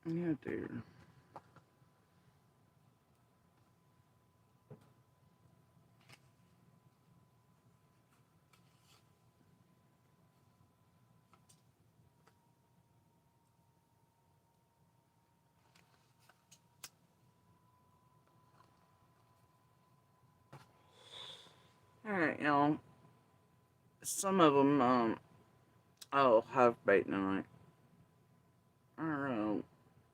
Yeah, dear. Alright, some of them, I'll have bait tonight. I don't know.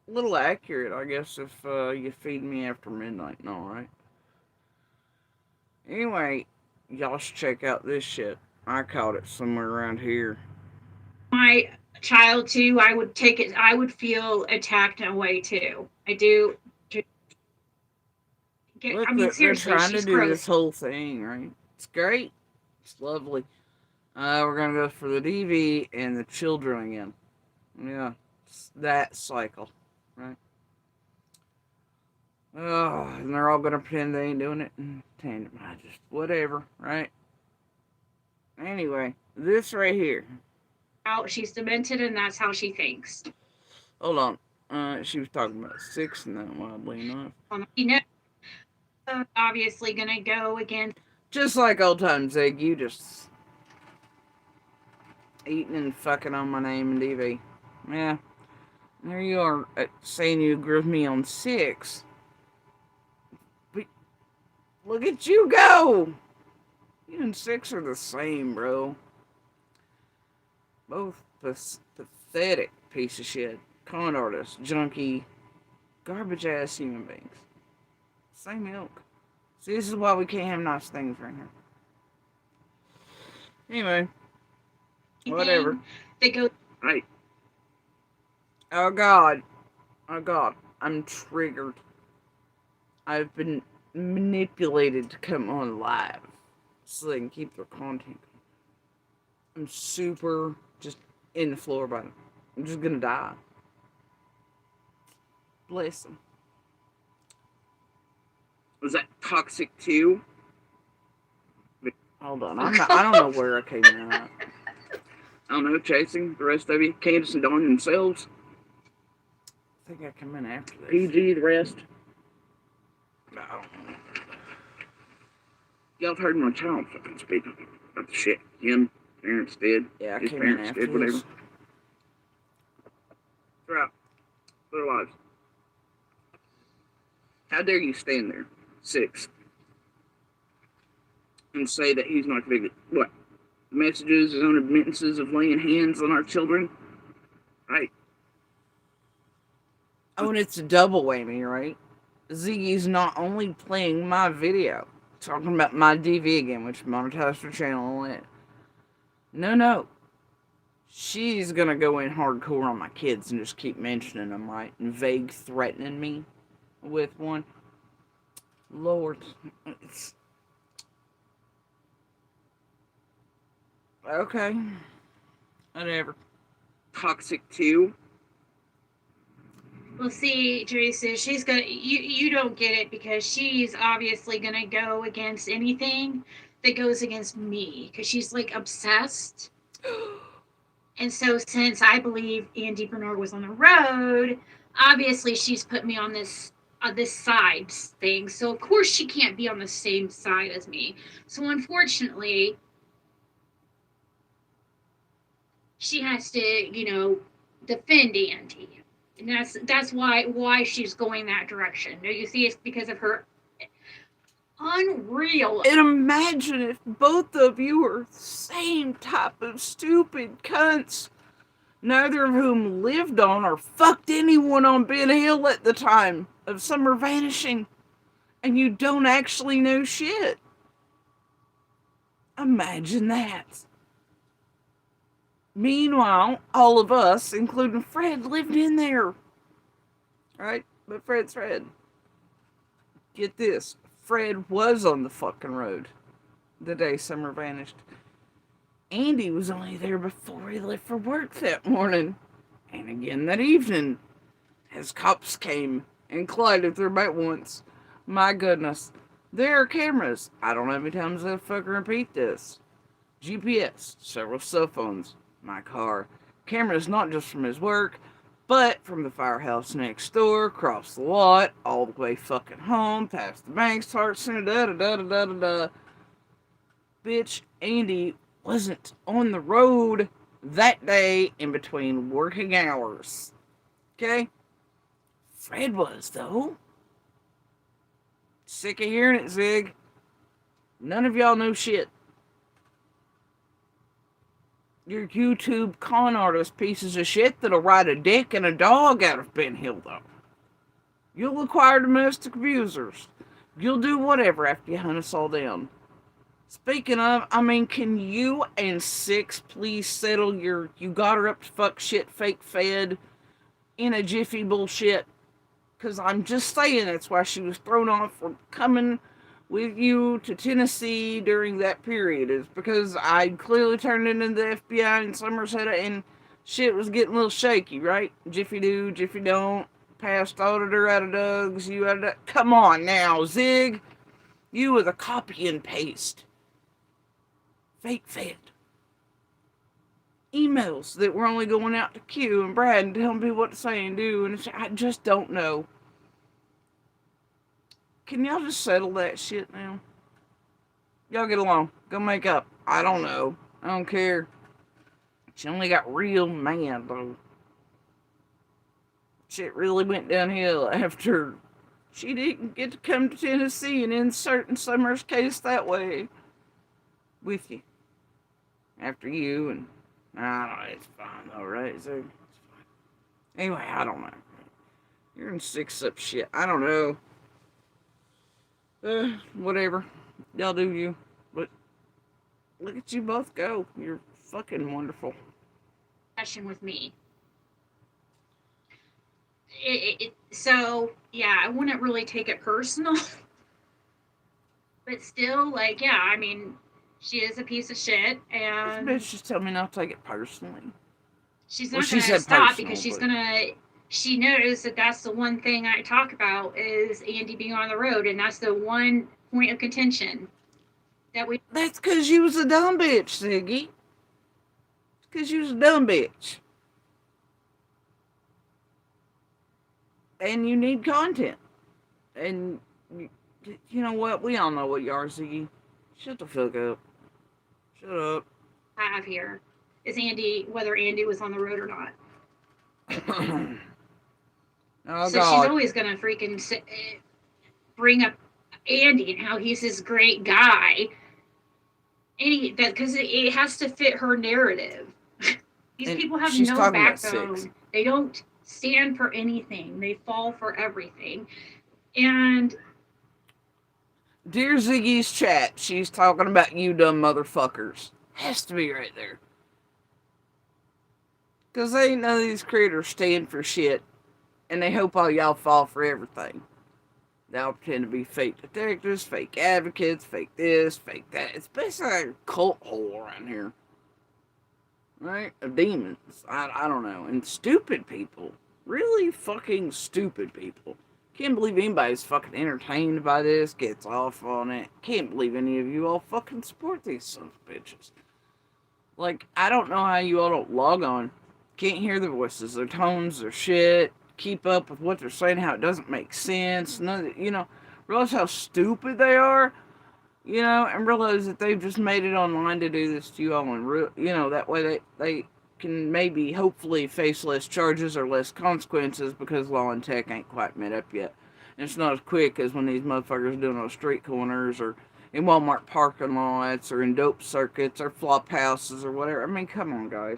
A little accurate, I guess, if you feed me after midnight and all, right? Anyway, y'all should check out this shit. I caught it somewhere around here. My child too, I would take it. I would feel attacked in a way too. I do. Look, I mean, they're seriously, trying to she's do this gross. whole thing, right? It's great. It's lovely. We're gonna go for the DV and the children again. Yeah, it's that cycle, right? Oh, and they're all gonna pretend they ain't doing it in tandem. I just whatever, right? Anyway, this right here. How she's demented, and that's how she thinks. Hold on. She was talking about six and that, oddly enough. You know, obviously gonna go against. Just like old times, Zig, you just eating and fucking on my name and DV. Yeah, there you are saying you agree with me on six. But look at you go! You and six are the same, bro. Both pathetic piece of shit. Con artist, junkie, garbage ass human beings. Same ilk. See, this is why we can't have nice things right here. Anyway, whatever. Anything that goes. Right. Oh god. Oh god. I'm triggered. I've been manipulated to come on live so they can keep their content. I'm super just in the floor by them. I'm just gonna die. Bless them. Was that toxic too? Hold on, I don't know where I came in at. I don't know, chasing the rest of you. Candace and Dawn themselves. I think I come in after this. PG, the rest. No. Y'all have heard my child fucking speak about the shit. Him, parents did. Yeah, I his came parents in after did, whatever. Throughout their lives. How dare you stand there, six, and say that he's not convicted? What? Messages, his own admittances of laying hands on our children? Right. Oh, and it's a double whammy, right? Ziggy's not only playing my video, talking about my DV again, which monetized her channel and it. No, no. She's gonna go in hardcore on my kids and just keep mentioning them, right? And vague threatening me with one. Lord. It's... Okay. Whatever. Toxic too. Well, see, Teresa, she's gonna. You don't get it because she's obviously gonna go against anything that goes against me because she's like obsessed. And so, since I believe Andy Bernard was on the road, obviously she's put me on this side thing. So of course she can't be on the same side as me. So unfortunately, she has to, defend Andy, and that's why she's going that direction. Do you see? It's because of her unreal. And imagine if both of you were the same type of stupid cunts, neither of whom lived on or fucked anyone on Ben Hill at the time of Summer vanishing, and you don't actually know shit. Imagine that. Meanwhile, all of us, including Fred, lived in there. Right? But Fred's Fred. Get this. Fred was on the fucking road the day Summer vanished. Andy was only there before he left for work that morning. And again that evening. As cops came and collided through about once. My goodness. There are cameras. I don't know how many times I'll fucking repeat this. GPS, several cell phones, my car. Cameras not just from his work, But from the firehouse next door, across the lot, all the way fucking home, past the Banks Heart Center, da da da da da da da. Bitch, Andy wasn't on the road that day in between working hours. Okay? Fred was, though. Sick of hearing it, Zig. None of y'all know shit. Your YouTube con artist pieces of shit that'll ride a dick and a dog out of Ben Hill, though. You'll acquire domestic abusers. You'll do whatever after you hunt us all down. Speaking of, I mean, can you and Six please settle your you got her up to fuck shit fake fed in a jiffy bullshit? Because I'm just saying that's why she was thrown off from coming with you to Tennessee during that period. Is because I clearly turned it into the FBI in Somerset and shit was getting a little shaky, right? Jiffy do, Jiffy don't. Past auditor out of Doug's, you out of Doug. Come on now, Zig. You were the copy and paste. Fake fed. Emails that were only going out to Q and Brad and telling people what to say and do, and I just don't know. Can y'all just settle that shit now? Y'all get along. Go make up. I don't know. I don't care. She only got real mad, though. Shit really went downhill after she didn't get to come to Tennessee and insert in Summer's case that way. With you. After you, and I don't know, it's fine though, right? So, it's fine. Anyway, I don't know. You're in six up shit. I don't know. Whatever. Y'all do you. But look at you both go. You're fucking wonderful. Session with me. So, yeah, I wouldn't really take it personal. But still, like, yeah, I mean, she is a piece of shit, and This bitch just tell me not to take it personally. she's Well, not she going to said stop personal, because she's but- going to. She knows that that's the one thing I talk about is Andy being on the road, and that's the one point of contention that we. That's because you was a dumb bitch, Ziggy. Because you was a dumb bitch. And you need content. And you know what? We all know what you are, Ziggy. Shut the fuck up. Shut up. Have here is Andy, whether Andy was on the road or not. Oh, So God. she's always going to freaking bring up Andy and how he's this great guy. Because it has to fit her narrative. These And people have she's no talking about backbone. Six. They don't stand for anything. They fall for everything. And Dear Ziggy's chat, she's talking about you dumb motherfuckers. Has to be right there. Because ain't none of these creators stand for shit. And they hope all y'all fall for everything. They'll pretend to be fake detectives, fake advocates, fake this, fake that. It's basically like a cult hole around here. Right? Of demons. I don't know. And stupid people. Really fucking stupid people. Can't believe anybody's fucking entertained by this, gets off on it. Can't believe any of you all fucking support these sons of bitches. Like, I don't know how you all don't log on. Can't hear their voices, their tones, their shit. Keep up with what they're saying, how it doesn't make sense. None, realize how stupid they are. And realize that they've just made it online to do this to you all. And, that way they can maybe, hopefully, face less charges or less consequences because law and tech ain't quite met up yet. And it's not as quick as when these motherfuckers doing on street corners or in Walmart parking lots or in dope circuits or flop houses or whatever. I mean, come on, guys.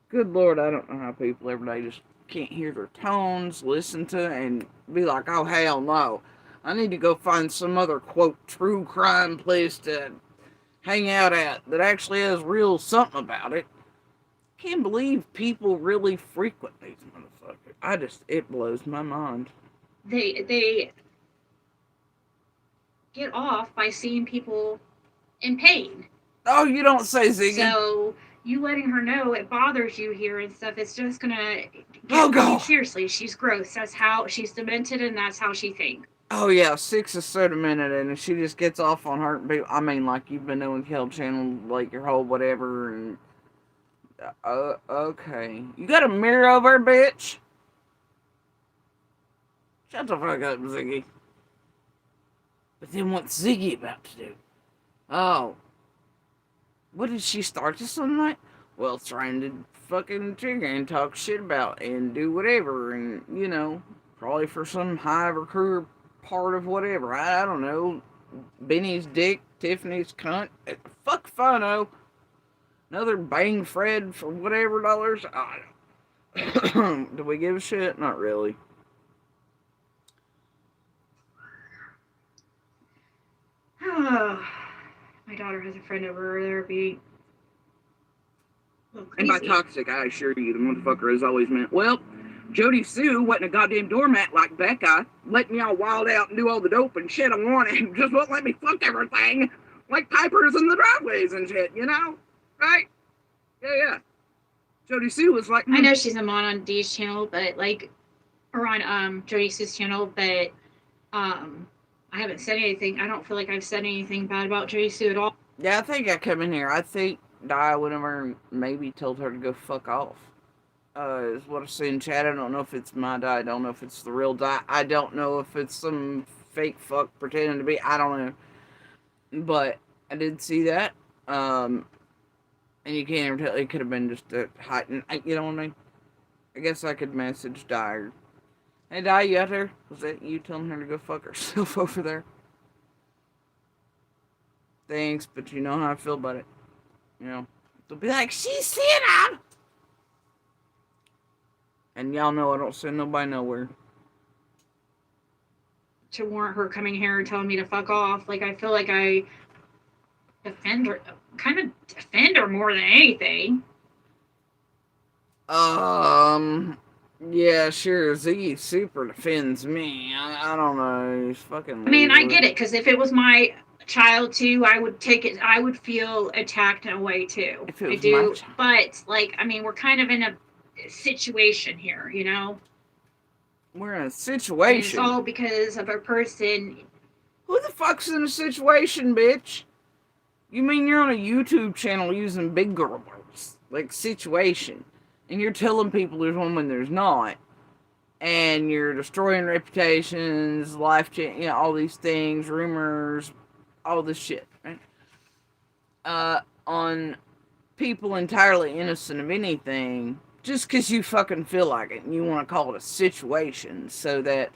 Good Lord, I don't know how people every day just can't hear their tones, listen to, and be like, oh, hell no. I need to go find some other, quote, true crime place to hang out at that actually has real something about it. Can't believe people really frequent these motherfuckers. It blows my mind. they get off by seeing people in pain. Oh, you don't say, Ziggy. So you letting her know it bothers you here and stuff, it's just gonna Oh, God. Seriously, she's gross. That's how she's demented and that's how she thinks. Oh, yeah, Six is so demented, and she just gets off on hurting people. I mean, like, you've been doing Kill Channel, like, your whole whatever, and... okay. You got a mirror over, bitch? Shut the fuck up, Ziggy. But then what's Ziggy about to do? Oh. What did she start this on night? Well, trying to fucking trigger and talk shit about and do whatever and, you know, probably for some high recruiter part of whatever. I don't know. Benny's dick, Tiffany's cunt. Fuck if I know. Another bang Fred for whatever dollars. I don't. Do we give a shit? Not really. My daughter has a friend over there being And by toxic, I assure you, the motherfucker has always meant, well, Jody Sue wasn't a goddamn doormat like Becca, letting y'all wild out and do all the dope and shit I wanted, and just won't let me fuck everything, like Pipers in the driveways and shit, you know? Right? Yeah. Jody Sue was like... I know she's a mod on Dee's channel, but like, or on Jody Sue's channel, but I haven't said anything. I don't feel like I've said anything bad about Jody Sue at all. Yeah, I think I come in here. I think Di would have maybe told her to go fuck off. Is what I see in chat. I don't know if it's my Di. I don't know if it's the real Di. I don't know if it's some fake fuck pretending to be. I don't know. But I did see that. And you can't even tell. It could have been just a heightened. You know what I mean? I guess I could message Di. Hey, Di, you out there? Was that you telling her to go fuck herself over there? Thanks, but you know how I feel about it. You know, they'll be like, she's Santa! And y'all know I don't send nobody nowhere. To warrant her coming here and telling me to fuck off. Like, I feel like I defend her more than anything. Yeah, sure. Ziggy super defends me. I don't know. He's fucking. I mean, I get it, because if it was my child too, I would take it. I would feel attacked in a way too. If it was I do, my child. but like, I mean, we're kind of in a situation here, you know. We're in a And situation. it's all because of a person. Who the fuck's in a situation, bitch? You mean you're on a YouTube channel using big girl words like situation, and you're telling people there's one when there's not, and you're destroying reputations, life change, you know, all these things, rumors, all this shit, right? On people entirely innocent of anything, just because you fucking feel like it and you want to call it a situation, so that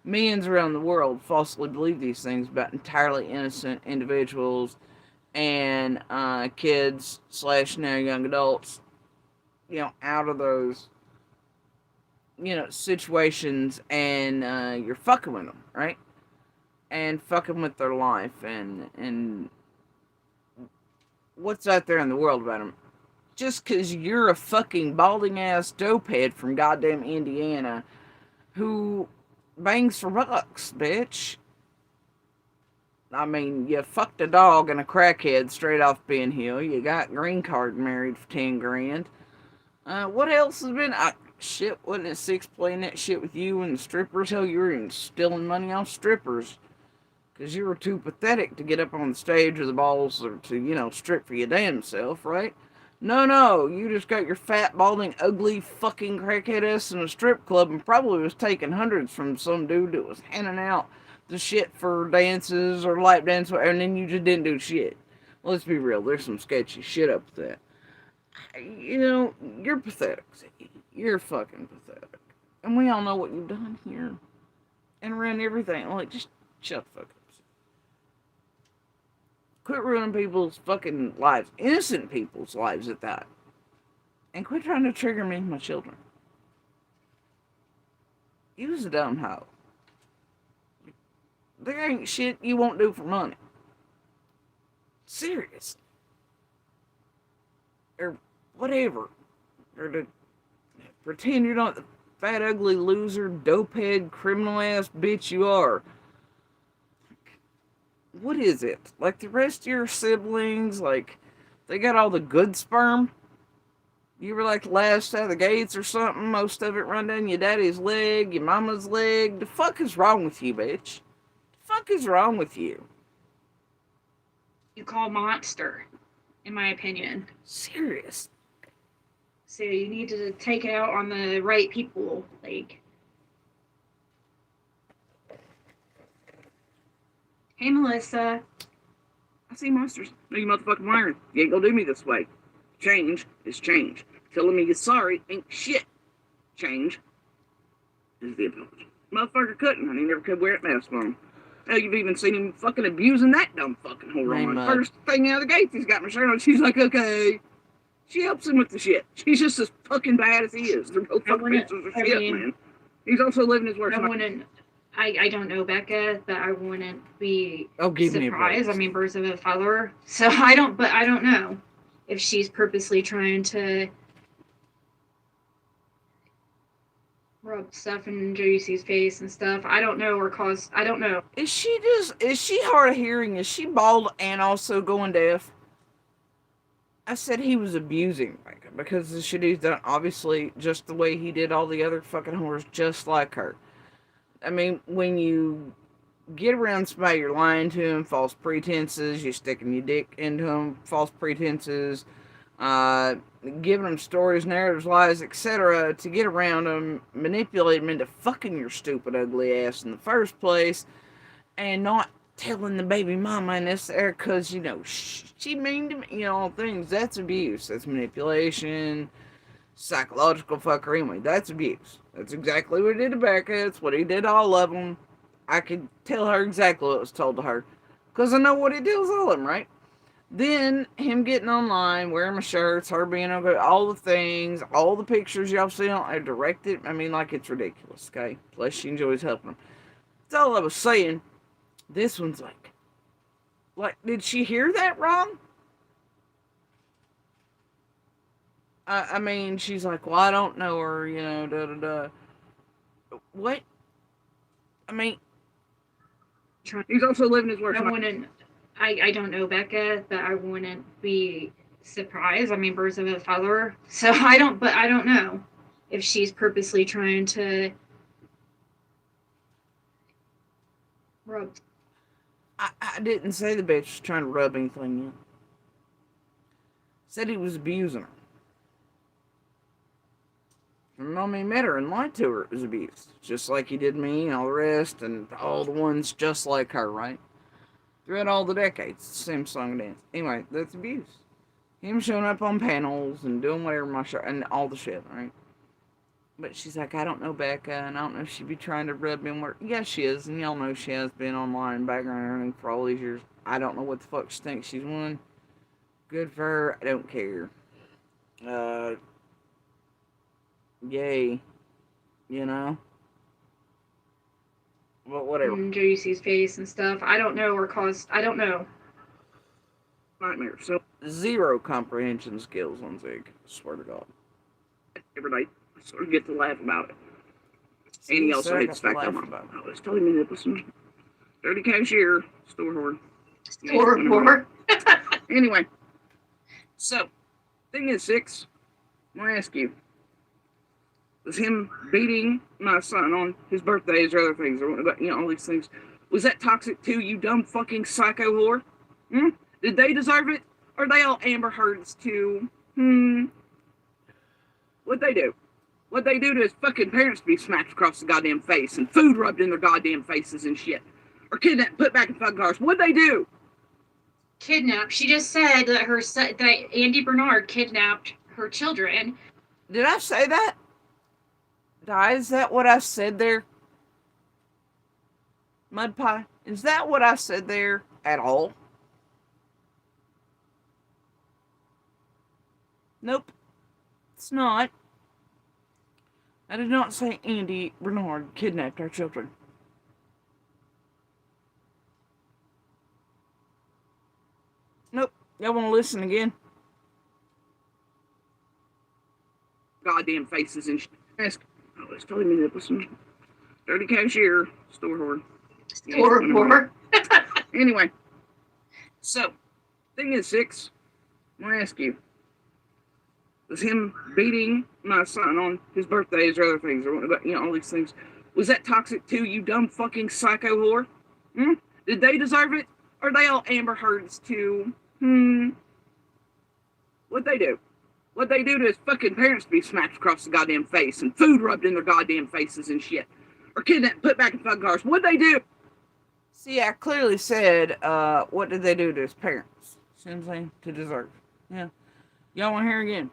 millions around the world falsely believe these things about entirely innocent individuals and kids / now young adults, you know, out of those, you know, situations, and you're fucking with them, right? And fucking with their life, and what's out there in the world about them. Just because you're a fucking balding ass dopehead from goddamn Indiana who bangs for bucks, bitch. I mean, you fucked a dog and a crackhead straight off Ben Hill. You got green card married for 10 grand. What else has been? Shit, wasn't it Six playing that shit with you and the strippers? Hell, you were even stealing money off strippers. Because you were too pathetic to get up on the stage with the balls or to, you know, strip for your damn self, right? No, you just got your fat, balding, ugly, fucking crackhead ass in a strip club and probably was taking hundreds from some dude that was handing out the shit for dances or lap dance, and then you just didn't do shit. Let's be real, there's some sketchy shit up with that. You know, you're pathetic. You're fucking pathetic. And we all know what you've done here. And around everything. Like, just shut the fuck up. Quit ruining people's fucking lives. Innocent people's lives at that. And quit trying to trigger me and my children. You was a dumb hoe. There ain't shit you won't do for money. Seriously. Or whatever. Or to pretend you're not the fat, ugly loser, dopehead, criminal ass bitch you are. What is it? Like the rest of your siblings, like, they got all the good sperm? You were like last out of the gates or something? Most of it run down your daddy's leg, your mama's leg? The fuck is wrong with you, bitch? The fuck is wrong with you? You call monster, in my opinion. Serious. So you need to take it out on the right people. Like, Hey, Melissa. I see monsters. No, you motherfucking lying. You ain't gonna do me this way. Change is change. Telling me you're sorry ain't shit. Change is the apology. Motherfucker couldn't, and he never could wear it mask on him. Hell, you've even seen him fucking abusing that dumb fucking whore on. First thing out of the gates, he's got my shirt on. She's like, okay. She helps him with the shit. She's just as fucking bad as he is. They're both fucking pieces of shit, man. He's also living his worst life. I don't know Becca, but I wouldn't be give surprised. Me I mean, birds of a feather. So I don't know if she's purposely trying to rub stuff in JC's face and stuff. I don't know, I don't know. Is she hard of hearing? Is she bald and also going deaf? I said he was abusing Becca because the shit he's done, obviously, just the way he did all the other fucking whores, just like her. I mean, when you get around somebody, you're lying to them, false pretenses, you're sticking your dick into them, false pretenses, giving them stories, narratives, lies, etc. to get around them, manipulate them into fucking your stupid, ugly ass in the first place, and not telling the baby mama and this there because, you know, she mean to me, you know, all things. That's abuse. That's manipulation, psychological fuckery. Anyway, that's abuse. That's exactly what he did to Becca. It's what he did to all of them. I could tell her exactly what was told to her because I know what he did with all of them, right? Then him getting online, wearing my shirts, her being okay, all the things, all the pictures y'all see on there directed. I mean, like, it's ridiculous, okay? Plus, she enjoys helping him. That's all I was saying. This one's like, did she hear that wrong? I mean, she's like, well, I don't know her, you know, da-da-da. What? I mean, he's also living his worst life. I don't know Becca, but I wouldn't be surprised. I mean, birds of a feather. So I don't know if she's purposely trying to rub. I didn't say the bitch was trying to rub anything in. Said he was abusing her. And mommy met her and lied to her. It was abuse. Just like he did me and all the rest and all the ones just like her, right? Throughout all the decades, same song and dance. Anyway, that's abuse. Him showing up on panels and doing whatever my shirt and all the shit, right? But she's like, I don't know Becca, and I don't know if she'd be trying to rub in work. Yeah, she is, and y'all know she has been online background and everything for all these years. I don't know what the fuck she thinks she's won. Good for her. I don't care. Yay. You know? But whatever. JC's face and stuff. I don't know, I don't know. Nightmare. So, zero comprehension skills on Zig. Swear to God. Every night. Sort of get to laugh about it. And he also hates the fact I'm always telling me that listen, dirty cashier, store whore. Store whore. Anyway, so thing is 6. I'm gonna ask you: was him beating my son on his birthdays or other things, or you know all these things? Was that toxic too? You dumb fucking psycho whore. Did they deserve it? Or are they all Amber Heards too? What'd they do? What'd they do to his fucking parents to be smacked across the goddamn face and food rubbed in their goddamn faces and shit? Or kidnapped, put back in fucking cars? What'd they do? Kidnapped. She just said that that Andy Bernard kidnapped her children. Did I say that? Is that what I said there? Mud pie? Is that what I said there at all? Nope. It's not. I did not say Andy Bernard kidnapped our children. Nope. Y'all want to listen again? Goddamn faces and shit. Oh, it's telling me that listen. Dirty cashier, store whore. Store whore. Anyway. So, thing is 6. I'm going to ask you: was him beating my son on his birthdays or other things, or you know all these things? Was that toxic too? You dumb fucking psycho whore. Did they deserve it? Or are they all Amber Heards too? What'd they do? What'd they do to his fucking parents to be smacked across the goddamn face and food rubbed in their goddamn faces and shit? Or kidnapped, put back in fucking cars? What'd they do? See, I clearly said, what did they do to his parents? See what I'm saying? To deserve. Yeah. Y'all want to hear again?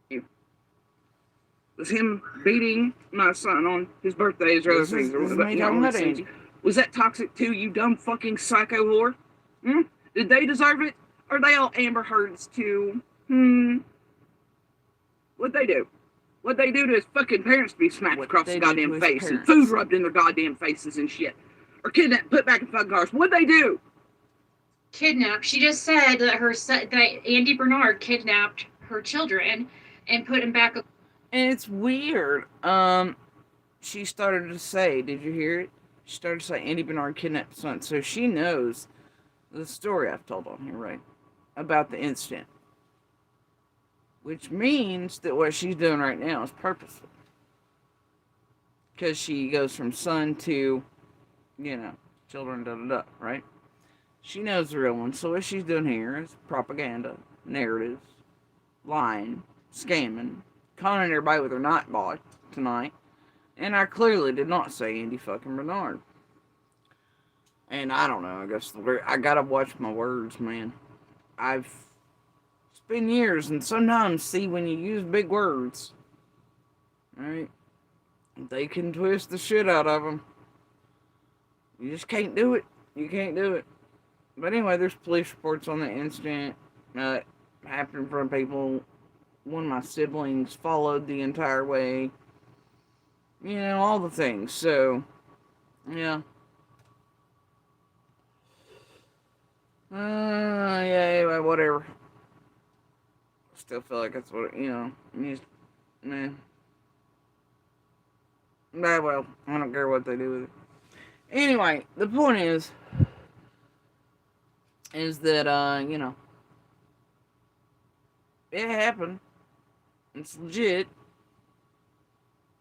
It was him beating my son on his birthdays or other things. This is me talking about Andy. Was that toxic too, you dumb fucking psycho whore? Hmm? Did they deserve it? Or are they all Amber Heards too? What'd they do? What'd they do to his fucking parents to be smacked across the goddamn face and food rubbed in their goddamn faces and shit? Or kidnapped, put back in fucking cars? What'd they do? Kidnapped. She just said that that Andy Bernard kidnapped her children and put them back. And it's weird. She started to say, did you hear it? She started to say Andy Bernard kidnapped son. So she knows the story I've told on here, right? About the incident. Which means that what she's doing right now is purposeful. Because she goes from son to, children, right? She knows the real one. So what she's doing here is propaganda, narratives, lying, scamming, conning everybody with her night bot tonight. And I clearly did not say Andy fucking Bernard. And I don't know, I guess I gotta watch my words, man. It's been years, and sometimes, see, when you use big words, right, they can twist the shit out of them. You just can't do it. You can't do it. But anyway, there's police reports on the incident. Happened in front of people. One of my siblings followed the entire way. All the things. So, yeah. Anyway, whatever. Still feel like that's what, man. Well, I don't care what they do with it. Anyway, the point is that, it happened. It's legit.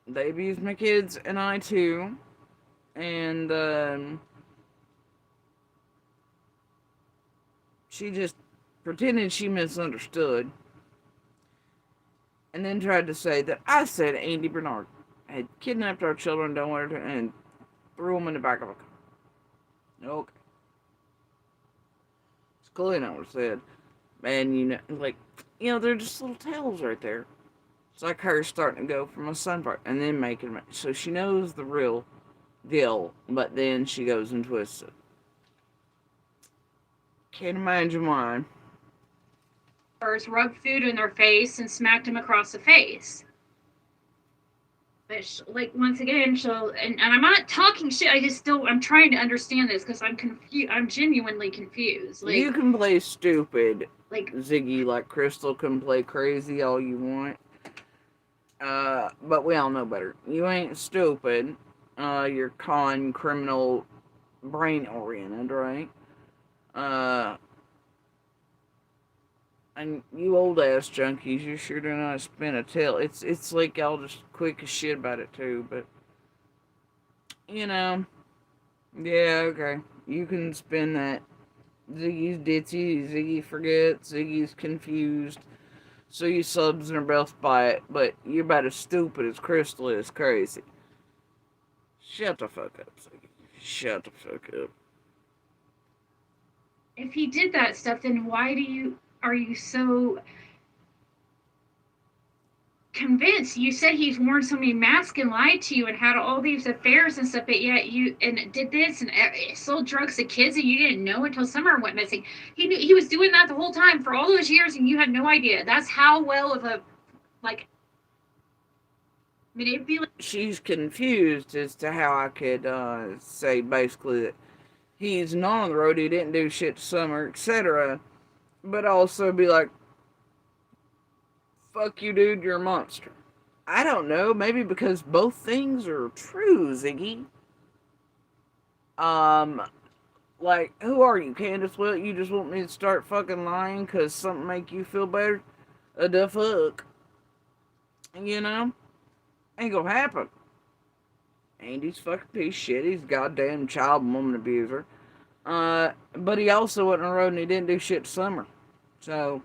They abused my kids and I too. And, she just pretended she misunderstood. And then tried to say that I said Andy Bernard had kidnapped our children, and threw them in the back of a car. Okay. It's clearly not what I said. And, they're just little tales right there. It's like her starting to go from a son part and then making it. So she knows the real deal, but then she goes and twists it. Can't imagine why. Rubbed food in their face and smacked him across the face. But once again, and I'm not talking shit. I'm trying to understand this because I'm confused. I'm genuinely confused. You can play stupid, Ziggy, like Crystal can play crazy all you want. But we all know better. You ain't stupid. You're criminal, brain oriented, right? And you old ass junkies, you sure do not spin a tail. It's like y'all just quick as shit about it too, but yeah, okay. You can spin that. Ziggy's ditzy, Ziggy forgets, Ziggy's confused. So you subs and are both by it, but you're about as stupid as Crystal is crazy. Shut the fuck up, Ziggy. Shut the fuck up. If he did that stuff, then why are you so convinced? You said he's worn so many masks and lied to you and had all these affairs and stuff, but yet you did this and sold drugs to kids and you didn't know until Summer went missing. He knew he was doing that the whole time for all those years and you had no idea. That's how well of a manipulate. She's confused as to how I could say basically that he's not on the road, he didn't do shit to Summer, etc. But also be like, fuck you, dude, you're a monster. I don't know, maybe because both things are true, Ziggy. Who are you, Candace? Well, you just want me to start fucking lying because something make you feel better? The fuck? Ain't gonna happen. Andy's fucking piece of shit. He's a goddamn child and woman abuser. But he also went on the road and he didn't do shit to Summer. So,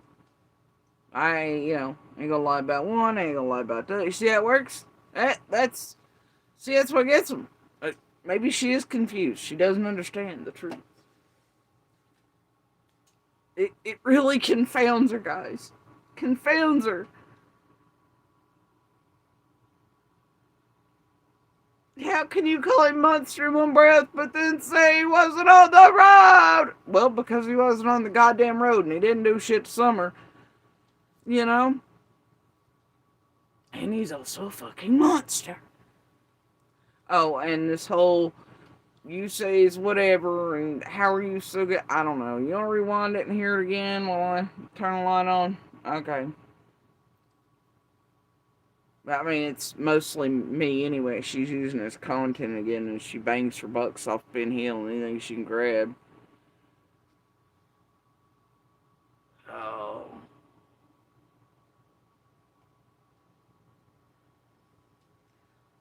I, ain't gonna lie about one, I ain't gonna lie about the other. You see how it works? That's what gets them. Maybe she is confused. She doesn't understand the truth. It really confounds her, guys. Confounds her. How can you call him monster in one breath, but then say he wasn't on the road? Well, because he wasn't on the goddamn road and he didn't do shit summer. You know? And he's also a fucking monster. Oh, and this whole you say is whatever, and how are you so good? I don't know. You want to rewind it and hear it again while I turn the light on? Okay. I mean, it's mostly me anyway. She's using it as content again, and she bangs her bucks off Ben Hill and anything she can grab. Oh.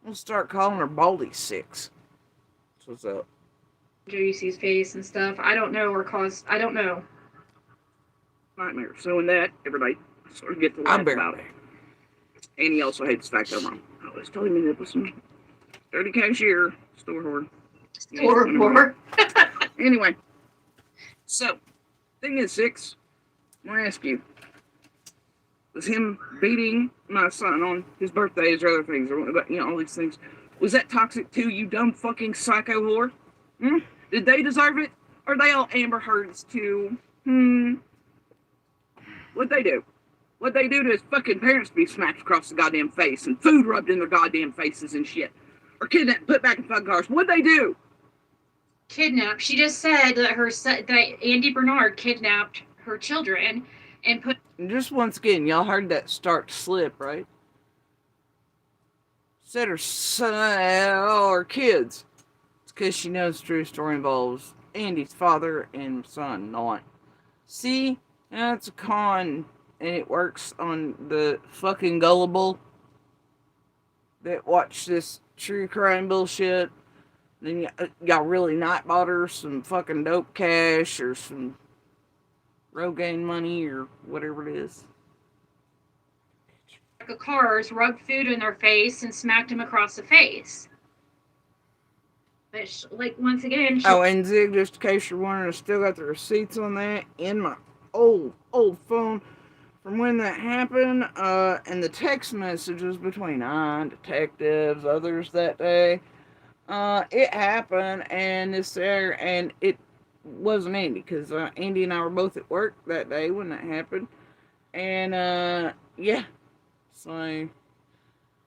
We'll start calling her Baldy Six. What's up? JC's face and stuff. I don't know, or cause I don't know. Nightmare. So in that, everybody sort of get to laugh about it. And he also hates the fact that I'm wrong. I was telling me that was some dirty cashier, store whore. Store whore. Anyway, so thing is, Six, I'm gonna ask you: was him beating my son on his birthdays or other things, or all these things? Was that toxic too? You dumb fucking psycho whore. Hmm? Did they deserve it? Or are they all Amber Heards too? What'd they do? What'd they do to his fucking parents be smacked across the goddamn face and food rubbed in their goddamn faces and shit? Or kidnapped, put back in fucking cars? What'd they do? Kidnapped. She just said that Andy Bernard kidnapped her children and put. And just once again, y'all heard that start to slip, right? Said her son or kids. It's because she knows the true story involves Andy's father and son, not. See? That's a con, and it works on the fucking gullible that watch this true crime bullshit. Then y'all really not bought her some fucking dope cash or some Rogaine money or whatever it is. Cars, rubbed food in their face, and smacked him across the face. But once again. Oh, and Zig, just in case you're wondering, I still got the receipts on that in my old phone from when that happened, and the text messages between I and detectives, others that day. It happened, and and it wasn't Andy, because Andy and I were both at work that day when that happened, and yeah, so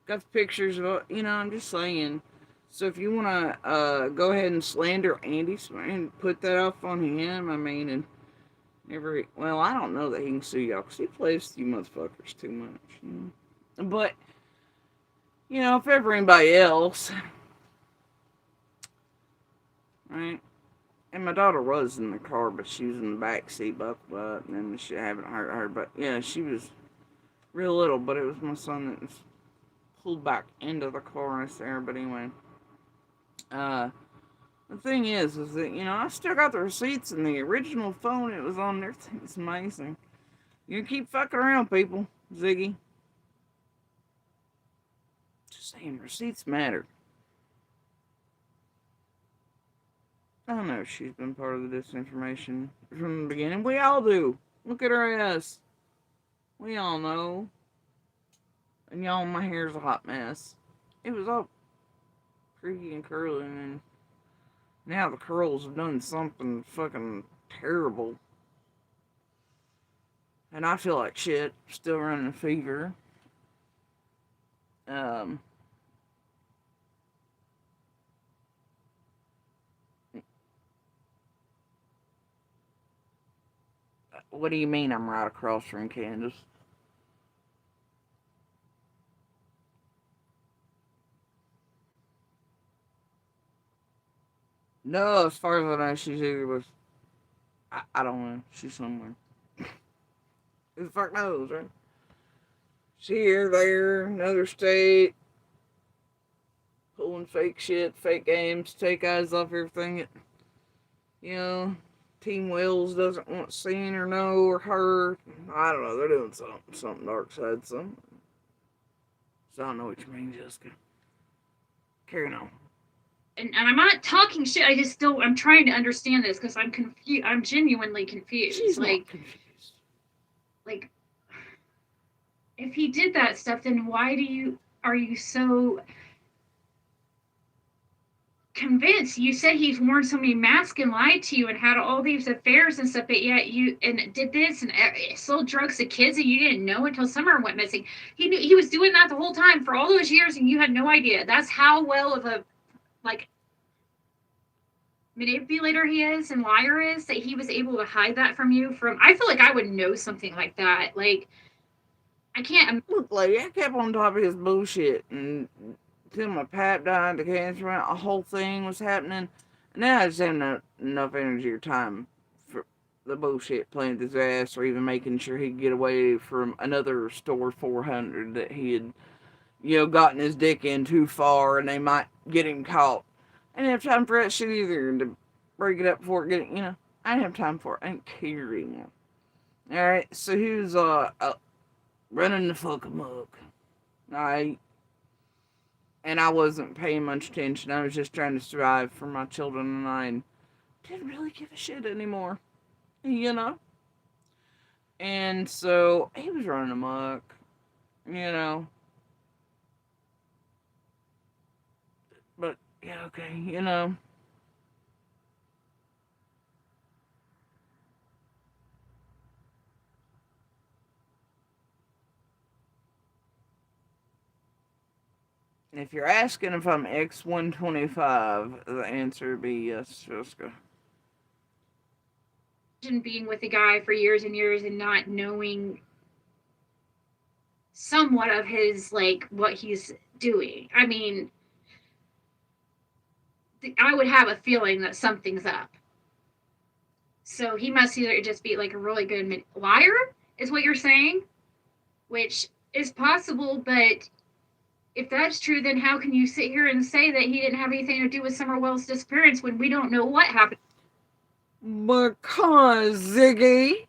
got the pictures of, I'm just saying. So if you want to go ahead and slander Andy and put that off on him, I mean, and well, I don't know that he can sue y'all because he plays you motherfuckers too much. But, if ever anybody else, right? And my daughter was in the car, but she was in the back seat buckled up, and she haven't hurt her. But yeah, she was real little, but it was my son that was pulled back into the car and there. But anyway, the thing is that, I still got the receipts in the original phone. It was on there. It's amazing. You keep fucking around, people. Ziggy. Just saying, receipts matter. I know she's been part of the disinformation from the beginning. We all do. Look at her ass. We all know. And y'all, my hair's a hot mess. It was all pretty and curly, and now the curls have done something fucking terrible. And I feel like shit. Still running a fever. What do you mean I'm right across from Candace? No, as far as I know, she's either with. I don't know. She's somewhere. Who the fuck knows, right? She here, there, another state. Pulling fake shit, fake games, take eyes off everything that, Team Wills doesn't want seen or know or heard. I don't know. They're doing something dark side, something. So I don't know what you mean, Jessica. Carrying on. and I'm not talking shit. I just don't. I'm trying to understand this because I'm confused. I'm genuinely confused. She's like, not confused. like, if he did that stuff, then why are you so convinced? You said he's worn so many masks and lied to you and had all these affairs and stuff, but yet you and did this and sold drugs to kids and you didn't know until Summer went missing. He knew he was doing that the whole time for all those years and you had no idea. That's how well of a like manipulator he is and liar is, that he was able to hide that from you. I feel like I would know something like that. Like, I can't. Look, lady, I kept on top of his bullshit and till my pap died, the cancer went, a whole thing was happening. And now I just have enough energy or time for the bullshit playing with his ass, or even making sure he'd get away from another store 400 that he had, gotten his dick in too far and they might get him caught. I didn't have time for that shit either, and to break it up before it getting, I didn't have time for it. I didn't care anymore. Alright, so he was, running the fuck amok. Alright. And I wasn't paying much attention. I was just trying to survive for my children, and I didn't really give a shit anymore. And so, he was running amok. But, yeah, okay, If you're asking if I'm X125, the answer would be yes, Jessica. Being with a guy for years and years and not knowing somewhat of his, like, what he's doing. I mean, I would have a feeling that something's up. So he must either just be like a really good liar, is what you're saying, which is possible, but if that's true, then how can you sit here and say that he didn't have anything to do with Summer Wells' disappearance when we don't know what happened? Because, Ziggy,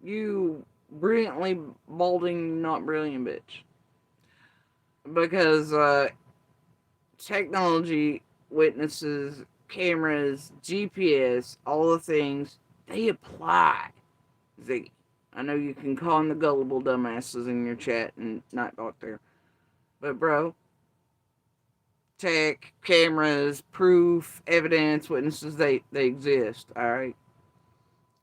you brilliantly balding, not brilliant bitch. Because, technology, witnesses, cameras, GPS, all the things, they apply, Ziggy. I know you can call them the gullible dumbasses in your chat and not go out there. But, bro, tech, cameras, proof, evidence, witnesses, they exist, alright?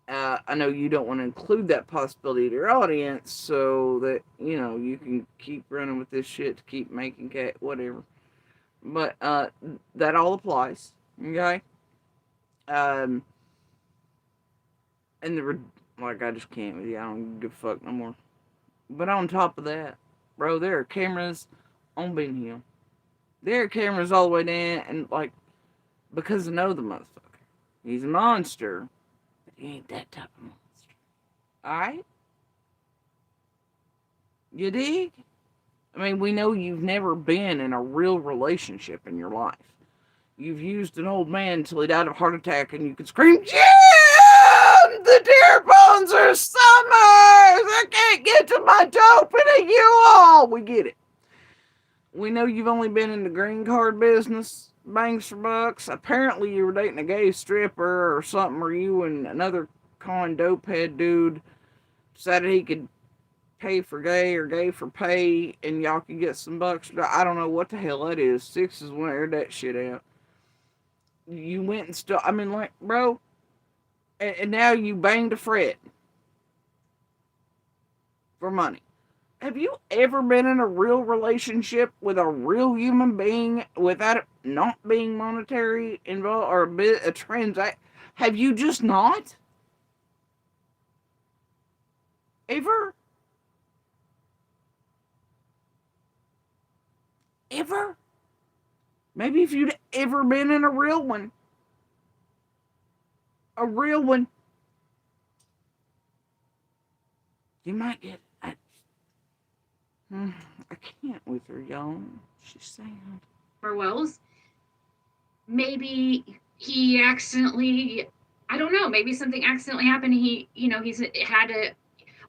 I know you don't want to include that possibility to your audience so that, you can keep running with this shit to keep making cat, whatever. But, that all applies, okay? And I just can't with you. I don't give a fuck no more. But on top of that, bro, there are cameras on Ben Hill. There are cameras all the way down, and, because I know the motherfucker. He's a monster, but he ain't that type of monster. Alright? You dig? I mean, we know you've never been in a real relationship in your life. You've used an old man until he died of a heart attack, and you could scream, Jim! The deer bones are Summers! I can't get to my dope and you all! We get it. We know you've only been in the green card business, bangs for bucks. Apparently you were dating a gay stripper or something, or you and another con dope head dude decided he could pay for gay or gay for pay, and y'all could get some bucks. I don't know what the hell that is. Sixes went air that shit out. You went and still, bro, and now you banged a Fred for money. Have you ever been in a real relationship with a real human being without it not being monetary involved or a transaction? Have you just not? Ever? Ever? Maybe if you'd ever been in a real one. A real one. You might get... I can't with her, y'all. She's sad. For Wells, maybe he accidentally, I don't know, maybe something accidentally happened. He's had to,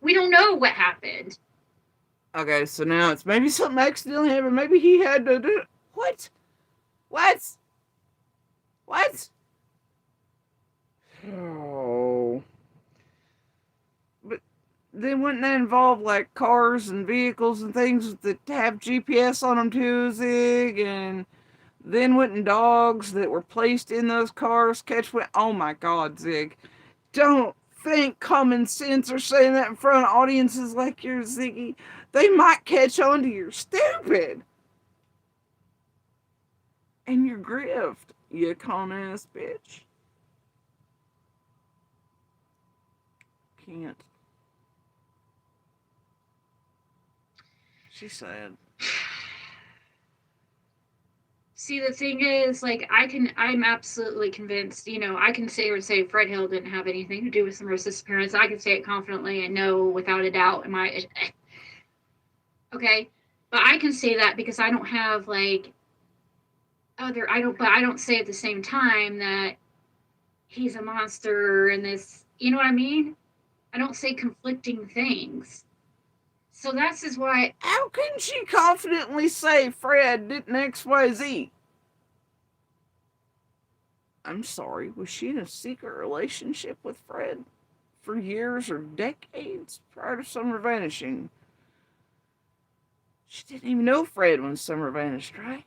we don't know what happened. Okay, so now it's maybe something accidentally happened. Maybe he had to do, what? What? What? Oh. But then wouldn't that involve like cars and vehicles and things that have GPS on them too, Zig? And then wouldn't dogs that were placed in those cars catch what? Oh my God, Zig. Don't think common sense or saying that in front of audiences like yours, Ziggy. They might catch on to you're stupid. And you're grift, you con ass bitch. Can't. She's sad. See, the thing is, like, I'm absolutely convinced, I can say Fred Hill didn't have anything to do with Marissa's disappearance. I can say it confidently and know without a doubt. Okay? But I can say that because I don't have, like, but I don't say at the same time that he's a monster and this, you know what I mean? I don't say conflicting things. So that's just why. How can she confidently say Fred didn't XYZ? I'm sorry, was she in a secret relationship with Fred for years or decades prior to Summer vanishing? She didn't even know Fred when Summer vanished, right?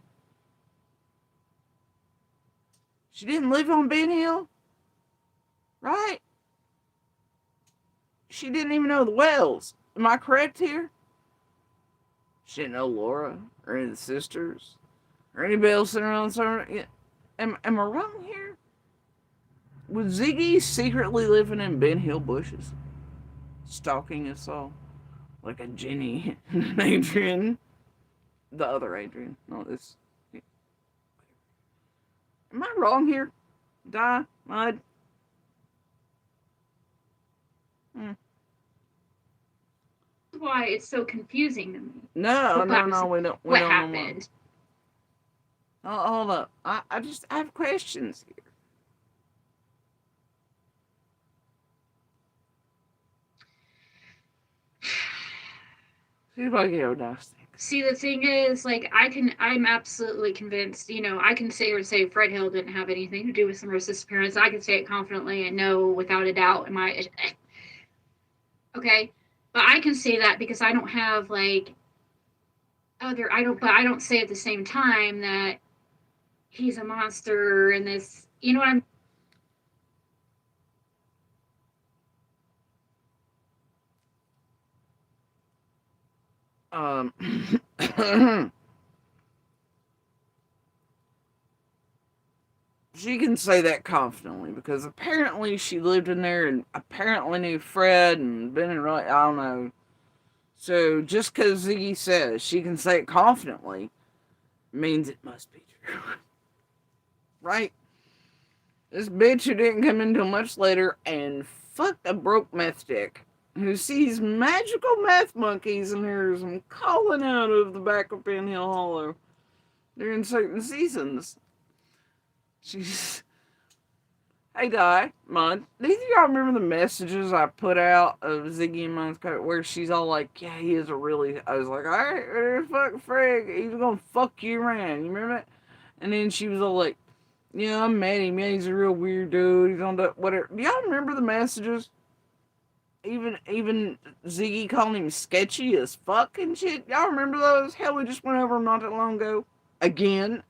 She didn't live on Ben Hill, right? She didn't even know the Wells. Am I correct here? She didn't know Laura or any of the sisters or anybody else sitting around Summer. Am I wrong here? Was Ziggy secretly living in Ben Hill bushes, stalking us all like a Jenny and Adrian? The other Adrian, not this. Am I wrong here? Die, Mud? Why it's so confusing to me. No, we don't. What happened? Oh, hold up. I have questions here. See if I can get nice. See, the thing is, like, I'm absolutely convinced, I can say Fred Hill didn't have anything to do with Marissa's disappearance. I can say it confidently and know without a doubt. Okay? But I can say that because I don't have, like, but I don't say at the same time that he's a monster and this, you know what I'm. She can say that confidently because apparently she lived in there and apparently knew Fred and been in I don't know. So just because Ziggy says she can say it confidently means it must be true. Right? This bitch who didn't come in until much later and fucked a broke meth dick who sees magical meth monkeys and hears them calling out of the back of Ben Hill Hollow during certain seasons. She's. Hey, Di, Mud, do y'all remember the messages I put out of Ziggy and Mud's car where she's all like, yeah, he is a really. I was like, alright, there's fuck Fred. He's gonna fuck you around. You remember that? And then she was all like, yeah, I met him. Yeah, he's a real weird dude. He's on the whatever. Do y'all remember the messages? Even Ziggy calling him sketchy as fuck and shit. Y'all remember those? Hell, we just went over them not that long ago. Again.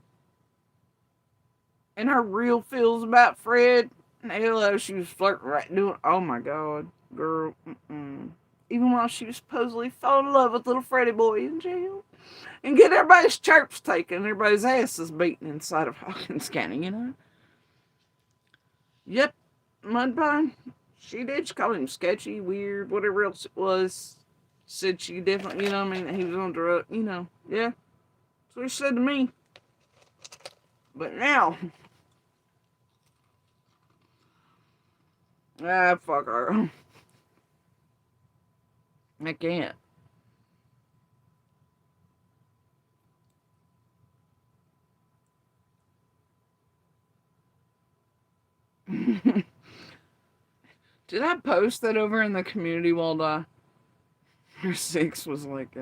And her real feels about Fred. And hell, she was flirting right doing. Oh my God, girl. Even while she was supposedly falling in love with little Freddy boy in jail. And get everybody's chirps taken, everybody's asses beaten inside of Hawkins County, Yep, Mudpie. She did. She called him sketchy, weird, whatever else it was. Said she definitely, he was on drugs, Yeah. That's what she said to me. But now. Fuck her. I can't. Did I post that over in the community wall? Her 6 was like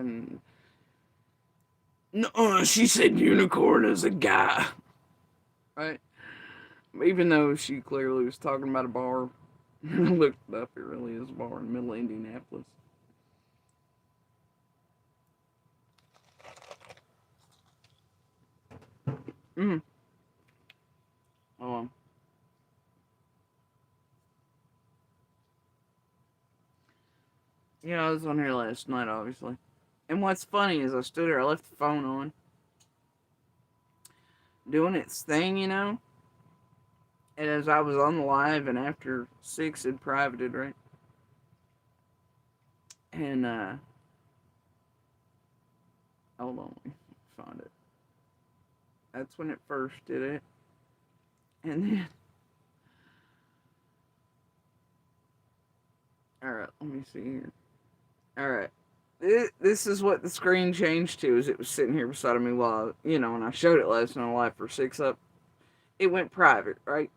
no, she said unicorn is a guy. right? Even though she clearly was talking about a bar. I looked it up, it really is a bar in the middle of Indianapolis. Mm. Oh. Yeah, I was on here last night, obviously. And what's funny is I stood there, I left the phone on, doing its thing, you know? And as I was on the live, and after 6 had privated, right? And, hold on, let me find it. That's when it first did it. And then, alright, let me see here. Alright. This is what the screen changed to as it was sitting here beside me while, you know, when I showed it last night live for 6 up. It went private, right?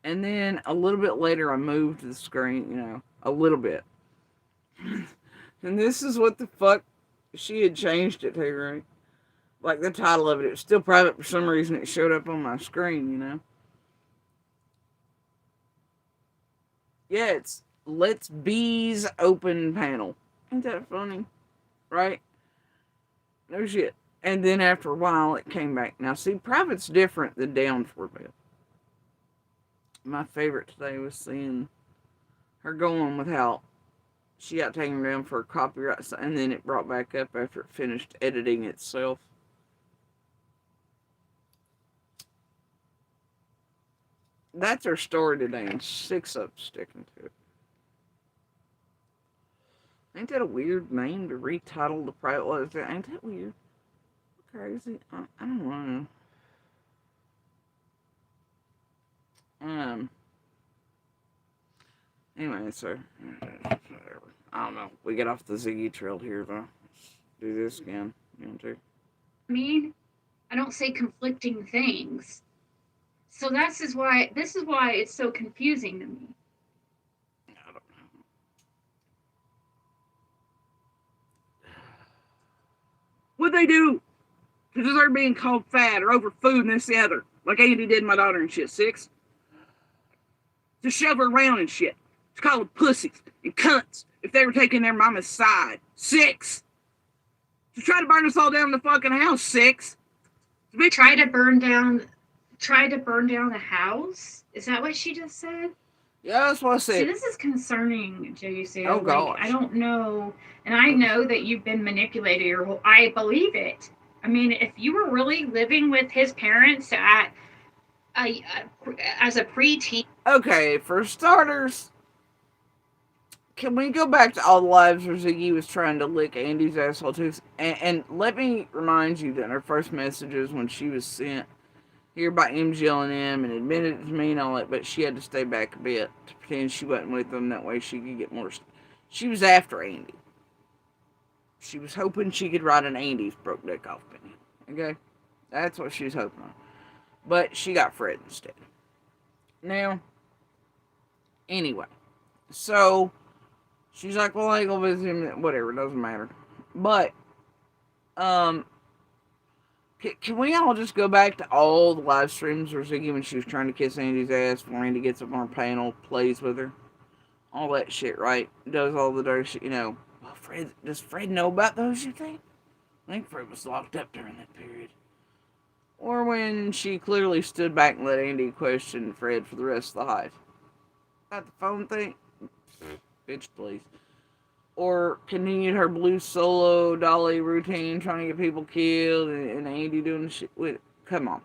And then a little bit later, I moved the screen, you know, a little bit. And this is what the fuck she had changed it to, right? Like the title of it, it was still private for some reason. It showed up on my screen, you know? Yeah, it's Let's Bees Open Panel. Ain't that funny? Right? No shit. And then after a while, it came back. Now, see, private's different than down for a bit. My favorite today was seeing her going with how she got taken down for copyright, and then it brought back up after it finished editing itself. That's her story today, and 6 up sticking to it. Ain't that a weird name to retitle the private? What is that? Ain't that weird? Crazy. I don't know. Anyway, so whatever. I don't know. We get off the Ziggy trail here, though. Let's do this again. You want to? I mean, I don't say conflicting things. So this is why it's so confusing to me. I don't know. What'd they do to deserve being called fat or over food and this the other? Like Andy did my daughter and shit. 6? To shove her around and shit. To call them pussies and cunts if they were taking their mama's side. 6. To try to burn us all down in the fucking house. 6. Try to burn down the house? Is that what she just said? Yeah, that's what I said. See, this is concerning, JC. Oh, gosh. I don't know, and I know that you've been manipulated your whole. I believe it. I mean, if you were really living with his parents as a preteen. Okay, for starters, can we go back to all the lives where Ziggy was trying to lick Andy's asshole too? And let me remind you that her first messages when she was sent here by MGL&M and admitted it to me and all that, but she had to stay back a bit to pretend she wasn't with them. That way she could get more. She was after Andy. She was hoping she could write an Andy's broke dick off opinion. Okay? That's what she was hoping on. But she got Fred instead. Now, anyway. So, she's like, well, I go visit him. Whatever, it doesn't matter. But, can we all just go back to all the live streams where Ziggy, when she was trying to kiss Andy's ass, when Andy gets up on her panel, plays with her? All that shit, right? Does all the dirty shit, you know. Well, does Fred know about those, you think? I think Fred was locked up during that period. Or when she clearly stood back and let Andy question Fred for the rest of the hive. Got the phone thing? Bitch, please. Or continued her blue solo dolly routine, trying to get people killed, and Andy doing the shit with it. Come on.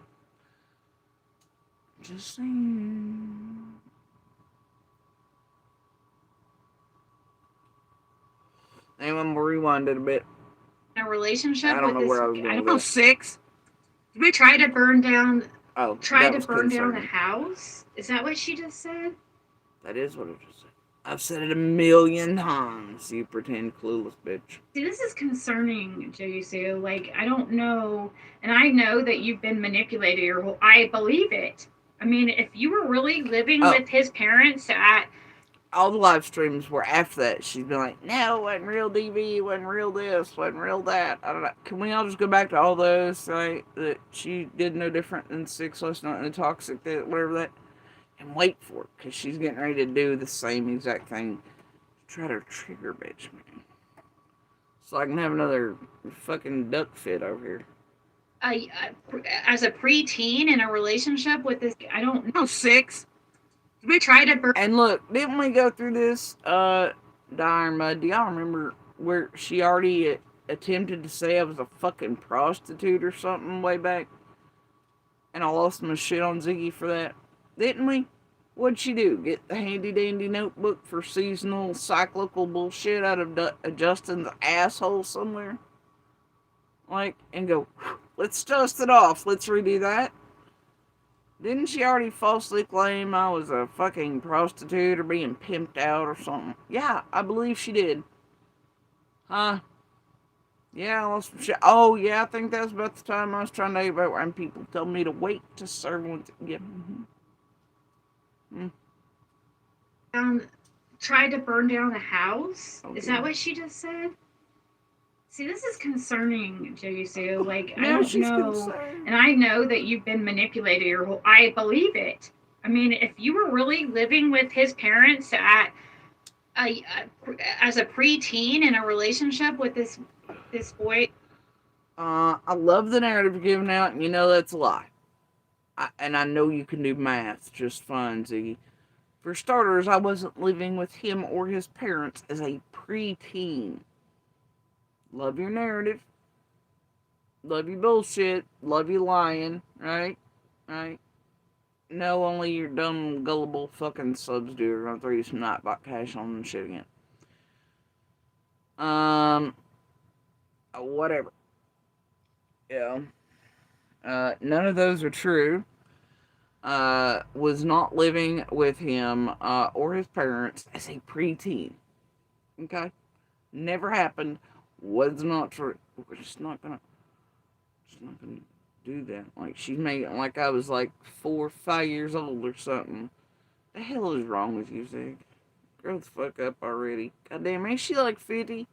Just saying. Anyone will rewind it a bit. A relationship. I don't know where I was going. I don't know. 6. Try to burn down. Oh, try to burn down the house. Is that what she just said? That is what I just said. I've said it 1,000,000 times, you pretend clueless bitch. See, this is concerning, JC. Like, I don't know, and I know that you've been manipulated your whole. I believe it. I mean, if you were really living with his parents all the live streams were after that. She's been like, no, it wasn't real DV, it wasn't real this, wasn't real that. I don't know. Can we all just go back to all those, right? That she did no different than Six Less Not in the Toxic, that, whatever that, and wait for it, because she's getting ready to do the same exact thing. Try to trigger bitch me. So I can have another fucking duck fit over here. As a preteen in a relationship with this, I don't know. 6. We try to burn. And look, didn't we go through this, Dire Mud? Do y'all remember where she already attempted to say I was a fucking prostitute or something way back? And I lost my shit on Ziggy for that. Didn't we? What'd she do? Get the handy dandy notebook for seasonal cyclical bullshit out of Justin's asshole somewhere? Like, and go, let's dust it off. Let's redo that. Didn't she already falsely claim I was a fucking prostitute or being pimped out or something? Yeah, I believe she did. Huh? Yeah, I lost some shit. Oh, yeah, I think that was about the time I was trying to date about when people told me to wait to serve with. Yeah. Tried to burn down a house. Okay. Is that what she just said? See, this is concerning, Jisoo. Like, Now I don't she's know. concerned. And I know that you've been manipulated your whole. I believe it. I mean, if you were really living with his parents as a preteen in a relationship with this boy. I love the narrative you're giving out, and you know that's a lie. And I know you can do math just fine, Ziggy. For starters, I wasn't living with him or his parents as a preteen. Love your narrative. Love your bullshit. Love you lying. Right? Right? No, only your dumb, gullible fucking subs do are gonna throw you some Nightbot cash on and shit again. Whatever. Yeah. None of those are true. Was not living with him or his parents as a preteen. Okay? Never happened. Was not true. We're just not gonna do that. Like, she made it like I was like 4 or 5 years old or something. The hell is wrong with you, Zig? Grow the fuck up already. Goddamn, ain't she like 50?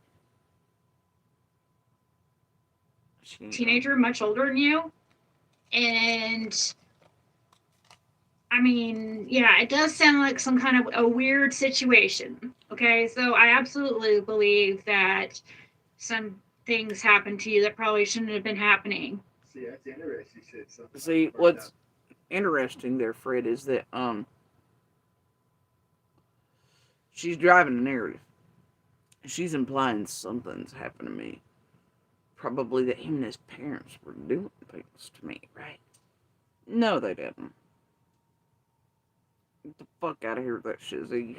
Teenager, much older than you. And I mean, yeah, it does sound like some kind of a weird situation. Okay, so I absolutely believe that some things happened to you that probably shouldn't have been happening. See, that's interesting. See, what's interesting there, Fred, is that she's driving the narrative. She's implying something's happened to me. Probably that him and his parents were doing things to me, right? No, they didn't. Get the fuck out of here with that shit, Ziggy.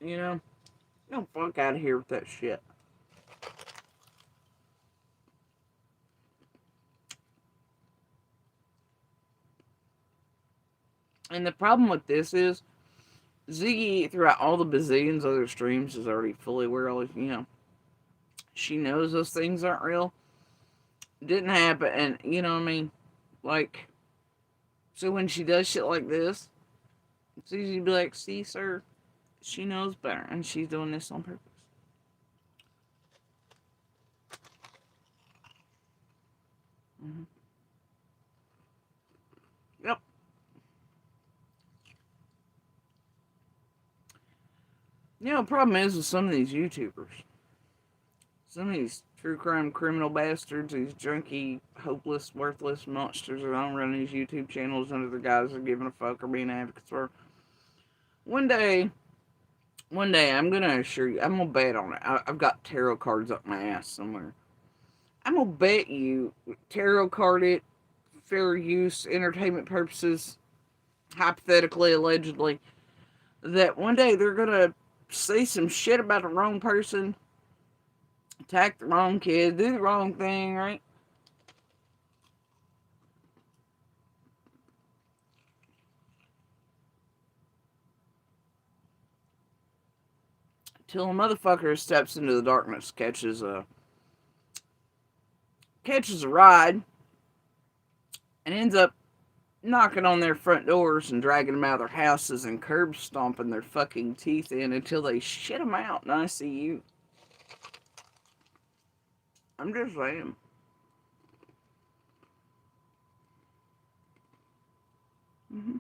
You know? Get the fuck out of here with that shit. And the problem with this is, Ziggy, throughout all the bazillions other streams, is already fully aware of, you know, she knows those things aren't real. Didn't happen, and, you know what I mean? Like, so when she does shit like this, it's easy to be like, see, sir, she knows better, and she's doing this on purpose. Mm-hmm. Yep. You know, the problem is with some of these YouTubers. Some of these true crime criminal bastards, these junky, hopeless, worthless monsters that don't run these YouTube channels under the guise of giving a fuck or being advocates for. One day, I'm going to assure you, I'm going to bet on it. I've got tarot cards up my ass somewhere. I'm going to bet you, tarot card it, fair use, entertainment purposes, hypothetically, allegedly, that one day they're going to say some shit about the wrong person, attack the wrong kid, do the wrong thing, right? Till a motherfucker steps into the darkness, catches a ride, and ends up knocking on their front doors and dragging them out of their houses and curb stomping their fucking teeth in until they shit them out in ICU. I'm just saying. Mm-hmm.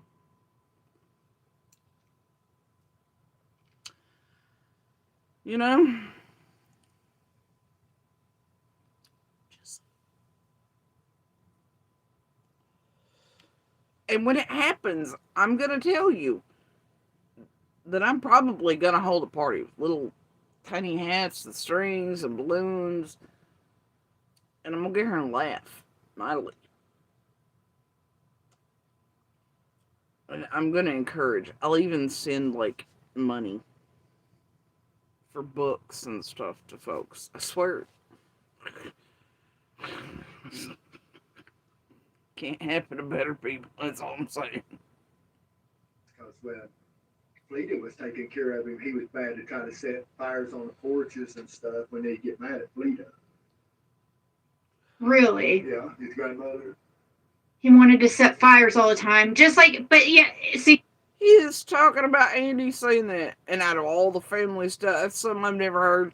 You know, just, and when it happens, I'm gonna tell you that I'm probably gonna hold a party with little tiny hats and strings and balloons, and I'm gonna get her and laugh mightily. And I'm gonna encourage. I'll even send like money for books and stuff to folks. I swear. Can't happen to better people. That's all I'm saying. Because when Fleeta was taking care of him, he was bad to try to set fires on the porches and stuff when they get mad at Fleeta. Really? Yeah, his grandmother. He wanted to set fires all the time. Just like, but yeah, see. He is talking about Andy saying that, and out of all the family stuff, that's something I've never heard.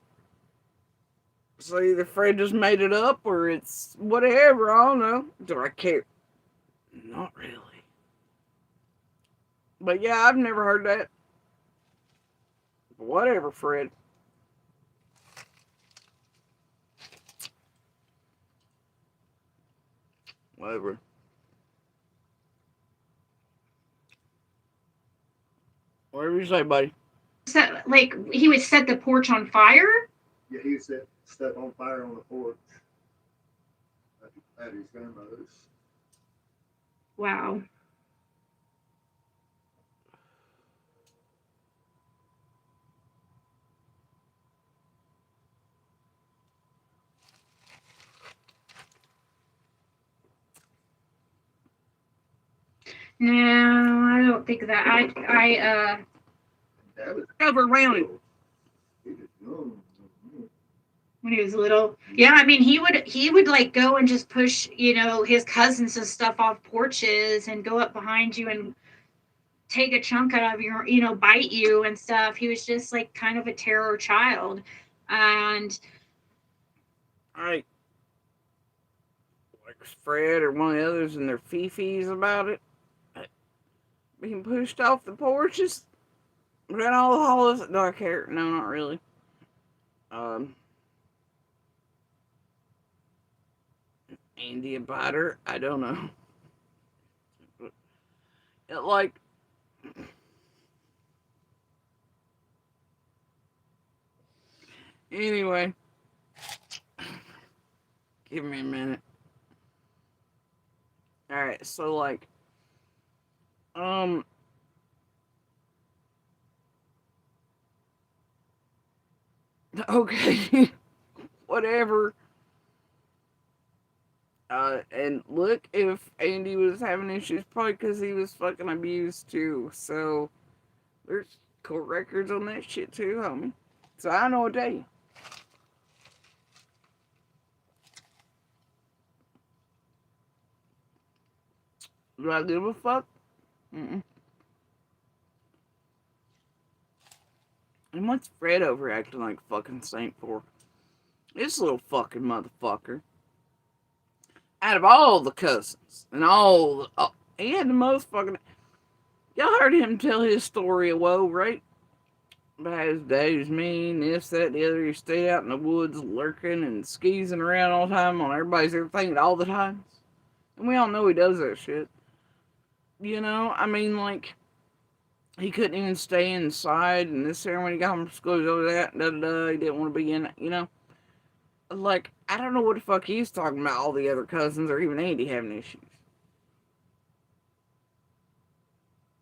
So either Fred just made it up, or it's whatever. I don't know. Do I care? Not really. But yeah, I've never heard that. Whatever, Fred. Whatever. Whatever you say, buddy. Set, like, he would set the porch on fire? Yeah, he would set stuff on fire on the porch at his grandmother's. Wow. No, I don't think that. That was Cover around him. he was young. When he was little, yeah, I mean, he would like go and just push, his cousins and stuff off porches and go up behind you and take a chunk out of your, bite you and stuff. He was just like kind of a terror child. And Like Fred or one of the others and their fifis about it. Being pushed off the porches. Ran all the hollows. Dark hair. No, not really. Andy a biter. I don't know. It like. Anyway. Give me a minute. Alright, so like. Okay. Whatever. And look, if Andy was having issues, probably because he was fucking abused too. So, there's court records on that shit too, homie. So I know a day. Do I give a fuck? Mm-mm. And what's Fred overacting like a fucking saint for? This little fucking motherfucker. Out of all the cousins and all, he had the most fucking. Y'all heard him tell his story of woe, right? About his dad was mean, this, that, the other. He stayed out in the woods lurking and skeezing around all the time on everybody's everything at all the times. And we all know he does that shit. I mean, like, he couldn't even stay inside, and this there when he got home from school, he was over that, he didn't want to be in it, Like, I don't know what the fuck he's talking about, all the other cousins, or even Andy having issues.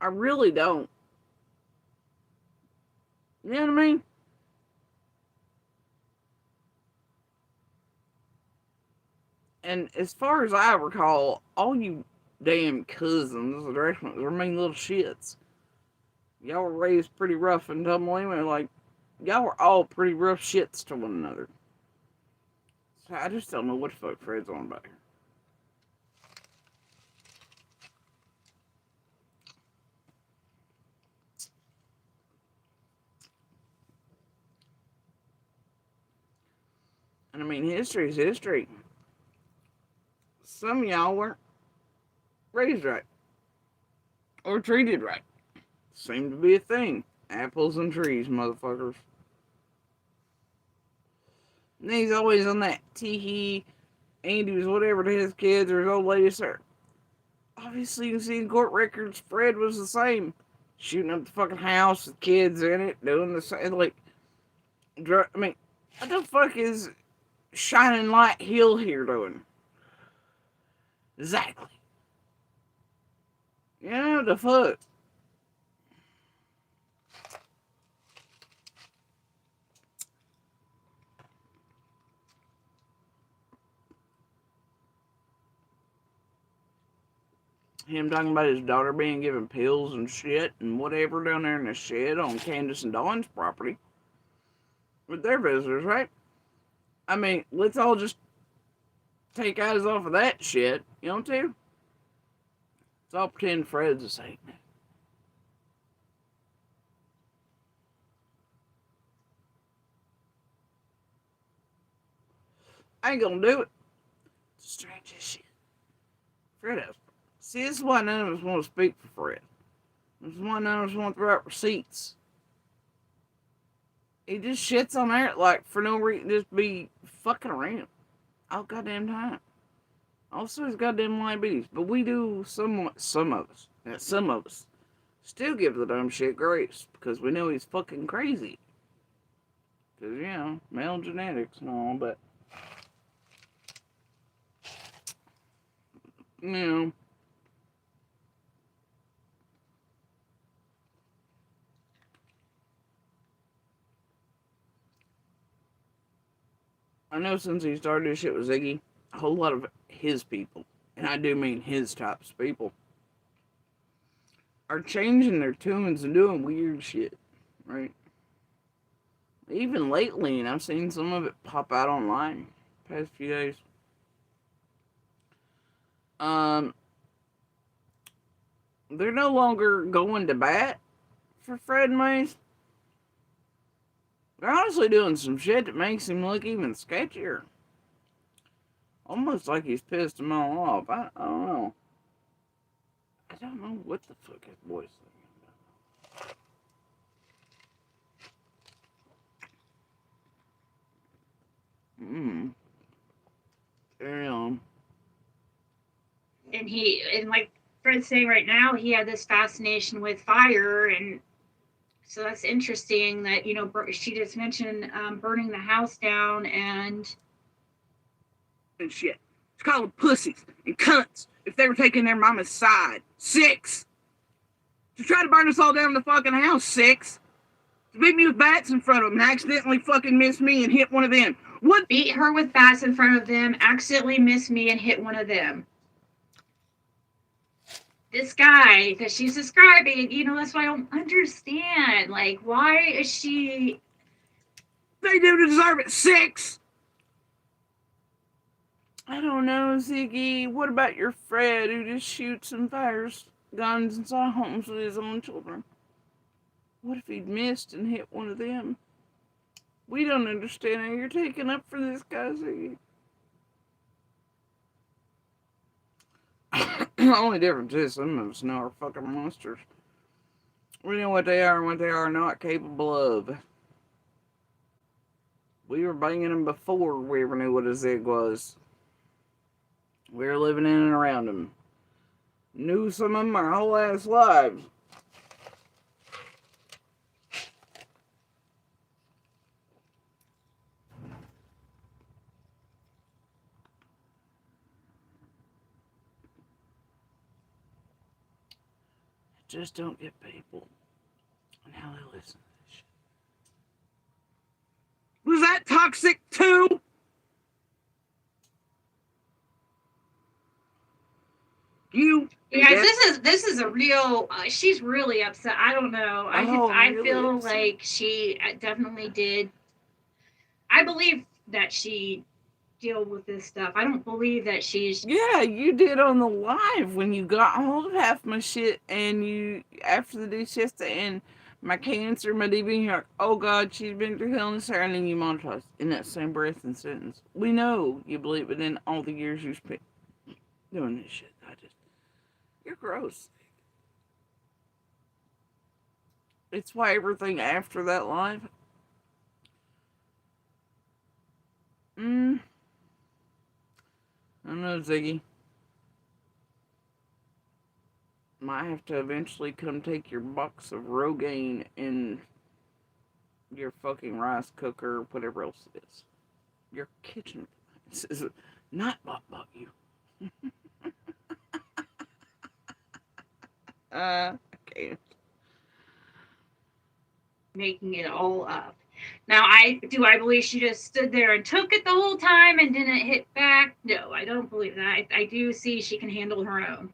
I really don't. You know what I mean? And as far as I recall, all you damn cousins, the rest of them are mean little shits. Y'all were raised pretty rough and tumble anyway, like, y'all were all pretty rough shits to one another. So I just don't know what the fuck Fred's on about here. And I mean, history is history. Some of y'all weren't raised right or treated right. Seemed to be a thing. Apples and trees, motherfuckers. And he's always on that tee Andy's whatever to his kids or his old lady, sir. Obviously, you can see in court records, Fred was the same. Shooting up the fucking house with kids in it, doing the same. Like, I mean, what the fuck is Shining Light Hill here doing? Exactly. You know, the fuck. Him talking about his daughter being given pills and shit and whatever down there in the shed on Candace and Dawn's property with their visitors, right? I mean, let's all just take eyes off of that shit, you know, too? Let's all pretend Fred's a Satan. I ain't gonna do it. It's strange as shit. Fred has. See, this is why none of us want to speak for Fred. This is why none of us want to throw out receipts. He just shits on there like for no reason, just be fucking around all goddamn time. Also, his goddamn diabetes, but we do some of us still give the dumb shit grace because we know he's fucking crazy. Because, you know, male genetics and all, but you know. I know since he started this shit with Ziggy, a whole lot of his people, and I do mean his types of people, are changing their tunes and doing weird shit, right? Even lately, and I've seen some of it pop out online the past few days. They're no longer going to bat for Fred Mays. They're honestly doing some shit that makes him look even sketchier. Almost like he's pissed them all off. I don't know. I don't know what the fuck his boy's thinking. Carry on. And like Fred's saying right now, he had this fascination with fire, and so that's interesting that, you know, she just mentioned burning the house down and shit. It's called them pussies and cunts if they were taking their mama's side. 6. To try to burn us all down in the fucking house. 6. To beat me with bats in front of them and accidentally fucking miss me and hit one of them. What? Beat her with bats in front of them, accidentally miss me and hit one of them. This guy that she's describing, you know, that's why I don't understand. Like, why is she... They do deserve it. 6. I don't know, Ziggy. What about your Fred who just shoots and fires guns inside homes with his own children? What if he'd missed and hit one of them? We don't understand how you're taking up for this guy, Ziggy. The only difference is some of us know are fucking monsters. We know what they are and what they are not capable of. We were banging them before we ever knew what a Zig was. We were living in and around them. Knew some of them our whole ass lives. Just don't get people and how they listen to this shit. Was that toxic too? You? Yeah, this is a real. She's really upset. I don't know. I really feel upset. like she definitely did. I believe that she deal with this stuff. I don't believe that she's... Yeah, you did on the live when you got hold of half my shit and you, after the Duchessa, and my cancer, my DV. You're like, oh God, she's been through hell and sorrow, and then you monetize in that same breath and sentence. We know you believe it in all the years you spent doing this shit. You're gross. It's why everything after that life. I don't know, Ziggy. Might have to eventually come take your box of Rogaine and your fucking rice cooker, whatever else it is. Your kitchen appliance is not bought you. I can't. Making it all up. Now, I believe she just stood there and took it the whole time and didn't hit back? No, I don't believe that. I do see she can handle her own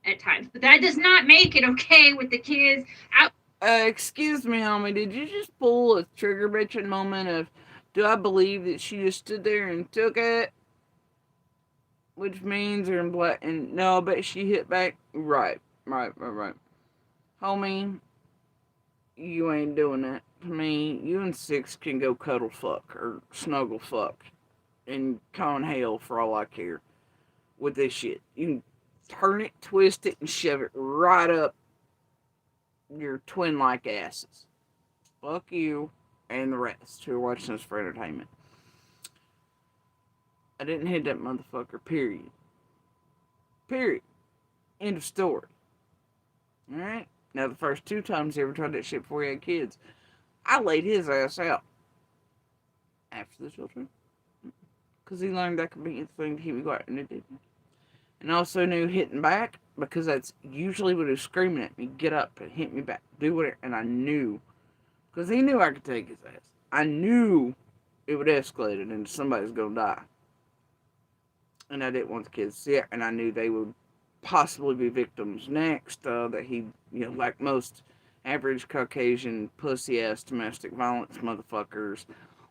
at times, but that does not make it okay with the kids out. Excuse me, homie, did you just pull a trigger bitching moment of, do I believe that she just stood there and took it? Which means they're in black, and no, but she hit back. Right. Homie, you ain't doing that to me. You and Six can go cuddle fuck or snuggle fuck and con hell for all I care with this shit. You can turn it, twist it, and shove it right up your twin-like asses. Fuck you and the rest who are watching this for entertainment. I didn't hit that motherfucker, period. End of story. Alright? Now, the first 2 times he ever tried that shit before he had kids, I laid his ass out. After the children. Because he learned that could be the thing to keep me quiet, and it didn't. And I also knew hitting back, because that's usually what he was screaming at me. Get up and hit me back. Do whatever. And I knew. Because he knew I could take his ass. I knew it would escalate and somebody's going to die. And I didn't want the kids to see it. And I knew they would possibly be victims next. That he, like most average Caucasian pussy-ass domestic violence motherfuckers.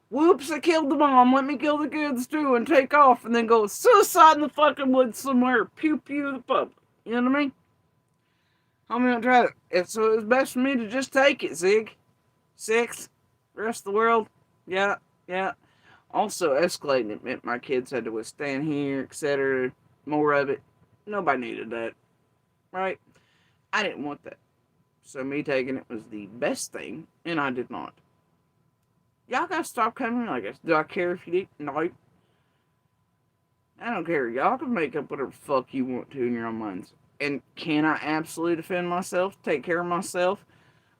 Whoops, I killed the mom. Let me kill the kids too and take off. And then go suicide in the fucking woods somewhere. Pew pew the public. You know what I mean? Homie, don't try it. So it was best for me to just take it, Zig. 6. The rest of the world. Yeah. Also, escalating it meant my kids had to withstand here, etc. More of it. Nobody needed that. Right? I didn't want that. So me taking it was the best thing, and I did not. Y'all gotta stop coming like this. Do I care if you did? No. I don't care. Y'all can make up whatever fuck you want to in your own minds. And can I absolutely defend myself? Take care of myself?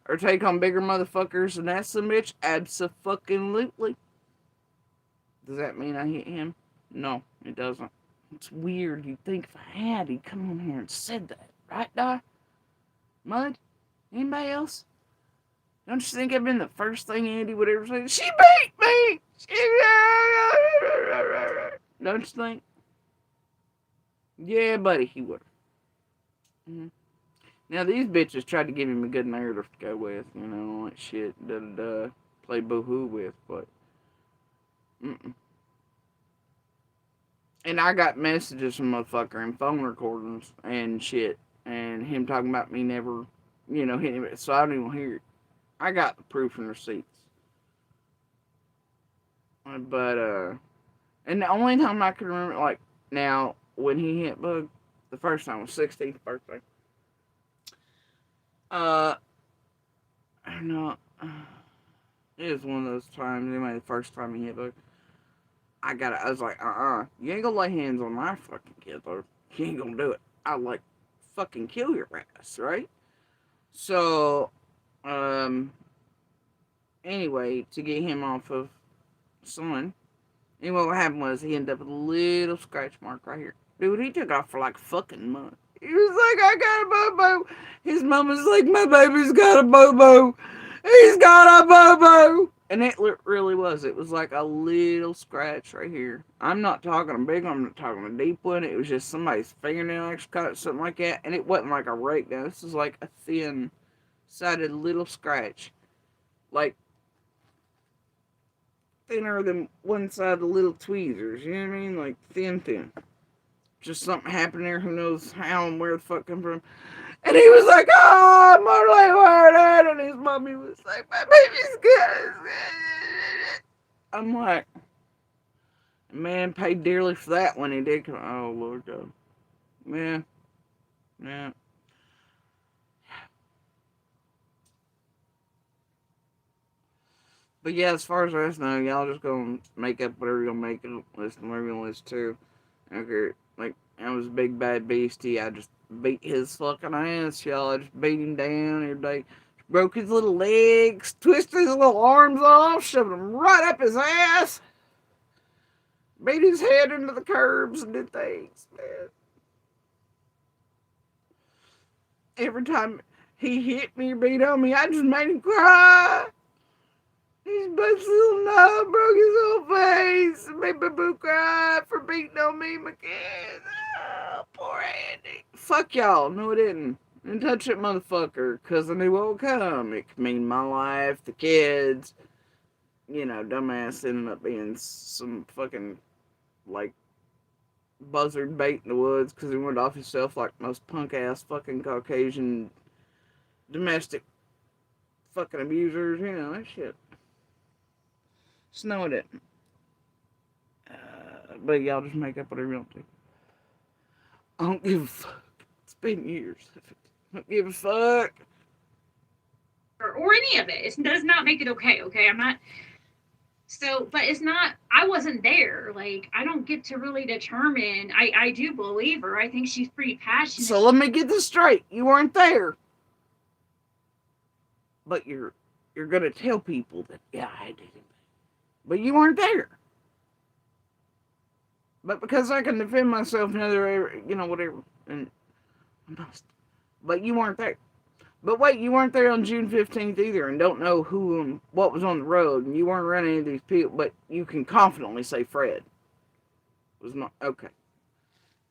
Or take on bigger motherfuckers than that some bitch? Abso-fucking-lutely. Does that mean I hit him? No, it doesn't. It's weird. You'd think if I had, he'd come on here and said that. Right, Di? Mud? Anybody else? Don't you think I've been the first thing Andy would ever say? She beat me! Don't you think? Yeah, buddy, he would. Mm-hmm. Now, these bitches tried to give him a good narrative to go with, all that shit, play boo-hoo with, but, And I got messages from motherfucker and phone recordings and shit, and him talking about me never, hitting him, so I don't even hear it. I got the proof and receipts. But, and the only time I can remember, now, when he hit Bug, the first time was 16th birthday. I don't know. It was one of those times, anyway, the first time he hit Bug. I was like, you ain't gonna lay hands on my fucking kid, or you ain't gonna do it. I'll, fucking kill your ass, right? So, anyway, to get him off of Son, anyway, what happened was he ended up with a little scratch mark right here. Dude, he took off for a fucking month. He was like, I got a bobo. His mama's like, my baby's got a bobo. He's got a bobo. And it really was. It was like a little scratch right here. I'm not talking a big one. I'm not talking a deep one. It was just somebody's fingernail actually cut it, something like that. And it wasn't like a rake down. This is like a thin-sided little scratch. Like, thinner than one side of the little tweezers. You know what I mean? Like, thin. Just something happened there. Who knows how and where the fuck come from. And he was like, oh, Marley Warden. And his mommy was like, my baby's good. I'm like, man paid dearly for that when he did come. Oh, Lord God. Yeah. Yeah. But yeah, as far as the rest know, y'all just gonna make up whatever you're gonna make up, listen to whatever you're gonna listen to. Okay, like, I was a big bad beastie. I just beat his fucking ass, y'all. I just beat him down every day. Broke his little legs, twisted his little arms off, shoved them right up his ass. Beat his head into the curbs and did things, man. Every time he hit me or beat on me, I just made him cry. His but's little knob broke his whole face and made Boo cry for beating on me, my kids. Oh, poor Andy. Fuck y'all. No, it didn't. Didn't touch that motherfucker because I knew what would come. It could mean my life, the kids. You know, dumbass ended up being some fucking, like, buzzard bait in the woods because he went off himself like most punk ass fucking Caucasian domestic fucking abusers. You know, that shit. Snow it didn't. But y'all just make up whatever you want to. I don't give a fuck. It's been years. I don't give a fuck. Or any of it. It does not make it okay, okay? I'm not. So, but it's not, I wasn't there. Like, I don't get to really determine. I do believe her. I think she's pretty passionate. So let me get this straight. You weren't there. But you're going to tell people that, yeah, I did it. But you weren't there. But because I can defend myself another, you know, whatever. And but you weren't there. But wait, you weren't there on June 15th either and don't know who and what was on the road. And you weren't around any of these people. But you can confidently say Fred was not. Okay.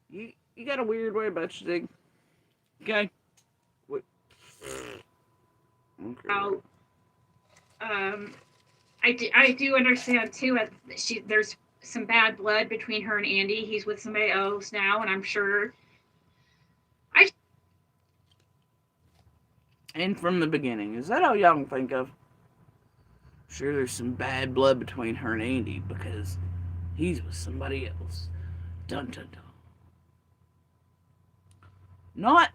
You got a weird way about you, Dig. Okay? Wait. Okay. I do understand too. There's some bad blood between her and Andy. He's with somebody else now, and I'm sure. And from the beginning, is that all y'all can think of? Sure, there's some bad blood between her and Andy because he's with somebody else. Dun dun dun. Not.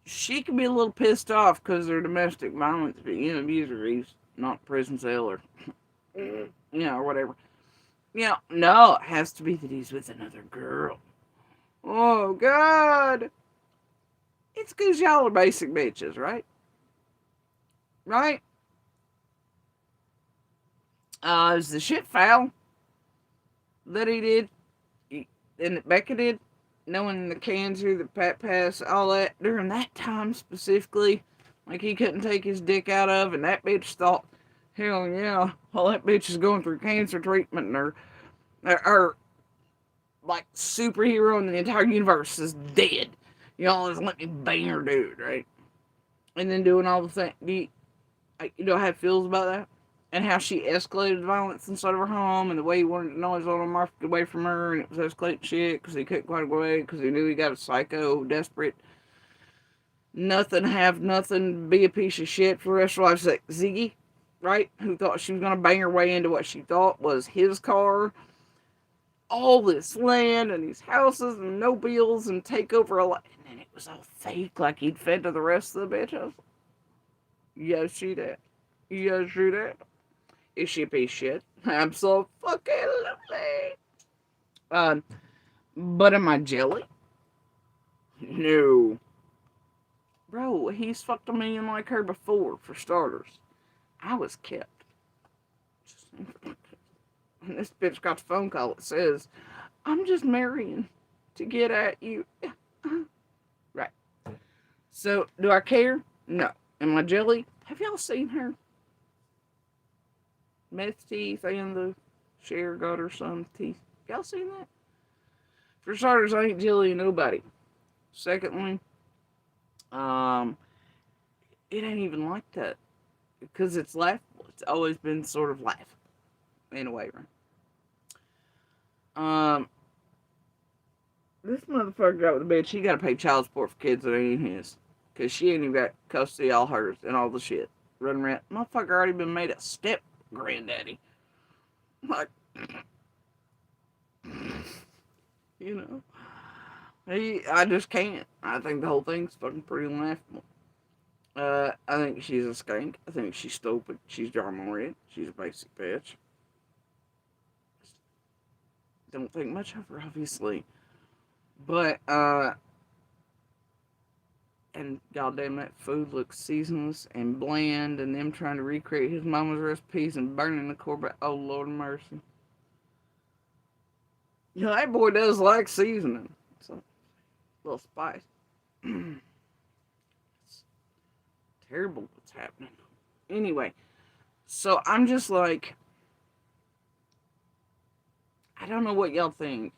She can be a little pissed off because they're domestic violence, but you know, abuser, he's not prison cell or, you know, or whatever. You know, no, it has to be that he's with another girl. Oh, God. It's because y'all are basic bitches, right? Right? Is the shit foul that he did, and that Becca did, knowing the cancer, the Pat Pass, all that, during that time specifically, like he couldn't take his dick out of, and that bitch thought, hell yeah, all that bitch is going through cancer treatment, and her like, superhero in the entire universe is dead. Y'all just let me bang her dude, right? And then doing all the things. You know how it feels about that? And how she escalated violence inside of her home, and the way he wanted to know his little Mark away from her, and it was escalating shit because he couldn't quite away because he knew he got a psycho, desperate, nothing, have nothing, be a piece of shit for the rest of her life. Like Ziggy, right? Who thought she was going to bang her way into what she thought was his car, all this land and these houses and no bills and take over a lot. And then it was all fake, like he'd fed to the rest of the bitches. Yes, she did. Yes, she did. Is she a piece of shit? Absolutely. But am I jelly? No. Bro, he's fucked a million like her before, for starters. I was kept. And this bitch got the phone call that says, I'm just marrying to get at you. Right. So, do I care? No. Am I jelly? Have y'all seen her? Meth teeth and the Cher got her son's teeth. Y'all seen that? For starters, I ain't jelly nobody. Secondly, it ain't even like that. Because it's laughable. It's always been sort of laughable. In a way, right? This motherfucker got with a bitch. He gotta pay child support for kids that ain't his. Because she ain't even got custody all hers and all the shit. Running around. Motherfucker already been made a step granddaddy. Like, you know. I just can't. I think the whole thing's fucking pretty laughable. I think she's a skank. I think she's stupid. She's drama-oriented. She's a basic bitch. Don't think much of her, obviously. But, and goddamn, that food looks seasonless and bland, and them trying to recreate his mama's recipes and burning the core. Oh, Lord of mercy. You know, that boy does like seasoning. So, a little spice. It's terrible what's happening. Anyway, so I'm just like, I don't know what y'all think.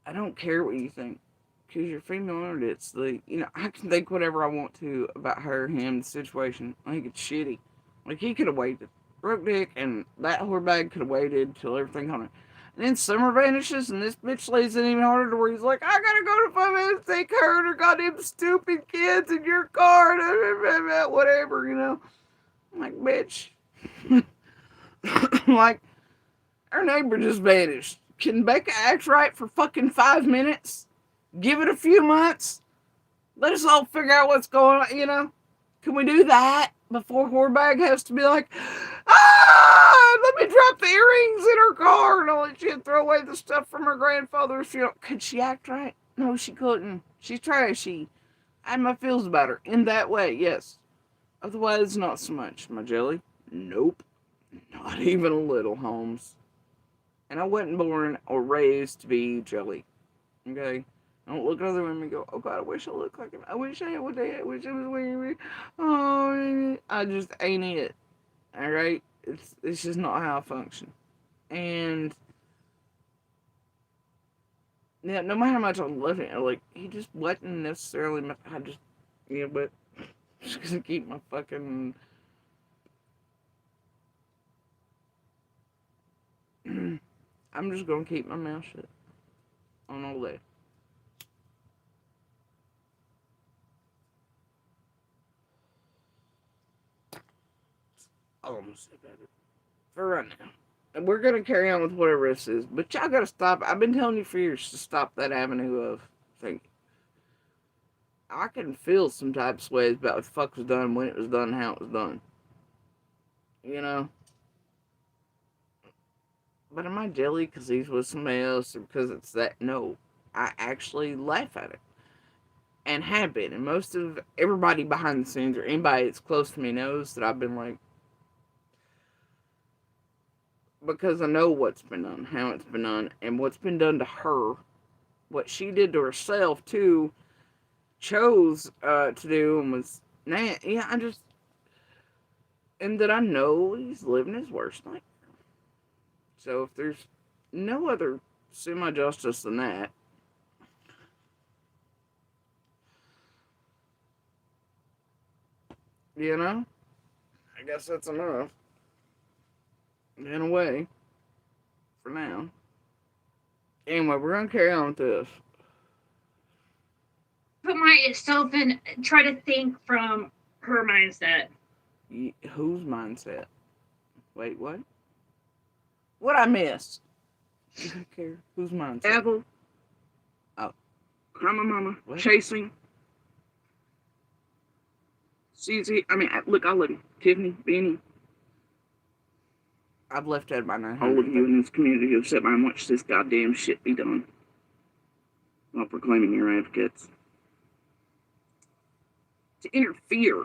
I don't care what you think. Because you're female, and it's I can think whatever I want to about her, him, the situation. I think it's shitty. Like, he could have waited. Broke dick, and that whore bag could have waited till everything on her. And then summer vanishes, and this bitch lays it even harder to where he's like, I gotta go to 5 minutes, take her and her goddamn stupid kids in your car, whatever, you know. I'm like, bitch. Like, our neighbor just vanished. Can Becca act right for fucking 5 minutes? Give it a few months? Let us all figure out what's going on, you know? Can we do that before whorebag has to be like, let me drop the earrings in her car and all that shit, throw away the stuff from her grandfather's, you know? Could she act right? No, she couldn't. She's trashy. I had my feels about her in that way, yes. Otherwise, not so much. My jelly? Nope. Not even a little, Holmes. And I wasn't born or raised to be jelly. Okay? I don't look at other women and go, oh God, I wish I looked like him. I wish I would. I wish I was wearing. Oh, I just ain't it. Alright? It's just not how I function. And yeah, no matter how much I love him, like, he just wasn't necessarily but I'm just gonna keep my fucking I'm just gonna keep my mouth shut on all that. All I'm gonna say about it. For right now. And we're gonna carry on with whatever this is. But y'all gotta stop. I've been telling you for years to stop that avenue of thinking. I can feel some types of ways about what the fuck was done, when it was done, how it was done. You know? But am I jelly because he's with somebody else or because it's that? No. I actually laugh at it. And have been. And most of everybody behind the scenes or anybody that's close to me knows that I've been like, because I know what's been done, how it's been done, and what's been done to her, what she did to herself too, chose to do, and was, and that I know he's living his worst nightmare. So if there's no other semi-justice than that, you know, I guess that's enough. In a way, for now. Anyway, we're gonna carry on with this. Put myself in, try to think from her mindset. Whose mindset? Wait, what? What I missed? I don't care. Whose mindset? Apple. Oh. Grandma, mama. What? Chasing. Susie. Look, I love you. Tiffany, Benny. I've left out my 900. All of you in this community who've sat by and watched this goddamn shit be done while proclaiming your advocates to interfere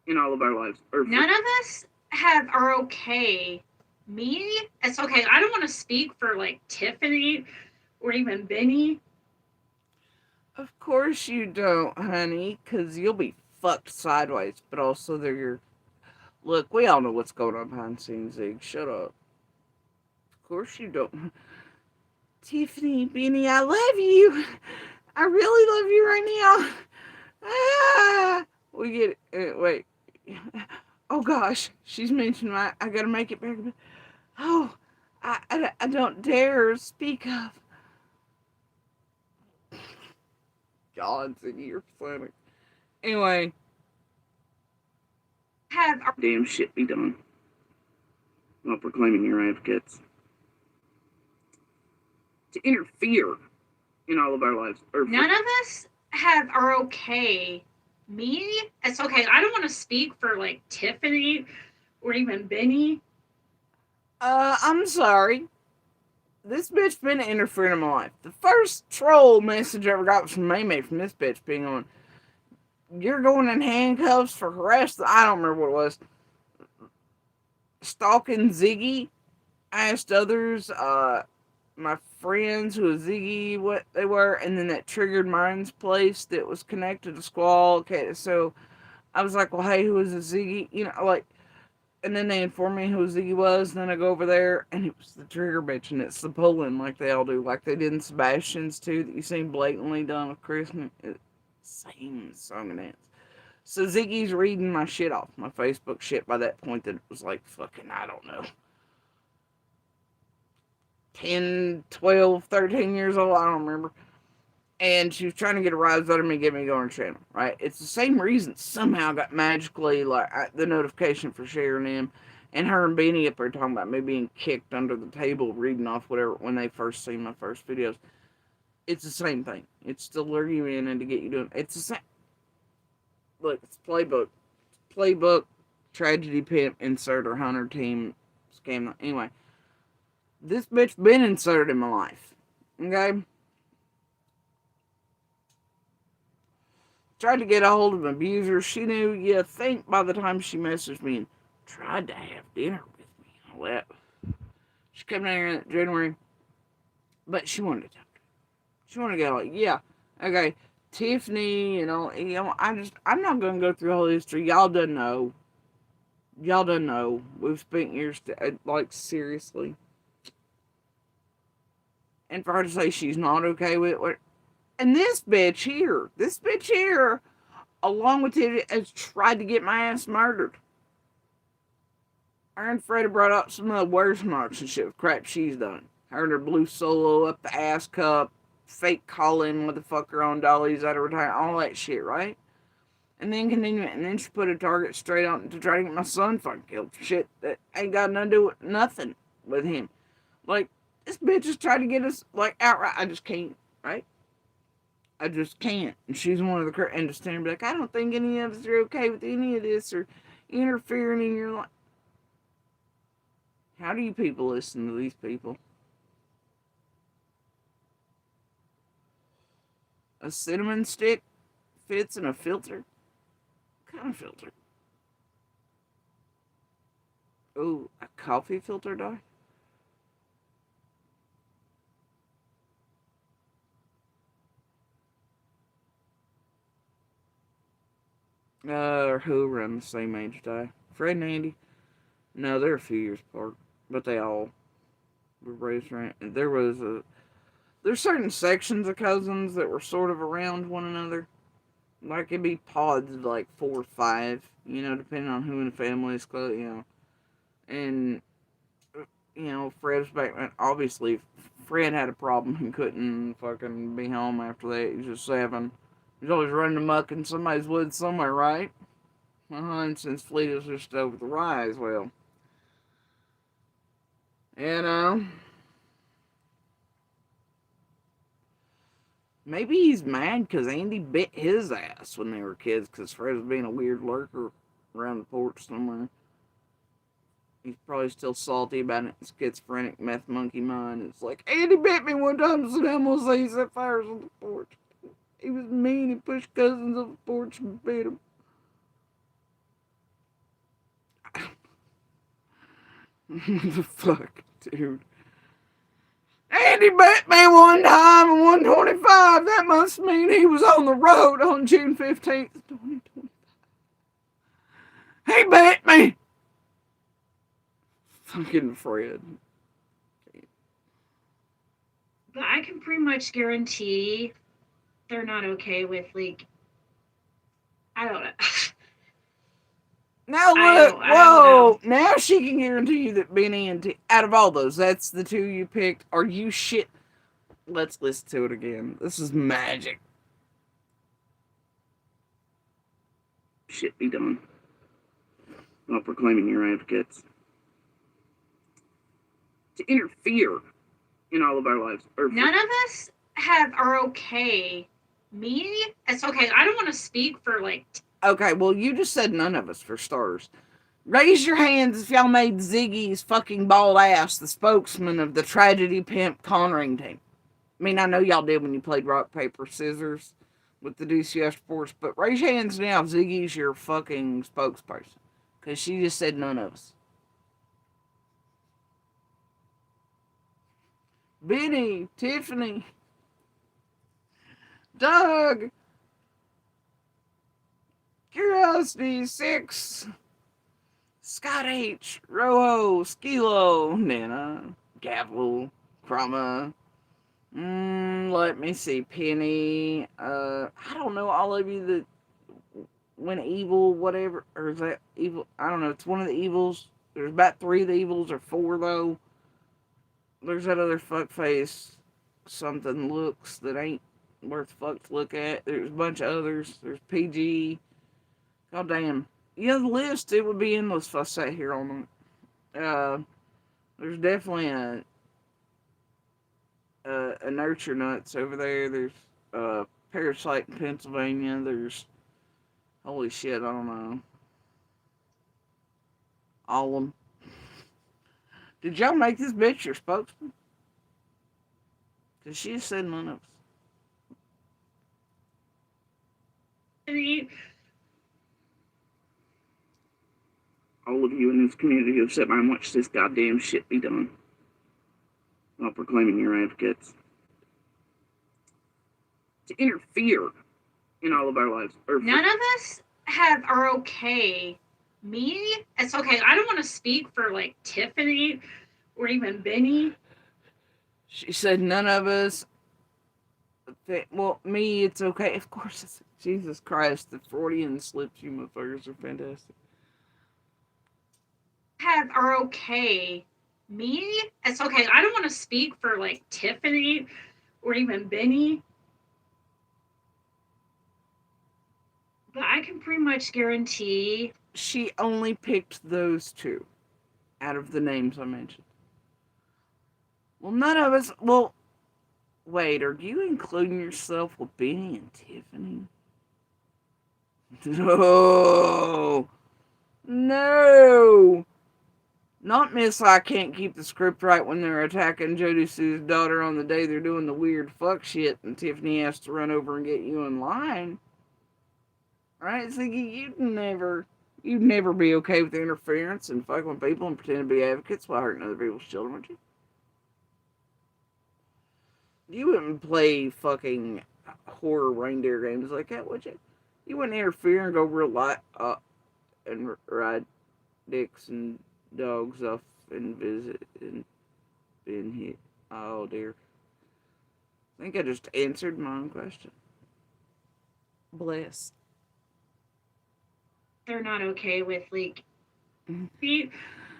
in all of our lives. None of us are okay. Me, it's okay. I don't want to speak for like Tiffany or even Benny. Of course you don't, honey, because you'll be fucked sideways. But also, they're your. Look, we all know what's going on behind the scenes, Zig. Shut up. Of course you don't. Tiffany, Benny, I love you. I really love you right now. Ah! We get it. Wait. Oh, gosh. She's mentioned I gotta make it back. Oh, I don't dare speak of. God, Ziggy, you're pathetic. Anyway, Have Damn shit be done. While proclaiming your advocates. To interfere in all of our lives. none of us are okay. Me, it's okay. I don't want to speak for like Tiffany or even Benny. I'm sorry. This bitch been interfering in my life. The first troll message I ever got was from Maymay from this bitch being on, "You're going in handcuffs for harassment." I don't remember what it was. Stalking Ziggy. I asked others, my friends who was Ziggy, what they were, and then that triggered Mine's place that was connected to Squall. Okay, so I was like, well, hey, who is this Ziggy? You know, like, and then they informed me who Ziggy was, and then I go over there, and it was the trigger bitch, and it's the pulling like they all do, like they did in Sebastian's too, that you seen blatantly done with Christmas. Same song and dance. So Ziggy's reading my shit off, my Facebook shit by that point that it was like fucking, I don't know, 10, 12, 13 years old, I don't remember. And she was trying to get a rise out of me, get me going channel, right? It's the same reason somehow I got magically, like, the notification for sharing them. And her and Beanie up there talking about me being kicked under the table, reading off whatever, when they first seen my first videos. It's the same thing. It's to lure you in and to get you doing, it's the same. Look, it's playbook. Playbook, tragedy pimp, inserter, hunter, team, scam. Anyway, this bitch been inserted in my life. Okay? Tried to get a hold of an abuser. She knew, you think, by the time she messaged me and tried to have dinner with me. All that. She came down here in January, but she wanted to talk. She wanted to go like, yeah, okay, Tiffany, I'm not gonna go through the whole history. Y'all done know. We've spent years like, seriously. And for her to say she's not okay with it, and this bitch here, along with it, has tried to get my ass murdered. Her and Freddie brought up some of the worst marks and shit with crap she's done. Her and her blue solo up the ass cup, fake calling motherfucker on dollies out of retirement, all that shit, right? And then continue, and then she put a target straight on to try to get my son fucking killed. Shit that ain't got nothing to do with nothing with him. Like, this bitch is trying to get us, like, outright. I just can't, right? I just can't. And she's one of the, and to stand and be like, I don't think any of us are okay with any of this or interfering in your life. How do you people listen to these people? A cinnamon stick fits in a filter? What kind of filter? Oh, a coffee filter dye? Or who around the same age die? Fred and Andy? No, they're a few years apart, but they all were raised around. There's certain sections of cousins that were sort of around one another. Like, it'd be pods of like 4 or 5, depending on who in the family is close, And, Fred was back when, obviously, Fred had a problem and couldn't fucking be home after the age of 7. He's always running amok in somebody's woods somewhere, right? And since Fleet is just over the rise, well, maybe he's mad because Andy bit his ass when they were kids because Fred was being a weird lurker around the porch somewhere. He's probably still salty about it. Schizophrenic meth monkey mind. It's like, Andy bit me one time, so I'm gonna say he set fires on the porch. He was mean. He pushed cousins off the porch and bit him. What the fuck, dude? Andy bit me one time at 125. That must mean he was on the road on June 15th, 2025. He bit me! Fucking Fred. But I can pretty much guarantee they're not okay with, like, I don't know. Now look, whoa! Now she can guarantee you that Benny and out of all those, that's the 2 you picked. Are you shit? Let's listen to it again. This is magic. shit be done while proclaiming your advocates. To interfere in all of our lives. None of us are okay. Me? It's okay. I don't want to speak for like. Okay, well, you just said none of us, for starters. Raise your hands if y'all made Ziggy's fucking bald ass the spokesman of the Tragedy Pimp Conring team. I mean, I know y'all did when you played rock, paper, scissors with the DCF Sports, but raise your hands now if Ziggy's your fucking spokesperson. Because she just said none of us. Benny, Tiffany, Doug, Curiosity 6, Scott H, Rojo, Skilo, Nana, Gavel, Chroma, let me see, Penny, I don't know, all of you that went evil, whatever, or is that evil? I don't know, it's one of the evils. There's about 3 of the evils, or 4 though. There's that other fuckface, something looks that ain't worth fuck to look at. There's a bunch of others. There's PG. God damn. Yeah, the list, it would be endless if I sat here on them. There's definitely a Nurture Nuts over there. There's Parasite in Pennsylvania. There's, holy shit, I don't know. All of them. Did y'all make this bitch your spokesman? Because she said none of us. All of you in this community have sat by and watched this goddamn shit be done while proclaiming your advocates. To interfere in all of our lives. None of us are okay. Me? It's okay. I don't want to speak for like Tiffany or even Benny. She said none of us. Well, me, it's okay. Of course, it's Jesus Christ. The Freudian slips, you motherfuckers are fantastic. Are okay. Me? It's okay. I don't want to speak for like Tiffany or even Benny. But I can pretty much guarantee she only picked those 2 out of the names I mentioned. Well, none of us. Well, wait, are you including yourself with Benny and Tiffany? No. No. Not Miss I can't keep the script right when they're attacking Jody Sue's daughter on the day they're doing the weird fuck shit and Tiffany has to run over and get you in line. Right, Ziggy, you'd never be okay with interference and fucking with people and pretend to be advocates while hurting other people's children, would you? You wouldn't play fucking horror reindeer games like that, would you? You wouldn't interfere and go real light and ride dicks and dogs off and visit and been hit. Oh dear. I think I just answered my own question. Bless. they're not okay with like Pete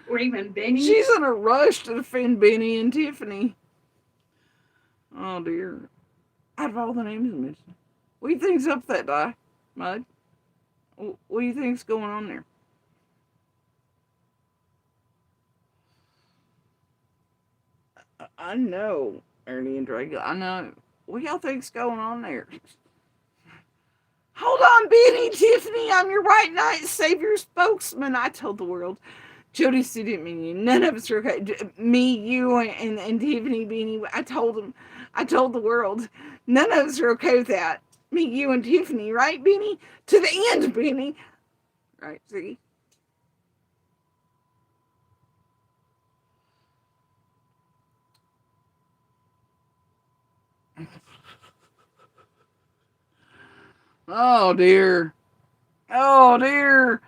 or even Benny. She's in a rush to defend Benny and Tiffany. Oh dear. Out of all the names mentioned, what do you think's up that die, Mud? What do you think's going on there? I know, Ernie and Drake. I know. What do y'all think's going on there? Hold on, Benny, Tiffany, I'm your white knight savior spokesman. I told the world. Jody Sue didn't mean you. None of us are okay. Me, you, and Tiffany, Benny. I told the world. None of us are okay with that. Me, you, and Tiffany, right, Benny? To the end, Benny. Right, see? Oh, dear. Oh, dear.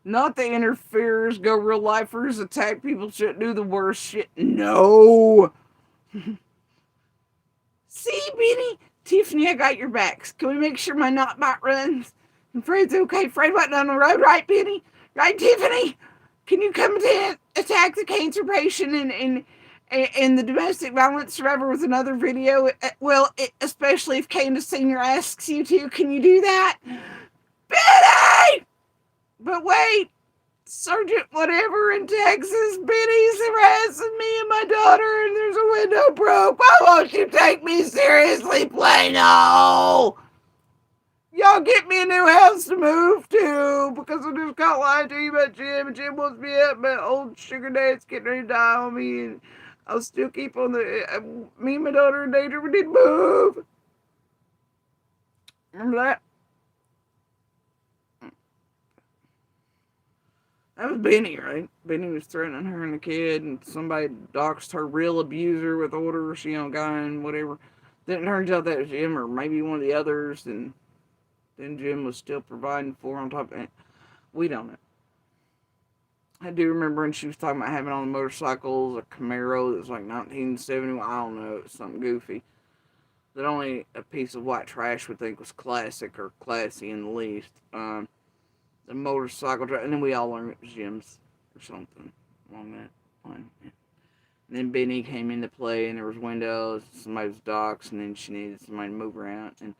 Not the interferers, go real lifers, attack people, shouldn't do the worst shit. No. See, Benny? Tiffany, I got your backs. Can we make sure my not bot runs? And Fred's okay. Fred went down the road, right, Benny? Right, Tiffany? Can you come to attack the cancer patient and the domestic violence survivor with another video? Well, especially if Candace Senior asks you to. Can you do that? Benny! But wait, Sergeant whatever in Texas, Benny's harassing me and my daughter, and there's a window broke. Why won't you take me seriously, Plano? Y'all get me a new house to move to, because I just got lied to you about Jim, and Jim wants me up. My old sugar dad's getting ready to die on me, and I'll still keep on the. Me and my daughter in danger. We need to move. Remember that? That was Benny, right? Benny was threatening her and the kid, and somebody doxed her real abuser with orders, guy and whatever. Then it turns out that was Jim, or maybe one of the others, and then Jim was still providing for her on top of it. We don't know. I do remember when she was talking about having on the motorcycles a Camaro that was like 1970. I don't know, it was something goofy. That only a piece of white trash would think was classic or classy in the least. The motorcycle drive, and then we all learned it was Jim's or something along that line. Yeah. And then Benny came into play, and there was windows, somebody was doxxed, and then she needed somebody to move around. And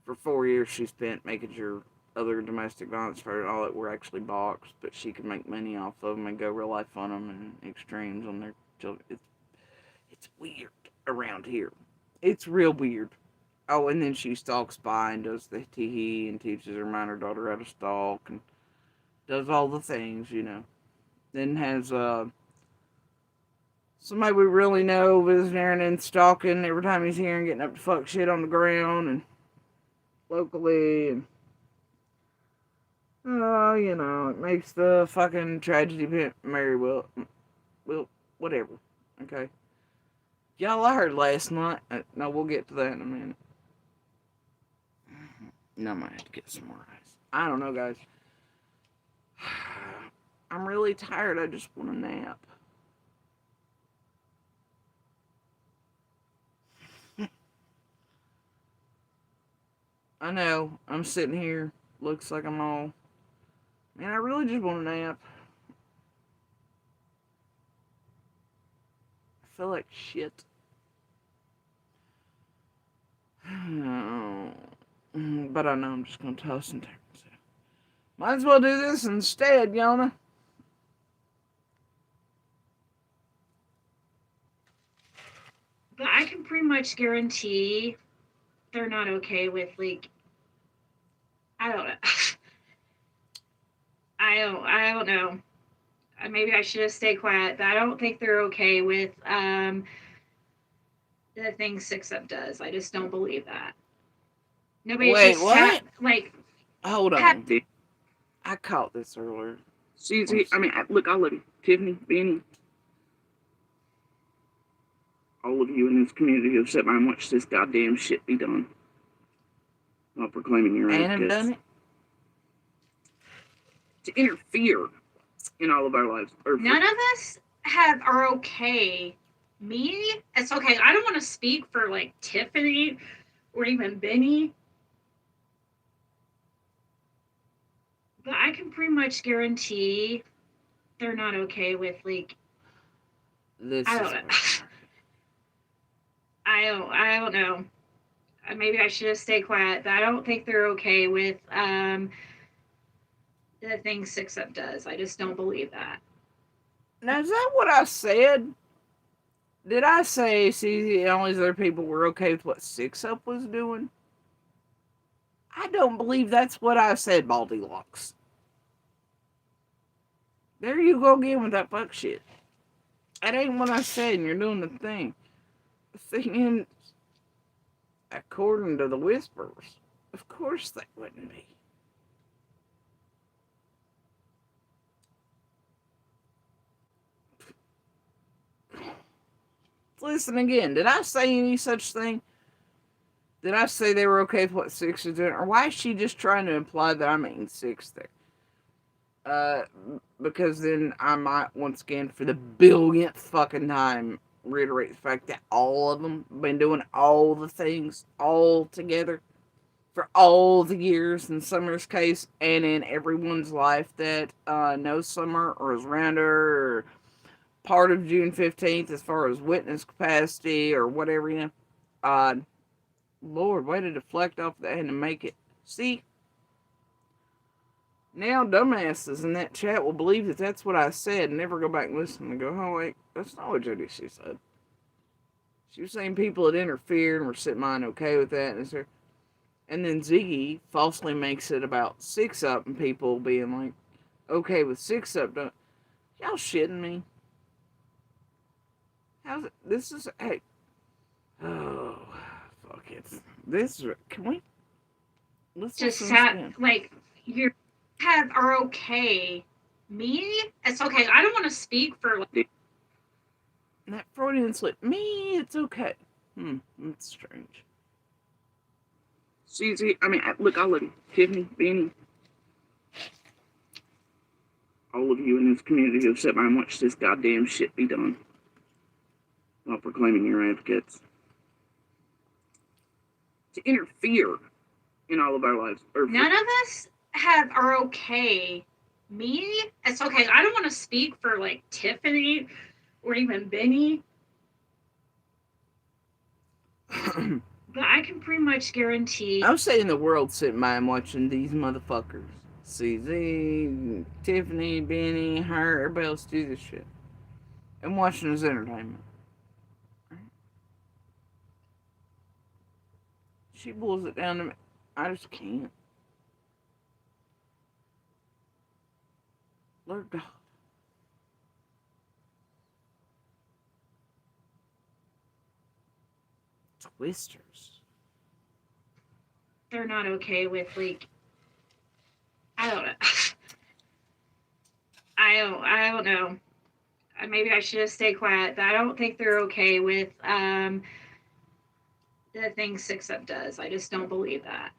for 4 years, she spent making sure other domestic violence for all that were actually boxed, but she could make money off of them and go real life on them and extremes on their children. It's weird around here. It's real weird. Oh, and then she stalks by and does the tee and teaches her minor daughter how to stalk and does all the things, Then has somebody we really know visiting her and then stalking every time he's here and getting up to fuck shit on the ground and locally and it makes the fucking tragedy Mary will whatever. Okay. Y'all, I heard last night. No, we'll get to that in a minute. No, I might have to get some more ice. I don't know, guys. I'm really tired. I just want a nap. I know. I'm sitting here. Looks like I'm all... Man, I really just want a nap. I feel like shit. But I know I'm just going to toss and turn. So. Might as well do this instead, Yona. But I can pretty much guarantee they're not okay with, I don't know. I don't know. Maybe I should have stayed quiet, but I don't think they're okay with the thing 6-Up does. I just don't believe that. Nobody. Wait, what? Hold on. I caught this earlier. Susie, look, all of you. Tiffany, Benny. All of you in this community who have sat by and watched this goddamn shit be done. While proclaiming your and have done it? To interfere in all of our lives. None of us are okay. Me? It's okay. I don't want to speak for, Tiffany or even Benny. But I can pretty much guarantee they're not okay with, This I don't know. I don't know. Maybe I should have stayed quiet, but I don't think they're okay with the thing 6-Up does. I just don't believe that. Now, is that what I said? Did I say, see, all these other people were okay with what 6-Up was doing? I don't believe that's what I said, Baldylocks. There you go again with that fuck shit. That ain't what I said, and you're doing the thing. The thing is, according to the whispers, of course they wouldn't be. Listen again. Did I say any such thing? Did I say they were okay with what 6 is doing? Or why is she just trying to imply that I mean 6 there? Because then I might once again, for the billionth fucking time, reiterate the fact that all of them been doing all the things all together for all the years in Summer's case and in everyone's life that knows Summer or is around her or part of June 15th as far as witness capacity or whatever, Lord, way to deflect off that and to make it. See? Now dumbasses in that chat will believe that that's what I said and never go back and listen and go, oh wait, that's not what Jody she said. She was saying people had interfered and were sitting mine okay with that. And then Ziggy falsely makes it about 6 Up and people being like, okay with 6 Up. Y'all shitting me? How's it? This is, hey. Oh, fuck it. This, can we? Let's Just listen to this sat again. like you are okay. Me? It's okay. I don't want to speak for like, That Freudian slip. Me, it's okay. That's strange. Susie, I mean, look, all of you, Tiffany, Benny, all of you in this community who have sat by and watched this goddamn shit be done while proclaiming your advocates. To interfere in all of our lives. none of us are okay. Me? It's okay. I don't want to speak for like Tiffany or even Benny. But I can pretty much guarantee. I'm saying the world sitting by and watching these motherfuckers. CZ, Tiffany, Benny, her, everybody else do this shit. And watching as entertainment. She boils it down to me. I just can't. Lord God. Twisters. They're not okay with like. I don't know. I don't know. Maybe I should have stayed quiet, but I don't think they're okay with the things 6 Up does. I just don't believe that.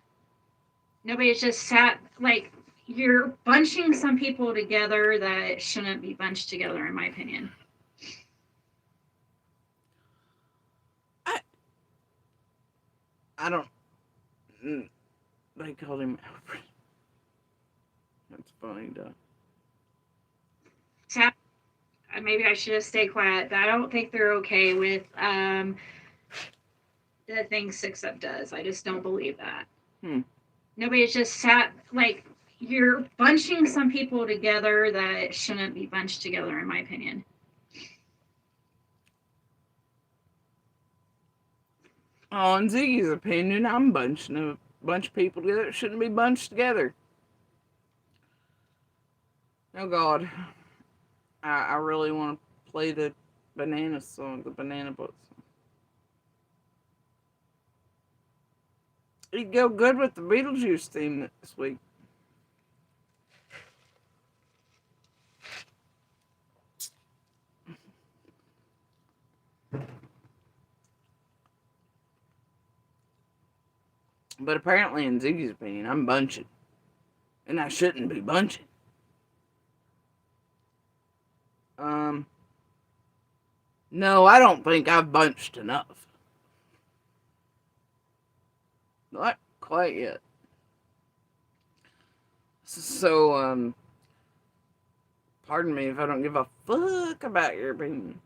Nobody's just sat like you're bunching some people together that shouldn't be bunched together, in my opinion. I don't. They called him Alfred. That's funny, though. Maybe I should have stayed quiet, but I don't think they're okay with the things 6 Up does. I just don't believe that. Nobody's just sat like you're bunching some people together that shouldn't be bunched together, in my opinion. On Ziggy's opinion, I'm bunching a bunch of people together that shouldn't be bunched together. Oh God, I really want to play the banana song, the banana boat song. It'd go good with the Beetlejuice theme this week. But apparently, in Ziggy's opinion, I'm bunching. And I shouldn't be bunching. No, I don't think I've bunched enough. Not quite yet. So, pardon me if I don't give a fuck about your opinion.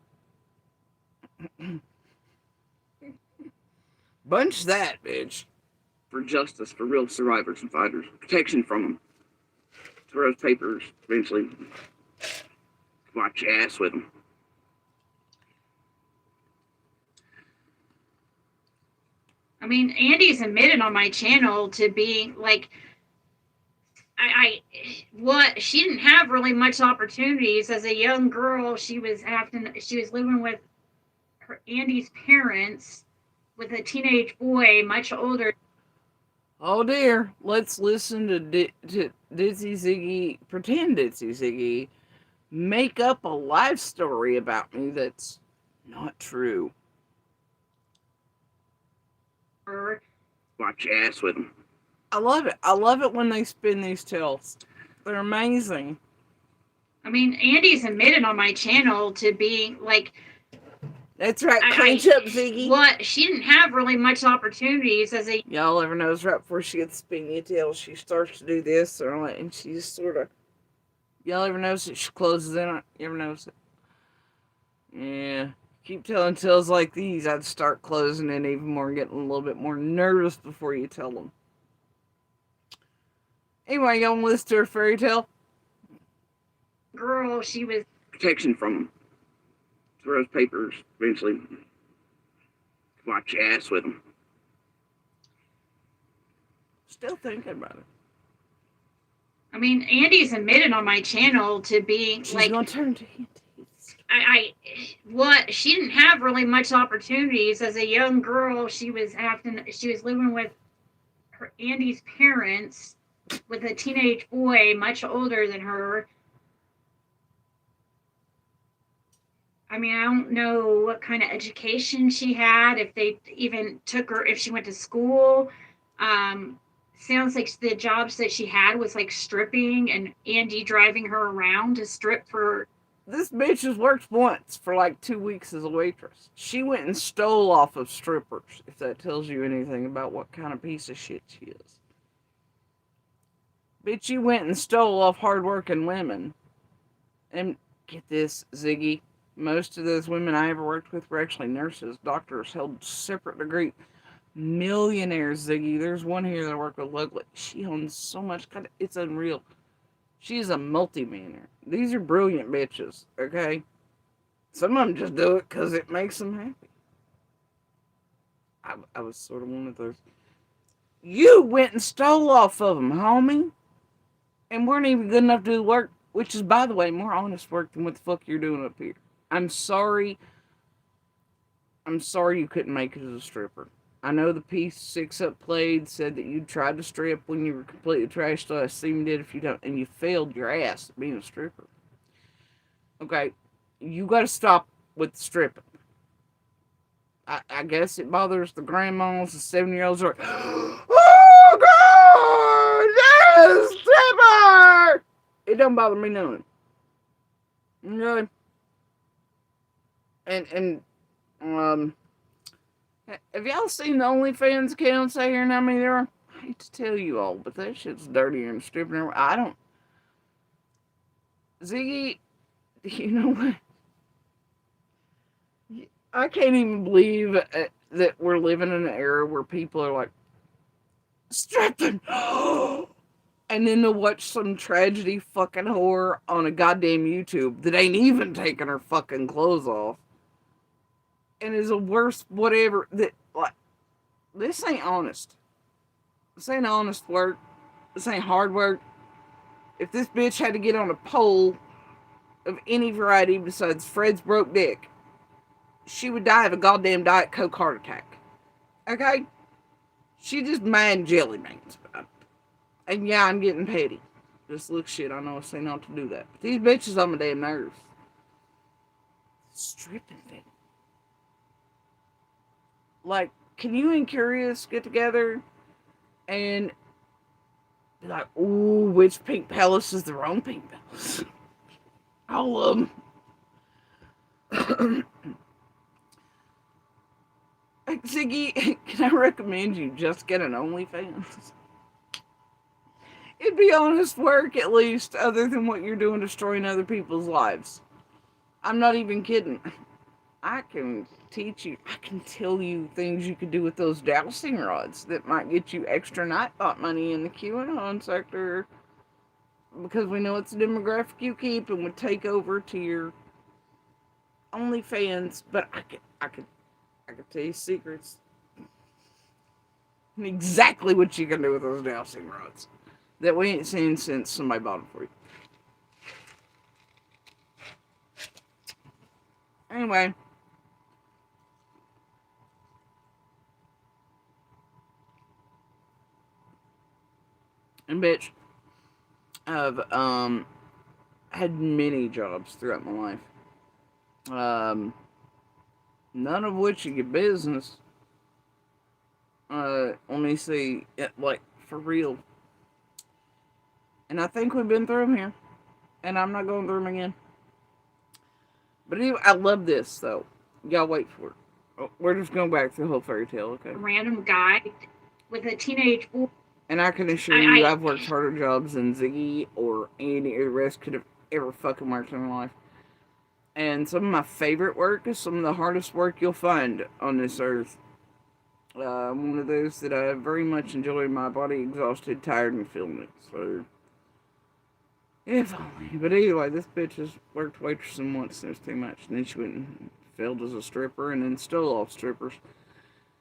Bunch that, bitch. For justice, for real survivors and fighters, protection from them. To those papers eventually wipe your ass with them. I mean, Andy's admitted on my channel to being like, she didn't have really much opportunities as a young girl. She was living with Andy's parents with a teenage boy much older. Oh dear, let's listen to Ditzy Ziggy, pretend Ditzy Ziggy, make up a life story about me that's not true. Watch your ass with them. I love it. I love it when they spin these tales. They're amazing. I mean, Andy's admitted on my channel to being like. That's right, cranch up, Ziggy. She didn't have really much opportunities as a. Y'all ever notice right before she gets spinning a tail, she starts to do this, and she just sort of. Y'all ever notice it? She closes in on it. You ever notice it? Yeah. Keep telling tales like these, I'd start closing in even more and getting a little bit more nervous before you tell them. Anyway, y'all want to listen to her fairy tale? Girl, she was. Protection from them. Throws papers eventually. Watch your ass with them. Still thinking about it. I mean, Andy's admitted on my channel to being She's like, gonna turn to Andy. what she didn't have really much opportunities as a young girl. She was living with Andy's parents with a teenage boy much older than her. I mean, I don't know what kind of education she had, if they even took her, if she went to school. Sounds like the jobs that she had was like stripping and Andy driving her around to strip for. This bitch has worked once for like 2 weeks as a waitress. She went and stole off of strippers, if that tells you anything about what kind of piece of shit she is. Bitch, you went and stole off hardworking women. And get this, Ziggy, most of those women I ever worked with were actually nurses, doctors, held separate degrees. Millionaires, Ziggy. There's one here that I work with locally. She owns so much. It's unreal. She's a multi-millionaire. These are brilliant bitches, okay? Some of them just do it because it makes them happy. I was sort of one of those. You went and stole off of them, homie. And weren't even good enough to do the work, which is, by the way, more honest work than what the fuck you're doing up here. I'm sorry you couldn't make it as a stripper. I know the piece 6 Up played said that you tried to strip when you were completely trashed. So I assume you did if you don't, and you failed your ass at being a stripper. Okay, you got to stop with stripping. I guess it bothers the grandmas, the 7-year-olds are like, oh God, there's a stripper. It don't bother me none. Okay. And have y'all seen the OnlyFans accounts out here? And I mean, there are. I hate to tell you all, but that shit's dirtier and stripping. I don't. Ziggy, you know what? I can't even believe that we're living in an era where people are like, stripping! And then to watch some tragedy fucking whore on a goddamn YouTube that ain't even taking her fucking clothes off. And is a worse whatever that, like, this ain't honest. This ain't honest work. This ain't hard work. If this bitch had to get on a pole of any variety besides Fred's broke dick, she would die of a goddamn Diet Coke heart attack. Okay? She just mind jelly beans about it. And yeah, I'm getting petty. Just look shit, I know I say not to do that. But these bitches on my damn nerves. Stripping thing. Like, can you and Curious get together and be like, ooh, which Pink Palace is the wrong Pink Palace? All of them. Ziggy, can I recommend you just get an OnlyFans? It'd be honest work, at least, other than what you're doing destroying other people's lives. I'm not even kidding. I can teach you, I can tell you things you could do with those dowsing rods that might get you extra Nightbot money in the QAnon sector, because we know it's a demographic you keep and would take over to your OnlyFans. But I could tell you secrets and exactly what you can do with those dowsing rods that we ain't seen since somebody bought them for you. Anyway. And bitch, I've had many jobs throughout my life. None of which you get business. Let me see, like, for real. And I think we've been through them here. And I'm not going through them again. But anyway, I love this, though. Y'all wait for it. Oh, we're just going back through the whole fairy tale, okay? A random guy with a teenage boy. And I can assure you, I've worked harder jobs than Ziggy or any of the rest could have ever fucking worked in my life. And some of my favorite work is some of the hardest work you'll find on this earth. One of those that I very much enjoy. My body exhausted, tired, and feeling it. So, if only. But anyway, this bitch has worked waitressing once, and it was too much. And then she went and failed as a stripper, and then stole off strippers.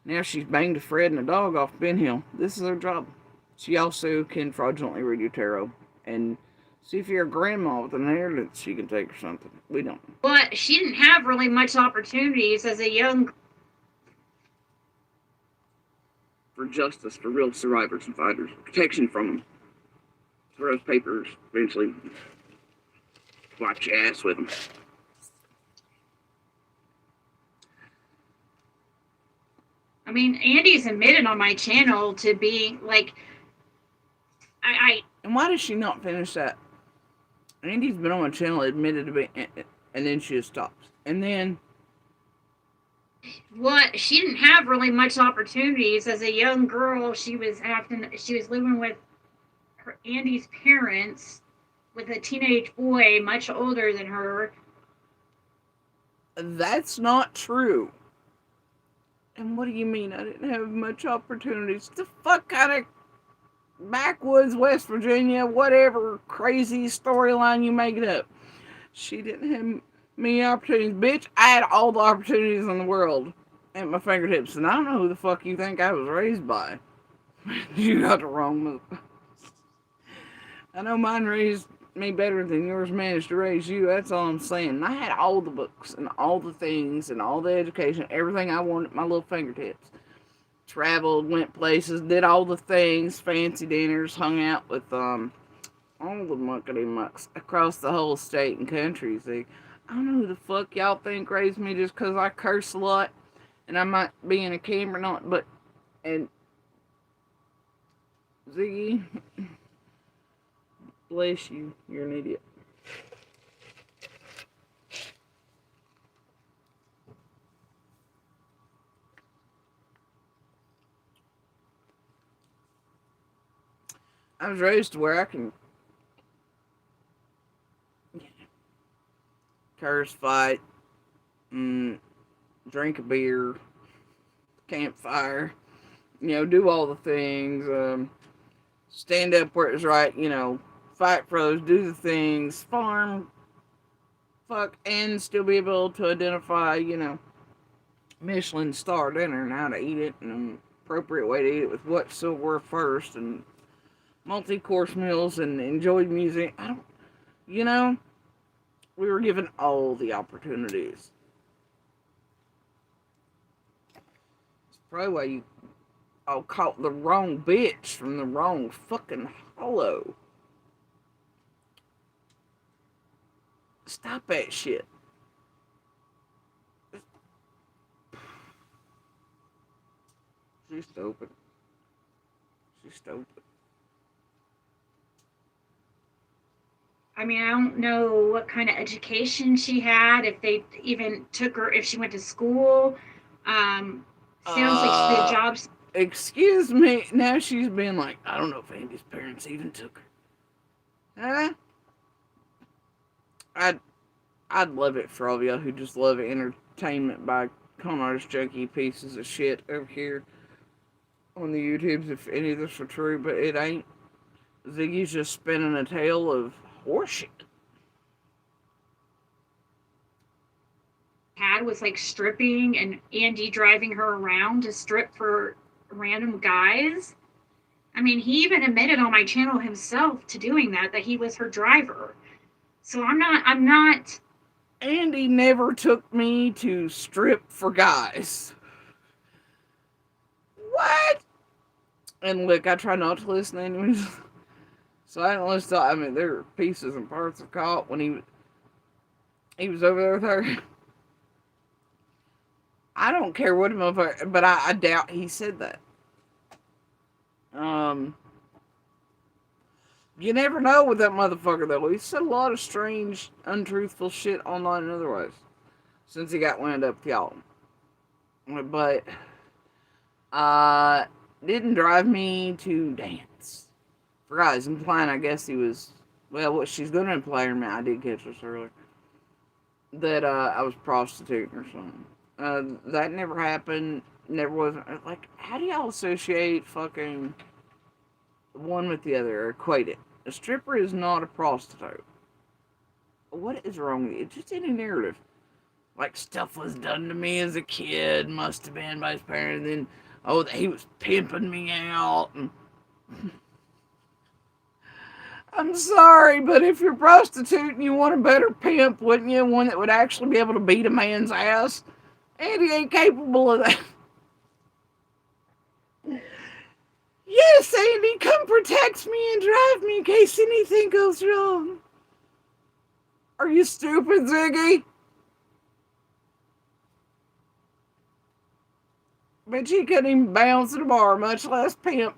Now she's banged a Fred and a dog off Ben Hill. This is her job. She also can fraudulently read your tarot. And see if you're a grandma with an inheritance, she can take or something. We don't. But she didn't have really much opportunities as a young. For justice, for real survivors and fighters, protection from them. For those papers, eventually wipe your ass with them. I mean, Andy's admitted on my channel to be like, And why does she not finish that? Andy's been on my channel, admitted to be, and then she just stops. And then, what, she didn't have really much opportunities as a young girl. She was living with Andy's parents with a teenage boy much older than her. that's not true. And what do you mean I didn't have much opportunities? The fuck kind of backwoods, West Virginia, whatever crazy storyline you make it up. She didn't have many opportunities. Bitch, I had all the opportunities in the world at my fingertips. And I don't know who the fuck you think I was raised by. You got the wrong move. I know mine raised me better than yours managed to raise you. That's all I'm saying. And I had all the books and all the things and all the education, everything I wanted at my little fingertips. Traveled, went places, did all the things, fancy dinners, hung out with all the muckety mucks across the whole state and country. See, I don't know who the fuck y'all think raised me just because I curse a lot and I might be in a camera, not, but, and Ziggy, bless you, you're an idiot. I was raised to where I can curse, fight, drink a beer, campfire, do all the things, stand up where it's right, fight for others, do the things, farm, fuck, and still be able to identify, Michelin star dinner and how to eat it and an appropriate way to eat it with what silverware first and multi-course meals and enjoy music. We were given all the opportunities. It's probably why you all caught the wrong bitch from the wrong fucking hollow. Stop that shit. She's stupid. She's stupid. I mean, I don't know what kind of education she had, if they even took her, if she went to school. Sounds like the jobs. Excuse me. Now she's being like, I don't know if Andy's parents even took her. Huh? I'd love it for all of y'all who just love entertainment by con artist junkie pieces of shit over here on the YouTubes, if any of this are true, but it ain't. Ziggy's just spinning a tale of horseshit. Had was like stripping and Andy driving her around to strip for random guys. I mean, he even admitted on my channel himself to doing that he was her driver. So I'm not. Andy never took me to strip for guys. What? And look, I try not to listen anyways. So I don't listen to, there are pieces and parts of caught when he was over there with her. I don't care what motherfucker, but I doubt he said that. You never know with that motherfucker though. He said a lot of strange, untruthful shit online and otherwise since he got wound up with y'all. But didn't drive me to dance. For guys, implying I guess he was, well, what she's gonna imply or I did catch this earlier, that I was prostituting or something. That never happened. never was like. How do y'all associate fucking one with the other or equate it? A stripper is not a prostitute. What is wrong with you? It's just any narrative. Like stuff was done to me as a kid, must have been by his parents, and then oh, he was pimping me out. And I'm sorry, but if you're prostituting, you want a better pimp, wouldn't you? One that would actually be able to beat a man's ass. And he ain't capable of that. Yes, Andy, come protect me and drive me in case anything goes wrong. Are you stupid, Ziggy? But she couldn't even bounce at a bar, much less pimp.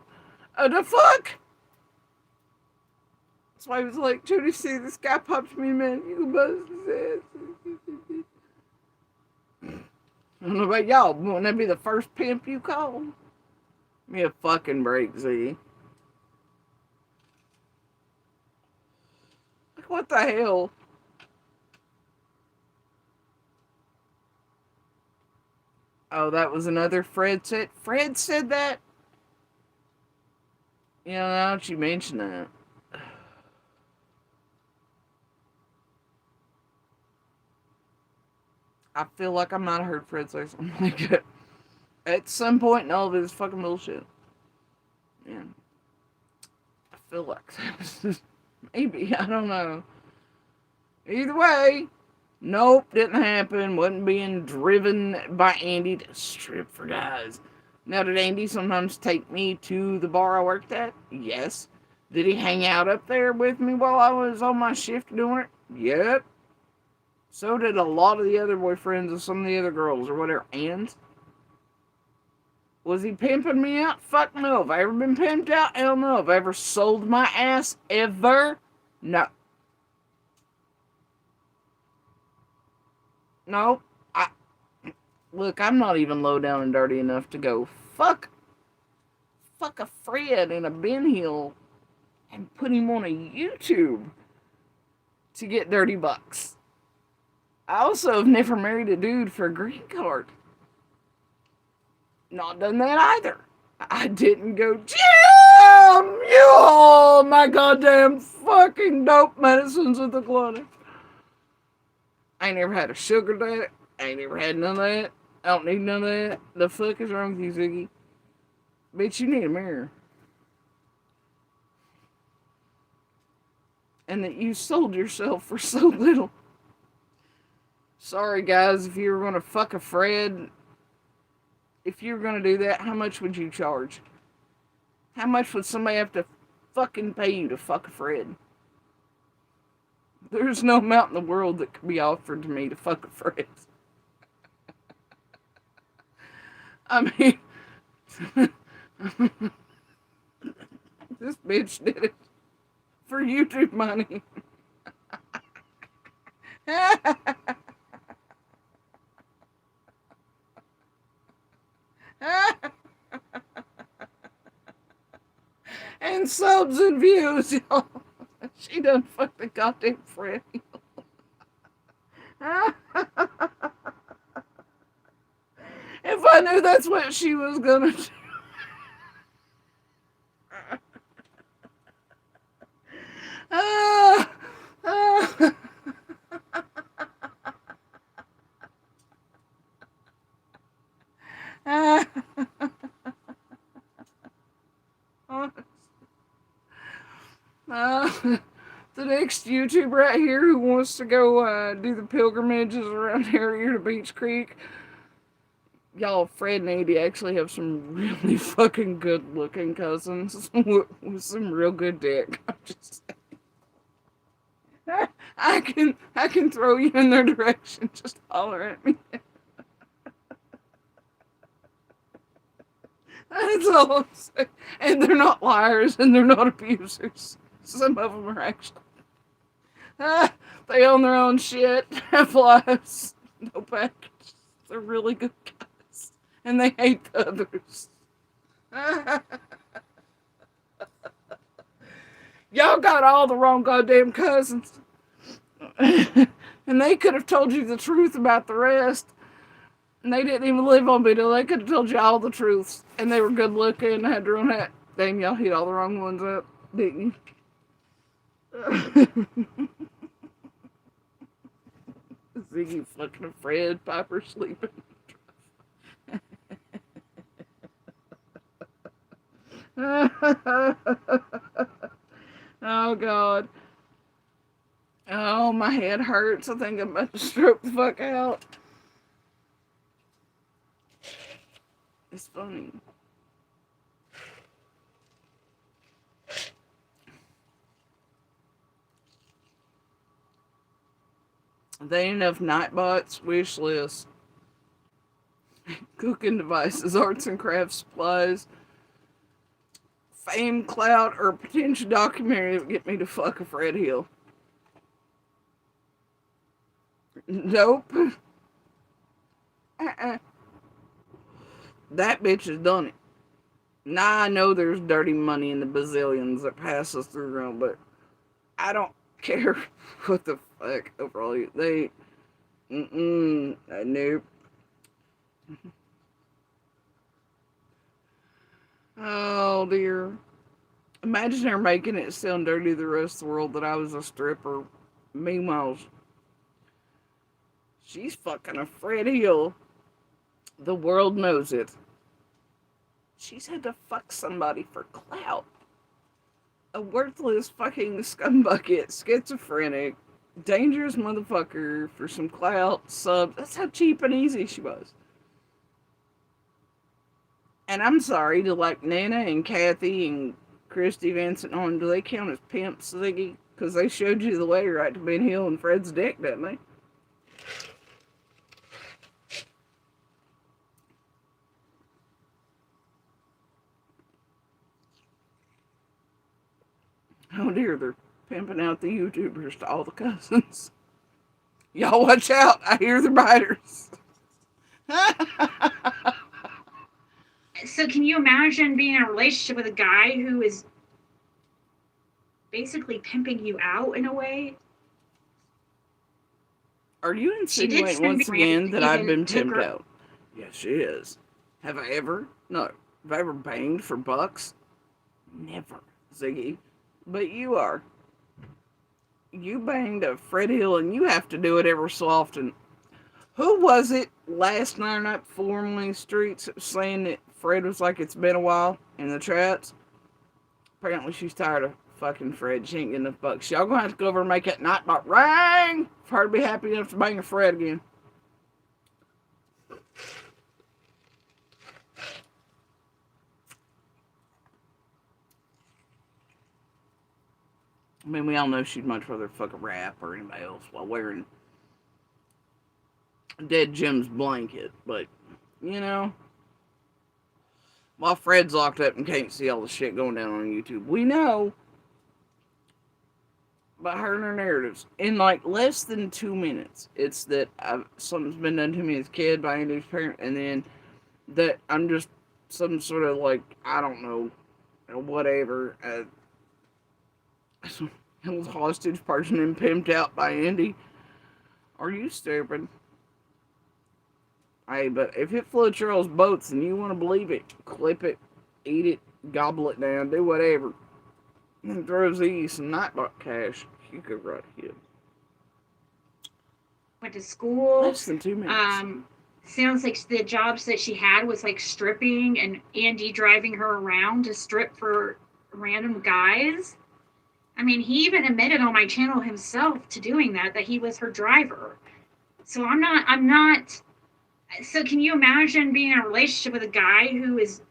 The fuck? That's why he was like, Judy, see, this guy popped me, man. You bust his ass. I don't know about y'all, but wouldn't that be the first pimp you call? Give me a fucking break, Z. Like, what the hell? Oh, that was another Fred said. Fred said that? You know, now that you mention that. I feel like I might have heard Fred say something like that at some point in all of his fucking bullshit. Yeah. I feel like maybe, I don't know. Either way, nope, didn't happen. Wasn't being driven by Andy to strip for guys. Now, did Andy sometimes take me to the bar I worked at? Yes. Did he hang out up there with me while I was on my shift doing it? Yep. So did a lot of the other boyfriends of some of the other girls or whatever. And was he pimping me out? Fuck no. Have I ever been pimped out? Hell no. Have I ever sold my ass? Ever? No. No. Look, I'm not even low down and dirty enough to go fuck a Fred in a Ben Hill and put him on a YouTube to get dirty bucks. I also have never married a dude for a green card. Not done that either. I didn't go, Jim, you all my goddamn fucking dope medicines at the clinic. I ain't never had a sugar daddy. I ain't never had none of that. I don't need none of that. The fuck is wrong with you, Ziggy? Bitch, you need a mirror. And that you sold yourself for so little. Sorry, guys, if you were going to fuck a Fred, if you were going to do that, how much would you charge? How much would somebody have to fucking pay you to fuck a Fred? There's no amount in the world that could be offered to me to fuck a Fred. I mean, this bitch did it for YouTube money. And subs and views, y'all. She done fucked the goddamn Fred. If I knew that's what she was gonna do. The next YouTuber right here who wants to go do the pilgrimages around here to Beach Creek. Y'all, Fred and Andy actually have some really fucking good looking cousins with some real good dick. I'm just saying. I can throw you in their direction. Just holler at me. That's all I'm saying. And they're not liars and they're not abusers. Some of them are actually. They own their own shit, have lives, no package. They're really good guys. And they hate the others. Y'all got all the wrong goddamn cousins. And they could have told you the truth about the rest. And they didn't even live on video. They could have told you all the truths. And they were good looking and had their own hat. Damn, y'all hit all the wrong ones up, didn't you? Ziggy fucking Fred, Piper sleeping. Oh, God. Oh, my head hurts. I think I'm about to stroke the fuck out. It's funny. They ain't enough Nightbots wish list. Cooking devices, arts and crafts supplies, fame, clout, or potential documentary that would get me to fuck a Fred Hill. Nope. That bitch has done it. Now I know there's dirty money in the bazillions that passes through around, but I don't care what the fuck overall. They, nope. Oh dear. Imagine her making it sound dirty to the rest of the world that I was a stripper. Meanwhile, she's fucking a Fred Hill. The world knows it. She's had to fuck somebody for clout. A worthless fucking scumbucket, schizophrenic, dangerous motherfucker for some clout, sub. That's how cheap and easy she was. And I'm sorry to like Nana and Kathy and Christy Vincent on. Do they count as pimps, Ziggy? Because they showed you the way right to Ben Hill and Fred's dick, didn't they? Oh dear, they're pimping out the YouTubers to all the cousins. Y'all watch out, I hear the biters. So can you imagine being in a relationship with a guy who is basically pimping you out in a way? Are you insinuating once again that I've been pimped out? Yes, she is. Have I ever? No. Have I ever banged for bucks? Never, Ziggy. But you are. You banged a Fred Hill and you have to do it ever so often. Who was it last night formerly Streets saying that Fred was like it's been a while in the chats? Apparently she's tired of fucking Fred. She ain't getting enough bucks. Y'all gonna have to go over and make that Nightbot ring for her to be happy enough to bang a Fred again. I mean, we all know she'd much rather fuck a rap or anybody else while wearing Dead Jim's blanket, but, you know, while Fred's locked up and can't see all the shit going down on YouTube, we know about her and her narratives. In like less than 2 minutes, it's that something's been done to me as a kid by Andy's parent, and then that I'm just some sort of like, I don't know, whatever, held hostage person and pimped out by Andy. Are you stupid? Hey, but if it floats your all's boats and you want to believe it, clip it, eat it, gobble it down, do whatever. And throw Ziggy some Nightbot cash. You could write here. Went to school. Less than 2 minutes. Sounds like the jobs that she had was like stripping and Andy driving her around to strip for random guys. I mean, he even admitted on my channel himself to doing that he was her driver. So I'm not. So can you imagine being in a relationship with a guy who is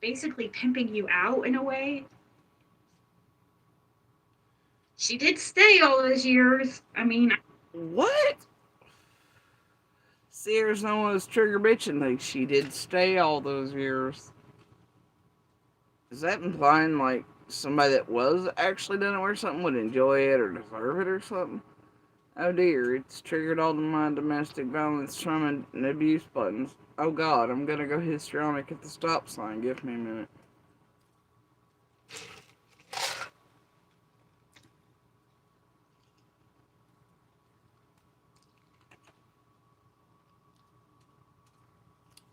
basically pimping you out in a way? She did stay all those years. I mean, what? Sierra's known as trigger bitching. Like, she did stay all those years. Is that implying, like, somebody that was actually done it or something would enjoy it or deserve it or something? Oh dear, it's triggered all of my domestic violence, trauma, and abuse buttons. Oh god, I'm gonna go histrionic at the stop sign. Give me a minute.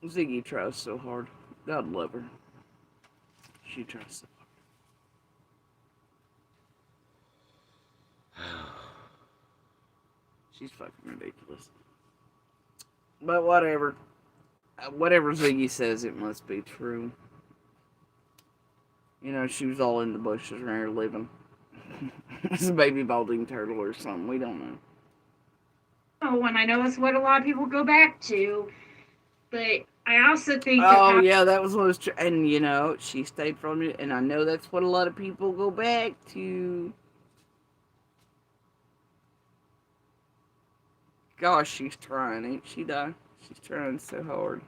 Ziggy tries so hard. God love her. She tries so hard. She's fucking ridiculous. But whatever. Whatever Ziggy says, it must be true. You know, she was all in the bushes around here living. It's a baby balding turtle or something. We don't know. Oh, and I know it's what a lot of people go back to, but I also think Oh, yeah, that was what was true. And, you know, she stayed from it. And I know that's what a lot of people go back to. Gosh, she's trying, ain't she, Di? She's trying so hard.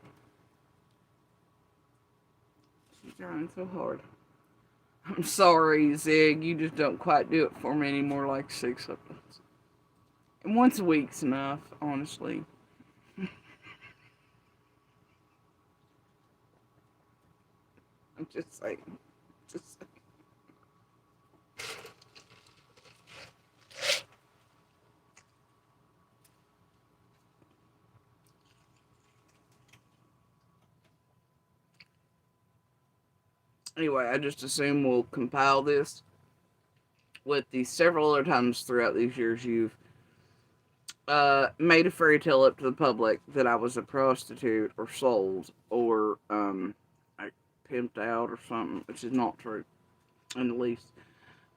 She's trying so hard. I'm sorry, Zig. You just don't quite do it for me anymore like 6 episodes. And once a week's enough, honestly. I'm just saying. Just saying. Anyway, I just assume we'll compile this with the several other times throughout these years you've made a fairy tale up to the public that I was a prostitute or sold or I pimped out or something, which is not true in the least.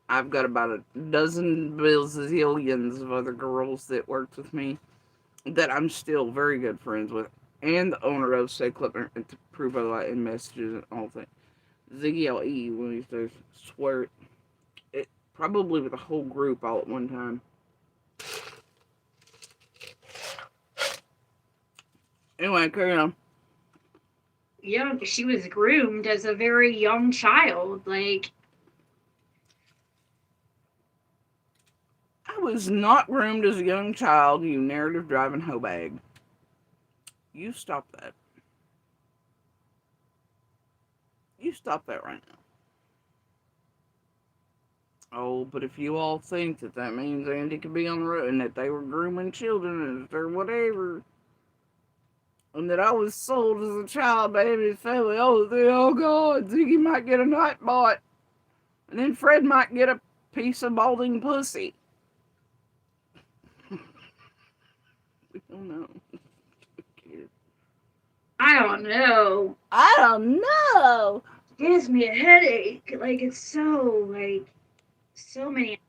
I've got about a dozen bazillions of other girls that worked with me that I'm still very good friends with, and the owner of Say Club, and to prove otherwise in messages and all that. Ziggy, I'll eat you one of these days. Swear it. It probably with a whole group all at one time. Anyway, carry on. yeah, she was groomed as a very young child. Like, I was not groomed as a young child, you narrative driving hoe bag. You stop that. You stop that right now. Oh, but if you all think that that means Andy could be on the road and that they were grooming children or whatever, and that I was sold as a child by his family, oh God, Ziggy might get a nightbot, and then Fred might get a piece of balding pussy. We don't know. I don't know. I don't know. It gives me a headache. Like, it's so, like, so many.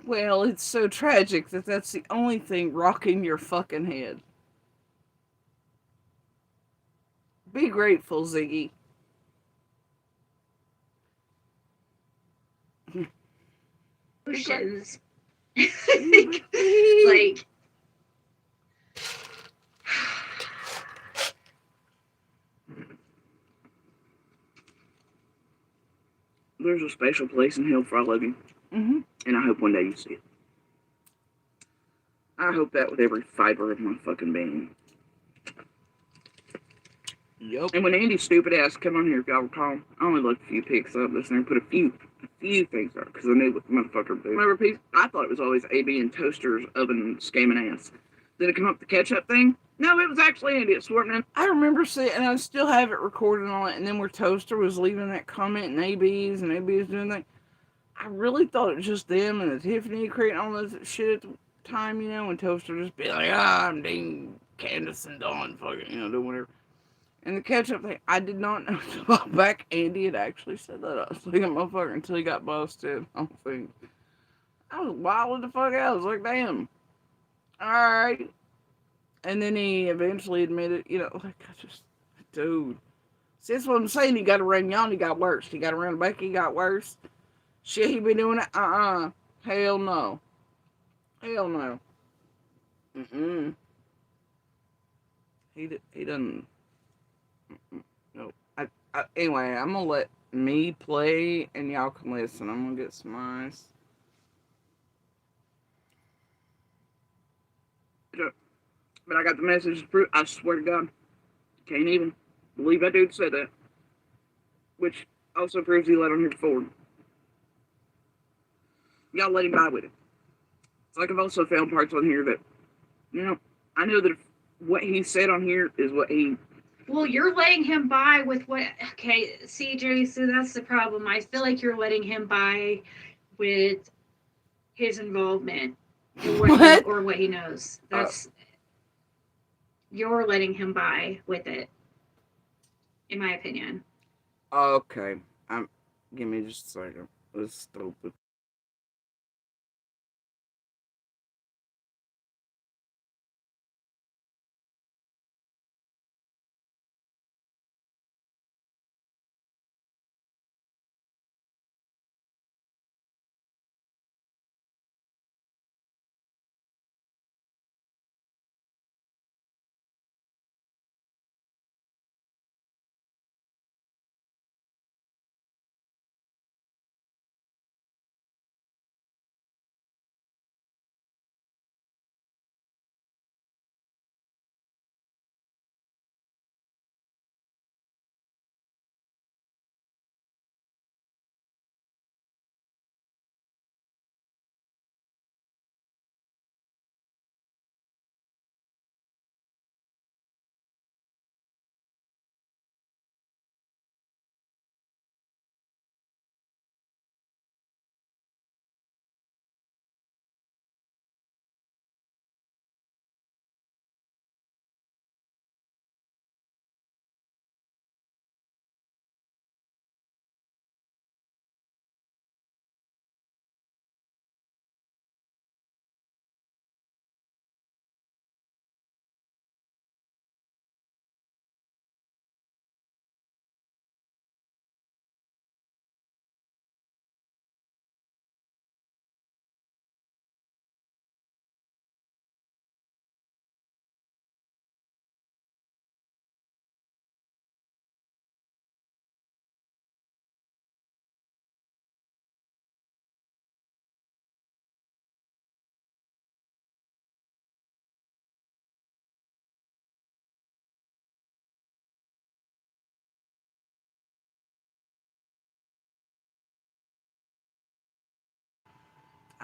Well, it's so tragic that that's the only thing rocking your fucking head. Be grateful, Ziggy. Emotions. Like, There's a special place in hell for all of you, Mm-hmm. and I hope one day you see it. I hope that with every fiber of my fucking being. Yep. And when Andy's stupid ass come on here, if y'all recall, I only looked a few pics up this and put a few things up because I knew what the motherfucker did. Remember, piece? I thought it was always AB and Toaster's oven scamming ass. Did it come up the ketchup thing? No, it was actually Andy at Swartman. I remember seeing, and I still have it recorded on it, and then where Toaster was leaving that comment and AB's doing that. I really thought it was just them and the Tiffany creating all this shit at the time, you know, and Toaster just be like, I'm Dean, Candace, and Dawn, fucking, you know, doing whatever. And the ketchup thing, I did not know until back Andy had actually said that. I was like a motherfucker until he got busted. I think I was wild the fuck out. I was like, damn. Alright. And then he eventually admitted, you know, like, I just, dude. See, that's what I'm saying. He got around Yon, he got worse. He got around Becky, he got worse. Shit, he be doing it? Hell no. Hell no. He doesn't. No. Anyway, I'm gonna let me play and y'all can listen. I'm gonna get some ice. But I got the message to prove. I swear to God, can't even believe that dude said that. Which also proves he let on here before. Y'all let him by with it. It's like I've also found parts on here that, you know, I know that if what he said on here is what he Well, you're letting him by with what? Okay, see, Jerry, so that's the problem. I feel like you're letting him by with his involvement and What? what he knows. That's you're letting him by with it, in my opinion. Okay. Give me just a second. It's stupid.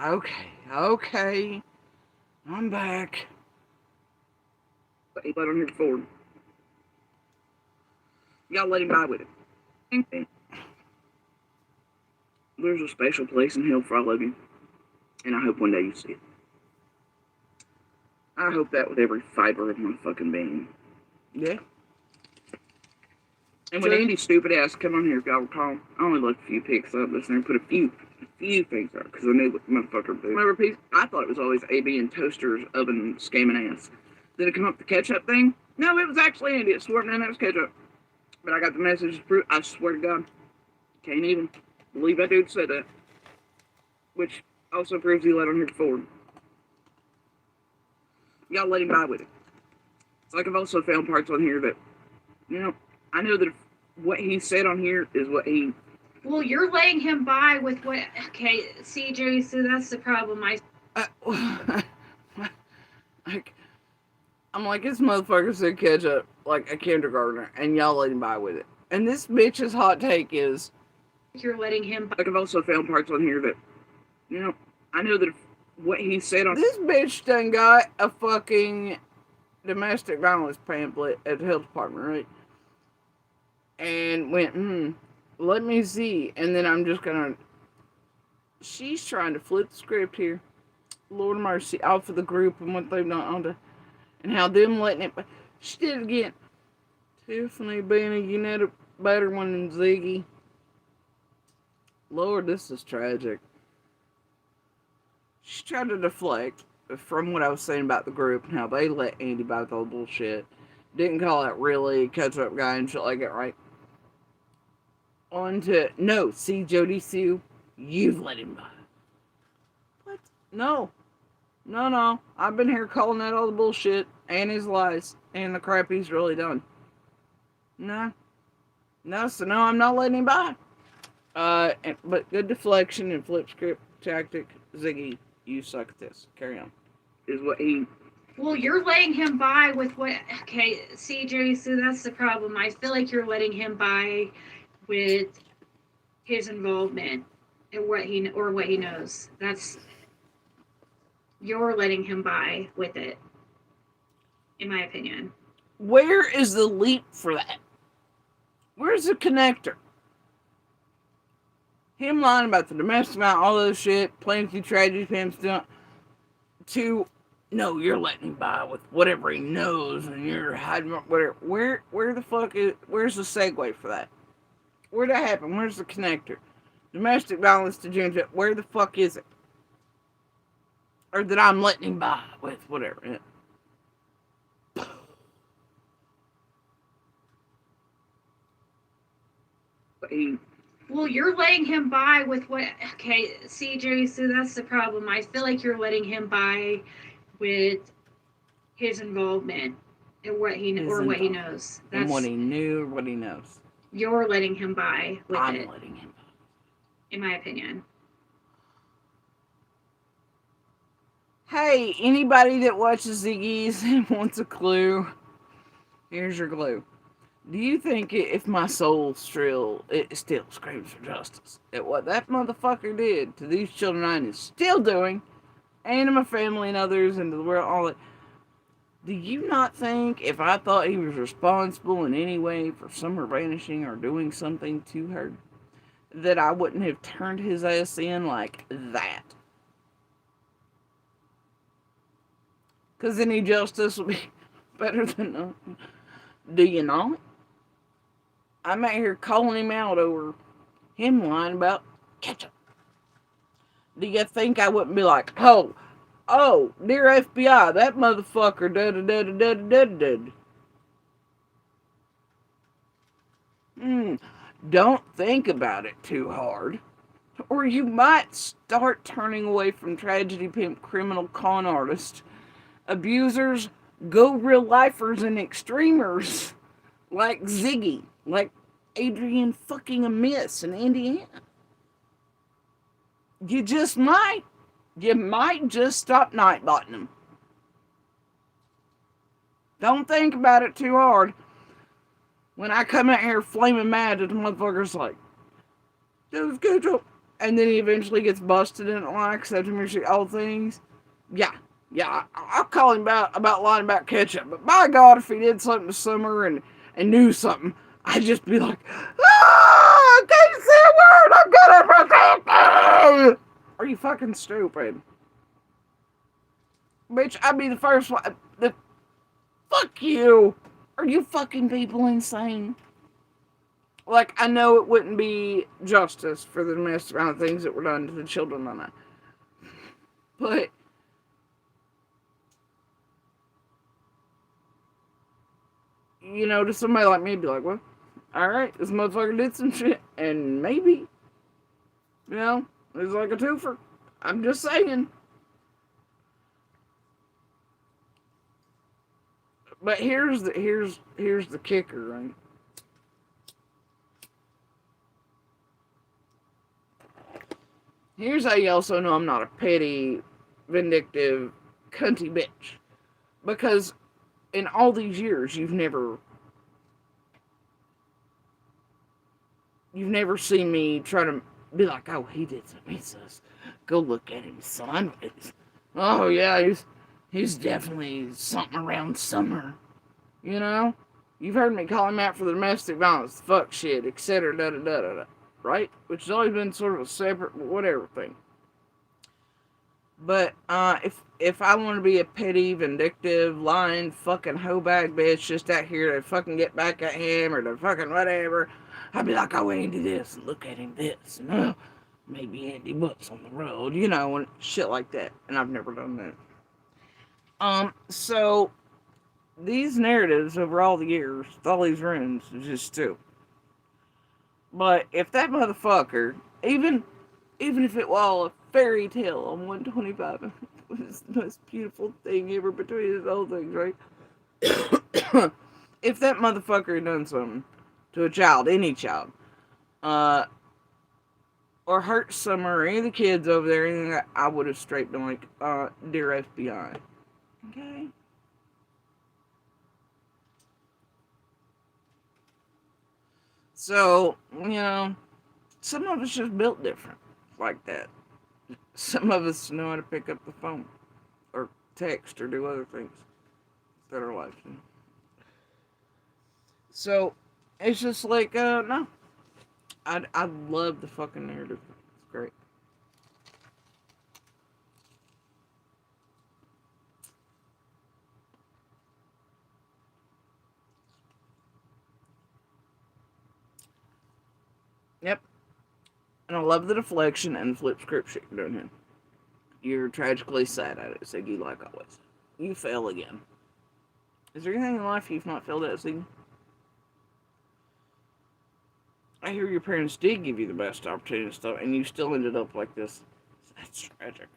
Okay. I'm back. But he let on here before. Y'all let him by with it. There's a special place in hell for all of you, and I hope one day you see it. I hope that with every fiber of my fucking being. Yeah. And when Sure. Andy's stupid ass come on here, if y'all recall, I only looked a few pics up, listener, and put a few things up, because I knew what the motherfucker do. Remember, piece? I thought it was always AB and Toaster's oven scamming ass. Did it come up the ketchup thing? No, it was actually Andy. It swore, man, that was ketchup. But I got the message to prove, I swear to God, can't even believe that dude said that. Which also proves he let on here before. Y'all let him by with it. It's like I've also found parts on here that, I know that if what he said on here is what he. Well, you're letting him by with what? Okay, see, Jerry, so that's the problem. I'm like, this motherfucker said ketchup like a kindergartner, and y'all let him by with it. And this bitch's hot take is, You're letting him by. Like I've also found parts on here that, I know that if what he said on. this bitch done got a fucking domestic violence pamphlet at the health department, right? And went, let me see. And then I'm just gonna. She's trying to flip the script here. Lord of mercy, off of the group and what they've done onto, and how them letting it. She did it again. Tiffany being a unit better one than Ziggy. Lord, this is tragic. She tried to deflect from what I was saying about the group and how they let Andy buy the whole bullshit. Didn't call it really ketchup guy and shit like that, right? On to, no, see, Jody Sue, you've let him buy. What? No. I've been here calling out all the bullshit and his lies and the crap he's really done. No, so no, I'm not letting him buy. But good deflection and flip script tactic. Ziggy, you suck at this. Carry on. Is what he. Well, you're letting him by with what? Okay, see, Jerry, so that's the problem. I feel like you're letting him by with his involvement and what he knows. That's you're letting him by with it, in my opinion. Where is the leap for that? Where's the connector? Him lying about the domestic violence, all those shit, playing through tragedy, him still, to, no, you're letting him by with whatever he knows, and you're hiding whatever. Where the fuck is? Where's the segue for that? Where'd that happen? Where's the connector? Domestic violence to Ginger. Where the fuck is it? Or that I'm letting him by with whatever. Well, you're letting him by with what? Okay, CJ, so that's the problem. I feel like you're letting him by with his involvement and what he knows. And what he knew, or what he knows. You're letting him by with I'm it, letting him by. in my opinion. Hey, anybody that watches Ziggy's and wants a clue, here's your clue. Do you think if my soul still screams for justice at what that motherfucker did to these children I is still doing, and to my family and others and to the world, all that, do you not think if I thought he was responsible in any way for Summer vanishing or doing something to her, that I wouldn't have turned his ass in like that? Because any justice would be better than none. Do you not? I'm out here calling him out over him lying about ketchup. Do you think I wouldn't be like, oh, dear FBI, that motherfucker da-da-da-da-da-da-da-da. Don't think about it too hard, or you might start turning away from tragedy pimp, criminal, con artist, abusers, go real lifers, and extremers like Ziggy, like Adrian fucking Amiss in Indiana. You just might. You might just stop nightbotting them. Don't think about it too hard. When I come out here flaming mad at the motherfucker's like, "Dude's good job," and then he eventually gets busted and likes after me all things. Yeah, I'll call him about lying about ketchup. But by God, if he did something to Summer and knew something, I'd just be like, I can't say a word. I'm gonna protect you. Are you fucking stupid? Bitch, I'd be the first one. Fuck you. Are you fucking people insane? Like, I know it wouldn't be justice for the domestic violence things that were done to the children on that. But you know, to somebody like me, be like, well, alright, this motherfucker did some shit, and maybe, you know, it's like a twofer. I'm just saying. But here's the kicker, right? Here's how you also know I'm not a petty, vindictive, cunty bitch. Because in all these years, you've never seen me try to be like, oh, he did something. He says, go look at him, son. Oh yeah, he's definitely something around Summer. You know? You've heard me call him out for the domestic violence, fuck shit, etc. Da da da da da. Right? Which has always been sort of a separate whatever thing. But if I want to be a petty, vindictive, lying, fucking hoe bag bitch just out here to fucking get back at him or to fucking whatever, I'd be like, oh, Andy this, and look at him this, and oh, maybe Andy Butts on the road, you know, and shit like that. And I've never done that. So these narratives over all the years, with all these rooms, is just stupid. But if that motherfucker, even if it was a fairy tale on 125, it was the most beautiful thing ever between his whole things, right? If that motherfucker had done something to a child, any child, or hurt Summer or any of the kids over there, anything, I would have straight been like, dear FBI. Okay? So, you know, some of us just built different like that. Some of us know how to pick up the phone or text or do other things that are life. So it's just like, no. I love the fucking narrative. It's great. Yep. And I love the deflection and flip script shit you're doing here. You're tragically sad at it, Ziggy, like always. You fail again. Is there anything in life you've not failed at, Ziggy? I hear your parents did give you the best opportunity and stuff, and you still ended up like this. That's tragic.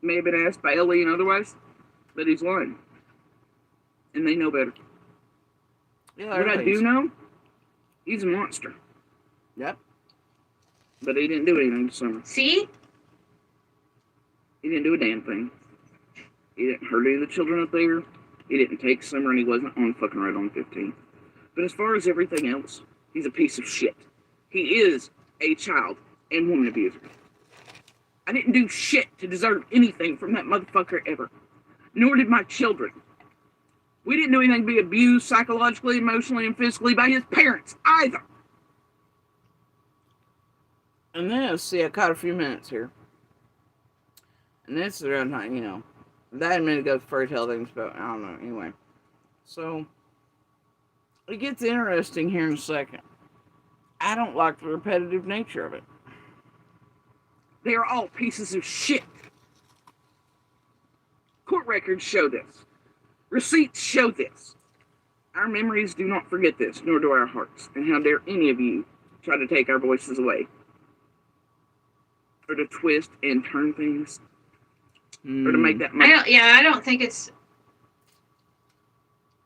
May have been asked by Ellie and otherwise, but he's lying. And they know better. Yeah, What I do know, he's a monster. Yep. But he didn't do anything this summer. See? He didn't do a damn thing. He didn't hurt any of the children up there. He didn't take summer, and he wasn't on fucking right on 15. But as far as everything else, he's a piece of shit. He is a child and woman abuser. I didn't do shit to deserve anything from that motherfucker ever. Nor did my children. We didn't do anything to be abused psychologically, emotionally, and physically by his parents either. And this, see, I caught a few minutes here. And this is around time, that minute ago, fairy tale things, but I don't know, anyway. So, it gets interesting here in a second. I don't like the repetitive nature of it. They are all pieces of shit. Court records show this. Receipts show this. Our memories do not forget this, nor do our hearts. And how dare any of you try to take our voices away? Or to twist and turn things? Or to make that much... I don't think it's...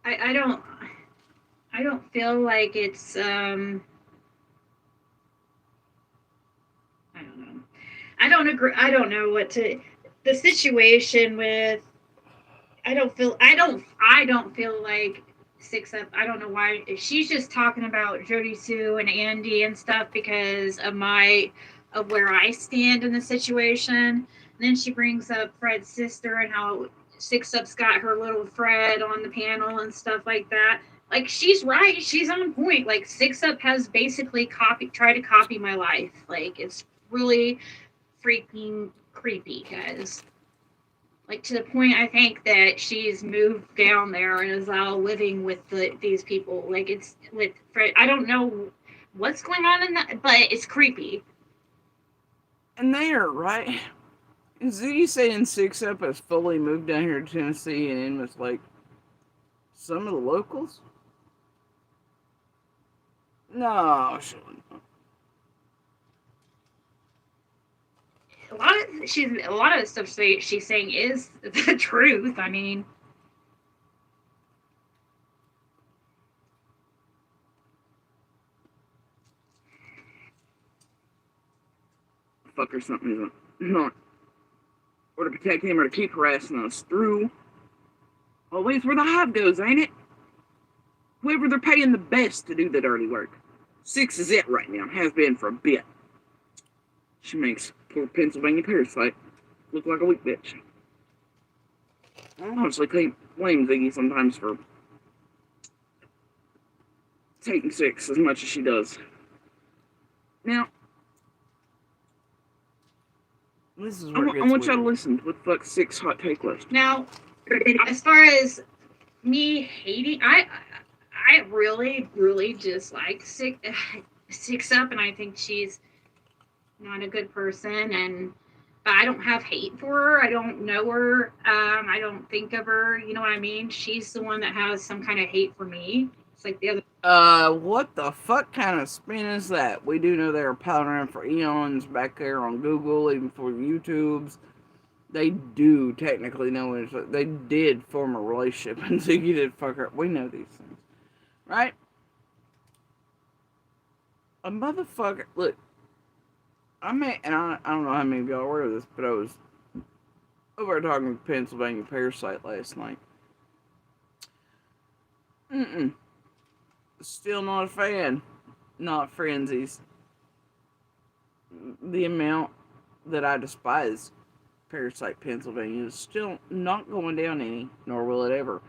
I don't feel like it's, I don't know. I don't agree. I don't know what to... The situation with... I don't feel like 6 Up. I don't know why. She's just talking about Jody Sue and Andy and stuff because of where I stand in the situation. And then she brings up Fred's sister and how 6 Up's got her little Fred on the panel and stuff like that. Like, she's right. She's on point. Like, 6 Up has basically tried to copy my life. Like, it's really freaking creepy, guys. Like, to the point, I think, that she's moved down there and is now living with these people. Like, it's with Fred. I don't know what's going on in that, but it's creepy. And there, right? Is you saying 6 Up has fully moved down here to Tennessee and in with, like, some of the locals? No, surely not. A lot of the stuff she's saying is the truth. I mean, fuck or something is not. Or to protect him or to keep harassing us through. Always where the hive goes, ain't it? Whoever they're paying the best to do the dirty work. 6 is it right now. Has been for a bit. She makes poor Pennsylvania Parasite look like a weak bitch. I honestly can't blame Ziggy sometimes for taking 6 as much as she does. Now, This is I want y'all to listen to what the fuck 6 hot take list. now, as far as me hating, I really, really dislike 6 Up, and I think she's not a good person, but I don't have hate for her. I don't know her. I don't think of her. You know what I mean? She's the one that has some kind of hate for me. It's like the other. What the fuck kind of spin is that? We do know they were piling around for eons back there on Google, even for YouTubes. They do technically know it. They did form a relationship, and Ziggy did fuck her. We know these things, right? A motherfucker. Look, I don't know how many of y'all are aware of this, but I was over talking to Pennsylvania Parasite last night. Still not a fan. Not frenzies. the amount that I despise Parasite Pennsylvania is still not going down any, nor will it ever.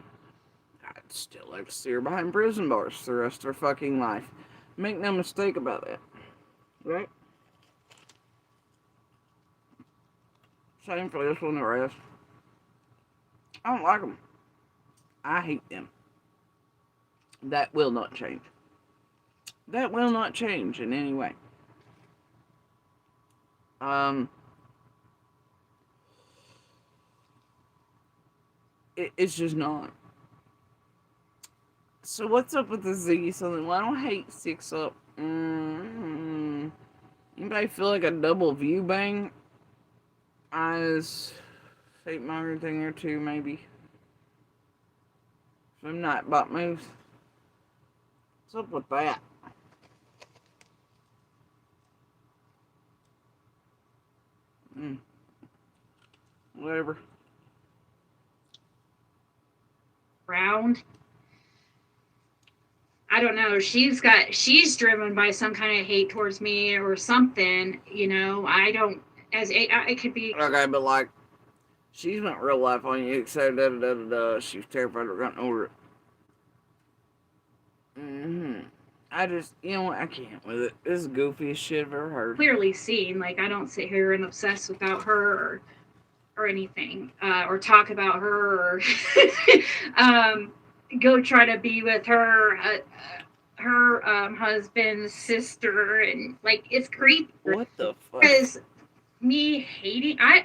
I'd still like to see her behind prison bars the rest of her fucking life. Make no mistake about that. Right? Same for this one, the rest. I don't like them. I hate them. That will not change. That will not change in any way. It's just not. So what's up with the Ziggy something? Well, I don't hate 6 Up. Anybody feel like a double view bang? Eyes, fate monger thing or two, maybe. Some Nightbot moves. What's up with that? Whatever. Round. I don't know. She's driven by some kind of hate towards me or something. You know, I don't. It could be. Okay, but like, she's went real life on you, except she was terrified of getting over it. I just, I can't with it. This is the goofiest shit I've ever heard. Clearly seen. Like, I don't sit here and obsess without her or anything, or talk about her, or go try to be with her husband's sister, and like, it's creepy. What the fuck? Because me hating, I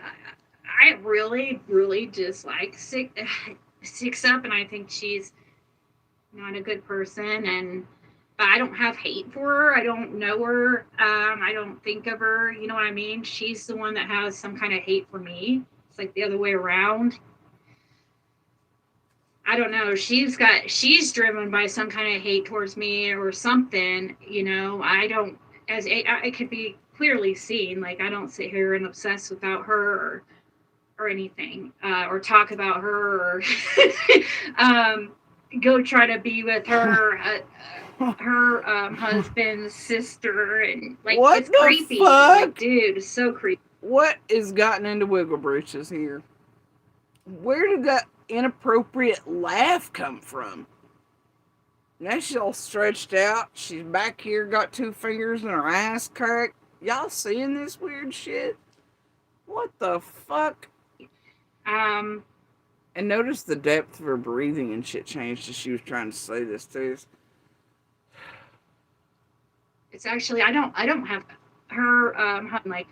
really, really dislike 6 Up, and I think she's not a good person, but I don't have hate for her. I don't know her. I don't think of her. You know what I mean? She's the one that has some kind of hate for me. It's like the other way around. I don't know. She's driven by some kind of hate towards me or something. You know, I don't. It could be clearly seen. Like, I don't sit here and obsess without her or anything, or talk about her, or go try to be with her husband's sister, and like, what it's the creepy. Fuck? Like, dude, it's so creepy. What is gotten into Wiggle Britches here? Where did that inappropriate laugh come from? Now she's all stretched out. She's back here, got 2 fingers in her ass crack. Y'all seeing this weird shit? What the fuck? And notice the depth of her breathing and shit changed as she was trying to say this too. It's actually, I don't have her like,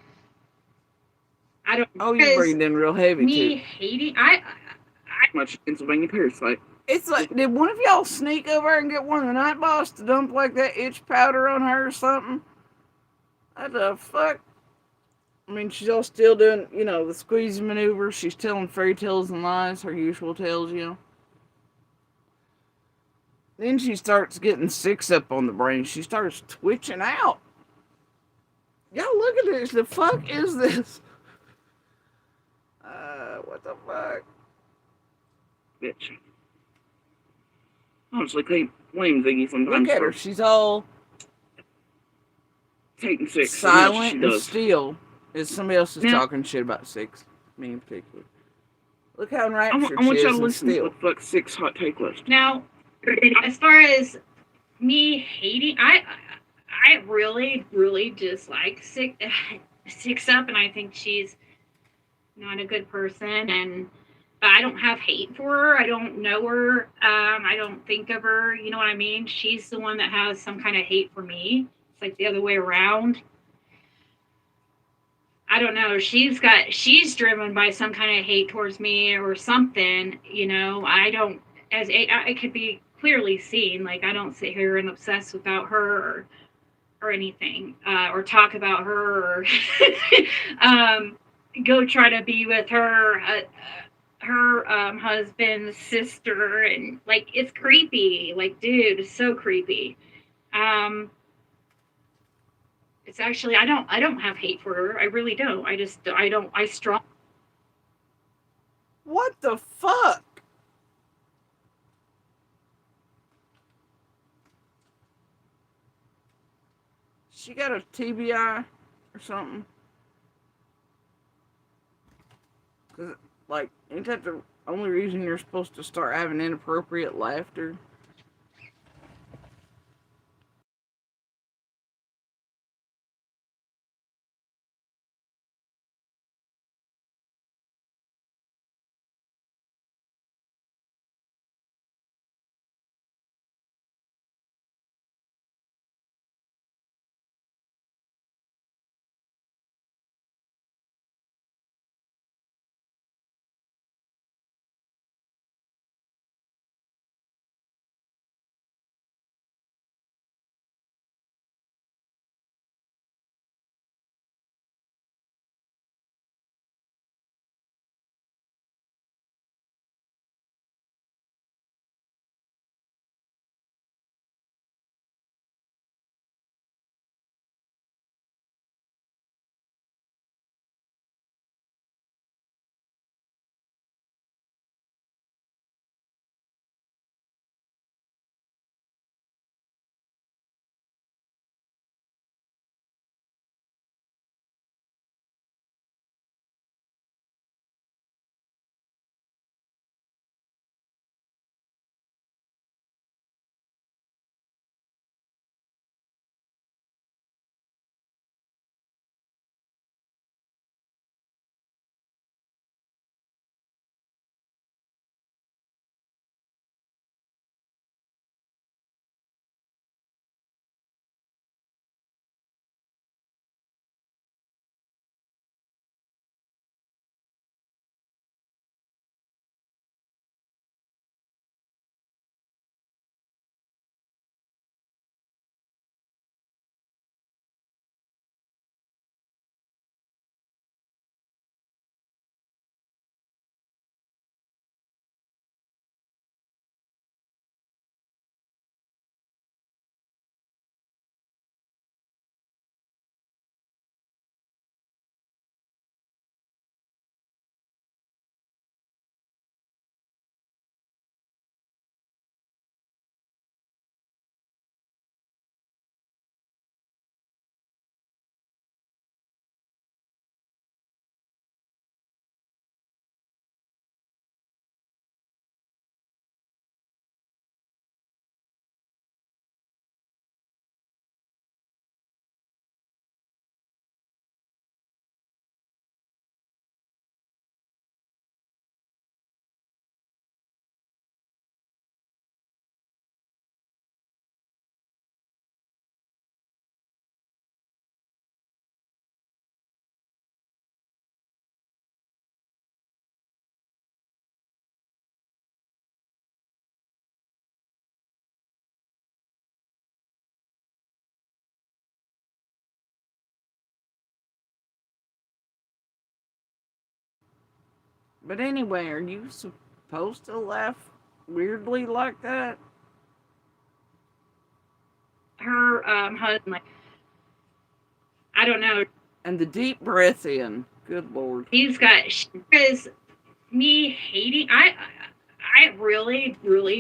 I don't. Oh, you breathed in real heavy me too. Hating, Much Pennsylvania Parasite. It's like, did one of y'all sneak over and get one of the night boss to dump like that itch powder on her or something? What the fuck? I mean, she's all still doing, the squeeze maneuver. She's telling fairy tales and lies, her usual tales, Then she starts getting 6 Up on the brain. She starts twitching out. Y'all look at this. The fuck is this? What the fuck? Bitch. Honestly, can't blame Ziggy sometimes. Look at her. She's all taking 6. silent So and still. As somebody else is now, talking shit about 6. Me in particular. Look how enraptured I want she y'all is to and listen still. to the fuck 6 hot take list. now, as far as me hating, I really, really dislike 6 Up, and I think she's not a good person, but I don't have hate for her. I don't know her. I don't think of her. You know what I mean? She's the one that has some kind of hate for me. It's like the other way around. I don't know. She's driven by some kind of hate towards me or something. You know, I don't. It could be clearly seen. Like, I don't sit here and obsess without her or anything, or talk about her, or go try to be with her husband's sister, and like, it's creepy. Like, dude, it's so creepy. It's actually, I don't have hate for her. I really don't. I strong. What the fuck? She got a TBI. or something. Cause like, ain't that the only reason you're supposed to start having inappropriate laughter? But anyway, are you supposed to laugh weirdly like that? Her husband, like, I don't know. And the deep breath in. Good lord. He's got because me hating. I really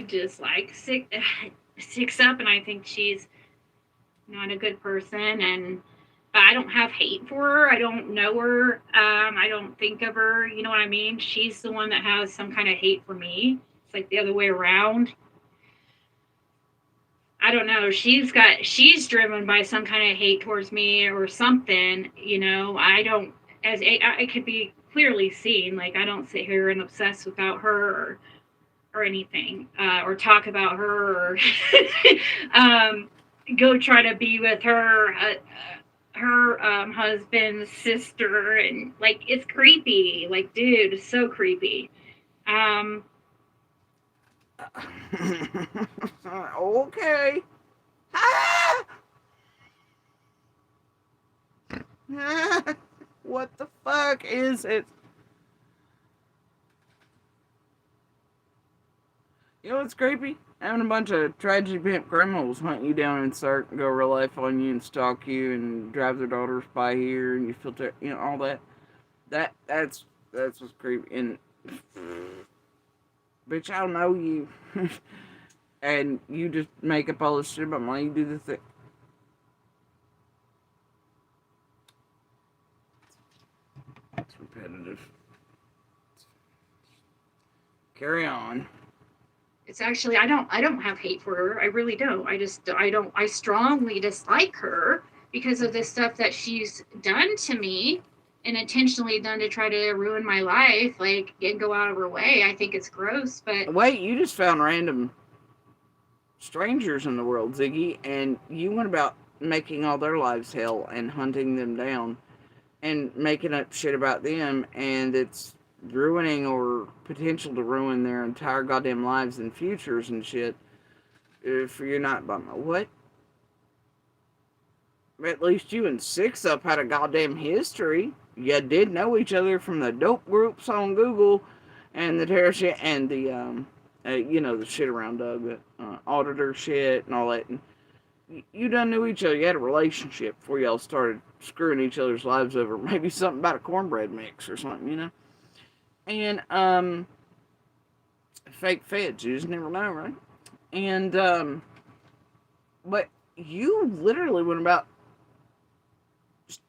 dislike Six Up, and I think she's not a good person. And I don't have hate for her. I don't know her. I don't think of her. You know what I mean? She's the one that has some kind of hate for me. It's like the other way around. I don't know. She's driven by some kind of hate towards me or something. You know, I don't. I could be clearly seen. Like, I don't sit here and obsess about her or anything, or talk about her, or go try to be with her. Her husband's sister, and like, it's creepy. Like, dude, it's so creepy. Okay. Ah! What the fuck is it? You know what's creepy? Having a bunch of tragedy pimp criminals hunt you down and start go real life on you and stalk you and drive their daughters by here and you filter, you know, all that. That's what's creepy. And bitch, I don't know you, and you just make up all this shit about money. You do the thing. repetitive. Carry on. It's actually I don't have hate for her. I really don't. I strongly dislike her because of the stuff that she's done to me and intentionally done to try to ruin my life, like and go out of her way. I think it's gross, but Wait, you just found random strangers in the world, Ziggy, and you went about making all their lives hell and hunting them down and making up shit about them, and it's ruining or potential to ruin their entire goddamn lives and futures and shit if you're not by my what? At least you and Six Up had a goddamn history. You did know each other from the dope groups on Google and the terror shit and the the shit around Doug, auditor shit and all that. And you done knew each other. You had a relationship before y'all started screwing each other's lives over. Maybe something about a cornbread mix or something, you know. And fake feds. You just never know, right? And but you literally went about just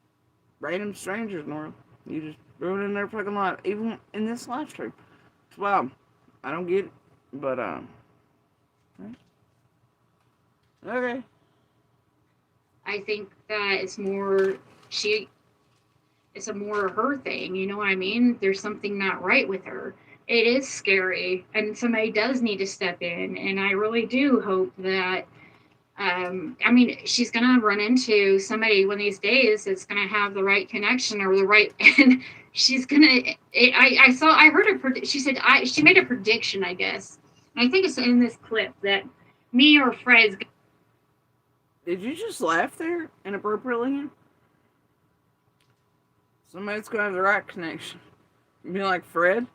random strangers, Nora. You just ruining their fucking life, even in this live stream. It's wild. I don't get it, but okay. I think that it's a more her thing, you know what I mean? There's something not right with her. It is scary, and somebody does need to step in, and I really do hope that she's gonna run into somebody one of these days that's gonna have the right connection or the right and she's gonna I heard her she said she made a prediction, I guess. And I think it's in this clip that me or Fred's. Did you just laugh there inappropriately? Somebody's gonna have the right connection. You mean like Fred?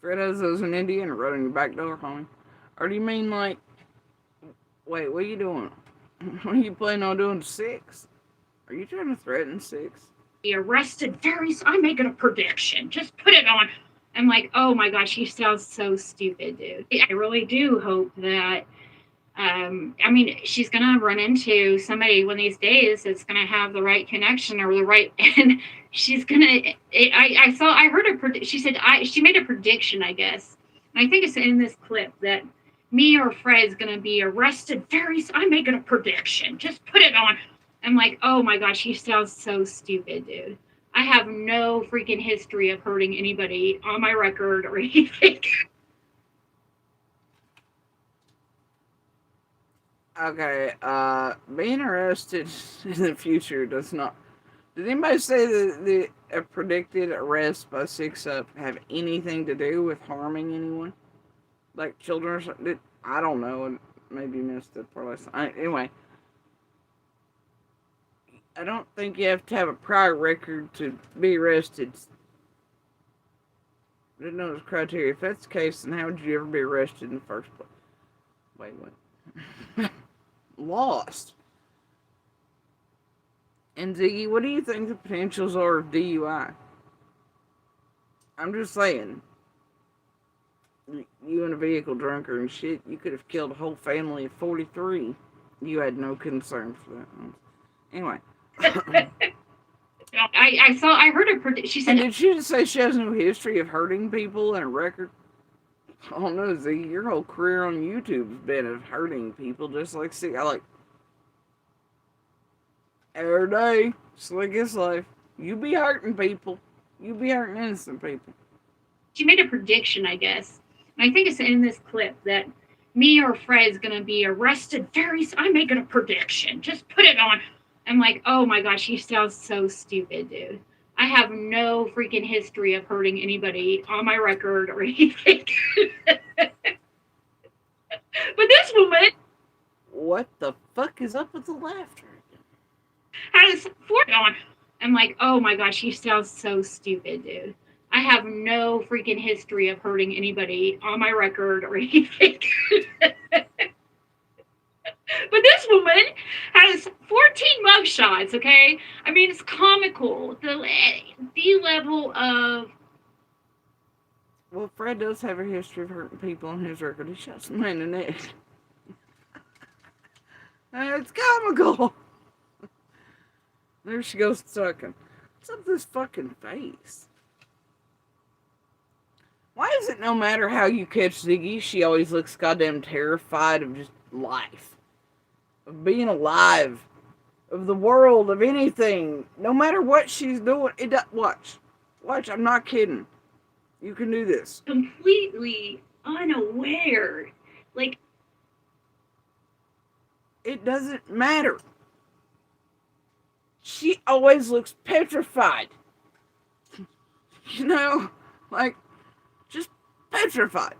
Fred has those in India and wrote in your back door, homie. Or do you mean like, wait, what are you doing? What are you planning on doing to Six? Are you trying to threaten Six? Be arrested very soon. I'm making a prediction. Just put it on. I'm like, oh my gosh, he sounds so stupid, dude. I really do hope that she's gonna run into somebody one of these days that's gonna have the right connection or the right, and she's gonna. I heard her. She said she made a prediction, I guess. And I think it's in this clip that me or Fred's gonna be arrested very soon. I'm making a prediction. Just put it on. I'm like, oh my gosh, he sounds so stupid, dude. I have no freaking history of hurting anybody on my record or anything. Okay, being arrested in the future does not. Did anybody say that the predicted arrest by Six Up have anything to do with harming anyone? Like children or something? I don't know. Maybe missed it for last time. Anyway, I don't think you have to have a prior record to be arrested. I didn't know those criteria. If that's the case, then how would you ever be arrested in the first place? Wait, what? Lost. And Ziggy, what do you think the potentials are of DUI? I'm just saying, you in a vehicle drunker and shit, you could have killed a whole family of 43. You had no concern for that. Anyway. I heard her. She said. And did she just say she has no history of hurting people and a record? Oh no, Z, your whole career on YouTube's been of hurting people, just like I like every day, slick as life. You be hurting people. You be hurting innocent people. She made a prediction, I guess. And I think it's in this clip that me or Fred's gonna be arrested very soon. I'm making a prediction. Just put it on. I'm like, oh my gosh, he sounds so stupid, dude. I have no freaking history of hurting anybody on my record or anything. But this woman. What the fuck is up with the laughter? Had his foot on. I'm like, oh my gosh, he sounds so stupid, dude. I have no freaking history of hurting anybody on my record or anything. But this woman has 14 mugshots, okay? I mean, it's comical. The level of... Well, Fred does have a history of hurting people on his record. He shot some man in the neck. It's comical. There she goes sucking. What's up this fucking face? Why is it no matter how you catch Ziggy, she always looks goddamn terrified of just life? Of being alive. Of the world, of anything. No matter what she's doing. Watch. Watch, I'm not kidding. You can do this. Completely unaware. Like, It doesn't matter. She always looks petrified. You know? Like, just petrified.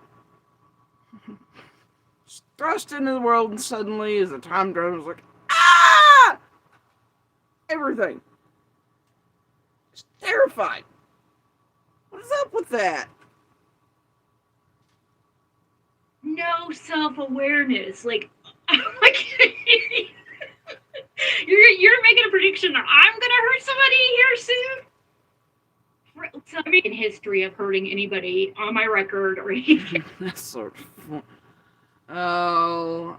Just thrust into the world, and suddenly, as the time goes, like, ah! Everything. Just terrified. What is up with that? no self-awareness. Like, you're making a prediction that I'm gonna hurt somebody here soon. So, I mean, in history of hurting anybody on my record or anything. That's sort of fun. Oh.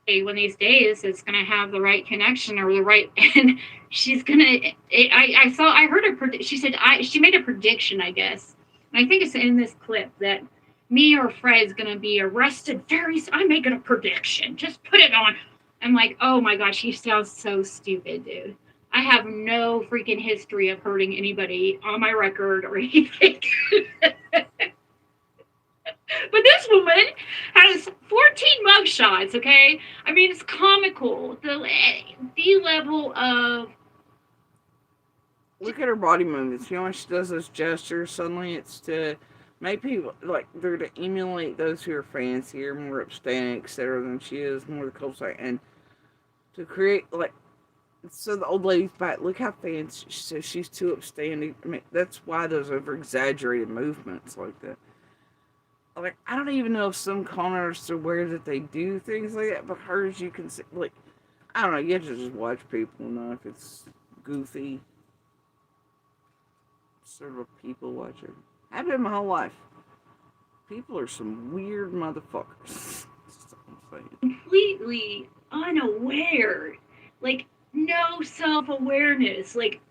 One of these days it's gonna have the right connection or the right, and she's gonna. I heard her. She said she made a prediction, I guess, and I think it's in this clip that me or Fred's gonna be arrested very soon. I'm making a prediction. Just put it on. I'm like, oh my gosh, she sounds so stupid, dude. I have no freaking history of hurting anybody on my record or anything. But this woman has 14 mugshots, okay? I mean, it's comical. The level of... Look at her body movements. You know when she does those gestures, suddenly it's to make people, like, they're to emulate those who are fancier, more upstanding, etc. than she is, more the cold side, and to create, like, so the old lady's back, look how fancy, so she's too upstanding. I mean, that's why those over-exaggerated movements like that. Like, I don't even know if some con artists are aware that they do things like that, but hers, you can see, like, I don't know, you have to just watch people know if it's goofy. Sort of a people watcher. I've been my whole life. People are some weird motherfuckers. That's all I'm saying. completely unaware. Like, no self-awareness. Like,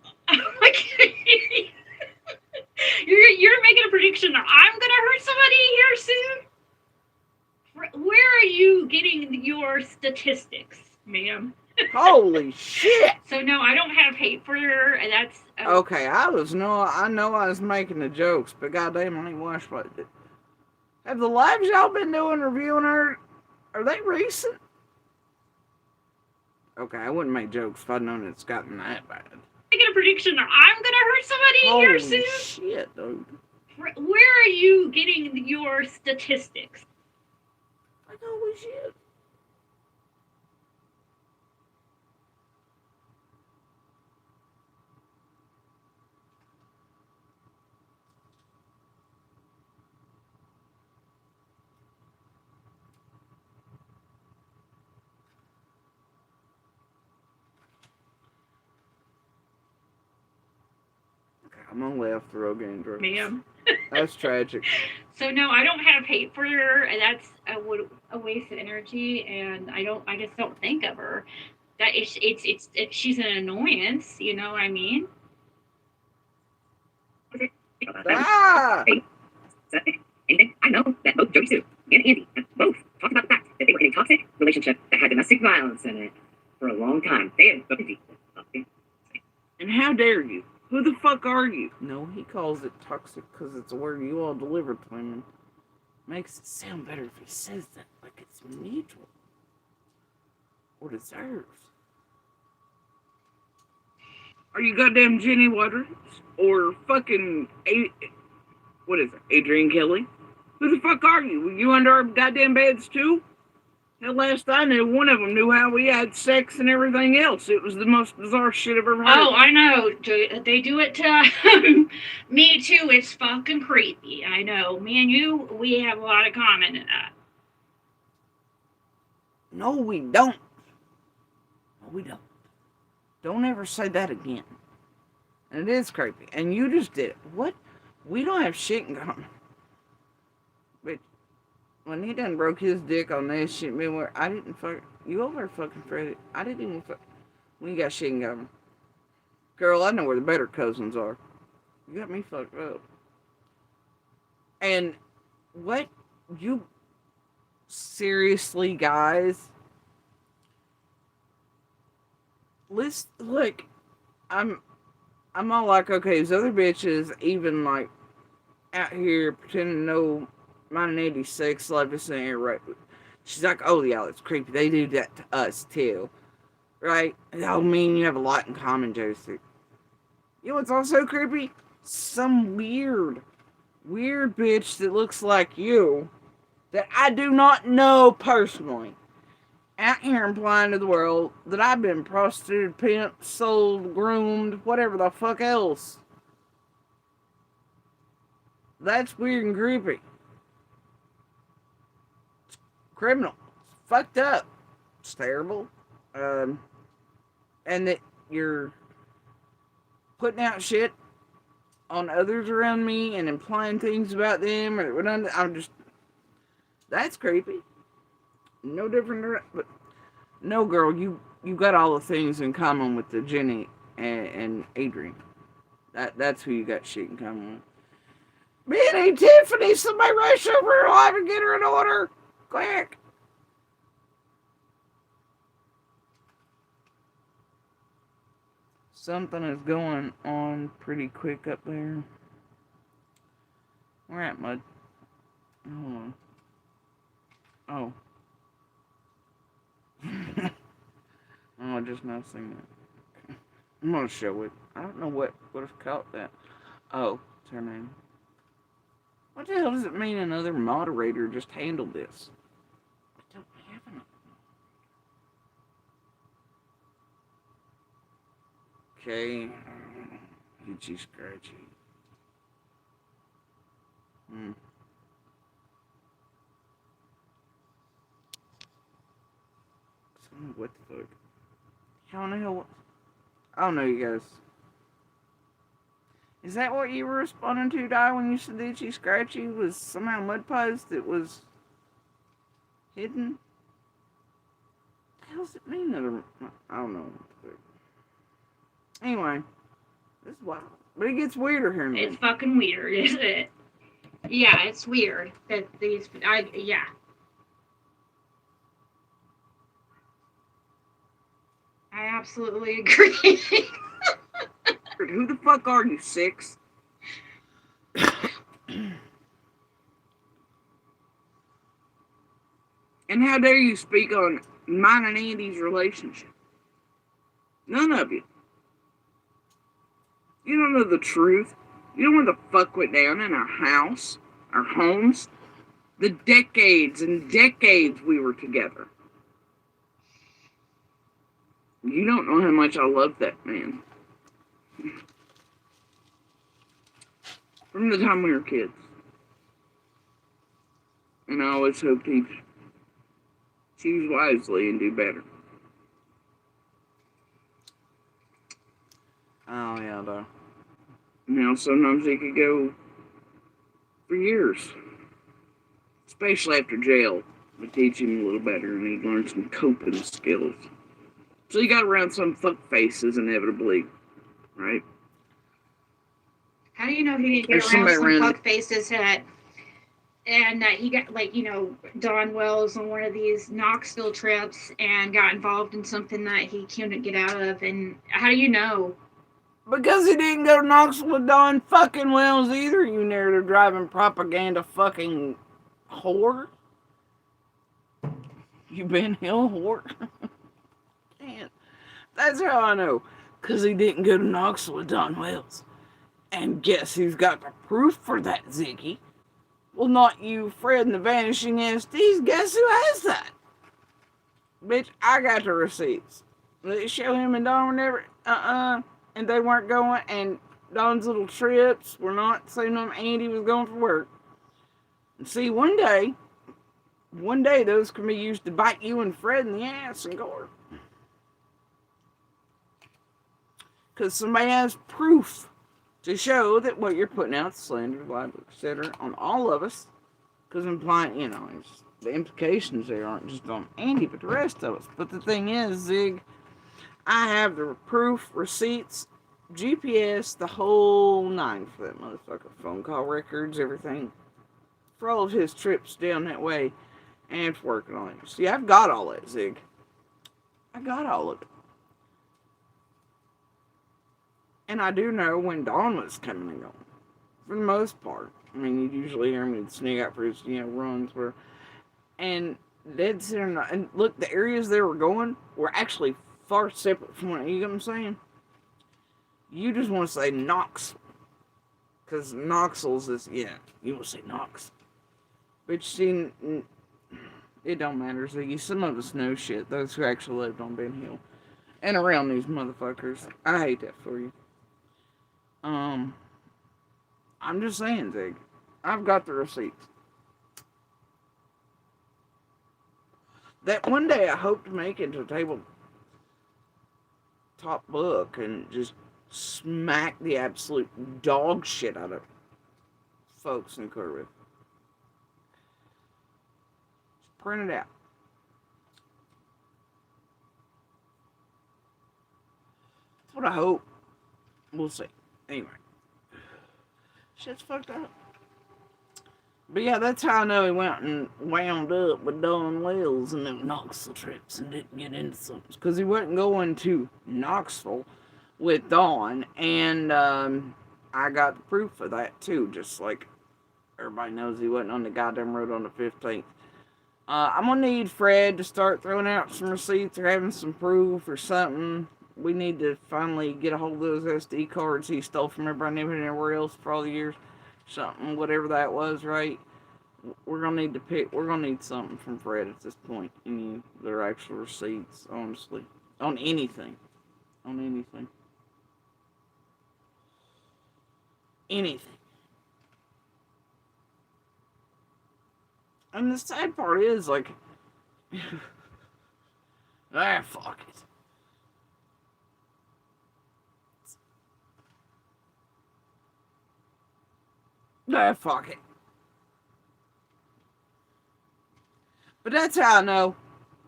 you're making a prediction that I'm gonna hurt somebody here soon. Where are you getting your statistics, ma'am? Holy shit! So no, I don't have hate for her, and that's Okay, I know I was making the jokes, but goddamn, I ain't watched what. Have the lives y'all been doing reviewing her, are they recent? Okay, I wouldn't make jokes if I'd known it's gotten that bad. making a prediction that I'm gonna hurt somebody here Holy soon. shit, dude. Where are you getting your statistics? Like, holy shit. I'm gonna lay off the Rogaine drugs. Ma'am. That's tragic. So no, I don't have hate for her, and that's a waste of energy. And I just don't think of her. That it's she's an annoyance. You know what I mean? Ah! And I know that both Jody Sue and Andy have both talked about the fact that they were in a toxic relationship that had domestic violence in it for a long time. They had both. And how dare you? Who the fuck are you? No, he calls it toxic because it's a word you all delivered to him. And makes it sound better if he says that, like it's neutral or deserves. Are you goddamn Jenny Waters? Or fucking what is it? Adrian Kelly? Who the fuck are you? Were you under our goddamn beds too? Hell, last I knew, one of them knew how we had sex and everything else. It was the most bizarre shit I've ever heard. Oh, I know. They do it to me too. It's fucking creepy. I know. Me and you, we have a lot of common in that. No, we don't. No, we don't. Don't ever say that again. And it is creepy. And you just did it. What? We don't have shit in common. But when he done broke his dick on that shit, man, where I didn't fuck you over there fucking Freddie. I didn't even fuck. We got shit in common. Girl, I know where the better cousins are. You got me fucked up. And what you seriously, guys? Listen, look, I'm all like, okay, these other bitches even like out here pretending to know mine and Andy's sex life is in here, right? She's like, oh yeah, that's creepy. They do that to us too, right? Oh, mean you have a lot in common, Josie. You know what's also creepy? Some weird bitch that looks like you that I do not know personally out here implying to the world that I've been prostituted, pimped, sold, groomed, whatever the fuck else. That's weird and creepy. It's criminal. It's fucked up. It's terrible. And that you're putting out shit on others around me and implying things about them, or I'm just, that's creepy. No different, but no, girl, you got all the things in common with the Jenny and Adrian. That's who you got shit in common with. Minnie, Tiffany, somebody rush over her life and get her in order, quick. Something is going on pretty quick up there. Where at, Mud? Hold on. Oh. Oh, I just now seen that. I'm gonna show it. I don't know what have caught that. Oh, it's her name. What the hell does it mean another moderator just handled this? I don't have an. Okay. Itchy scratchy. What the fuck? How in the hell? I don't know, you guys. Is that what you were responding to, Di, when you said the itchy scratchy was somehow mud pies that was hidden? What the hell does it mean? I don't know. Anyway, this is wild. But it gets weirder here now. It's fucking weird, isn't it? Yeah, it's weird that yeah. I absolutely agree. Who the fuck are you, 6? And how dare you speak on mine and Andy's relationship? None of you. You don't know the truth. You don't know what the fuck went down in our house, our homes, the decades and decades we were together. You don't know how much I love that man. From the time we were kids. And I always hoped he'd choose wisely and do better. Oh, yeah, though. Now, sometimes he could go for years. Especially after jail. Would teach him a little better and he'd learn some coping skills. So he got around some fuck faces inevitably, right? How do you know he didn't get around some fuck faces and that he got, like, you know, Don Wells on one of these Knoxville trips and got involved in something that he couldn't get out of? And how do you know? Because he didn't go to Knoxville with Don fucking Wells either, you narrative driving propaganda fucking whore. You Ben Hill whore. Can't. That's how I know. Because he didn't go to Knoxville with Don Wells. And guess who's got the proof for that, Ziggy? Well, not you, Fred and the Vanishing SDs. Guess who has that? Bitch, I got the receipts. They show him and Don were never, and they weren't going, and Don's little trips were not saying Andy was going for work. And see, one day those can be used to bite you and Fred in the ass in court. Because somebody has proof to show that what you're putting out, slander, libel, etc., on all of us, Because implying, the implications there aren't just on Andy, but the rest of us. But the thing is, Zig, I have the proof, receipts, GPS, the whole nine for that motherfucker. Phone call records, everything. For all of his trips down that way and for working on it. See, I've got all that, Zig. I got all of it. And I do know when Dawn was coming and going. For the most part. I mean, you'd usually hear him sneak out for his, runs where... And dead center... And look, the areas they were going were actually far separate from what... You know what I'm saying? You just want to say Knox. Because Knoxville's is... Yeah, you want to say Knox. But you see... It don't matter, Ziggy. Some of us know shit. Those who actually lived on Ben Hill. And around these motherfuckers. I hate that for you. I'm just saying, Zig. I've got the receipts. That one day I hope to make into a tabletop book and just smack the absolute dog shit out of folks in Curve. Just print it out. That's what I hope. We'll see. Anyway. Shit's fucked up. But yeah, that's how I know he went and wound up with Dawn Wells and them Knoxville trips and didn't get into something. Because he wasn't going to Knoxville with Dawn. And I got the proof of that too. Just like everybody knows he wasn't on the goddamn road on the 15th. I'm going to need Fred to start throwing out some receipts or having some proof or something. We need to finally get a hold of those SD cards he stole from everybody and everywhere else for all the years. Something, whatever that was, right? We're gonna need to pick. We're gonna need something from Fred at this point. Their actual receipts, honestly, on anything, anything. And the sad part is, like, fuck it. Fuck it. But that's how I know.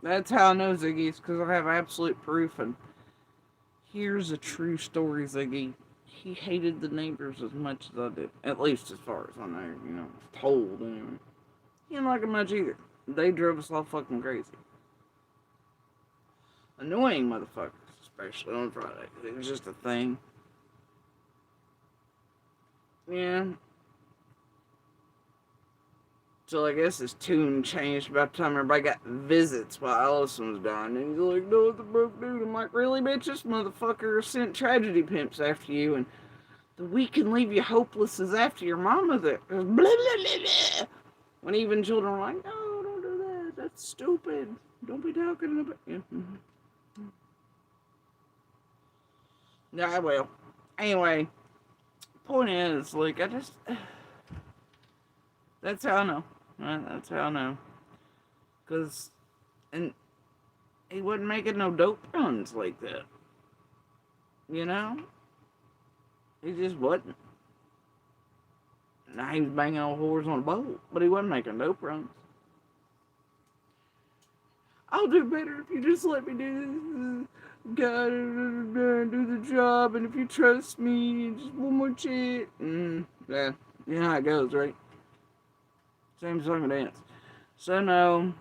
That's how I know, Ziggy. It's because I have absolute proof. And here's a true story, Ziggy. He hated the neighbors as much as I did. At least as far as I know, told anyway. He didn't like them much either. They drove us all fucking crazy. Annoying motherfuckers, especially on Friday. It was just a thing. Yeah. So I guess his tune changed about the time everybody got visits while Allison was dying. And he's like, no, it's a broke dude. I'm like, really, bitch? This motherfucker sent tragedy pimps after you. And the weak and leave you hopeless is after your mama. That blah, blah, blah, blah. When even children are like, no, don't do that. That's stupid. Don't be talking about... Yeah. Yeah, well. Anyway. Point is, like, I just... That's how I know. That's how I know. Because, and he wasn't making no dope runs like that. You know? He just wasn't. Now he was banging on whores on a boat, but he wasn't making dope runs. I'll do better if you just let me do this. God, do the job, and if you trust me, just one more shit. Yeah, you know how it goes, right? Same song and dance. So no,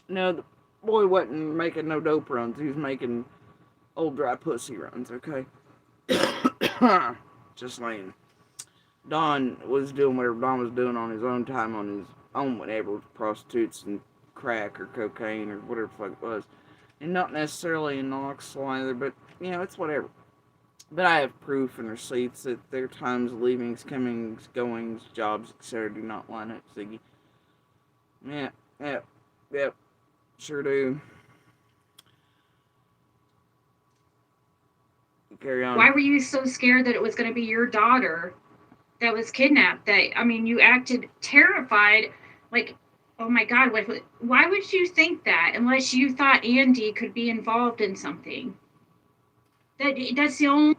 the boy wasn't making no dope runs. He was making old dry pussy runs, okay? Just saying. Don was doing whatever Don was doing on his own time, on his own whatever, prostitutes and crack or cocaine or whatever the fuck it was. And not necessarily in Knoxville either, but, it's whatever. But I have proof and receipts that their times, leavings, comings, goings, jobs, etc. do not line up, Ziggy. Yep, sure do. Carry on. Why were you so scared that it was going to be your daughter that was kidnapped? You acted terrified, like, oh my God, why would you think that unless you thought Andy could be involved in something? That's the only...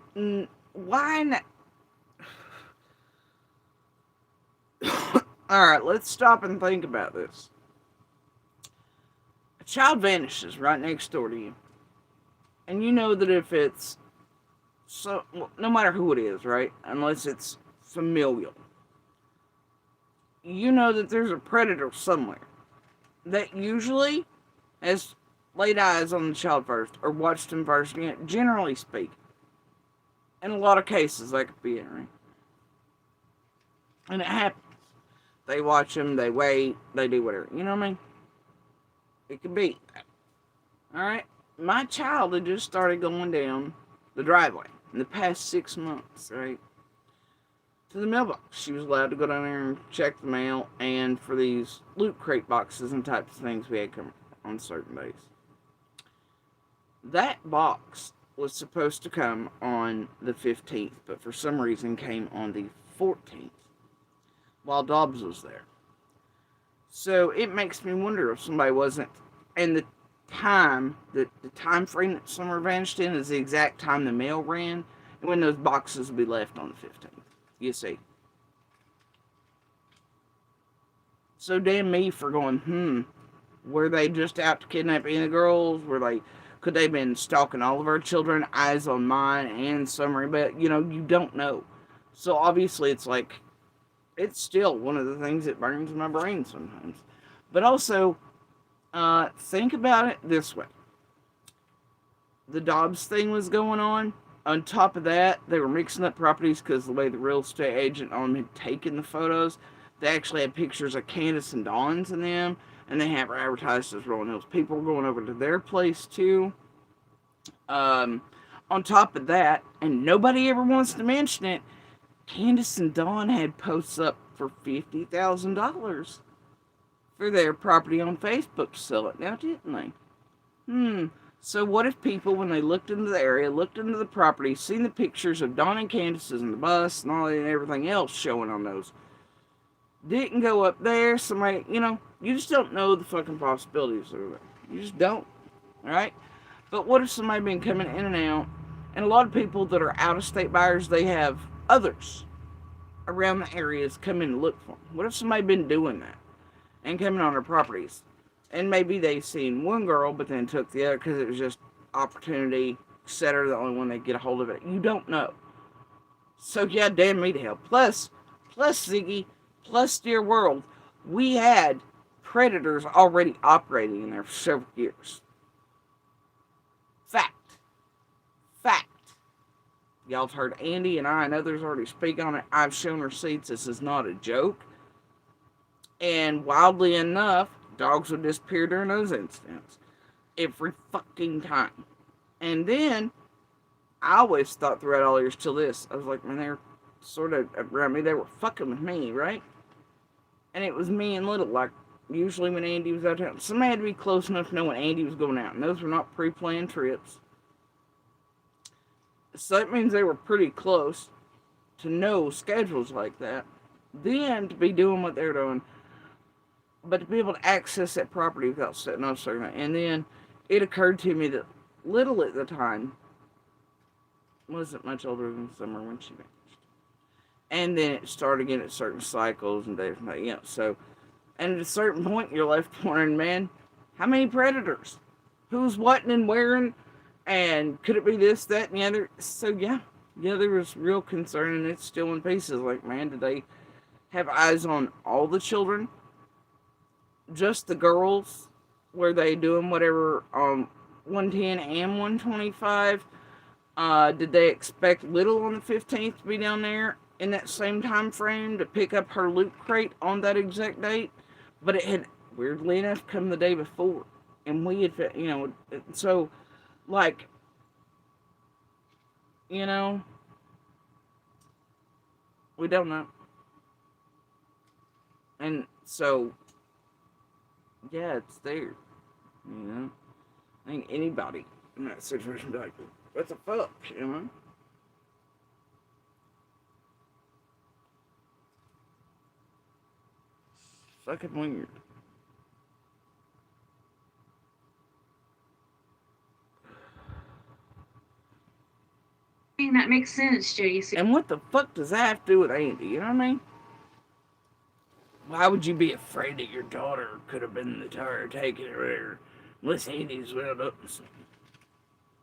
Why not? Alright, let's stop and think about this. A child vanishes right next door to you. And you know that if it's so, well, no matter who it is, right? Unless it's familial, you know that there's a predator somewhere that usually has laid eyes on the child first or watched him first, generally speaking. In a lot of cases, that could be it, right? And it happens. They watch him, they wait, they do whatever. You know what I mean? It could be. Alright? My child had just started going down the driveway in the past 6 months, right? To the mailbox. She was allowed to go down there and check the mail, and for these loot crate boxes and types of things we had come on certain days. That box was supposed to come on the 15th, but for some reason came on the 14th while Dobbs was there. So it makes me wonder if somebody wasn't, and the time frame that Summer vanished in is the exact time the mail ran, and when those boxes will be left on the 15th. You see. So damn me for going, were they just out to kidnap any of the girls? Could they have been stalking all of our children, eyes on mine and Summer? But, you don't know. So obviously it's like, it's still one of the things that burns my brain sometimes. But also, think about it this way. The Dobbs thing was going on. On top of that, they were mixing up properties because the way the real estate agent on them had taken the photos, they actually had pictures of Candace and Dawn's in them, and they have advertised as Rolling Hills. People were going over to their place too. On top of that, and nobody ever wants to mention it, Candace and Dawn had posts up for $50,000 for their property on Facebook to sell it now, didn't they? So what if people, when they looked into the area, looked into the property, seen the pictures of Dawn and Candace's and the bus and all that and everything else showing on those, didn't go up there, somebody, you just don't know the fucking possibilities of it. You just don't. Alright? But what if somebody been coming in and out, and a lot of people that are out-of-state buyers, they have others around the areas come in to look for them. What if somebody been doing that and coming on their properties? And maybe they seen one girl, but then took the other because it was just opportunity, etc. The only one they get a hold of it. You don't know. So yeah, damn me to hell. Plus Ziggy, plus Dear World, we had predators already operating in there for several years. Fact. Y'all have heard Andy and I and others already speak on it. I've shown receipts. This is not a joke. And wildly enough, dogs would disappear during those incidents. Every fucking time. And then, I always thought throughout all years till this, I was like, man, they're sort of around me. They were fucking with me, right? And it was me and Little. Like, usually when Andy was out of town, somebody had to be close enough to know when Andy was going out. And those were not pre-planned trips. So that means they were pretty close to know schedules like that. Then, to be doing what they're doing, but to be able to access that property without setting off certain. And then it occurred to me that Little at the time wasn't much older than Summer when she vanished. And then it started again at certain cycles and everything else. So, and at a certain point, you're left wondering, man, how many predators? Who's what and where? And could it be this, that, and the other? So, yeah, there was real concern, and it's still in pieces. Like, man, did they have eyes on all the children? Just the girls? Were they doing whatever on 110 and 125? Did they expect Little on the 15th to be down there in that same time frame to pick up her loot crate on that exact date? But it had, weirdly enough, come the day before. And we had, so, like, we don't know. And so, yeah, it's there. I think anybody in that situation would be like, what the fuck, Fucking weird. I mean, that makes sense, Jason. And what the fuck does that have to do with Andy? You know what I mean? Why would you be afraid that your daughter could have been the tar taking her unless Andy's wound up in something?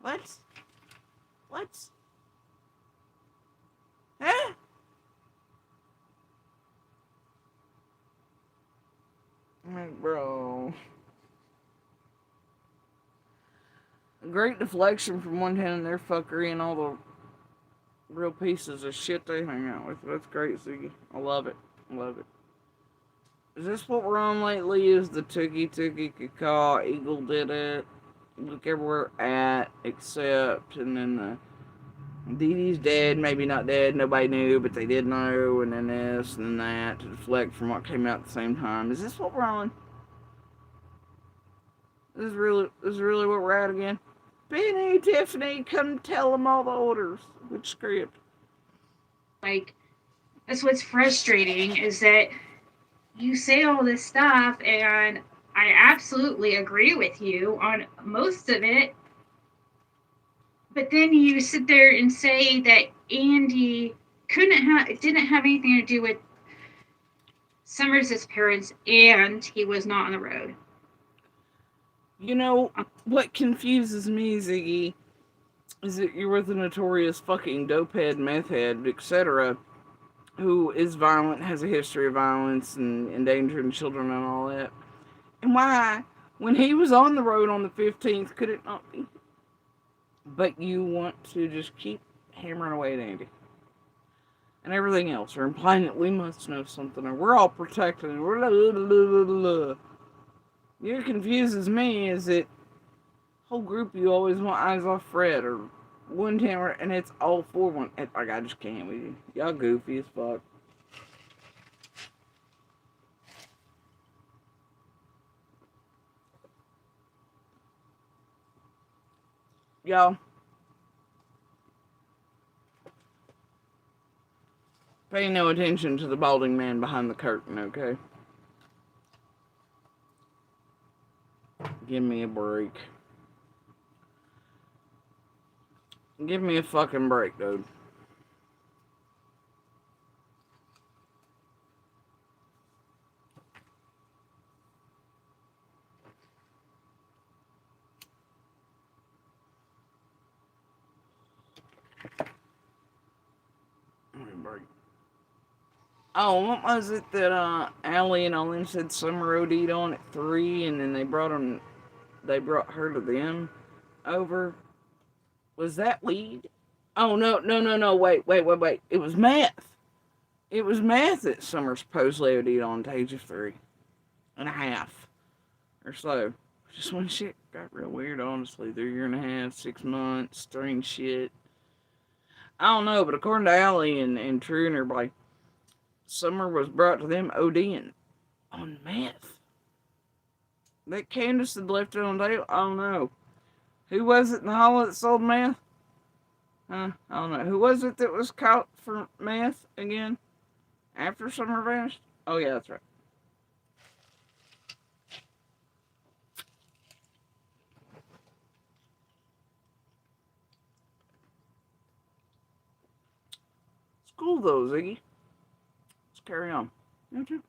What? What? Huh? Like, bro. A great deflection from 110 and their fuckery and all the real pieces of shit they hang out with. That's great, Ziggy. I love it. I love it. Is this what we're on lately? Is the Tookie Cacaw Eagle did it? Look everywhere at, except, and then the Dee Dee's dead, maybe not dead, nobody knew, but they did know, and then this, and then that, to deflect from what came out at the same time. Is this what we're on? This is really what we're at again? Benny, Tiffany, come tell them all the orders. Which script? Like, that's what's frustrating, is that you say all this stuff, and I absolutely agree with you on most of it, but then you sit there and say that Andy didn't have anything to do with Summers' parents, and he was not on the road. You know, what confuses me, Ziggy, is that you're with a notorious fucking dopehead, meth head, etc., who is violent, has a history of violence and endangering children and all that. And why, when he was on the road on the 15th, could it not be? But you want to just keep hammering away at Andy. And everything else, or implying that we must know something, or we're all protected, and we're blah, blah, blah, blah. What confuses me is that whole group you always want eyes off Fred, or 110, and it's all for one. Like, I just can't with you. Y'all goofy as fuck. Y'all. Pay no attention to the balding man behind the curtain, okay? Give me a break. Give me a fucking break, dude. Break. Oh, what was it that Allie and Olin said Summer OD'd on at 3, and then they brought her to them over? Was that weed? Oh, no, wait. It was meth. It was meth that Summer supposedly OD'd on at age of 3.5 or so. Just when shit got real weird, honestly. 3.5, 6 months, strange shit. I don't know, but according to Allie and True and everybody, Summer was brought to them ODing on meth. That Candace had left it on the table? I don't know. Who was it in the hall that sold meth? I don't know. Who was it that was caught for meth again? After Summer vanished? Oh, yeah, that's right. It's cool, though, Ziggy. Let's carry on. And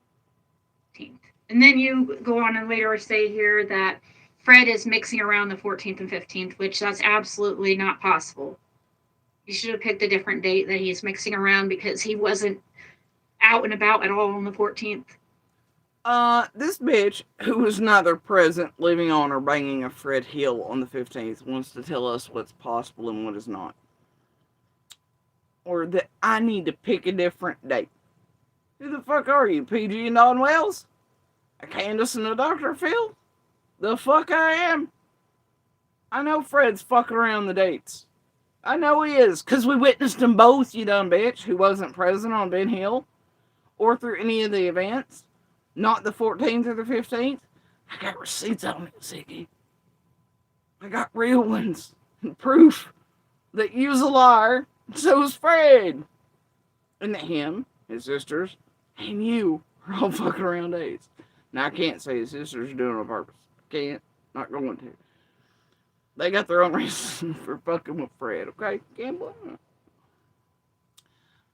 then you go on and later say here that Fred is mixing around the 14th and 15th, which that's absolutely not possible. You should have picked a different date that he's mixing around, because he wasn't out and about at all on the 14th. This bitch, who was neither present, living on, or banging a Fred Hill on the 15th, wants to tell us what's possible and what is not. Or that I need to pick a different date. Who the fuck are you, PG and Don Wells? A Candace and a Dr. Phil? The fuck I am? I know Fred's fucking around the dates. I know he is, because we witnessed them both, you dumb bitch, who wasn't present on Ben Hill, or through any of the events. Not the 14th or the 15th. I got receipts on it, Ziggy. I got real ones. And proof that you's a liar. So is Fred. And that him, his sisters, and you are all fucking around dates. Now, I can't say his sisters are doing it on purpose. Can't. Not going to. They got their own reason for fucking with Fred, okay? Can't blame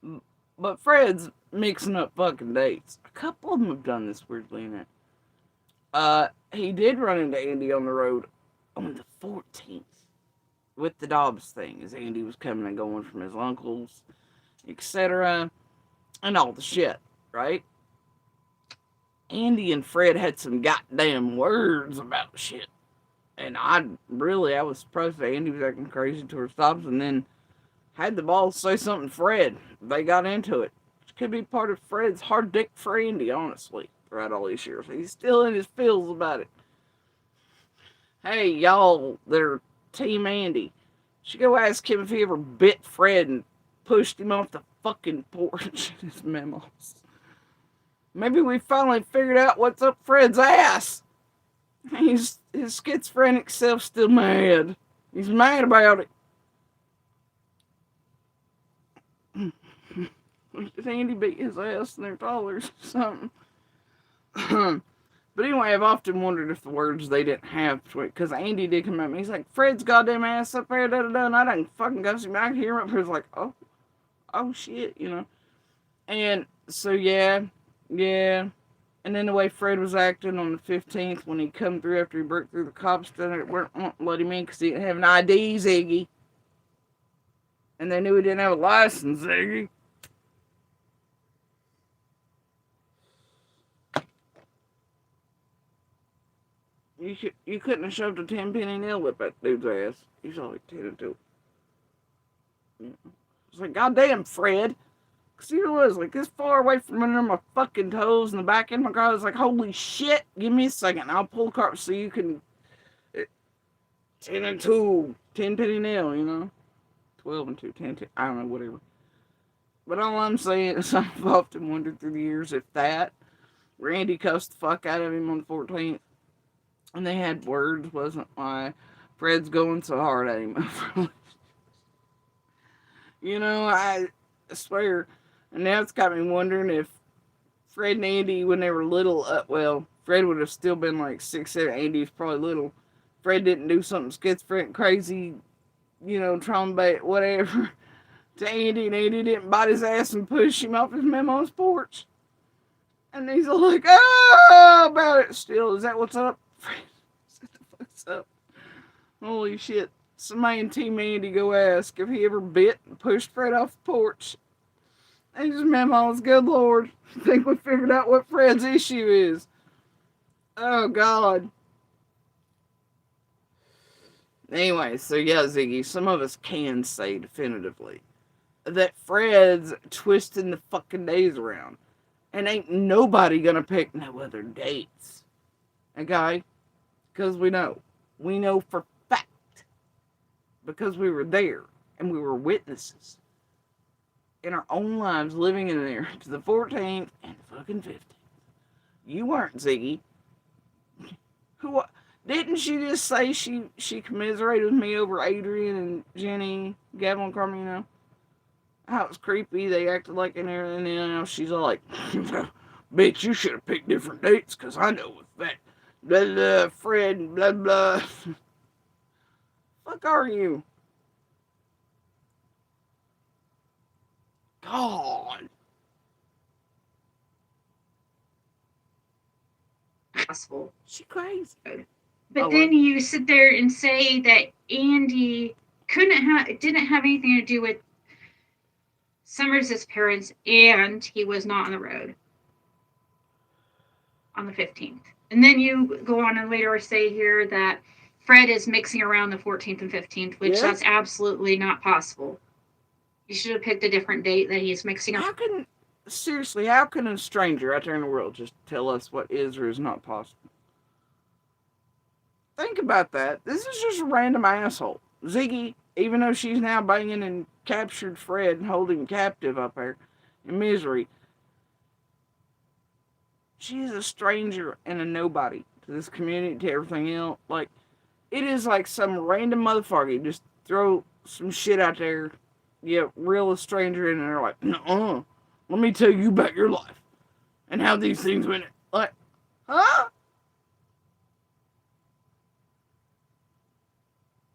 them. But Fred's mixing up fucking dates. A couple of them have done this weirdly enough. He did run into Andy on the road on the 14th with the Dobbs thing, as Andy was coming and going from his uncles, etc., and all the shit, right? Andy and Fred had some goddamn words about shit. And I was surprised that Andy was acting crazy towards Dobbs, and then had the balls say something to Fred. They got into it. Which could be part of Fred's hard dick for Andy, honestly, throughout all these years. He's still in his feels about it. Hey, y'all that are Team Andy, you should go ask him if he ever bit Fred and pushed him off the fucking porch in his memos. Maybe we finally figured out what's up Fred's ass. His schizophrenic self's still mad. He's mad about it. If Andy beat his ass and they're taller or something. But anyway, I've often wondered if the words they didn't have between, because Andy did come at me. He's like, Fred's goddamn ass up there, da-da-da, and I didn't fucking go see him. I could hear him up here. He was like, oh shit, you know. And so, yeah. And then the way Fred was acting on the 15th when he come through after he broke through the cops, they weren't let him in because he didn't have an ID, Ziggy. And they knew he didn't have a license, Ziggy. You couldn't have shoved a 10-penny nail up that dude's ass. He's only 10 and 2. Yeah. It's like, goddamn, Fred. Because he was like this far away from under my fucking toes in the back end of my car. I was like, holy shit, give me a second. I'll pull the car so you can. 10 and 2. 10-penny nail, you know? 12 and 2, 10, 10. I don't know, whatever. But all I'm saying is I've often wondered through the years if that, Randy cussed the fuck out of him on the 14th. And they had words, wasn't why Fred's going so hard at him. You know, I swear. And now it's got me wondering if Fred and Andy, when they were little, well, Fred would have still been like 6, 7. Andy's probably little. Fred didn't do something schizophrenic, crazy, you know, trauma, whatever, to Andy, and Andy didn't bite his ass and push him off his memo's porch. And he's all like, oh, about it still. Is that what's up? What the fuck's up? Holy shit. Somebody in Team Andy go ask if he ever bit and pushed Fred off the porch. And his memos, good lord. I think we figured out what Fred's issue is. Oh, God. Anyway, so yeah, Ziggy, some of us can say definitively that Fred's twisting the fucking days around. And ain't nobody gonna pick no other dates. Okay? Because we know. We know for fact. Because we were there. And we were witnesses. In our own lives living in there. To the 14th and fucking 15th. You weren't, Ziggy. Who? Didn't she just say she commiserated with me over Adrian and Jenny, Gavin and Carmen, you know? How it was creepy. They acted like in there, and then now she's all like, bitch, you should have picked different dates, because I know with that. Blah, blah, Fred, blah, blah. Fuck are you? God. Possible. She crazy. But then you sit there and say that Andy didn't have anything to do with Summers' parents, and he was not on the road on the 15th. And then you go on and later say here that Fred is mixing around the 14th and 15th, which that's absolutely not possible. You should have picked a different date that he's mixing around. Seriously, how can a stranger out there in the world just tell us what is or is not possible? Think about that. This is just a random asshole. Ziggy, even though she's now banging and captured Fred and holding him captive up there in misery, she's a stranger and a nobody to this community, to everything else. Like, it is like some random motherfucker just throw some shit out there, reel a stranger in, and they're like, nuh-uh, let me tell you about your life and how these things went. Like, huh?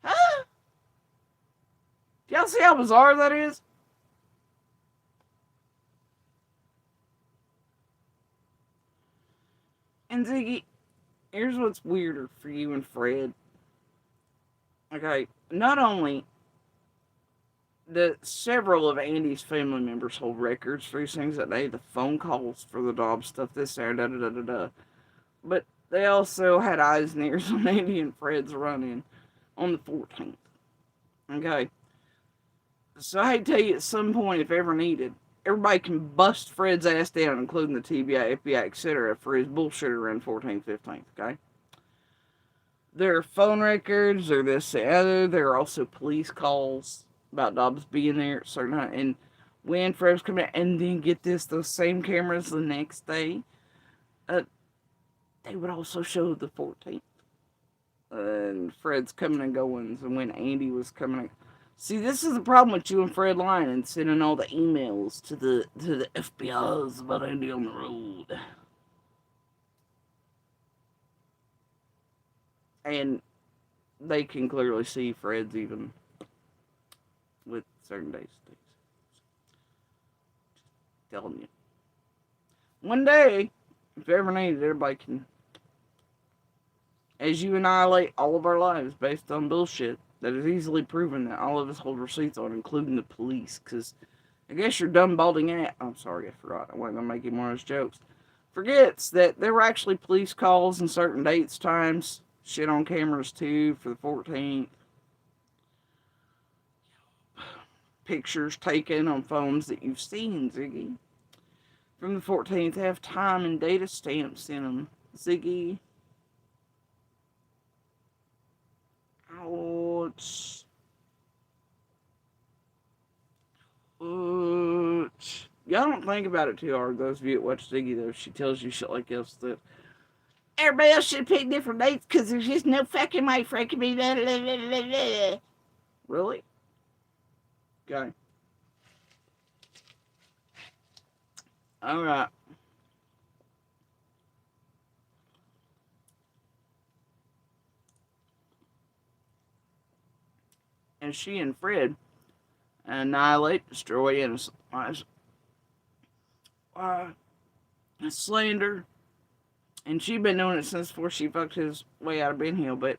Huh? Do y'all see how bizarre that is? And Ziggy, here's what's weirder for you and Fred. Okay, not only the several of Andy's family members hold records for these things that day, the phone calls for the Dobbs stuff, this, there, da da da da da. But they also had eyes and ears on Andy and Fred's run-in on the 14th. Okay. So I hate to tell you, at some point, if ever needed, everybody can bust Fred's ass down, including the TBI, FBI, etc., for his bullshit around 14th, 15th, okay? There are phone records, there are this, the other. There are also police calls about Dobbs being there at certain times. And when Fred was coming out, and then get this, those same cameras the next day, they would also show the 14th. And Fred's coming and goings, and when Andy was coming and... See, this is the problem with you and Fred lying and sending all the emails to the FBI's about Andy on the road. And they can clearly see Fred's even with certain days. Just telling you. One day, if ever needed, everybody can, as you annihilate all of our lives based on bullshit that is easily proven that all of us hold receipts on, including the police. Because I guess your dumb balding ass, I'm sorry, I forgot. I wasn't going to make him one of those jokes. Forgets that there were actually police calls and certain dates, times, shit on cameras too for the 14th. Pictures taken on phones that you've seen, Ziggy. From the 14th have time and data stamps in them, Ziggy. Ouch. Ouch. Y'all don't think about it too hard, those of you that watch Ziggy, though. She tells you shit like else that everybody else should pick different dates because there's just no fucking way for it can be. Blah, blah, blah, blah, blah. Really? Okay. Alright. And she and Fred annihilate, destroy innocent lives. Slander. And she'd been doing it since before she fucked his way out of Ben Hill, but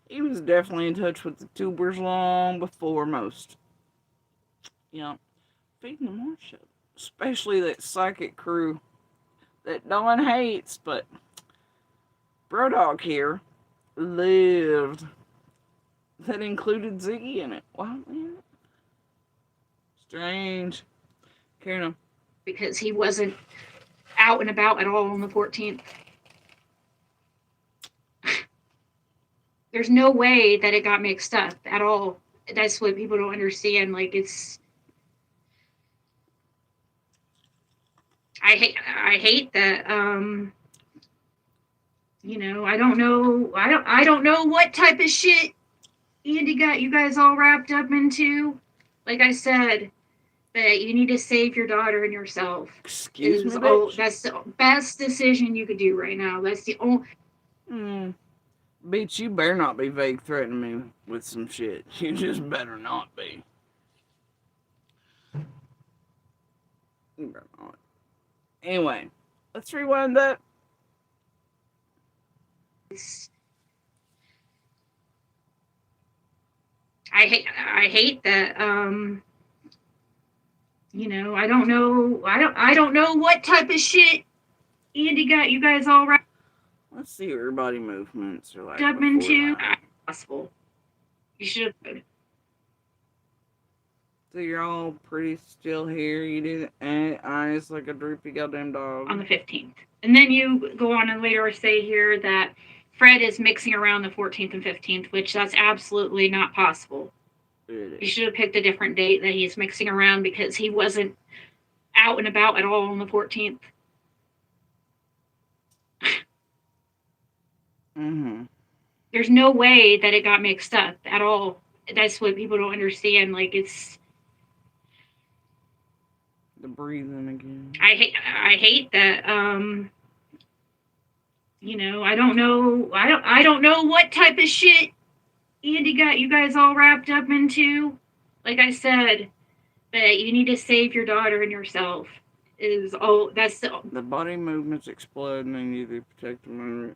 he was definitely in touch with the tubers long before most. You know, feeding them more shit. Especially that psychic crew that Dawn hates, but Brodog here lived. That included Ziggy in it. Wow, man. Strange. Karen. Because he wasn't out and about at all on the 14th. There's no way that it got mixed up at all. That's what people don't understand. Like, it's... I hate that, you know, I don't know what type of shit Andy got you guys all wrapped up into. Like I said, that you need to save your daughter and yourself. Excuse me, bitch. That's the best decision you could do right now. That's the only... Bitch, you better not be vague threatening me with some shit. You just better not be. You better not. Anyway, let's rewind that. I hate that, you know, I don't know what type of shit Andy got you guys all wrapped Let's see what your body movements are like. up into. Possible. You should have. So you're all pretty still here. You do the eyes like a droopy goddamn dog. On the 15th. And then you go on and later say here that Fred is mixing around the 14th and 15th, which that's absolutely not possible. You should have picked a different date that he's mixing around because he wasn't out and about at all on the 14th. Mm-hmm. There's no way that it got mixed up at all. That's what people don't understand. Like, it's... The breathing again. I hate that, you know, I don't know what type of shit Andy got you guys all wrapped up into. Like I said, that you need to save your daughter and yourself. is all. That's the The body movements explode and they need to protect them.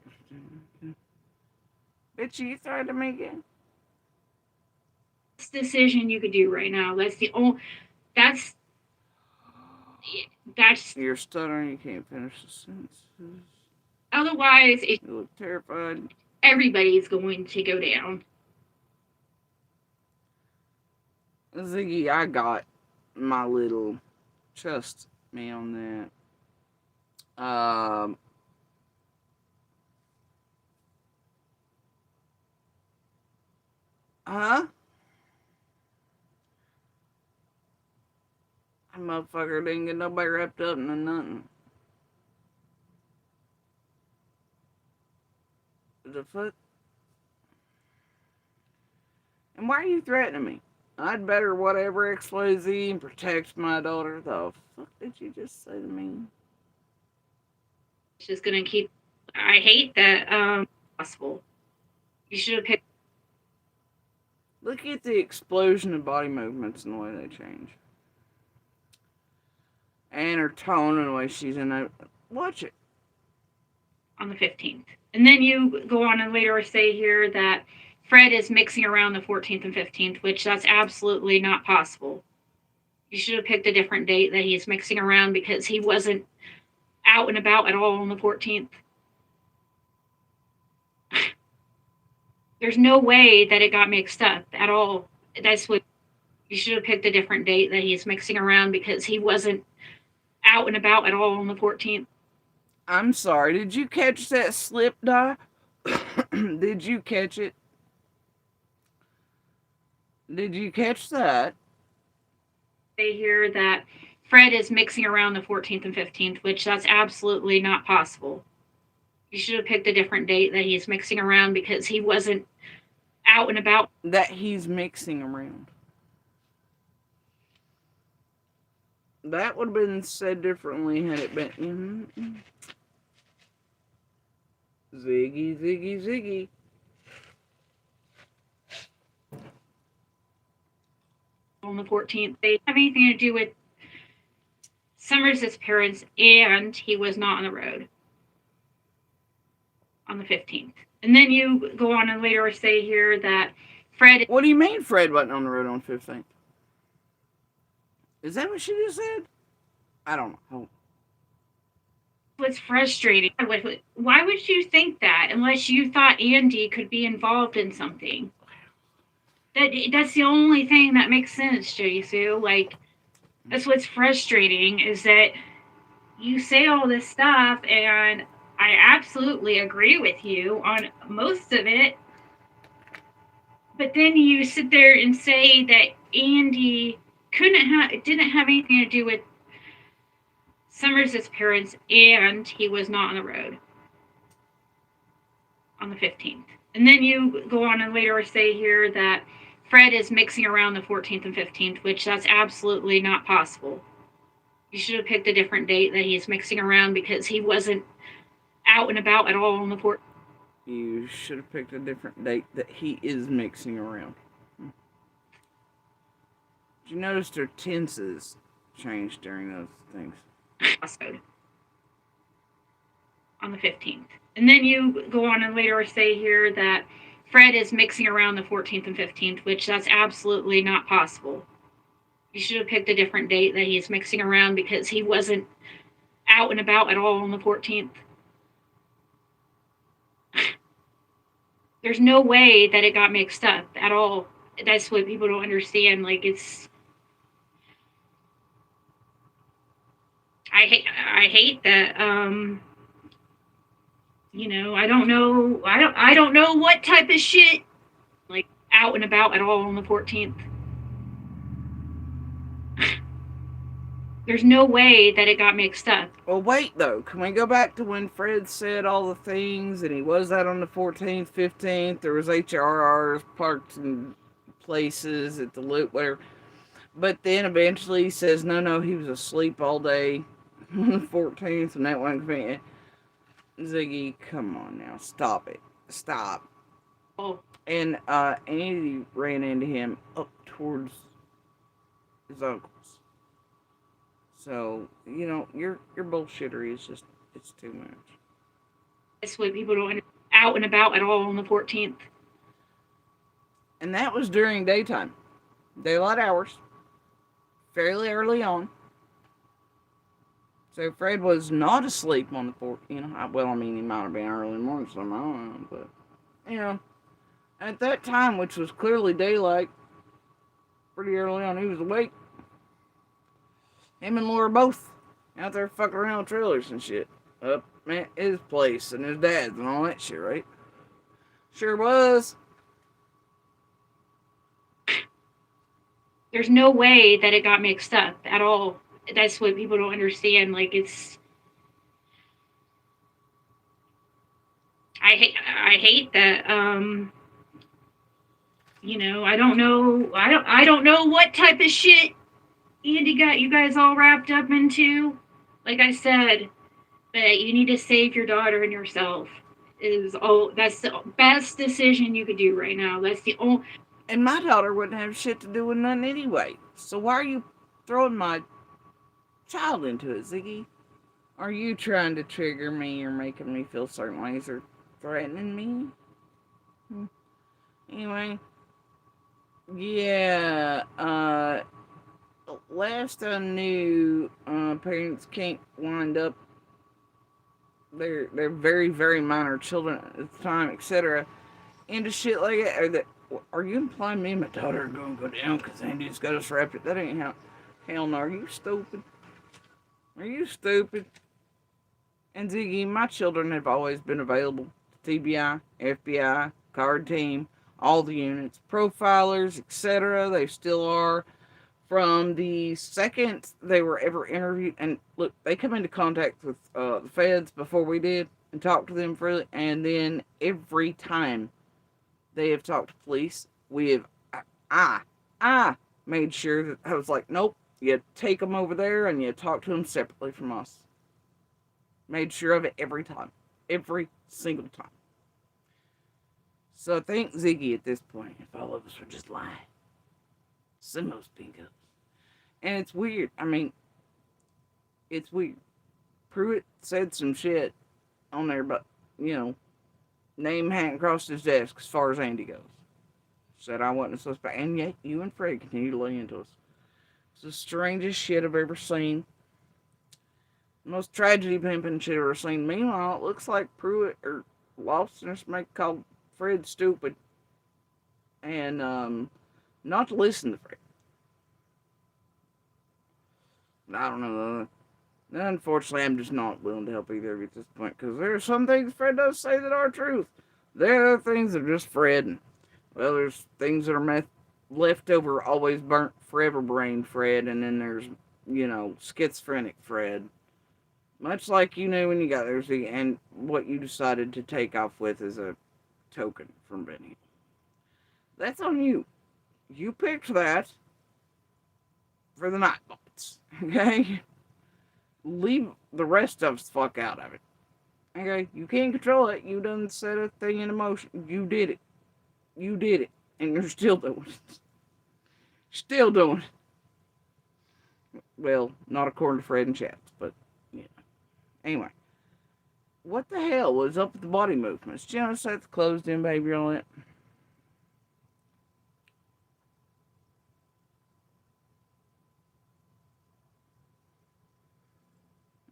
Bitch, you threatened me again? decision you could do right now. That's the only. That's that's. You're stuttering, you can't finish the sentences. Otherwise, You look terrified. everybody's going to go down. Ziggy, I got my little trust me on that. Huh? That motherfucker didn't get nobody wrapped up in nothing. The fuck? And why are you threatening me? I'd better whatever XYZ and protect my daughter. The fuck did you just say to me? It's just gonna keep. I hate that. Possible. You should have picked. Look at the explosion of body movements and the way they change. And her tone and the way she's in it. Watch it. On the 15th. And then you go on and later say here that Fred is mixing around the 14th and 15th, which that's absolutely not possible. You should have picked a different date that he's mixing around because he wasn't out and about at all on the 14th. There's no way that it got mixed up at all. That's what you should have picked a different date that he's mixing around because he wasn't out and about at all on the 14th. I'm sorry, did you catch that slip die? Did you catch it? Did you catch that? Say here that Fred is mixing around the 14th and 15th, which that's absolutely not possible. You should have picked a different date that he's mixing around because he wasn't out and about. That he's mixing around. That would have been said differently had it been. Ziggy, Ziggy, Ziggy. On the 14th. They have anything to do with Summers' parents, and he was not on the road on the 15th. And then you go on and later say here that Fred. What do you mean Fred wasn't on the road on 15th? Is that what she just said? I don't know. What's frustrating? Why would you think that unless you thought Andy could be involved in something? That's the only thing that makes sense, Jody Sue. Like, that's what's frustrating is that you say all this stuff, and I absolutely agree with you on most of it. But then you sit there and say that Andy didn't have anything to do with Summers' parents, and he was not on the road on the 15th. And then you go on and later say here that Fred is mixing around the 14th and 15th, which that's absolutely not possible. You should have picked a different date that he's mixing around because he wasn't out and about at all on the 14th. You should have picked a different date that he is mixing around. Did you notice their tenses changed during those things? On the 15th. And then you go on and later say here that Fred is mixing around the 14th and 15th, which that's absolutely not possible. You should have picked a different date that he's mixing around because he wasn't out and about at all on the 14th. There's no way that it got mixed up at all. That's what people don't understand. Like, it's. I hate that. You know, I don't know what type of shit like out and about at all on the 14th. There's no way that it got mixed up. Well, wait, though. Can we go back to when Fred said all the things and he was out on the 14th, 15th? There was HRRs parked in places at the loop, whatever. But then eventually he says, no, he was asleep all day on the 14th and that wasn't convenient. Ziggy, come on now. Stop it. Stop. Oh. And Andy ran into him up towards his uncle's. So, your bullshittery is just, it's too much. That's what people don't out and about at all on the 14th. And that was during daytime. Daylight hours. Fairly early on. So Fred was not asleep on the 14th. Well, I mean, he might have been early morning, so I don't know. But, at that time, which was clearly daylight, pretty early on, he was awake. Him and Laura both out there fucking around with trailers and shit. Up at his place and his dad's and all that shit, right? Sure was. There's no way that it got mixed up at all. That's what people don't understand. Like, it's... I hate that. I don't know. I don't know what type of shit Andy got you guys all wrapped up into. Like I said, but you need to save your daughter and yourself. That's the best decision you could do right now. That's the only. And my daughter wouldn't have shit to do with nothing anyway. So why are you throwing my child into it, Ziggy? Are you trying to trigger me or making me feel certain ways or threatening me? Anyway. Yeah, last I knew, parents can't wind up they're very, very minor children at the time, etc. into shit like that. Are you implying me and my daughter are going to go down because Andy's got us wrapped up? That ain't how. Hell no. Are you stupid? Are you stupid? And Ziggy, my children have always been available to TBI, FBI, card team, all the units, profilers, etc. They still are. From the second they were ever interviewed, and look, they come into contact with the feds before we did and talked to them freely, and then every time they have talked to police, we have, I made sure that I was like, nope, you take them over there and you talk to them separately from us. Made sure of it every time. Every single time. So I think Ziggy at this point, if all of us were just lying. Simos pinkos. And it's weird. I mean, it's weird. Pruitt said some shit on there, but, name hadn't crossed his desk as far as Andy goes. Said I wasn't a suspect. And yet, you and Fred continue to lay into us. It's the strangest shit I've ever seen. Most tragedy pimping shit I've ever seen. Meanwhile, it looks like Pruitt or Lawson or somebody called Fred stupid. And, not to listen to Fred. I don't know. Unfortunately, I'm just not willing to help either of you at this point, because there are some things Fred does say that are truth. There are things that are just Fred. And, well, there's things that are left over, always burnt, forever brain Fred, and then there's, schizophrenic Fred. Much like you knew when you got there, and what you decided to take off with as a token from Benny. That's on you. You picked that for the Nightbots. Okay? Leave the rest of us the fuck out of it. Okay? You can't control it. You done set a thing in motion. You did it. You did it. And you're still doing it. Still doing it. Well, not according to Fred and Chats, but, yeah. Anyway. What the hell was up with the body movements? Genocide, the closed-in behavior, all that.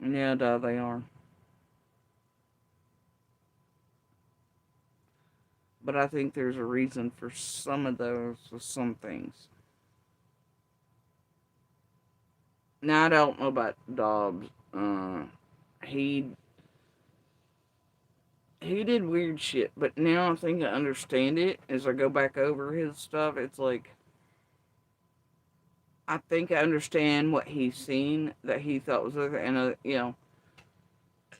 Yeah, they are. But I think there's a reason for some of those, with some things. Now, I don't know about Dobbs. He did weird shit, but now I think I understand it. As I go back over his stuff, it's like, I think I understand what he's seen that he thought was other, and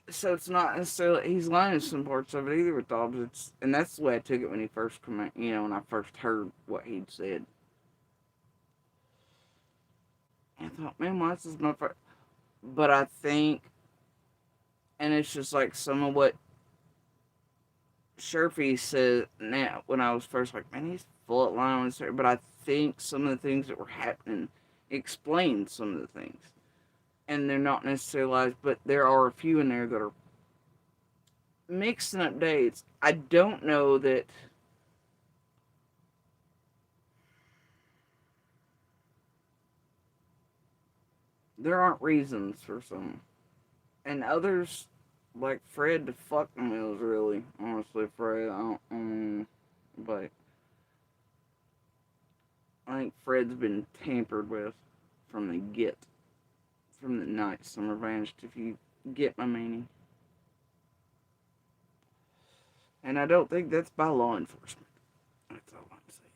so it's not necessarily he's lying in some parts of it either with Dobbs. And that's the way I took it when he first when I first heard what he'd said. And I thought, man, why is this motherfucker? But I think, and it's just like some of what Sherfy said now when I was first like, man, he's full of lying. But I think some of the things that were happening explained some of the things. and they're not necessarily lies, but there are a few in there that are mixing up dates. I don't know that. There aren't reasons for some. And others, like Fred, the fucking wheels, really. Honestly, Fred, I don't, but I think Fred's been tampered with from the night Summer vanished, if you get my meaning. And I don't think that's by law enforcement. That's all I'm saying.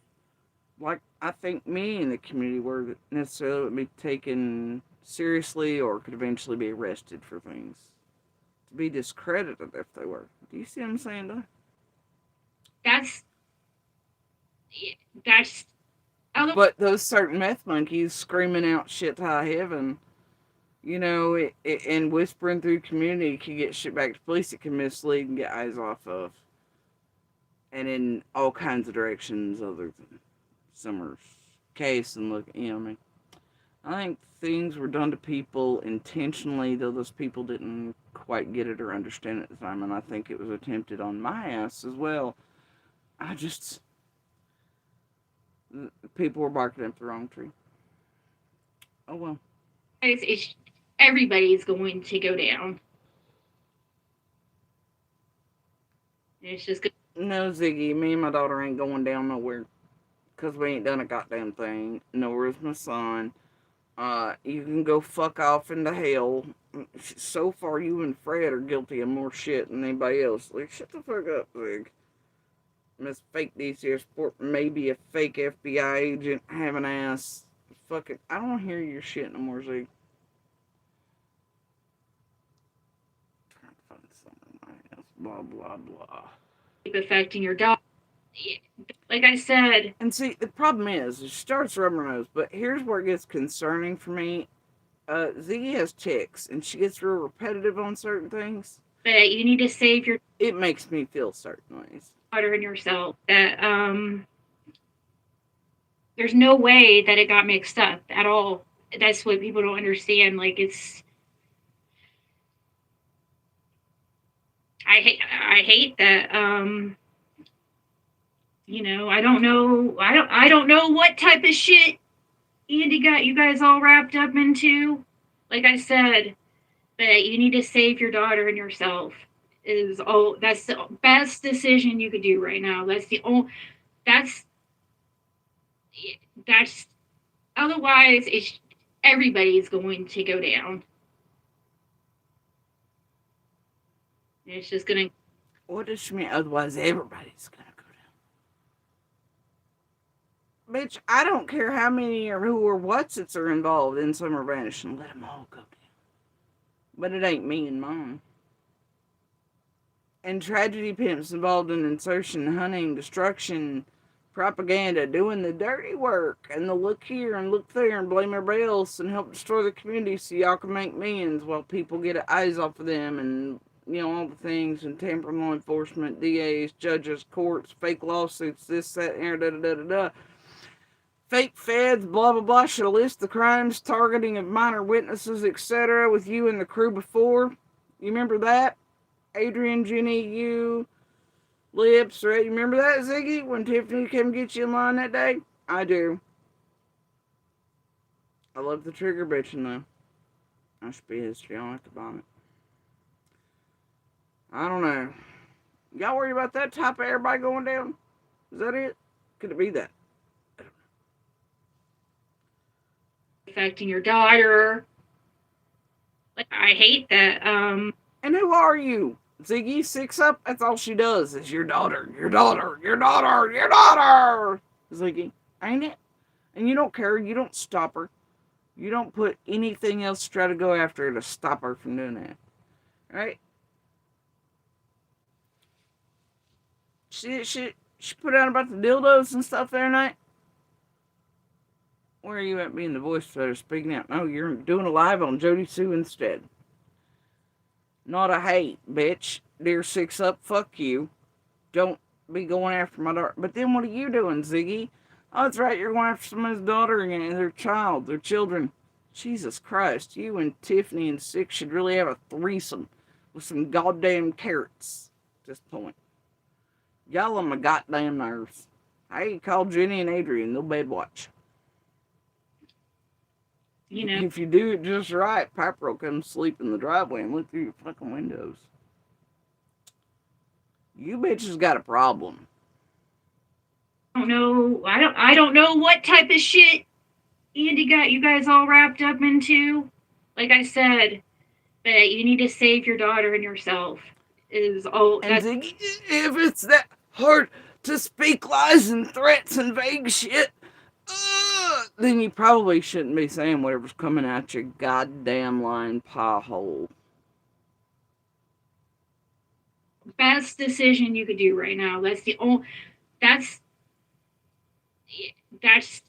Like, I think me and the community were necessarily would be taken seriously or could eventually be arrested for things. To be discredited if they were. Do you see what I'm saying, though? That's But those certain meth monkeys screaming out shit to high heaven, you know, and whispering through community can get shit back to police. It can mislead and get eyes off of. And in all kinds of directions other than Summer's case and look, you know what I mean? I think things were done to people intentionally, though those people didn't quite get it or understand it at the time, and I think it was attempted on my ass as well. People were barking up the wrong tree. Oh well. Everybody's going to go down. It's just good. No, Ziggy, me and my daughter ain't going down nowhere. Because we ain't done a goddamn thing. Nor is my son. You can go fuck off into hell. So far, you and Fred are guilty of more shit than anybody else. Like, shut the fuck up, Zig. Miss fake DCS sport, maybe a fake FBI agent, have an ass. Fuck it. I don't hear your shit no more, Zig. Trying to find something else. Blah, blah, blah. Affecting your dog. Like I said. And see, the problem is, she starts rubbing her nose, but here's where it gets concerning for me. Ziggy has tics, and she gets real repetitive on certain things. But you need to save your... It makes me feel certain ways. ...daughter and yourself. That, there's no way that it got mixed up at all. That's what people don't understand. Like, it's... I hate that, you know, I don't know what type of shit Andy got you guys all wrapped up into. Like I said, but you need to save your daughter and yourself. That's the best decision you could do right now. That's otherwise everybody's going to go down. It's just gonna... What does she mean? Otherwise, everybody's gonna go down. Bitch, I don't care how many or who or whatsits are involved in Summer vanishing. Let them all go down. But it ain't me and Mom. And tragedy pimps involved in insertion, hunting, destruction, propaganda, doing the dirty work, and the look here and look there and blame everybody else and help destroy the community so y'all can make millions while people get eyes off of them and, you know, all the things, and tampering law enforcement, DAs, judges, courts, fake lawsuits, this, that, and da-da-da-da-da. Fake feds, blah, blah, blah, should list the crimes, targeting of minor witnesses, etc. with you and the crew before. You remember that? Adrian, Jenny, you, Lips, right? You remember that, Ziggy, when Tiffany came get you in line that day? I do. I love the trigger bitching, though. I should be history. I don't have to bomb it. I don't know. Y'all worry about that type of everybody going down? Is that it? Could it be that? Affecting your daughter. Like, I hate that. And who are you? Ziggy, 6 up? That's all she does is your daughter, your daughter, your daughter, your daughter. Ziggy, ain't it? And you don't care. You don't stop her. You don't put anything else to try to go after her to stop her from doing that. Right? She put out about the dildos and stuff there tonight. Where are you at being the voice that are speaking out? No, you're doing a live on Jody Sue instead. Not a hate, bitch. Dear 6 up, fuck you. Don't be going after my daughter. But then what are you doing, Ziggy? Oh, that's right, you're going after somebody's daughter again, their child, their children. Jesus Christ, you and Tiffany and Six should really have a threesome with some goddamn carrots at this point. Y'all on my goddamn nerves. Hey, call Jenny and Adrian, they'll bed watch. You know, If you do it just right, Piper will come sleep in the driveway and look through your fucking windows. You bitches got a problem. I don't know what type of shit Andy got you guys all wrapped up into. Like I said, but you need to save your daughter and yourself. Is all And that's Ziggy, if it's that hard to speak lies and threats and vague shit, then you probably shouldn't be saying whatever's coming out your goddamn lying pie hole. best decision you could do right now. That's the only. That's that's.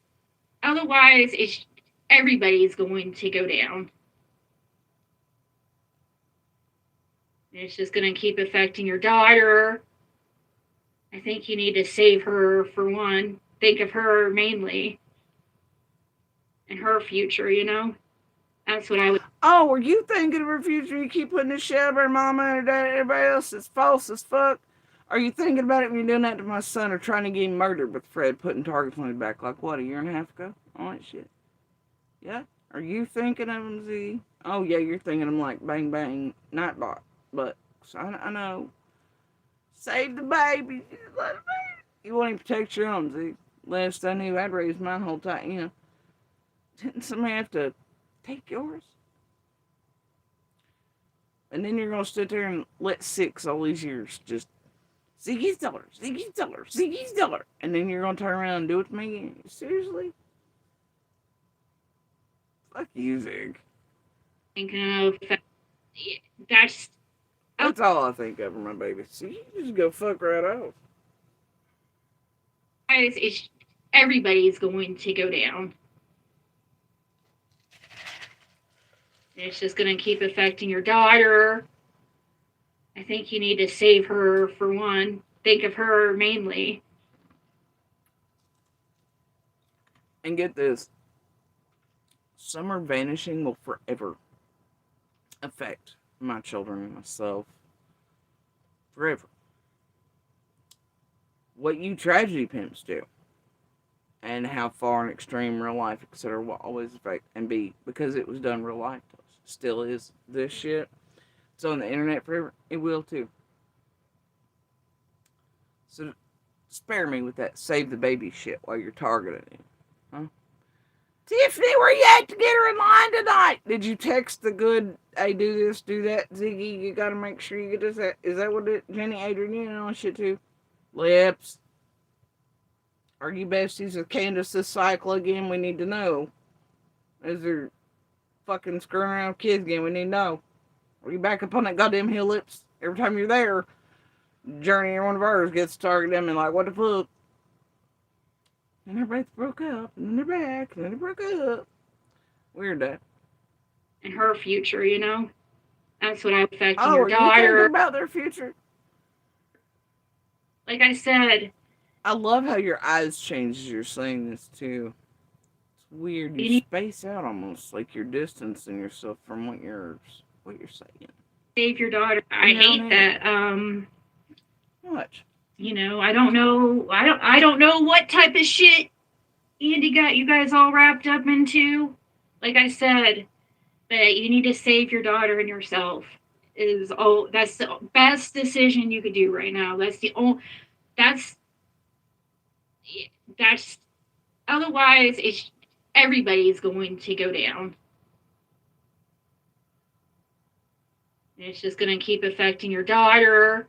Otherwise, it's everybody's going to go down. It's just going to keep affecting your daughter. I think you need to save her for one. Think of her mainly and her future, you know? That's what I would. Oh, were you thinking of her future? You keep putting this shit over her mama and her dad and everybody else. It's false as fuck. Are you thinking about it when you're doing that to my son or trying to get him murdered with Fred putting targets on his back like what, a year and a half ago? All that shit. Yeah? Are you thinking of him, Z? Oh, yeah, you're thinking of him like Bang Bang Nightbot. But, so I know. Save the baby. Just let it be. You want him to protect your own, Z. Last I knew, I'd raised mine whole time, you know. Didn't somebody have to take yours? And then you're going to sit there and let Six all these years just Ziggy's daughter, Ziggy's daughter, Ziggy's daughter. And then you're going to turn around and do it to me again. Seriously? Fuck you, Zig. Thinking of that's That's all I think of her, my baby. See, you just go fuck right off. it's everybody's going to go down. It's just going to keep affecting your daughter. I think you need to save her for one. Think of her mainly. And get this. Summer vanishing will forever affect my children and myself. Forever. What you tragedy pimps do. And how far and extreme real life, etc. will always affect and be. Because it was done real life to us. Still is this shit. It's on the internet forever. It will too. So spare me with that save the baby shit while you're targeting him. Huh? Tiffany, where you at to get her in line tonight? Did you text the good, hey, do this, do that, Ziggy? You gotta make sure you get this. Is that what it, Jenny, Adrian, you know shit too? Lips. Are you besties with Candace this cycle again? We need to know. Is there fucking screwing around with kids again? We need to know. Are you back up on that goddamn hill, Lips? Every time you're there, Journey or one of ours gets targeted them and like, what the fuck? And their both broke up, and then they're back, and then they broke up. Weird that. And her future, you know? That's what I'm affecting Oh, your are you thinking daughter. about their future? Like I said, I love how your eyes change as you're saying this too. It's weird. You space out almost like you're distancing yourself from what you're saying. save your daughter. I No, hate no. that. What? You know, I don't know what type of shit Andy got you guys all wrapped up into. Like I said, but you need to save your daughter and yourself. Is all that's the best decision you could do right now. That's the only that's otherwise it's everybody's going to go down. It's just going to keep affecting your daughter.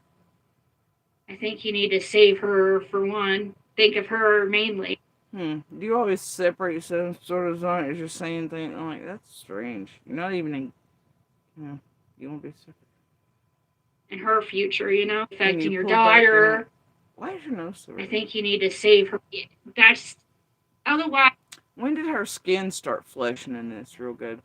I think you need to save her for one. Think of her mainly. Do you always separate yourself sort of zone as you're saying things? I'm like, that's strange. You're not even in, you won't be separate. And her future, you know, affecting your pull back your daughter. nose? Why is your nose so I red? think you need to save her. That's otherwise. When did her skin start fleshing in this real good?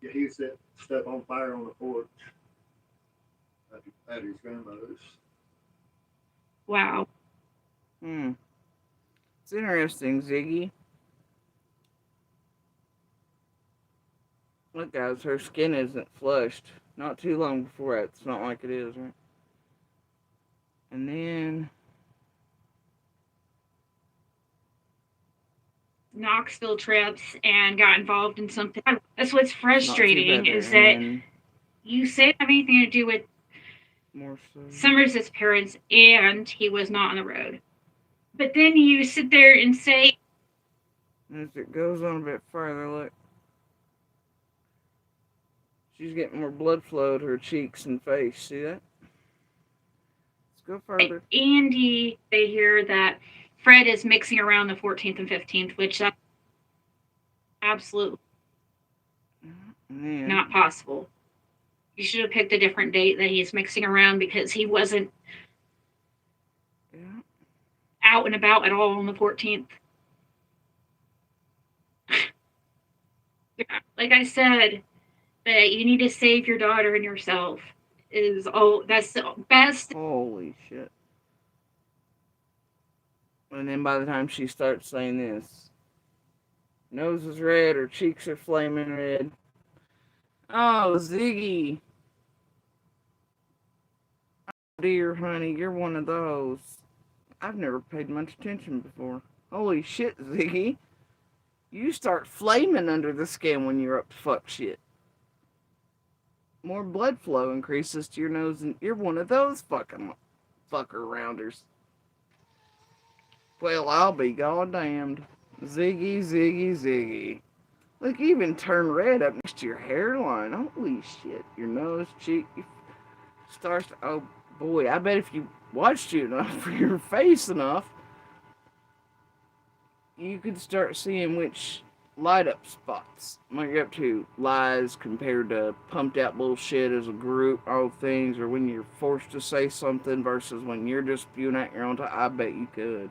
Yeah, he set stuff on fire on the porch. at his grandmother's. Wow. It's interesting, Ziggy. Look, guys, her skin isn't flushed. Not too long before that. It's not like it is, right? And then Knoxville trips and got involved in something. That's what's it's not too frustrating bad is there. that And you say have anything to do with more so. Summers' parents and he was not on the road. But then you sit there and say, As it goes on a bit further, look. She's getting more blood flow to her cheeks and face. See that? Let's go further. Andy, they hear that Fred is mixing around the 14th and 15th, which that's absolutely And then, not possible. You should have picked a different date that he's mixing around because he wasn't yeah. out and about at all on the 14th. Like I said, that you need to save your daughter and yourself is that's the best. Holy shit. And then by the time she starts saying this, nose is red, her cheeks are flaming red. Oh, Ziggy. Oh, dear honey, you're one of those. I've never paid much attention before. Holy shit, Ziggy. You start flaming under the skin when you're up to fuck shit. More blood flow increases to your nose, and you're one of those fucker rounders. Well, I'll be goddamned. Ziggy, Ziggy, Ziggy. Look, you even turn red up next to your hairline. Holy shit. Your nose, cheek, starts to, oh boy, I bet if you watched you enough for your face enough, you could start seeing which light up spots might you're up to. Lies compared to pumped out bullshit as a group, all things, or when you're forced to say something versus when you're just spewing out your own time. I bet you could.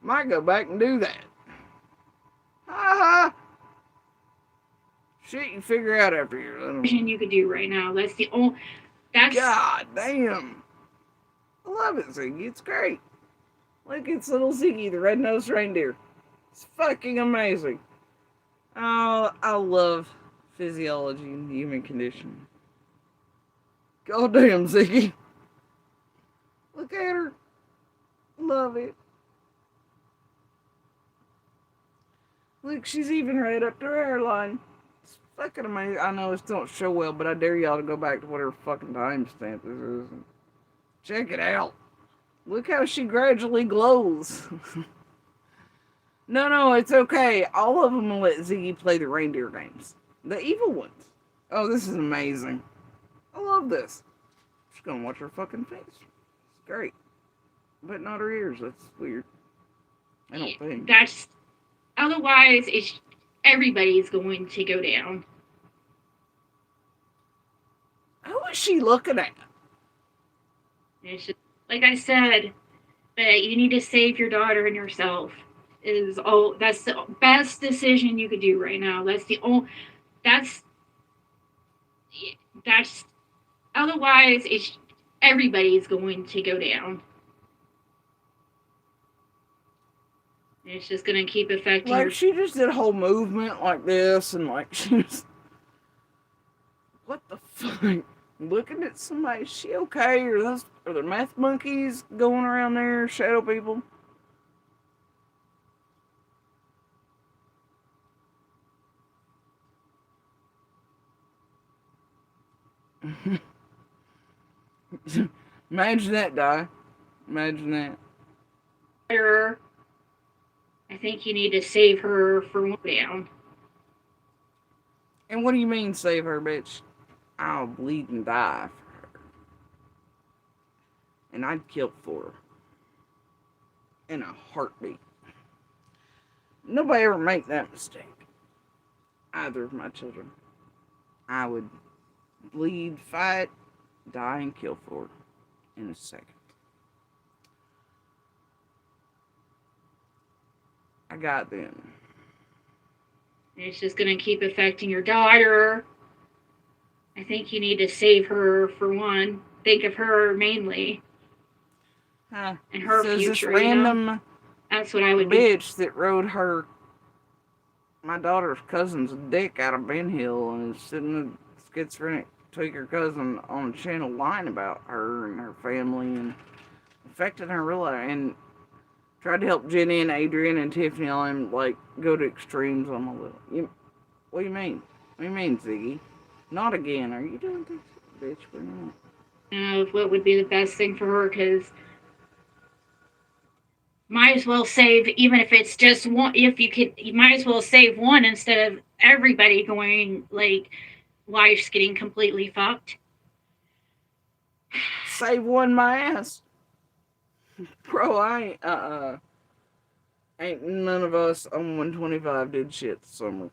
Might go back and do that. Shit you figure out after you're little. You could do right now. That's the only. That's God damn. I love it, Ziggy. It's great. Look, it's little Ziggy, the red-nosed reindeer. It's fucking amazing. Oh, I love physiology and the human condition. Goddamn, Ziggy. Look at her. Love it. Look, she's even red up to her hairline. It's fucking amazing. I know it don't show well, but I dare y'all to go back to whatever fucking timestamp this is. And check it out. Look how she gradually glows. No, it's okay. All of them will let Ziggy play the reindeer games. The evil ones. Oh, this is amazing. I love this. She's gonna watch her fucking face. It's great. But not her ears. That's weird. I don't think. That's otherwise it's everybody's going to go down. Who is she looking at? It's just, like I said, that you need to save your daughter and yourself is that's the best decision you could do right now. That's the only that's otherwise it's everybody's going to go down. It's just gonna keep affecting Like, she just did a whole movement like this, and like, she was... What the fuck? Looking at somebody, is she okay? Are there meth monkeys going around there, shadow people? Imagine that, Di. Imagine that. I think you need to save her from down. And what do you mean, save her, bitch? I'll bleed and die for her. And I'd kill for her. In a heartbeat. Nobody ever make that mistake. Either of my children. I would bleed, fight, die, and kill for her. In a second. I got them. It's just gonna keep affecting your daughter. I think you need to save her for one. Think of her mainly Huh. and her Says this future. You know, random that's what I would be. bitch that rode my daughter's cousin's dick out of Ben Hill and is sitting a schizophrenic tweaker cousin on a channel lying about her and her family and affecting her real life and tried to help Jenny and Adrian and Tiffany on like go to extremes on all that. What do you mean? What do you mean, Ziggy? Not again. Are you doing this, bitch? We're not. What would be the best thing for her? Because might as well save, even if it's just one. If you could, you might as well save one instead of everybody going like life's getting completely fucked. Save one my ass. Bro, I ain't none of us on 125 did shit this summer.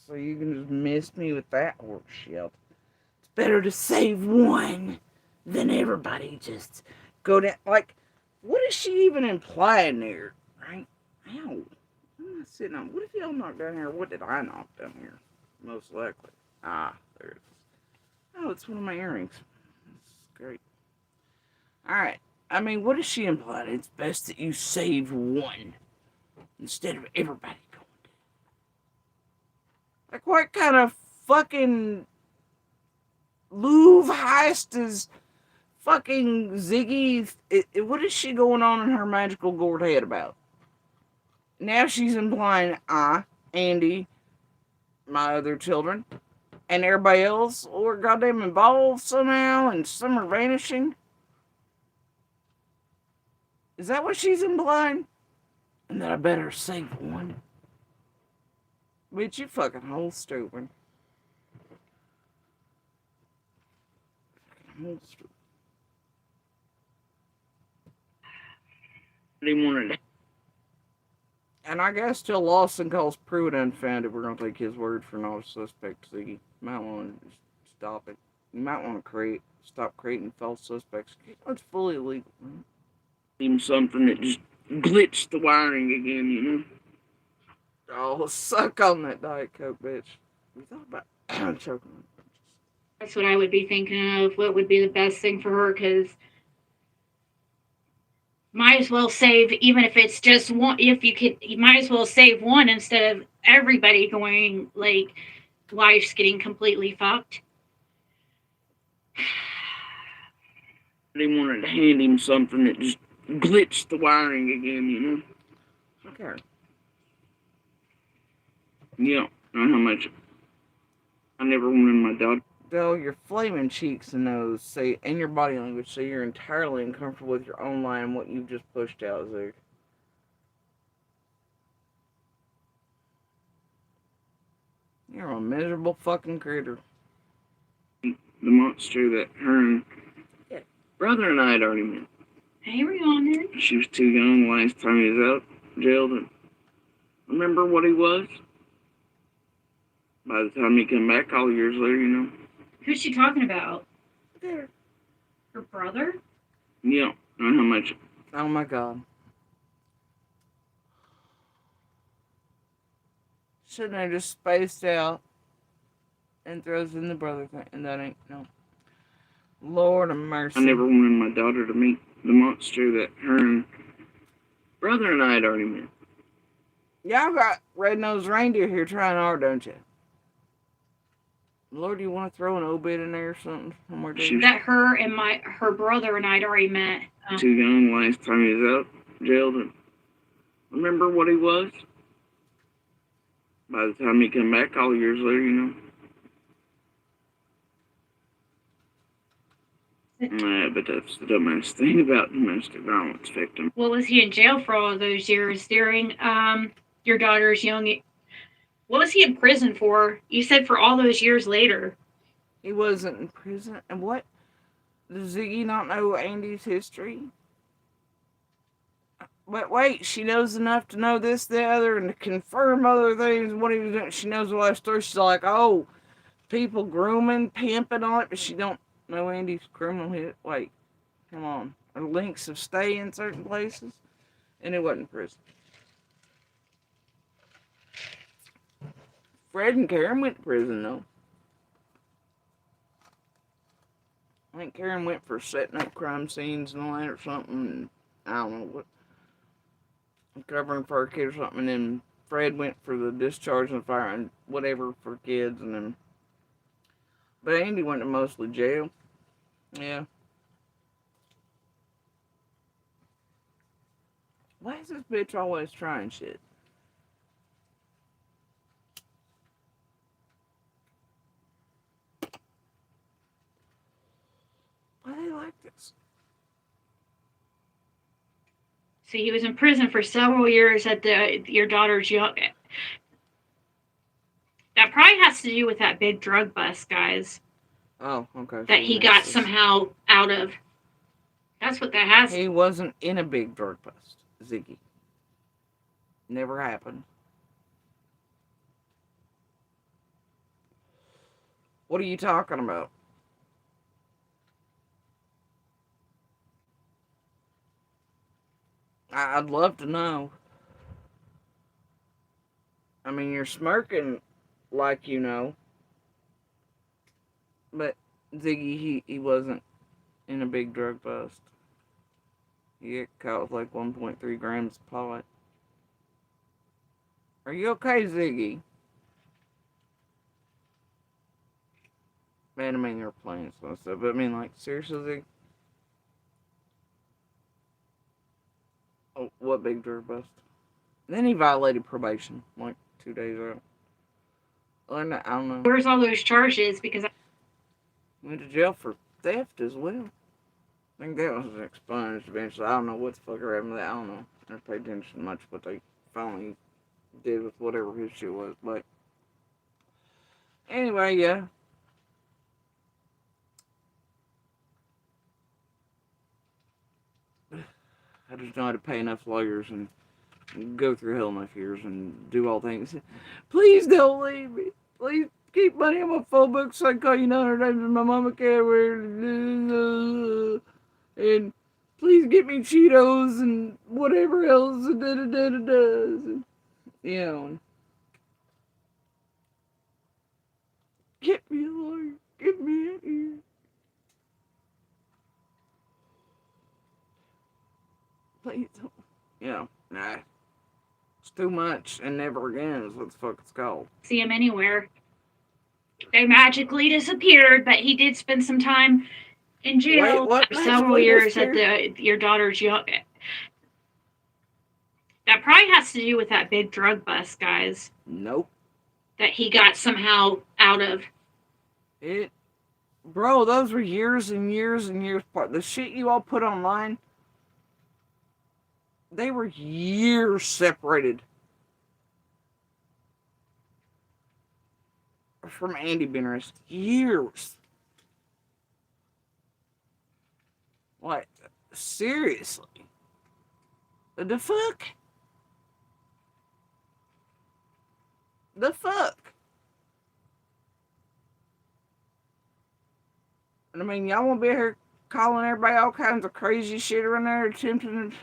So you can just miss me with that horse shit. It's better to save one than everybody just go down. Like, what is she even implying there? Right? Ow. What am I sitting on? What if y'all knocked down here? What did I knock down here? Most likely. Ah, there it is. Oh, it's one of my earrings. That's great. Alright. I mean, what is she implying? It's best that you save one instead of everybody going down. Like, what kind of fucking Louvre heist is fucking Ziggy? What is she going on in her magical gourd head about? Now she's implying Andy, my other children, and everybody else were goddamn involved somehow, and some are vanishing. Is that what she's implying? And that I better save one? Bitch, you fucking whole stupid. Whole stupid. They wanted to. And I guess till Lawson calls Pruitt unfounded, we're gonna take his word for not a suspect. So you might want to stop it. You might want to stop creating false suspects. It's fully illegal. Right? Even something that just glitched the wiring again, you know? Oh, suck on that Diet Coke, bitch. We thought about choking. That's what I would be thinking of. What would be the best thing for her? Because might as well save, even if it's just one. If you could, you might as well save one instead of everybody going like life's getting completely fucked. They wanted to hand him something that just glitched the wiring again, you know? Okay. Yeah, I know how much. I never wanted my daughter. Though your flaming cheeks and nose say, and your body language say you're entirely uncomfortable with your own line and what you've just pushed out, Zig. You're a miserable fucking critter. The monster that her and brother and I had already met. Hey, Rihanna. She was too young last time he was out jailed. And remember what he was? By the time he came back all years later, you know? Who's she talking about? There. Her brother? Yeah, I know how much. Oh my god. Shouldn't I just spaced out and throws in the brother thing? And that ain't, no. Lord of mercy. I never wanted my daughter to meet the monster that her and brother and I had already met. Y'all got red-nosed reindeer here trying hard, don't you? Lord, do you want to throw an obit in there or something? Somewhere That her brother and I'd already met. Too young last time he was out jailed. And remember what he was? By the time he came back all years later, you know? But that's the dumbass thing about domestic violence victims. What was he in jail for all of those years during your daughter's young? What was he in prison for? You said for all those years later. He wasn't in prison. And what? Does Ziggy not know Andy's history? But wait, she knows enough to know this, the other, and to confirm other things. What he was doing. She knows the life story. She's like, oh, people grooming, pimping on it, but she don't know Andy's criminal hit. Wait, come on. Or lengths of stay in certain places. And it wasn't prison. Fred and Karen went to prison, though. I think Karen went for setting up crime scenes and all that or something. And I don't know what. Covering for a kid or something. And then Fred went for the discharge and fire and whatever for kids. And then. But Andy went to mostly jail. Yeah. Why is this bitch always trying shit? Why do they like this? So he was in prison for several years at your daughter's young. That probably has to do with that big drug bust, guys. Oh, okay. That he got somehow out of. That's what that has. He wasn't in a big drug bust, Ziggy. Never happened. What are you talking about? I'd love to know. I mean, you're smirking like you know. But Ziggy, he wasn't in a big drug bust. He got caught with like 1.3 grams of pot. Are you okay, Ziggy? Man, I mean, you're playing some stuff, but I mean, like, seriously, Ziggy? Oh, what big drug bust? Then he violated probation, like, 2 days out. I don't know. Where's all those charges? Because Went to jail for theft as well. I think that was expunged eventually. I don't know what the fuck happened to that. I don't know. I didn't pay attention much what they finally did with whatever his shit was. But anyway, yeah. I just know how to pay enough lawyers and go through hell enough years and do all things. Please don't leave me. Please keep money on my phone book so I can call you 900 times and my mama can't wear. And please get me Cheetos and whatever else. And, you know. Get me a lawyer. Get me in here. Please don't. You know, nah. It's too much and never again is what the fuck it's called. see him anywhere. They magically disappeared, but he did spend some time in jail Wait, for several years at your daughter's young. That probably has to do with that big drug bust, guys. Nope. That he got somehow out of. Bro, those were years and years and years apart. The shit you all put online, they were years separated from Andy being arrested. Years. Like, seriously. The fuck? The fuck? And I mean, y'all won't be here calling everybody all kinds of crazy shit around there, attempting to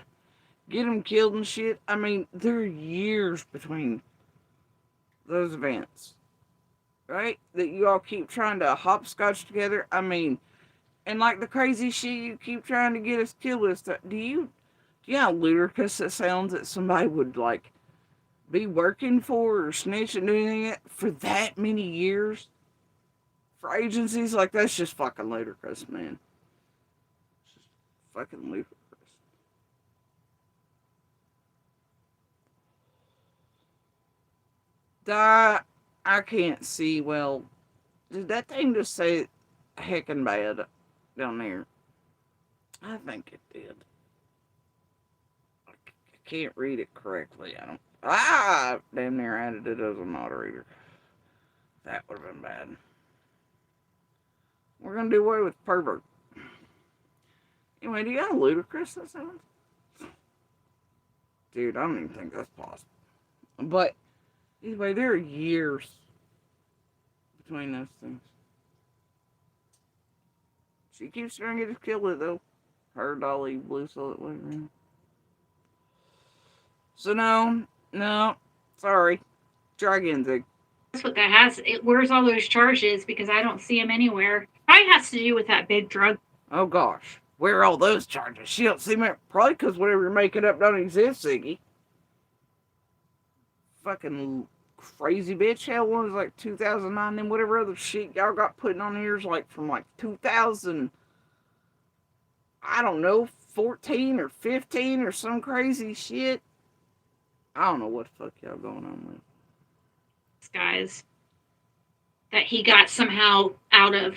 get them killed and shit. I mean, there are years between those events, right? That you all keep trying to hopscotch together. I mean, and like the crazy shit you keep trying to get us killed with stuff. Do you know how ludicrous it sounds that somebody would like be working for or snitch and doing anything for that many years? For agencies like that's just fucking ludicrous, man. It's just fucking ludicrous. I can't see. Well, did that thing just say heckin' bad down there? I think it did. I can't read it correctly. I don't. Damn near added it as a moderator. That would have been bad. We're gonna do away with pervert. Anyway, do you know how ludicrous that sounds? Dude, I don't even think that's possible. But anyway, there are years between those things. She keeps trying to get us killed with it though. Her Dolly Blue Solid whatever. So no, sorry. Try again, Zig. That's what that has. Where's all those charges? Because I don't see them anywhere. Probably has to do with that big drug. Oh gosh, where are all those charges? She don't see me. Probably because whatever you're making up don't exist, Ziggy. Fucking crazy bitch. Hell, one was like 2009, then whatever other shit y'all got putting on here is like from like 2000. I don't know, 14 or 15 or some crazy shit. I don't know what the fuck y'all going on with. Guys, that he got somehow out of.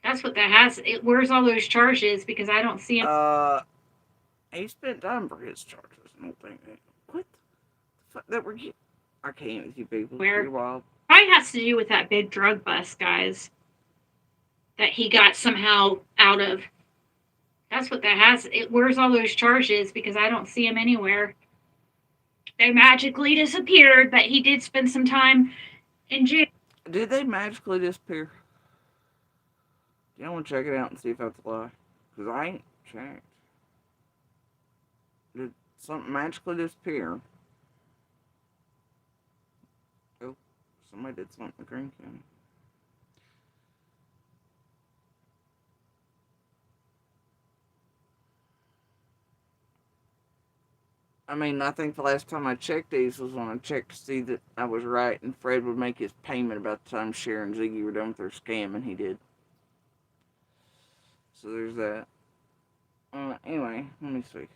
That's what that has. Where's all those charges? Because I don't see them. He spent time for his charges. I don't think that. What the fuck that were you? I can't with you people. Where? You're wild. Probably has to do with that big drug bust, guys. That he got somehow out of. That's what that has. Where's all those charges? Because I don't see them anywhere. They magically disappeared, but he did spend some time in jail. Did they magically disappear? Y'all want to check it out and see if that's a lie? Because I ain't checked. Did something magically disappear? Oh, somebody did something in Green County. I mean, I think the last time I checked these was when I checked to see that I was right and Fred would make his payment about the time Sharon and Ziggy were done with their scam, and he did. So there's that. Anyway, let me see.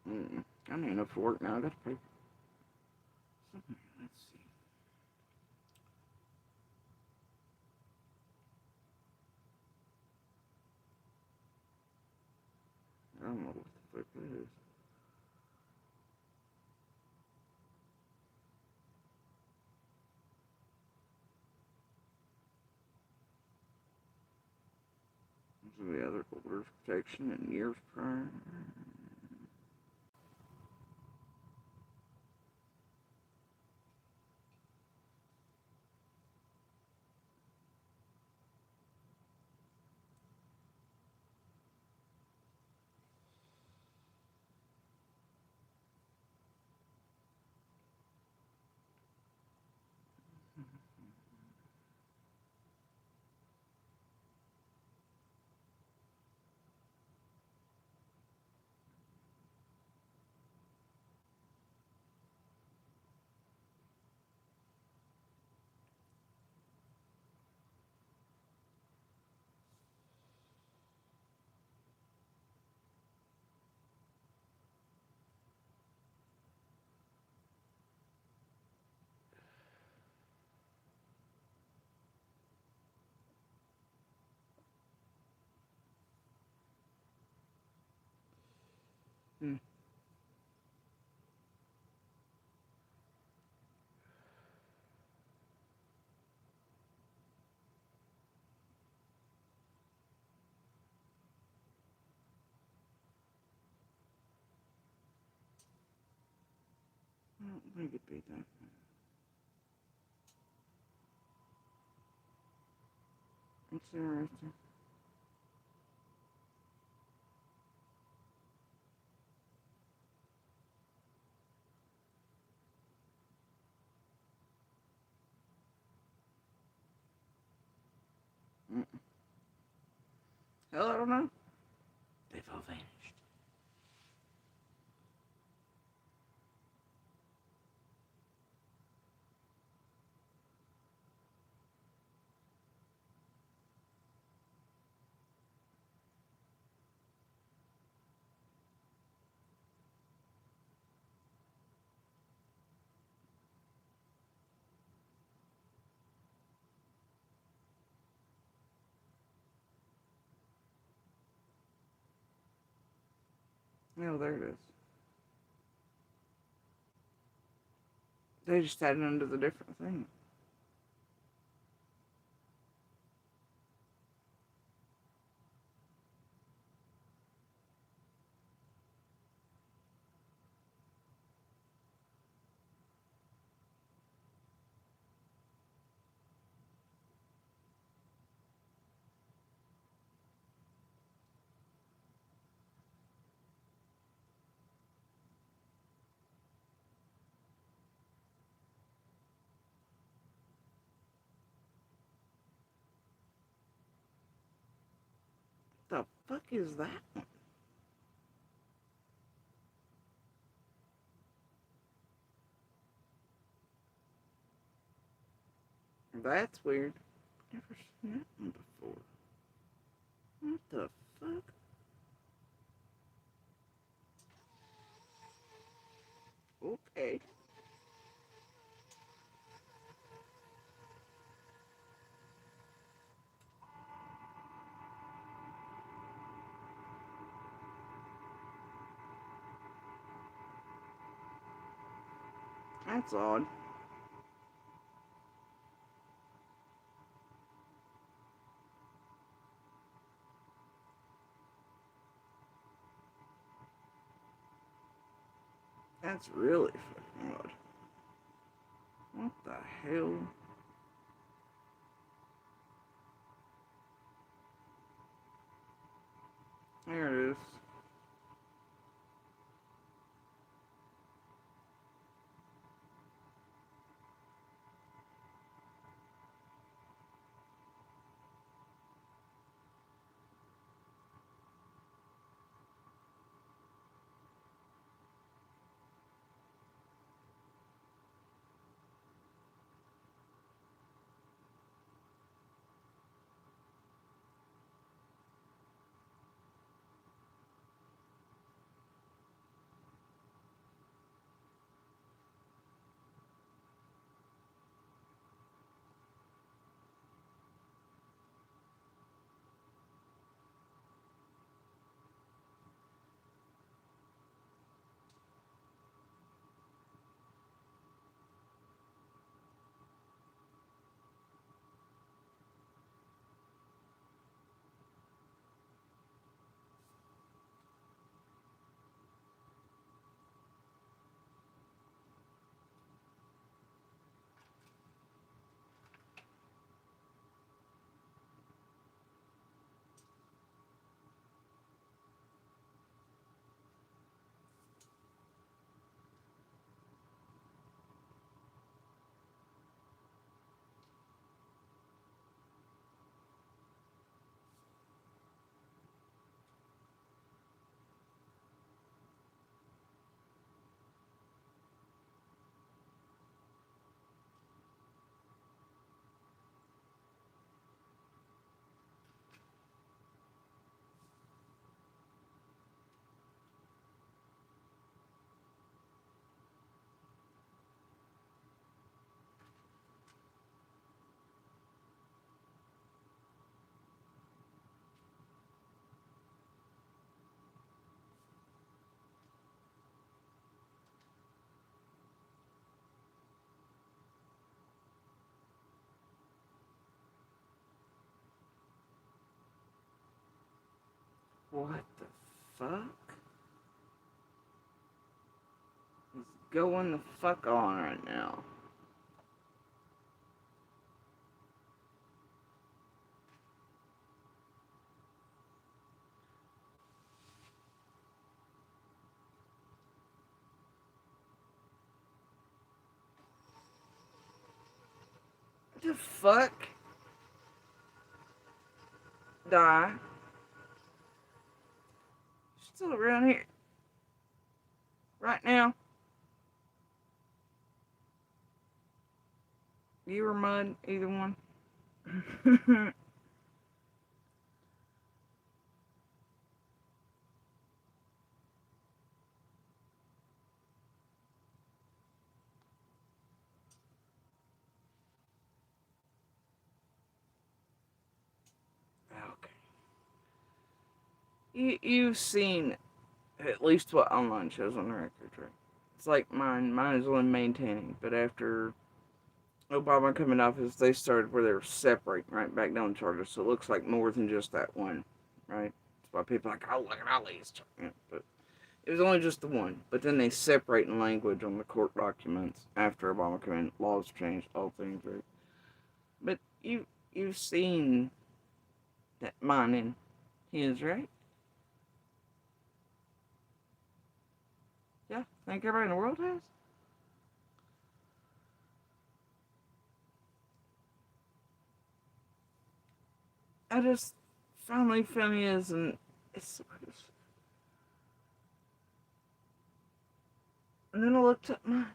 I don't even know if it worked now. I got to pay. Let's see. I don't know what the fuck it is. This is the other orders protection and years prior. I don't think it'd be that. That's interesting. Hell, I don't know. They've all vanished. Oh, there it is. They just had it under the different thing. the fuck is that one? That's weird. Never seen that one before. What the fuck? Okay. That's odd. That's really fucking odd. What the hell? There it is. What the fuck is going the fuck on right now? The fuck? Die. Still around here. Right now. You or Mud, either one. Okay. You've seen at least what online shows on the record, right? It's like mine. Mine is only maintaining, but after Obama coming off, office, they started where they were separating right back down the charges. So it looks like more than just that one, right? That's why people are like, oh, look at all these. But it was only just the one. But then they separate in language on the court documents after Obama came in. Laws changed, all things, right? But you've seen that mine and his, right? Yeah, I think everybody in the world has. I just finally found his, and and then I looked up mine.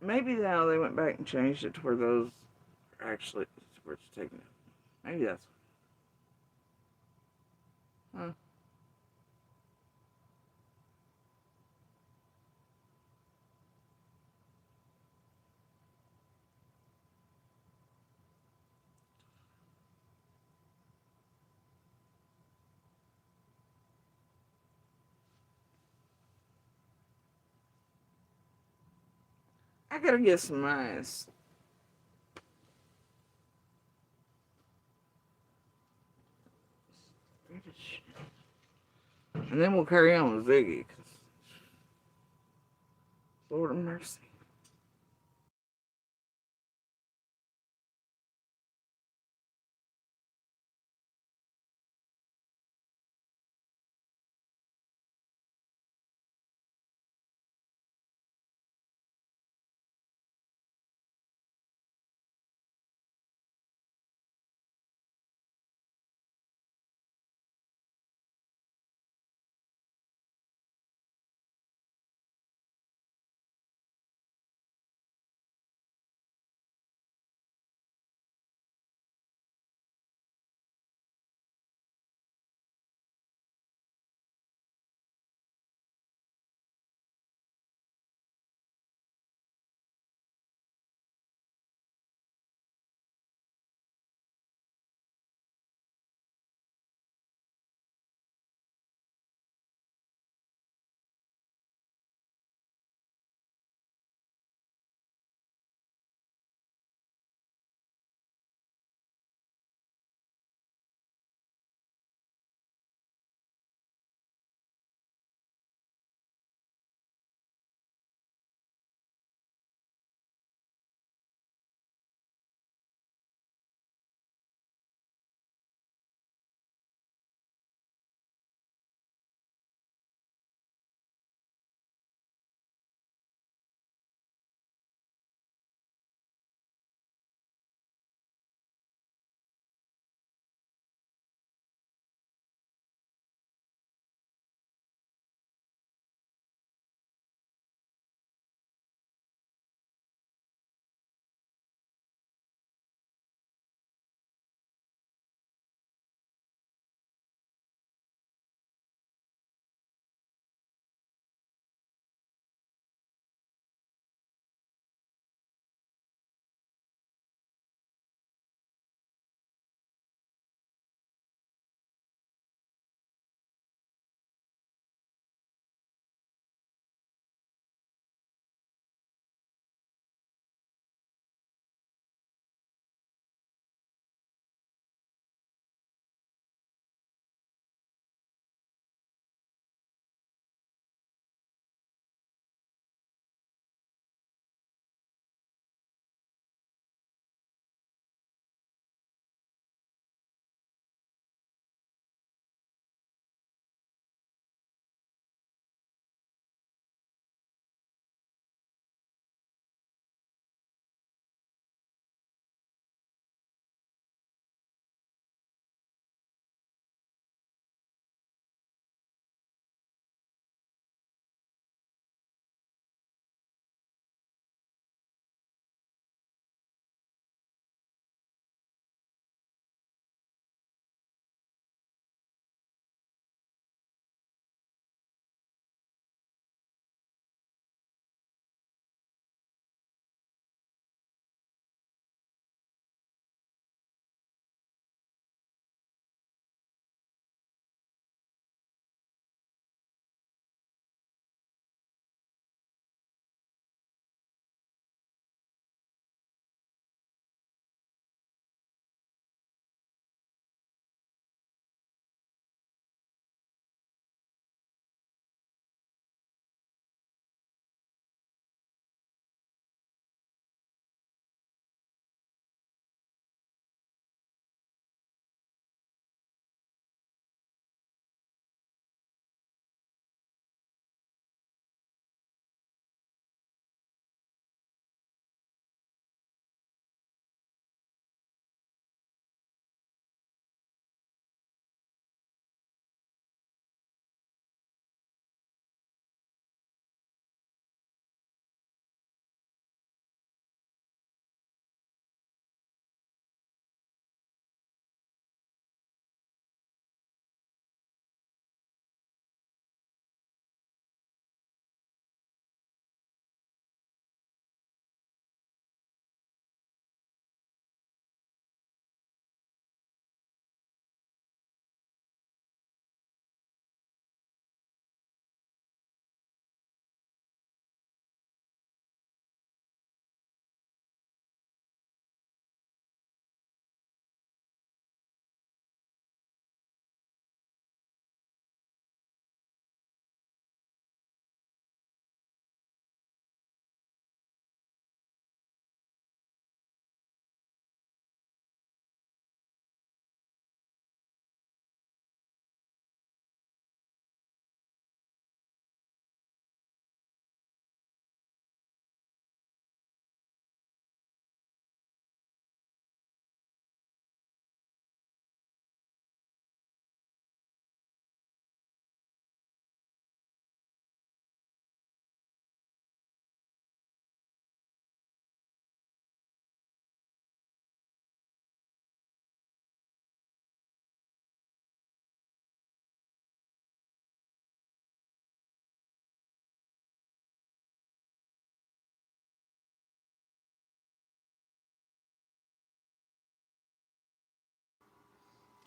Maybe now they went back and changed it to where those are actually where it's taken. Maybe that's. Huh. I gotta get some ice. And then we'll carry on with Ziggy. Lord of mercy.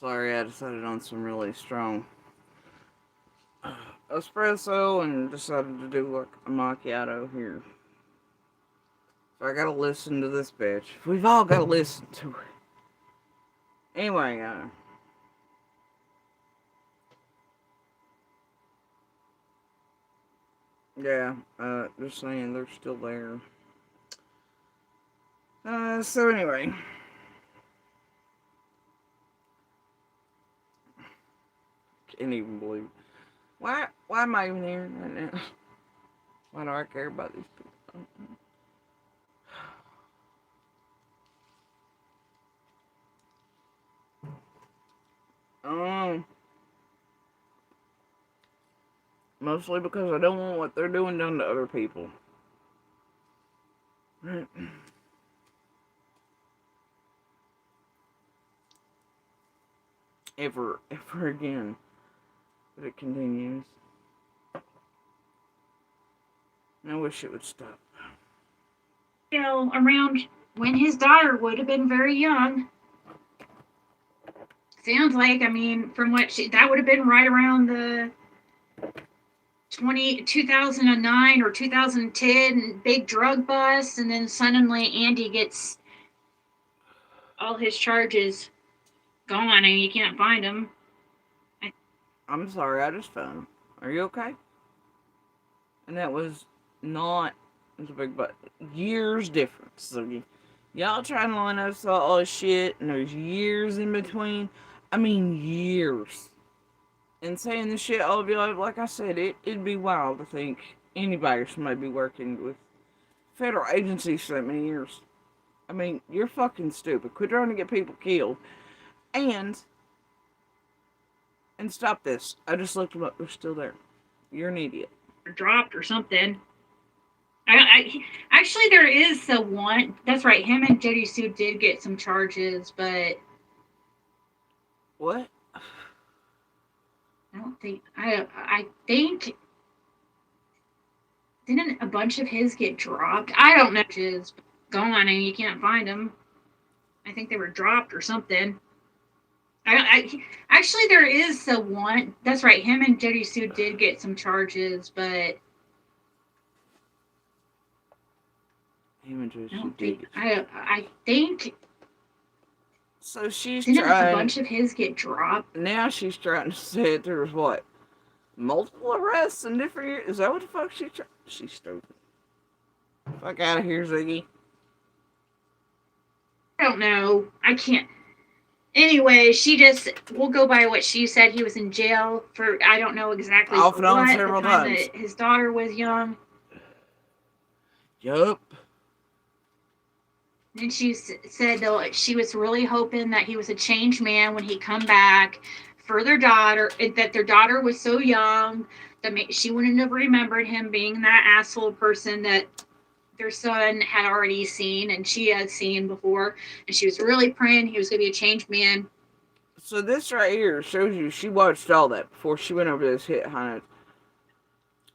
Sorry, I decided on some really strong espresso and decided to do like a macchiato here. So I gotta listen to this bitch. We've all gotta listen to it. Anyway, yeah, just saying they're still there. So anyway. Can't even believe. Why am I even here right now? Why do I care about these people? Mostly because I don't want what they're doing done to other people. Right. Ever again. But it continues. I wish it would stop. You know, around when his daughter would have been very young. Sounds like, I mean, from what that would have been right around the 2009 or 2010 big drug bust, and then suddenly Andy gets all his charges gone and you can't find him. I'm sorry, I just found him. Are you okay? And that was not, it's a big but, years difference. So y'all trying to line us all this shit, and there's years in between. I mean, years. And saying this shit, all of y'all, like I said, it'd be wild to think anybody might be working with federal agencies for that many years. I mean, you're fucking stupid. Quit trying to get people killed. And stop this. I just looked them up. They're still there. You're an idiot. Dropped or something. Actually, there is the one. That's right. Him and Jody Sue did get some charges, but What? I don't think. I think didn't a bunch of his get dropped? I don't know. Is gone and you can't find them. I think they were dropped or something. Actually, there is the one. That's right. Him and Jody Sue did get some charges, but I think. So she's didn't trying. A bunch of his get dropped? Now she's trying to say that there was what? Multiple arrests in different years? Is that what the fuck she's trying? She's stupid. Fuck out of here, Ziggy. I don't know. I can't. Anyway, we'll go by what she said. He was in jail for, I don't know exactly Off and on what, several the time times. that his daughter was young. Yup. And she said that she was really hoping that he was a changed man when he come back for their daughter, that their daughter was so young that she wouldn't have remembered him being that asshole person that their son had already seen and she had seen before. And she was really praying he was going to be a changed man. So this right here shows you she watched all that before she went over this hit hunt.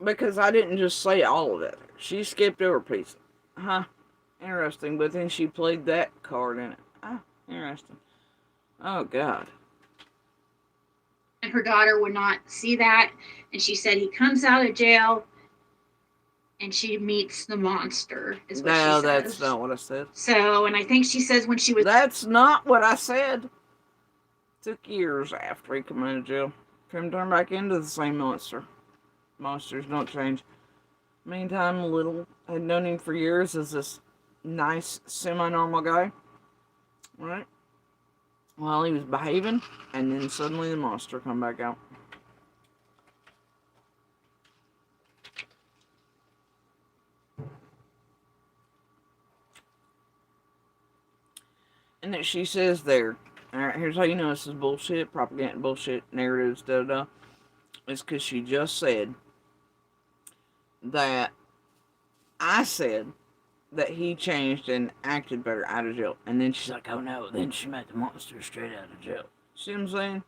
Because I didn't just say all of it. She skipped over pieces. Huh. Interesting. But then she played that card in it. Ah, interesting. Oh, God. And her daughter would not see that. And she said he comes out of jail and she meets the monster, is what she says. No, that's not what I said. So, and I think she says when she was... That's not what I said. Took years after he came out of jail for him to turn back into the same monster. Monsters don't change. Meantime, Little had known him for years as this nice, semi-normal guy. Right? Well, he was behaving, and then suddenly the monster come back out. And that she says there, alright, here's how you know this is bullshit, propaganda bullshit, narratives, da-da-da. It's because she just said that I said that he changed and acted better out of jail. And then she's like, oh no, then she met the monster straight out of jail. See what I'm saying?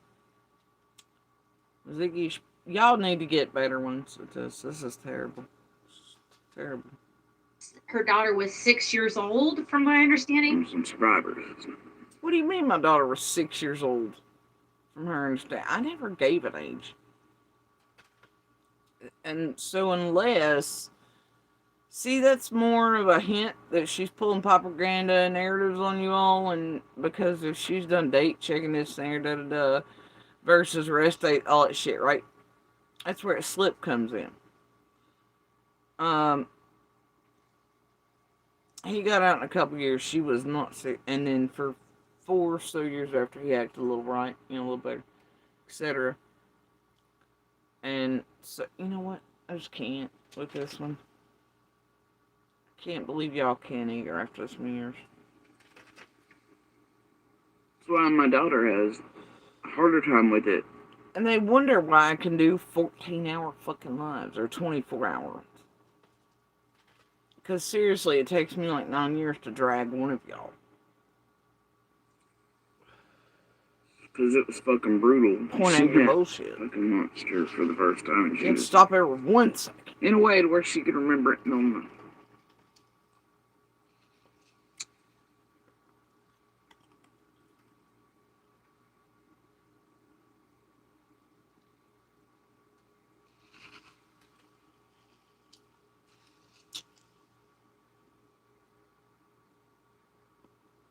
Ziggy, y'all need to get better ones at this. This is terrible. Terrible. Her daughter was 6 years old, from my understanding. Some survivors. What do you mean my daughter was 6 years old? from her and Stan. I never gave an age. And so unless... See, that's more of a hint that she's pulling propaganda narratives on you all, and because if she's done date checking this thing, da da da, versus rest date, all that shit, right? That's where a slip comes in. He got out in a couple years. She was not sick, and then for 4 or so years after, he acted a little right, a little better, etc. And so, you know what? I just can't with this one. Can't believe y'all can't either after this many years. That's why my daughter has a harder time with it. And they wonder why I can do 14-hour fucking lives or 24-hour. Because seriously, it takes me like 9 years to drag one of y'all. Because it was fucking brutal. Point out your bullshit. Fucking monster for the first time. You can't stop every 1 second. In a way to where she could remember it normally.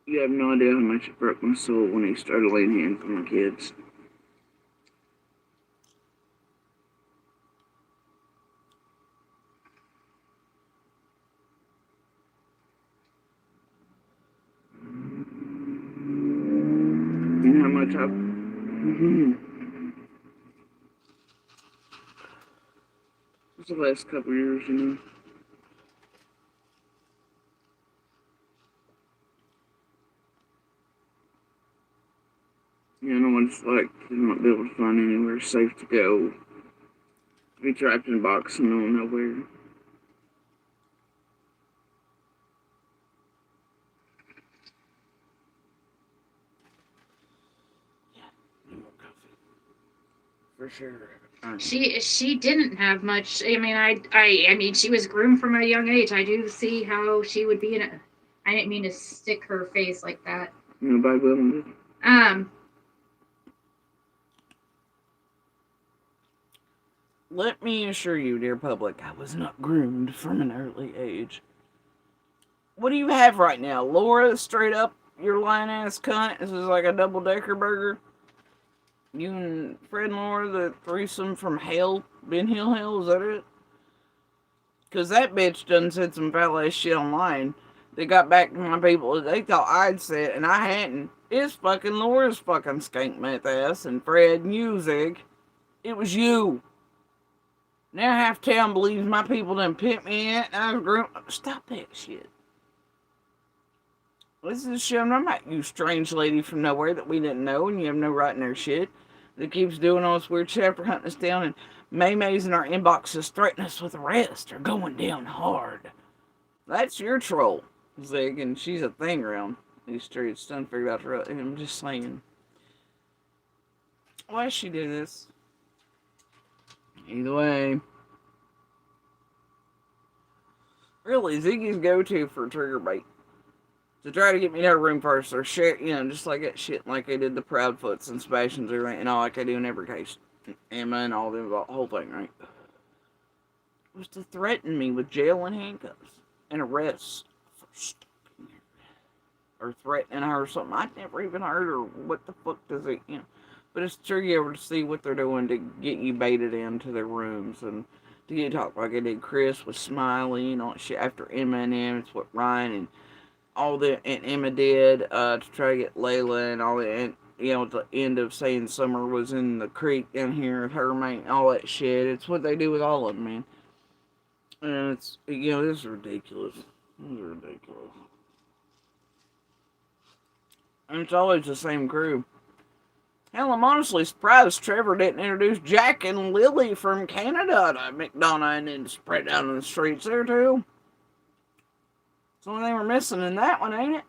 You have no idea how much it broke my soul when he started laying hands on my kids. You know how much I've... It's the last couple years, you know. You know what it's like to not be able to find anywhere safe to go. To be trapped in a box in the middle of nowhere. For sure. She didn't have much. I mean, I mean, she was groomed from a young age. I do see how she would be in a. I didn't mean to stick her face like that. Nobody will. Let me assure you, dear public, I was not groomed from an early age. What do you have right now? Laura, straight up, your lying ass cunt. This is like a double-decker burger. You and Fred and Laura, the threesome from hell, Ben Hill Hell, is that it? Because that bitch done said some foul ass shit online. They got back to my people. They thought I'd said it, and I hadn't. It's fucking Laura's fucking skank meth ass and Fred and you, Zig. It was you. Now half town believes my people done pit me in, and I was groomed. Stop that shit. This is shit I'm talking about, you strange lady from nowhere that we didn't know, and you have no right in their shit, that keeps doing all this weird shit after hunting us down, and Maymay's in our inboxes threatening us with arrest or going down hard. That's your troll, Zig, and she's a thing around these streets. Done figured out her. I'm just saying. Why does she do this? Either way. Really, Ziggy's go-to for trigger bait. To try to get me to a room first, or share, just like that shit, like they did the Proudfoots and Sebastian's and all, like they do in every case. Emma and all the whole thing, right? It was to threaten me with jail and handcuffs and arrest for stalking her, or threatening her or something. I'd never even heard, or what the fuck does it, But it's true you ever to see what they're doing to get you baited into their rooms and to get talk like they did Chris with Smiley and all that shit after Emma and them. It's what Ryan and Emma did to try to get Layla and all that. And, at the end of saying Summer was in the creek down here with her mate, all that shit. It's what they do with all of them, man. And it's, this is ridiculous. This is ridiculous. And it's always the same crew. Hell, I'm honestly surprised Trevor didn't introduce Jack and Lily from Canada to McDonough and then spread out on the streets there, too. It's the only thing we're missing in that one, ain't it?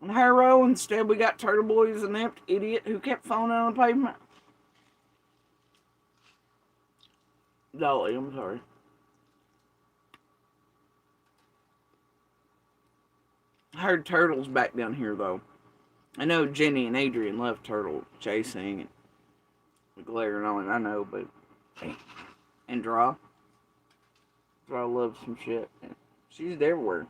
On Harrow, instead we got Turtle Boy's an inept idiot who kept falling on the pavement. Dolly, I'm sorry. I heard Turtle's back down here, though. I know Jenny and Adrian love turtle chasing and glaring on it, I know, but and Draw loves some shit. She's everywhere.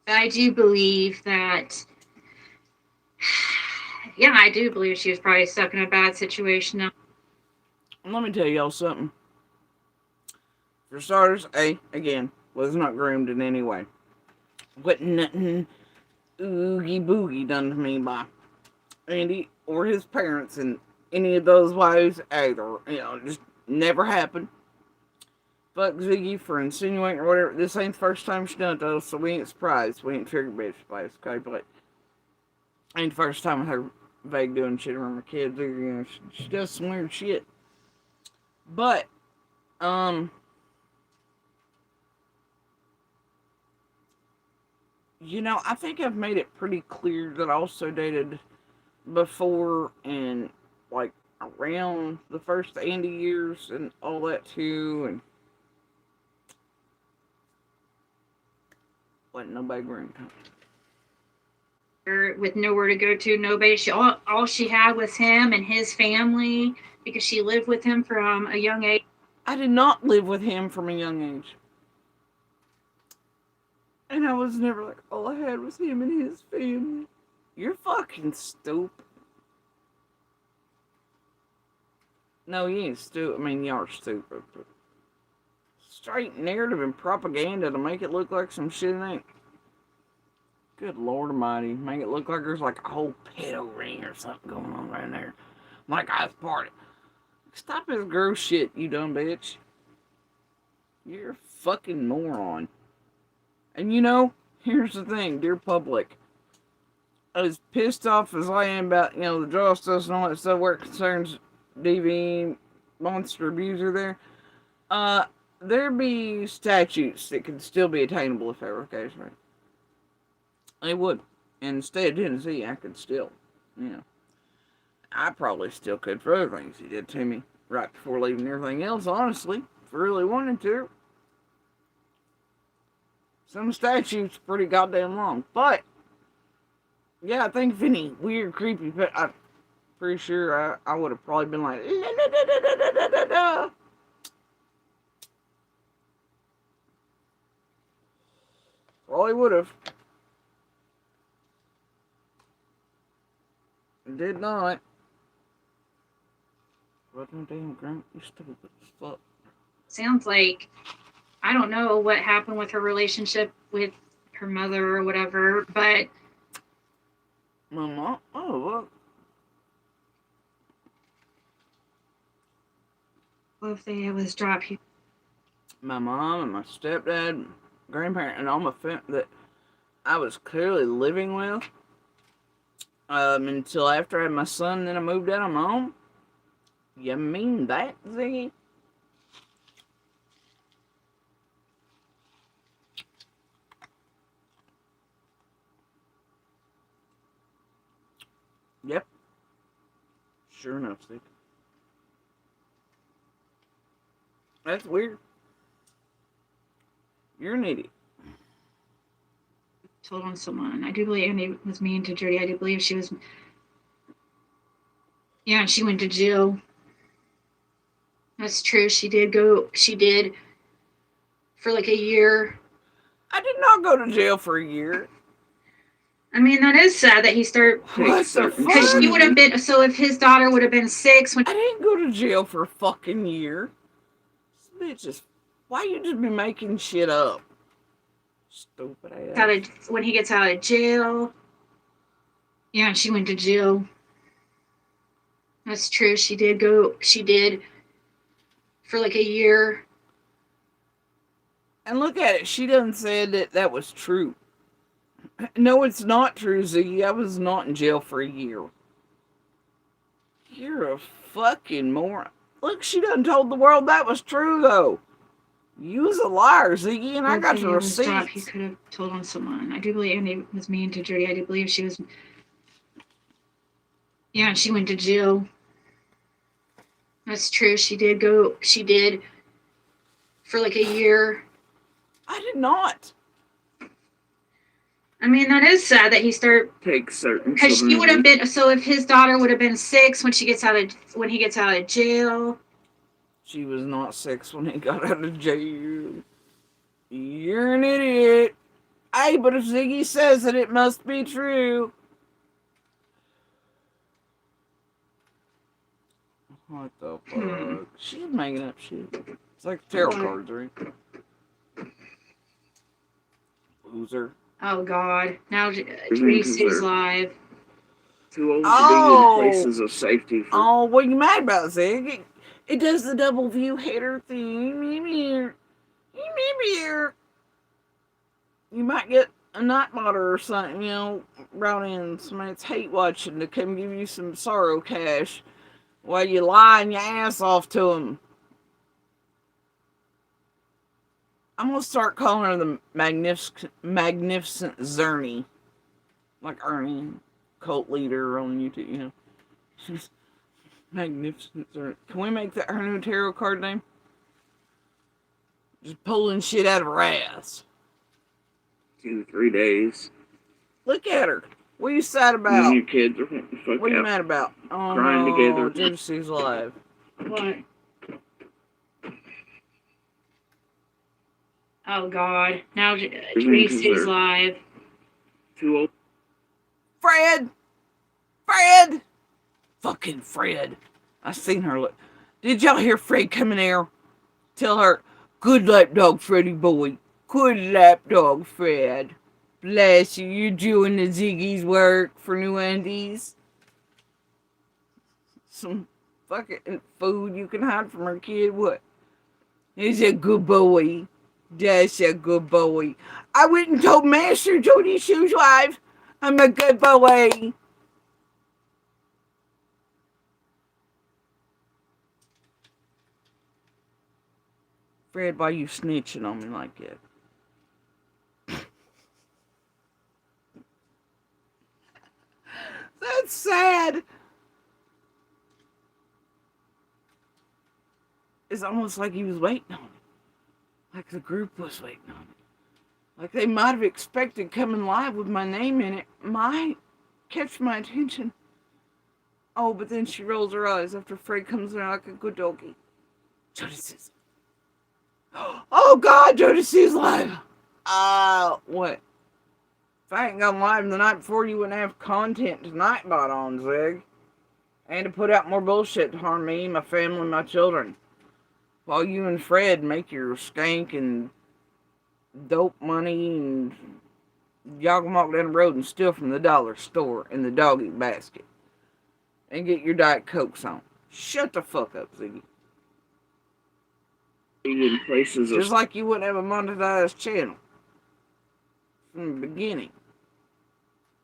I do believe that. Yeah, I do believe she was probably stuck in a bad situation. And let me tell y'all something. For starters, again, was not groomed in any way. Wasn't nothing oogie boogie done to me by Andy or his parents and any of those ways either. Just never happened. Fuck Ziggy for insinuating or whatever. This ain't the first time she done it though, so we ain't surprised. We ain't triggered bitch place, okay? But ain't the first time with her vague doing shit around my kids. She does some weird shit. But, I think I've made it pretty clear that I also dated before and, like, around the first Andy years and all that too, and wasn't nobody groomed. With nowhere to go to, nobody. All she had was him and his family because she lived with him from a young age. I did not live with him from a young age. And I was never like, all I had was him and his family. You're fucking stupid. No, you ain't stupid. I mean, you are stupid. But straight narrative and propaganda to make it look like some shit it ain't. Good Lord Almighty. Make it look like there's like a whole pedo ring or something going on right there. Like I was part of it. Stop this gross shit, you dumb bitch. You're a fucking moron. And here's the thing, dear public. As pissed off as I am about, the draw stuff and all that stuff where it concerns DV monster abuser there be statutes that could still be attainable if that were the case, right? They would. And in the state of Tennessee, I could still, I probably still could for other things he did to me right before leaving everything else, honestly, if I really wanted to. Some statutes pretty goddamn long. But, yeah, I think if any weird, creepy, I'm pretty sure I would have probably been like, probably would have. Did not. What no damn grunt, you stupid as fuck. Sounds like, I don't know what happened with her relationship with her mother or whatever, but My mom? Oh, what? what if they was drop you? My mom and my stepdad, grandparent, and all my family that I was clearly living with until after I had my son, and then I moved out on my own. You mean that, Ziggy? Yep. Sure enough, Ziggy. That's weird. You're an idiot. Told on someone. I do believe Andy was mean to Jody. I do believe she was. Yeah, she went to jail. That's true. She did for like a year. I did not go to jail for a year. I mean, that is sad that he started. What the Because fuck? she would have been. So if his daughter would have been 6 when. I didn't go to jail for a fucking year. This bitch is. Why you just be making shit up? Stupid ass. When he gets out of jail. Yeah, she went to jail. That's true. She did for like a year. And look at it. She done said that was true. No, it's not true, Ziggy. I was not in jail for a year. You're a fucking moron. Look, she done told the world that was true, though. You was a liar, Ziggy, and I got the receipts. He could have told on someone. I do believe Andy was mean to Jody. I do believe she was. Yeah, she went to jail. That's true. She did for like a year. I did not. I mean, that is sad that he started Take certain because children. she would have been. So if his daughter would have been 6 when he gets out of jail. She was not 6 when he got out of jail. You're an idiot. Hey, but if Ziggy says it, it must be true. What the fuck? She's making up shit. It's like tarot cards, right? Loser. Oh God! Now Tracy's live. Too old to Oh. be in places of safety. For Oh, what are you mad about, Zig? It does the double view header thing. You might get a night monitor or something, brought in. Somebody's hate watching to come give you some sorrow cash while you lying your ass off to them. I'm gonna start calling her the Magnificent Zerny, like Ernie, cult leader on YouTube. She's Magnificent Zerny. Can we make that her new tarot card name? Just pulling shit out of her ass. 2-3 days. Look at her. What are you sad And then about? your kids are wanting to fuck What are you out. mad about? Oh, Crying no, together. Gypsy's live. What? Oh God! Now Tracy's live. Too old. Fred! Fucking Fred. I seen her look. Did y'all hear Fred coming there? Tell her, good lapdog, Freddy boy. Good lapdog, Fred. Bless you, you're doing the Ziggy's work for New Andes. Some fucking food you can hide from her kid. What? He's a good boy. That's a good boy. I went and told Master Jody Shoe's wife I'm a good boy. Fred, why you snitching on me like that? That's sad. It's almost like he was waiting on it. Like the group was waiting on it. Like they might have expected coming live with my name in it might catch my attention. Oh, but then she rolls her eyes after Fred comes in like a good doggy. Jody says, oh God, Jody sees live. What? If I ain't gone live the night before, you wouldn't have content tonight bought on, Zig. And to put out more bullshit to harm me, my family, my children. While you and Fred make your skank and dope money and y'all can walk down the road and steal from the dollar store in the doggy basket. And get your Diet Cokes on. Shut the fuck up, Ziggy. In places Just of like you wouldn't have a monetized channel. From the beginning.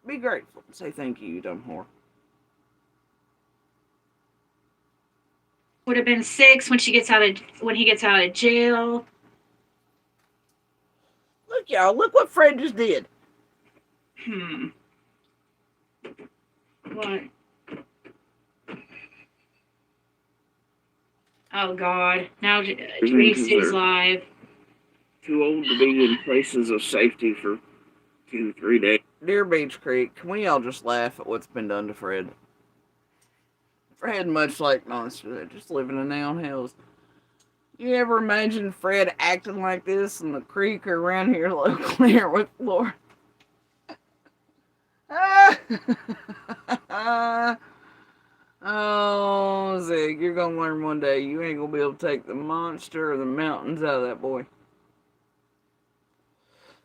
Be grateful. Say thank you, you dumb whore. Would have been 6 when he gets out of jail. Look, y'all. Look what Fred just did. What? Oh God! Now Tracy's live. too old to be in places of safety for 2-3 days. Dear Beach Creek, can we all just laugh at what's been done to Fred? Fred, much like Monster, just living in down hills. You ever imagine Fred acting like this in the creek or around here locally or with Laura? Oh, Zig, you're gonna learn one day you ain't gonna be able to take the monster or the mountains out of that boy.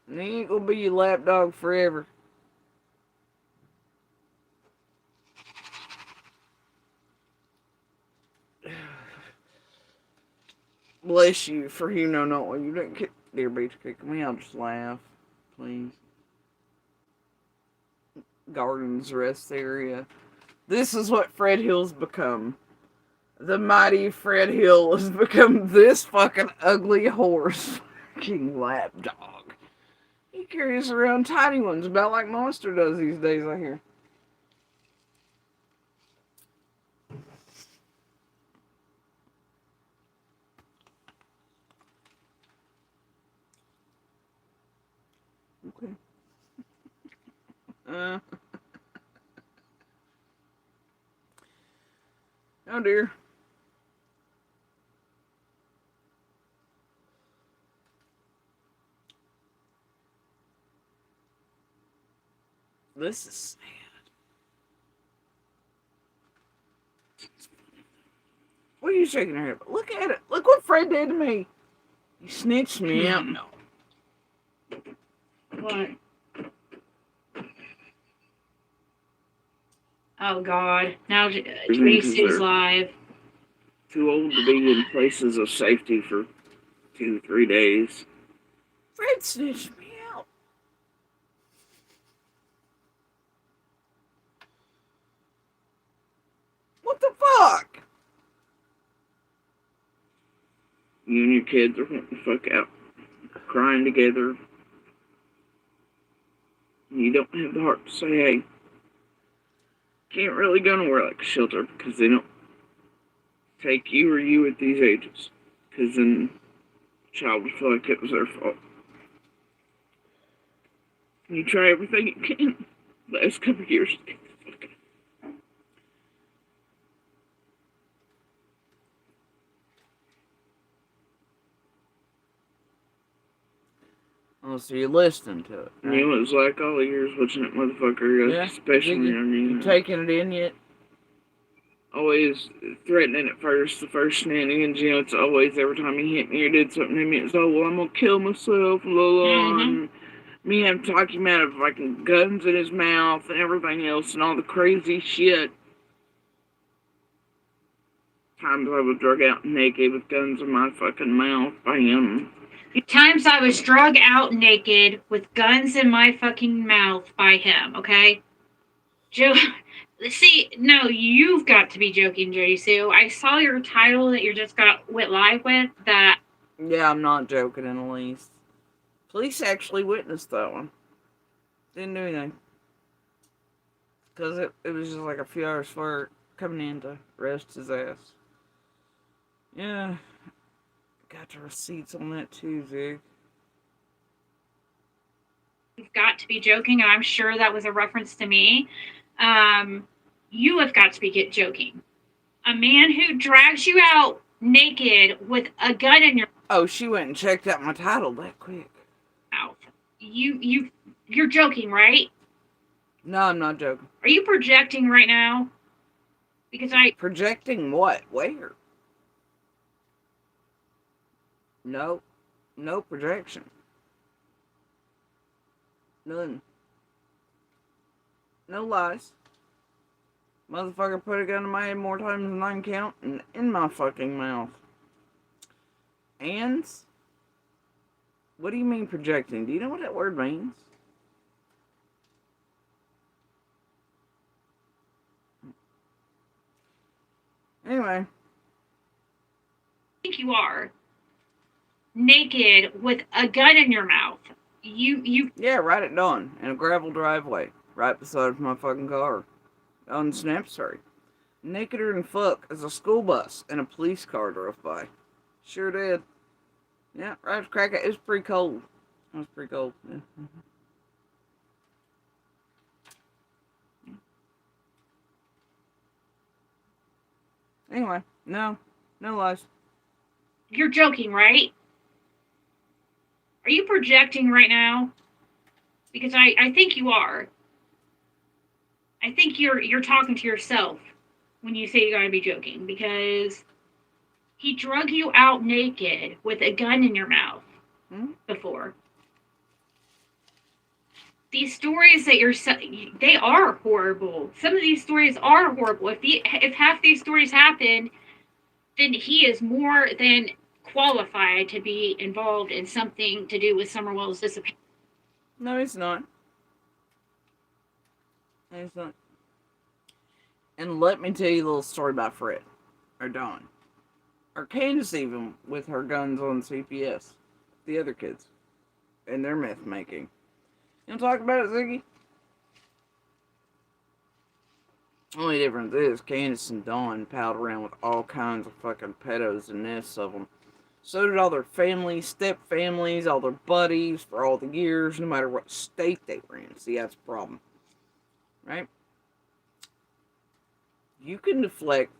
And he ain't gonna be your lapdog forever. Bless you for you know not what you didn't kick. Dear Beach Creek, can we all just laugh, please? Gardens rest area. This is what Fred Hill's become. The mighty Fred Hill has become this fucking ugly horse fucking lapdog. He carries around tiny ones about like Monster does these days, I hear. Uh, oh dear. This is sad. What are you shaking your head about? Look at it. Look what Fred did to me. He snitched me out. No. What? Oh God! Now Jaycee's live. Too old to be in places of safety for 2-3 days. Fred snitched me out. What the fuck? You and your kids are wanting the fuck out, crying together. You don't have the heart to say, hey, can't really go nowhere like a shelter because they don't take you or you at these ages. Because then the child would feel like it was their fault. You try everything you can the last couple of years to get the fuck out. Oh, so you're listening to it. Right? You know, it was like all the years watching that motherfucker, Yeah. especially when You taking it in yet? always threatening at first, the first shenanigans, you know, it's always every time he hit me or did something to me, it's, oh, well, I'm gonna kill myself, and me having to talk him out of fucking guns in his mouth and everything else and all the crazy shit. Times I was drug out naked with guns in my fucking mouth by him. Times I was drug out naked with guns in my fucking mouth by him. Okay, Joe. See, no, you've got to be joking, Jody Sue. I saw your title that you just went live with. That. Yeah, I'm not joking in the least. Police actually witnessed that one. Didn't do anything. Because it was just like a few hours for coming in to arrest his ass. Yeah. Got the receipts on that too, Zig. You've got to be joking, and I'm sure that was a reference to me. You have got to be joking. A man who drags you out naked with a gun in your Oh, she went and checked out my title that quick. mouth. You're joking, right? No, I'm not joking. Are you projecting right now? Because Projecting what? Where? No. No projection. None. No lies. Motherfucker put a gun in my head more times than I can count and in my fucking mouth. And? What do you mean projecting? Do you know what that word means? Anyway. I think you are naked with a gun in your mouth. Yeah, right at dawn in a gravel driveway right beside my fucking car on Snap Story. Nakeder than fuck as a school bus and a police car drove by. Sure did. Yeah, right after crack it was pretty cold. It was pretty cold. Yeah. Anyway, no lies. You're joking, right? Are you projecting right now? Because I think you are. I think you're talking to yourself when you say you gotta be joking, because he drug you out naked with a gun in your mouth before. These stories that they are horrible. Some of these stories are horrible. If half these stories happen, then he is more than qualified to be involved in something to do with Summerwell's disappearance. No, he's not. No, he's not. And let me tell you a little story about Fred. Or Dawn. Or Candace even, with her guns on CPS. The other kids. And their meth making. You want to talk about it, Ziggy? Only difference is Candace and Dawn palled around with all kinds of fucking pedos and nests of them. So did all their families, step families, all their buddies for all the years, no matter what state they were in. See, that's the problem. Right? You can deflect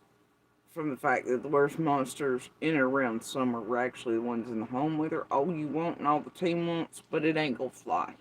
from the fact that the worst monsters in and around summer were actually the ones in the home with her all you want and all the team wants, but it ain't gonna fly.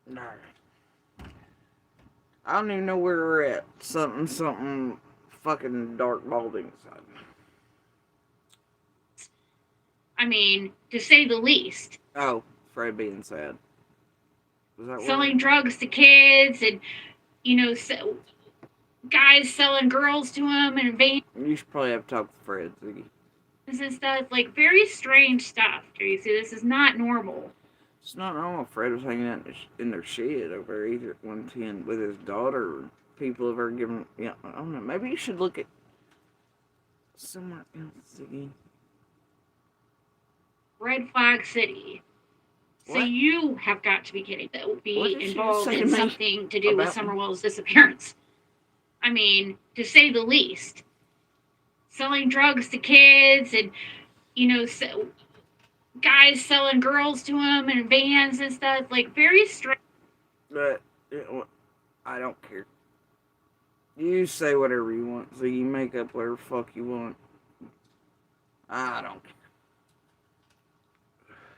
Alright. I don't even know where we're at. Something fucking dark balding side. I mean, to say the least. Oh, Fred being sad. Was that Selling drugs to kids and, guys selling girls to him and vans You should probably have to talk to Fred, Ziggy. and stuff. Like, very strange stuff, Tracy. This is not normal. It's not normal. Fred was hanging out in their shed over there either at 110 with his daughter. People have ever given. Yeah, I don't know. Maybe you should look at somewhere else again. Red Flag City. So What? you have got to be kidding. That would What be did she involved say to in me something to do with about me? Summerwell's disappearance. I mean, to say the least. Selling drugs to kids and, guys selling girls to him and vans and stuff. Like, very strange. But I don't care. You say whatever you want, so you make up whatever fuck you want. I don't care.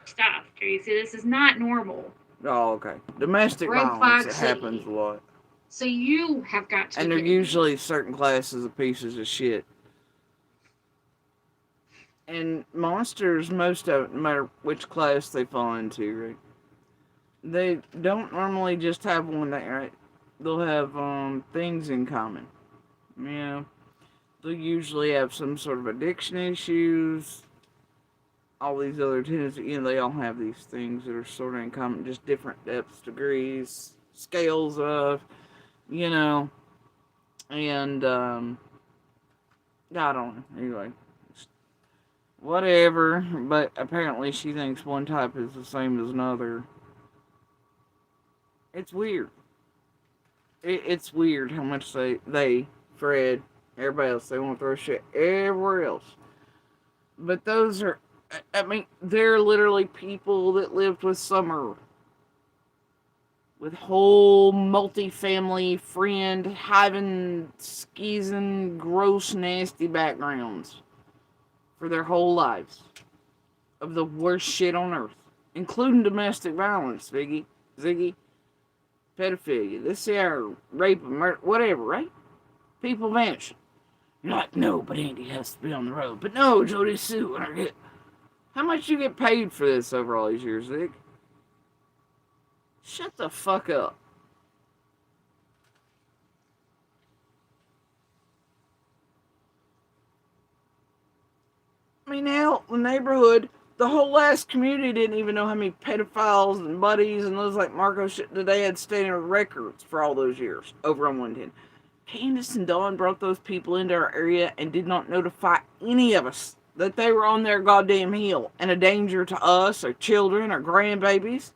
Stuff, Tracy. This is not normal. Oh, okay. Domestic Red violence, Flag it City. happens a lot. So you have got to And be they're kidding me. usually certain classes of pieces of shit. And monsters, most of it, no matter which class they fall into, right? They don't normally just have one thing, right? They'll have things in common. You know, they'll usually have some sort of addiction issues. All these other tendencies, they all have these things that are sort of in common, just different depths, degrees, scales of, and I don't know. Anyway, whatever. But apparently, she thinks one type is the same as another. It's weird. It's weird how much they, Fred, everybody else, they want to throw shit everywhere else. But those are, I mean, they're literally people that lived with Summer. With whole multi-family, friend, having skeezing, gross, nasty backgrounds. For their whole lives. Of the worst shit on earth. Including domestic violence, Ziggy. Pedophilia, this here, rape, murder, whatever, right? People vanish. You're like, no, but Andy has to be on the road. But no, Jody Sue, how much you get paid for this over all these years, Zig? Shut the fuck up. I mean, hell, the neighborhood, the whole last community didn't even know how many pedophiles and buddies and those like Marco shit that they had standing records for all those years over on 110. Candace and Dawn brought those people into our area and did not notify any of us that they were on their goddamn hill and a danger to us, our children, our grandbabies.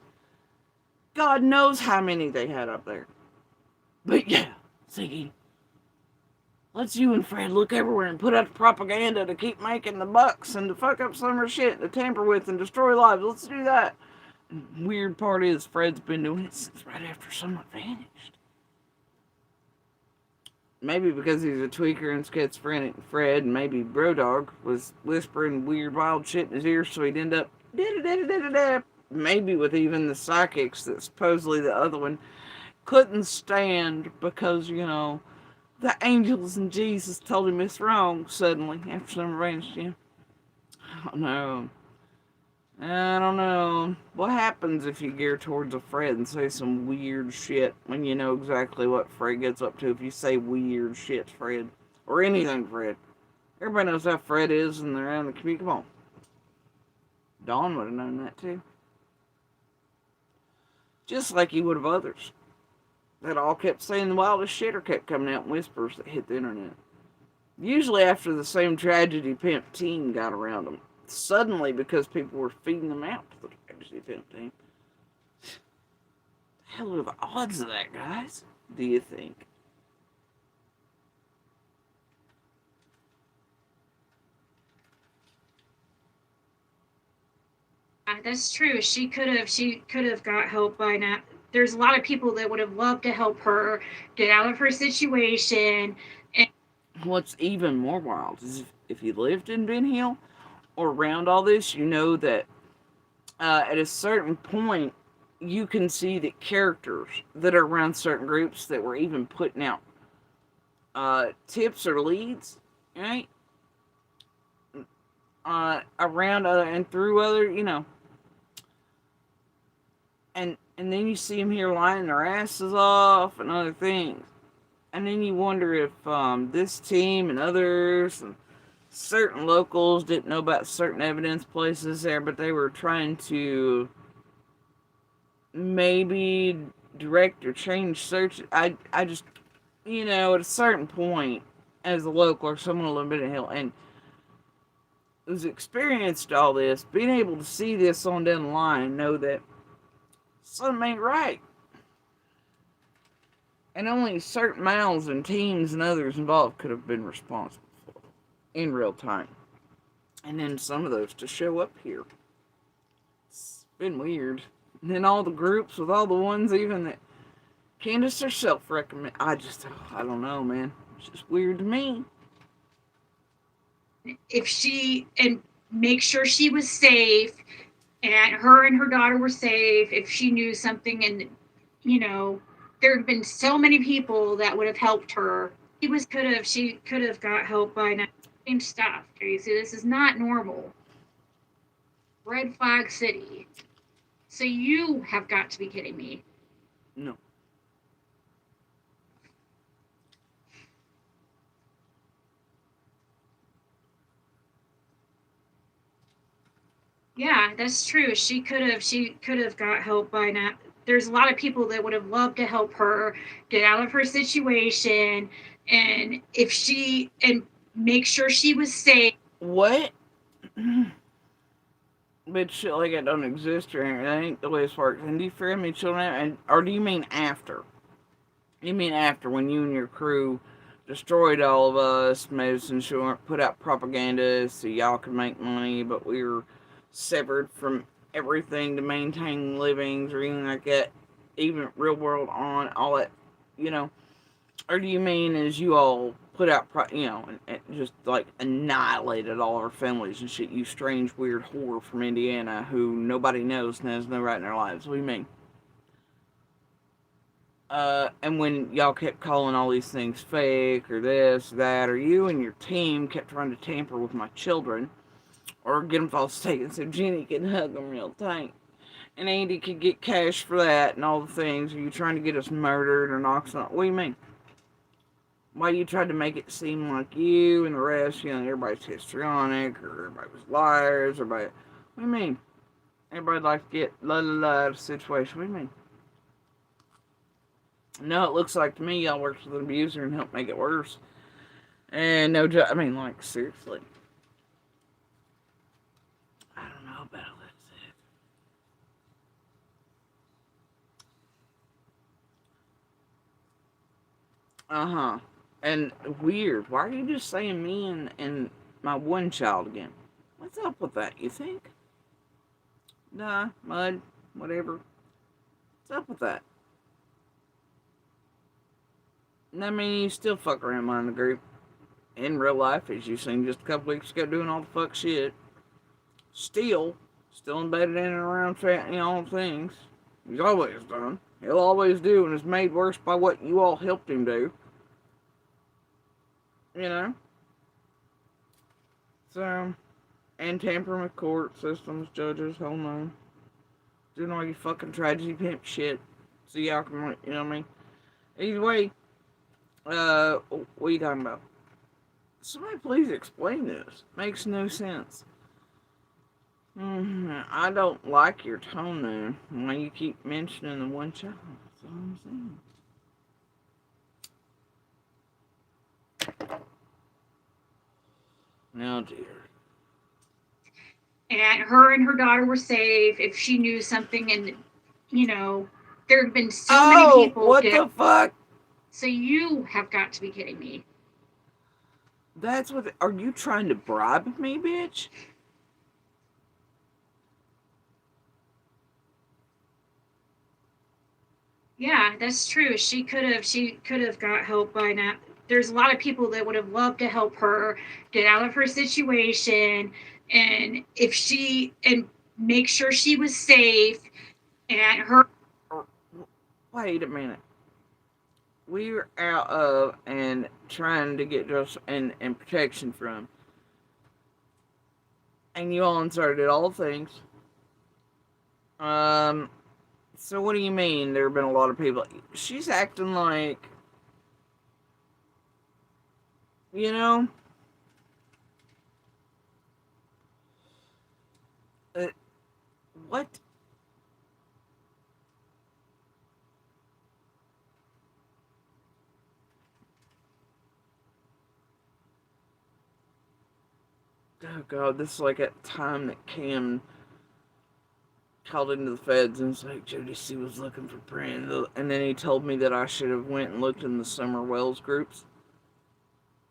God knows how many they had up there. But yeah, Ziggy, let's you and Fred look everywhere and put out the propaganda to keep making the bucks and to fuck up Summer shit, to tamper with and destroy lives. Let's do that. And weird part is Fred's been doing it since right after Summer vanished. Maybe because he's a tweaker and schizophrenic, Fred, and maybe Brodog was whispering weird wild shit in his ear, so he'd end up maybe with even the psychics that supposedly the other one couldn't stand because, the angels and Jesus told him it's wrong suddenly after Summer vanished. I don't know. What happens if you gear towards a Fred and say some weird shit when you know exactly what Fred gets up to if you say weird shit to Fred? Or anything Fred. Everybody knows how Fred is and they're around the community. Come on. Dawn would have known that too. Just like he would have others. That all kept saying the wildest shit or kept coming out in whispers that hit the internet. Usually after the same tragedy pimp team got around them. Suddenly because people were feeding them out to the tragedy pimp team. The hell are the odds of that, guys? Do you think? That's true. She could have got help by now. There's a lot of people that would have loved to help her get out of her situation. What's even more wild is if you lived in Ben Hill or around all this, you know that at a certain point, you can see that characters that are around certain groups that were even putting out tips or leads, right? Around other and through other, and then you see them here lying their asses off and other things, and then you wonder if this team and others and certain locals didn't know about certain evidence places there, but they were trying to maybe direct or change search. I just, at a certain point, as a local or someone a little bit of hell, and who's experienced all this, being able to see this on down the line, know that something ain't right. And only certain mouths and teams and others involved could have been responsible for it in real time. And then some of those to show up here. It's been weird. And then all the groups with all the ones even that Candace herself recommend. I don't know, man. It's just weird to me. If she, and make sure she was safe, and her and her daughter were safe, if she knew something, and, there had been so many people that would have helped her. She could have got help by now. Same stuff, Tracy. This is not normal. Red flag city. So you have got to be kidding me. No. Yeah, that's true. She could have got help by now. There's a lot of people that would have loved to help her get out of her situation, and make sure she was safe. What? But shit like that don't exist or anything. That ain't the way this works. And do you fear me, children? Or do you mean after? You mean after, when you and your crew destroyed all of us, Medicine Shore, put out propaganda so y'all could make money, but we were severed from everything to maintain livings or anything like that, even real world on all that, Or do you mean as you all put out, and just like annihilated all our families and shit, you strange, weird whore from Indiana who nobody knows and has no right in their lives? What do you mean? And when y'all kept calling all these things fake or this, that, or you and your team kept trying to tamper with my children or get them false statements so Jenny could hug them real tight and Andy could get cash for that and all the things, are you trying to get us murdered or knock something? What do you mean? Why you tried to make it seem like you and the rest, everybody's histrionic or everybody was liars, everybody, what do you mean? Everybody'd like to get out of the situation, what do you mean? No, it looks like to me y'all worked with an abuser and helped make it worse. And no joke, seriously. I don't know about that. Uh-huh. And weird. Why are you just saying me and my one child again? What's up with that, you think? Nah, mud, whatever. What's up with that? You still fuck around in the group. In real life, as you seen just a couple weeks ago, doing all the fuck shit. Still embedded in and around all things. He's always done. He'll always do, and is made worse by what you all helped him do. So, and tampering with court systems, judges, whole nine. Doing all you fucking tragedy pimp shit. So y'all can, Either way, what are you talking about? Somebody please explain this. Makes no sense. I don't like your tone there. Why you keep mentioning the one child. That's all I'm saying. Oh dear. And her and her daughter were safe. If she knew something, and there had been so many people. What the fuck? So you have got to be kidding me. That's what. Are you trying to bribe me, bitch? Yeah, that's true. She could have got help by now. There's a lot of people that would have loved to help her get out of her situation, and make sure she was safe, and her Wait a minute. We were out of and trying to get just and protection from. And you all inserted all things. So what do you mean there have been a lot of people? She's acting like, you know, what? Oh god, this is like at the time that Cam called into the feds and was like, Jody C was looking for Brand, and then he told me that I should have went and looked in the Summer Wells groups.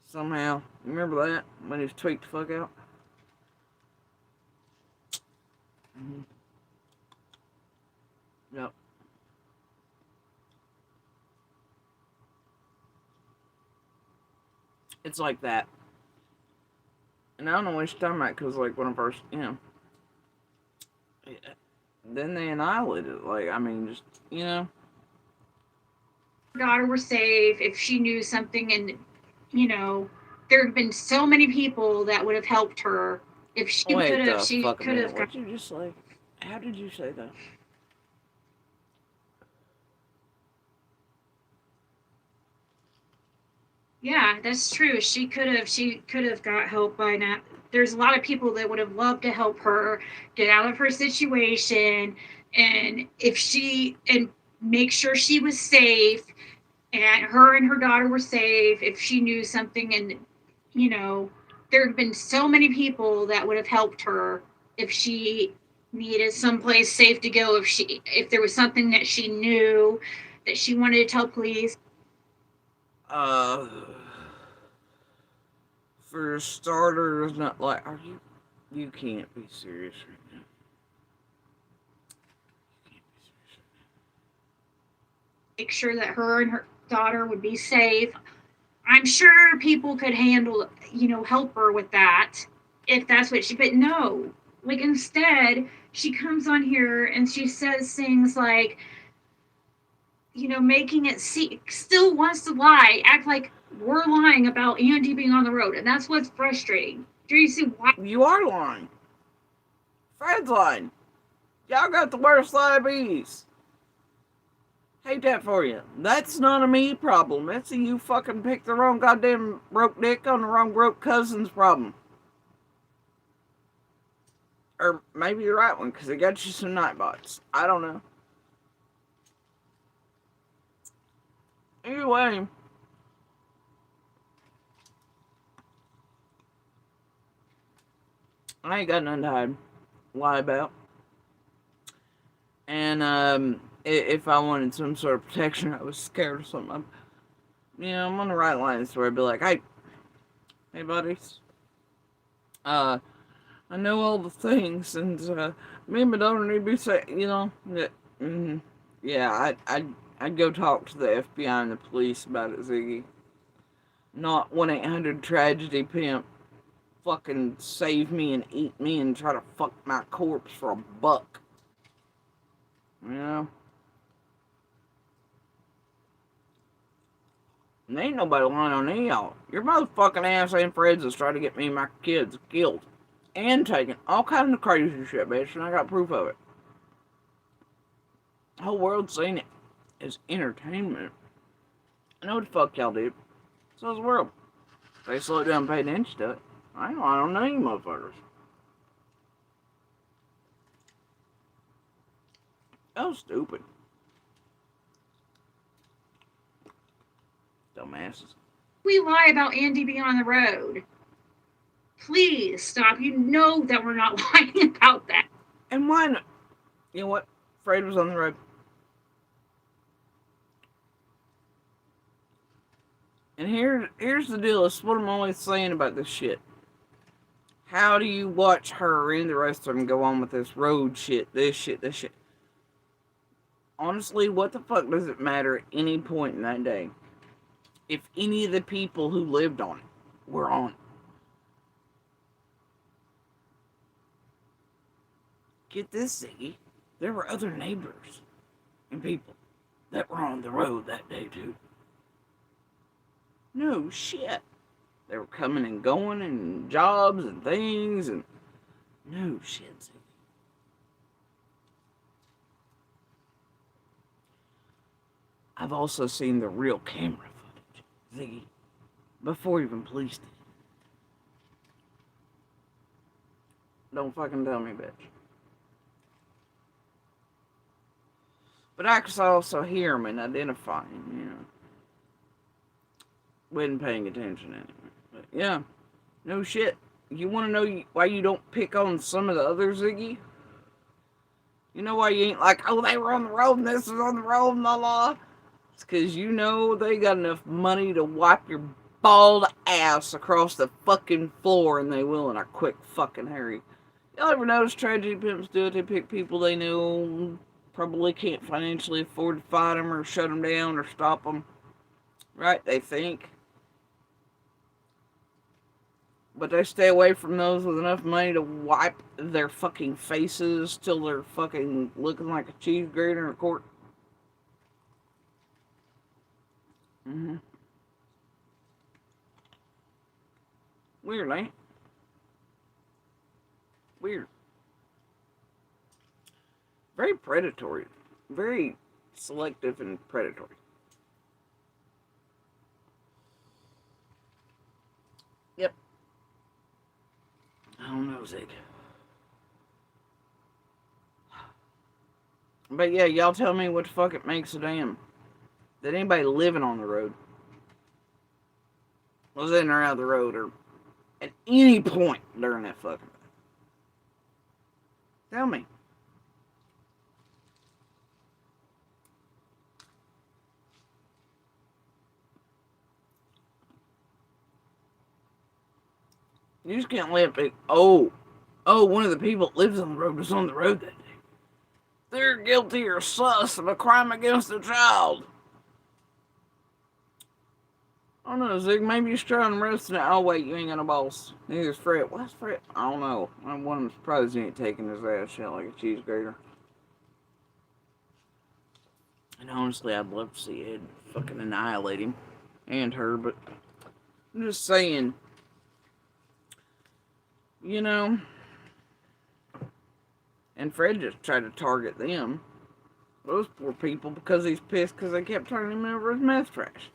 Somehow. You remember that? When he was tweaked the fuck out? Mm-hmm. Yep. It's like that. And I don't know what you're talking about, because, like, when I first, you know, then they annihilated it. Like, I mean, just, you know. daughter were safe, if she knew something, and, you know, there have been so many people that would have helped her if she Wait could the have. She fuck a could minute. have. What you just say? How did you say that? Yeah, that's true. She could have. She could have got help by now. There's a lot of people that would have loved to help her get out of her situation, and if she and make sure she was safe, and her and her daughter were safe. If she knew something, and you know, there have been so many people that would have helped her if she needed someplace safe to go. If there was something that she knew that she wanted to tell police. For starters, not like, are you? You can't be serious right now. You can't be serious right Make sure that her and her daughter would be safe. I'm sure people could handle, help her with that if that's what she, but no. Like instead, she comes on here and she says things like, making it see, still wants to lie, act like we're lying about Andy being on the road. And that's what's frustrating. Do you see why? now. You are lying. Fred's lying. Y'all got the worst diabetes. Hate that for you. That's not a me problem. That's a you fucking picked the wrong goddamn broke dick on the wrong broke cousin's problem. Or maybe the right one, because it got you some nightbots. I don't know. Anyway. I ain't got nothing to lie about. And, if I wanted some sort of protection, I was scared of something. I'm on the right lines where I'd be like, hey buddies. I know all the things, and, me and my daughter need to be safe, yeah, I'd go talk to the FBI and the police about it, Ziggy. Not 1-800-TRAGEDY-PIMP. Fucking save me and eat me and try to fuck my corpse for $1. And ain't nobody lying on any y'all. Your motherfucking ass and Fred's is trying to get me and my kids killed. And taken. All kinds of crazy shit, bitch. And I got proof of it. The whole world's seen it. It's entertainment. I know what the fuck y'all did. So's the world. They slow down and pay attention to it. I don't know you motherfuckers. Oh, stupid. Dumbasses. We lie about Andy being on the road. Please stop. You know that we're not lying about that. And why not? You know what? Fred was on the road. And here's the deal. This is what I'm always saying about this shit. How do you watch her and the rest of them go on with this road shit, this shit? Honestly, what the fuck does it matter at any point in that day? If any of the people who lived on it were on it. Get this, Ziggy. there were other neighbors and people that were on the road that day too. No shit. They were coming and going and jobs and things and no shit, Ziggy. I've also seen the real camera footage, Ziggy, before even police did. Don't fucking tell me, bitch. But I could also hear them and identify them, you know. Wasn't paying attention anyway. But yeah, no shit. You want to know why you don't pick on some of the others, Ziggy? You know why you ain't like, oh, they were on the road and this was on the road and la. It's because you know they got enough money to wipe your bald ass across the fucking floor, and they will in a quick fucking hurry. Y'all ever notice tragedy pimps do it? They pick people they know probably can't financially afford to fight them or shut them down or stop them. Right? They think. But they stay away from those with enough money to wipe their fucking faces till they're fucking looking like a cheese grater in a court. Weird, ain't it? Weird. Very predatory. Very selective and predatory. Yep. I don't know, Zig. But yeah, y'all tell me what the fuck it makes a damn. That anybody living on the road was in or out of the road or at any point during that fucking day. Tell me. You just can't let it. Oh, one of the people that lives on the road was on the road that day. They're guilty or sus of a crime against a child. I don't know, Zig. Maybe you're trying to roast it. Oh, wait, you ain't got a boss. Neither's Fred. What's Fred? I don't know. One of them surprised he ain't taking his ass shit like a cheese grater. And honestly, I'd love to see Ed fucking annihilate him. And her, but I'm just saying. You know. And Fred just tried to target them. Those poor people because he's pissed because they kept turning him over as meth trash.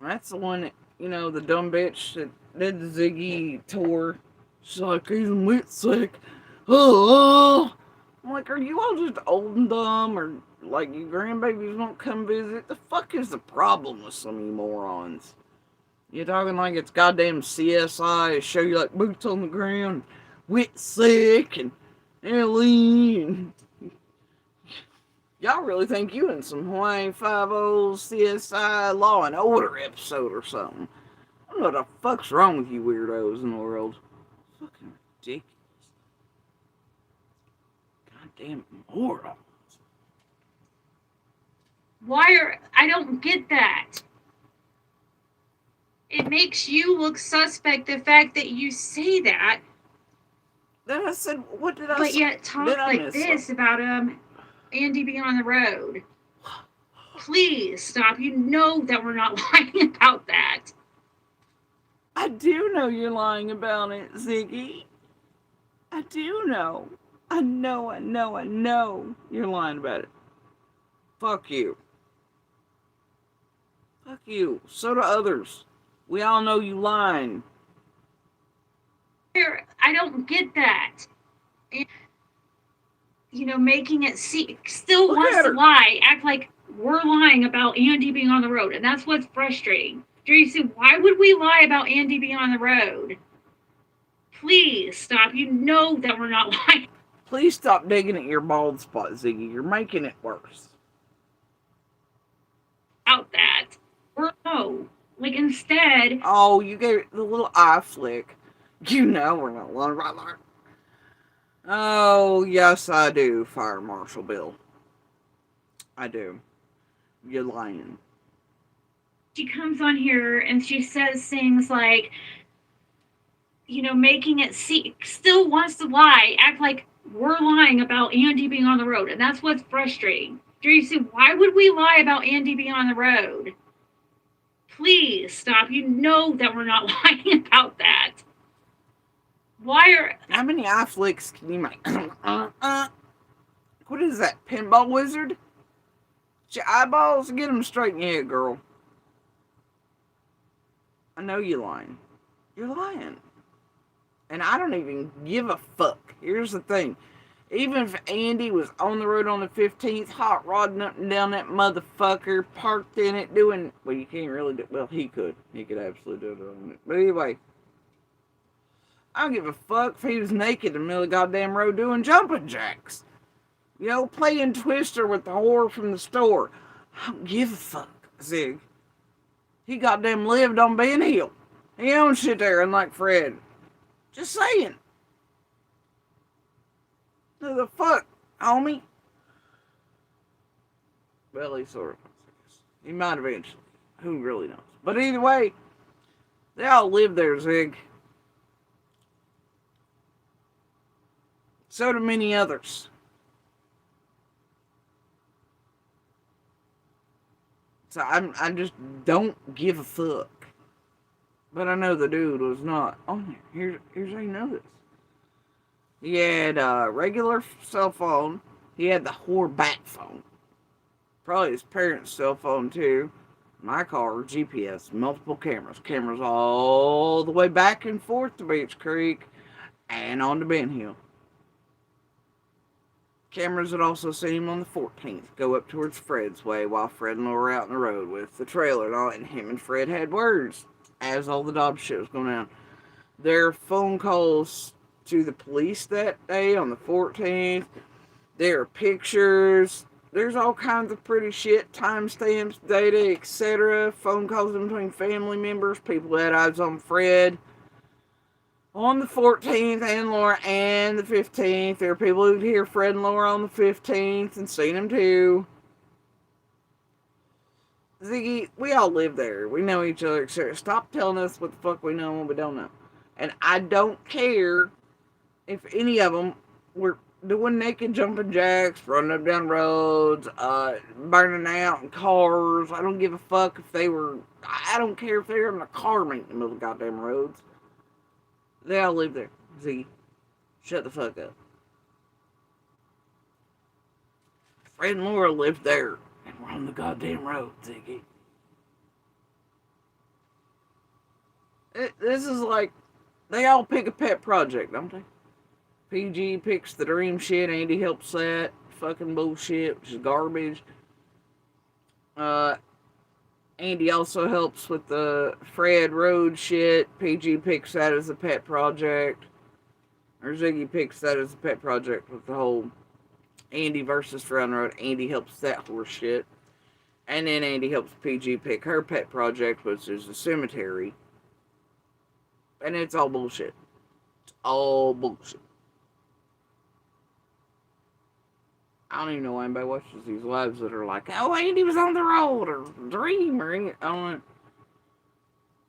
That's the one that, you know, the dumb bitch that did the Ziggy tour. She's like, he's wet sick. Oh, I'm like, are you all just old and dumb? Or like your grandbabies won't come visit? The fuck is the problem with some of you morons? You're talking like it's goddamn CSI to show you like boots on the ground, wet sick, and Ellie, and y'all really think you in some Hawaii Five-O CSI Law and Order episode or something. I don't know what the fuck's wrong with you weirdos in the world. Fucking ridiculous. Goddamn morons. I don't get that. It makes you look suspect, the fact that you say that. Then I said, what did I say? But yet talk like this about Andy being on the road. Please stop. You know that we're not lying about that. I do know you're lying about it, Ziggy. I do know. I know you're lying about it. Fuck you. Fuck you. So do others. We all know you lying. I don't get that. You know, making it still wants to lie, act like we're lying about Andy being on the road, and that's what's frustrating. Tracy, why would we lie about Andy being on the road? Please stop. You know that we're not lying. Please stop digging at your bald spot, Ziggy. You're making it worse. About that. Or no. Like, instead... Oh, you gave it the little eye flick. You know we're not lying about that. Oh, yes, I do, Fire Marshal Bill. I do. You're lying. She comes on here and she says things like, you know, making it still wants to lie, act like we're lying about Andy being on the road, and that's what's frustrating. Tracy, why would we lie about Andy being on the road? Please stop. You know that we're not lying about that. Why are... How many eye flicks can you make? What is that, pinball wizard? Your eyeballs, get them straight in your head, girl. I know you're lying. You're lying. And I don't even give a fuck. Here's the thing. Even if Andy was on the road on the 15th, hot rodding up and down that motherfucker, parked in it, doing... Well, you can't really do... Well, he could. He could absolutely do it on it. But anyway, I don't give a fuck if he was naked in the middle of the goddamn road doing jumping jacks. You know, playing Twister with the whore from the store. I don't give a fuck, Zig. He goddamn lived on Ben Hill. He owns shit there, unlike Fred. Just saying. Who the fuck, homie? Well, he sort of knows, I guess. He might eventually. Who really knows? But either way, they all live there, Zig. So do many others. So I just don't give a fuck. But I know the dude was not on there. Here's how you know this. He had a regular cell phone. He had the whore bat phone. Probably his parents' cell phone too. My car, GPS, multiple cameras. Cameras all the way back and forth to Beach Creek and on to Ben Hill. Cameras had also seen him on the 14th go up towards Fred's way while Fred and Laura were out on the road with the trailer and all, and him and Fred had words as all the Dobbs shit was going down. Their phone calls to the police that day on the 14th, there are pictures, there's all kinds of pretty shit, timestamps, data, etc. Phone calls in between family members, people that had eyes on Fred. On the 14th and Laura and the 15th. There are people who'd hear Fred and Laura on the 15th and seen them too. Ziggy, we all live there. We know each other, etc. Stop telling us what the fuck we know and what we don't know. And I don't care if any of them were doing naked jumping jacks, running up down roads, burning out in cars. I don't give a fuck if they were... I don't care if they were in a car meet in the middle of the goddamn roads. They all live there. Ziggy, shut the fuck up. Fred and Laura lived there, and we're on the goddamn road, Ziggy. This is like, they all pick a pet project, don't they? PG picks the dream shit, Andy helps that fucking bullshit, which is garbage. Andy also helps with the Fred Road shit. PG picks that as a pet project. Or Ziggy picks that as a pet project with the whole Andy versus Fred on the Road. Andy helps that horse shit. And then Andy helps PG pick her pet project, which is the cemetery. And it's all bullshit. It's all bullshit. I don't even know why anybody watches these lives that are like, oh, Andy was on the road, or Dream, or I don't know.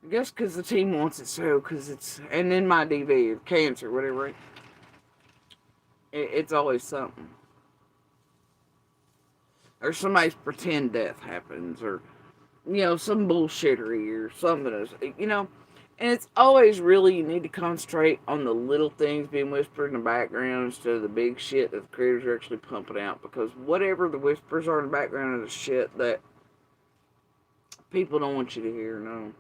I guess because the team wants it so, because it's, and then my DV, cancer, whatever. It's always something. Or somebody's pretend death happens, or, you know, some bullshittery, or something is, you know. And it's always really, you need to concentrate on the little things being whispered in the background instead of the big shit that the creators are actually pumping out. Because whatever the whispers are in the background is the shit that people don't want you to hear, no.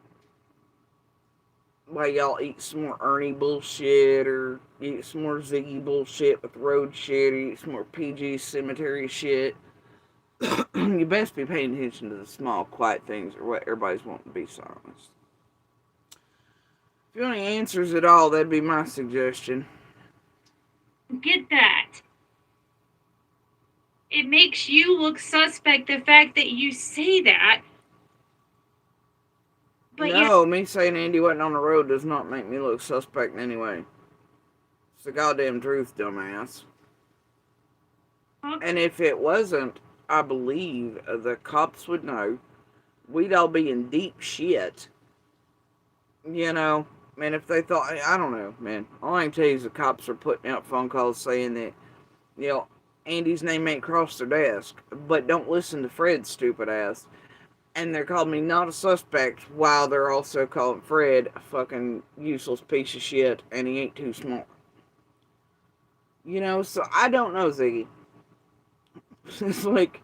Like y'all eat some more Ernie bullshit, or eat some more Ziggy bullshit with road shit, or eat some more PG cemetery shit. You best be paying attention to the small, quiet things, or what everybody's wanting to be silenced. If you want any answers at all, that'd be my suggestion. Get that. It makes you look suspect, the fact that you say that. But no, me saying Andy wasn't on the road does not make me look suspect in any way. It's the goddamn truth, dumbass. Okay. And if it wasn't, I believe the cops would know. We'd all be in deep shit. You know, man, if they thought, I don't know, man. All I can tell you is the cops are putting out phone calls saying that You know, Andy's name ain't crossed their desk, but don't listen to Fred's stupid ass. And they're calling me not a suspect while they're also calling Fred a fucking useless piece of shit and he ain't too smart. You know, so I don't know, Ziggy. It's like,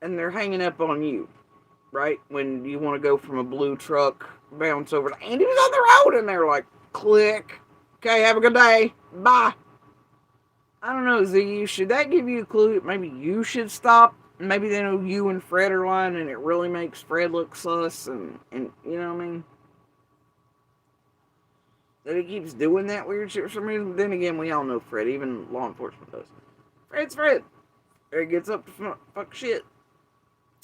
and they're hanging up on you, right? When you want to go from a blue truck, bounce over to Andy was on the road, and they're like, click. Okay, have a good day. Bye. I don't know, Ziggy. Should that give you a clue that maybe you should stop? Maybe they know you and Fred are lying, and it really makes Fred look sus, and you know what I mean? That he keeps doing that weird shit for some reason. But then again, we all know Fred. Even law enforcement does. Fred's Fred. He gets up to fuck shit.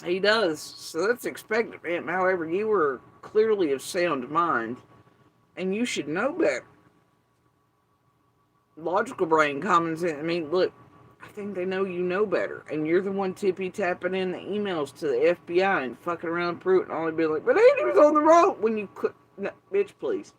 He does. So that's expected, man. However, you were clearly of sound mind, and you should know better. Logical brain, common sense. I mean, look, I think they know you know better, and you're the one tippy-tapping in the emails to the FBI and fucking around Pruitt and all be like, but Andy was on the road when you could. No, bitch, please.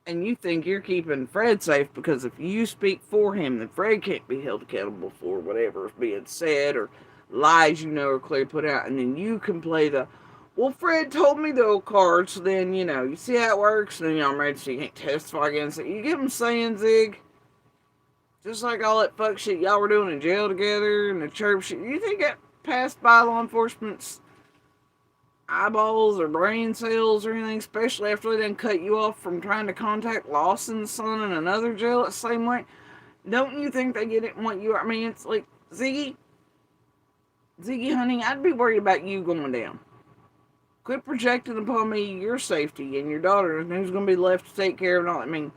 And you think you're keeping Fred safe because if you speak for him, then Fred can't be held accountable for whatever is being said or lies you know are clearly put out. And then you can play the, well, Fred told me the old card, so then, you know, you see how it works, and then I'm ready so you can't testify against it. You get what I'm saying, Zig? Just like all that fuck shit y'all were doing in jail together and the church shit. You think that passed by law enforcement's eyeballs or brain cells or anything, especially after they done cut you off from trying to contact Lawson's son in another jail the same way? Don't you think they get it and what you are? I mean, it's like, Ziggy, honey, I'd be worried about you going down. Quit projecting upon me your safety and your daughter, and who's going to be left to take care of it all. I mean,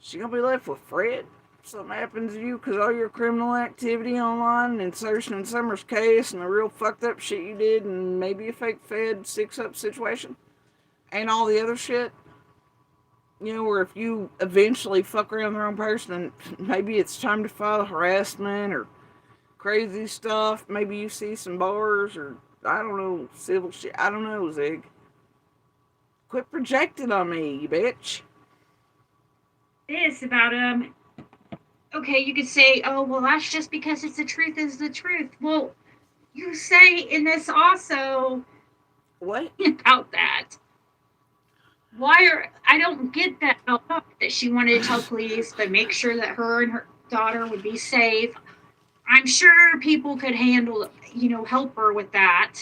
she going to be left with Fred? If something happens to you because all your criminal activity online and insertion in Summer's case and the real fucked up shit you did and maybe a fake Fed 6-up situation and all the other shit, you know, where if you eventually fuck around the wrong person and maybe it's time to file harassment or crazy stuff, maybe you see some bars or I don't know, civil shit, I don't know, Zig. Quit projecting on me, you bitch. This about okay, you could say, oh, well, that's just because it's the truth is the truth. Well, you say in this also What? about that. I don't get that that she wanted to tell police, but make sure that her and her daughter would be safe. I'm sure people could handle, help her with that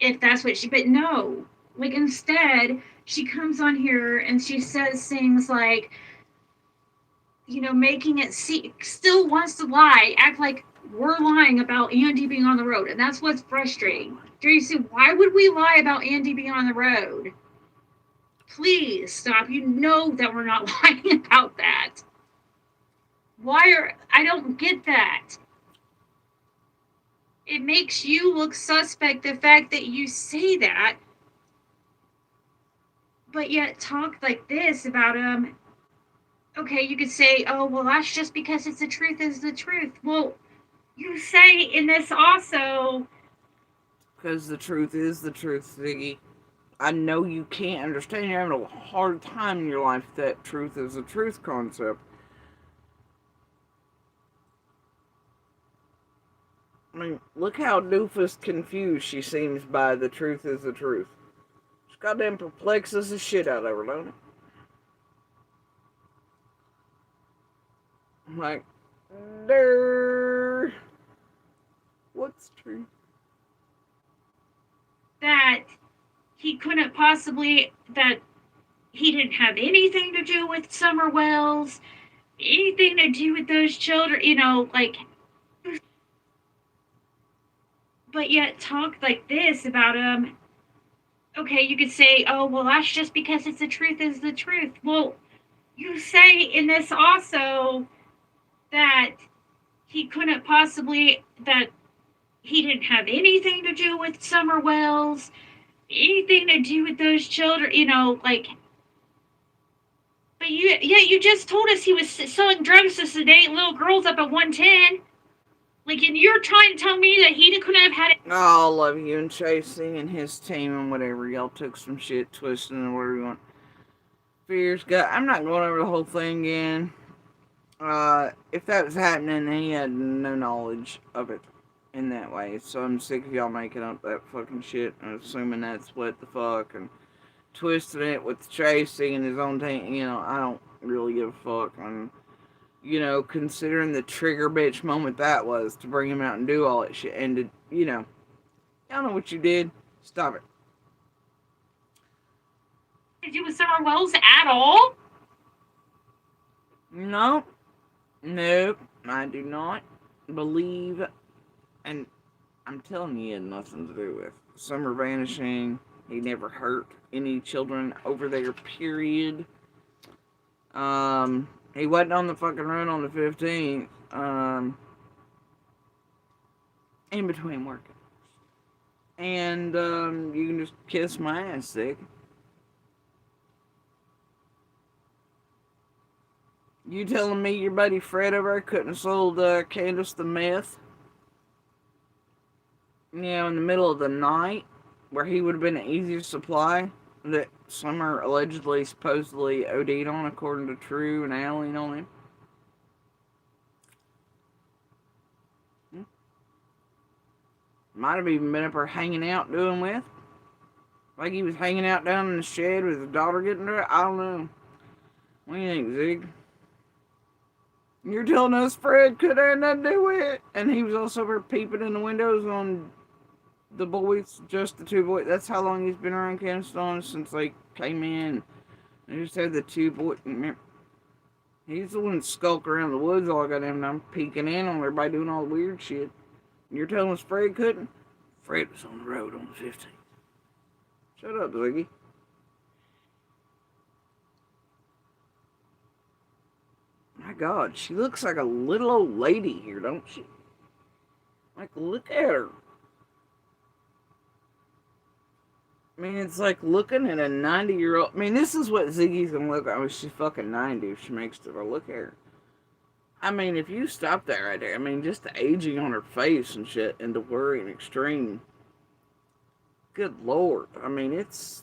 if that's what but no. Like, instead, she comes on here and she says things like, making it still wants to lie, act like we're lying about Andy being on the road. And that's what's frustrating. Tracy, why would we lie about Andy being on the road? Please stop. You know that we're not lying about that. I don't get that. It makes you look suspect, the fact that you say that, but yet talk like this about him. Okay, you could say, oh, well, that's just because it's the truth is the truth. Well, you say in this also. Because the truth is the truth, Ziggy. I know you can't understand. You're having a hard time in your life with that truth is the truth concept. I mean, look how doofus confused she seems by the truth is the truth. It's goddamn perplexes the shit out of her, don't it? I'm like, der. What's true? That he couldn't possibly, that he didn't have anything to do with Summer Wells, anything to do with those children, but yet talk like this about him. Okay, you could say, oh, well, that's just because it's the truth is the truth. Well, you say in this also that he couldn't possibly, that he didn't have anything to do with Summer Wells, anything to do with those children, but you just told us he was selling drugs to sedate little girls up at 110. And you're trying to tell me that he couldn't have had it. Oh, I love you and Chasing and his team and whatever. Y'all took some shit, twisting and whatever you want. Fears God. I'm not going over the whole thing again. If that was happening, he had no knowledge of it in that way. So I'm sick of y'all making up that fucking shit and assuming that's what the fuck and twisting it with Tracy and his own team. You know, I don't really give a fuck. And, you know, considering the trigger bitch moment that was to bring him out and do all that shit and to, you know, y'all know what you did. Stop it. Did you with Summer Wells at all? Nope. Nope. I do not believe, and I'm telling you, it had nothing to do with Summer vanishing. He never hurt any children over there, period. He wasn't on the fucking run on the 15th. In between working. And, you can just kiss my ass, sick. You telling me your buddy Fred over there couldn't have sold Candace the meth? You know, in the middle of the night, where he would have been an easier supply that Summer allegedly, supposedly OD'd on, according to True and Allen on him. Might have even been up there hanging out doing with. Like he was hanging out down in the shed with his daughter getting to it. I don't know. What do you think, Zig? You're telling us Fred could have nothing to do with it? And he was also over peeping in the windows on the boys, just the two boys. That's how long he's been around Keystone, since they came in. They just had the two boys. He's the one that skulk around the woods all goddamn time, peeking in on everybody doing all the weird shit. You're telling us Fred couldn't? Fred was on the road on the 15th. Shut up, Ziggy. My God, she looks like a little old lady here, don't she? Like, look at her. I mean, it's like looking at a 90-year-old. I mean, this is what Ziggy's gonna look like when she's fucking 90 if she makes it. Look at her. I mean, if you stop that right there, I mean, just the aging on her face and shit, and the worry and extreme. Good Lord. I mean, it's...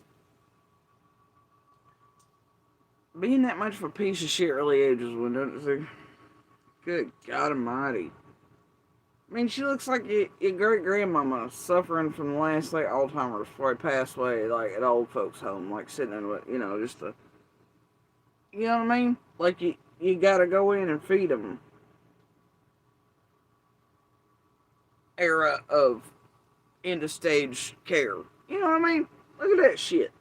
being that much of a piece of shit really ages one, doesn't it? Good God Almighty. I mean, she looks like your great-grandmama suffering from the last, like, Alzheimer's before he passed away, like, at old folks' home, like, sitting in, you know, just a... You know what I mean? Like, you gotta go in and feed them. Era of end-of-stage care. You know what I mean? Look at that shit.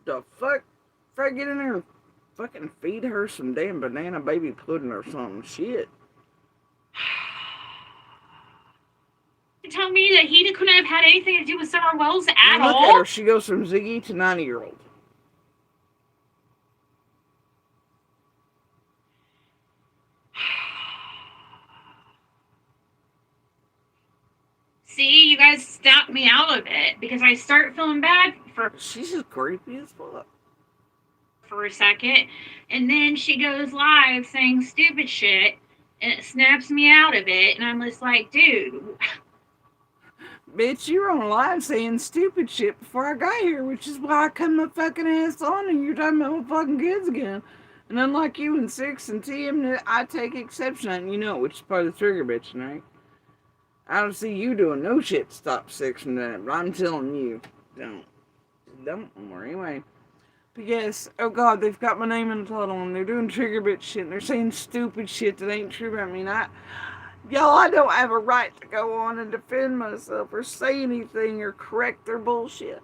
The fuck? Fred, get in there and fucking feed her some damn banana baby pudding or something. Shit. You tell me that he couldn't have had anything to do with Summer Wells at Look all? at her. She goes from Ziggy to 90-year-old. See, you guys stopped me out of it because I start feeling bad She's just creepy as fuck. for a second, and then she goes live saying stupid shit, and it snaps me out of it, and I'm just like, dude. Bitch, you were on live saying stupid shit before I got here, which is why I come my fucking ass on and you're talking about my fucking kids again. And unlike you and Six and Tim, I take exception on, you know, which is part of the trigger bitch, right? I don't see you doing no shit to stop Six from that, but I'm telling you, don't worry. Anyway, but yes, oh God, they've got my name in the title and they're doing trigger bitch shit and they're saying stupid shit that ain't true about me. And y'all, I don't have a right to go on and defend myself or say anything or correct their bullshit.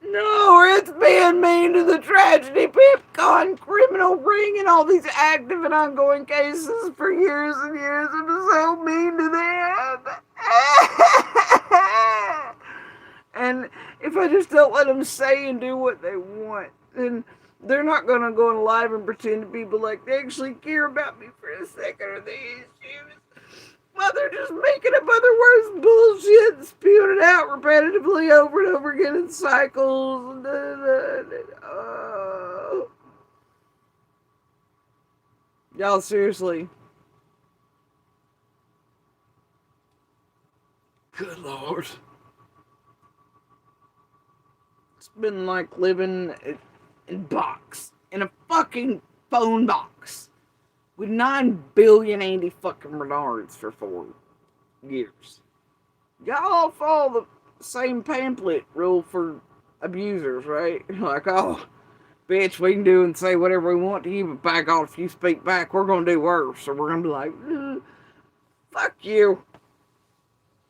No, or it's being mean to the Tragedy Pipcon criminal ring and all these active and ongoing cases for years and years. I'm so mean to them. And if I just don't let them say and do what they want, then they're not going to go on live and pretend to people like they actually care about me for a second or the issues. Well, they're just making up other words, bullshit, and spewing it out repetitively over and over again in cycles. Oh. Y'all, seriously. Good Lord. It's been like living in box in a fucking phone box with 9 billion Andy fucking Bernards for 4 years. Y'all follow the same pamphlet rule for abusers, right? Like, oh, bitch, we can do and say whatever we want to you, but by God, if you speak back, we're gonna do worse. So we're gonna be like, fuck you.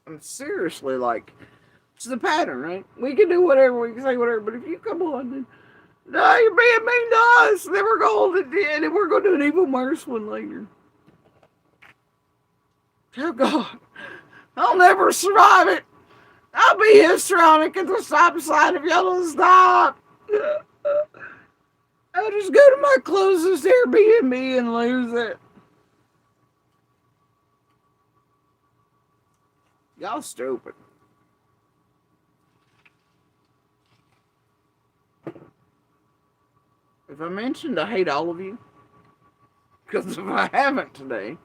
I'm seriously like, it's the pattern, right? We can do whatever, we can say whatever, but if you come on, then no, you're being mean to us, and then we're gonna hold it in, and we're gonna do an even worse one later. Oh God, I'll never survive it. I'll be histrionic at the stop sign if y'all don't stop. I'll just go to my closest Airbnb and lose it. Y'all stupid. If I mentioned I hate all of you, because if I haven't today.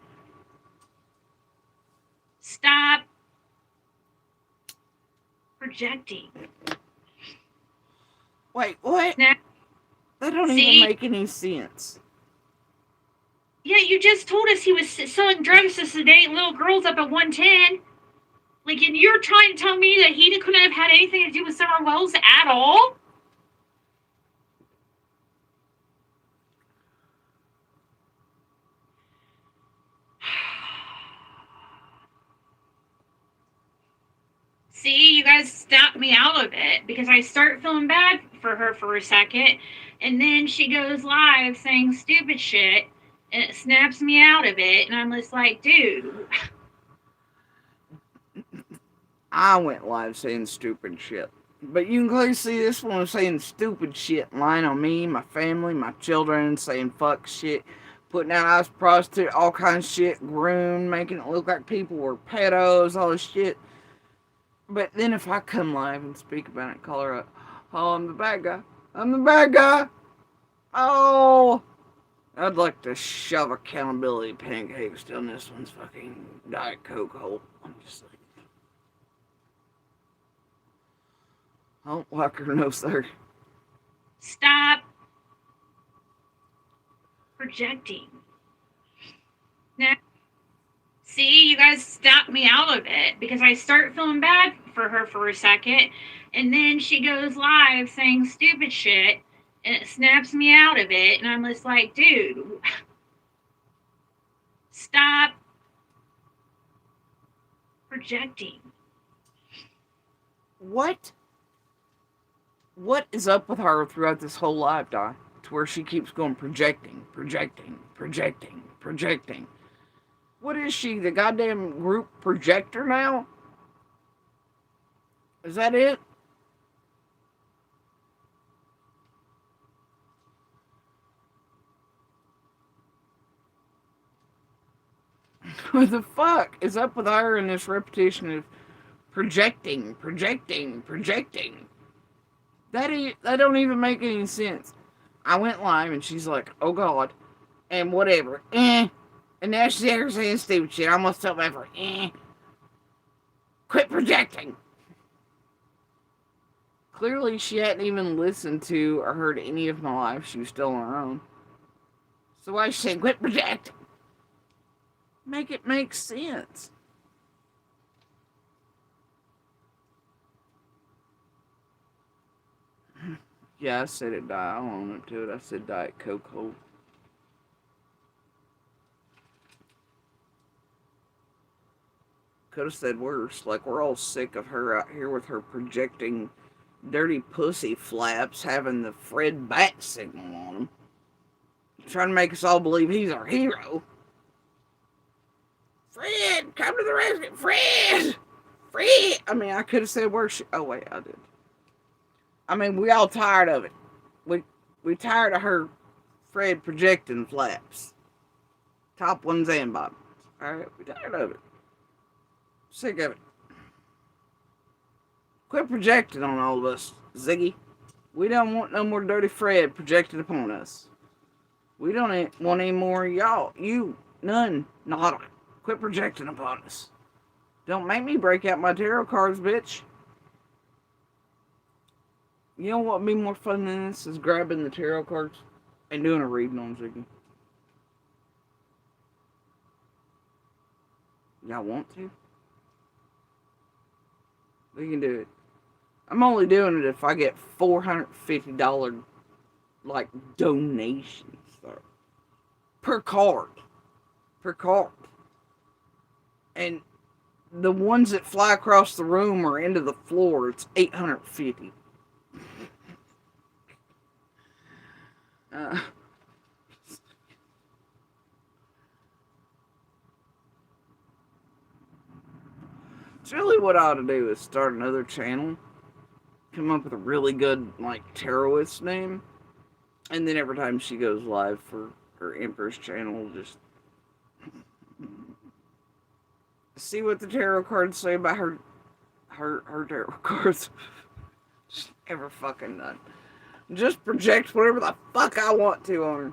Stop projecting. Wait, what? Now, That don't see? even make any sense. Yeah, you just told us he was selling drugs to sedate little girls up at 110. Like, and you're trying to tell me that he couldn't have had anything to do with Summer Wells at all? See, you guys snapped me out of it because I start feeling bad for her for a second, and then she goes live saying stupid shit, and it snaps me out of it, and I'm just like, dude. I went live saying stupid shit. But you can clearly see this one saying stupid shit, lying on me, my family, my children, saying fuck shit, putting out I was a prostitute, all kinds of shit, groomed, making it look like people were pedos, all this shit. But then if I come live and speak about it, call her up, oh, I'm the bad guy. I'm the bad guy. Oh, I'd like to shove accountability pancakes down this one's fucking Diet Coke hole. I'm just like, I don't like her, no sir. Stop projecting. Now, see, you guys stopped me out of it because I start feeling bad for her for a second, and then she goes live saying stupid shit, and it snaps me out of it, and I'm just like, dude, stop projecting. What is up with her throughout this whole live, Di? To where she keeps going projecting. What is she, the goddamn group projector now? Is that it? What the fuck is up with her and this repetition of projecting? That don't even make any sense. I went live and she's like, oh God, and whatever, and now she's there saying stupid shit. I almost felt bad for quit projecting. Clearly she hadn't even listened to or heard any of my lives. She was still on her own. So why is she saying quit projecting? Make it make sense. Yeah, I said it, I'll own it to it. I said Diet Coke hole. Could have said worse. Like, we're all sick of her out here with her projecting dirty pussy flaps having the Fred bat signal on him. Trying to make us all believe he's our hero. Fred, come to the rescue. Fred! I mean, I could have said worse. Oh, wait, I did. I mean, we all tired of it. We tired of her Fred projecting flaps. Top ones and bottoms. Alright, we tired of it. Sick of it. Quit projecting on all of us, Ziggy. We don't want no more dirty Fred projected upon us. We don't want any more y'all. You, none, nada. Quit projecting upon us. Don't make me break out my tarot cards, bitch. You know what would be more fun than this is grabbing the tarot cards and doing a reading on Ziggy. Y'all want to? We can do it. I'm only doing it if I get $450 like donations though. Per card. And the ones that fly across the room or into the floor, it's $850. It's really what I ought to do is start another channel, come up with a really good like tarotist name, and then every time she goes live for her Empress channel, just see what the tarot cards say about her tarot cards. Just never fucking done. Just project whatever the fuck I want to on her.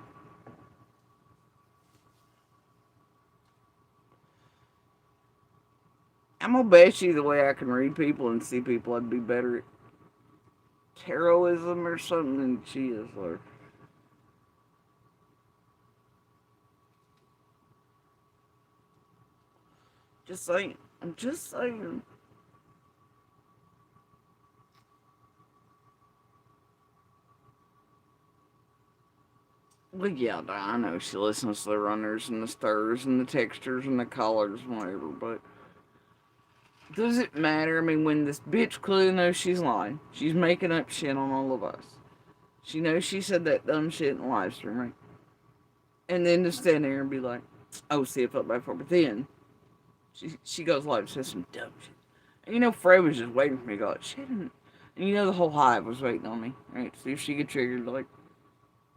I'm gonna bet you the way I can read people and see people, I'd be better at tarotism or something than she is, Lord. Just saying. I'm just saying. Well, yeah, I know she listens to the runners and the stirs and the textures and the collars and whatever, but does it matter? I mean, when this bitch clearly knows she's lying, she's making up shit on all of us. She knows she said that dumb shit in the live stream, right? And then to stand there and be like, oh, see, I felt bad for her. But then she goes live and says some dumb shit. And you know, Fred was just waiting for me to go, shit. And you know, the whole hive was waiting on me, right? See if she get triggered, like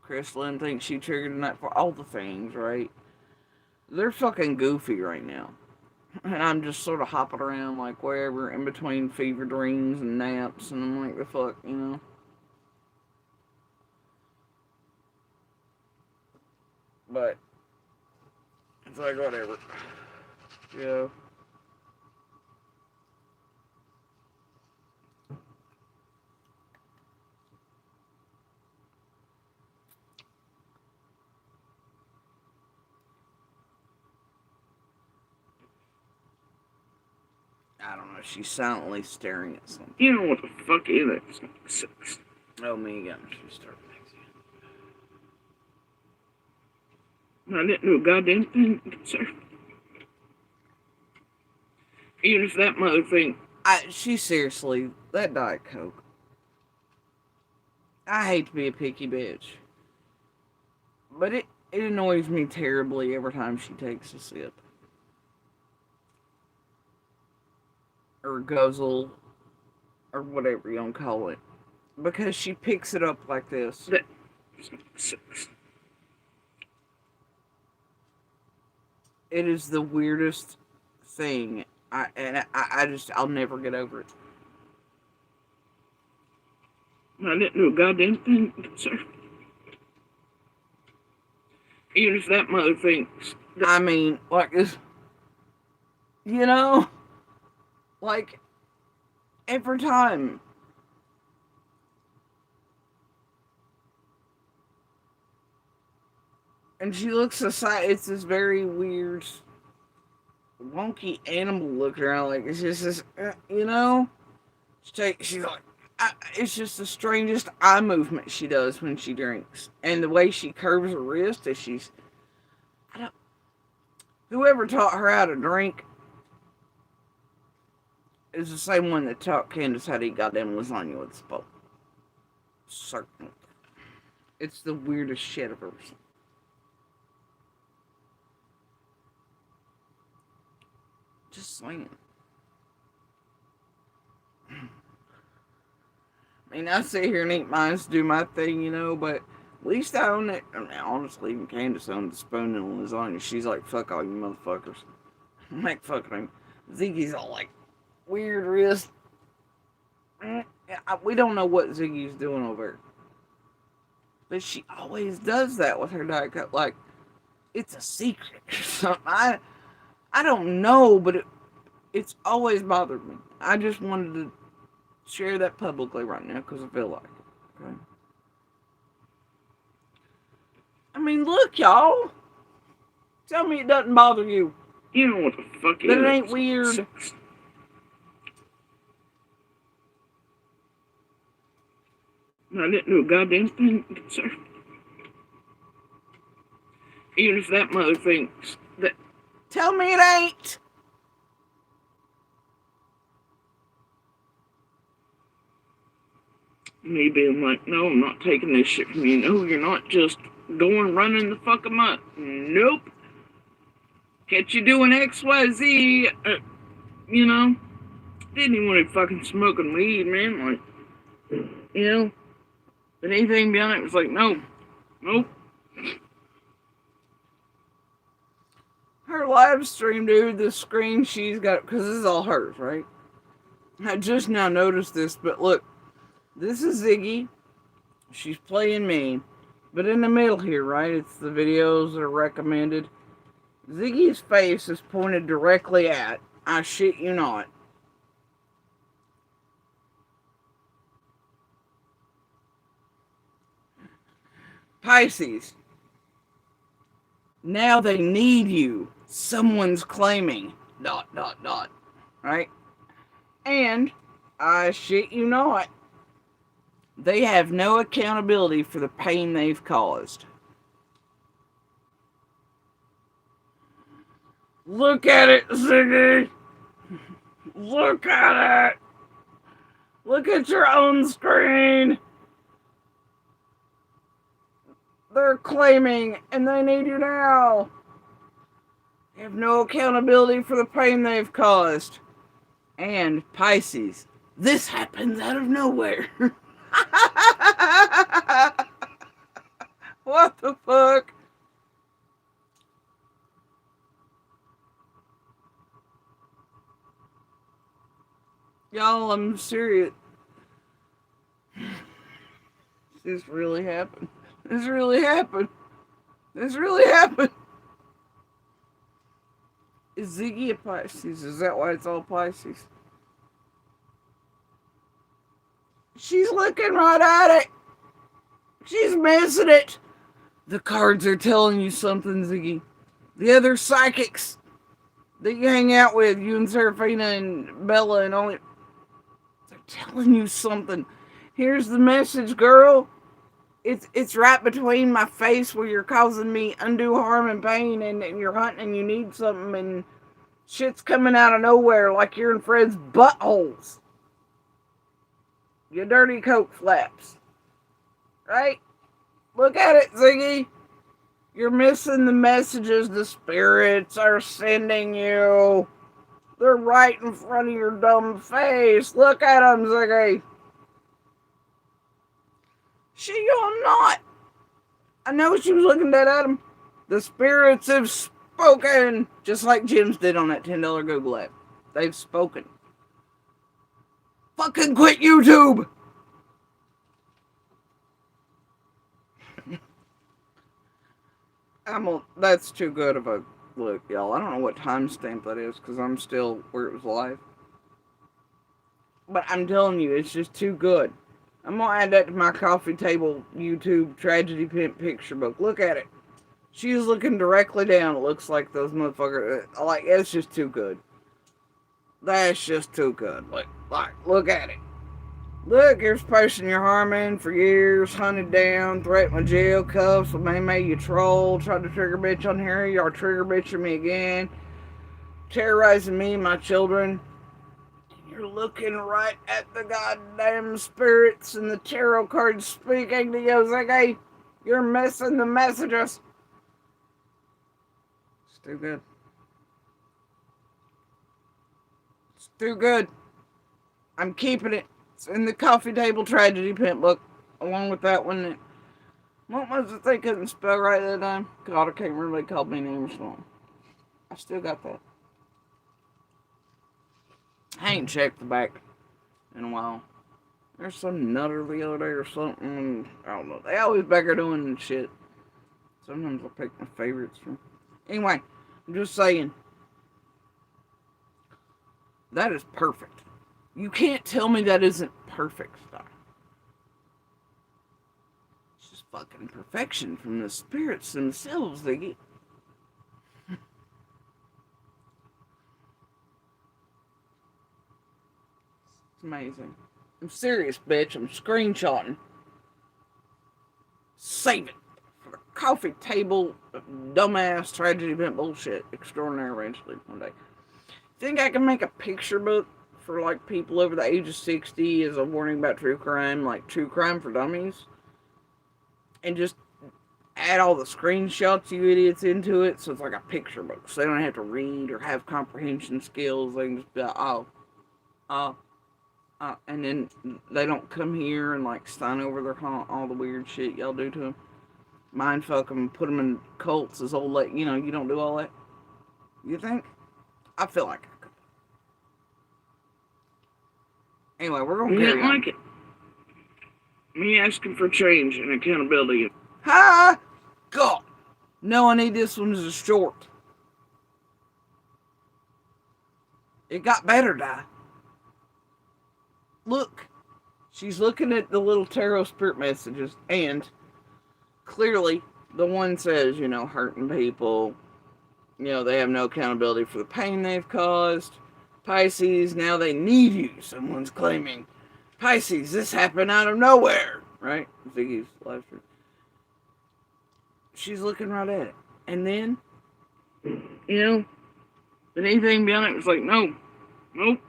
Crystalline thinks she triggered tonight for all the things, right? They're fucking goofy right now. And I'm just sort of hopping around, like, wherever, in between fever dreams and naps, and I'm like, the fuck, you know? But, it's like, whatever. You know? I don't know, she's silently staring at something. You know what the fuck is that? Oh, me again, she started next. I didn't do a goddamn thing, sir. Even if that mother thing. She seriously, that Diet Coke. I hate to be a picky bitch. But it annoys me terribly every time she takes a sip. Or guzzle. Or whatever you want to call it. Because she picks it up like this. It is the weirdest thing. I'll never get over it. I didn't do a goddamn thing, sir. Even if that mother thinks. I mean, like, you know? Like, every time. And she looks aside, it's this very weird, wonky animal looking around, like, it's just this, you know? She's like, it's just the strangest eye movement she does when she drinks. And the way she curves her wrist as whoever taught her how to drink is the same one that taught Candace how to eat goddamn lasagna with a spoon. Certain. It's the weirdest shit I've ever seen. Just saying. I mean, I sit here and eat mine to do my thing, you know, but at least I own it. I mean, honestly, even Candace owned the spoon and lasagna. She's like, fuck all you motherfuckers. I'm like, fuck them. Ziggy's all like, weird wrist. We don't know what Ziggy's doing over there. But she always does that with her Diet Coke. Like, it's a secret or something. I don't know, but it's always bothered me. I just wanted to share that publicly right now because I feel like it. Okay? I mean, look, y'all. Tell me it doesn't bother you. You know what the fuck That it is. ain't weird. I didn't do a goddamn thing, sir. Even if that mother thinks that. Tell me it ain't. Me being like, no, I'm not taking this shit from you. No, you're not just going running the fuck amok. Nope. Catch you doing XYZ. You know, didn't even want to fucking smoking weed, man. Like, you know, but anything beyond it was like, no, nope. Her live stream, dude, the screen she's got, because this is all hers, right? I just now noticed this, but look, this is Ziggy. She's playing me. But in the middle here, right, it's the videos that are recommended. Ziggy's face is pointed directly at, I shit you not, Pisces. Now they need you. Someone's claiming. ... Right? And, I shit you not, they have no accountability for the pain they've caused. Look at it, Ziggy! Look at it! Look at your own screen! They're claiming, and they need you now. They have no accountability for the pain they've caused. And Pisces, this happens out of nowhere. What the fuck? Y'all, I'm serious. This really happened. This really happened. This really happened. Is Ziggy a Pisces? Is that why it's all Pisces? She's looking right at it. She's missing it. The cards are telling you something, Ziggy. The other psychics that you hang out with, you and Serafina and Bella and all, they're telling you something. Here's the message, girl. It's right between my face where you're causing me undue harm and pain, and you're hunting and you need something, and shit's coming out of nowhere like you're in Fred's buttholes. You dirty coke flaps. Right? Look at it, Ziggy. You're missing the messages the spirits are sending you. They're right in front of your dumb face. Look at them, Ziggy. She on not. I know she was looking dead at him. The spirits have spoken. Just like Jim's did on that $10 Google app. They've spoken. Fucking quit YouTube. That's too good of a look, y'all. I don't know what timestamp that is because I'm still where it was live. But I'm telling you, it's just too good. I'm gonna add that to my coffee table YouTube tragedy picture book. Look at it. She's looking directly down. It looks like those motherfuckers. Like, it's just too good. That's just too good. Look at it. Look, here's a person you're harming for years, hunted down, threatened with jail cuffs, made you troll, tried to trigger bitch on here, y'all trigger bitching me again, terrorizing me and my children. You're looking right at the goddamn spirits and the tarot cards speaking to you. It's like, hey, you're missing the messages. It's too good. It's too good. I'm keeping it. It's in the coffee table tragedy pimp book, along with that one. What was it they couldn't spell right that time? God, I can't remember. They called me names wrong. I still got that. I ain't checked the back in a while. There's some nutter the other day or something. I don't know. They always back there doing shit. Sometimes I'll pick my favorites from. Anyway, I'm just saying. That is perfect. You can't tell me that isn't perfect stuff. It's just fucking perfection from the spirits themselves, Ziggy. It's amazing. I'm serious, bitch. I'm screenshotting. Save it for the coffee table dumbass tragedy event bullshit extraordinary eventually one day. Think I can make a picture book for like people over the age of 60 as a warning about true crime, like True Crime for Dummies, and just add all the screenshots, you idiots, into it, so it's like a picture book, so they don't have to read or have comprehension skills. They can just be like, and then they don't come here and like sign over their all the weird shit y'all do to them, mind fuck them, put them in cults as old, like, you know, you don't do all that. You think? I feel like I could. Anyway, we're gonna You carry didn't on. like it. Me asking for change and accountability. Ha! God! No, I need this one as a short. It got better, Di. Look. She's looking at the little tarot spirit messages, and clearly the one says, you know, hurting people. You know, they have no accountability for the pain they've caused. Pisces, now they need you. Someone's claiming. Pisces, this happened out of nowhere. Right? Ziggy's laughter. She's looking right at it. And then, You know, but anything beyond it was like, no, nope.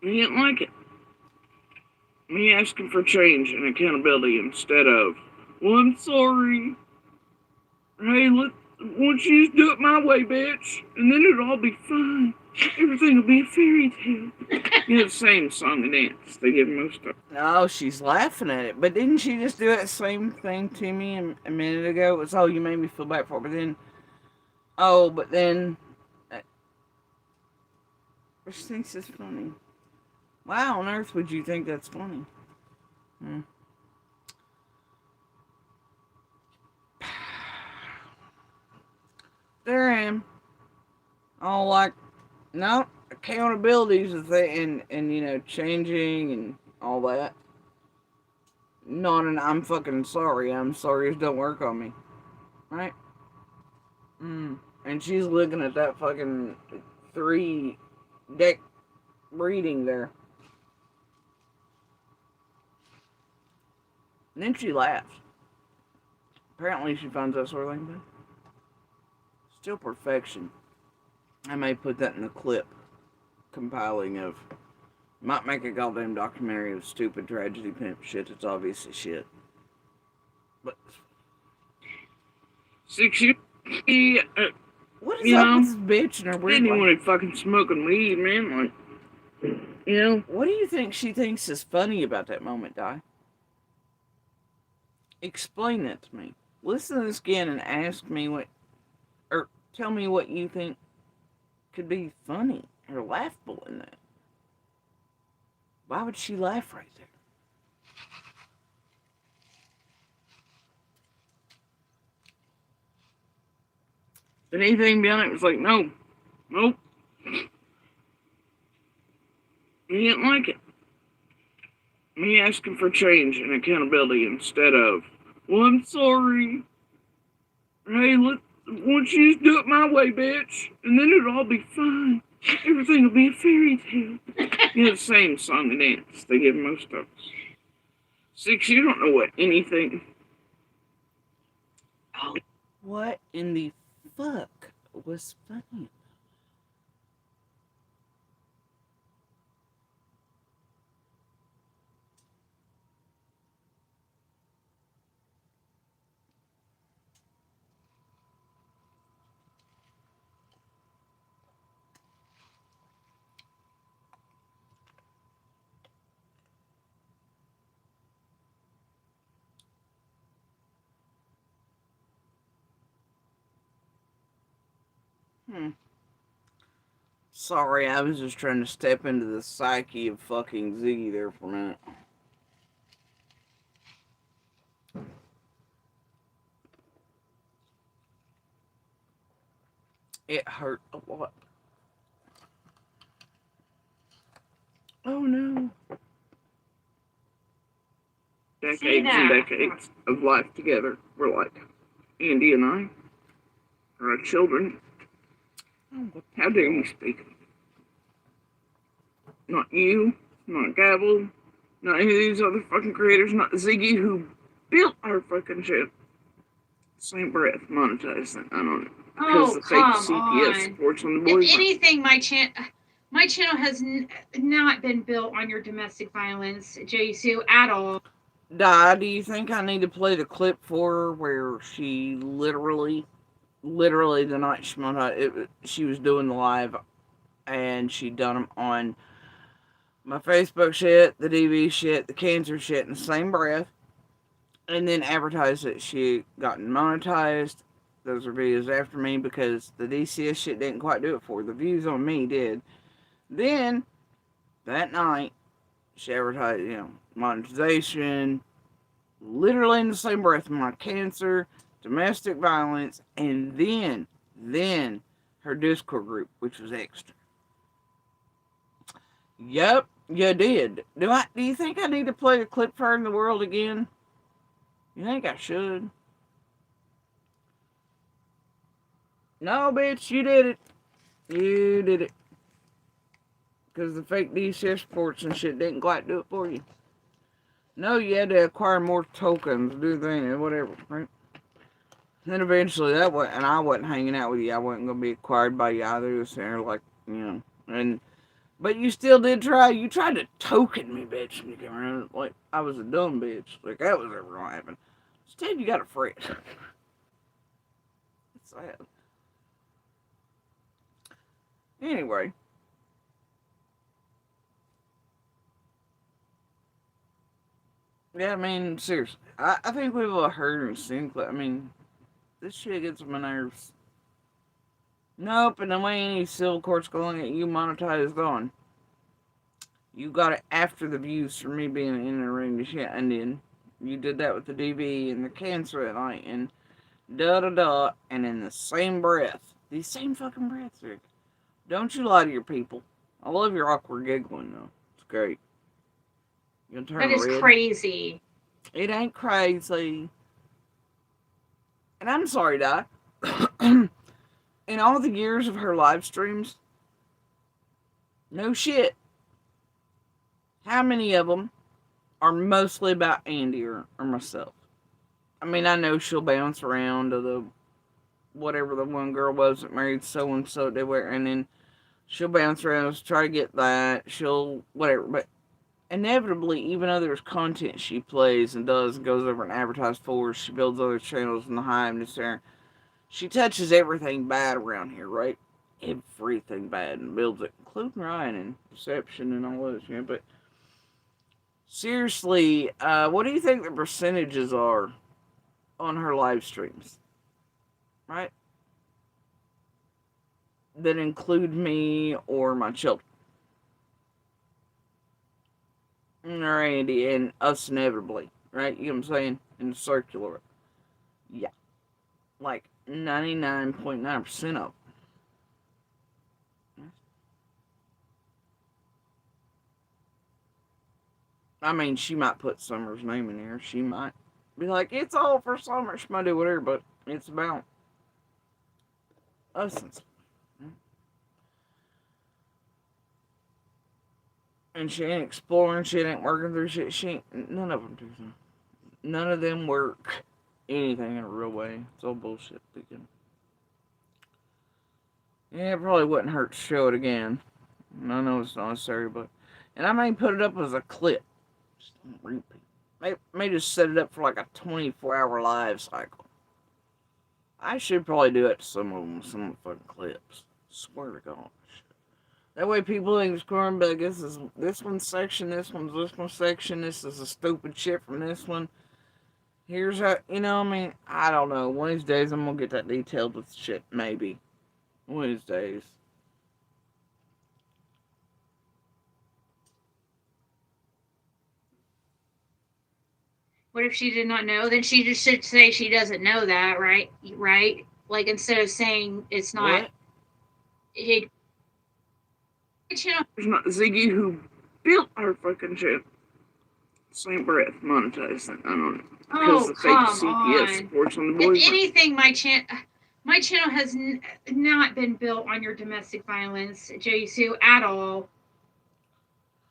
Me didn't like it. Me asking for change and accountability instead of, well, I'm sorry. Hey, won't you just do it my way, bitch? And then it'll all be fine. Everything will be a fairy tale. You know, the same song and dance they give most of. no, she's laughing at it. But didn't she just do that same thing to me a minute ago? It was, oh, you made me feel bad for it. But then, she thinks it's funny. Why on earth would you think that's funny? There I am. All like, no, accountability is a thing, and you know, changing and all that. Not an I'm fucking sorry. I'm sorry, don't work on me. Right? And she's looking at that fucking 3-deck reading there. And then she laughs. Apparently she finds that sort of thing, but still perfection. I may put that in the clip compiling of, might make a goddamn documentary of stupid tragedy pimp shit that's obviously shit. But 6 years. what is You up know, with this bitch and her weird anyone life? had fucking smoking weed, man. Like, you know, What do you think she thinks is funny about that moment, Di? Explain that to me. Listen to this again and ask me what, or tell me what you think could be funny or laughable in that. Why would she laugh right there? but anything beyond it was like, no, nope. Me didn't like it. Me asking for change and accountability instead of, well, I'm sorry. Hey, won't you just do it my way, bitch? And then it'll all be fine. Everything will be a fairy tale. You know, the same song and dance they give most of us. 6, you don't know what anything. What in the fuck was funny? Sorry, I was just trying to step into the psyche of fucking Ziggy there for a minute. It hurt a lot. Oh no. decades and decades of life together. We're like, Andy and I are our children. How dare you speak? Not you, not Gavel, not any of these other fucking creators, not Ziggy who built our fucking shit. Same breath, monetize that. I don't know. Because Oh, the fake come CPS on. supports on the If boys. anything, my channel has not been built on your domestic violence, Jisoo, at all. Di, do you think I need to play the clip for her where she literally the night she was doing the live and she done them on my Facebook shit, the DV shit, the cancer shit in the same breath, and then advertised that she gotten monetized. Those are videos after me because the DCS shit didn't quite do it for her. The views on me did. Then, that night, she advertised, monetization, literally in the same breath, my cancer, domestic violence, and then her Discord group, which was extra. Yep, you did. Do you think I need to play the clip for her in the world again? You think I should? No, bitch, you did it. You did it. Because the fake DCS reports and shit didn't quite do it for you. No, you had to acquire more tokens, do things, whatever, right? Then eventually and I wasn't hanging out with you. I wasn't going to be acquired by you either. So, but you still did try. You tried to token me, bitch. And you came around like I was a dumb bitch. Like that was ever going to happen. Instead, you got a friend. It's sad. Anyway. Yeah, I mean, seriously. I think we've all heard and seen. I mean, this shit gets on my nerves. Nope, and the way any civil court's going at you monetized on. You got it after the views for me being in the ring to shit, and then you did that with the DV and the cancer at night, and and in the same breath, these same fucking breaths, Rick. Don't you lie to your people. I love your awkward giggling, though. It's great. You gonna turn That is red? crazy. It ain't crazy. And I'm sorry, Di. In all the years of her live streams, no shit, how many of them are mostly about Andy or myself? I mean, I know she'll bounce around to the whatever the one girl was that married so and so, and then she'll bounce around, try to get that, she'll whatever, but inevitably, even though there's content she plays and does and goes over and advertises for, she builds other channels in the hive and this there. She touches everything bad around here, right? Everything bad and builds it, including Ryan and deception and all that shit. But seriously, what do you think the percentages are on her live streams? Right? That include me or my children. Or Andy and us inevitably, right? You know what I'm saying? In the circular. Yeah. Like 99.9% of them. I mean, she might put Summer's name in here. She might be like, it's all for Summer. She might do whatever, but it's about us and stuff. And she ain't exploring, she ain't working through shit, none of them do. None of them work anything in a real way. It's all bullshit. Yeah, it probably wouldn't hurt to show it again. I know it's not necessary, but... And I may put it up as a clip. Just don't repeat. May just set it up for like a 24-hour live cycle. I should probably do it to some of them, some of the fucking clips. Swear to God. That way people ain't scoring, but this is this one's section, this one's section, this is a stupid shit from this one. Here's how, I mean, I don't know. One of these days I'm gonna get that detailed with shit, maybe. One of these days. What if she did not know? Then she just should say she doesn't know that, right? Right? Like instead of saying it's not. It, It's not Ziggy who built our fucking shit. same breath monetize that. I don't know. Because Oh, the fake come CPS on. supports on the If boys. anything, my channel has not been built on your domestic violence, Jisoo, at all.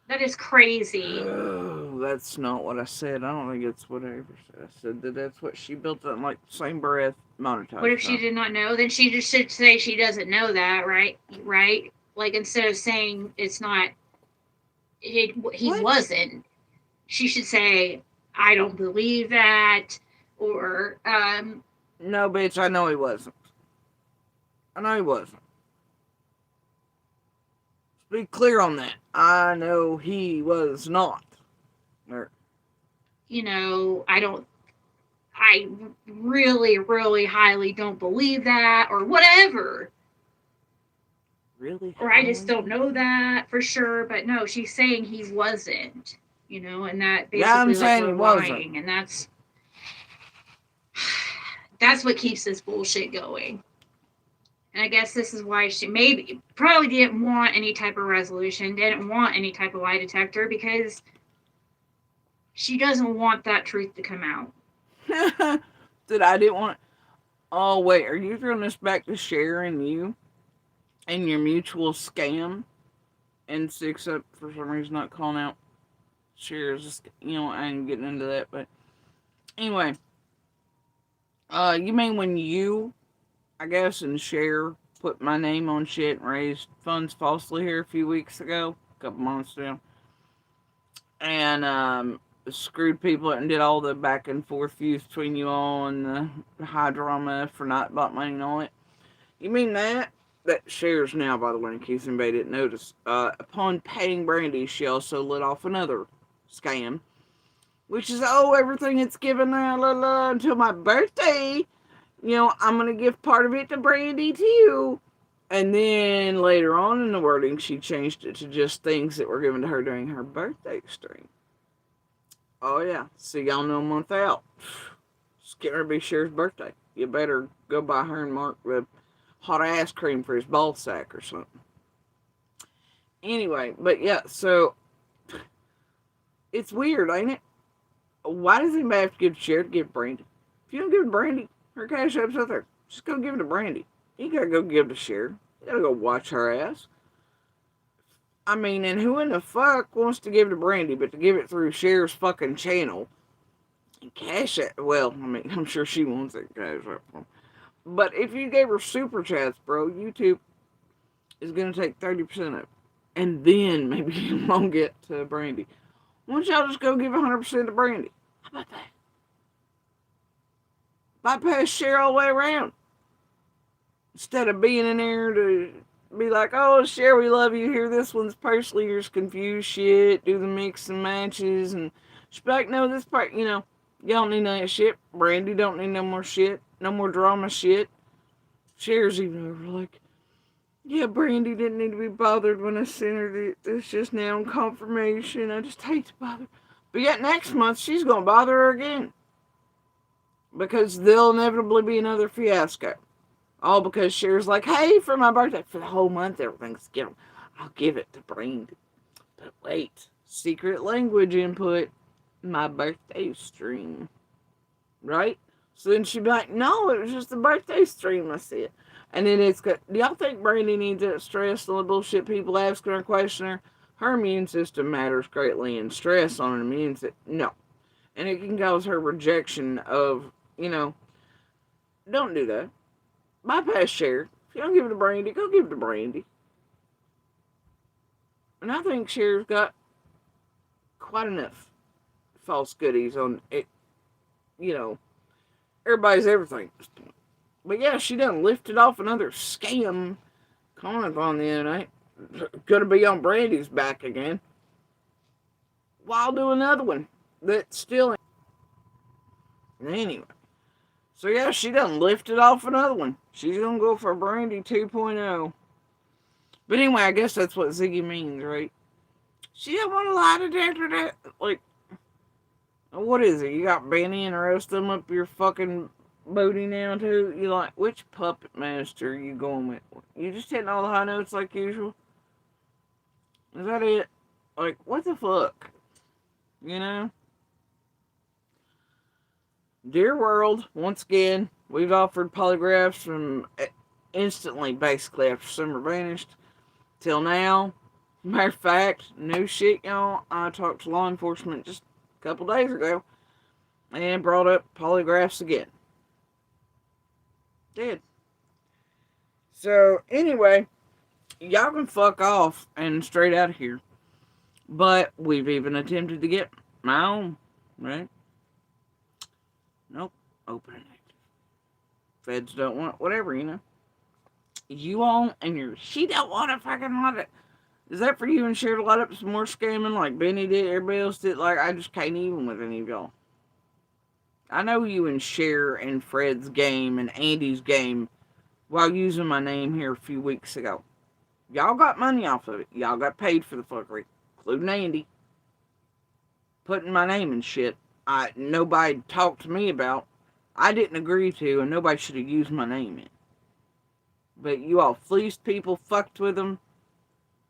That is crazy. Oh, that's not what I said. I don't think it's what I ever said. I said that that's what she built on, like, same breath, monetized. What if she did not know? Then she just should say she doesn't know that, right? Right? Like, instead of saying it's not, he What? wasn't, she should say, I don't believe that, or, No, bitch, I know he wasn't. I know he wasn't. Let's be clear on that. I know he was not. Or, you know, I really, really highly don't believe that, or whatever. really? Or I just don't know that for sure. But no, she's saying he wasn't, you know, and that basically, Yeah, I'm like, saying we're he wasn't. lying, and that's what keeps this bullshit going. And I guess this is why she probably didn't want any type of resolution, didn't want any type of lie detector, because she doesn't want that truth to come out. That I didn't want. Oh, wait, are you throwing this back to sharing you and your mutual scam? And 6 up for some reason not calling out shares. You know, I ain't getting into that, but anyway. You mean when you, I guess, and share put my name on shit and raised funds falsely here a few weeks ago, a couple months ago, and screwed people and did all the back and forth views between you all and the high drama for not bought money and all it? You mean that? That shares now, by the way, in case anybody didn't notice. Upon paying Brandy, she also lit off another scam, which is, oh, everything it's given now, until my birthday. You know, I'm going to give part of it to Brandy, too. And then later on in the wording, she changed it to just things that were given to her during her birthday stream. Oh, yeah. So y'all know a month out. It's getting ready to be Cher's birthday. You better go buy her and Mark the hot ass cream for his ball sack or something. Anyway, but yeah, so it's weird, ain't it? Why does anybody have to give Cher to give Brandy? If you don't give it to Brandy, her cash app's out there. Just go give it to Brandy. You gotta go give it to Cher. You gotta go watch her ass. I mean, and who in the fuck wants to give it to Brandy but to give it through Cher's fucking channel? And cash app, well, I mean, I'm sure she wants that cash app from. But if you gave her super chats, bro, YouTube is gonna take 30% of it. And then maybe you won't get to Brandy. Why don't y'all just go give 100% to Brandy? How about that? Bypass Cher all the way around. Instead of being in there to be like, oh, Cher, we love you. Here, this one's personally yours, confused shit. Do the mix and matches. And she'd be like, no, this part, you know, you don't need none of that shit. Brandy don't need no more shit. No more drama shit. Cher's even over like, yeah, Brandy didn't need to be bothered when I sent her it. It's just now in confirmation. I just hate to bother. But yet next month, she's going to bother her again. Because there'll inevitably be another fiasco. All because Cher's like, hey, for my birthday, for the whole month, everything's given. I'll give it to Brandy. But wait, secret language input, my birthday stream. Right? So then she'd be like, no, it was just the birthday stream, I said. And then it's got, do y'all think Brandy needs that stress on the bullshit people asking her, questioning her? Her immune system matters greatly, and stress on an immune system, no. And it can cause her rejection of, you know, don't do that. Bypass Cher. If you don't give it to Brandy, go give it to Brandy. And I think Cher's got quite enough false goodies on it. You know, everybody's everything at this point. But yeah, she done lifted off another scam comment on the other night. Gonna be on Brandy's back again. While do another one that still. Anyway. So yeah, she done lifted off another one. She's gonna go for Brandy 2.0. But anyway, I guess that's what Ziggy means, right? She don't want a lie detector that, like, what is it? You got Benny and the rest of them up your fucking booty now too? You like, which puppet master are you going with? You just hitting all the high notes like usual? Is that it? Like, what the fuck? You know? Dear world, once again, we've offered polygraphs from instantly, basically, after summer vanished, till now. Matter of fact, new shit, y'all. I talked to law enforcement just a couple days ago and brought up polygraphs again. Did. So, anyway, y'all can fuck off and straight out of here. But we've even attempted to get my own, right? Nope. Open and active. Feds don't want whatever, you know. You all and your she don't want to fucking want it. Is that for you and Share to light up some more scamming like Benny did, everybody else did? Like, I just can't even with any of y'all. I know you and Cher and Fred's game and Andy's game while using my name here a few weeks ago. Y'all got money off of it. Y'all got paid for the fuckery, including Andy. Putting my name in shit nobody talked to me about. I didn't agree to, and nobody should have used my name in. But you all fleeced people, fucked with them,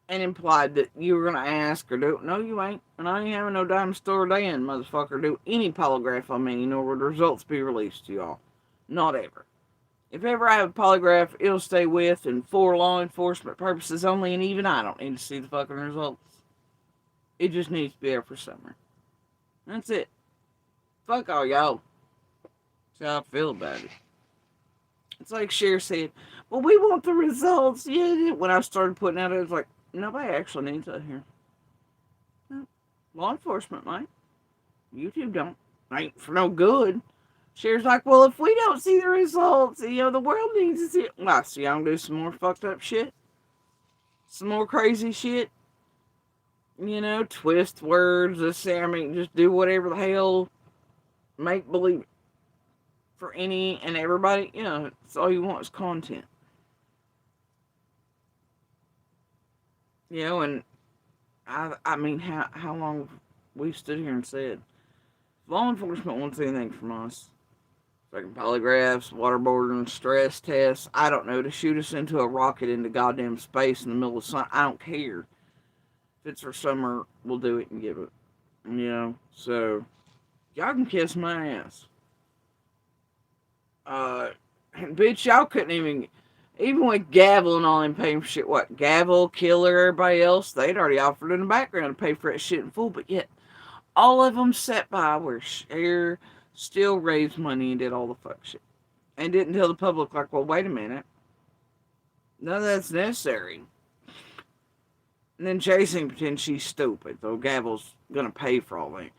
and implied that you were going to ask or do. No, you ain't. And I ain't having no dime store day in, motherfucker, do any polygraph on me, nor would the results be released to y'all. Not ever. If ever I have a polygraph, it'll stay with and for law enforcement purposes only, and even I don't need to see the fucking results. It just needs to be there for summer. That's it. Fuck all y'all. That's how I feel about it. It's like Cher said, well, we want the results. Yeah, when I started putting out, it was like, nobody actually needs that here. No. Law enforcement might. YouTube don't. Ain't for no good. Cher's like, well, if we don't see the results, the world needs to see it. Well, so y'all do some more fucked up shit. Some more crazy shit. Twist words. Just do whatever the hell. Make believe. For any and everybody, it's all you want is content. And I mean, how long we've stood here and said, if law enforcement wants anything from us, fucking polygraphs, waterboarding, stress tests, I don't know, to shoot us into a rocket into goddamn space in the middle of the sun, I don't care. If it's for summer, we'll do it and give it. So, y'all can kiss my ass. Bitch, y'all couldn't even with Gavel and all them paying for shit, what, Gavel, Killer, everybody else, they'd already offered in the background to pay for that shit in full, but yet, all of them sat by where Cher still raised money and did all the fuck shit. And didn't tell the public, like, well, wait a minute. None of that's necessary. And then Chasing pretends she's stupid, though Gavel's gonna pay for all that.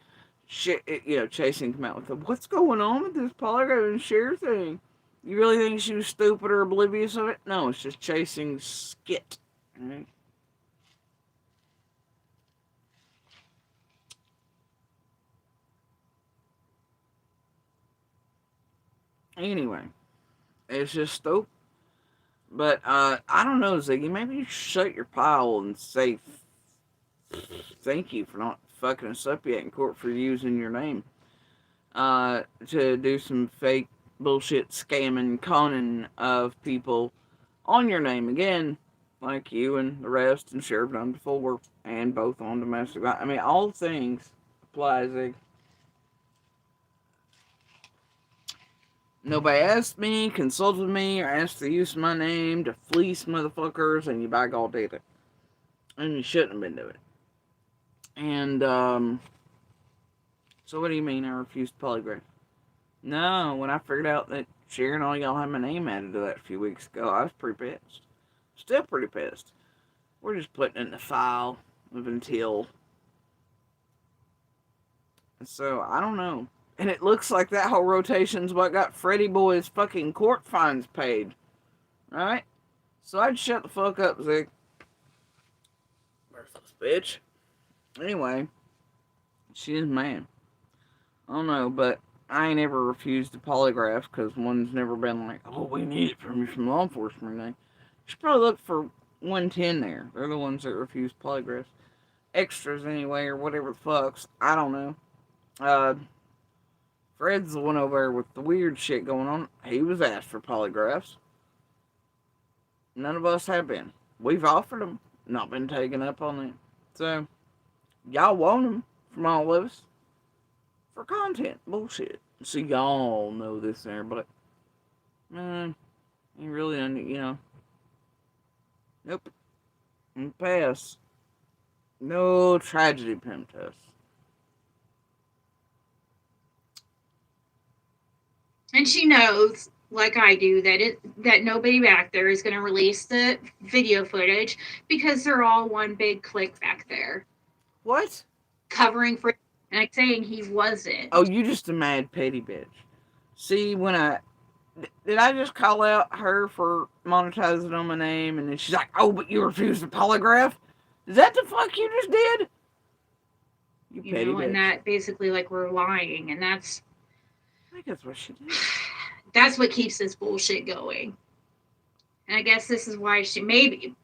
Shit, Chasing come out with the, what's going on with this polygraph and Cher thing? You really think she was stupid or oblivious of it? No, it's just Chasing skit. Right? Anyway, it's just stupid. But, I don't know, Ziggy. Maybe you should shut your pile and say thank you for not fucking us up yet in court for using your name. To do some fake bullshit scamming, conning of people on your name again, like you and the rest, and Sheriff done before, and both on domestic violence. I mean, all things apply, Zig. Nobody asked me, consulted me, or asked for use of my name to fleece motherfuckers, and you by God did it. And you shouldn't have been doing it. And, so what do you mean I refused polygraph? No, when I figured out that Cher and all y'all had my name added to that a few weeks ago, I was pretty pissed. Still pretty pissed. We're just putting it in the file of until. So, I don't know. And it looks like that whole rotation's what got Freddie Boy's fucking court fines paid. Right? So I'd shut the fuck up, Zig. Worthless bitch. Anyway, she's man. I don't know, but I ain't ever refused a polygraph because one's never been like, oh, we need it from you from law enforcement. You should probably look for 110 there. They're the ones that refuse polygraphs. Extras anyway, or whatever the fucks. I don't know. Fred's the one over there with the weird shit going on. He was asked for polygraphs. None of us have been. We've offered them. Not been taken up on it. So, y'all want them from all of us. For content. Bullshit. So y'all know this there, but you really, nope. Pass. No tragedy pimp test. And she knows, like I do, that nobody back there is going to release the video footage because they're all one big clique back there What? covering for and like saying he wasn't. Oh, you just a mad petty bitch. See, did I just call out her for monetizing on my name, and then she's like, "Oh, but you refused the polygraph." Is that the fuck you just did? You petty bitch. And that basically like we're lying, and that's I think that's what she did. That's what keeps this bullshit going. And I guess this is why she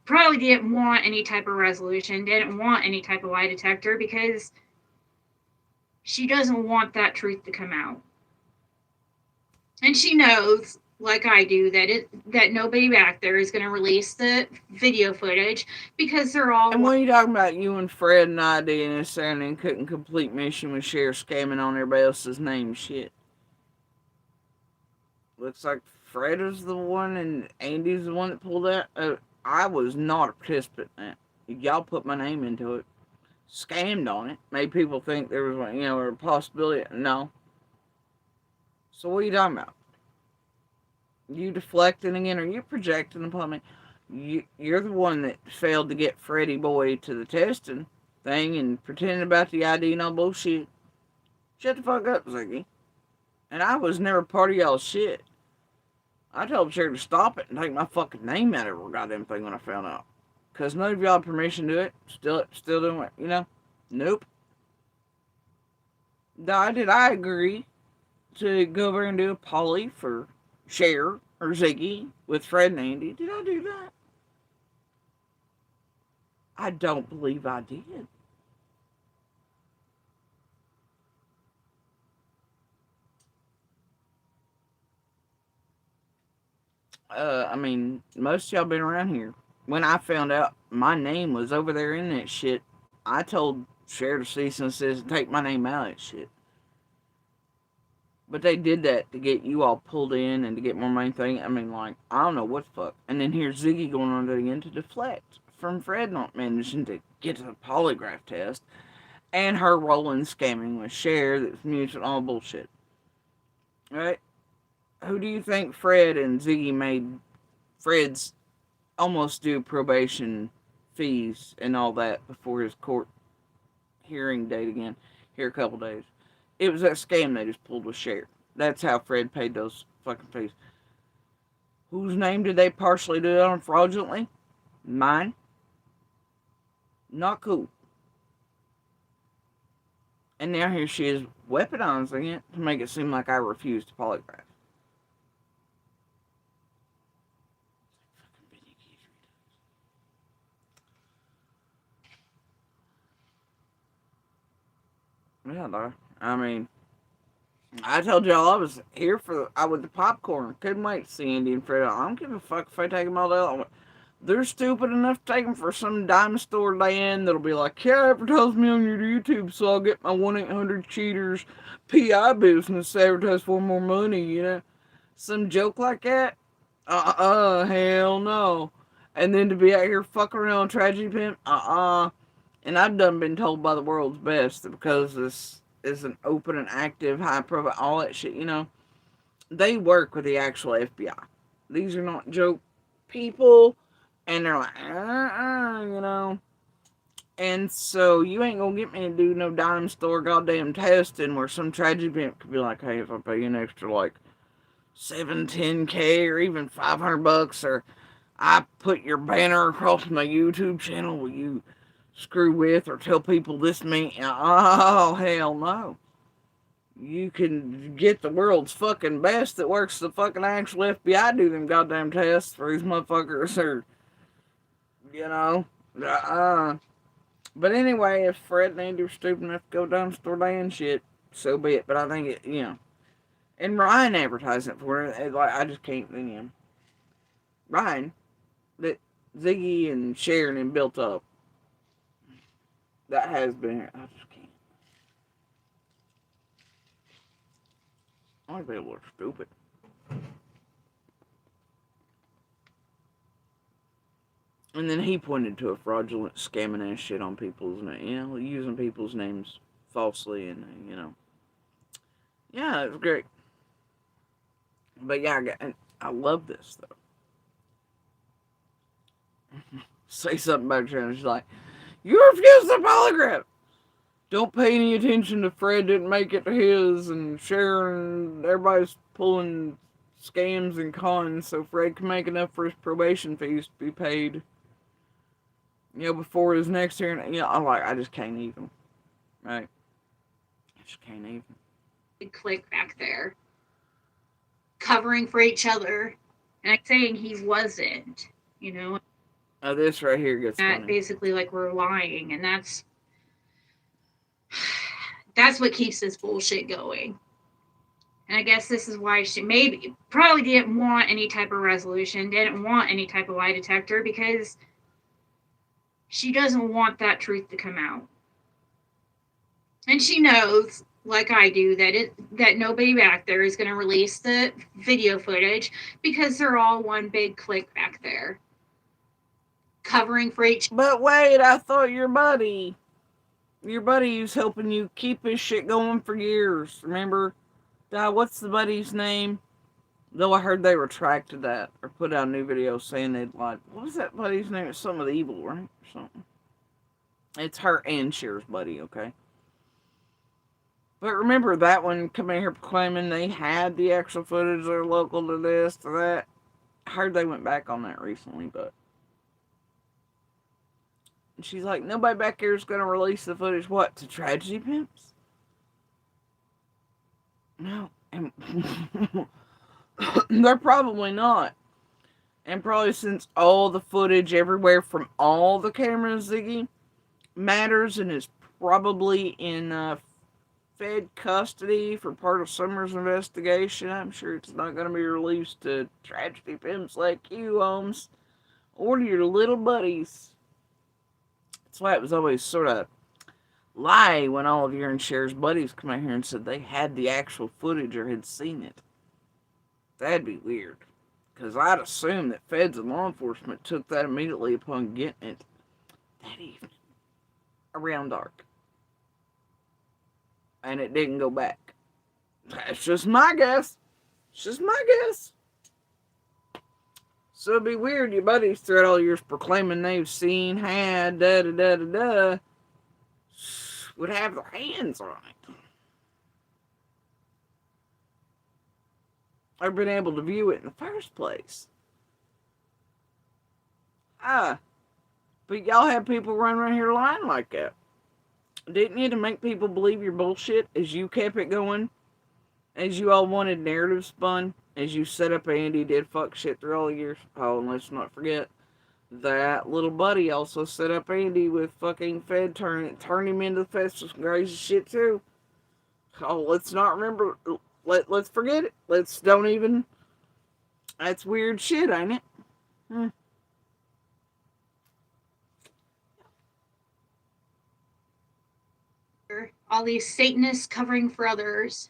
probably didn't want any type of resolution, didn't want any type of lie detector, because she doesn't want that truth to come out. And she knows, like I do, that nobody back there is going to release the video footage because they're all. And when you talking about you and Fred and ID and this and then couldn't complete mission with Cher scamming on everybody else's name shit. Looks like Fred is the one and Andy's the one that pulled that. I was not a participant in that. Y'all put my name into it. Scammed on it. Made people think there was, a possibility. No. So what are you talking about? You deflecting again, or you projecting upon me? You're the one that failed to get Freddie Boy to the testing thing and pretending about the ID and all bullshit. Shut the fuck up, Ziggy. And I was never part of y'all's shit. I told Cher to stop it and take my fucking name out of her goddamn thing when I found out. Because none of y'all had permission to do it. Still doing it, Nope. Did I agree to go over and do a poly for Cher or Ziggy with Fred and Andy? Did I do that? I don't believe I did. Most of y'all been around here. When I found out my name was over there in that shit, I told Cher to cease and desist and take my name out of that shit. But they did that to get you all pulled in and to get more main thing. I don't know what the fuck. And then here's Ziggy going on it again to deflect from Fred not managing to get to the polygraph test. And her rolling scamming with Cher that's mute and all bullshit. Right? Who do you think Fred and Ziggy made Fred's almost due probation fees and all that before his court hearing date again here a couple days? It was that scam they just pulled with Cher. That's how Fred paid those fucking fees. Whose name did they partially do it on fraudulently? Mine. Not cool. And now here she is weaponizing it to make it seem like I refused to polygraph. Yeah, though. I told y'all I was here with the popcorn. Couldn't wait to see Andy and Fred. I don't give a fuck if I take them all day long. They're stupid enough to take them for some dime store land that'll be like, yeah, advertise me on your YouTube so I'll get my 1-800-CHEATERS PI business to advertise for more money, Some joke like that? Hell no. And then to be out here fucking around with Tragedy Pimp? And I've done been told by the world's best that because this is an open and active, high profile, all that shit, they work with the actual FBI. These are not joke people, and they're like, And so you ain't gonna get me to do no dime store goddamn testing where some Tragedy Pimp could be like, hey, if I pay you an extra like $7-10K or even $500, or I put your banner across my YouTube channel, will you screw with or tell people this me? Oh, hell no. You can get the world's fucking best that works the fucking actual FBI do them goddamn tests for these motherfuckers, or, But anyway, if Fred and Andy were stupid enough to go down to store day and shit, so be it. But I think it, and Ryan advertising it for it, I just can't, Ryan, that Ziggy and Sharon and built up, that has been, I just can't. White people are stupid. And then he pointed to a fraudulent scamming ass shit on people's names, using people's names falsely, and yeah, it was great. But yeah, I love this though. Say something about you, and she's like, "You refuse the polygraph. Don't pay any attention to Fred didn't make it to his, and Sharon, everybody's pulling scams and cons, so Fred can make enough for his probation fees to be paid. Before his next hearing." I just can't even. Right? I just can't even. Click back there, covering for each other, and I'm saying he wasn't. Oh, this right here gets That funny. basically like we're lying, and that's what keeps this bullshit going. And I guess this is why she probably didn't want any type of resolution, didn't want any type of lie detector, because she doesn't want that truth to come out. And she knows, like I do, that nobody back there is going to release the video footage, because they're all one big click back there, covering for each. But wait, I thought your buddy was helping you keep his shit going for years. Remember? What's the buddy's name? Though I heard they retracted that or put out a new video saying they'd lied. What was that buddy's name? It's some of the evil, right? Or something. It's her and Cher's buddy, okay? But remember that one coming here proclaiming they had the actual footage, they're local to this, to that. I heard they went back on that recently, but. And she's like, nobody back here is going to release the footage. What? To Tragedy Pimps? No. And they're probably not. And probably since all the footage everywhere from all the cameras, Ziggy, matters and is probably in Fed custody for part of Summer's investigation, I'm sure it's not going to be released to Tragedy Pimps like you, Holmes, or to your little buddies. That's why it was always sort of lie when all of your and Cher's buddies come out here and said they had the actual footage or had seen it. That'd be weird. Because I'd assume that feds and law enforcement took that immediately upon getting it that evening. Around dark. And it didn't go back. That's just my guess. It's just my guess. So it'd be weird your buddies throughout all years proclaiming they've seen, had, da-da-da-da-da, would have their hands on it. Or been able to view it in the first place. But y'all had people run around here lying like that. Didn't you, to make people believe your bullshit as you kept it going? As you all wanted narrative spun? As you set up Andy did fuck shit through all the years? Oh, and let's not forget, that little buddy also set up Andy with fucking Fed turn him into Fed some crazy shit too. Oh, let's not remember. Let's forget it. Let's don't even. That's weird shit, ain't it? All these Satanists covering for others.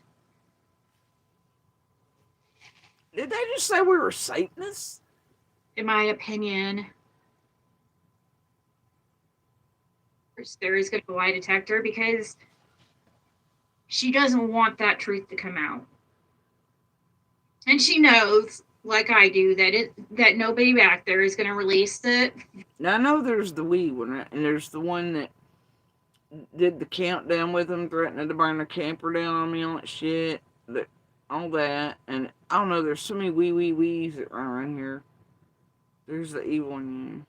Did they just say we were Satanists? In my opinion, there is going to be a lie detector, because she doesn't want that truth to come out. And she knows, like I do, that nobody back there is going to release the. Now I know there's the wee one, right? And there's the one that did the countdown with them, threatening to burn the camper down on me, all that shit, all that, and I don't know, there's so many wees that run around here. There's the evil one,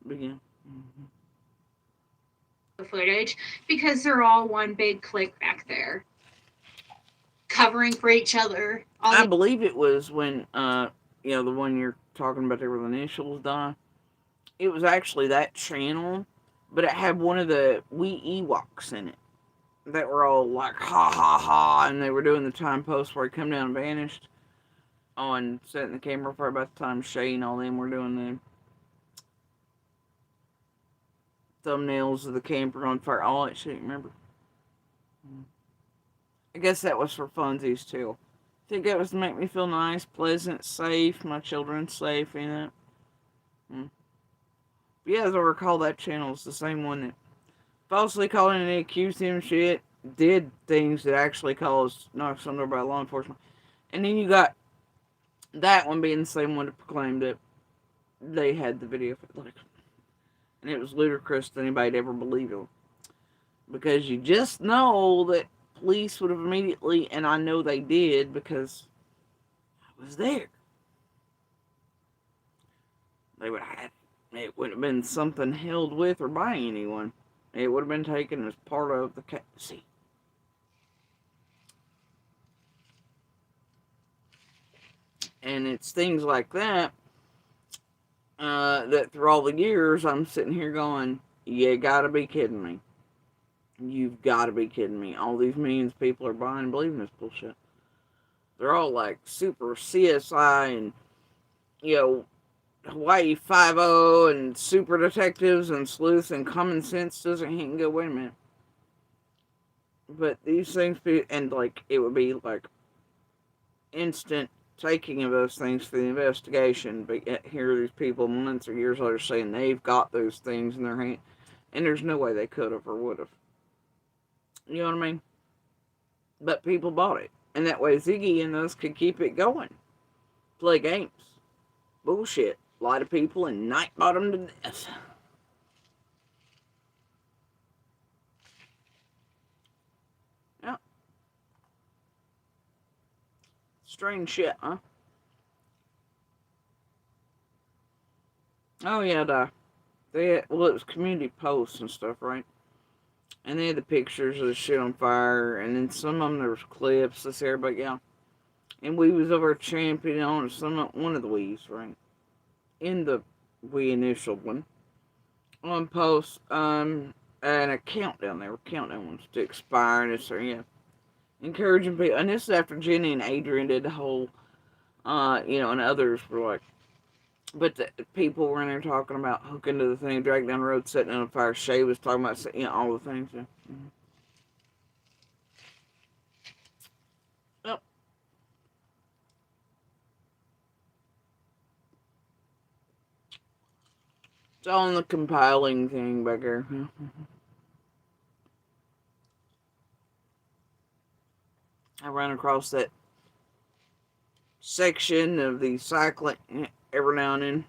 begin. Footage, because they're all one big click back there, covering for each other. I believe it was when, the one you're talking about there with initials, Don. It was actually that channel, but it had one of the wee Ewoks in it that were all like, ha ha ha, and they were doing the time post where he come down and vanished on setting the camera for about the time Shay and all them were doing the thumbnails of the camper on fire, all that shit, remember? I guess that was for funsies too. think that was to make me feel nice, pleasant, safe, my children safe, you know. But yeah, as I recall, that channel is the same one that falsely called in and accused him of shit, did things that actually caused knocks on the door by law enforcement. And then you got that one being the same one that proclaimed that they had the video, like, and it was ludicrous that anybody'd ever believe him. Because you just know that police would have immediately, and I know they did because I was there. They would have, it would have been something held with or by anyone. It would have been taken as part of the case. See. And it's things like that that through all the years I'm sitting here going, you gotta be kidding me. You've gotta be kidding me. All these millions of people are buying and believing this bullshit. They're all like super CSI and, you know, Hawaii 5-0 and super detectives and sleuths, and common sense doesn't hit and go, wait a minute. But these things, and like, it would be like instant taking of those things for the investigation, but yet here are these people months or years later saying they've got those things in their hand, and there's no way they could have or would have. You know what I mean? But people bought it, and that way Ziggy and us could keep it going. Play games. Bullshit. Lie to people and night bottom to death. Yeah. Strange shit, huh? Oh yeah, they had, well, it was community posts and stuff, right? And they had the pictures of the shit on fire, and then some of them there was clips, this there, but yeah. And we was over championing on one of the we's, right? In the we initial one. On post, and a countdown, there were countdown ones to expire, and it's, yeah. Encouraging people, and this is after Jenny and Adrian did the whole, you know, and others were like, but the people were in there talking about hooking to the thing, dragging down the road, setting on fire. Shay was talking about, you know, all the things. Yeah. Mm-hmm. Yep. It's on the compiling thing back there. I ran across that section of the cycling every now and then.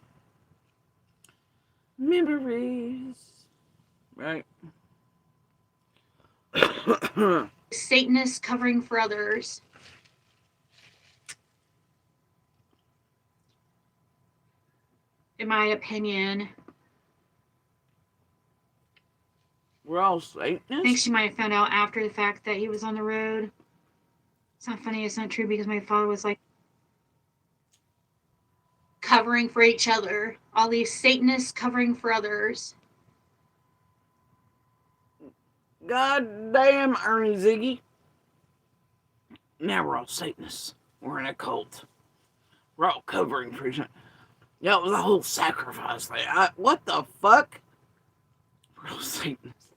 Memories. Right. Satanists covering for others. In my opinion. We're all Satanists? I think she might have found out after the fact that he was on the road. It's not funny, it's not true, because my father was like covering for each other. All these Satanists covering for others. God damn, Ernie Ziggy. Now we're all Satanists. We're in a cult. We're all covering for each other. Yeah, it was a whole sacrifice thing. What the fuck? We're all Satanists.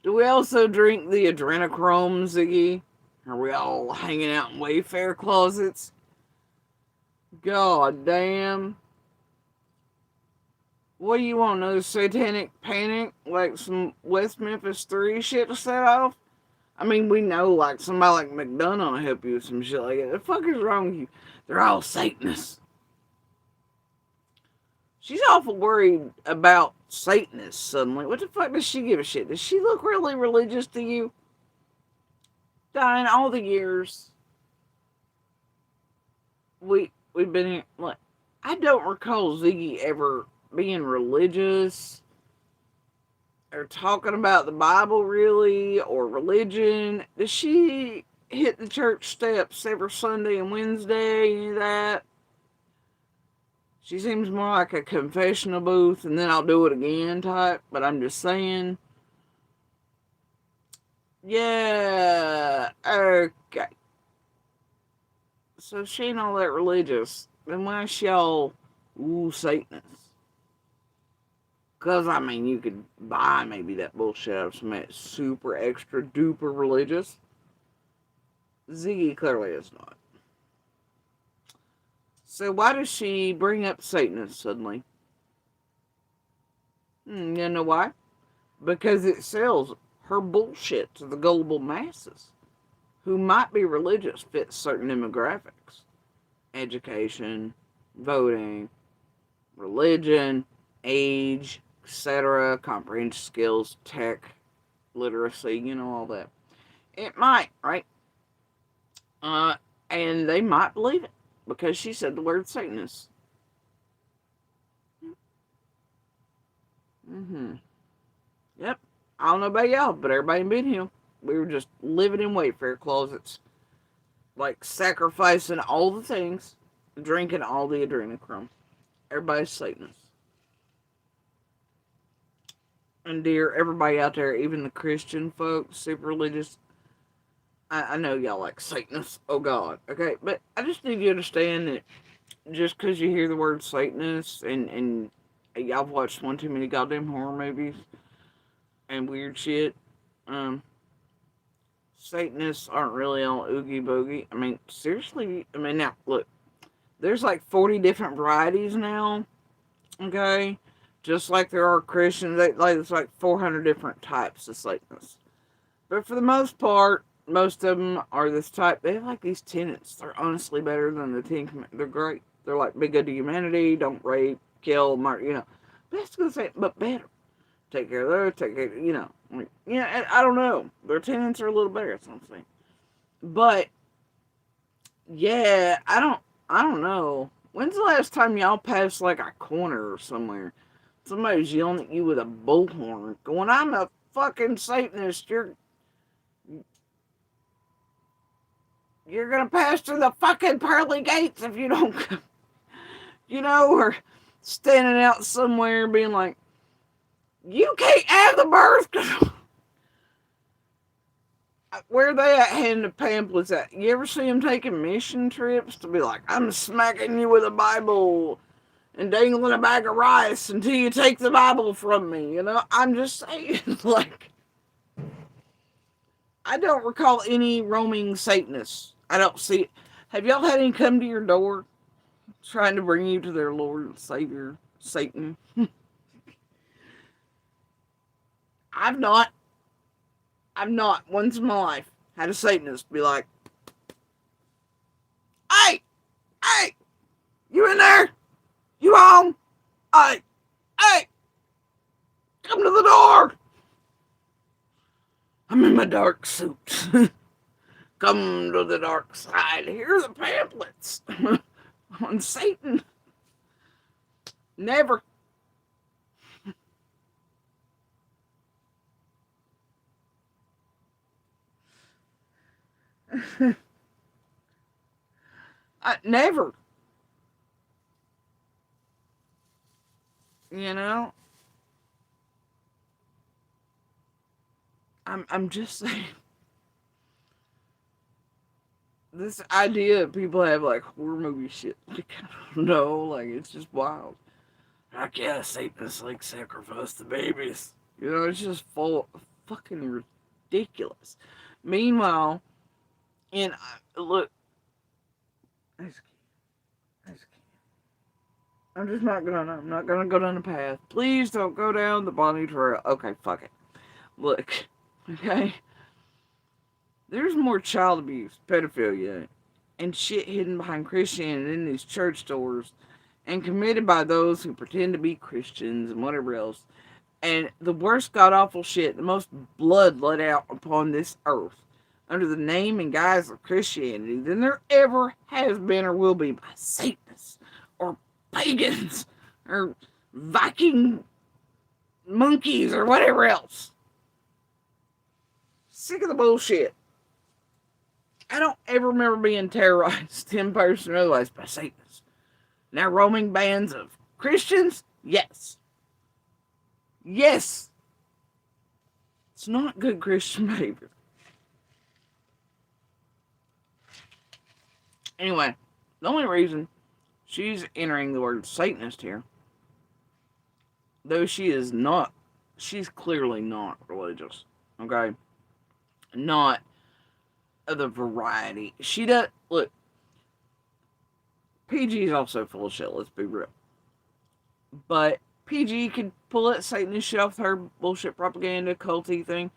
Do we also drink the adrenochrome, Ziggy? Are we all hanging out in Wayfair closets? God damn. What do you want? Another satanic panic? Like some West Memphis 3 shit to set off? I mean, we know like somebody like McDonough will help you with some shit like that. The fuck is wrong with you? They're all Satanists. She's awful worried about Satanists suddenly. What the fuck does she give a shit? Does she look really religious to you? In all the years we've been here, like, I don't recall Ziggy ever being religious or talking about the Bible really or religion. Does she hit the church steps every Sunday and Wednesday, any of that? She seems more like a confessional booth and then I'll do it again type, but I'm just saying. Yeah, okay. So she ain't all that religious. Then why is she all, ooh, Satanist? Because, I mean, you could buy maybe that bullshit out of somebody that's super extra duper religious. Ziggy clearly is not. So why does she bring up Satanists suddenly? You know why? Because it sells her bullshit to the gullible masses who might be religious, fit certain demographics. Education, voting, religion, age, etc., comprehension skills, tech, literacy, all that. It might, right? And they might believe it because she said the word Satanist. Yep. I don't know about y'all, but everybody in Ben Hill, we were just living in Wayfair closets, like sacrificing all the things, drinking all the adrenochrome. Everybody's Satanist. And dear everybody out there, even the Christian folks, super religious, I know y'all like Satanists. Oh God, okay, but I just need you to understand that just because you hear the word Satanist and y'all have watched one too many goddamn horror movies and weird shit, Satanists aren't really on Oogie Boogie. I mean, seriously, now, look, there's like 40 different varieties now, okay? Just like there are Christians, there's like 400 different types of Satanists. But for the most part, most of them are this type. They have like these tenets. They're honestly better than the Ten Commandments. They're great. They're like, be good to humanity, don't rape, kill, murder, Basically, but better. Take care of those, take care of, I don't know. Their tenants are a little better, that's what I'm saying. But, yeah, I don't know. When's the last time y'all passed like a corner or somewhere? Somebody's yelling at you with a bullhorn, going, I'm a fucking Satanist, you're gonna pass through the fucking pearly gates if you don't come. Or standing out somewhere being like, you can't have the birth. Where they at handing the pamphlets at? You ever see them taking mission trips to be like, I'm smacking you with a Bible and dangling a bag of rice until you take the Bible from me, I'm just saying, like, I don't recall any roaming Satanists. I don't see it. Have y'all had any come to your door trying to bring you to their Lord and Savior, Satan? I've not once in my life had a Satanist be like, hey, you in there? You home? Hey, come to the door. I'm in my dark suit. Come to the dark side. Here are the pamphlets on Satan. Never. Never. I'm just saying. This idea people have like horror movie shit. Like, I don't know, like it's just wild. I guess Satan's like sacrifice the babies. It's just fucking ridiculous. Meanwhile, look, I just can't. I'm not gonna go down the path. Please don't go down the Bonnie Trail. Okay, fuck it. Look, okay? There's more child abuse, pedophilia, and shit hidden behind Christianity in these church doors and committed by those who pretend to be Christians and whatever else. And the worst god-awful shit, the most blood let out upon this earth under the name and guise of Christianity than there ever has been or will be by Satanists or pagans or Viking monkeys or whatever else. Sick of the bullshit. I don't ever remember being terrorized in person or otherwise by Satanists. Now roaming bands of Christians? Yes. Yes. It's not good Christian behavior. Anyway, the only reason she's entering the word Satanist here, though she's clearly not religious. Okay? Not of the variety. She does, look, PG is also full of shit, let's be real. But PG could pull that Satanist shit off her bullshit propaganda, culty thing.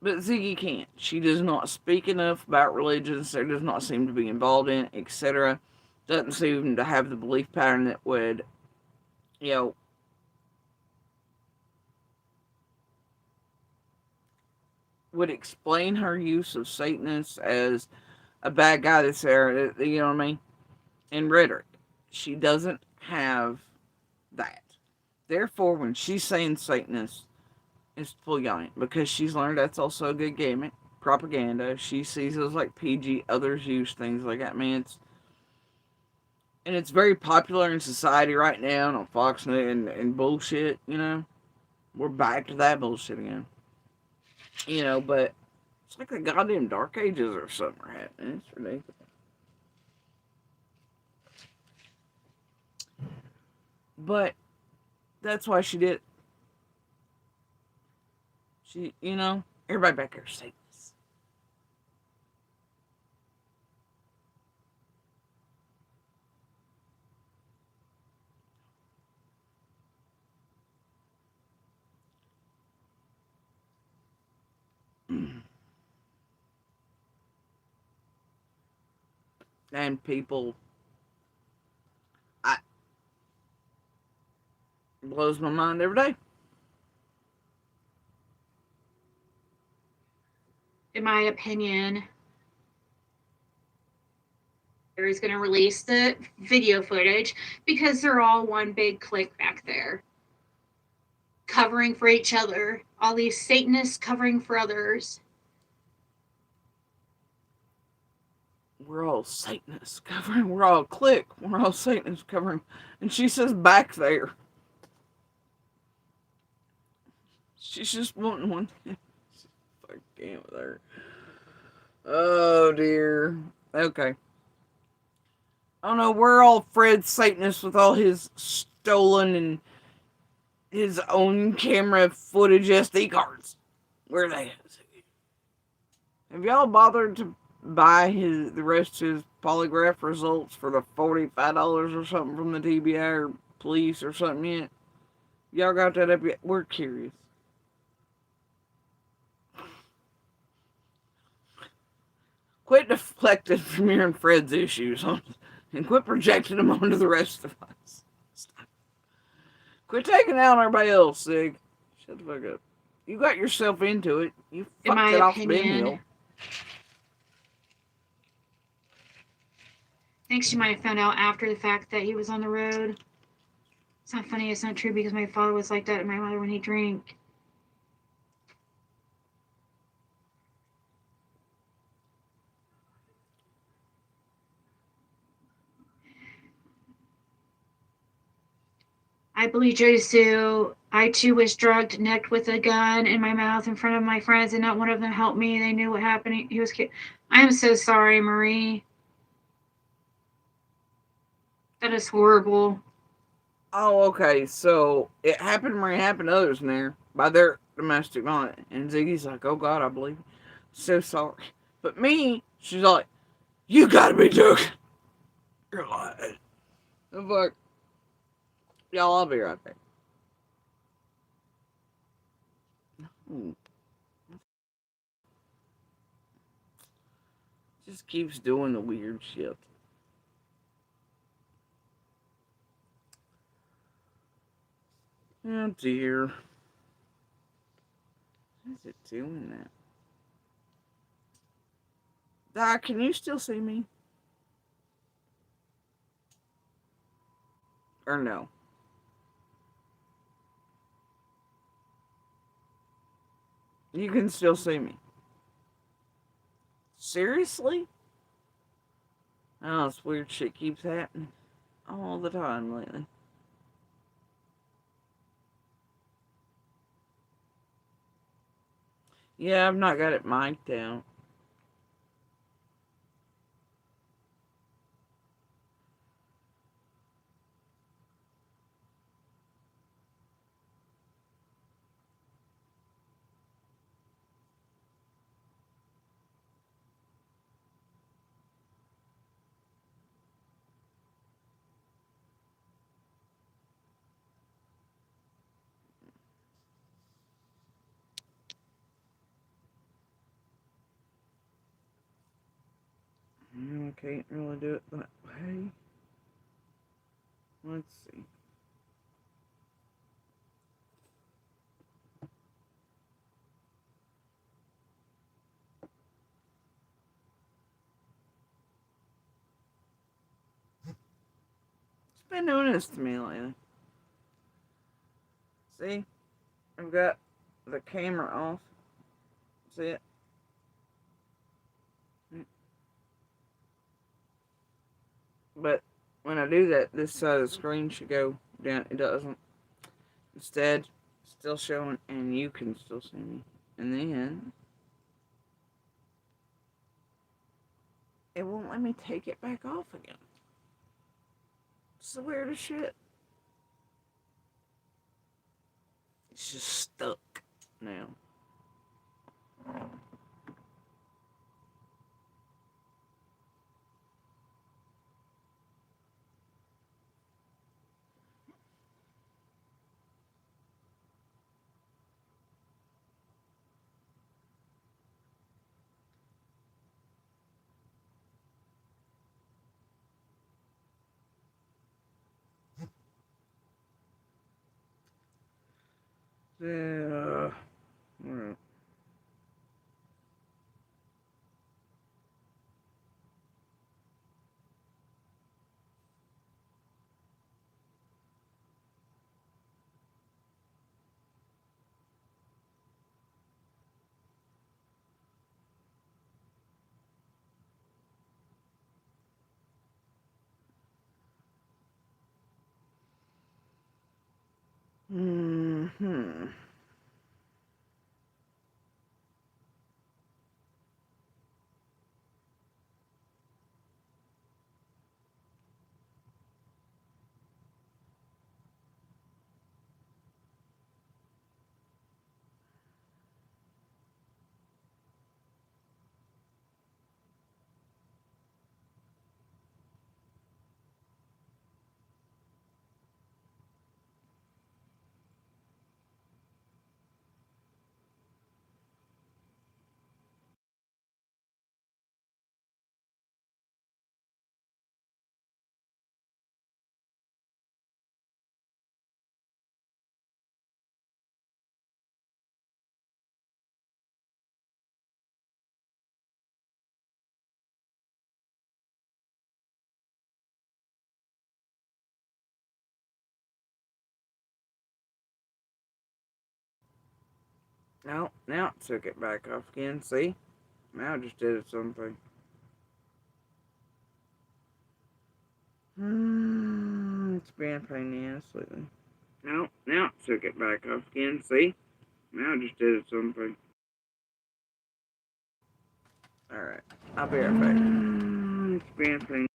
But Ziggy can't. She does not speak enough about religions. There does not seem to be involved in it, etc. Doesn't seem to have the belief pattern that would, you know, would explain her use of Satanists as a bad guy that's there, you know what I mean? In rhetoric. She doesn't have that. Therefore, when she's saying Satanist, it's fully on it because she's learned that's also a good gimmick, propaganda. She sees it as like PG, others use things like that. Man, it's very popular in society right now and on Fox News and bullshit, you know. We're back to that bullshit again. You know, but it's like the goddamn Dark Ages or something are happening. It's ridiculous. But that's why she did. She, you know, everybody back there saying this. And people, it blows my mind every day. In my opinion, is going to release the video footage because they're all one big clique back there, covering for each other. All these Satanists covering for others. We're all Satanists covering. We're all clique. We're all Satanists covering. And she says back there. She's just wanting one. Fucking with her. Oh dear. Okay. I don't know. We're all Fred Satanist with all his stolen and his own camera footage SD cards. Where are they at? Have y'all bothered to buy the rest of his polygraph results for the $45 or something from the TBI or police or something yet? Y'all got that up yet? We're curious. Quit deflecting from your and Fred's issues and quit projecting them onto the rest of us. Stop. Quit taking out everybody else, Sig. Shut the fuck up. You got yourself into it. You In fucked my it off Ben opinion, Hill. I think she might have found out after the fact that he was on the road. It's not funny. It's not true because my father was like that and my mother when he drank. I believe Joe Sue. I too was drugged, necked with a gun in my mouth in front of my friends, and not one of them helped me. They knew what happened. He was killed. I am so sorry, Marie. That is horrible. Oh, okay. So it happened where it happened to others in there by their domestic violence. And Ziggy's like, oh God, I believe you. So sorry. But me, she's like, you gotta be joking. You're lying. The fuck? Y'all, I'll be right back. Just keeps doing the weird shit. Oh dear. Why is it doing that? Doc, can you still see me? Or no? You can still see me. Seriously? Oh, this weird shit keeps happening all the time lately. Yeah, I've not got it mic'd out. can't really do it that way. Let's see. It's been doing this to me lately. See? I've got the camera off. See it? But when I do that, this side of the screen should go down. It doesn't. Instead, still showing, and you can still see me. And then it won't let me take it back off again. It's the weirdest shit. It's just stuck now. Yeah. Alright. Hmm. No, now it took it back off again. See? Now I just did it something. It's been a pain in the ass lately. No, now it took it back off again. See? Now I just did it something. Alright, I'll be right back. It's been a pain.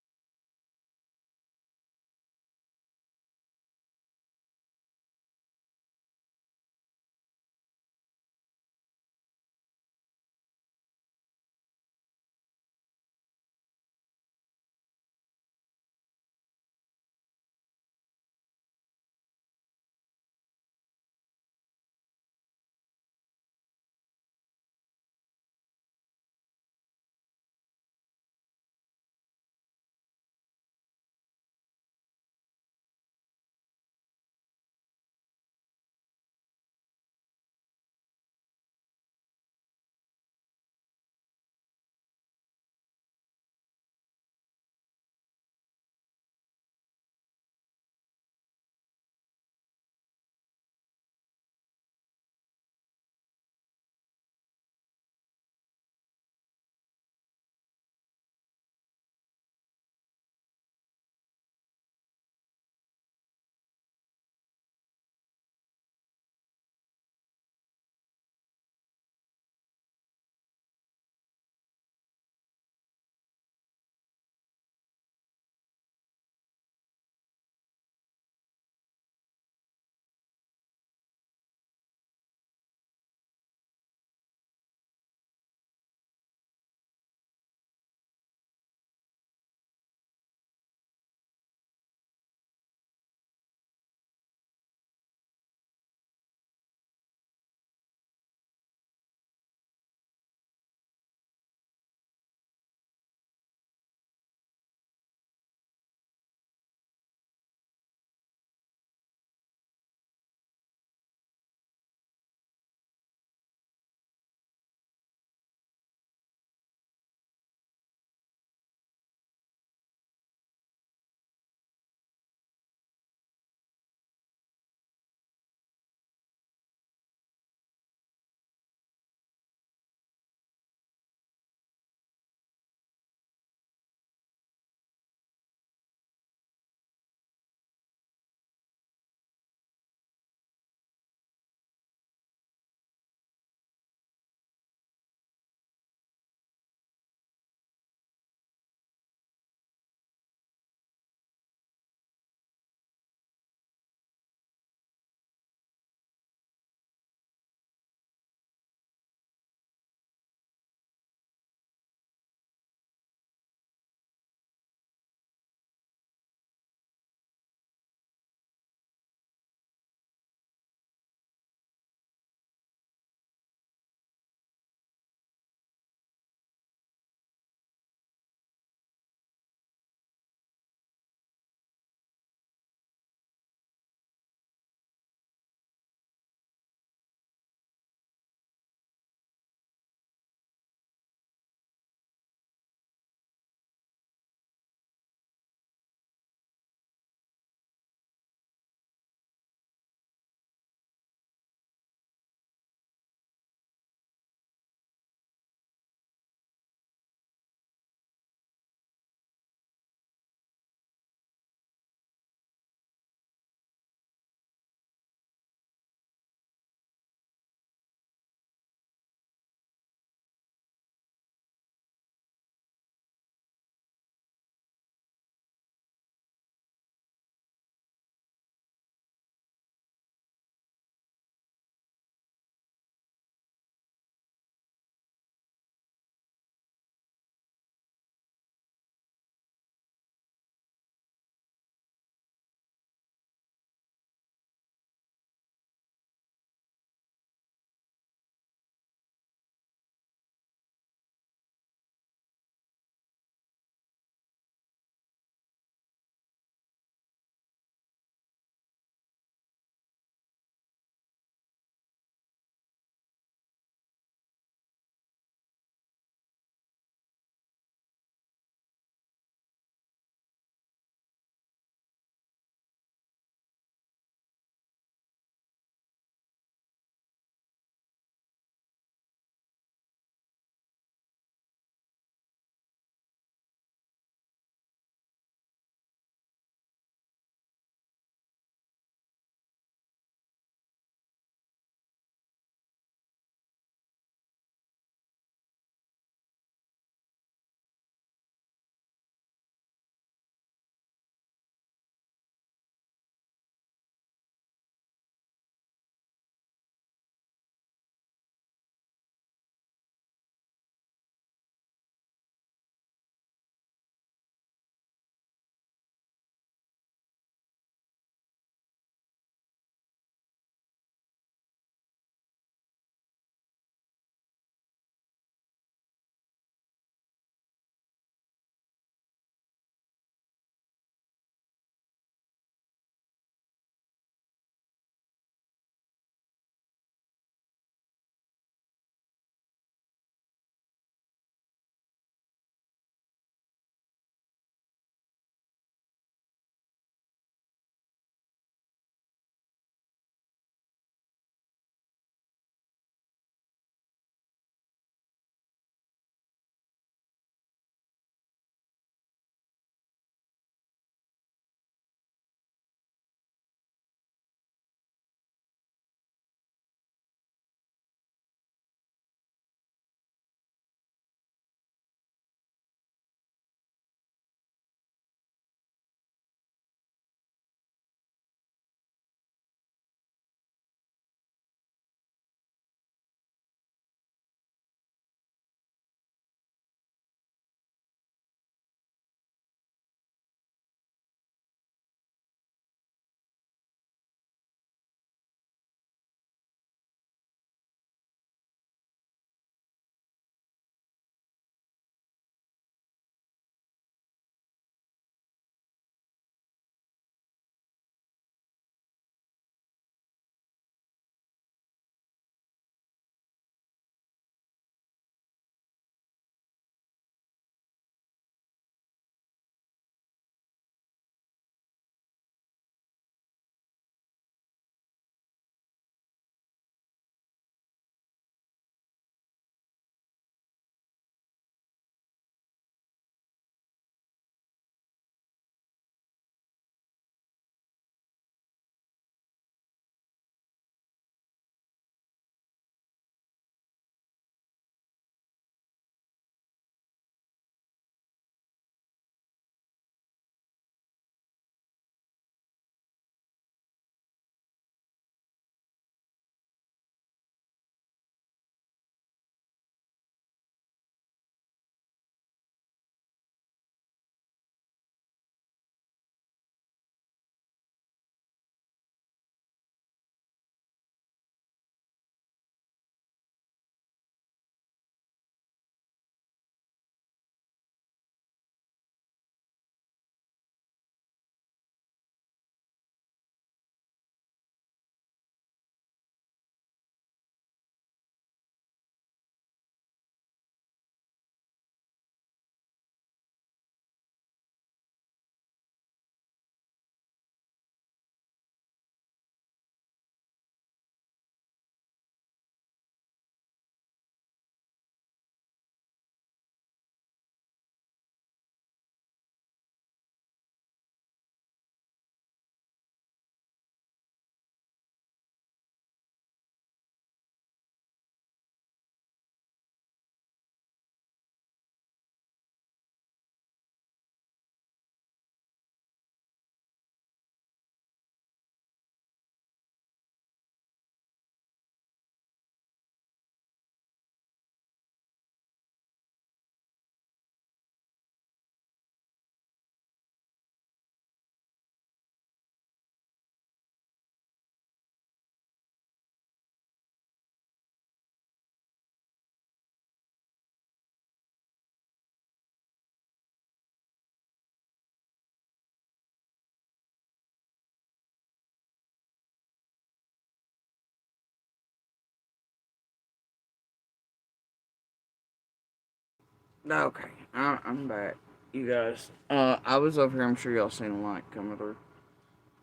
Okay, I'm back. You guys. I was over here. I'm sure y'all seen a light coming through.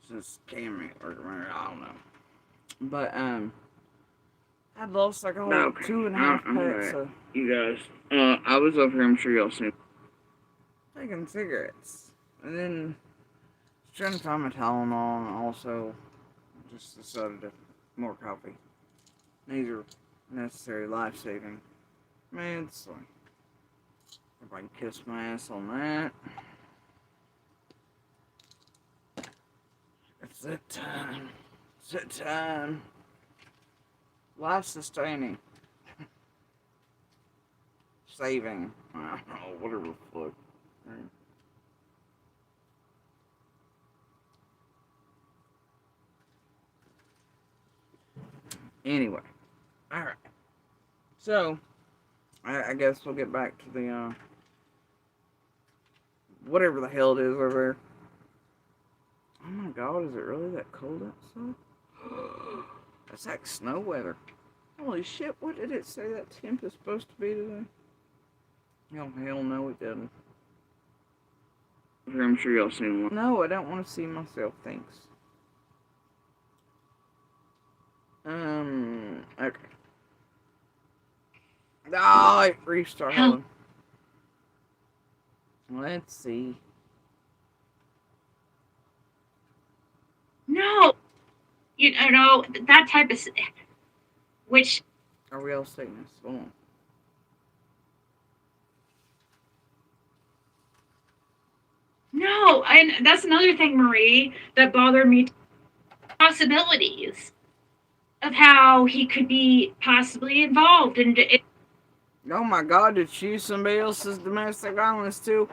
Since Cammy or I don't know. But I'd lost like a whole Okay, 2.5 I'm packs back. of You guys. I was over here. I'm sure y'all seen. taking cigarettes. And then trying to find my Tylenol and also just decided to more coffee. These are necessary life saving meds. Like, everybody can kiss my ass on that. It's that time. It's that time. Life sustaining. Saving. I don't know, whatever the fuck. Anyway. Alright. So, I guess we'll get back to the, whatever the hell it is over there. Oh my god, is it really that cold outside? That's like snow weather. Holy shit, what did it say that temp is supposed to be today? Oh, hell no, it doesn't. I'm sure y'all seen one. No, I don't want to see myself, thanks. Okay. Oh, it restarted. Let's see. No, you know that type of which Are we all seeing this? Hold on. no, and that's another thing, Marie, that bothered me. Possibilities of how he could be possibly involved, and Oh my god, did she use somebody else's domestic violence too?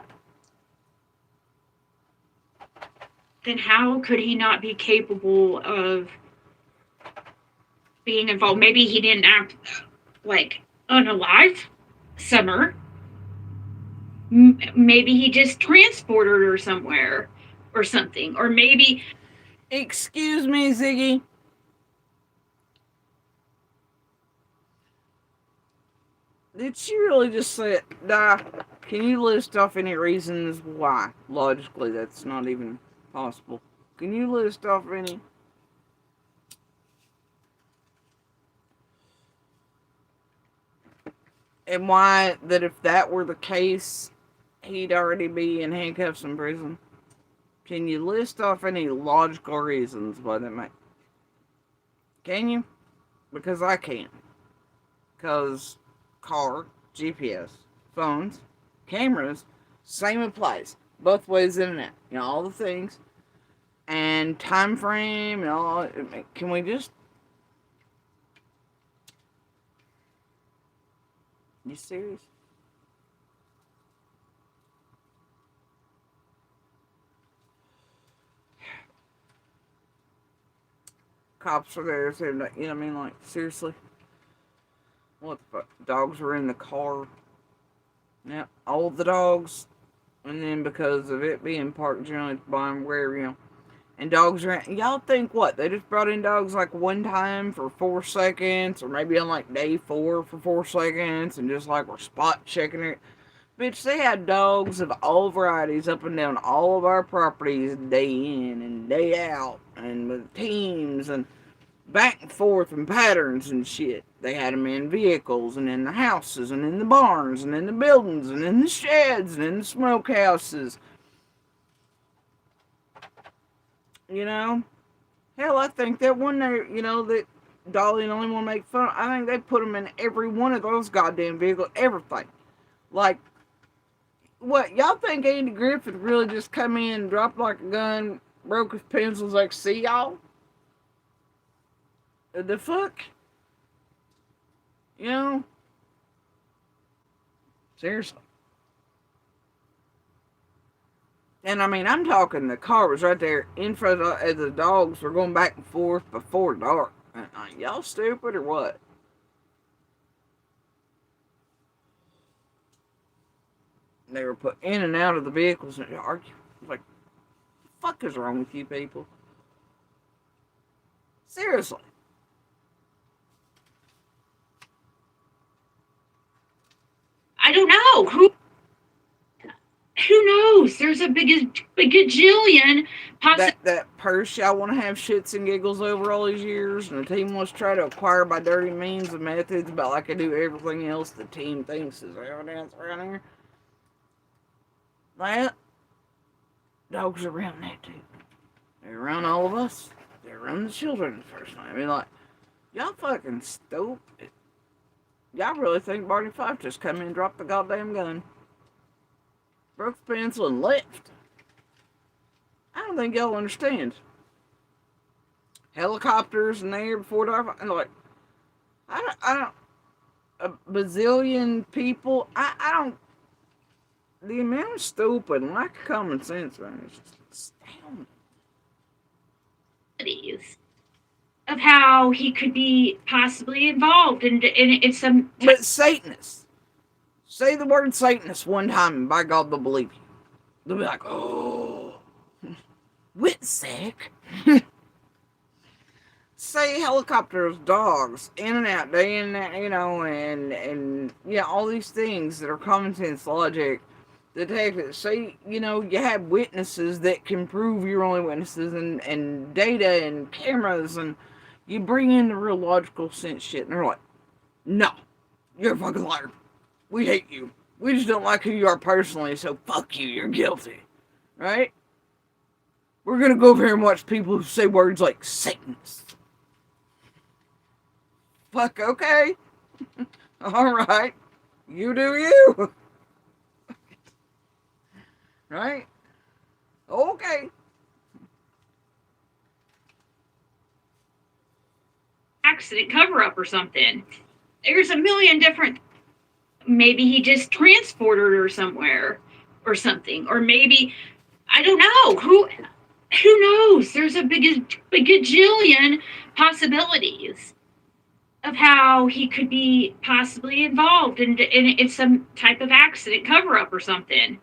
then how could he not be capable of being involved? Maybe he didn't act like unalive, Summer. Maybe he just transported her somewhere or something. Or maybe. Excuse me, Ziggy. Did she really just say it? Can you list off any reasons why? Logically, that's not even possible. Can you list off any? And why that if that were the case, he'd already be in handcuffs in prison? Can you list off any logical reasons why that might? Can you? Because I can't. Because car, GPS, phones, cameras, same applies. Both ways in and out. You know, all the things. And time frame and all. Can we just... You serious? Cops are there, so, you know what I mean? Like, seriously? What the fuck? Dogs were in the car. Yeah, all the dogs. And then because of it being parked generally by where, you know, and dogs are... Y'all think what? They just brought in dogs like one time for 4 seconds, or maybe on like day 4 for 4 seconds, and just like we're spot checking it. Bitch, they had dogs of all varieties up and down all of our properties day in and day out, and with teams and back and forth and patterns and shit. They had them in vehicles and in the houses and in the barns and in the buildings and in the sheds and in the smokehouses. You know? Hell, I think that one there, you know, that Dolly and only want to make fun of, I think they put them in every one of those goddamn vehicles, everything. Like, what, y'all think Andy Griffith really just come in, dropped like a gun, broke his pencils, like, see y'all? The fuck? You know? Seriously. And I mean, I'm talking the car was right there in front of as the dogs were going back and forth before dark. Y'all stupid or what? They were put in and out of the vehicles and argue. Like, what the fuck is wrong with you people? Seriously. I don't know. Who There's a bigajillion That purse y'all want to have shits and giggles over all these years, and the team wants to try to acquire by dirty means and methods, but like I do everything else the team thinks is evidence around here. That dogs are around that too. They're around all of us. They're around the children personally. I mean, like, y'all fucking stupid. Y'all really think Barney Fife just come in and dropped the goddamn gun, broke the pencil, and left? I don't think y'all understand. Helicopters in the air before dark, and like, I don't, a bazillion people, I don't, the amount of stupid and lack of common sense, man, is just astounding. of how he could be possibly involved, and it's some. But Satanists, say the word Satanist one time, and by God, they'll believe you. They'll be like, oh, Whitsick. Say helicopters, dogs, in and out, day in and out, you know, and yeah, all these things that are common sense, logic, detectives. Say, you know, you have witnesses that can prove you're only witnesses, and data and cameras, and you bring in the real logical sense shit, and they're like, no, you're a fucking liar. We hate you. We just don't like who you are personally, so fuck you, you're guilty. Right? We're gonna go over here and watch people who say words like Satanist. Fuck, okay. Alright. You do you. Right? Okay. Accident cover-up or something. There's a million different. Maybe he just transported her somewhere or something, or maybe I don't know. Who knows? There's a bigajillion possibilities of how he could be possibly involved, and it's some type of accident cover-up or something.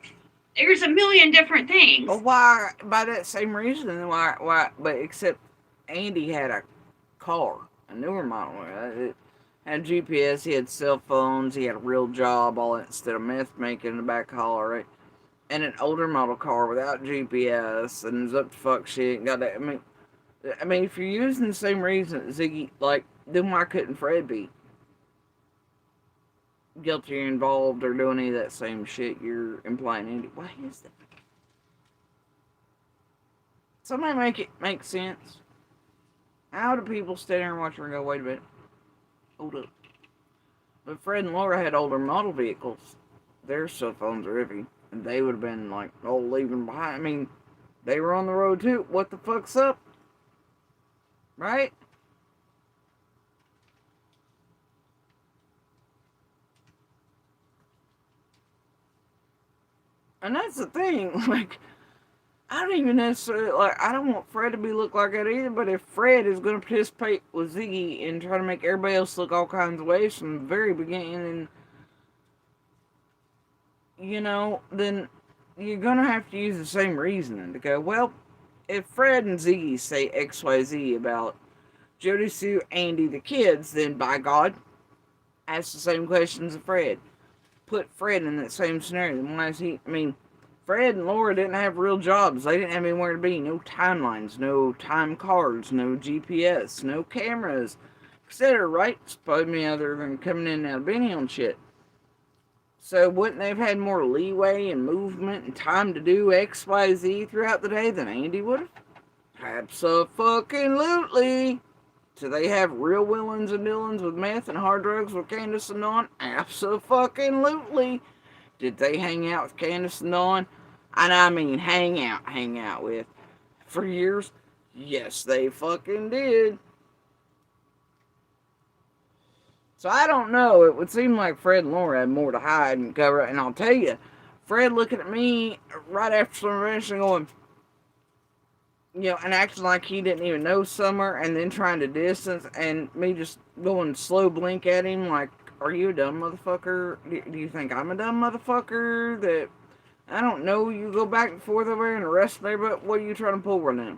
There's a million different things. Well, why? By that same reason, why? But except Andy had a car, a newer model. It had GPS. He had cell phones. He had a real job. All that instead of meth making in the back hall, right? And an older model car without GPS, and it was up to fuck shit. And got that. I mean, if you're using the same reason, Ziggy, like, then why couldn't Fred be guilty or involved or doing any of that same shit you're implying? Andy, why is that? Somebody make it make sense. How do people stand there and watch her and go, wait a minute, hold up? But Fred and Laura had older model vehicles. Their cell phones are iffy, and they would have been like, oh, leaving behind. I mean, they were on the road too. What the fuck's up? Right? And that's the thing, like, I don't even necessarily, like, I don't want Fred to be look like that either, but if Fred is going to participate with Ziggy and try to make everybody else look all kinds of ways from the very beginning, and, you know, then you're going to have to use the same reasoning to go, well, if Fred and Ziggy say XYZ about Jody Sue, Andy, the kids, then by God, ask the same questions of Fred. Put Fred in that same scenario. Why is he? I mean, Fred and Laura didn't have real jobs. They didn't have anywhere to be. No timelines, no time cards, no GPS, no cameras, etc. Right? Supposedly other than coming in and out of Benny on shit. So wouldn't they have had more leeway and movement and time to do X, Y, Z throughout the day than Andy would have? Abso-fucking-lutely. Do they have real willins and dealings with meth and hard drugs with Candace and Dawn? Abso-fucking-lutely. Did they hang out with Candace and Dawn? And I mean hang out with for years? Yes, they fucking did. So I don't know. It would seem like Fred and Laura had more to hide and cover. And I'll tell you, Fred looking at me right after some rest and going, you know, and acting like he didn't even know Summer, and then trying to distance, and me just going slow blink at him like, are you a dumb motherfucker? Do you think I'm a dumb motherfucker that I don't know you go back and forth over here and arrest me, but what are you trying to pull right now?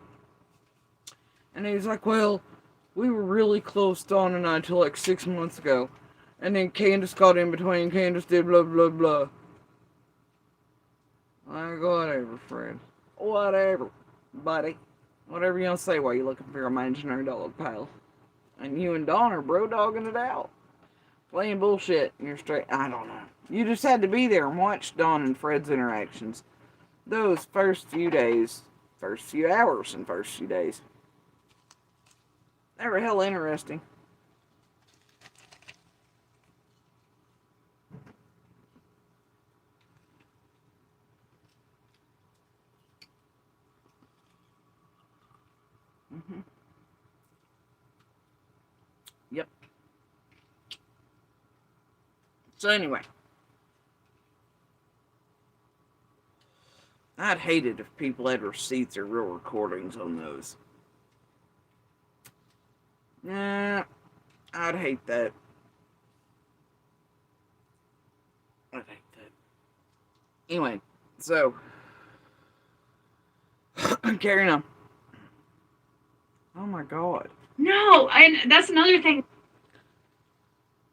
And he's like, well, we were really close, Dawn and I, until like 6 months ago. And then Candace got in between. Candace did blah, blah, blah. Like, whatever, Fred. Whatever, buddy. Whatever you want to say while you're looking for your imaginary dollar pal. And you and Dawn are bro dogging it out. Playing bullshit. You're straight. I don't know. You just had to be there and watch Dawn and Fred's interactions. Those first few days, first few hours, and first few days. They were hell interesting. Mm-hmm. Yep. So anyway, I'd hate it if people had receipts or real recordings on those. Nah, I'd hate that. I'd hate that. Anyway, so carrying on. Oh my god. No, and that's another thing.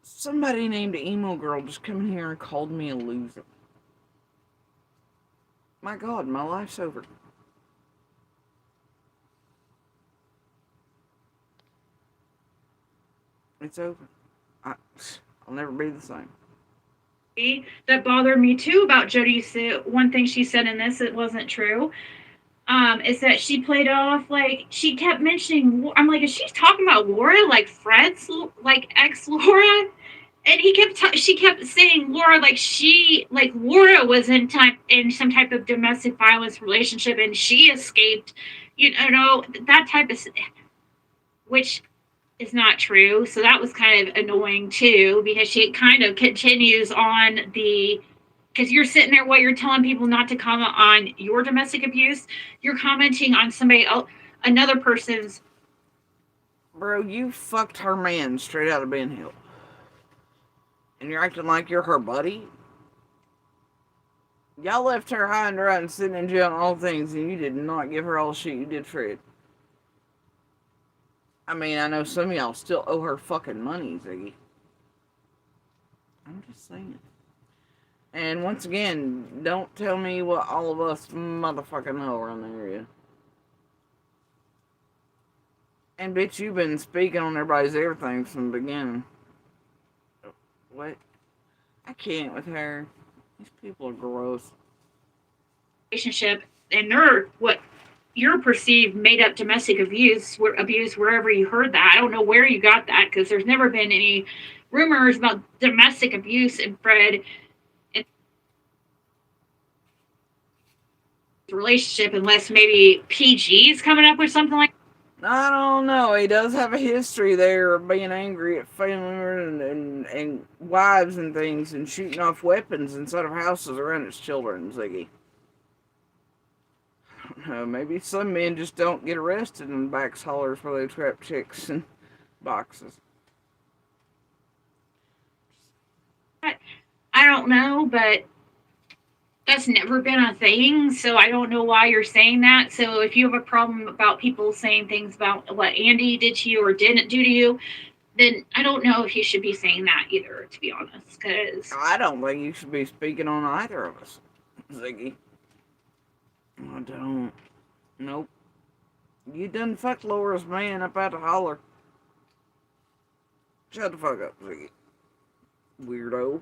Somebody named Emo Girl just come in here and called me a loser. My god, my life's over. It's over. I'll never be the same. That bothered me too about Jodie Sue. One thing she said in this, it wasn't true. Is that she played off like she kept mentioning. I'm like, is she talking about Laura, like Fred's like ex Laura? And she kept saying Laura, like Laura was in some type of domestic violence relationship, and she escaped. You know that type of, which is not true. So that was kind of annoying too, because she kind of continues on because you're sitting there while you're telling people not to comment on your domestic abuse, you're commenting on somebody else, another person's. Bro, you fucked her man straight out of Ben Hill. And you're acting like you're her buddy? Y'all left her high and dry and sitting in jail and all things, and you did not give her all the shit you did Fred. I mean, I know some of y'all still owe her fucking money, Ziggy. I'm just saying. And once again, don't tell me what all of us motherfucking know around the area. And bitch, you've been speaking on everybody's everything from the beginning. What? I can't with her. These people are gross. Relationship, and they're what your perceived made up domestic abuse wherever you heard that. I don't know where you got that, because there's never been any rumors about domestic abuse in Fred and relationship, unless maybe PG's coming up with something like. I don't know. He does have a history there of being angry at family and wives and things, and shooting off weapons inside of houses around his children, Ziggy. I don't know. Maybe some men just don't get arrested in backs hollers where they trap chicks in boxes. I don't know, but that's never been a thing, so I don't know why you're saying that. So if you have a problem about people saying things about what Andy did to you or didn't do to you, then I don't know if you should be saying that either, to be honest, because I don't think you should be speaking on either of us, Ziggy. I don't. Nope. You done fucked Laura's man up at the holler. Shut the fuck up, Ziggy. Weirdo.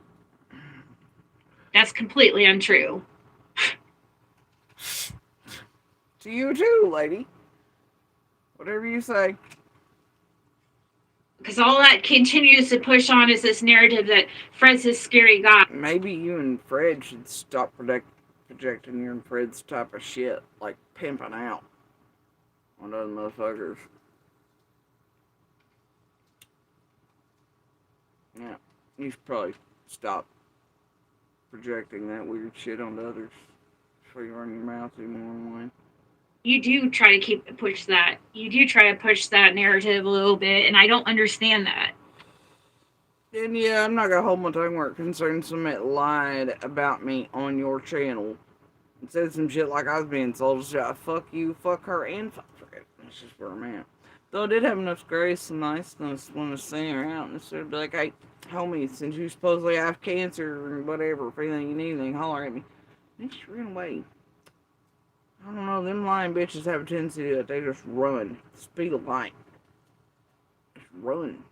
that's completely untrue. To you too, lady. Whatever you say. Because all that continues to push on is this narrative that Fred's this scary guy. Maybe you and Fred should stop projecting your and Fred's type of shit, like pimping out on those motherfuckers. Yeah, you should probably stop projecting that weird shit onto others before you run your mouth anymore anyway. You do try to push that. You do try to push that narrative a little bit, and I don't understand that. And yeah, I'm not gonna hold my tongue where it concerns somebody that lied about me on your channel and said some shit like I was being sold. Fuck you, fuck her, and fuck Fred. That's just where I'm at. Though I did have enough grace and niceness when I was sending her out and said, like, hey, homie, since you supposedly have cancer or whatever, if anything you need anything, holler at me. Then she ran away. I don't know, them lying bitches have a tendency to do that. They just run. Speed of light. Just run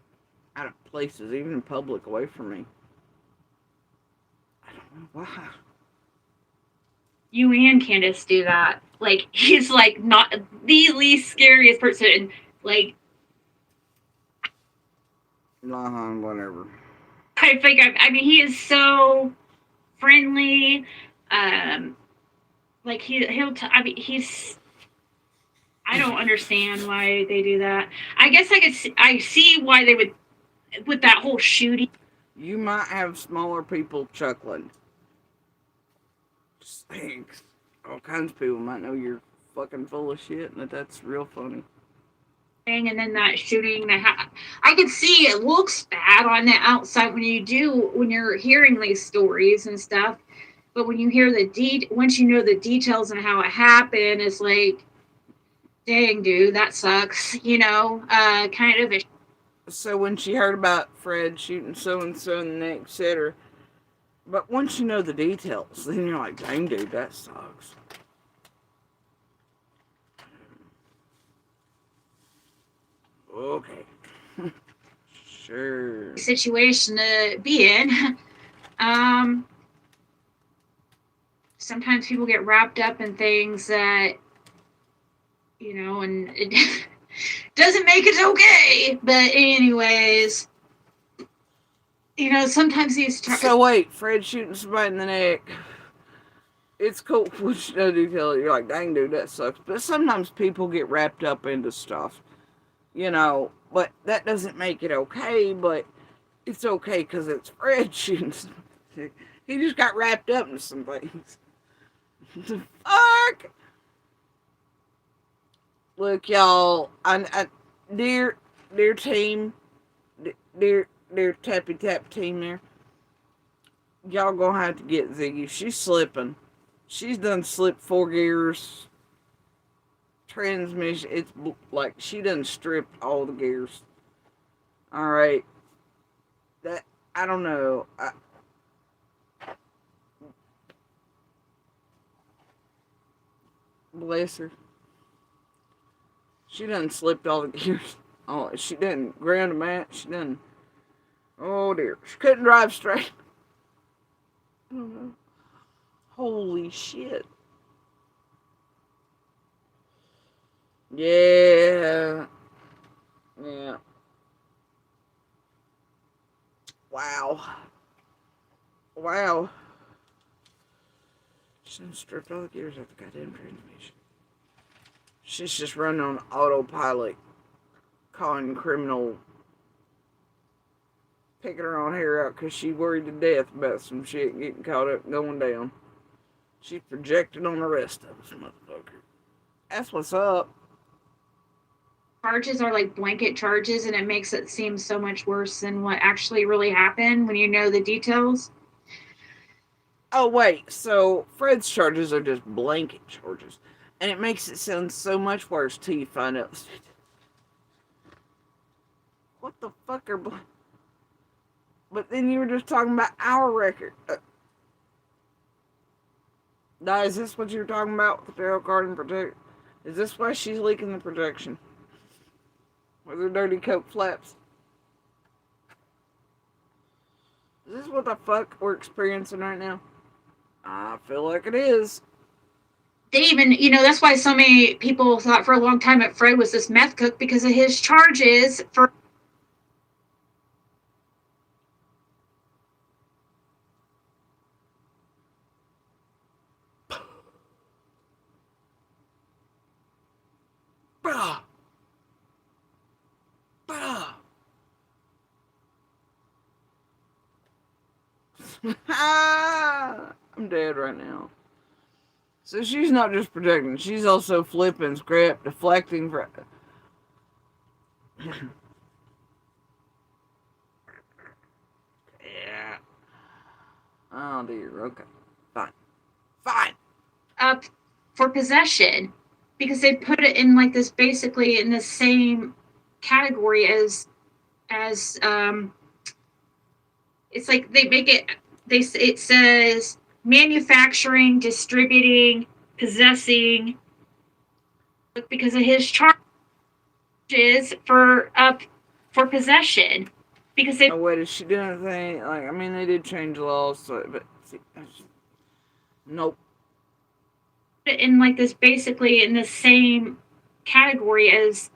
out of places, even in public, away from me. I don't know why. You and Candace do that. Like, he's like not the least scariest person. Like, Whatever. I think I mean he is so friendly. Like I mean he's. I don't understand why they do that. I guess I see why they would with that whole shooting. You might have smaller people chuckling. Thanks. All kinds of people might know you're fucking full of shit and that's real funny. And then that shooting I could see it looks bad on the outside when you're hearing these stories and stuff, but when you hear once you know the details and how it happened, it's like, dang dude, that sucks, kind of So when she heard about Fred shooting so and so in the neck, etc., but once you know the details, then you're like, dang dude, that sucks. Okay. Sure. situation to be in. Sometimes people get wrapped up in things that, and it doesn't make it okay. But anyways, sometimes these. So wait, Fred shooting somebody in the neck. It's cool, which no detail. You're like, dang dude, that sucks. But sometimes people get wrapped up into stuff. But that doesn't make it okay, but it's okay because it's Fred shooting. He just got wrapped up in some things. The fuck? Look, y'all, dear team, dear Tappy Tap team there, y'all gonna have to get Ziggy. She's slipping. She's done slipped 4 gears. Transmission, it's like she done stripped all the gears. Alright. That, I don't know. Bless her. She done slipped all the gears. Oh, she done ground a match. She done. Oh dear. She couldn't drive straight. I don't know. Holy shit. Yeah. Wow. She done stripped all the gears out the goddamn transmission. She's just running on autopilot, calling criminal, picking her own hair out because she worried to death about some shit getting caught up and going down. She's projected on the rest of us, motherfucker. That's what's up. Charges are like blanket charges, and it makes it seem so much worse than what actually really happened when you know the details. Oh, wait, so Fred's charges are just blanket charges. And it makes it sound so much worse till you find out. What the fuck are But then you were just talking about our record. Now, is this what you were talking about with the tail card and protect? Is this why she's leaking the protection? With her dirty coat flaps? Is this what the fuck we're experiencing right now? I feel like it is. They even, that's why so many people thought for a long time that Fred was this meth cook because of his charges for. I'm dead right now. So she's not just protecting, she's also flipping script, deflecting for. Yeah. Oh dear, okay. Fine. Up for possession because they put it in like this, basically in the same category as it's like they make it, it says manufacturing, distributing, possessing, because of his charges for possession. Because they Oh wait, is she doing anything? Like, I mean, they did change the laws, so, but see, nope. in like this basically in the same category as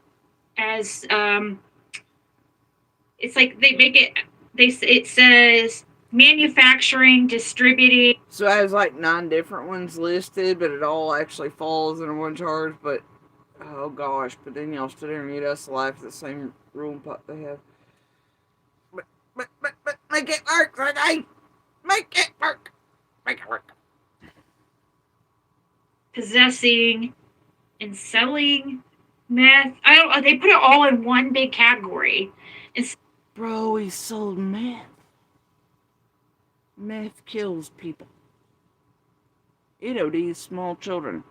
it's like they make it it says manufacturing, distributing. So it has like 9 different ones listed, but it all actually falls under one charge. But oh gosh, but then y'all stood there and eat us alive for the same room pot they have. But make it work, okay? Make it work. Make it work. Possessing and selling meth. I don't. They put it all in one big category. It's Bro, he sold meth. Meth kills people. It ODs small children.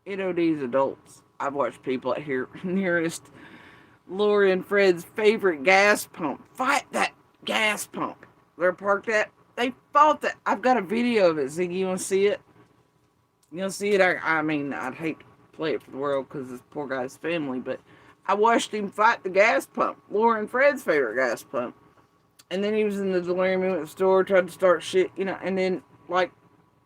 It ODs adults. I've watched people at here nearest Lori and Fred's favorite gas pump fight that gas pump. They're parked at. They fought that. I've got a video of it, Ziggy. You want to see it? You want to see it? I mean, I'd hate to play it for the world because it's poor guy's family, but I watched him fight the gas pump. Lori and Fred's favorite gas pump. And then he was in the delirium, he went to the store, tried to start shit, you know, and then, like,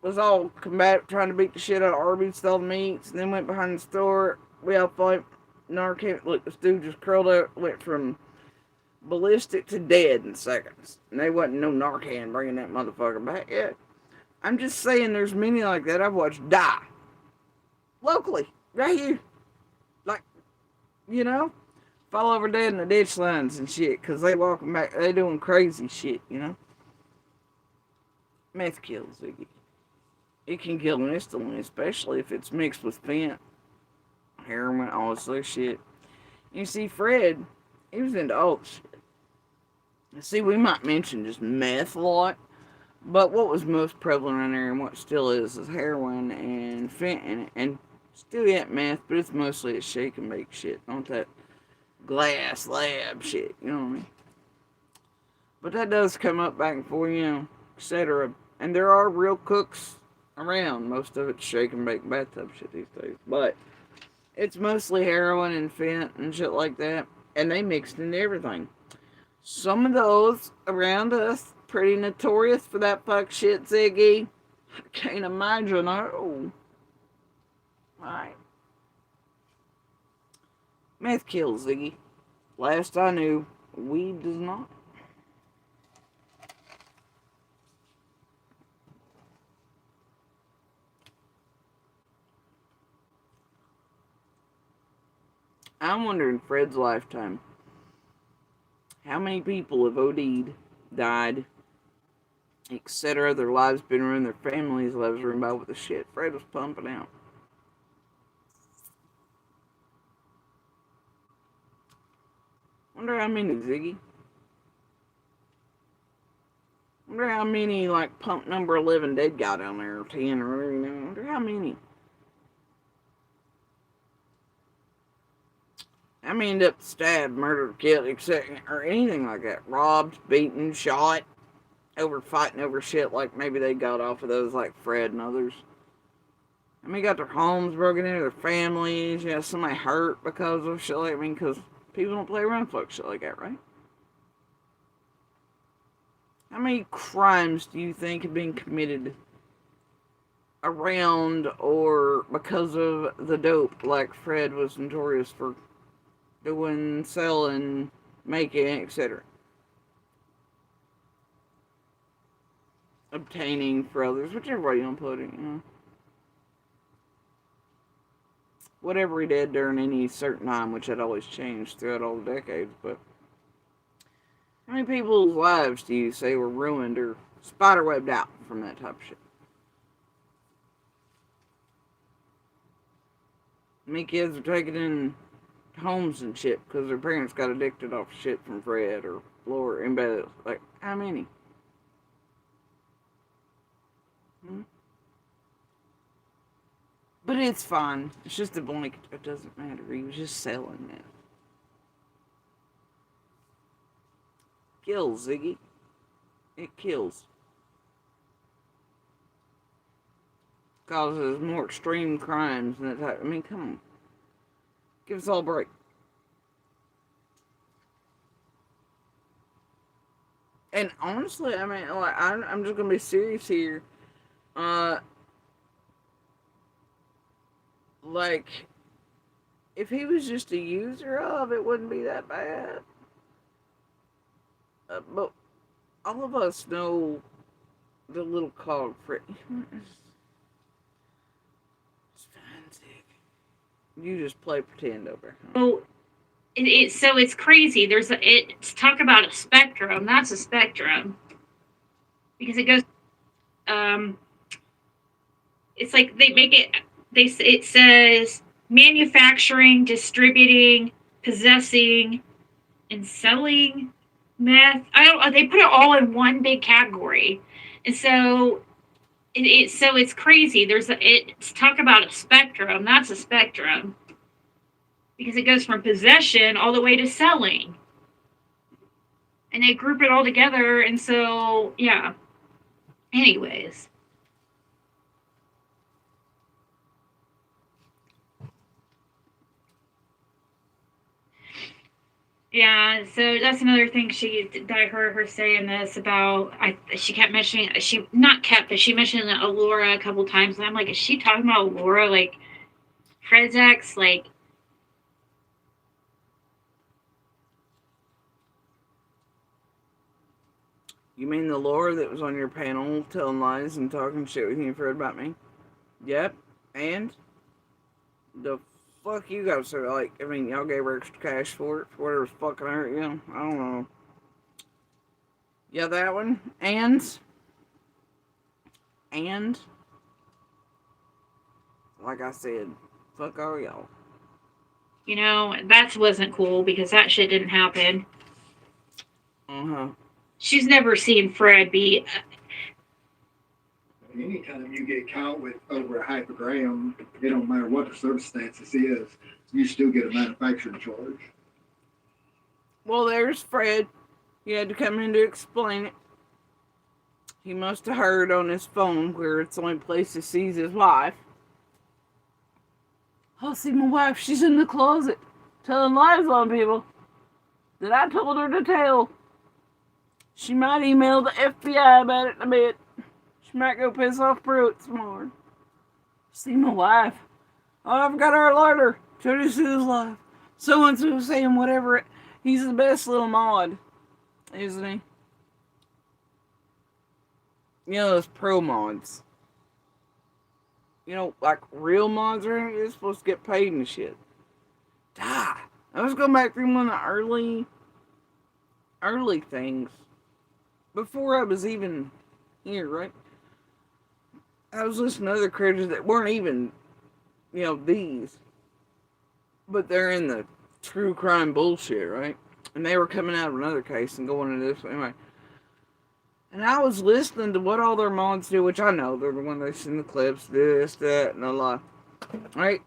was all combative, trying to beat the shit out of Arby's, stole the meats, and then went behind the store. We all fought. Narcan. Look, this dude just curled up, went from ballistic to dead in seconds. And they wasn't no Narcan bringing that motherfucker back yet. I'm just saying there's many like that I've watched die. Locally. Right here. Like, you know? Fall over dead in the ditch lines and shit. Because they walking back. They doing crazy shit, you know? Meth kills, Ziggy. It can kill instantly, especially if it's mixed with fent, heroin, all this other shit. You see, Fred, he was into all the shit. See, we might mention just meth a lot, but what was most prevalent in there and what still is heroin and fent, and still yet meth, but it's mostly a shake and bake shit, not that glass lab shit, you know what I mean? But that does come up back and forth, you know, etc. And there are real cooks around. Most of it's shake and bake bathtub shit these days. But it's mostly heroin and fent and shit like that. And they mixed into everything. Some of those around us pretty notorious for that fuck shit, Ziggy. I can't imagine. Oh. Alright. Meth kills, Ziggy. Last I knew, weed does not. I'm wondering, Fred's lifetime, how many people have OD'd, died, etc. Their lives been ruined, their families' lives ruined by what the shit Fred was pumping out. Wonder how many, Ziggy. Wonder how many, like, pump number 11 dead got down there, or 10, or whatever, you know. Wonder how many. I mean, end up stabbed, murdered, killed, etc., or anything like that. Robbed, beaten, shot, over fighting over shit like maybe they got off of those like Fred and others. I mean, got their homes broken into, their families, you know, somebody hurt because of shit like, I mean, because people don't play around fuck shit like that, right? How many crimes do you think have been committed around or because of the dope like Fred was notorious for doing, selling, making, etc.? Obtaining for others, whichever way you want to put it, you know. Whatever he did during any certain time, which had always changed throughout all the decades, but how many people's lives do you say were ruined or spiderwebbed out from that type of shit? How many kids are taken in homes and shit because their parents got addicted off shit from Fred or Laura, anybody else? Like, how many? But it's fine. It's just a blanket. It doesn't matter. He was just selling it. Kills, Ziggy. It kills. causes more extreme crimes and that type. I mean, come on. Give us all a break. And honestly, I mean, like, I'm just gonna be serious here. Uh, like, if he was just a user of, it wouldn't be that bad. But all of us know the little cog for it's fine, you just play pretend over. Oh, so it's crazy. It's talk about a spectrum. That's a spectrum because it goes. It's like they make it. It says manufacturing, distributing, possessing, and selling meth. I don't. They put it all in one big category, and so it's crazy. It's talk about a spectrum. That's a spectrum because it goes from possession all the way to selling, and they group it all together. And so yeah. Anyways. Yeah, so that's another thing that I heard her saying this about. She kept mentioning, but she mentioned Allura a couple times, and I'm like, is she talking about Allura, like Fred's ex, like? You mean the Laura that was on your panel telling lies and talking shit with you and Fred about me? Yep. And the fuck you got to say? Like, I mean, y'all gave her extra cash for it, for whatever's fucking hurt you. I don't know. Yeah, that one. And like I said, fuck all y'all. You know, that wasn't cool because that shit didn't happen. Uh-huh. She's never seen Fred be. Anytime you get caught with over a half a gram, it don't matter what the circumstances is, you still get a manufacturing charge. Well, there's Fred. He had to come in to explain it. He must have heard on his phone where it's the only place he sees his wife. I'll see my wife. She's in the closet telling lies on people that I told her to tell. She might email the FBI about it in a bit. She might go piss off Pruitt some more. See my wife. Oh, I've got our alerter. Jody Sue's live. So-and-so saying whatever. He's the best little mod, isn't he? You know those pro mods. You know, like real mods are you're supposed to get paid and shit. I was going back through one of the early things. Before I was even here, right? I was listening to other creators that weren't even, you know, these. But they're in the true crime bullshit, right? And they were coming out of another case and going into this. Anyway. And I was listening to what all their mods do, which I know. They're the one they send the clips, this, that, and a lot. Right?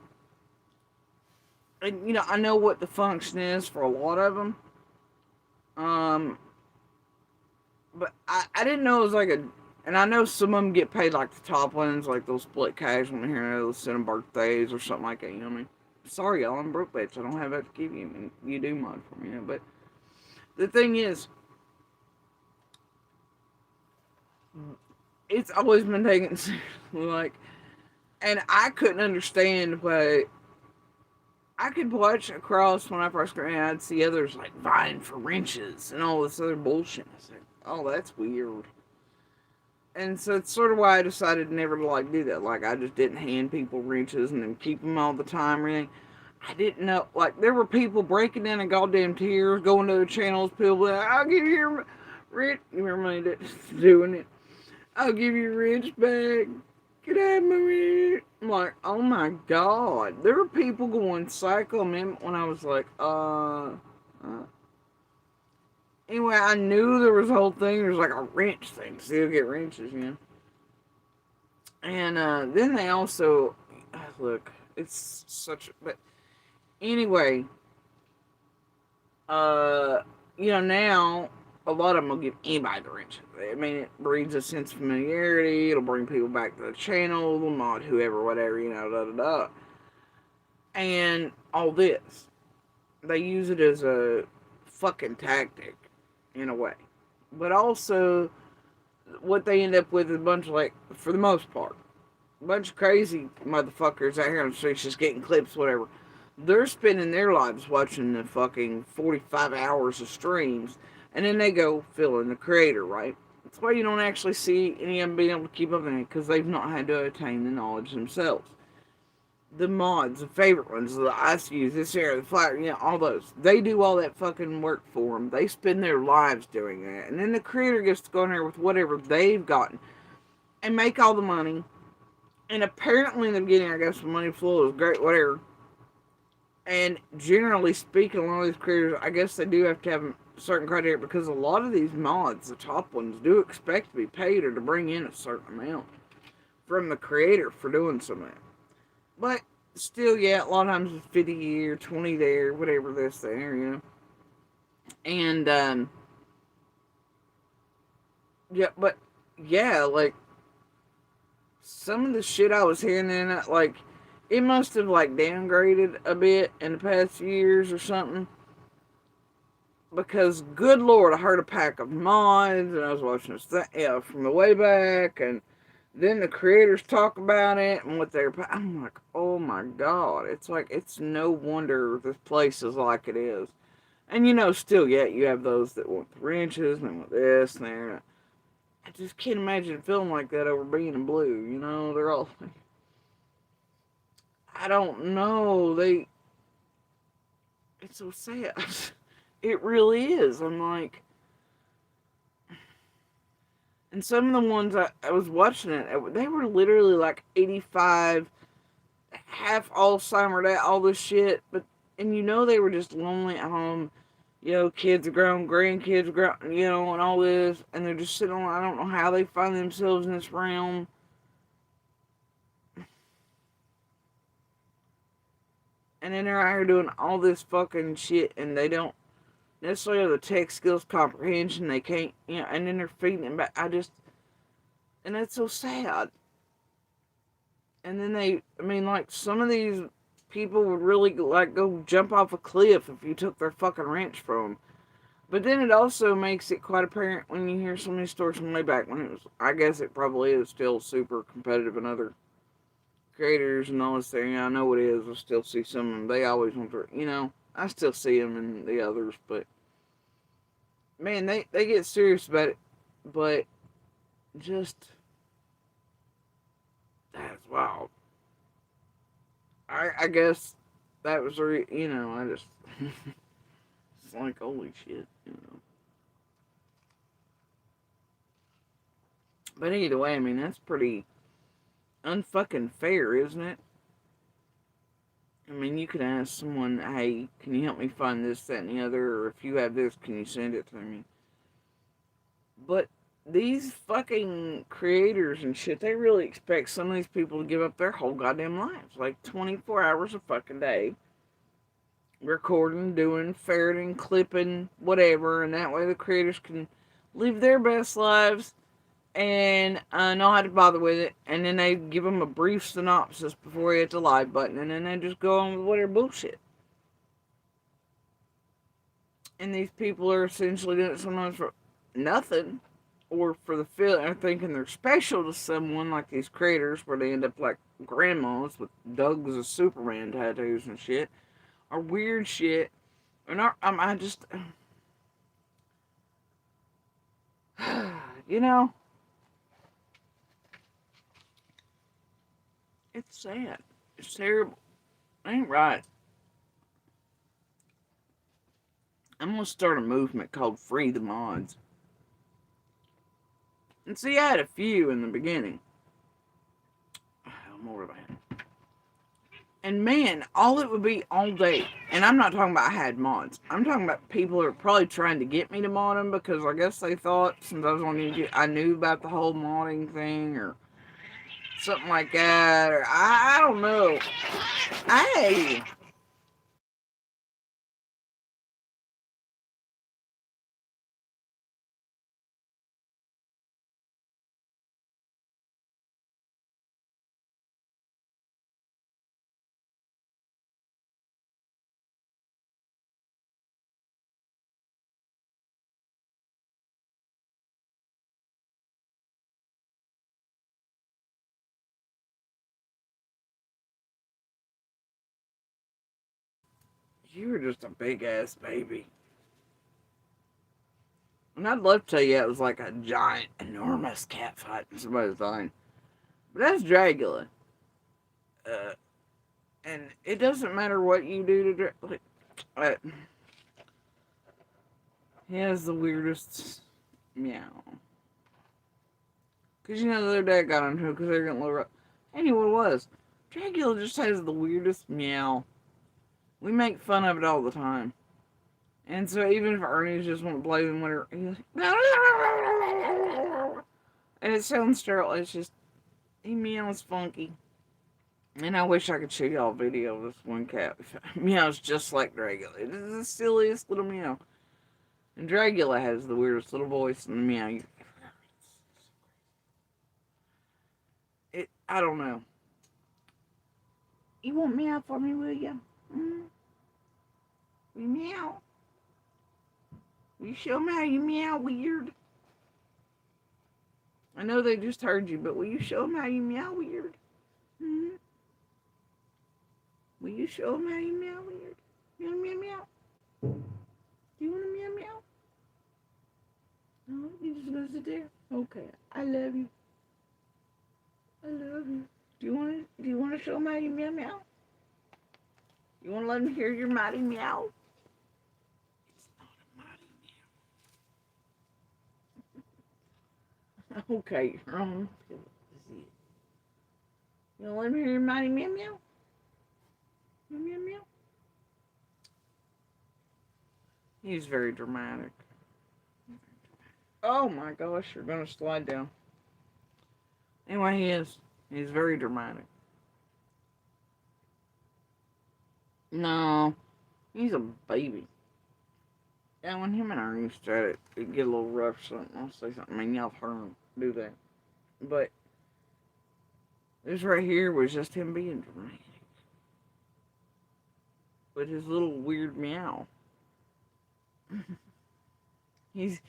And, you know, I know what the function is for a lot of them. But I didn't know it was like a... And I know some of them get paid like the top ones, like they'll split cash when here and they'll send them birthdays or something like that, you know what I mean? Sorry, y'all, I'm broke, bitch. I don't have that to give you. I mean, you do mod for me, you know? But the thing is, it's always been taken seriously, like, and I couldn't understand why. I could watch across when I first got in, I'd see others like vying for wrenches and all this other bullshit. I was like, oh, that's weird. And so it's sort of why I decided never to like do that. Like, I just didn't hand people wrenches and then keep them all the time or anything. I didn't know, like, there were people breaking down in goddamn tears, going to the channels, people like, I'll give you your wrench. You remember me doing it? I'll give you your wrench back. Get out of my wrench. I'm like, oh my god. There were people going psycho, man, when I was like, Anyway, I knew there was a whole thing. There was like a wrench thing. Still get wrenches, you know. And then they also, look, it's such. But anyway, you know, now a lot of them will give anybody the wrench. I mean, it breeds a sense of familiarity. It'll bring people back to the channel. It'll mod whoever, whatever, And all this. They use it as a fucking tactic, in a way. But also, what they end up with is a bunch of, like, for the most part, a bunch of crazy motherfuckers out here on the streets just getting clips, whatever. They're spending their lives watching the fucking 45 hours of streams, and then they go fill in the creator, right? That's why you don't actually see any of them being able to keep up in it, because they've not had to attain the knowledge themselves. The mods, the favorite ones, the ICUs, this area, the fire, all those. They do all that fucking work for them. They spend their lives doing that. And then the creator gets to go in there with whatever they've gotten and make all the money. And apparently in the beginning, I guess the money flow is great, whatever. And generally speaking, a lot of these creators, I guess they do have to have certain criteria, because a lot of these mods, the top ones, do expect to be paid or to bring in a certain amount from the creator for doing some of that. But still, yeah, a lot of times it's 50 here, 20 there, whatever this there, And, like, some of the shit I was hearing in it, like, it must have, like, downgraded a bit in the past years or something. Because, good lord, I heard a pack of mods, and I was watching this thing, from the way back, and then the creators talk about it, and what they're, I'm like, oh my god, it's like, it's no wonder this place is like it is. And, still yet, you have those that want the wrenches, and they want this, and there. I just can't imagine feeling like that over being in blue, they're all, I don't know, it's so sad. It really is. I'm like, and some of the ones I was watching it, they were literally like 85, half Alzheimer's, all this shit, and they were just lonely at home, kids are grown, grandkids are grown, and all this, and they're just sitting on, I don't know how they find themselves in this realm. And then they're out here doing all this fucking shit, and they don't necessarily have the tech skills, comprehension, they can't, and then they're feeding it back. And that's so sad. And then some of these people would really, like, go jump off a cliff if you took their fucking wrench from them. But then it also makes it quite apparent when you hear some of these stories from way back when it was, I guess it probably is still super competitive in other creators and all this thing. I know it is. I still see some of them. They always want to, I still see them in the others, but man, they get serious about it. But just, that's wild. I guess that was, I just, it's like, holy shit, But either way, that's pretty unfucking fair, isn't it? You could ask someone, hey, can you help me find this, that, and the other, or if you have this, can you send it to me? But these fucking creators and shit, they really expect some of these people to give up their whole goddamn lives, like 24 hours a fucking day, recording, doing, ferreting, clipping, whatever, and that way the creators can live their best lives and not have to bother with it, and then they give them a brief synopsis before you hit the live button, and then they just go on with whatever bullshit. And these people are essentially doing it sometimes for nothing, or for the feel, and thinking they're special to someone, like these creators, where they end up like grandmas with Doug's of Superman tattoos and shit, or weird shit, and I just, it's sad. It's terrible. It ain't right. I'm gonna start a movement called Free the Mods. And see, I had a few in the beginning. More of that. And man, all it would be all day. And I'm not talking about I had mods. I'm talking about people who are probably trying to get me to mod them, because I guess they thought since I was on YouTube, I knew about the whole modding thing, or something like that, or I don't know. Hey, You were just a big ass baby. And I'd love to tell you it was like a giant, enormous cat fight in somebody's line. But that's Dragula. And it doesn't matter what you do to Dragula. He has the weirdest meow. Because you know their dad got on him because they were getting low. I knew what it was. Dragula just has the weirdest meow. We make fun of it all the time. And so even if Ernie's just want to play with him, whatever, he's like, and it sounds sterile. It's just, he meows funky. And I wish I could show y'all a video of this one cat. Meows just like Dragula. It is the silliest little meow. And Dragula has the weirdest little voice in the meow. I don't know. You won't meow for me, will you? Mm? You meow. You show me how you meow weird. I know they just heard you, but will you show them how you meow weird? Hmm? Will you show them how you meow weird? You want to meow meow? Do you want to meow meow? No, you just gonna sit there? Okay, I love you. I love you. Do you want to show them how you meow meow? You want to let them hear your mighty meow? It's not a mighty meow. Okay, you're on the pillow. You want to let them hear your mighty meow meow? Meow meow meow. He's very dramatic. Oh my gosh, you're gonna slide down. Anyway, he is. He's very dramatic. No, he's a baby. Yeah, when him and Ernie started, it'd get a little rough, so I'll say something. I mean, y'all have heard him do that. But this right here was just him being dramatic. With his little weird meow. He's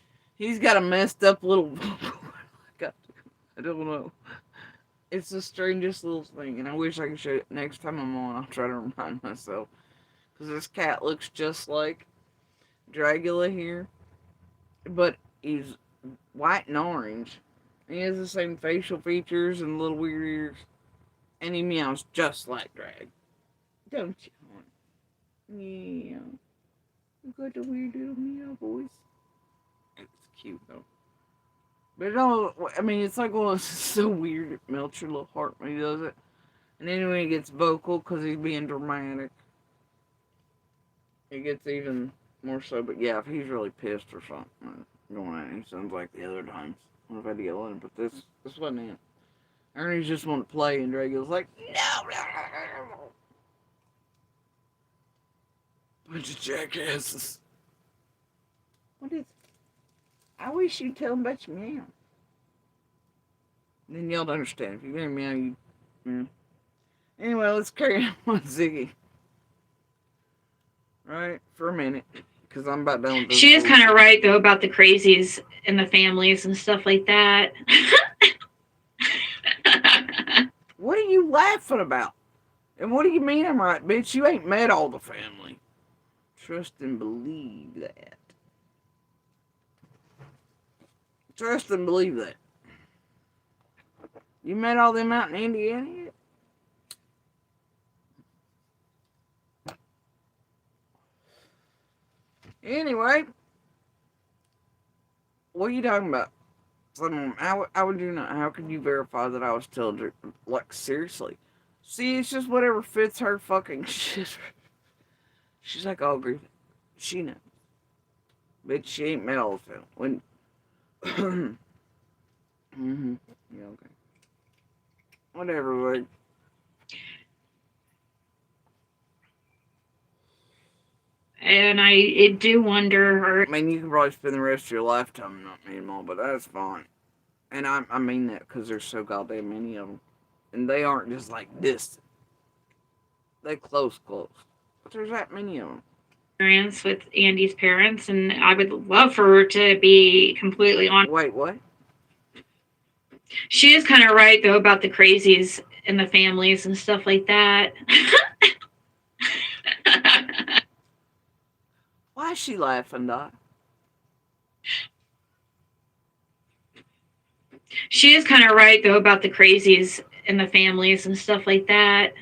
got a messed up little I don't know. It's the strangest little thing, and I wish I could show it next time I'm on. I'll try to remind myself. Because this cat looks just like Dragula here, but he's white and orange. He has the same facial features and little weird ears, and he meows just like Drag. Don't you, hon? Yeah. You got the weird little meow voice. It's cute, though. But it all, I mean, it's like, well, it's so weird. It melts your little heart when he does it. And then when he gets vocal, because he's being dramatic, it gets even more so. But yeah, if he's really pissed or something going on, he sounds like the other times when I've had to yell at him. But this wasn't it. Ernie's just wanting to play, and Dragula's like, no. Bunch of jackasses. What is it? I wish you'd tell him about your meow. Then y'all understand. If you're gonna meow, you. Yeah. Anyway, let's carry on with Ziggy. Right? For a minute. Because I'm about done with this. She is kind of right, though, about the crazies and the families and stuff like that. What are you laughing about? And what do you mean I'm right, bitch? You ain't met all the family. Trust and believe that. Trust and believe that. You met all them out in Indiana yet? Anyway, what are you talking about? How would you know? How could you verify that I was still, like, seriously? See, it's just whatever fits her fucking shit. She's like, I'll agree. She knows. But she ain't met all the film. When yeah, okay. Whatever, like. And I do wonder. I mean, you can probably spend the rest of your lifetime not meeting them all, but that's fine. And I mean that because there's so goddamn many of them. And they aren't just like distant. They close. But there's that many of them. Experience with Andy's parents, and I would love for her to be completely honest. Wait, what? She is kind of right, though, about the crazies and the families and stuff like that. Why is she laughing, Doc? She is kind of right though about the crazies and the families and stuff like that.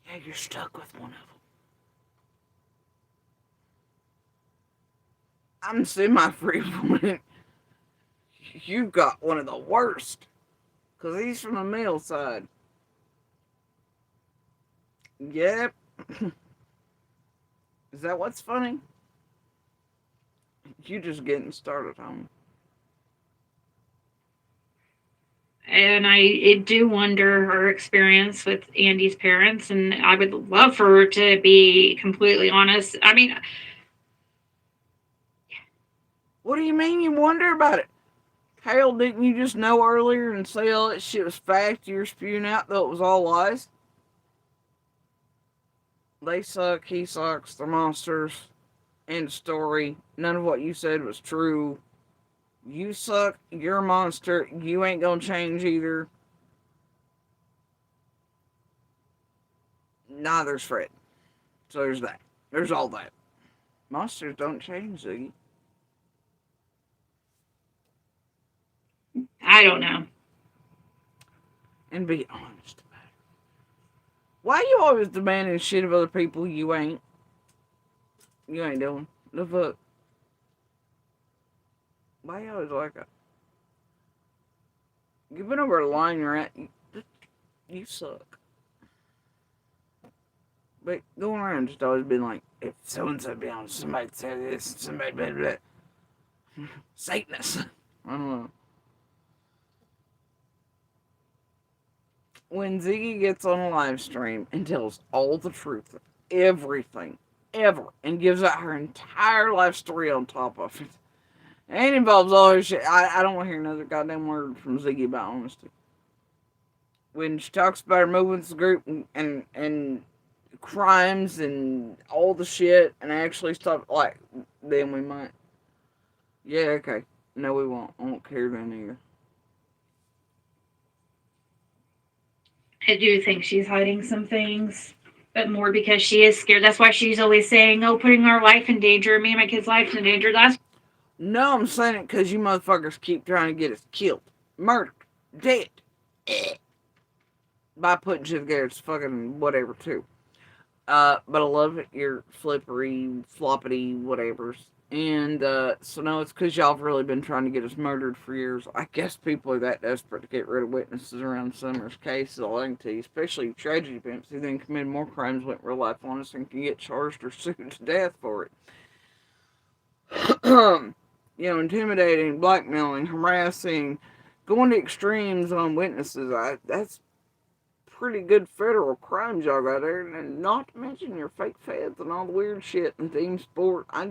Yeah, you're stuck with one of them. I'm semi-free woman. You got one of the worst. Because he's from the male side. Yep. Is that what's funny? You just getting started, homie. And I do wonder her experience with Andy's parents, and I would love for her to be completely honest. I mean, What do you mean you wonder about it? Hell, didn't you just know earlier and say all that shit was fact you're spewing out, though it was all lies? They suck, he sucks, they're monsters. End story. None of what you said was true. You suck, you're a monster, you ain't gonna change either. Neither's Fred. So there's that. There's all that. Monsters don't change, Ziggy. I don't know. And be honest about it. Why you always demanding shit of other people you ain't? You ain't doing. The fuck? Why you always like that? You've been over a line you're at. You suck. But going around just always been like, if so-and-so be on, somebody say this, somebody blah, blah, blah. Satanist. I don't know. When Ziggy gets on a live stream and tells all the truth of everything, ever, and gives out her entire life story on top of it, and involves all her shit, I don't want to hear another goddamn word from Ziggy about honesty. When she talks about her movements group and crimes and all the shit, and actually stuff, like, then we might. Yeah, okay. No, we won't. I won't care then either. I do think she's hiding some things, but more because she is scared. That's why she's always saying, "Oh, putting our life in danger, me and my kids' lives in danger." That's No, I'm saying it because you motherfuckers keep trying to get us killed, murdered, dead, by putting shit together. It's fucking whatever too. But I love it. You're flippery, floppity, whatevers. And so no, it's because y'all have really been trying to get us murdered for years. I guess people are that desperate to get rid of witnesses around Summer's case. All I can tell you, especially tragedy pimps who then committed more crimes with real life on us and can get charged or sued to death for it. Intimidating, blackmailing, harassing, going to extremes on witnesses. That's pretty good federal crime job out there, and not to mention your fake feds and all the weird shit and team sport. I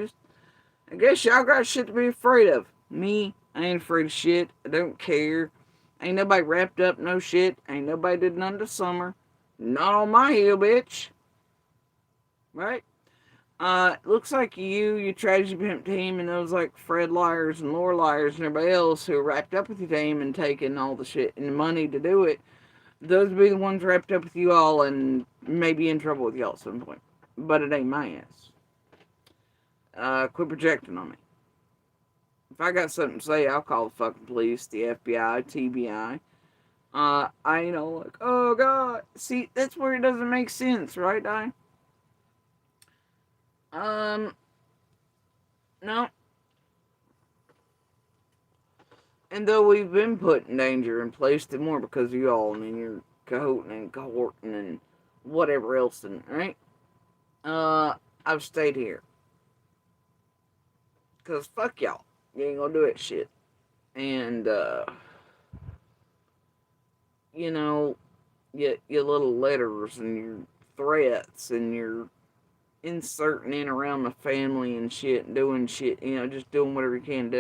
guess y'all got shit to be afraid of. Me, I ain't afraid of shit. I don't care. Ain't nobody wrapped up no shit. Ain't nobody did none to Summer. Not on my heel, bitch. Right? Looks like your tragedy pimp team, and those like Fred Liars and Laura Liars and everybody else who are wrapped up with your team and taking all the shit and the money to do it, those would be the ones wrapped up with you all and maybe in trouble with y'all at some point. But it ain't my ass. Quit projecting on me. If I got something to say, I'll call the fucking police, the FBI, TBI. I ain't all like, oh God. See, that's where it doesn't make sense, right, Di? No. And though we've been put in danger and placed in more because of y'all and you're cahoting and cohorting and whatever else, right? I've stayed here. Because fuck y'all. You ain't gonna do it shit. And, your little letters and your threats and your inserting in around the family and shit and doing shit, just doing whatever you can.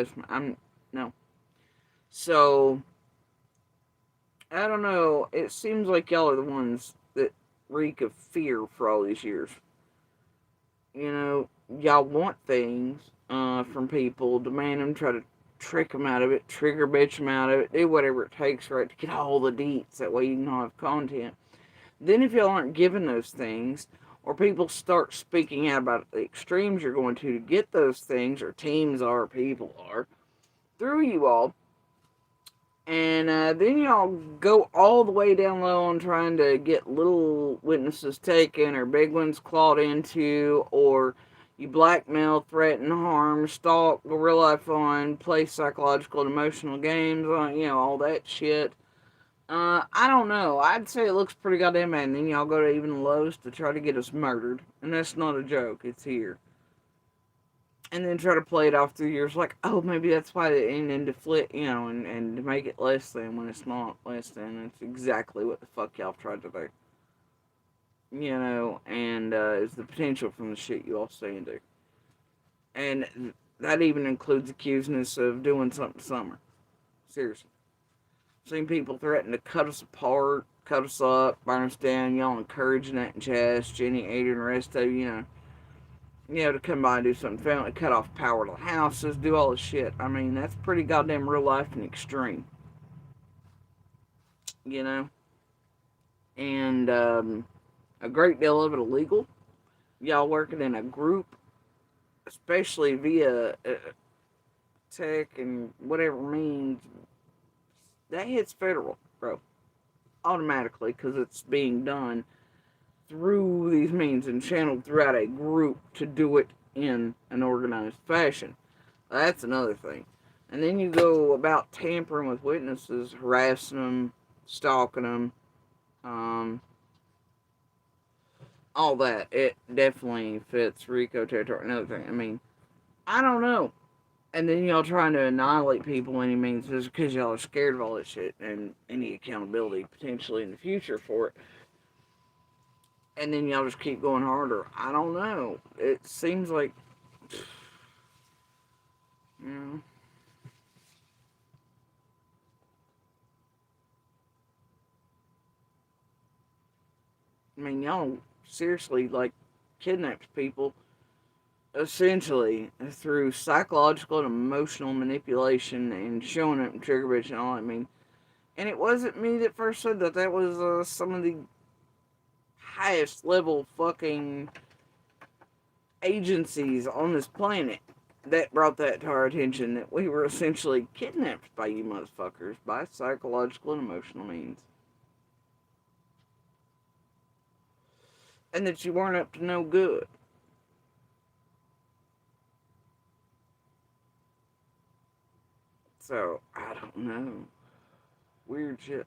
No. So, I don't know. It seems like y'all are the ones that reek of fear for all these years. Y'all want things from people, demand them, try to trick them out of it, trigger bitch them out of it, do whatever it takes, right, to get all the deets. That way you can have content. Then if y'all aren't given those things, or people start speaking out about the extremes you're going to get those things, or teams are, people are, through you all, and then y'all go all the way down low on trying to get little witnesses taken, or big ones clawed into, or you blackmail, threaten, harm, stalk, gorilla on, play psychological and emotional games on, all that shit. I don't know. I'd say it looks pretty goddamn bad. And then y'all go to even the lows to try to get us murdered. And that's not a joke. It's here. And then try to play it off through years like, oh, maybe that's why they ain't into flip, and to make it less than when it's not less than. It's exactly what the fuck y'all tried to do. And it's the potential from the shit you all say and do. And that even includes accusing us of doing something summer. Seriously. Seen people threaten to cut us apart, cut us up, burn us down. Y'all encouraging that in Chaz, Jenny, Adrian, the rest of you, to come by and do something family, cut off power to the houses, do all this shit. I mean, that's pretty goddamn real life and extreme. And a great deal of it illegal. Y'all working in a group, especially via tech and whatever means, that hits federal, bro. Automatically, because it's being done through these means and channeled throughout a group to do it in an organized fashion. That's another thing. And then you go about tampering with witnesses, harassing them, stalking them, all that. It definitely fits RICO territory. Another thing, I mean, I don't know. And then y'all trying to annihilate people any means just because y'all are scared of all this shit and any accountability potentially in the future for it. And then y'all just keep going harder. I don't know. It seems like, I mean, y'all seriously, kidnapped people essentially through psychological and emotional manipulation and showing up and trigger bitch and all. I mean, and it wasn't me that first said that. That was some of the highest level fucking agencies on this planet that brought that to our attention, that we were essentially kidnapped by you motherfuckers by psychological and emotional means. And that you weren't up to no good. So, I don't know. Weird shit.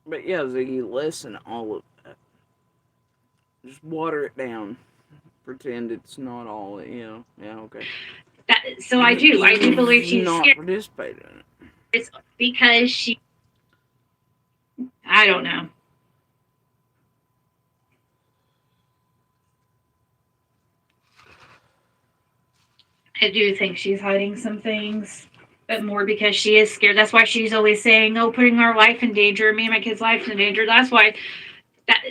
But yeah, Ziggy, listen all of that. Just water it down. Pretend it's not all, yeah, okay. So I do believe she's not scared. Participating in it. It's because I don't know. I do think she's hiding some things, but more because she is scared. That's why she's always saying, "Oh, putting our life in danger, me and my kids' life in danger." That's why.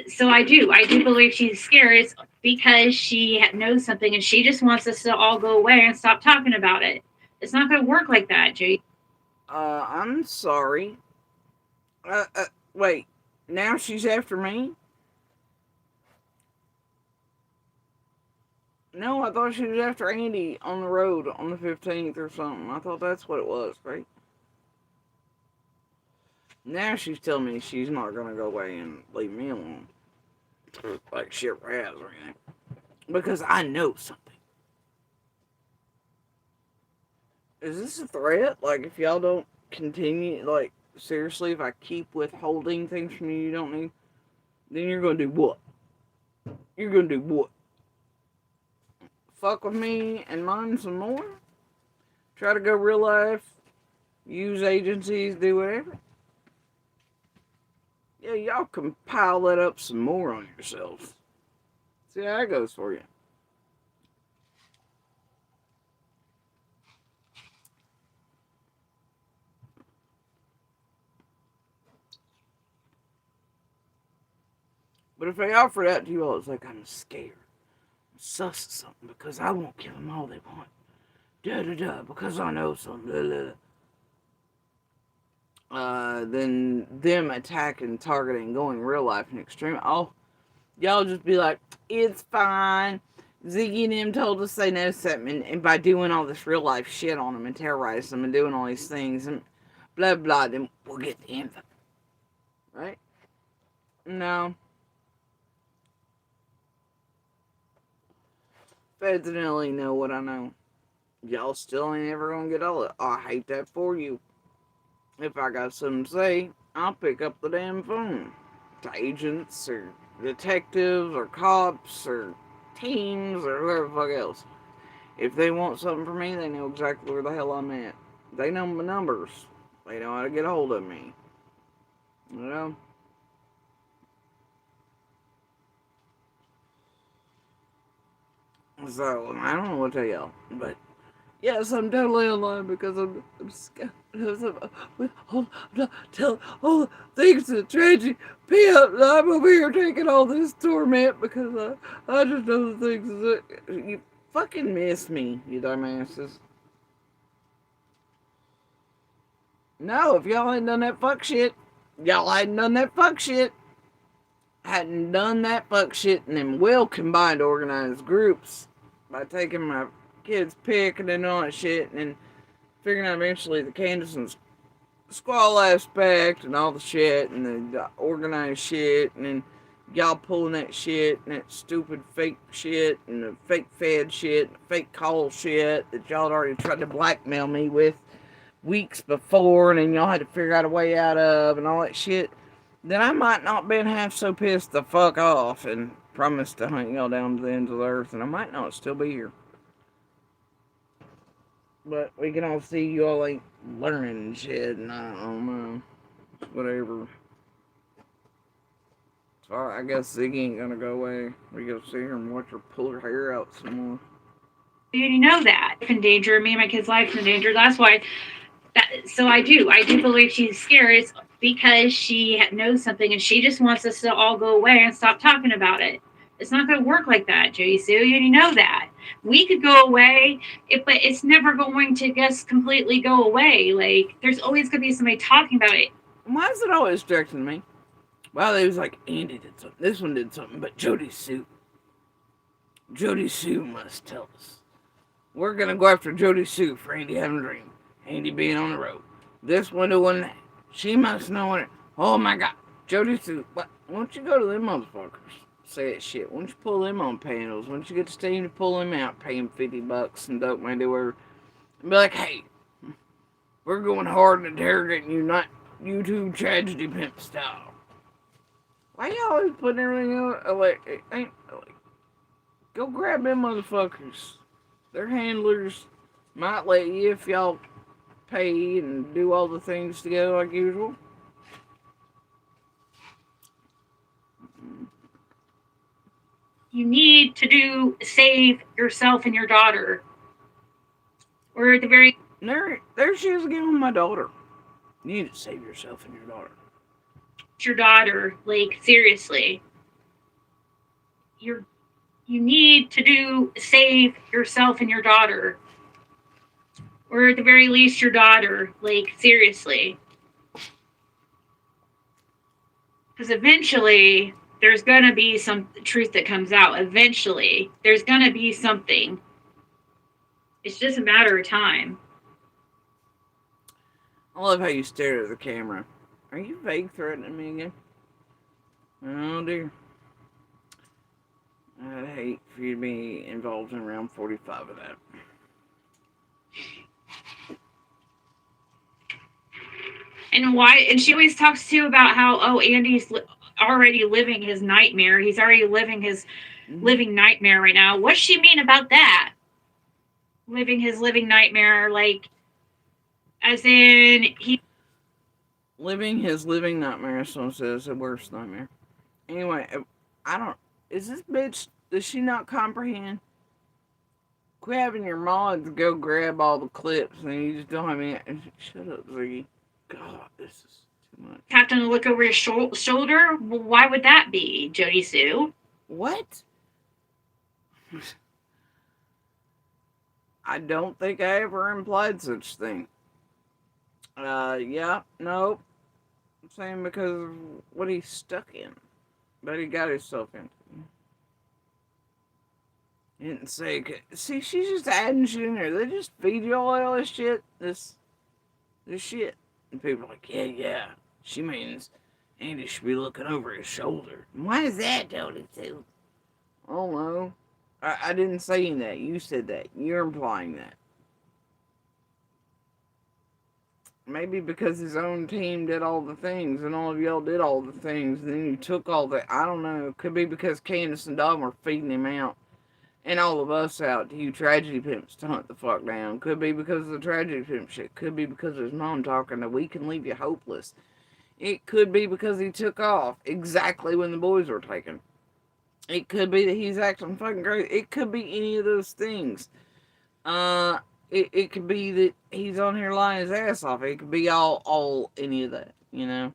So I do believe she's scared. It's because she knows something, and she just wants us to all go away and stop talking about it. It's not going to work like that, Jay. I'm sorry. Wait. Now she's after me? No, I thought she was after Andy on the road on the 15th or something. I thought that's what it was, right? Now she's telling me she's not gonna go away and leave me alone. Like shit Raz or anything. Because I know something. Is this a threat? Like, if y'all don't continue, seriously, if I keep withholding things from you don't need, then you're gonna do what? You're gonna do what? Fuck with me and mine some more? Try to go real life? Use agencies, do whatever? Yeah, y'all can pile that up some more on yourselves. See how that goes for you. But if they offer that to you all, it's like, I'm scared. I'm sus of something because I won't give them all they want. Da da da, because I know something. Da, da, da. Then them attacking, targeting, going real life and extreme. Oh, y'all just be like, it's fine. Ziggy and them told us they know something, and by doing all this real life shit on them and terrorizing them and doing all these things and blah blah, then we'll get the info. Right? No. Feds definitely know what I know. Y'all still ain't ever gonna get all it. I hate that for you. If I got something to say, I'll pick up the damn phone. To agents or detectives or cops or teams or whoever the fuck else. If they want something from me, they know exactly where the hell I'm at. They know my numbers. They know how to get a hold of me. You know? So, I don't know what to tell y'all. But, yes, I'm totally online because I'm scared. Tell all the things that tragedy be up. I'm over here taking all this torment because I just know the things that you fucking miss me, you dumbasses. No, if y'all ain't done that fuck shit, y'all hadn't done that fuck shit. Hadn't done that fuck shit in them well combined organized groups by taking my kids' pick and all that shit and then figuring out eventually the Candace and Squall aspect and all the shit and the organized shit and then y'all pulling that shit and that stupid fake shit and the fake fed shit and the fake call shit that y'all had already tried to blackmail me with weeks before and then y'all had to figure out a way out of and all that shit, then I might not been half so pissed the fuck off and promised to hunt y'all down to the ends of the earth and I might not still be here. But we can all see you all ain't learning shit and I don't know. Whatever. So I guess Ziggy ain't gonna go away. We go see her and watch her pull her hair out some more. You know that. In danger. Me and my kid's life in danger. That's why. So I do believe she's scared. It's because she knows something and she just wants us to all go away and stop talking about it. It's not going to work like that, Jody Sue. You know that. We could go away, but it's never going to just completely go away. Like, there's always going to be somebody talking about it. Why is it always distracting me? Well, it was like, Andy did something, this one did something, but Jody Sue must tell us. We're going to go after Jody Sue for Andy having a dream. Andy being on the road. This window and that. She must know it. Oh my god. Jody Sue. Why don't you go to them motherfuckers? Say that shit. Why don't you pull them on panels? Why don't you get the team to pull them out, pay them $50 and don't mind do whatever. And be like, hey, we're going hard and interrogating you, not YouTube tragedy pimp style. Why y'all always putting everything out? Like, go grab them motherfuckers. Their handlers might let you if y'all pay and do all the things together like usual. You need to save yourself and your daughter. Or at the very... There she is again with my daughter. You need to save yourself and your daughter. Your daughter, like, seriously. You need to save yourself and your daughter. Or at the very least, your daughter. Like, seriously. Because eventually, there's going to be some truth that comes out. Eventually, there's going to be something. It's just a matter of time. I love how you stare at the camera. Are you vague threatening me again? Oh dear. I'd hate for you to be involved in round 45 of that. And why? And she always talks too about how Andy's already living his nightmare. He's already living his living nightmare right now. What's she mean about that? Living his living nightmare, like, as in he living his living nightmare. Someone says the worst nightmare. Anyway, I don't. Is this bitch? Does she not comprehend? Quit having your mods go grab all the clips and you just don't have any. Shut up, Ziggy. God, this is Too much. Having to look over his shoulder? Well, why would that be, Jody Sue? What? I don't think I ever implied such thing. Yeah, nope. I'm saying because of what he's stuck in. But he got himself into. He didn't say, see, she's just adding shit in there. They just feed you all this shit. This shit. And people are like, yeah. She means Andy should be looking over his shoulder. Why is that, Jody, too? I don't know. I didn't say that. You said that. You're implying that. Maybe because his own team did all the things and all of y'all did all the things. And then you took all the... I don't know. Could be because Candace and Dom were feeding him out. And all of us out to you tragedy pimps to hunt the fuck down. Could be because of the tragedy pimp shit. Could be because of his mom talking that we can leave you hopeless. It could be because he took off exactly when the boys were taken. It could be that he's acting fucking crazy. It could be any of those things. It could be that he's on here lying his ass off. It could be all any of that, you know?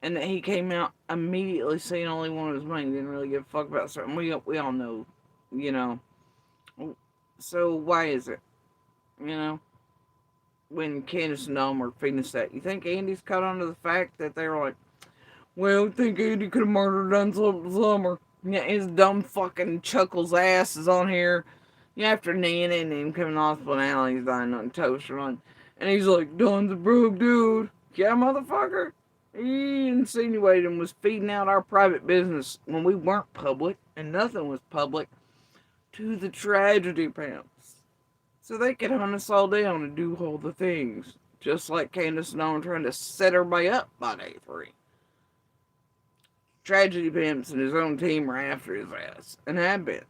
And that he came out immediately saying all he wanted was money. Didn't really give a fuck about something. We all know, you know. So why is it, you know, when Candace and Dom were feeding us that? You think Andy's caught on to the fact that they were like, well, I think Andy could have murdered Summer. Yeah, his dumb fucking chuckles ass is on here. Yeah, after Nana and him coming off the hospital, he's dying on toast run. And he's like, Don's a broke dude. Yeah, motherfucker. He insinuated and was feeding out our private business when we weren't public and nothing was public to the tragedy pimps. So they could hunt us all down and do all the things. Just like Candace and Dom trying to set everybody up by day 3. Tragedy pimps and his own team are after his ass. And have been.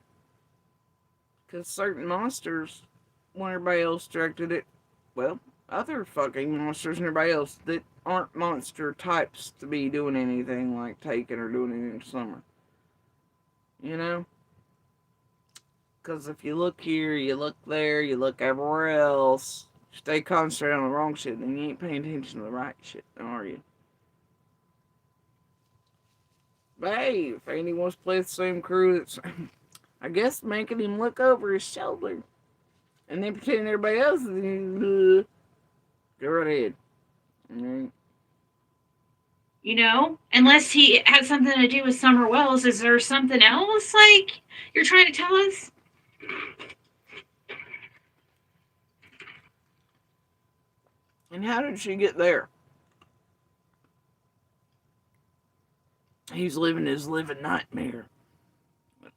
Because certain monsters, when everybody else directed it, well, other fucking monsters and everybody else that aren't monster types to be doing anything like taking or doing anything in summer. You know? Because if you look here, you look there, you look everywhere else, stay concentrated on the wrong shit, then you ain't paying attention to the right shit, are you? But hey, if Andy wants to play the same crew, that's, I guess, making him look over his shoulder. And then pretending everybody else is, go right ahead. Alright. You know, unless he had something to do with Summer Wells, is there something else, like, you're trying to tell us? And how did she get there? He's living his living nightmare.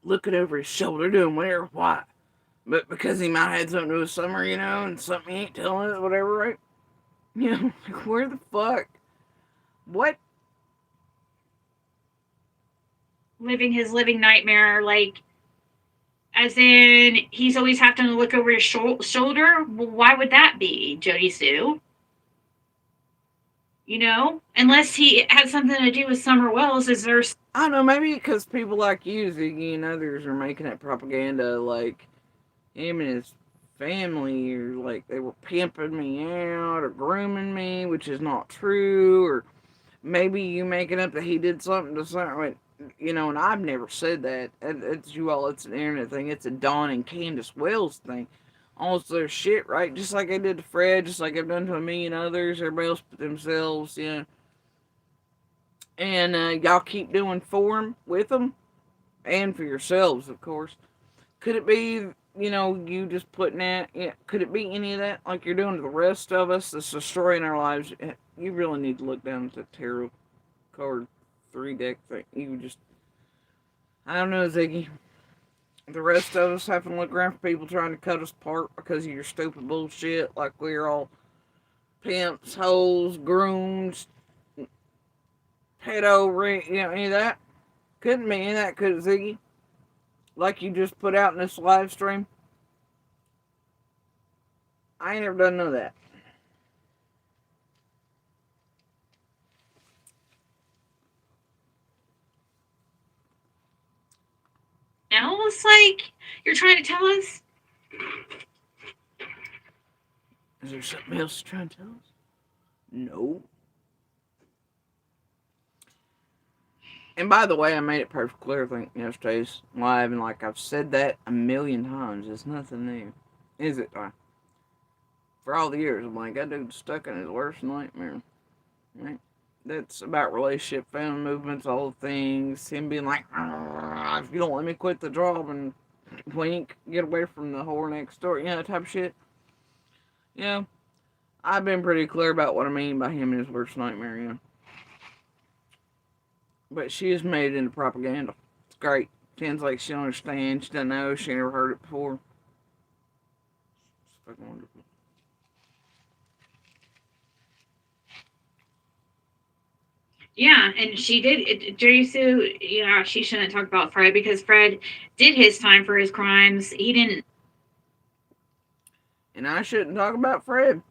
Looking over his shoulder, doing where, why? But because he might have had something to do with Summer, you know, and something he ain't telling us, whatever, right? You know, where the fuck? What? Living his living nightmare, like, as in, he's always having to look over his shoulder? Well, why would that be, Jody Sue? You know? Unless he had something to do with Summer Wells, is there... I don't know, maybe because people like you, Ziggy, and others are making that propaganda, like, him and his family, or like, they were pimping me out, or grooming me, which is not true, or maybe you making up that he did something to something, you know, and I've never said that. It's you all, it's an internet thing, it's a Dawn and Candace Wells thing. Almost their shit, right? Just like I did to Fred, just like I've done to a million others, everybody else put themselves, you know. And y'all keep doing for them, with them, and for yourselves, of course. Could it be, you know, you just putting that, yeah, could it be any of that, like you're doing to the rest of us, that's destroying our lives? You really need to look down at the tarot card 3-deck thing. You just, I don't know, Ziggy. The rest of us having to look around for people trying to cut us apart because of your stupid bullshit, like we're all pimps, hoes, grooms, pedo, you know, any of that. Couldn't be any of that, could it, Ziggy? Like you just put out in this live stream. I ain't never done none of that. No, it's like, you're trying to tell us? Is there something else you're trying to tell us? No. And by the way, I made it perfectly clear, I think, yesterday's live, and like I've said that a million times. It's nothing new. Is it? For all the years, I'm like, that dude's stuck in his worst nightmare. Right? That's about relationship, family movements, all the things. Him being like, if you don't let me quit the job and wink, get away from the whore next door, type of shit. I've been pretty clear about what I mean by him and his worst nightmare, But she has made it into propaganda. It's great. Sounds like she understands. She doesn't know. She never heard it before. It's fucking wonderful. Yeah, and she did. Jerisu, she shouldn't talk about Fred because Fred did his time for his crimes. He didn't. And I shouldn't talk about Fred.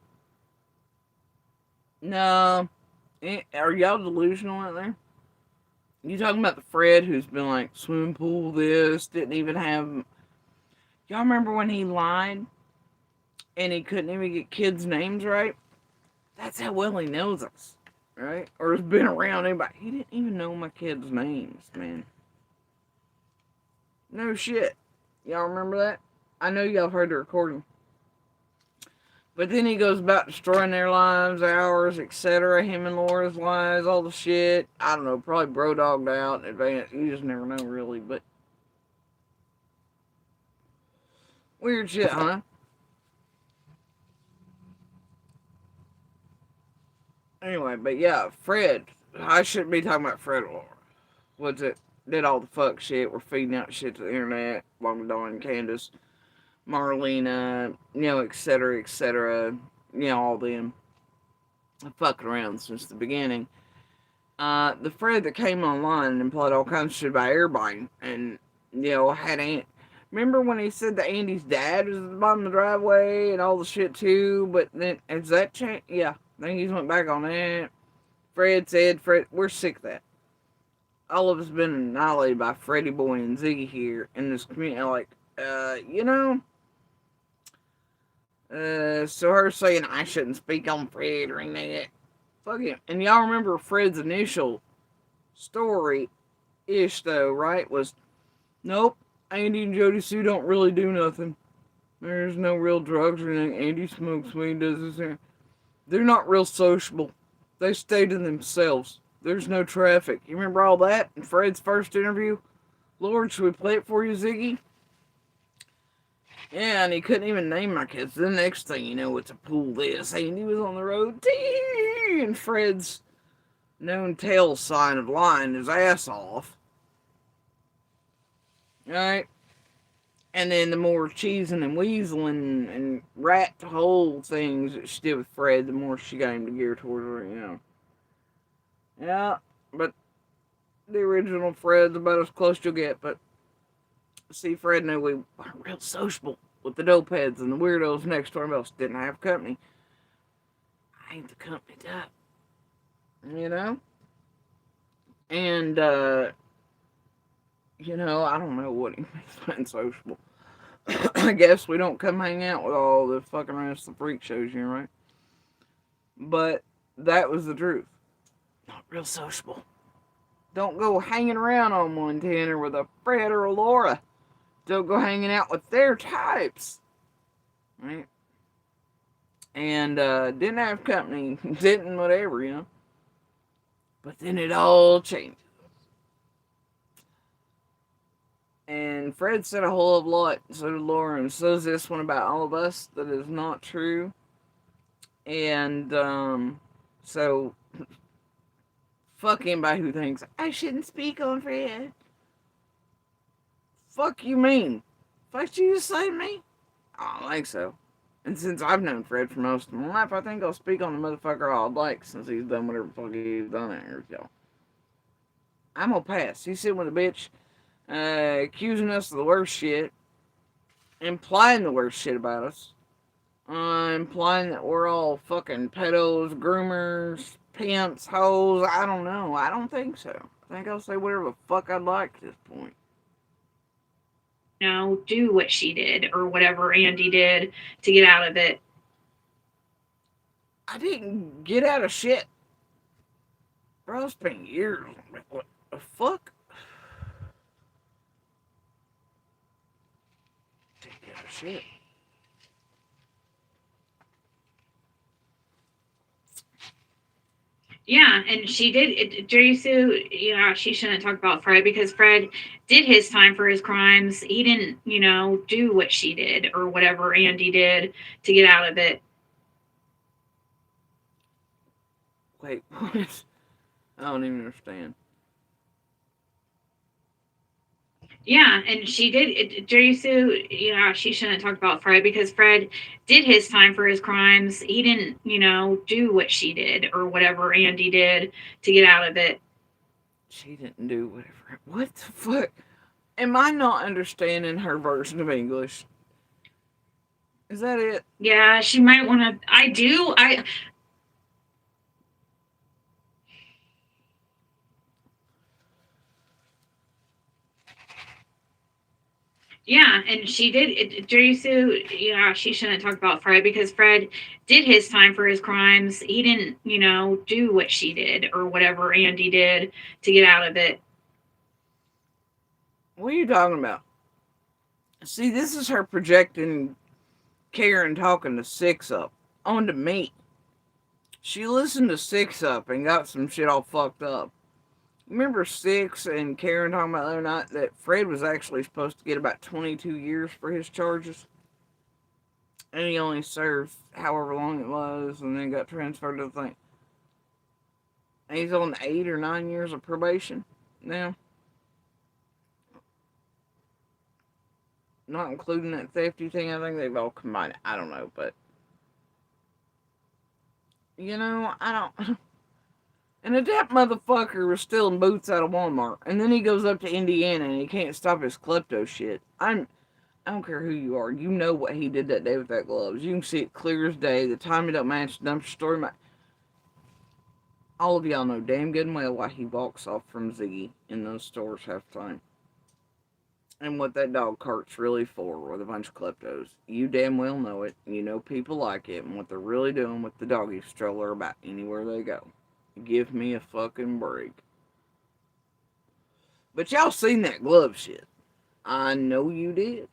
No. Are y'all delusional out there? You talking about the Fred who's been like, swimming pool this, didn't even have... Y'all remember when he lied? And he couldn't even get kids' names right? That's how well he knows us. Right? Or has been around anybody. He didn't even know my kids' names, man. No shit. Y'all remember that? I know y'all heard the recording. But then he goes about destroying their lives, ours, etc. Him and Laura's lives, all the shit. I don't know, probably bro-dogged out in advance. You just never know, really, but... Weird shit, huh? Anyway, but yeah, Fred. I shouldn't be talking about Fred or Laura. What's it? Did all the fuck shit. We're feeding out shit to the internet. Long Dawn, Candace, Marlena, etc., etc. All them. Fucking around since the beginning. The Fred that came online and implied all kinds of shit about everybody. And, had remember when he said that Andy's dad was at the bottom of the driveway and all the shit too? But then, has that changed? Yeah. I think he's went back on that. Fred said, we're sick of that. All of us been annihilated by Freddie Boy and Ziggy here in this community. Like, so her saying I shouldn't speak on Fred or anything. Fuck him. And y'all remember Fred's initial story-ish, though, right? Was, nope, Andy and Jody Sue don't really do nothing. There's no real drugs or anything. Andy smokes weed, does this here. They're not real sociable. They stay to themselves. There's no traffic. You remember all that in Fred's first interview? Lord, should we play it for you, Ziggy? Yeah, and he couldn't even name my kids. The next thing you know, it's a pool this. Andy was on the road. And Fred's known tail sign of lying his ass off. Alright? And then the more cheesing and weaseling and rat hole things that she did with Fred, the more she got him to gear towards her, Yeah, but the original Fred's about as close you'll get, but see, Fred knew we weren't real sociable with the dope heads and the weirdos next door else didn't have company. I ain't the company type. And, I don't know what he means by sociable. I guess we don't come hang out with all the fucking rest of the freak shows, right? But that was the truth. Not real sociable. Don't go hanging around on 110 or with a Fred or a Laura. Don't go hanging out with their types. Right? And didn't have company. Didn't whatever, But then it all changed. And Fred said a whole lot, so did Laura, and so is this one about all of us that is not true. And, so, fuck anybody who thinks, I shouldn't speak on Fred. Fuck you mean? Fuck you just say to me? I don't think so. And since I've known Fred for most of my life, I think I'll speak on the motherfucker I'd like, since he's done whatever the fuck he's done out here, y'all. I'm gonna pass. He's sitting with a bitch, accusing us of the worst shit, implying the worst shit about us, implying that we're all fucking pedos, groomers, pimps, hoes. I don't know. I don't think so. I think I'll say whatever the fuck I'd like at this point. Do what she did or whatever Andy did to get out of it. I didn't get out of shit. Bro, it's been years. What the fuck? shit. Yeah, and she did. Jerisu, yeah, she shouldn't talk about Fred because Fred did his time for his crimes. He didn't, do what she did or whatever Andy did to get out of it. Wait, what? I don't even understand. Yeah, and she did. Jerisu, yeah, she shouldn't talk about Fred because Fred did his time for his crimes. He didn't, do what she did or whatever Andy did to get out of it. She didn't do whatever. What the fuck? Am I not understanding her version of English? Is that it? Yeah, she might want to. I do. Yeah, and she did. Jerisu, yeah, she shouldn't talk about Fred because Fred did his time for his crimes. He didn't, do what she did or whatever Andy did to get out of it. What are you talking about? See, this is her projecting Karen talking to Six Up onto me. She listened to Six Up and got some shit all fucked up. Remember Six and Karen talking about the other night that Fred was actually supposed to get about 22 years for his charges? And he only served however long it was and then got transferred to the thing. And he's on 8 or 9 years of probation now. Not including that thefty thing. I think they've all combined it. I don't know, but I don't. And that motherfucker was stealing boots out of Walmart, and then he goes up to Indiana and he can't stop his klepto shit. I don't care who you are. You know what he did that day with that gloves. You can see it clear as day. The time it don't match the dumpster story. All of y'all know damn good and well why he walks off from Ziggy in those stores half the time. And what that dog cart's really for with a bunch of kleptos. You damn well know it. You know people like it and what they're really doing with the doggy stroller about anywhere they go. Give me a fucking break. But y'all seen that glove shit. I know you did.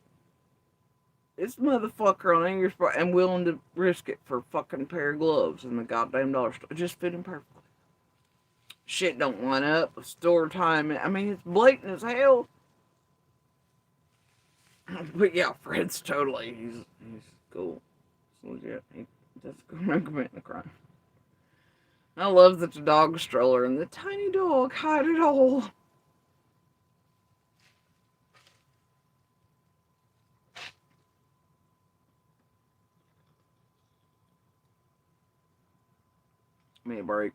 This motherfucker on English and willing to risk it for a fucking pair of gloves in the goddamn dollar store. It just fit him perfectly. Shit don't line up with store time. I mean, it's blatant as hell. But yeah, Fred's totally, he's cool. It's legit. That's committing a crime. I love that the dog stroller and the tiny dog hide it all. Give me a break.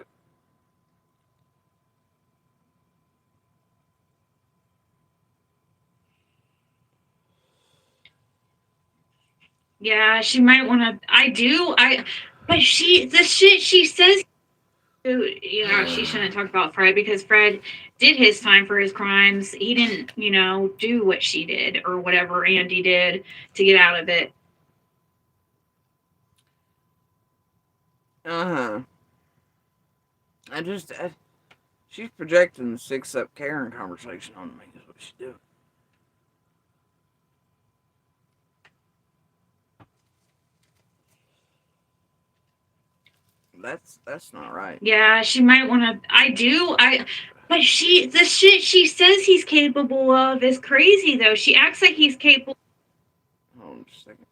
Yeah, she might want to. I do. But the shit she says. Yeah, she shouldn't talk about Fred because Fred did his time for his crimes. He didn't, do what she did or whatever Andy did to get out of it. Uh-huh. She's projecting the Six Up Karen conversation on me, is what she's doing. That's not right. Yeah, she might want to. I do. But the shit she says he's capable of is crazy though. She acts like he's capable. Hold on just a second.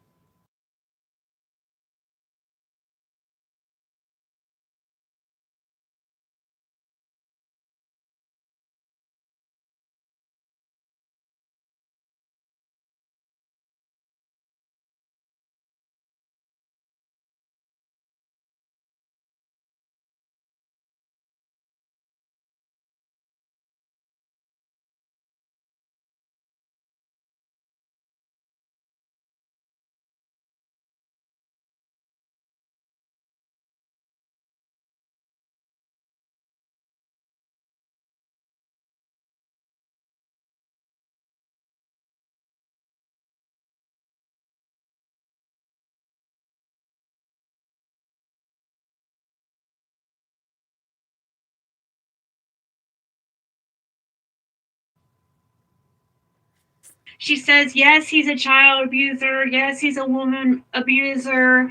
She says, yes, he's a child abuser. Yes, he's a woman abuser.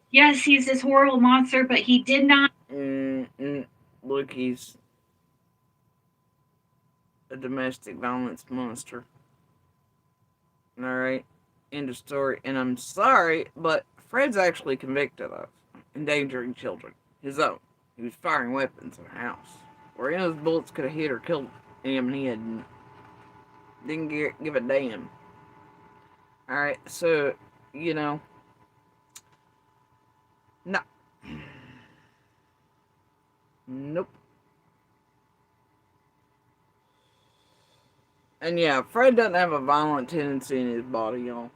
Yes, he's this horrible monster, but he did not. Look, he's a domestic violence monster. Alright? End of story. And I'm sorry, but Fred's actually convicted of endangering children. His own. He was firing weapons in the house. Where those bullets could have hit or killed him, and he didn't give a damn. Alright, so, you know. No. Nope. And yeah, Fred doesn't have a violent tendency in his body, y'all.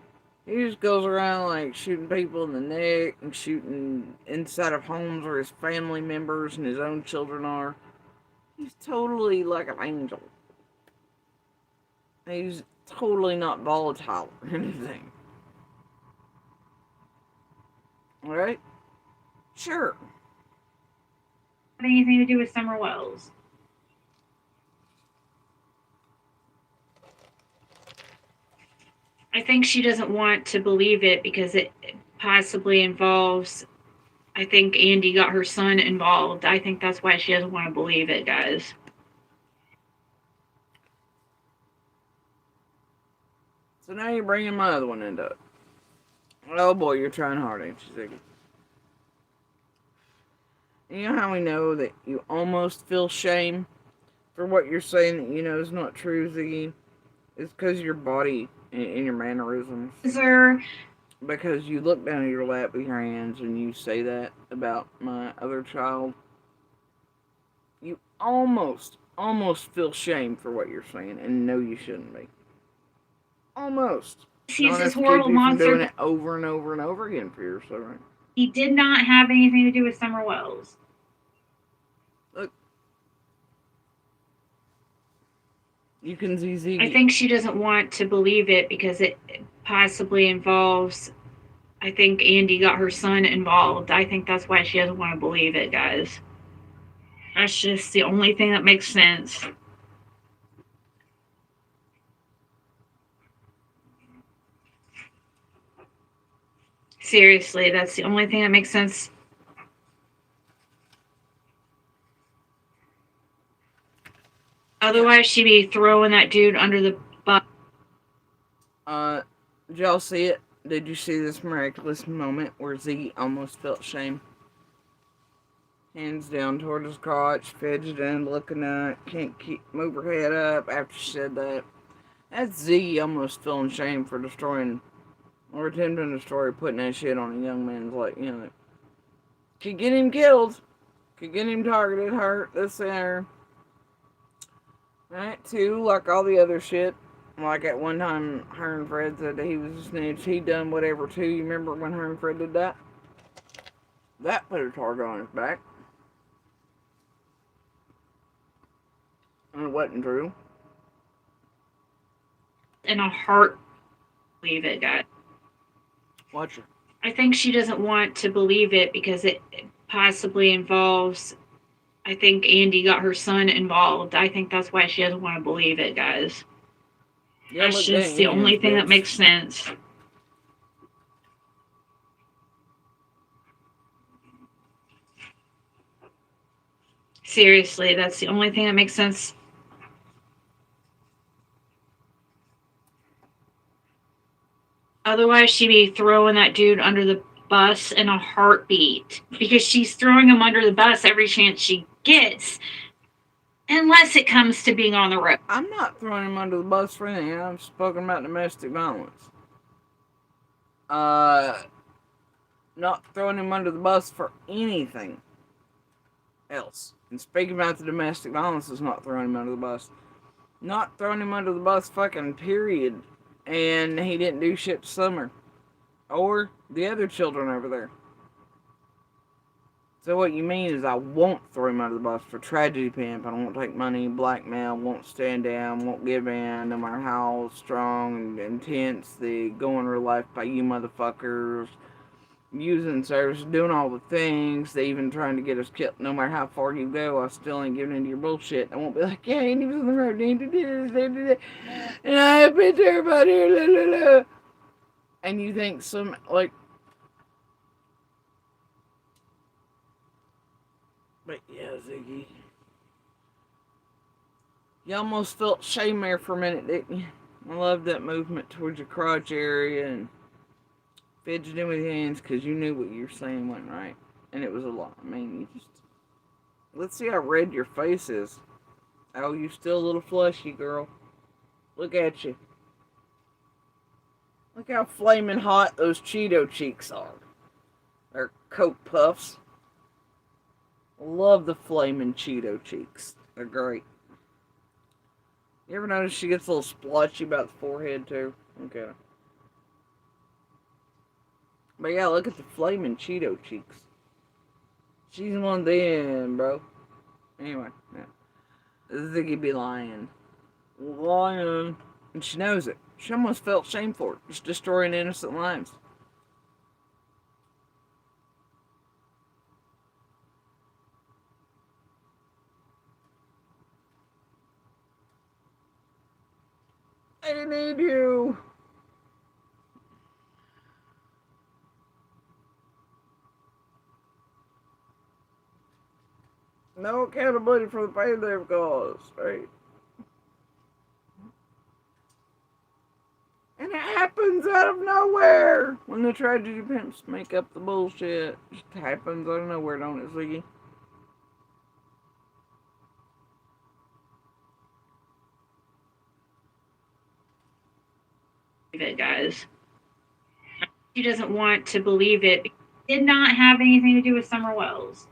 He just goes around like shooting people in the neck and shooting inside of homes where his family members and his own children are. He's totally like an angel. He's totally not volatile or anything. Alright? Sure. Have anything to do with Summer Wells. I think she doesn't want to believe it because it possibly involves. I think Andy got her son involved. I think that's why she doesn't want to believe it, guys. So now you're bringing my other one into it. Oh boy, you're trying hard, ain't you, Ziggy? You know how we know that you almost feel shame for what you're saying that you know is not true, Ziggy? It's because your body and your mannerisms. Sir, Because you look down at your lap with your hands and you say that about my other child. You almost feel shame for what you're saying and know you shouldn't be. Almost. he's Not this enough to keep horrible you from doing monster. it over and over and over again for yourself, right? He did not have anything to do with Summer Wells. Look. You can see Ziggy. I think she doesn't want to believe it because it possibly involves. I think Andy got her son involved. I think that's why she doesn't want to believe it, guys. That's just the only thing that makes sense. Seriously, that's the only thing that makes sense. Otherwise, she'd be throwing that dude under the bus. Did y'all see it? Did you see this miraculous moment where Ziggy almost felt shame? Hands down toward his crotch, fidgeting, looking up, can't move her head up after she said that. That's Ziggy almost feeling shame for destroying, or attempting to destroy, putting that shit on a young man's, like, you know, could get him killed, could get him targeted, hurt, this and there. Right, too, like all the other shit. Like at one time, her and Fred said that he was a snitch. He done whatever too. You remember when her and Fred did that? That put a target on his back. And it wasn't true. In a heart, believe it, guys. Watch it. I think she doesn't want to believe it because it possibly involves. I think Andy got her son involved. I think that's why she doesn't want to believe it, guys. Yeah, That's look, just they the ain't only his thing that bitch. makes sense. Seriously, that's the only thing that makes sense. Otherwise, she'd be throwing that dude under the bus in a heartbeat because she's throwing him under the bus every chance she gets, unless it comes to being on the road. I'm not throwing him under the bus for anything. I'm spoken about domestic violence. Not throwing him under the bus for anything else. And speaking about the domestic violence is not throwing him under the bus. Not throwing him under the bus, fucking period. And he didn't do shit to Summer. Or the other children over there. So what you mean is I won't throw him under the bus for tragedy pimp. I won't take money, blackmail, won't stand down, won't give in, no matter how strong and intense the going real life by you motherfuckers using service, doing all the things. They even trying to get us killed. No matter how far you go, I still ain't giving into your bullshit. I won't be like, yeah, Andy was on the road, Andy did this, and I have been there about here, la la la. And you think some, like, but yeah, Ziggy. You almost felt shame there for a minute, didn't you? I love that movement towards your crotch area and fidgeting with your hands because you knew what you were saying wasn't right. And it was a lot. I mean, you just... Let's see how red your face is. Oh, you still a little flushy, girl. Look at you. Look how flaming hot those Cheeto cheeks are. They're Coke Puffs. Love the flaming Cheeto cheeks. They're great. You ever notice she gets a little splotchy about the forehead, too? Okay. But yeah, look at the flaming Cheeto cheeks. She's one of them, bro. Anyway, yeah. Ziggy be lying. Lying. And she knows it. She almost felt shame for it. Just destroying innocent lives. I need you. No accountability for the pain they've caused, right? And it happens out of nowhere when the tragedy pimps make up the bullshit. It just happens out of nowhere, don't it, Ziggy? It, guys. She doesn't want to believe it. It did not have anything to do with Summer Wells.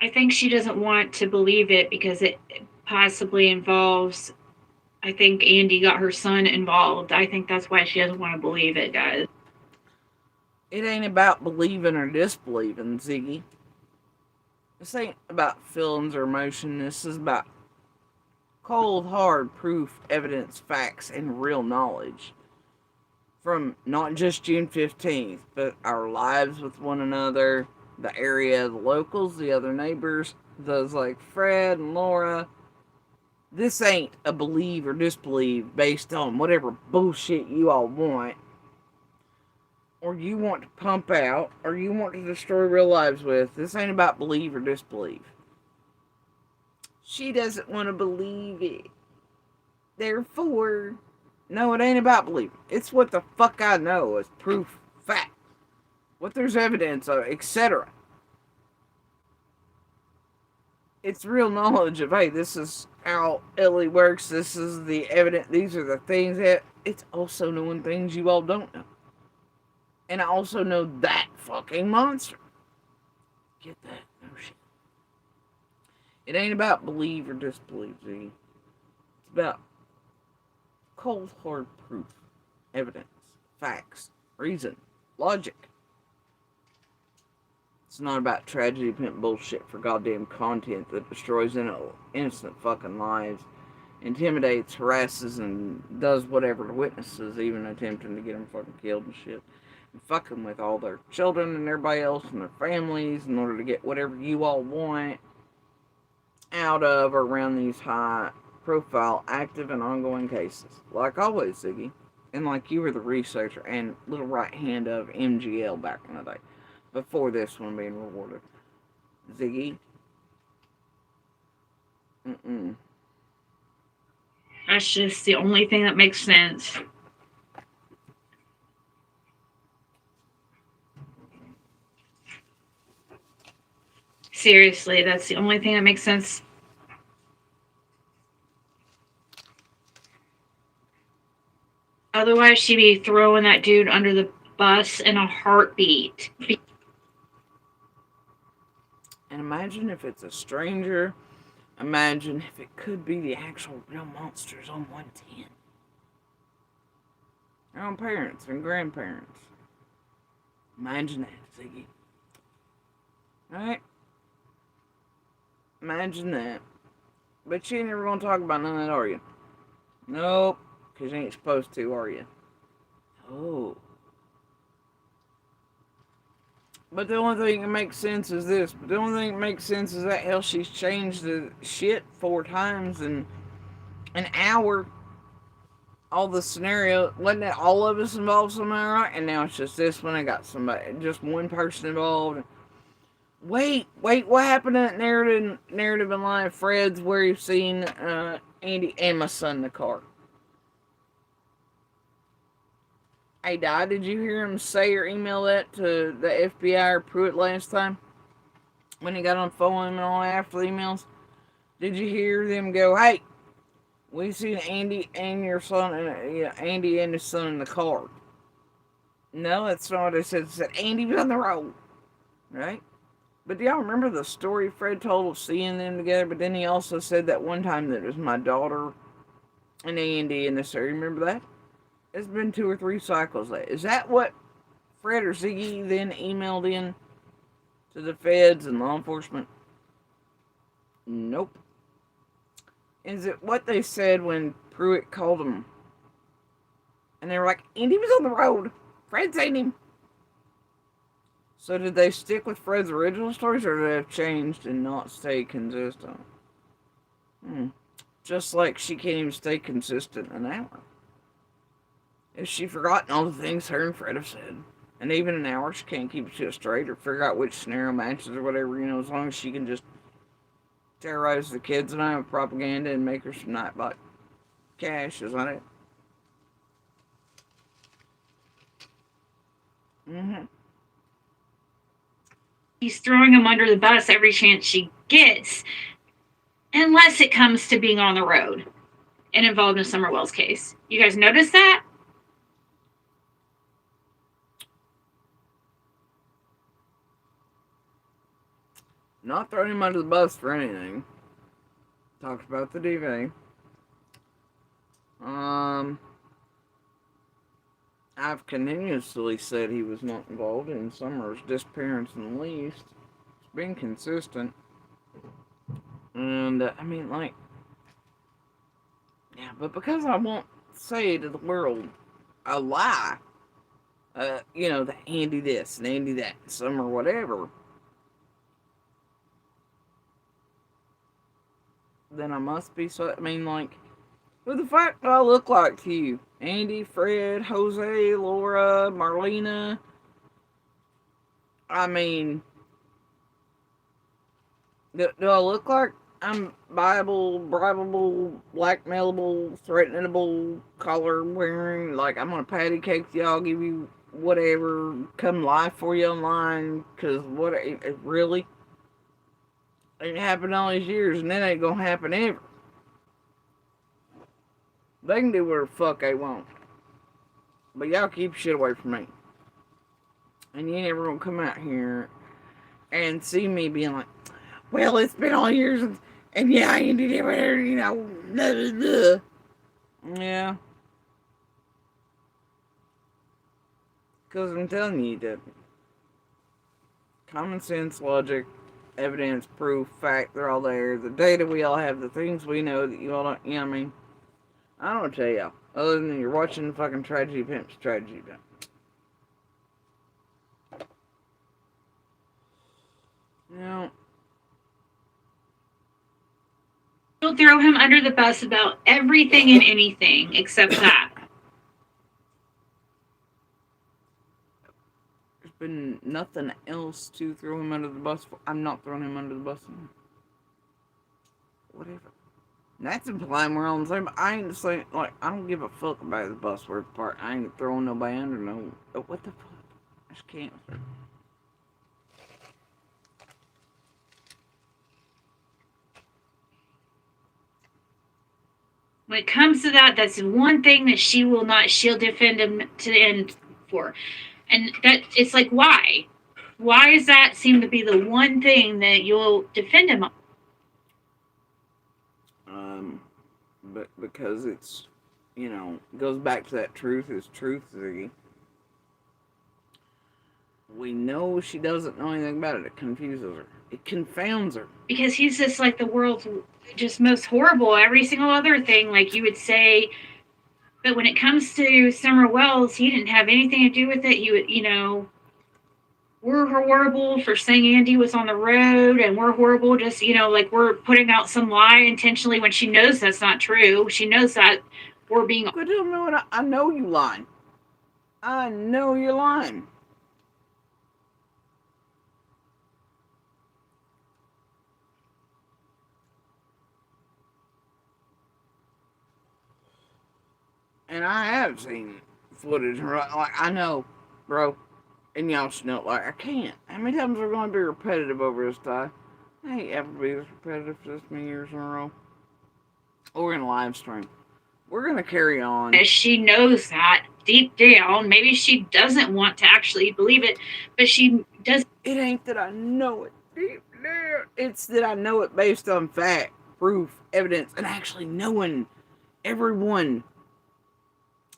I think she doesn't want to believe it because it possibly involves, I think Andy got her son involved. I think that's why she doesn't want to believe it, guys. It ain't about believing or disbelieving, Ziggy. This ain't about feelings or emotion. This is about cold, hard proof, evidence, facts, and real knowledge. From not just June 15th, but our lives with one another, the area, the locals, the other neighbors, those like Fred and Laura. This ain't a believe or disbelieve based on whatever bullshit you all want, or you want to pump out, or you want to destroy real lives with. This ain't about believe or disbelieve. She doesn't want to believe it. Therefore, no, it ain't about believing. It's what the fuck I know as proof, fact. What there's evidence of, etc. It's real knowledge of, hey, this is how Ellie works, this is the evidence, these are the things that... It's also knowing things you all don't know. And I also know that fucking monster. Get that? No shit. It ain't about believe or disbelieve, Z. It's about cold, hard proof, evidence, facts, reason, logic. It's not about tragedy pimp bullshit for goddamn content that destroys innocent fucking lives, intimidates, harasses, and does whatever to witnesses, even attempting to get them fucking killed and shit. And fucking with all their children and everybody else and their families in order to get whatever you all want out of or around these high profile, active, and ongoing cases. Like always, Ziggy. And like you were the researcher and little right hand of MGL back in the day. Before this one being rewarded. Ziggy. That's just the only thing that makes sense. Seriously, that's the only thing that makes sense. Otherwise, she'd be throwing that dude under the bus in a heartbeat. And imagine if it's a stranger. Imagine if it could be the actual real monsters on 110. Their own parents and grandparents. Imagine that, Ziggy. Alright? Imagine that. But you ain't never gonna talk about none of that, are you? Nope. Because you ain't supposed to, are you? Oh. But the only thing that makes sense is this. But the only thing that makes sense is that hell she's changed the shit 4 times in an hour. All the scenario, wasn't it all of us involved somehow, right? And now it's just this one. I got somebody, just one person involved. Wait, what happened to that narrative in life? Fred's where you've seen Andy and my son in the car. Hey, Di, did you hear him say or email that to the FBI or Pruitt last time? When he got on the phone with him and all after the emails? Did you hear them go, hey, we've seen Andy and your son, Andy and his son in the car? No, that's not what they said. It said Andy was on the road. Right? But do y'all remember the story Fred told of seeing them together? But then he also said that one time that it was my daughter and Andy in this area. Remember that? It's been 2 or 3 cycles. Is that what Fred or Ziggy then emailed in to the feds and law enforcement? Nope. Is it what they said when Pruitt called him? And they were like, Andy was on the road. Fred seen him. So did they stick with Fred's original stories, or did they have changed and not stay consistent? Just like she can't even stay consistent an hour. Has she forgotten all the things her and Fred have said? And even an hour, she can't keep it to a straight or figure out which scenario matches or whatever, as long as she can just terrorize the kids and have propaganda and make her some nightbot cash, isn't it? He's throwing him under the bus every chance she gets, unless it comes to being on the road and involved in a Summer Wells case. You guys notice that? Not throwing him under the bus for anything. Talked about the DV. I've continuously said he was not involved in Summer's disappearance in the least. It's been consistent. And, yeah, but because I won't say to the world a lie, that Andy this and Andy that, Summer whatever, then I must be who the fuck do I look like to you? Andy, Fred, Jose, Laura, Marlena. Do I look like I'm buyable, bribable, blackmailable, threatenable, collar wearing, like I'm gonna patty cake y'all, give you whatever, come live for you online, cause what, it really? It happened all these years and it ain't gonna happen ever. They can do whatever the fuck they want. But y'all keep shit away from me. And you ain't ever gonna come out here and see me being like, well, it's been all years and yeah, I ended it, blah, blah, blah. Yeah. Because I'm telling you that common sense, logic, evidence, proof, fact, they're all there. The data we all have, the things we know that you all don't, I don't tell y'all, other than you're watching fucking Tragedy Pimps, Tragedy Pimp. You'll throw him under the bus about everything and anything except that. There's been nothing else to throw him under the bus for. I'm not throwing him under the bus. Whatever. That's implying we're on the same. I ain't saying, I don't give a fuck about the bus worth part. I ain't throwing nobody under no. What the fuck? I just can't. When it comes to that, that's one thing that she'll defend him to the end for. And that, it's like, why? Why does that seem to be the one thing that you'll defend him on? But because it's, goes back to that truth is truth, Ziggy. We know she doesn't know anything about it. It confuses her. It confounds her. Because he's just like the world's just most horrible, every single other thing, like you would say But when it comes to Summer Wells, he didn't have anything to do with it. He would, you know, we're horrible for saying Andy was on the road, and we're horrible just, you know, like we're putting out some lie intentionally when she knows that's not true. She knows that we're being. Quit telling me what I know you lying. I know you're lying. And I have seen footage. Like, I know, bro. And y'all should know, like, I can't. How many times are we going to be repetitive over this time? I ain't ever be this repetitive for this many years in a row. We're going to live stream. We're going to carry on. She knows that deep down. Maybe she doesn't want to actually believe it, but she does. It ain't that I know it deep down. It's that I know it based on fact, proof, evidence, and actually knowing everyone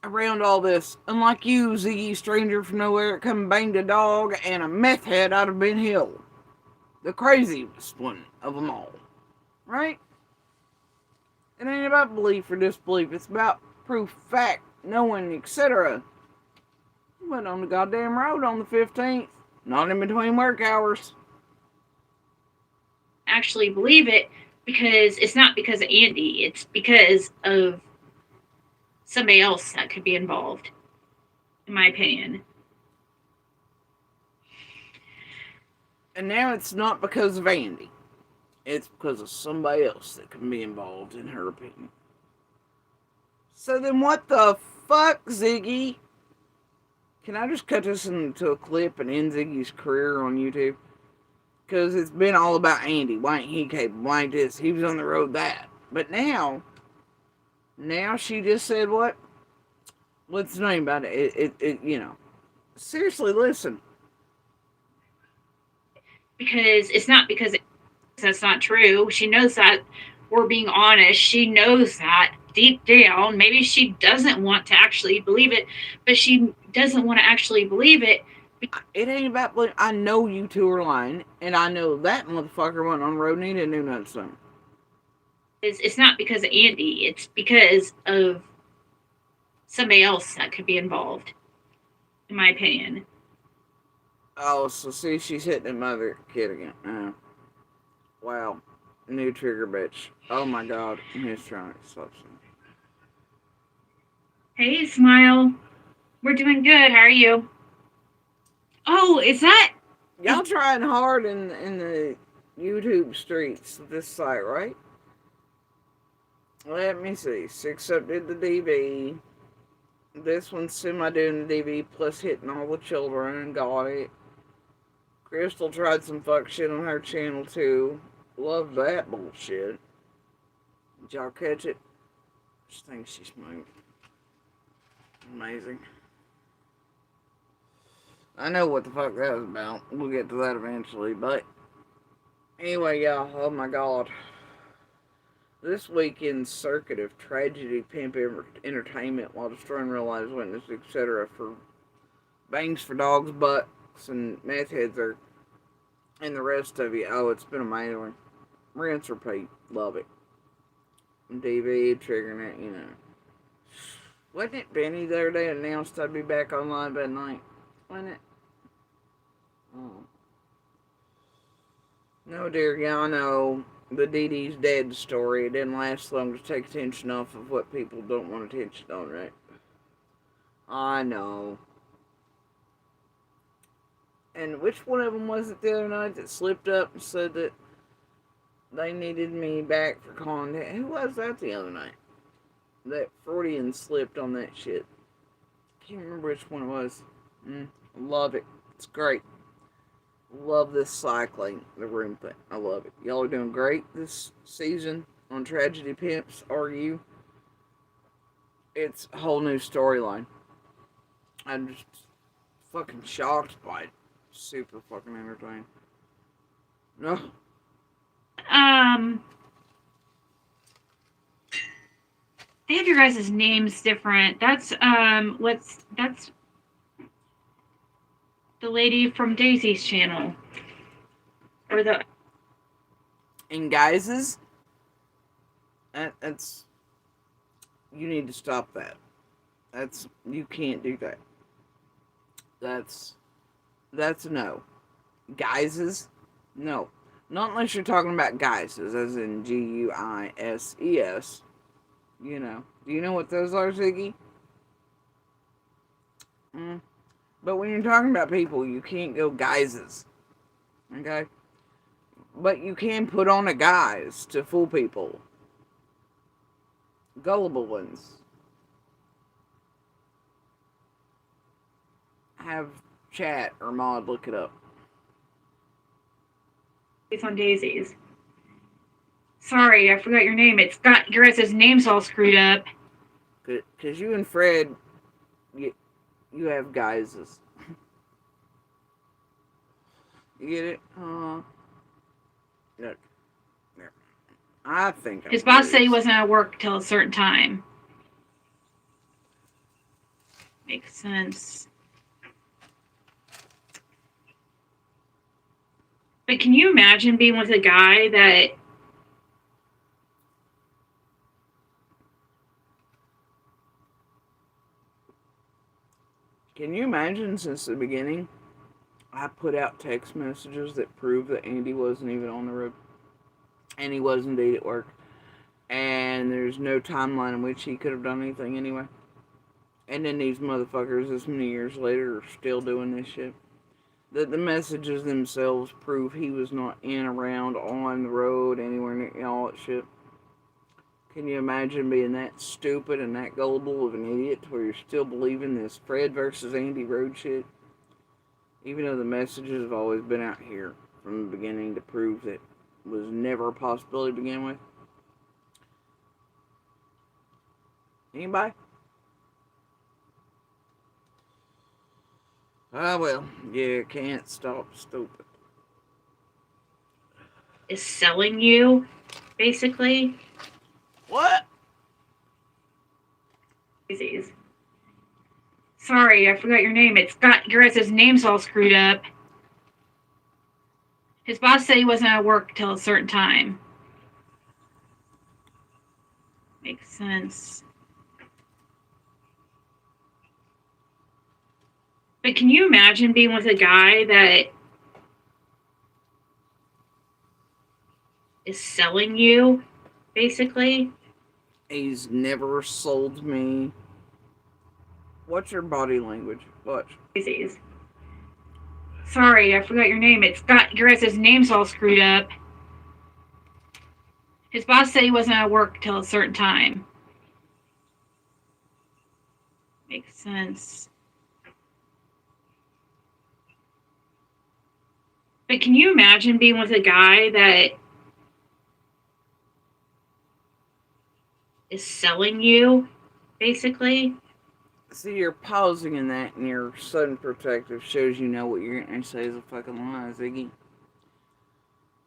around all this. Unlike you, Ziggy, stranger from nowhere, come and banged a dog and a meth head out of Ben Hill. The craziest one of them all. Right? It ain't about belief or disbelief. It's about proof, fact, knowing, etc. Went on the goddamn road on the 15th. Not in between work hours. Actually believe it, because it's not because of Andy. It's because of somebody else that could be involved, in my opinion. And now it's not because of Andy. It's because of somebody else that can be involved, in her opinion. So then what the fuck, Ziggy? Can I just cut this into a clip and end Ziggy's career on YouTube? Because it's been all about Andy. Why ain't he capable? Why ain't this? He was on the road that. But now she just said what? What's the name about it? It you know. Seriously, listen. Because it's not because that's not true. She knows that we're being honest. She knows that deep down. Maybe she doesn't want to actually believe it, but she doesn't want to actually believe it. It ain't about believing. I know you two are lying, and I know that motherfucker went on the road and he didn't do nothing. It's not because of Andy. It's because of somebody else that could be involved, in my opinion. Oh, so see, she's hitting the mother kid again. Wow. New trigger bitch. Oh my god. He's trying to stop something. Hey, Smile. We're doing good. How are you? Oh, is that? Y'all trying hard in the YouTube streets of this site, right? Let me see. 6 Up did the DV. This one's semi doing the DV plus hitting all the children and got it. Crystal tried some fuck shit on her channel too. Love that bullshit. Did y'all catch it? Just think she smoked. Amazing. I know what the fuck that was about. We'll get to that eventually, but anyway, y'all, oh my god. This weekend's circuit of tragedy, pimp entertainment while destroying real lives, witnesses, etc. for bangs for dogs, butts, and meth heads are, and the rest of you. Oh, it's been amazing. Rinse, repeat. Love it. DV, triggering it, you know. Wasn't it Benny the other day announced I'd be back online by night? Wasn't it? Oh. No, dear, y'all know the Dee Dee's dead story. It didn't last long to take attention off of what people don't want attention on, right? I know. And which one of them was it the other night that slipped up and said that they needed me back for content? Who was that the other night? That Freudian slipped on that shit. Can't remember which one it was. Love it. It's great. Love this cycling, the room thing. I love it. Y'all are doing great this season on Tragedy Pimps. Are you? It's a whole new storyline. I'm just fucking shocked by it. Super fucking entertaining. No. They have your guys' names different. That's that's the lady from Daisy's channel. Or the And guys's, that's, you need to stop that. You can't do that. That's a no. Guises? No. Not unless you're talking about guises, as in Guises. You know. Do you know what those are, Ziggy? But when you're talking about people, you can't go guises. Okay? But you can put on a guise to fool people. Gullible ones. Have chat or mod look it up. It's on Daisies. Sorry, I forgot your name. It's got your guys' name's all screwed up. Because you and Fred, you have guises. You get it? Look. I think His boss said he wasn't at work till a certain time. Makes sense. But can you imagine being with a guy that Can you imagine since the beginning, I put out text messages that prove that Andy wasn't even on the road. And he was indeed at work. And there's no timeline in which he could have done anything anyway. And then these motherfuckers, this many years later, are still doing this shit. The messages themselves prove he was not in, around, on the road, anywhere near, all that shit. Can you imagine being that stupid and that gullible of an idiot to where you're still believing this Fred versus Andy road shit? Even though the messages have always been out here from the beginning to prove that it was never a possibility to begin with. Anybody? Ah, well, you can't stop stupid. is selling you, basically? What? Daisies. Sorry, I forgot your name. It's got your guys' name's all screwed up. His boss said he wasn't at work till a certain time. Makes sense. But can you imagine being with a guy that is selling you, basically? He's never sold me. What's your body language? Watch. Daisies. Sorry, I forgot your name. It's got your guys' name's all screwed up. His boss said he wasn't at work till a certain time. Makes sense. But can you imagine being with a guy that is selling you, basically? See, you're pausing in that, and your sudden protective shows you know what you're going to say is a fucking lie, Ziggy.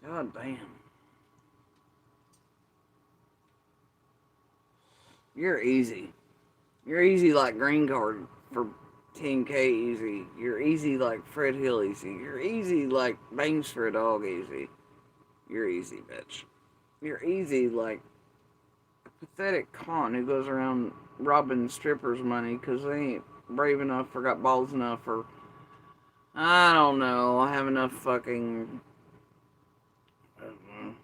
God damn. You're easy. You're easy like Green Card for 10K easy. You're easy like Fred Hill easy. You're easy like Bangs for a Dog easy. You're easy, bitch. You're easy like a pathetic con who goes around robbing strippers' money because they ain't brave enough or got balls enough or I don't know. I have enough fucking. I don't know.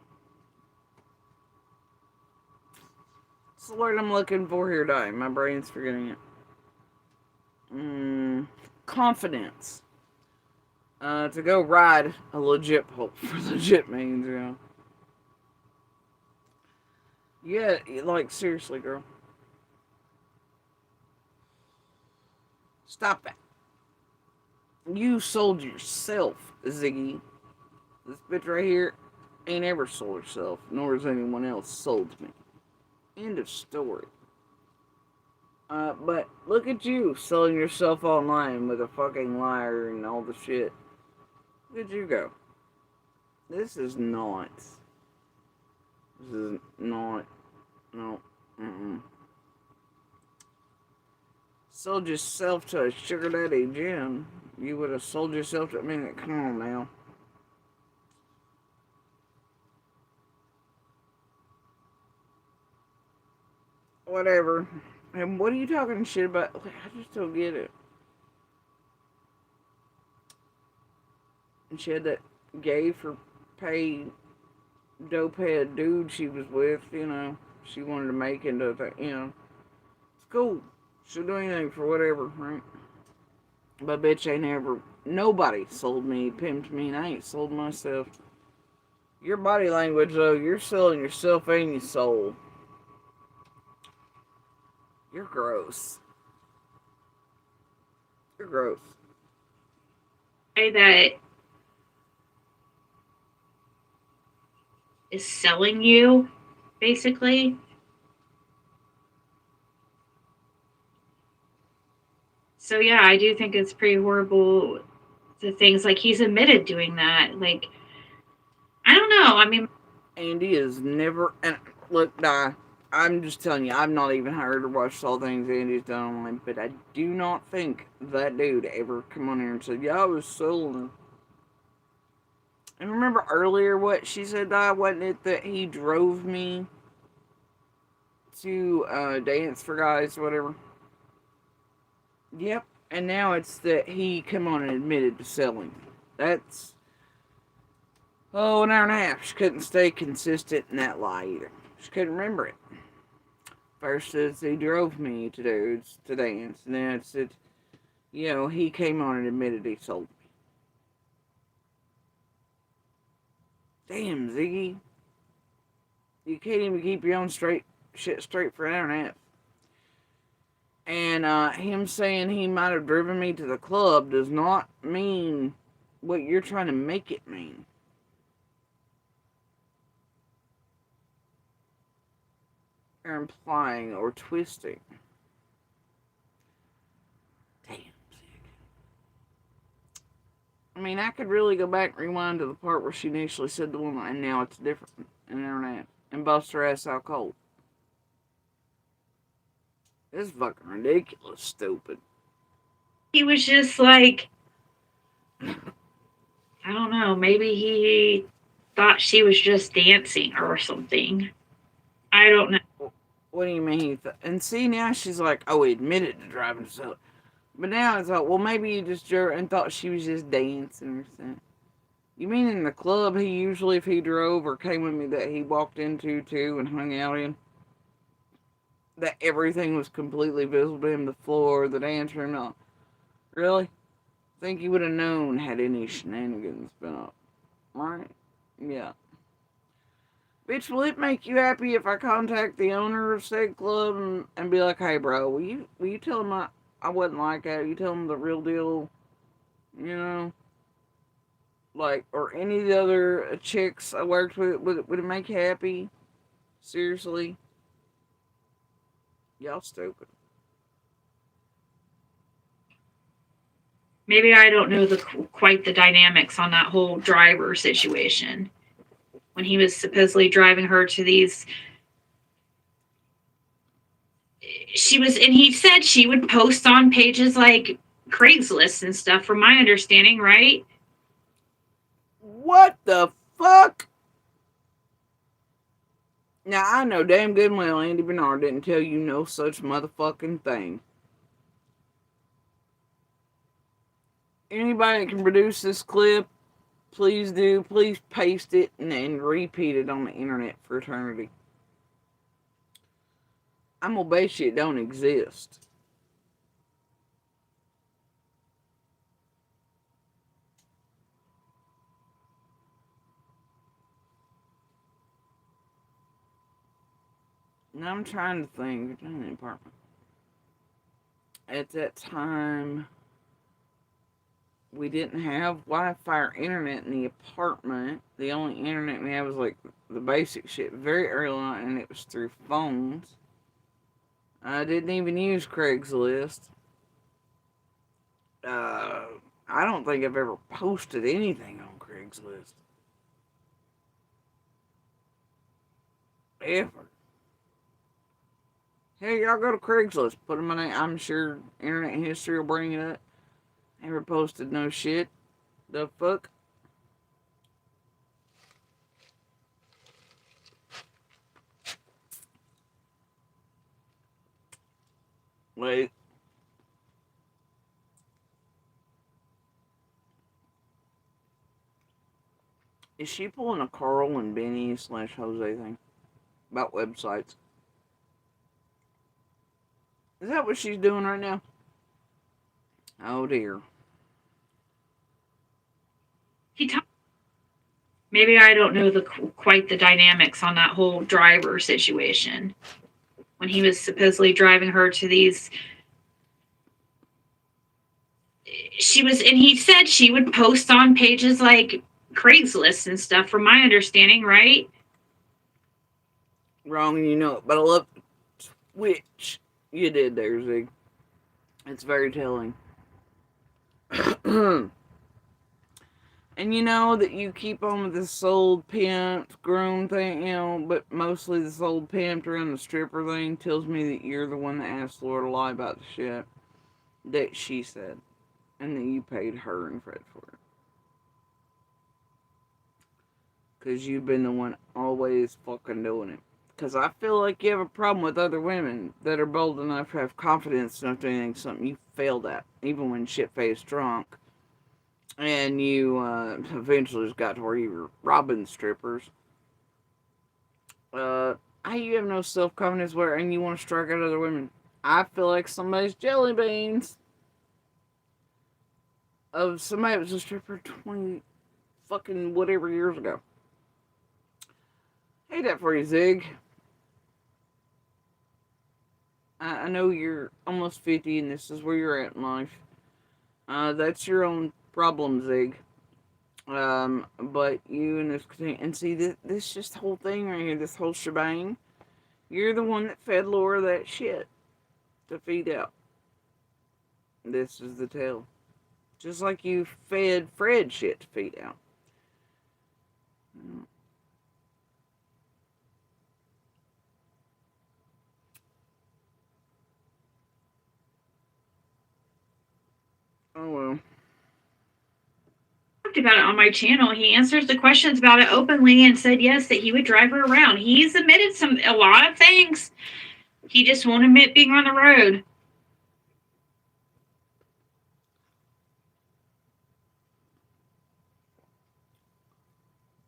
What's the word I'm looking for here, Di? My brain's forgetting it. Confidence. To go ride a legit pole for legit means, you know. Yeah, like, seriously, girl. Stop that. You sold yourself, Ziggy. This bitch right here ain't ever sold herself, nor has anyone else sold me. End of story. But look at you selling yourself online with a fucking liar and all the shit. Where'd you go? This is not. This is not. No. Sold yourself to a sugar daddy Jim. You would have sold yourself to. I mean, come on now. Whatever. And what are you talking shit about? Like, I just don't get it. And she had that gay for pay dopehead dude she was with, she wanted to make into that. It's cool. She'll do anything for whatever, right? But bitch ain't ever, nobody sold me, pimped me, and I ain't sold myself. Your body language, though, you're selling yourself and your soul. You're gross. You're gross. Say that is selling you, basically. So yeah, I do think it's pretty horrible. The things like he's admitted doing that. Like, I don't know. I mean, Andy is never, and look, I'm just telling you, I've not even heard or watched all things Andy's done online, but I do not think that dude ever come on here and said, yeah, I was selling her. And remember earlier what she said, wasn't it that he drove me to Dance for Guys or whatever? Yep. And now it's that he come on and admitted to selling. That's, an hour and a half. She couldn't stay consistent in that lie either. She couldn't remember it. First it's he drove me to dance, and then it's that, he came on and admitted he sold me. Damn, Ziggy. You can't even keep your own shit straight for an hour and a half. And him saying he might have driven me to the club does not mean what you're trying to make it mean. Or implying or twisting. Damn, Zig. I mean, I could really go back and rewind to the part where she initially said the woman, and now it's different. An hour and a half. And bust her ass out cold. This is fucking ridiculous, stupid. he was just like, I don't know, maybe he thought she was just dancing or something. I don't know. What do you mean? And see, now she's like, oh, he admitted to driving to sell it. But now it's like, well, maybe he just drove and thought she was just dancing or something. You mean in the club he usually, if he drove or came with me, that he walked into too and hung out in? That everything was completely visible to him, the floor, the dance room, all. Really? Think he would have known had any shenanigans been up. Right? Yeah. Bitch, will it make you happy if I contact the owner of said club and be like, hey bro, will you tell him I wasn't like that? Will you tell him the real deal? Like, or any of the other chicks I worked with, would it make you happy? Seriously? Y'all stupid. Maybe I don't know quite the dynamics on that whole driver situation. When he was supposedly driving her to these, and he said she would post on pages like Craigslist and stuff, from my understanding, right? What the fuck? Now, I know damn good and well Andy Bernard didn't tell you no such motherfucking thing. Anybody that can produce this clip, please do. Please paste it and repeat it on the internet for eternity. I'm gonna bet you it don't exist. Now I'm trying to think. In the apartment. At that time, we didn't have Wi-Fi or internet in the apartment. The only internet we had was like the basic shit very early on, and it was through phones. I didn't even use Craigslist. I don't think I've ever posted anything on Craigslist. Ever. Hey, y'all go to Craigslist. Put in my name. I'm sure internet history will bring it up. Never posted no shit. The fuck? Wait. Is she pulling a Carl and Benny / Jose thing about websites? Is that what she's doing right now? Oh dear. Maybe I don't know quite the dynamics on that whole driver situation. When he was supposedly driving her to these, and he said she would post on pages like Craigslist and stuff, from my understanding, right? Wrong, you know it, but I love which you did there, Zig. It's very telling. And you know that you keep on with this old pimped, groom thing, you know, but mostly this old pimped around the stripper thing tells me that you're the one that asked Laura to lie about the shit that she said. And that you paid her and Fred for it. Because you've been the one always fucking doing it. Because I feel like you have a problem with other women that are bold enough to have confidence enough to anything something you failed at. Even when shit-faced drunk. And you eventually just got to where you were robbing strippers. You have no self-confidence and you want to strike out other women. I feel like somebody's jelly beans. Of somebody that was a stripper 20 fucking whatever years ago. Hate that for you, Zig. I know you're almost 50 and this is where you're at in life. That's your own problem, Zig. But you and this continue, and see this just whole thing right here, this whole shebang. You're the one that fed Laura that shit to feed out. This is the tale. Just like you fed Fred shit to feed out. Oh well. About it on my channel. He answers the questions about it openly and said yes, that he would drive her around. He's admitted a lot of things. He just won't admit being on the road.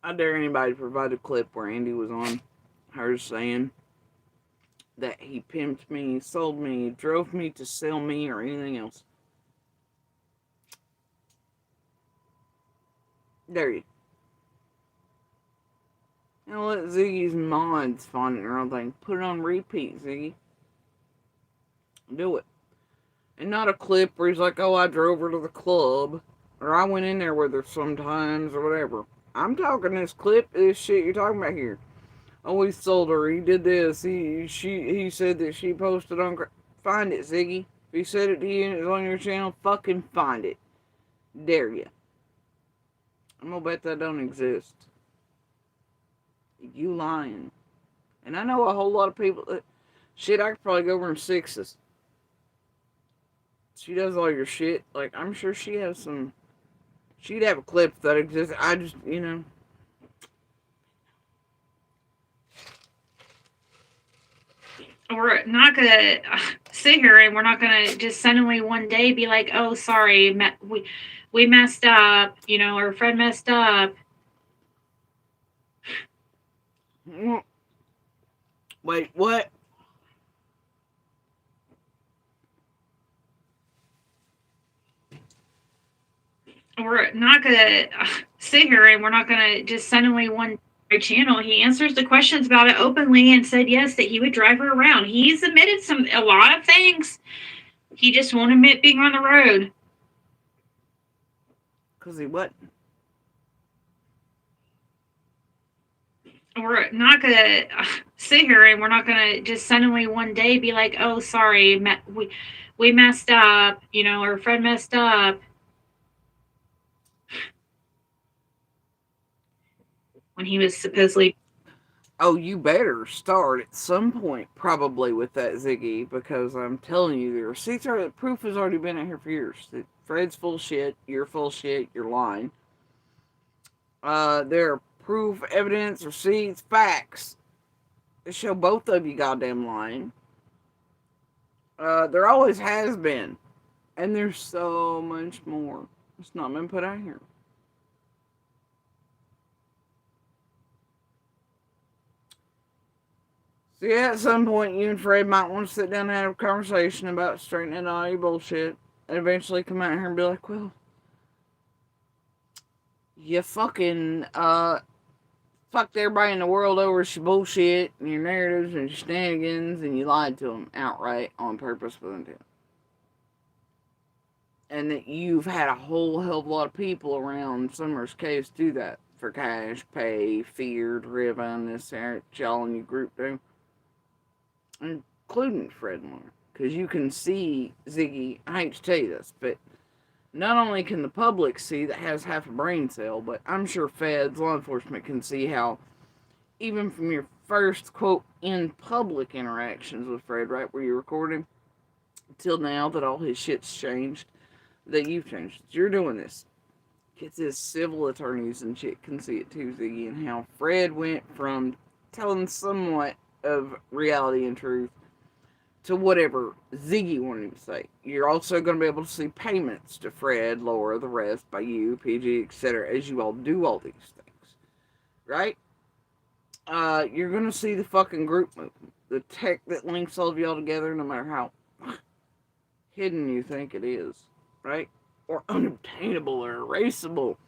I dare anybody to provide a clip where Andy was on her saying that he pimped me, sold me, drove me to sell me, or anything else. There you. Now let Ziggy's mods find it or anything. Put it on repeat, Ziggy. Do it. And not a clip where he's like, oh, I drove her to the club. Or I went in there with her sometimes or whatever. I'm talking this clip, this shit you're talking about here. Oh, he sold her. He did this. He said that she posted on... Find it, Ziggy. If he said it to you and it's on your channel, fucking find it. Dare ya. I'm gonna bet that don't exist. You lying. And I know a whole lot of people that... Shit, I could probably go over in sixes. She does all your shit. Like, I'm sure she has some... She'd have a clip that exists. I just, you know... We're not going to sit here and we're not going to just suddenly one day be like, oh, sorry, we messed up, you know, or Fred messed up. Wait, what? We're not going to sit here and we're not going to just suddenly one channel. He answers the questions about it openly and said yes, that he would drive her around. He's admitted a lot of things. He just won't admit being on the road. Because he what? We're not going to sit here and we're not going to just suddenly one day be like, oh, sorry, we messed up, you know, or Fred messed up. When he was supposedly... Oh, you better start at some point, probably, with that, Ziggy, because I'm telling you, the receipts are... The proof has already been out here for years. That Fred's full of shit, you're full of shit, you're lying. There are proof, evidence, receipts, facts that show both of you goddamn lying. There always has been. And there's so much more. It's not been put out here. So yeah, at some point you and Fred might want to sit down and have a conversation about straightening out all your bullshit. And eventually come out here and be like, well, you fucking fucked everybody in the world over your bullshit and your narratives and your shenanigans, and you lied to them outright on purpose with intent. And that you've had a whole hell of a lot of people around Summer's case do that for cash, pay, fear, driven, this, that, y'all in your group do. Including Fred Moore. Because you can see, Ziggy, I hate to tell you this, but not only can the public see that has half a brain cell, but I'm sure feds, law enforcement can see how, even from your first, quote, in public interactions with Fred, right, where you recorded, till now that all his shit's changed, that you've changed. You're doing this. It's his civil attorneys and shit can see it too, Ziggy, and how Fred went from telling somewhat of reality and truth to whatever Ziggy wanted him to say. You're also going to be able to see payments to Fred, Laura, the rest, by you, PG, etc., as you all do all these things. Right? You're going to see the fucking group movement. The tech that links all of y'all together, no matter how hidden you think it is. Right? Or unobtainable or erasable.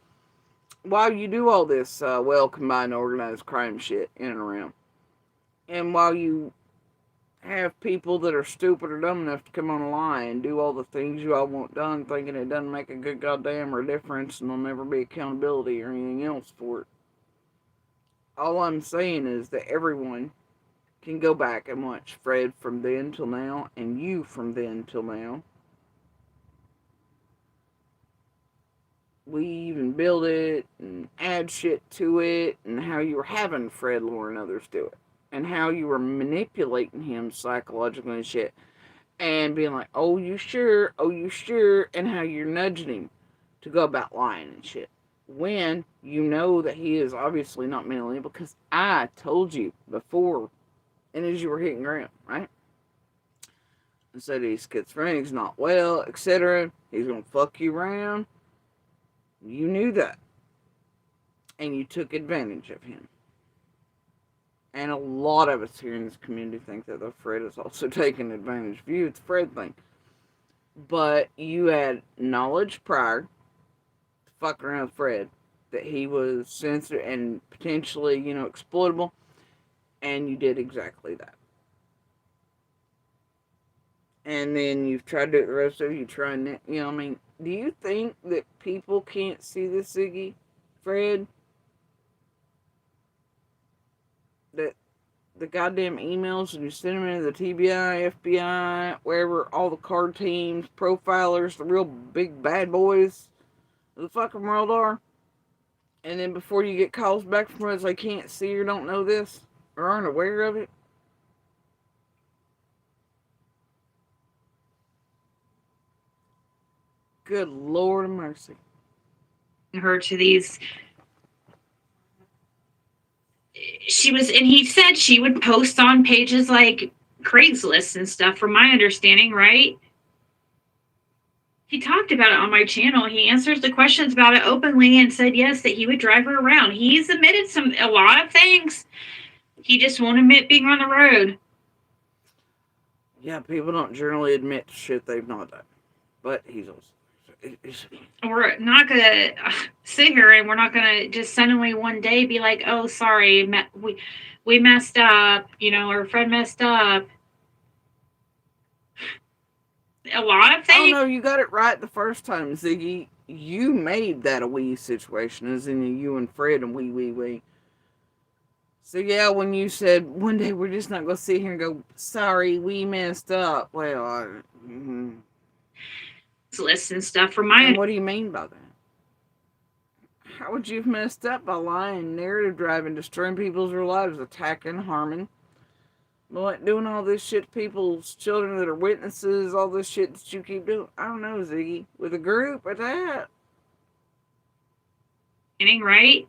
While you do all this well-combined organized crime shit in and around. And while you have people that are stupid or dumb enough to come on a line and do all the things you all want done, thinking it doesn't make a good goddamn or difference and there'll never be accountability or anything else for it. All I'm saying is that everyone can go back and watch Fred from then till now and you from then till now. We even build it and add shit to it and how you were having Fred, Laura, and others do it. And how you were manipulating him psychologically and shit. And being like, oh, you sure? Oh, you sure? And how you're nudging him to go about lying and shit. When you know that he is obviously not mentally ill, because I told you before, and as you were hitting ground, right? I said he's schizophrenic, he's not well, etc. He's going to fuck you around. You knew that. And you took advantage of him. And a lot of us here in this community think that the Fred is also taking advantage of you. It's a Fred thing. But you had knowledge prior to fucking around with Fred that he was sensitive and potentially, exploitable. And you did exactly that. And then you've tried to do it the rest of you. Do you think that people can't see this, Ziggy, Fred? That the goddamn emails and you send them into the TBI, FBI, wherever all the card teams, profilers, the real big bad boys of the fucking world are. And then before you get calls back from us, they can't see or don't know this or aren't aware of it. Good Lord of mercy. Her to these. And he said she would post on pages like Craigslist and stuff, from my understanding, right? He talked about it on my channel. He answers the questions about it openly and said yes, that he would drive her around. He's admitted a lot of things. He just won't admit being on the road. Yeah, people don't generally admit to shit they've not done. But he's also... We're not going to sit here and we're not going to just suddenly one day be like, oh, sorry, we messed up, or Fred messed up. A lot of things. Oh, no, you got it right the first time, Ziggy. You made that a we situation, as in you and Fred and we. So, yeah, when you said, one day we're just not going to sit here and go, sorry, we messed up. Well, List and stuff from and what do you mean by that? How would you have messed up by lying, narrative driving, destroying people's real lives, attacking, harming, doing all this shit to people's children that are witnesses, all this shit that you keep doing? I don't know, Ziggy. With a group at that. Right?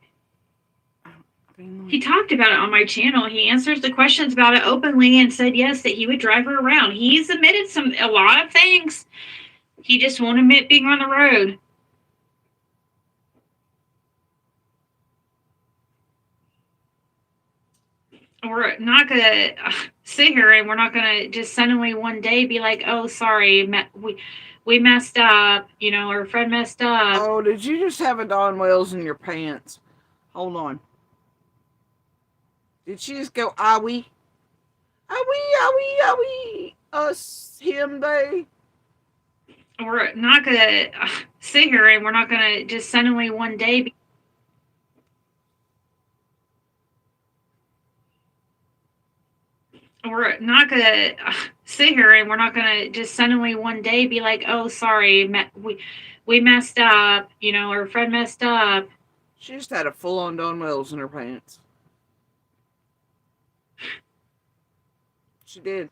He talked about it on my channel. He answers the questions about it openly and said yes, that he would drive her around. He's admitted a lot of things. He just won't admit being on the road. We're not gonna sit here and we're not gonna just suddenly one day be like, "Oh, sorry, we messed up," or Fred messed up. Oh, did you just have a Don Wells in your pants? Hold on. Did she just go, ah, we? Ah, we? Us, him, they? We're not gonna sit here and we're not gonna just suddenly one day we're not gonna sit here and we're not gonna just suddenly one day be like, "Oh, sorry, we messed up," or Fred messed up. She just had a full-on Don Wells in her pants. She did.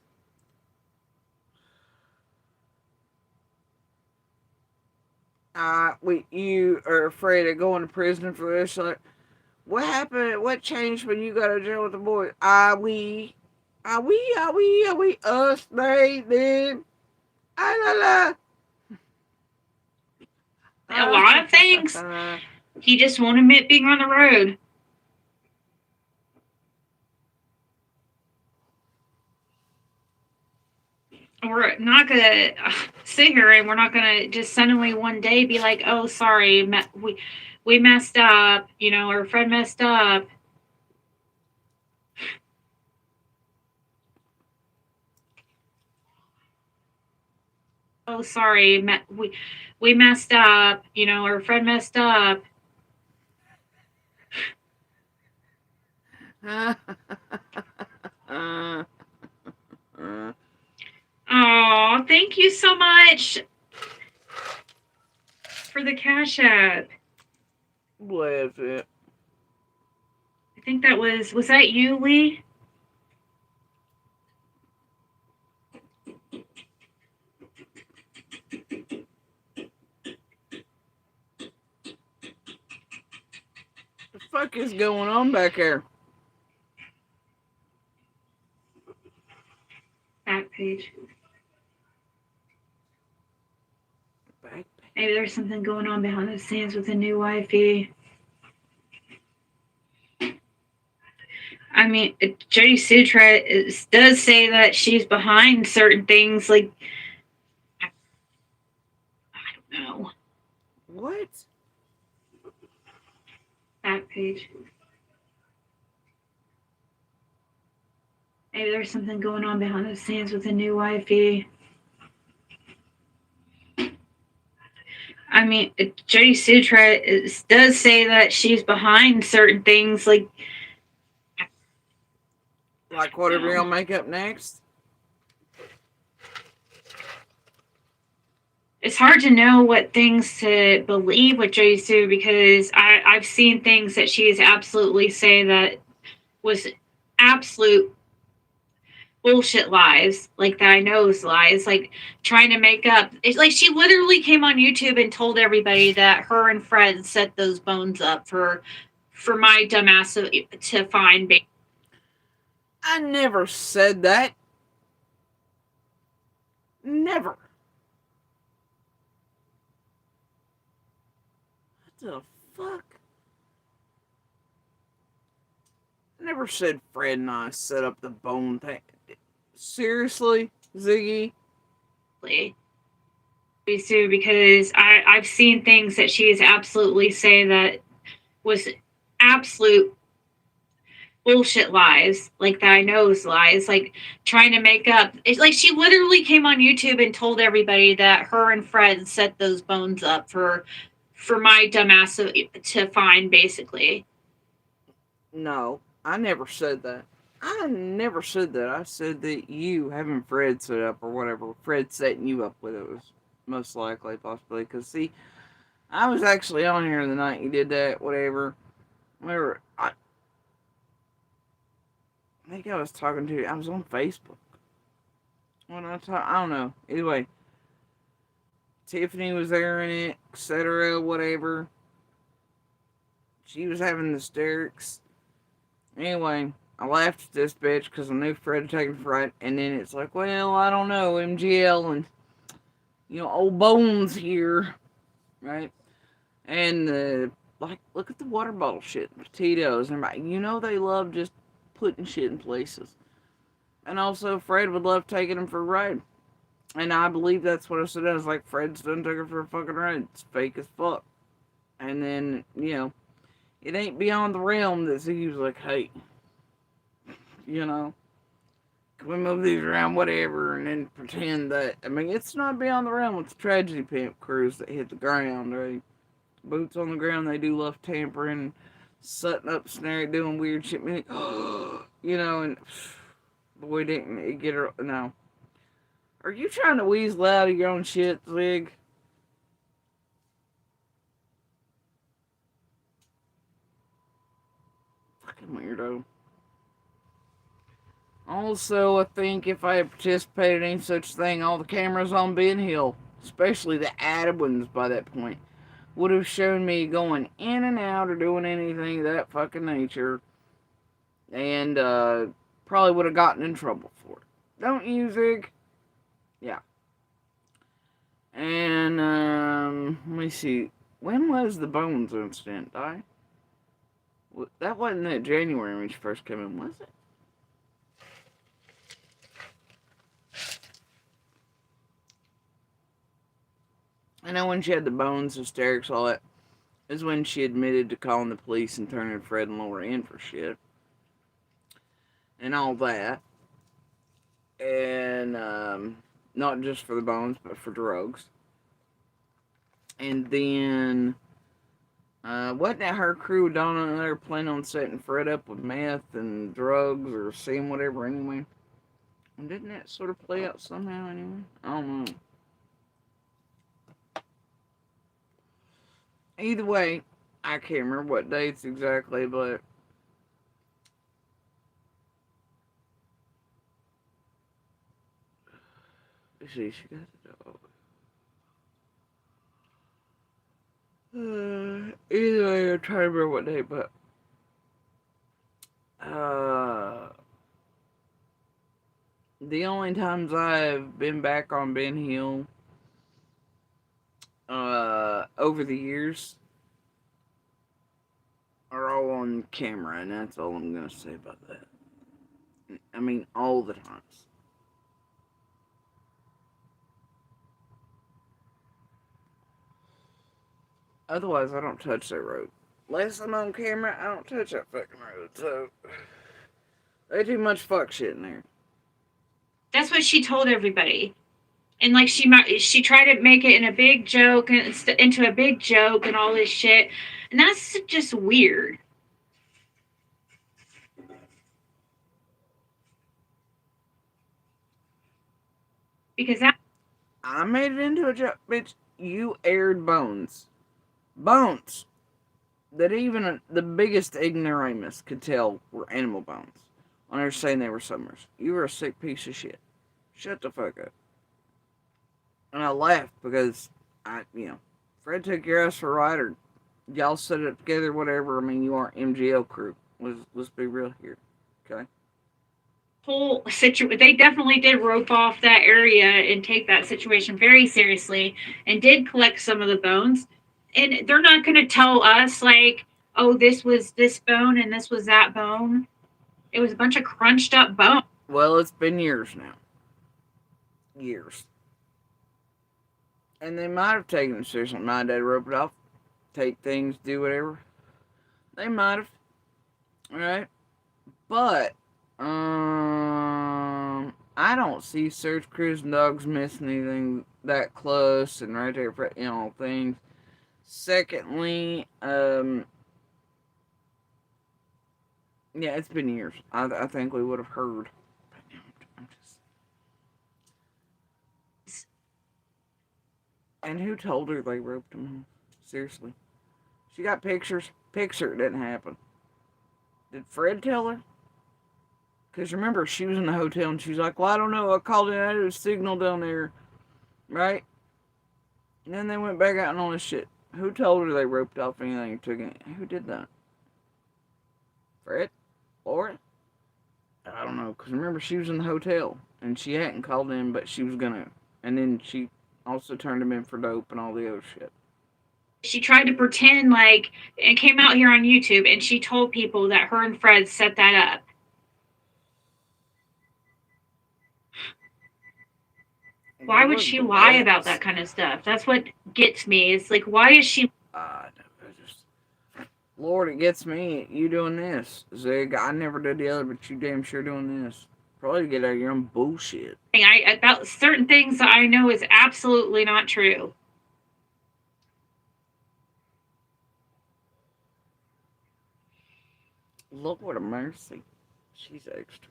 You are afraid of going to prison for this? Like, what happened? What changed when you got to jail with the boys? We, us, they, them, la. A lot of things. He just won't admit being on the road. We're not gonna sit here and we're not gonna just suddenly one day be like, "Oh, sorry, we messed up," or Fred messed up. "Oh, sorry, we messed up," or Fred messed up. Oh, thank you so much for the Cash App. Bless it. I think that was that you, Lee? The fuck is going on back there? Back page. Back page. Maybe there's something going on behind the scenes with the new wifey. I mean, Jody Sutra does say that she's behind certain things. Like, I don't know. What? Back page. Maybe there's something going on behind the scenes with the new wifey. I mean, Jody Sutra does say that she's behind certain things. Like what are we gonna make up next? It's hard to know what things to believe with Jody Sue because I've seen things that she is absolutely saying that was absolute bullshit lies, like that I know is lies, like trying to make up. It's like she literally came on YouTube and told everybody that her and Fred set those bones up for my dumbass to find. I never said that. Never. What the fuck? I never said Fred and I set up the bone thing. Seriously, Ziggy? Because I've seen things that she is absolutely saying that was absolute bullshit lies, like that I know is lies, like trying to make up. It's like she literally came on YouTube and told everybody that her and Fred set those bones up for my dumbass to find, basically. No, I never said that. I never said that. I said that you having Fred set up or whatever, Fred setting you up with it was most likely, possibly. Because, see, I was actually on here the night you did that, whatever. I think I was talking to you. I was on Facebook. When I don't know. Anyway, Tiffany was there in it, etc., whatever. She was having hysterics. Anyway, I laughed at this bitch because I knew Fred had taken Fred, and then it's like, well, I don't know, MGL and, old Bones here, right? And, like, look at the water bottle shit, Tito's, and they love just putting shit in places. And also, Fred would love taking him for a ride. And I believe that's what I said. I was like, Fred's done took her for a fucking ride. It's fake as fuck. And then, it ain't beyond the realm that he was like, hey, can we move these around, whatever, and then pretend that, it's not beyond the realm. It's tragedy pimp crews that hit the ground, right? Boots on the ground, they do love tampering, setting up, snaring, doing weird shit. And boy, didn't it get her, no. Are you trying to weasel out of your own shit, Zig? Fucking weirdo. Also, I think if I had participated in any such thing, all the cameras on Ben Hill, especially the added ones by that point, would have shown me going in and out or doing anything of that fucking nature. And probably would have gotten in trouble for it. Don't you, Zig? Yeah. And, let me see. When was the Bones incident, Di? That wasn't that January when she first came in, was it? I know when she had the Bones hysterics, all that is when she admitted to calling the police and turning Fred and Laura in for shit. And all that. And, not just for the Bones, but for drugs. And then, wasn't that her crew, Donna and they were planning on setting Fred up with meth and drugs or seeing whatever anyway? And didn't that sort of play out somehow anyway? I don't know. Either way, I can't remember what dates exactly, but let's see, she got the dog. Either way, I'm trying to remember what date, but the only times I've been back on Ben Hill over the years are all on camera, and that's all I'm gonna say about that. All the times. Otherwise, I don't touch that road. Unless I'm on camera, I don't touch that fucking road. So, they do much fuck shit in there. That's what she told everybody. And like she tried to make it in a big joke and into a big joke and all this shit. And that's just weird. Because I made it into a joke, bitch. You aired Bones. Bones that even the biggest ignoramus could tell were animal bones. When they were saying they were summers. You were a sick piece of shit. Shut the fuck up. And I laughed because Fred took your ass for a ride, or y'all set it together, whatever. You are MGL crew. Let's be real here. Okay? whole situation, they definitely did rope off that area and take that situation very seriously and did collect some of the bones. And they're not going to tell us, like, oh, this was this bone and this was that bone. It was a bunch of crunched up bone. Well, it's been years now. Years. And they might have taken it seriously. My dad roped it off. Take things, do whatever. They might have. Alright? But, I don't see search crews and dogs missing anything that close and right there, things. Secondly, yeah, it's been years. I think we would have heard. And who told her they roped him? Seriously. She got pictures. Picture it didn't happen. Did Fred tell her? Because remember, she was in the hotel and she's like, well, I don't know. I called in. I had a signal down there. Right? And then they went back out and all this shit. Who told her they roped off anything and took it? Who did that? Fred? Laura? I don't know, because remember she was in the hotel, and she hadn't called in, but she was gonna. And then she also turned him in for dope and all the other shit. She tried to pretend like it came out here on YouTube, and she told people that her and Fred set that up. Why would she lie about that kind of stuff? That's what gets me. It's like, why is she? Lord, it gets me. You doing this, Zig? I never did the other, but you damn sure doing this. Probably get out of your own bullshit. About certain things that I know is absolutely not true. Lord of mercy. She's extra.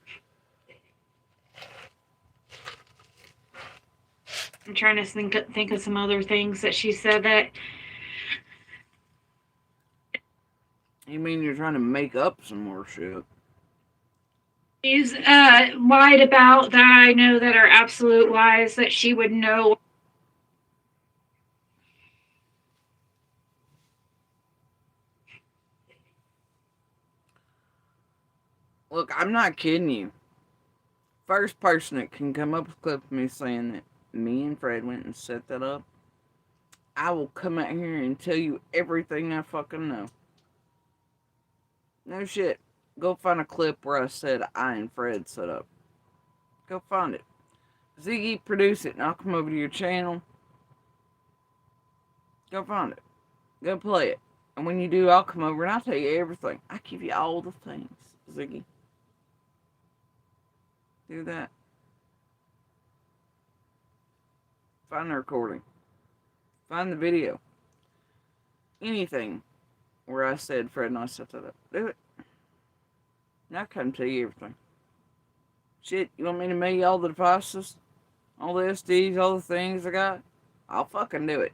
I'm trying to think of some other things that she said that. You mean you're trying to make up some more shit? She's lied about that I know that are absolute lies that she would know. Look, I'm not kidding you. First person that can come up with a clip of me saying that me and Fred went and set that up, I will come out here and tell you everything I fucking know. No shit. Go find a clip where I said I and Fred set up. Go find it. Ziggy, produce it, and I'll come over to your channel. Go find it. Go play it. And when you do, I'll come over and I'll tell you everything. I give you all the things, Ziggy. Do that. Find the recording. Find the video. Anything where I said Fred and I set that up. Do it. And I'll come tell you everything. Shit, you want me to mail you all the devices? All the SDs, all the things I got? I'll fucking do it.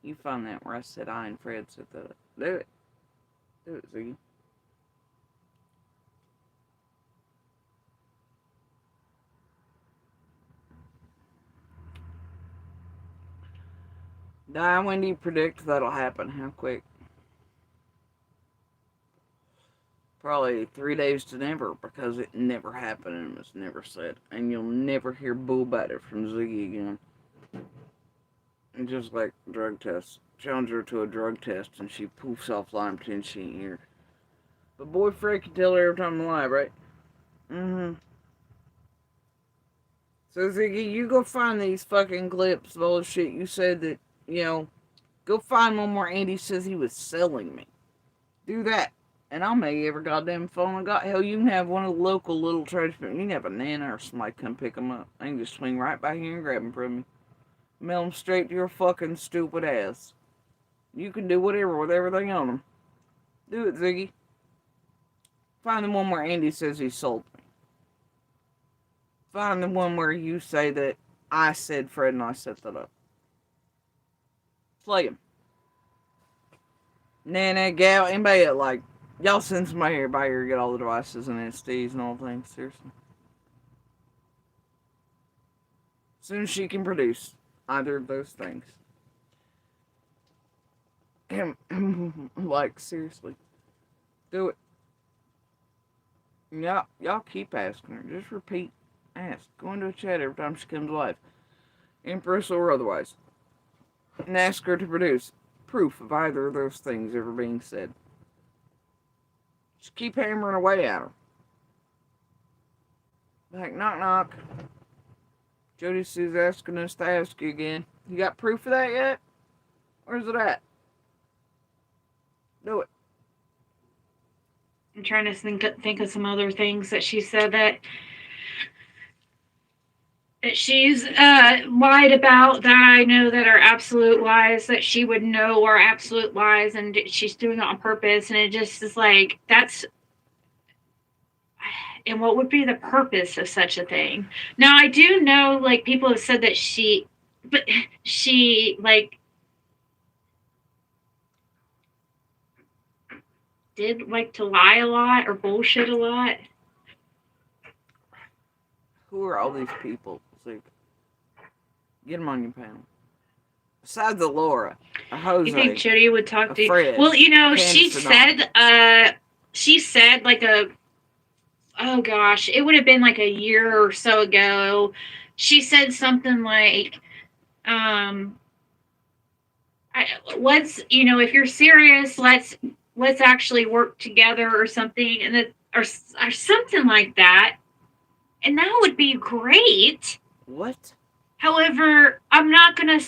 You find that where I said I and Fred set that up. Do it. Do it, Ziggy. Di, when do you predict that'll happen? How quick? Probably 3 days to never, because it never happened and was never said. And you'll never hear bull about it from Ziggy again. And just like drug tests. Challenge her to a drug test and she poofs offline pretend she ain't here. But boy, Fred can tell her every time I'm alive, right? Mm-hmm. So Ziggy, you go find these fucking clips of all the shit you said that, you know, go find one where Andy says he was selling me. Do that. And I'll make every goddamn phone I got. Hell, you can have one of the local little trash people. You can have a Nana or somebody come pick them up. I can just swing right back here and grab them from me. Mail them straight to your fucking stupid ass. You can do whatever with everything on them. Do it, Ziggy. Find the one where Andy says he sold me. Find the one where you say that I said Fred and I set that up. Play him. Nana, gal, anybody that like, y'all send somebody here by here to get all the devices and SDs and all the things, seriously. As soon as she can produce either of those things. Like, seriously. Do it. Y'all keep asking her. Just repeat. Ask. Go into a chat every time she comes live. Empress or otherwise. And ask her to produce proof of either of those things ever being said. Just keep hammering away at her. Like, knock knock. Jody Sue's asking us to ask you again. You got proof of that yet? Where's it at? Do it. I'm trying to think of some other things that she said that she's lied about that I know that are absolute lies that she would know are absolute lies, and she's doing it on purpose. And it just is like, that's. And what would be the purpose of such a thing? Now, I do know, like, people have said that she, like, did like to lie a lot or bullshit a lot. Who are all these people? Like, get them on your panel. Besides the Laura, a Jose, You think Jody would talk to Fred, you? Well, you know, Candace she said like oh gosh, it would have been like a year or so ago. She said something like, let's, if you're serious, let's actually work together or something, and that, or something like that. And that would be great. What? However, we're not gonna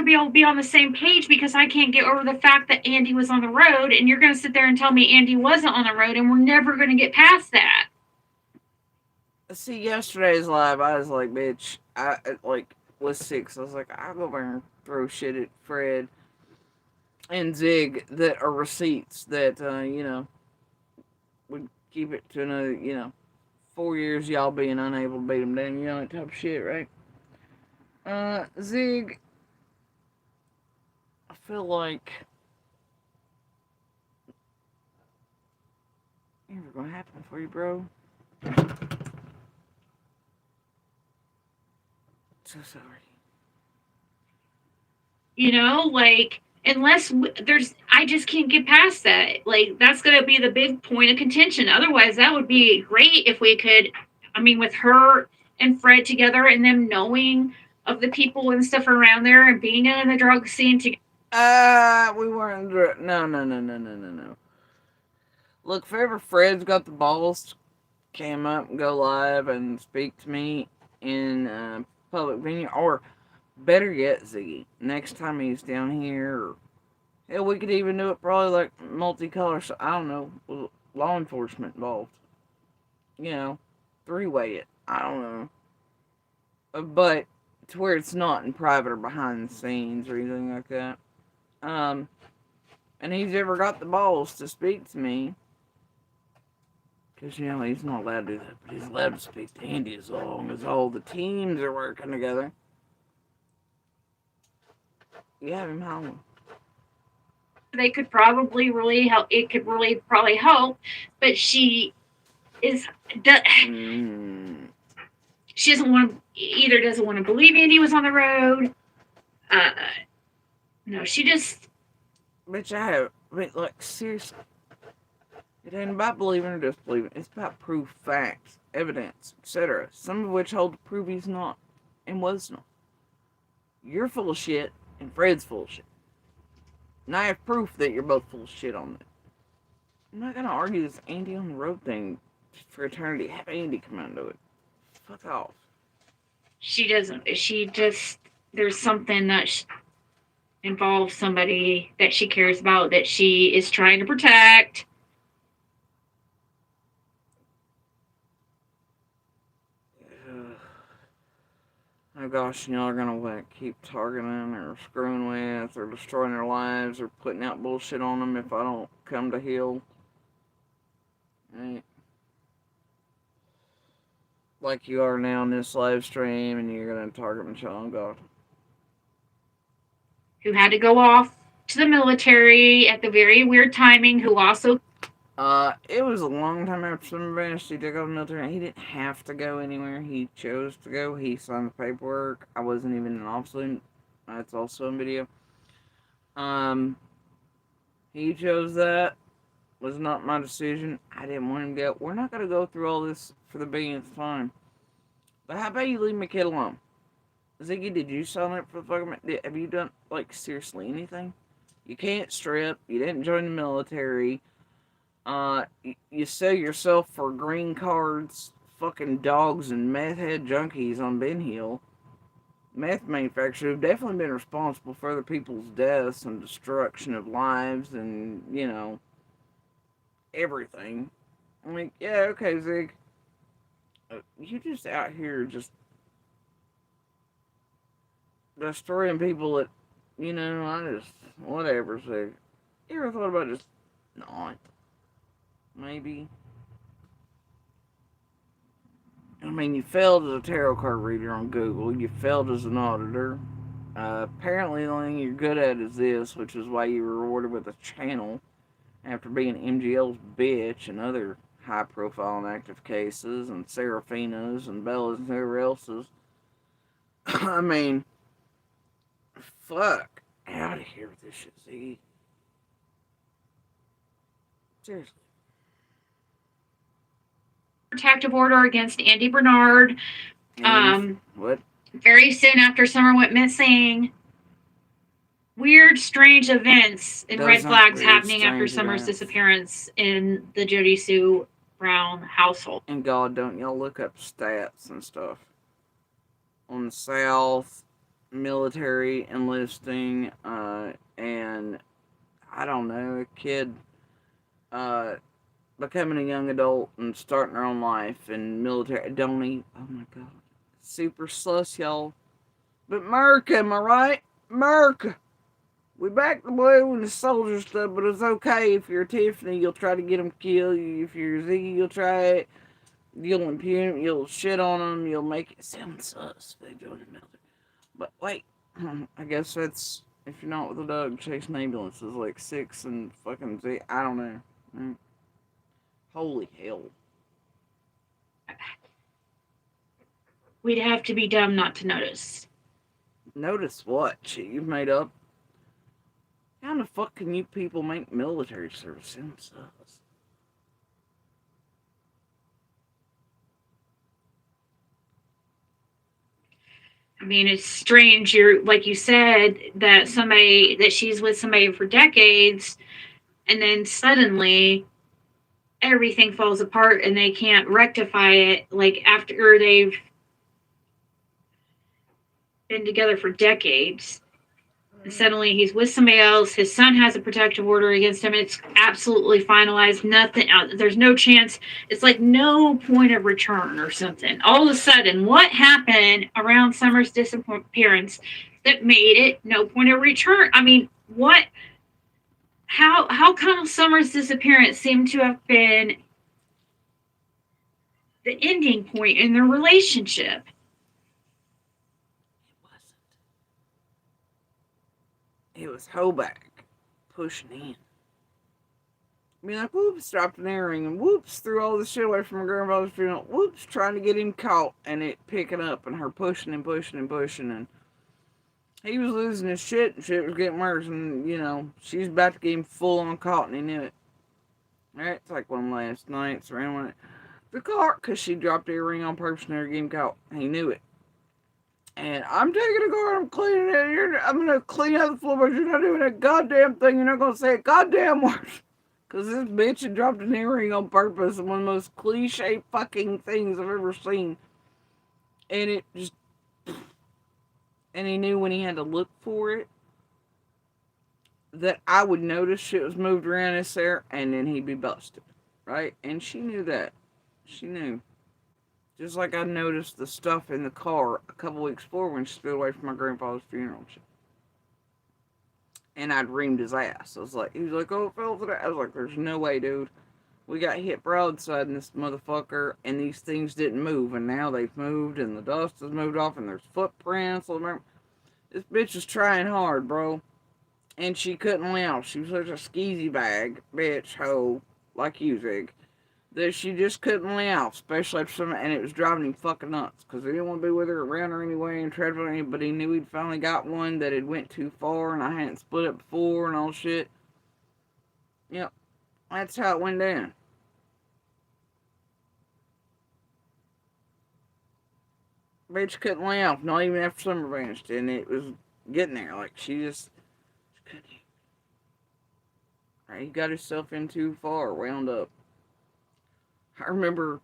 be able to be on the same page because I can't get over the fact that Andy was on the road, and you're gonna sit there and tell me Andy wasn't on the road, and we're never gonna get past that. See, yesterday's live, I was like, bitch, with 6, I was like, I'll go over and throw shit at Fred and Zig that are receipts that, would keep it to another, 4 years y'all being unable to beat them down, that type of shit, right? Zig, I feel like it's never gonna happen for you, bro. So sorry. Unless I just can't get past that. Like, that's going to be the big point of contention. Otherwise, that would be great if we could, with her and Fred together and them knowing of the people and stuff around there and being in the drug scene together. We weren't, no. Look, if ever Fred's got the balls to came up and go live and speak to me in public venue, or better yet, Ziggy, next time he's down here, or hell, we could even do it probably like multicolor, so I don't know, with law enforcement involved. 3-way it. I don't know. But to where it's not in private or behind the scenes or anything like that. And he's ever got the balls to speak to me. Because, he's not allowed to do that, but he's allowed to speak to Andy as long as all the teams are working together. You have him howling. They could probably really help. It could really probably help, but she is. She doesn't want to believe Andy was on the road. No, she just. Seriously. It ain't about believing or disbelieving. It's about proof, facts, evidence, etc. Some of which hold to prove he's not and was not. You're full of shit, and Fred's full of shit. And I have proof that you're both full of shit on it. I'm not gonna argue this Andy on the road thing for eternity. Have Andy come out and do it. Fuck off. She doesn't. She just. There's something that involves somebody that she cares about that she is trying to protect. Oh gosh, y'all are gonna keep targeting or screwing with or destroying their lives or putting out bullshit on them if I don't come to heal. Right? Like you are now in this live stream, and you're gonna target Michelle. Oh God. Who had to go off to the military at the very weird timing, who also. It was a long time after Summer Bash. He took off the military. He didn't have to go anywhere. He chose to go. He signed the paperwork. I wasn't even an officer. That's also in video. He chose that. Was not my decision. I didn't want him to go. We're not going to go through all this for the billionth time. But how about you leave my kid alone? Ziggy, did you sign up for the fucking... Have you done, seriously anything? You can't strip. You didn't join the military. You sell yourself for green cards, fucking dogs, and meth head junkies on Ben Hill. Meth manufacturers have definitely been responsible for other people's deaths and destruction of lives and, everything. I'm like, yeah, okay, Zig. You just out here just destroying people that, whatever, Zig. You ever thought about just not? Maybe. You failed as a tarot card reader on Google. You failed as an auditor. Apparently the only thing you're good at is this, which is why you were rewarded with a channel after being MGL's bitch and other high-profile and active cases, and Serafina's and Bella's and whoever else's. Fuck. Out of here with this shit, Ziggy. Seriously. protective order against Andy Bernard. And what? Very soon after Summer went missing. Weird, strange events and red Those aren't flags weird, happening after strange Summer's events. disappearance in the Jody Sue Brown household. And God, don't y'all look up stats and stuff on the South, military enlisting, and I don't know, a kid becoming a young adult and starting their own life and military. Don't even, oh my God, super sus, y'all. But America, am I right? America. We back the blue and the soldier stuff, but it's okay if you're Tiffany, you'll try to get them killed. If you're Ziggy, you'll try it. You'll impugn them, you'll shit on them, you'll make it sound sus. They join the military. But wait, I guess that's, if you're not with a dog chasing ambulances like 6 and fucking Z, I don't know. Holy hell. We'd have to be dumb not to notice. Notice what shit you've made up? How the fuck can you people make military service sound sus? I mean, it's strange. You're like you said that she's with somebody for decades, and then suddenly everything falls apart and they can't rectify it. Like after they've been together for decades, and suddenly he's with somebody else. His son has a protective order against him. It's absolutely finalized. Nothing. There's no chance. It's like no point of return or something. All of a sudden, what happened around Summer's disappearance that made it no point of return? I mean, what? How come Summer's disappearance seemed to have been the ending point in their relationship? It was Hoback pushing in. I mean, like, whoops, dropped an earring, and whoops, threw all the shit away from her grandfather's funeral. Whoops, trying to get him caught, and it picking up, and her pushing and pushing and pushing, and he was losing his shit, and shit was getting worse, and, you know, she's about to get him full on caught, and he knew it. Alright, it's like one last night, around the car, because she dropped the earring on purpose and never get him caught. He knew it. And I'm taking a car, I'm cleaning it, I'm gonna clean out the floor, but you're not doing that goddamn thing, you're not gonna say a goddamn word. Because this bitch had dropped an earring on purpose, and one of the most cliche fucking things I've ever seen. And it just, and he knew when he had to look for it, that I would notice shit was moved around this there, and then he'd be busted, right? And she knew that. She knew. Just like I noticed the stuff in the car a couple weeks before when she stood away from my grandfather's funeral. And I'd reamed his ass. I was like, he was like, oh, it fell to that. I was like, there's no way, dude. We got hit broadside in this motherfucker, and these things didn't move, and now they've moved, and the dust has moved off, and there's footprints. This bitch was trying hard, bro. And she couldn't laugh. She was such a skeezy bag, bitch, hoe, like you, Zig, that she just couldn't laugh, especially after some, and it was driving him fucking nuts, because he didn't want to be with her, around her anyway, and tread with her, but he knew he'd finally got one that had went too far, and I hadn't split it before, and all shit. Yep, that's how it went down. Bitch couldn't laugh, not even after Summer vanished, and it was getting there, like, she couldn't. Right, he got himself in too far, wound up. I remember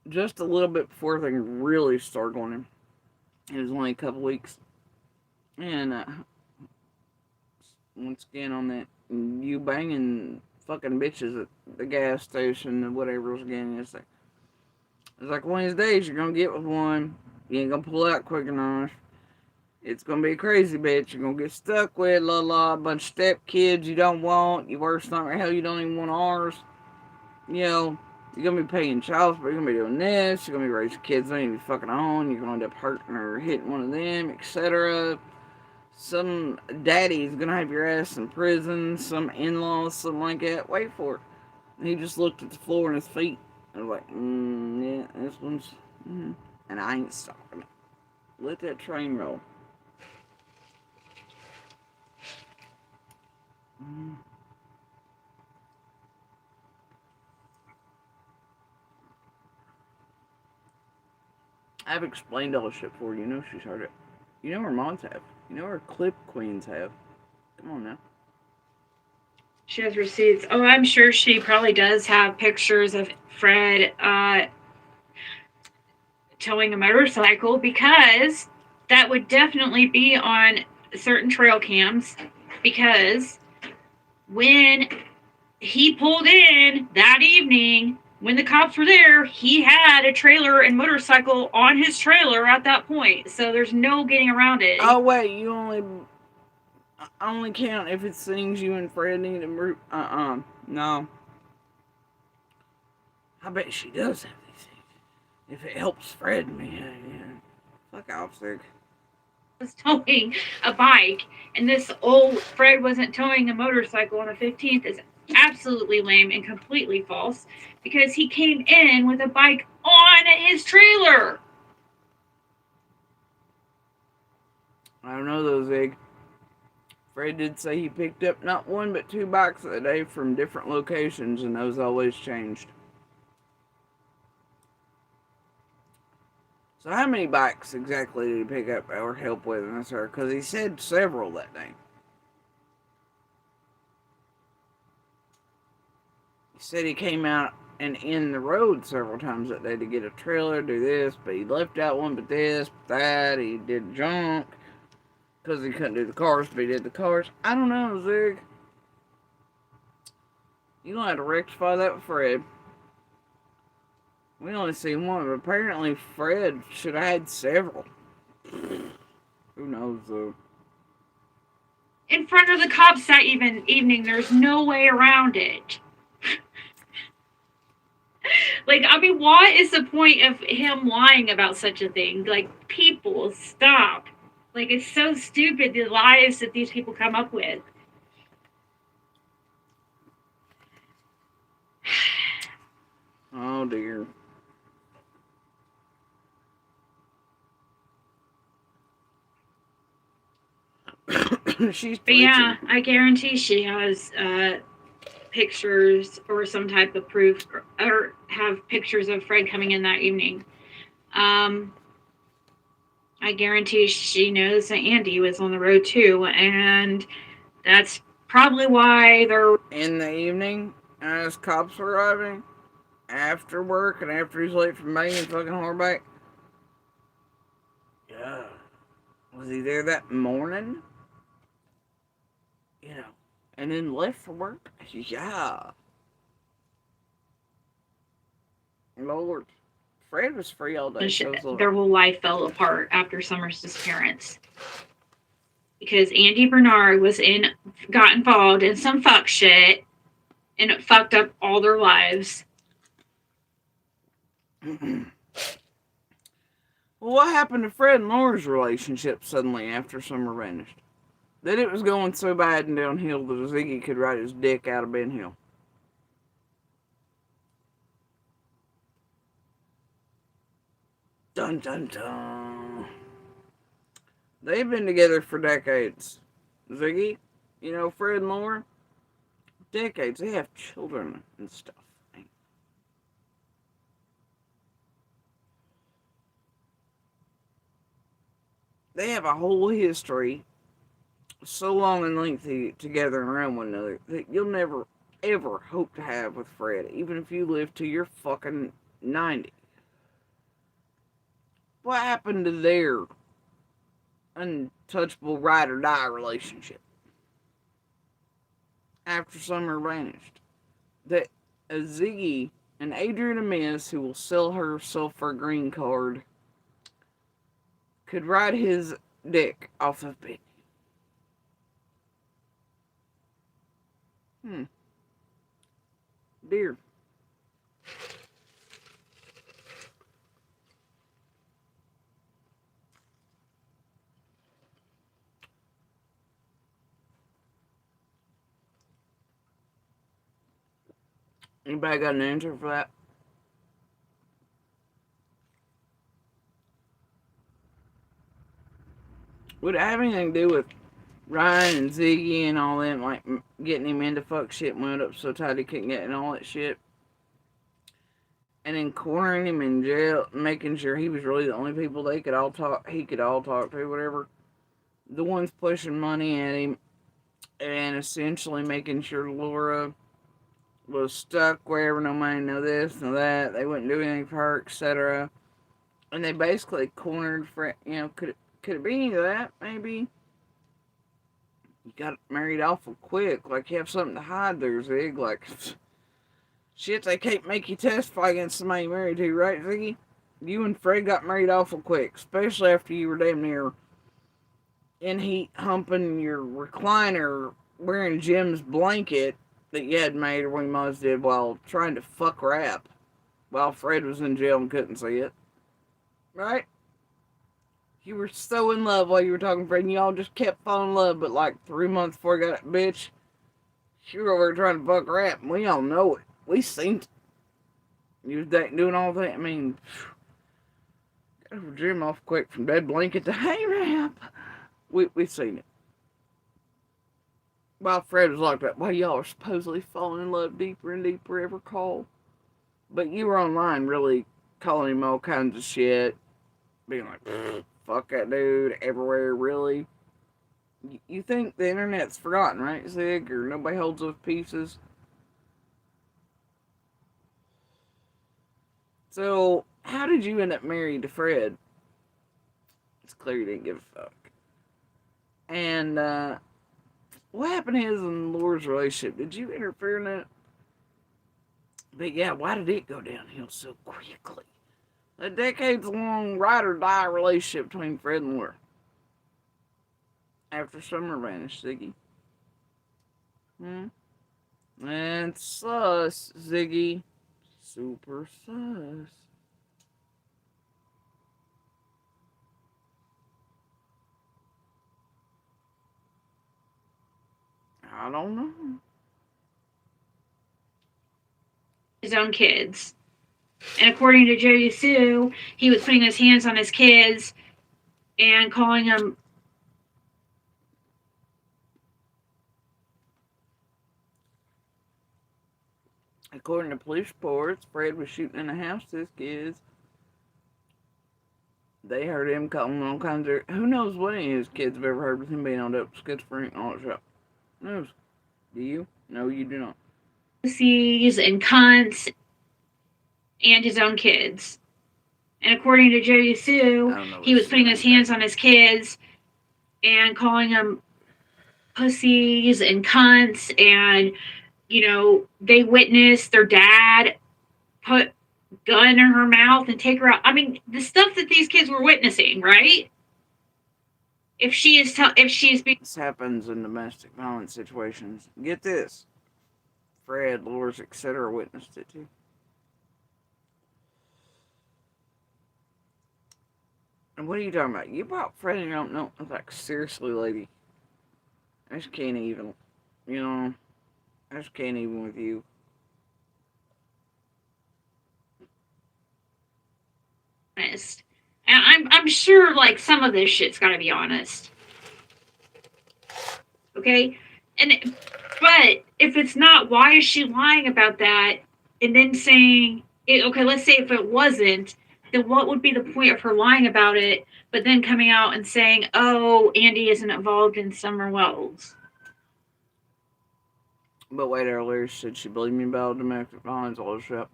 just a little bit before things really started going in. It was only a couple weeks. And once again on that, you banging fucking bitches at the gas station and whatever was again. It's like one of these days you're gonna get with one. You ain't gonna pull out quick enough. It's gonna be a crazy bitch. You're gonna get stuck with a bunch of step kids you don't want. Your worst nightmare, hell, you don't even want ours. You know. You're going to be paying child support, you're going to be doing this, you're going to be raising kids on you fucking on, you're going to end up hurting or hitting one of them, etc. Some daddy's going to have your ass in prison, some in-laws, something like that. Wait for it. And he just looked at the floor and his feet. And was like, yeah, this one's, and I ain't stopping it. Let that train roll. I've explained all this shit for you. You know she's heard it. You know her moms have. You know her clip queens have. Come on now. She has receipts. Oh, I'm sure she probably does have pictures of Fred towing a motorcycle, because that would definitely be on certain trail cams, because when he pulled in that evening, when the cops were there, he had a trailer and motorcycle on his trailer at that point. So there's no getting around it. Oh wait, you only count if it sings you and Fred need a no. I bet she does have these things. If it helps Fred, man. Fuck off, Sig. Was towing a bike, and this old Fred wasn't towing a motorcycle on the 15th is absolutely lame and completely false, because he came in with a bike on his trailer. I don't know though, Zig. Fred did say he picked up not one but 2 bikes that day from different locations, and those always changed. So how many bikes exactly did he pick up or help with in this area? Because he said several that day. He said he came out and in the road several times that day to get a trailer, do this, but he left out one but this, but that. He did junk because he couldn't do the cars, but he did the cars. I don't know, Zig. You don't have to rectify that with Fred. We only see one, but apparently Fred should have had several. Who knows, though? In front of the cops that evening, there's no way around it. Like, I mean, what is the point of him lying about such a thing? Like, people, stop. Like, it's so stupid, the lies that these people come up with. Oh, dear. She's But yeah, I guarantee she has pictures or some type of proof, or have pictures of Fred coming in that evening. I guarantee she knows that Andy was on the road too, and that's probably why they're in the evening as cops were arriving after work and after he's late from banging fucking Horback. Yeah. Was he there that morning? You know, and then left for work? Yeah. Lord. Fred was free all day. So their whole life fell apart after Summer's disappearance. Because Andy Bernard got involved in some fuck shit, and it fucked up all their lives. Well, what happened to Fred and Laura's relationship suddenly after Summer vanished? That it was going so bad and downhill that Ziggy could ride his dick out of Ben Hill. Dun dun dun. They've been together for decades. Ziggy, you know, Fred and Laura, decades. They have children and stuff. They have a whole history so long and lengthy together and around one another that you'll never, ever hope to have with Fred, even if you live to your fucking 90. What happened to their untouchable ride or die relationship after Summer vanished? That Ziggy and Adrian Amiss, who will sell herself for a green card, could ride his dick off of Ben. Dear. Anybody got an answer for that? Would it have anything to do with Ryan and Ziggy and all them, like getting him into fuck shit and wound up so tight he couldn't get and all that shit? and then cornering him in jail, making sure he was really the only people he could all talk to, whatever. The ones pushing money at him, and essentially making sure Laura was stuck wherever, no money, no this, no that. They wouldn't do anything for her, etc. And they basically cornered Fred. Could it be any of that? Maybe you got married awful quick. Like you have something to hide there, Zig. Like shit, they can't make you testify against somebody you married to, right, Ziggy? You and Fred got married awful quick, especially after you were damn near in heat humping your recliner, wearing Jim's blanket that you had made, or we most did, while trying to fuck rap, while Fred was in jail and couldn't see it. Right? You were so in love while you were talking to Fred, and y'all just kept falling in love, but like 3 months before you got that bitch, you were over there trying to fuck rap, and we all know it. We seen it. You was doing all that. I mean, got over Jim off quick from dead blanket to hey rap. We seen it. While Fred was locked up, while y'all were supposedly falling in love deeper and deeper every call. But you were online really calling him all kinds of shit. Being like, fuck that dude, everywhere, really. You think the internet's forgotten, right, Zig? Or nobody holds those pieces? So, how did you end up married to Fred? It's clear you didn't give a fuck. And, what happened to his and Laura's relationship? Did you interfere in it? But yeah, why did it go downhill so quickly? A decades-long ride-or-die relationship between Fred and Laura. After Summer vanished, Ziggy. And sus, Ziggy. Super sus. I don't know. His own kids. And according to Jody Sue, he was putting his hands on his kids and calling them. According to police reports, Fred was shooting in the house to his kids. They heard him calling all kinds of... Who knows what any of his kids have ever heard with him being on dope, schizophrenic, and all that shit. Who knows? Do you? No, you do not. Pussies and cunts and his own kids. And according to Jody Sue, he was putting his hands on his kids and calling them pussies and cunts. And, they witnessed their dad put gun in her mouth and take her out. I mean, the stuff that these kids were witnessing, right? If she's This happens in domestic violence situations. Get this. Fred, Laura's, etc. witnessed it too. And what are you talking about? You brought Fred and you don't know. Like, seriously, lady. I just can't even. I just can't even with you. honest. And I'm sure like some of this shit's gotta be honest. Okay? But if it's not, why is she lying about that and then saying okay, let's say if it wasn't, then what would be the point of her lying about it, but then coming out and saying, oh, Andy isn't involved in Summer Wells? But wait, earlier she said she believed me about domestic violence, all this shit.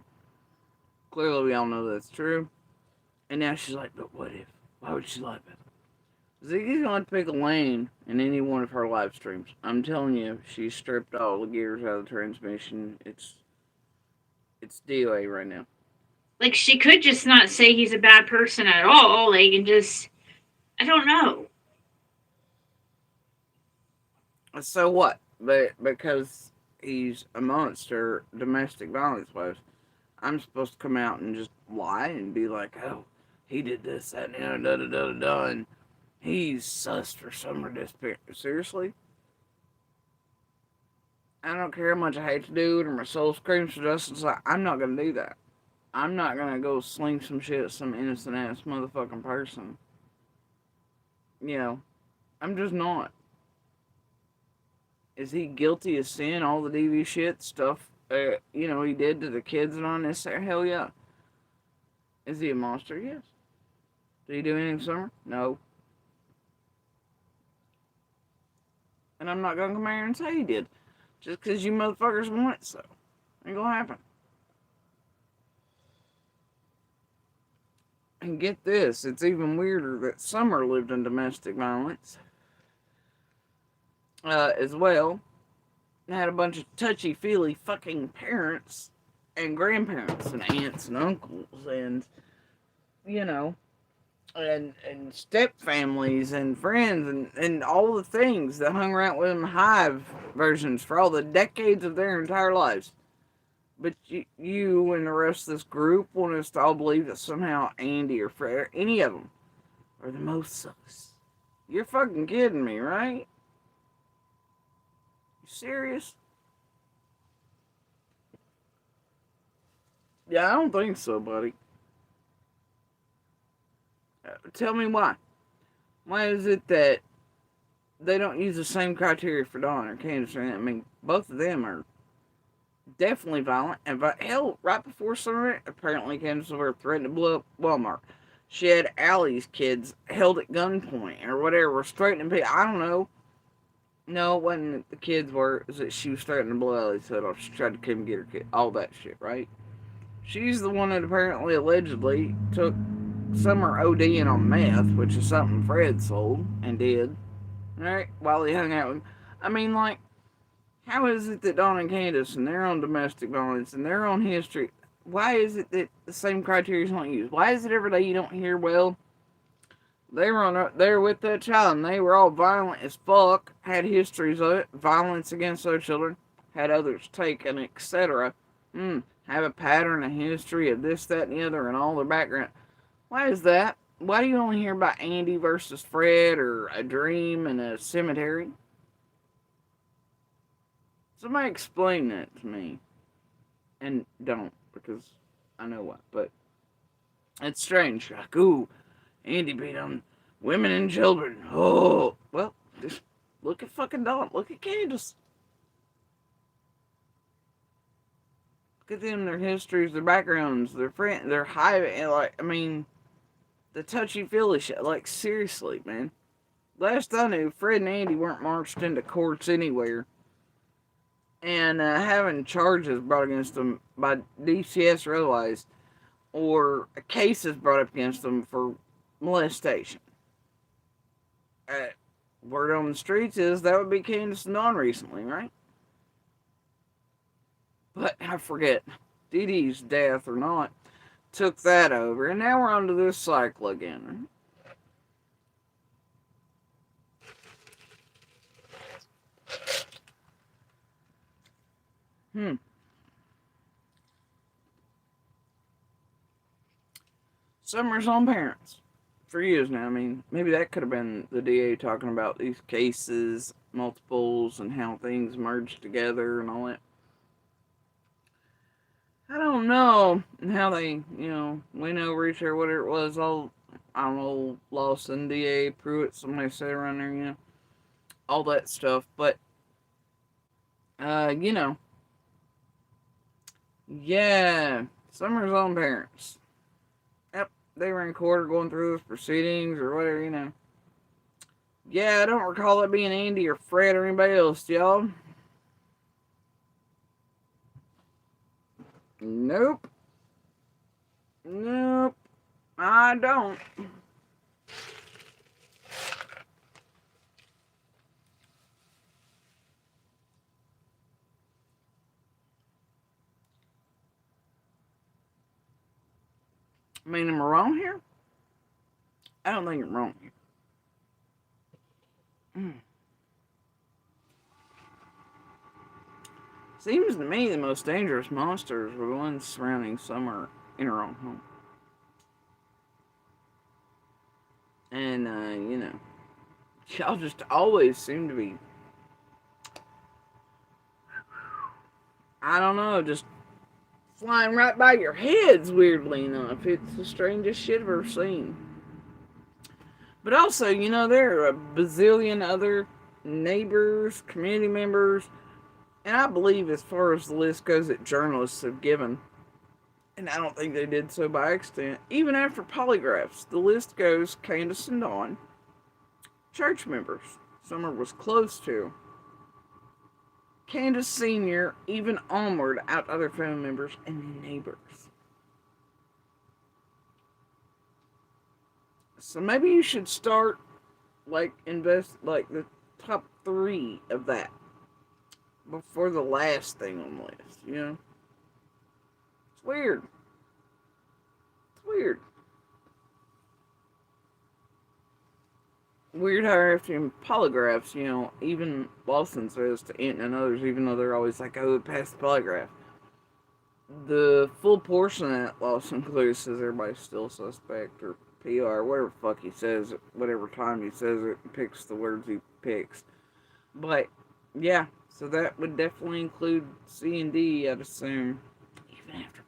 Clearly we all know that's true. And now she's like, but what if? Why would she lie about it? Ziggy's gonna pick a lane in any one of her live streams. I'm telling you, she stripped all the gears out of the transmission. It's DOA right now. Like, she could just not say he's a bad person at all. Like, and just, I don't know. So what? But because he's a monster, domestic violence wise, I'm supposed to come out and just lie and be like, oh, he did this, that, and da da da da da, and he's sus for Summer disappearance. Seriously? I don't care how much I hate to do it or my soul screams for justice. I'm not gonna do that. I'm not gonna go sling some shit at some innocent ass motherfucking person. I'm just not. Is he guilty of sin? All the DV shit stuff, he did to the kids and on this? Hell yeah. Is he a monster? Yes. Did he do anything summer? No. And I'm not gonna come here and say he did. Just because you motherfuckers want it so. Ain't gonna happen. And get this, it's even weirder that Summer lived in domestic violence as well. Had a bunch of touchy-feely fucking parents and grandparents and aunts and uncles and, you know, and step families and friends and all the things that hung around with them hive versions for all the decades of their entire lives. But you and the rest of this group want us to all believe that somehow Andy or Fred or any of them are the most sus. You're fucking kidding me, right? You serious? Yeah, I don't think so, buddy. Tell me why. Why is it that they don't use the same criteria for Dawn or Candace? I mean, both of them are definitely violent. And hell, right before Summer, apparently Candace was threatened to blow up Walmart. She had Allie's kids held at gunpoint or whatever, straightening people. I don't know. No, it wasn't the kids were. It was that she was threatening to blow Allie's head off. She tried to come get her kid. All that shit, right? She's the one that apparently, allegedly, took Summer ODing on meth, which is something Fred sold and did, right, while he hung out with him. I mean, like, how is it that Dawn and Candace and their own domestic violence and their own history, why is it that the same criteria is not used? Why is it every day you don't hear, well, they were there with that child and they were all violent as fuck, had histories of it, violence against their children, had others taken, etc. Have a pattern, a history of this, that, and the other, and all their background. Why is that? Why do you only hear about Andy versus Fred or a dream in a cemetery? Somebody explain that to me. And don't, because I know why. But it's strange. Like, ooh, Andy beat on women and children. Oh, well, just look at fucking Dawn. Look at Candace. Look at them, their histories, their backgrounds, their friends, their high, like, I mean, the touchy-feely shit. Like, seriously, man. Last I knew, Fred and Andy weren't marched into courts anywhere. And having charges brought against them by DCS or otherwise, or cases brought up against them for molestation. Word on the streets is that would be Candace and Dawn recently, right? But I forget, Dee Dee's death or not took that over, and now we're onto this cycle again. Summer's own parents for years now. I mean, maybe that could have been the DA talking about these cases, multiples, and how things merge together and all that. I don't know how they, went over each or whatever it was. I don't know, Lawson, DA, Pruitt, somebody said around there, all that stuff. But, yeah, Summer's own parents. Yep, they were in court or going through those proceedings or whatever, Yeah, I don't recall it being Andy or Fred or anybody else, y'all. Nope. I don't. I mean, am I wrong here? I don't think I'm wrong here. Seems to me the most dangerous monsters were the ones surrounding Summer in her own home. And, y'all just always seem to be, I don't know, just flying right by your heads, weirdly enough. It's the strangest shit I've ever seen. But also, there are a bazillion other neighbors, community members, and I believe as far as the list goes that journalists have given, And I don't think they did so by accident. Even after polygraphs, the list goes Candace and Dawn, church members Summer was close to, Candace Sr., even onward out other family members and neighbors. So maybe you should start invest the top 3 of that before the last thing on the list, you know? It's weird. It's weird. Weird how after polygraphs, even Lawson says to Anton and others, even though they're always like, oh, it passed the polygraph. The full portion of that Lawson clearly says everybody's still suspect or PR, whatever the fuck he says, whatever time he says it, picks the words he picks. But, yeah, so that would definitely include C and D, I'd assume, even after polygraphs.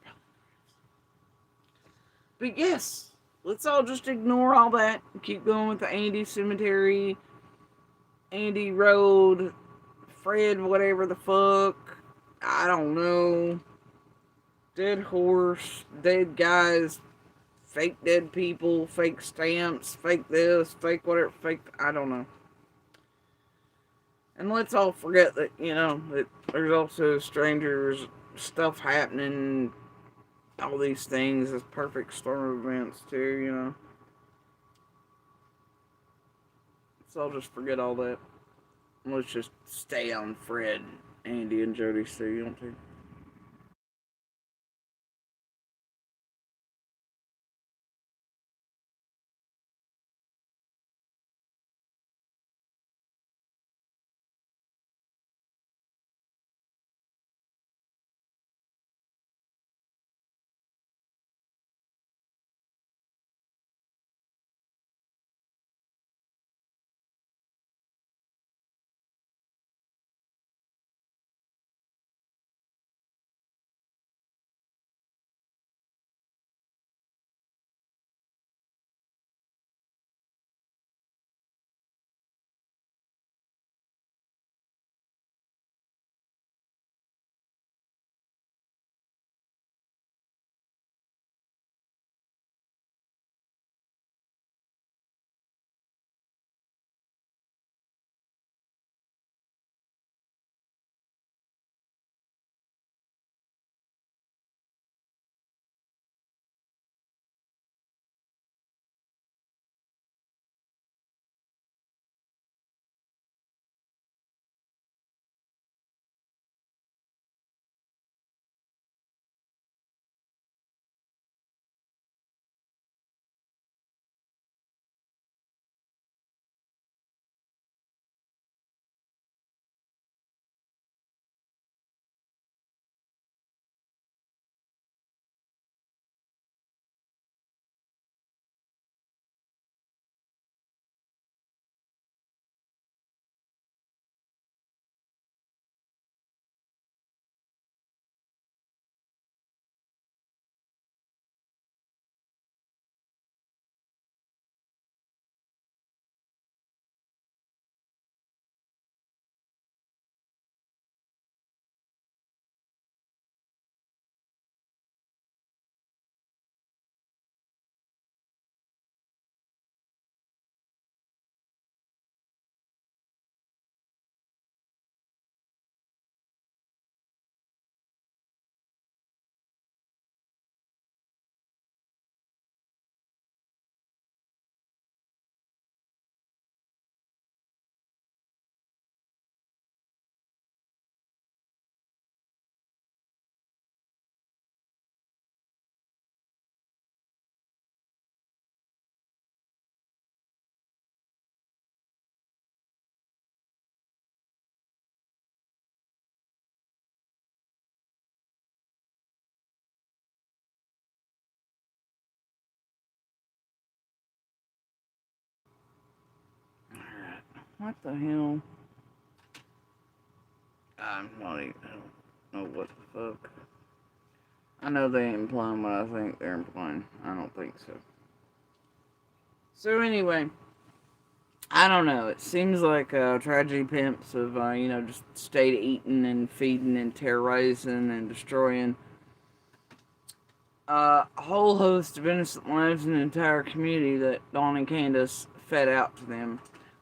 But yes, let's all just ignore all that and keep going with the Andy Cemetery, Andy Road, Fred, whatever the fuck, I don't know, dead horse, dead guys, fake dead people, fake stamps, fake this, fake whatever, fake, I don't know. And let's all forget that, that there's also strangers, stuff happening, all these things, this perfect storm of events too, Let's all just forget all that. And let's just stay on Fred, Andy, and Jody Sue, you don't think? Alright, what the hell? I'm not even, I don't know what the fuck. I know they ain't implying what I think they're implying. I don't think so. So anyway, I don't know. It seems like tragedy pimps have, just stayed eating and feeding and terrorizing and destroying a whole host of innocent lives in the entire community that Dawn and Candace fed out to them.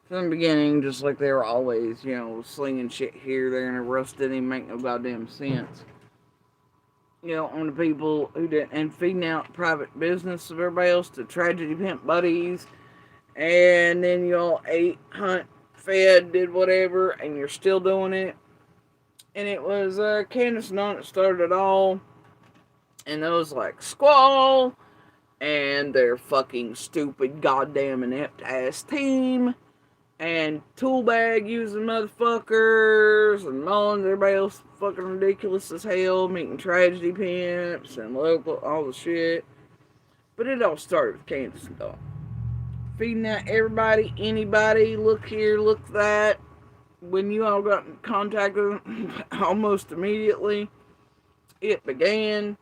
From the beginning, just like they were always, slinging shit here, there, and everywhere else didn't even make no goddamn sense. On the people who did, and feeding out private business of everybody else to tragedy pimp buddies, and then y'all ate, hunt, fed, did whatever, and you're still doing it. And it was Candace and Dawn that started it all, and those like Squall and their fucking stupid goddamn inept ass team and Toolbag using motherfuckers and Mullins, everybody else fucking ridiculous as hell, meeting tragedy pimps and local, all the shit. But it all started with Candace and Dawn. Feeding out everybody, anybody, look here, look that. When you all got in contact with them, almost immediately, it began.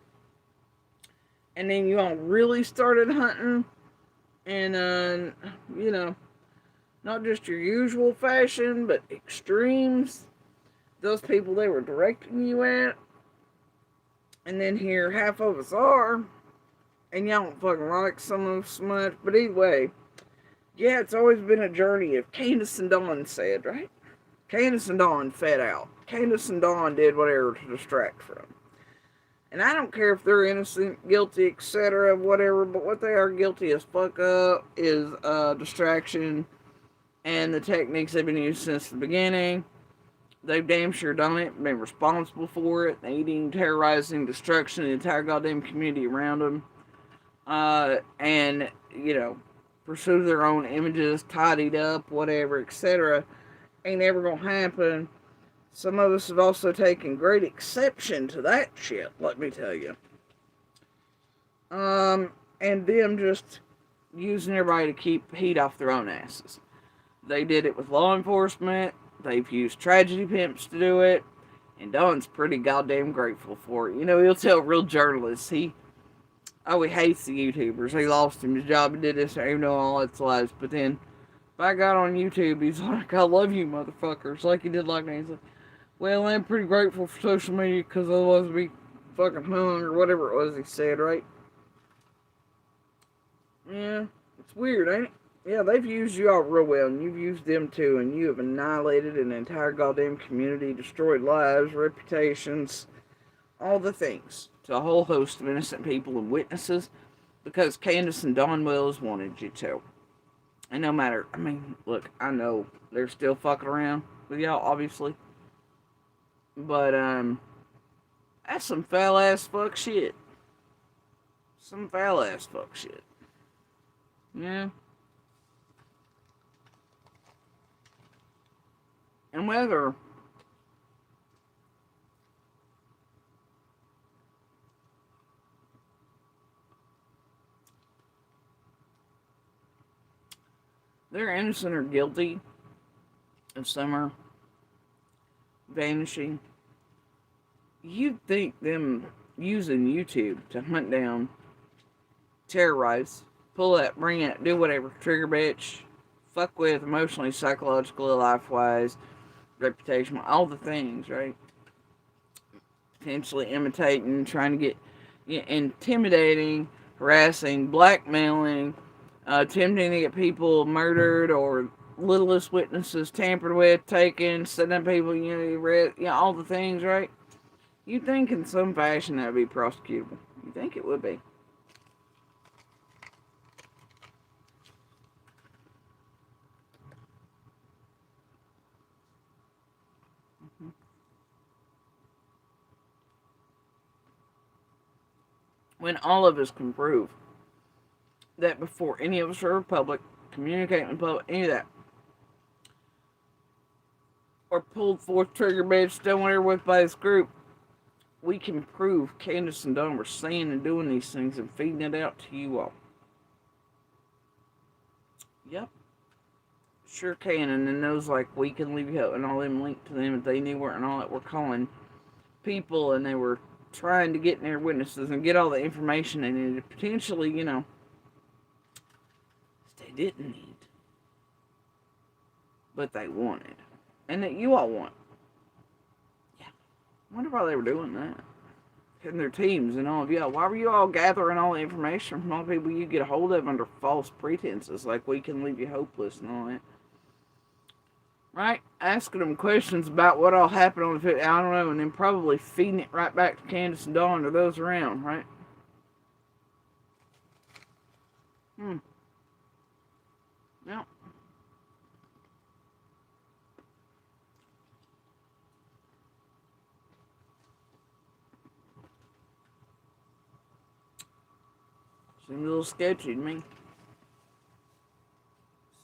And then you all really started hunting. And, not just your usual fashion, but extremes. Those people they were directing you at. And then here, half of us are. And y'all don't fucking like some of us much. But either way, yeah, it's always been a journey of Candace and Dawn said, right? Candace and Dawn fed out. Candace and Dawn did whatever to distract from. And I don't care if they're innocent, guilty, etc., whatever, but what they are guilty as fuck up is distraction and the techniques they've been using since the beginning. They've damn sure done it, been responsible for it, aiding, terrorizing, destruction of the entire goddamn community around them. And, pursue their own images, tidied up, whatever, etc. Ain't ever gonna happen. Some of us have also taken great exception to that shit, let me tell you. And them just using everybody to keep heat off their own asses. They did it with law enforcement. They've used tragedy pimps to do it. And Don's pretty goddamn grateful for it. He'll tell real journalists, he hates the YouTubers. He lost him his job and did this, even though all that's lies. But then, if I got on YouTube, he's like, I love you motherfuckers. Like he did like me. He's like, well, I'm pretty grateful for social media because otherwise I'd be fucking hung or whatever it was he said, right? Yeah, it's weird, ain't it? Yeah, they've used you all real well, and you've used them too, and you have annihilated an entire goddamn community, destroyed lives, reputations, all the things to a whole host of innocent people and witnesses because Candace and Dawn Wells wanted you to. And no matter, look, I know they're still fucking around with y'all, obviously. But, that's some foul-ass fuck shit. Some foul-ass fuck shit. Yeah. And whether they're innocent or guilty of Summer vanishing, you'd think them using YouTube to hunt down, terrorize, pull up, bring out, do whatever, trigger bitch, fuck with emotionally, psychologically, life-wise, reputation, all the things, right? Potentially imitating, trying to get, intimidating, harassing, blackmailing, attempting to get people murdered or littlest witnesses tampered with, taken, setting up people, all the things, right? You'd think in some fashion that would be prosecutable. You think it would be. When all of us can prove that before any of us are public, communicating with public, any of that, or pulled forth trigger bitch, done whatever with by this group, we can prove Candace and Dawn were saying and doing these things and feeding it out to you all. Yep. Sure can, and then those like We Can Leave You Help and all them linked to them if they knew where and all that were calling people and they were trying to get in their witnesses and get all the information they needed, potentially, they didn't need, but they wanted, and that you all want. Yeah, I wonder why they were doing that. and their teams and all of y'all. Why were you all gathering all the information from all the people you get a hold of under false pretenses, like we can leave you hopeless and all that? Right? Asking them questions about what all happened on the fit, I don't know, and then probably feeding it right back to Candace and Dawn or those around, right? Yep. Seems a little sketchy to me.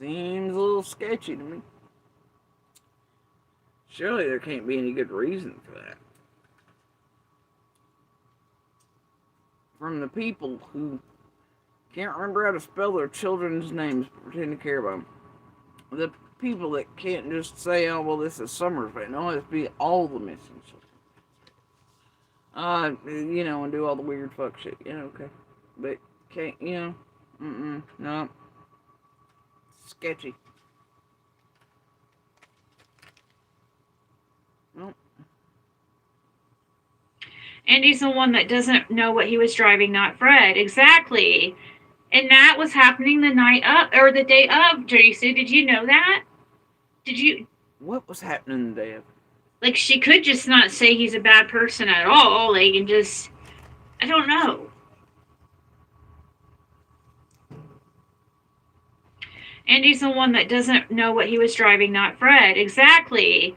Seems a little sketchy to me. Surely there can't be any good reason for that. From the people who can't remember how to spell their children's names but pretend to care about them. The people that can't just say, oh, well, this is Summer's family. No, it's be all the missing children. You know, and do all the weird fuck shit. Yeah, okay. But can't, you know, no. Sketchy. Nope. Andy's the one that doesn't know what he was driving, not Fred. Exactly. And that was happening the night of, or the day of, Jody Sue. Did you know that? Did you? What was happening the day of? Like, she could just not say he's a bad person at all. Like, and just, I don't know. Andy's the one that doesn't know what he was driving, not Fred. Exactly.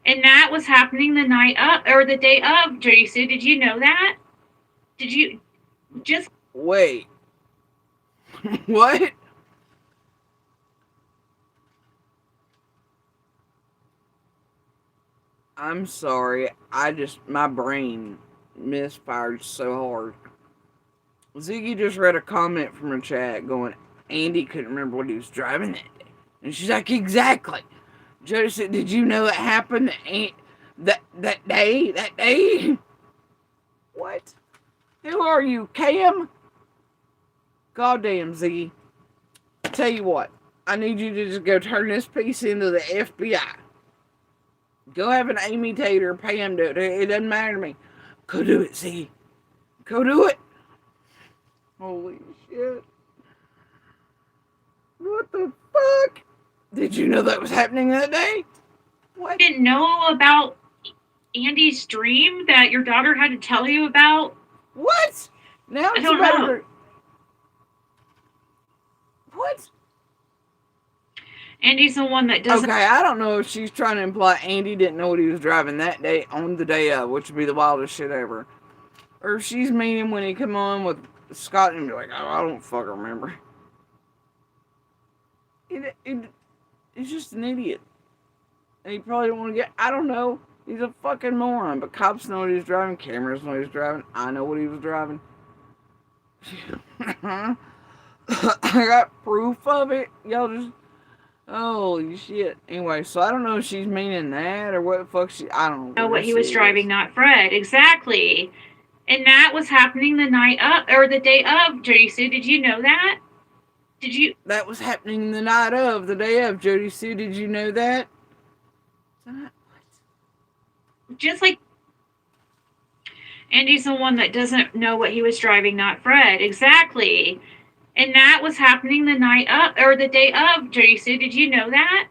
And that was happening the night of, or the day of, Jody Sue. Did you know that? Did you just Wait. What? I'm sorry. My brain misfired so hard. Ziggy just read a comment from her chat going, Andy couldn't remember what he was driving that day. And she's like, exactly. Jody said, did you know it happened that day? What? Who are you, Cam? Goddamn, Ziggy. Tell you what, I need you to just go turn this piece into the FBI. Go have an Amy Tater, pay him to do it. It doesn't matter to me. Go do it, Ziggy. Go do it. Holy shit. What the fuck? Did you know that was happening that day? What? didn't know about Andy's dream that your daughter had to tell you about? What? Now I it's don't about know. her. What? Andy's the one that doesn't. Okay, I don't know if she's trying to imply Andy didn't know what he was driving that day on the day of, which would be the wildest shit ever. Or if she's meaning when he come on with Scott and be like, oh, I don't fucking remember. He's just an idiot. And he probably don't want to get, I don't know. He's a fucking moron. But cops know what he was driving. Cameras know what he was driving. I know what he was driving. I got proof of it. Y'all just, holy shit. Anyway, so I don't know if she's meaning that or what the fuck I don't know. Know what he was driving, not Fred. Exactly. And that was happening the night of, or the day of, Jody Sue. Did you know that? Did you? That was happening the night of, the day of, Jody Sue. Did you know that? What? Just like Andy's the one that doesn't know what he was driving, not Fred. Exactly. And that was happening the night of, or the day of, Jody Sue. Did you know that?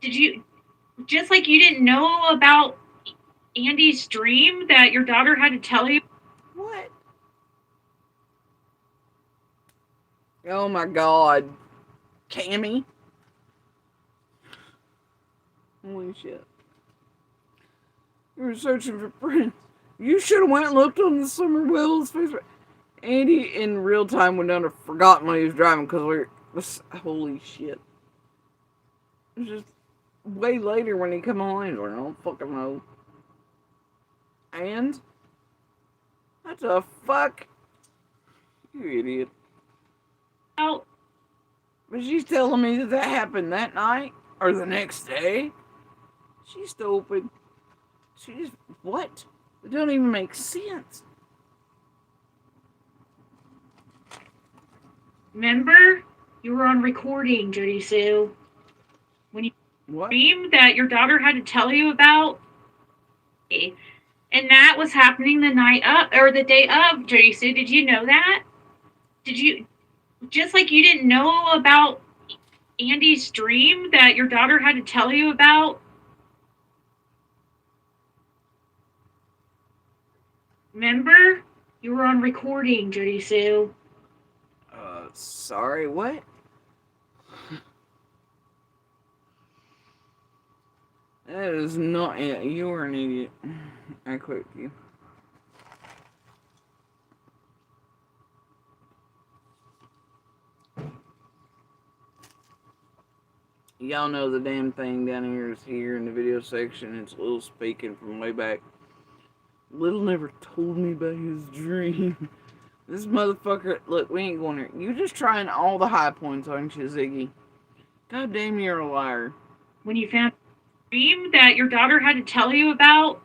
Did you? Just like you didn't know about Andy's dream that your daughter had to tell you. What? Oh my god. Cammy? Holy shit. You were searching for prints. You should have went and looked on the Summer Wells Facebook. Andy in real time would not have forgotten when he was driving because holy shit. It was just way later when he come on and I don't fucking know. And? What the fuck? You idiot. Oh, But she's telling me that happened that night or the next day. She's stupid. She's what? It don't even make sense. remember? You were on recording, Jody Sue. When you What? dream that your daughter had to tell you about. And And that was happening the night of, or the day of, Jody Sue. Did you know that? Did you, just like you didn't know about Andy's dream that your daughter had to tell you about? Remember? You were on recording, Jody Sue. Sorry, what? That is not it. You were an idiot. I quit you. Y'all know the damn thing down here is here in the video section. It's Lil speaking from way back. Lil never told me about his dream. This motherfucker, look, we ain't going there. You just trying all the high points, aren't you, Ziggy? God damn, you're a liar. When you found a dream that your daughter had to tell you about?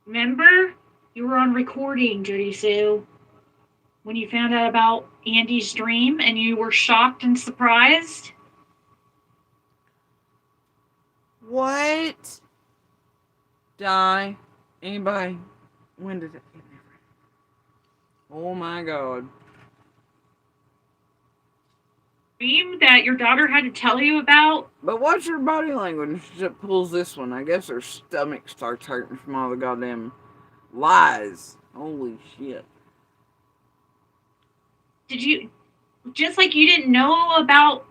Remember? You were on recording, Jody Sue. When you found out about Andy's dream and you were shocked and surprised? What? Die? Anybody? When did it? Oh my god. Dream that your daughter had to tell you about? But watch her body language. She pulls this one. I guess her stomach starts hurting from all the goddamn lies. Holy shit. Did you, just like you didn't know about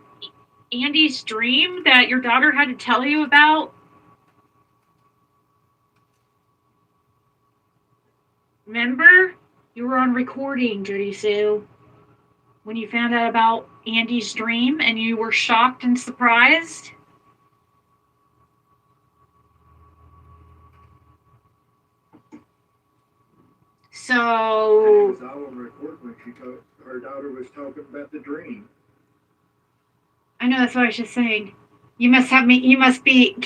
Andy's dream that your daughter had to tell you about? Remember? You were on recording, Jody Sue. When you found out about Andy's dream and you were shocked and surprised? And it So, was all on record when her daughter was talking about the dream. I know that's what I was just saying. You must have me, you must be,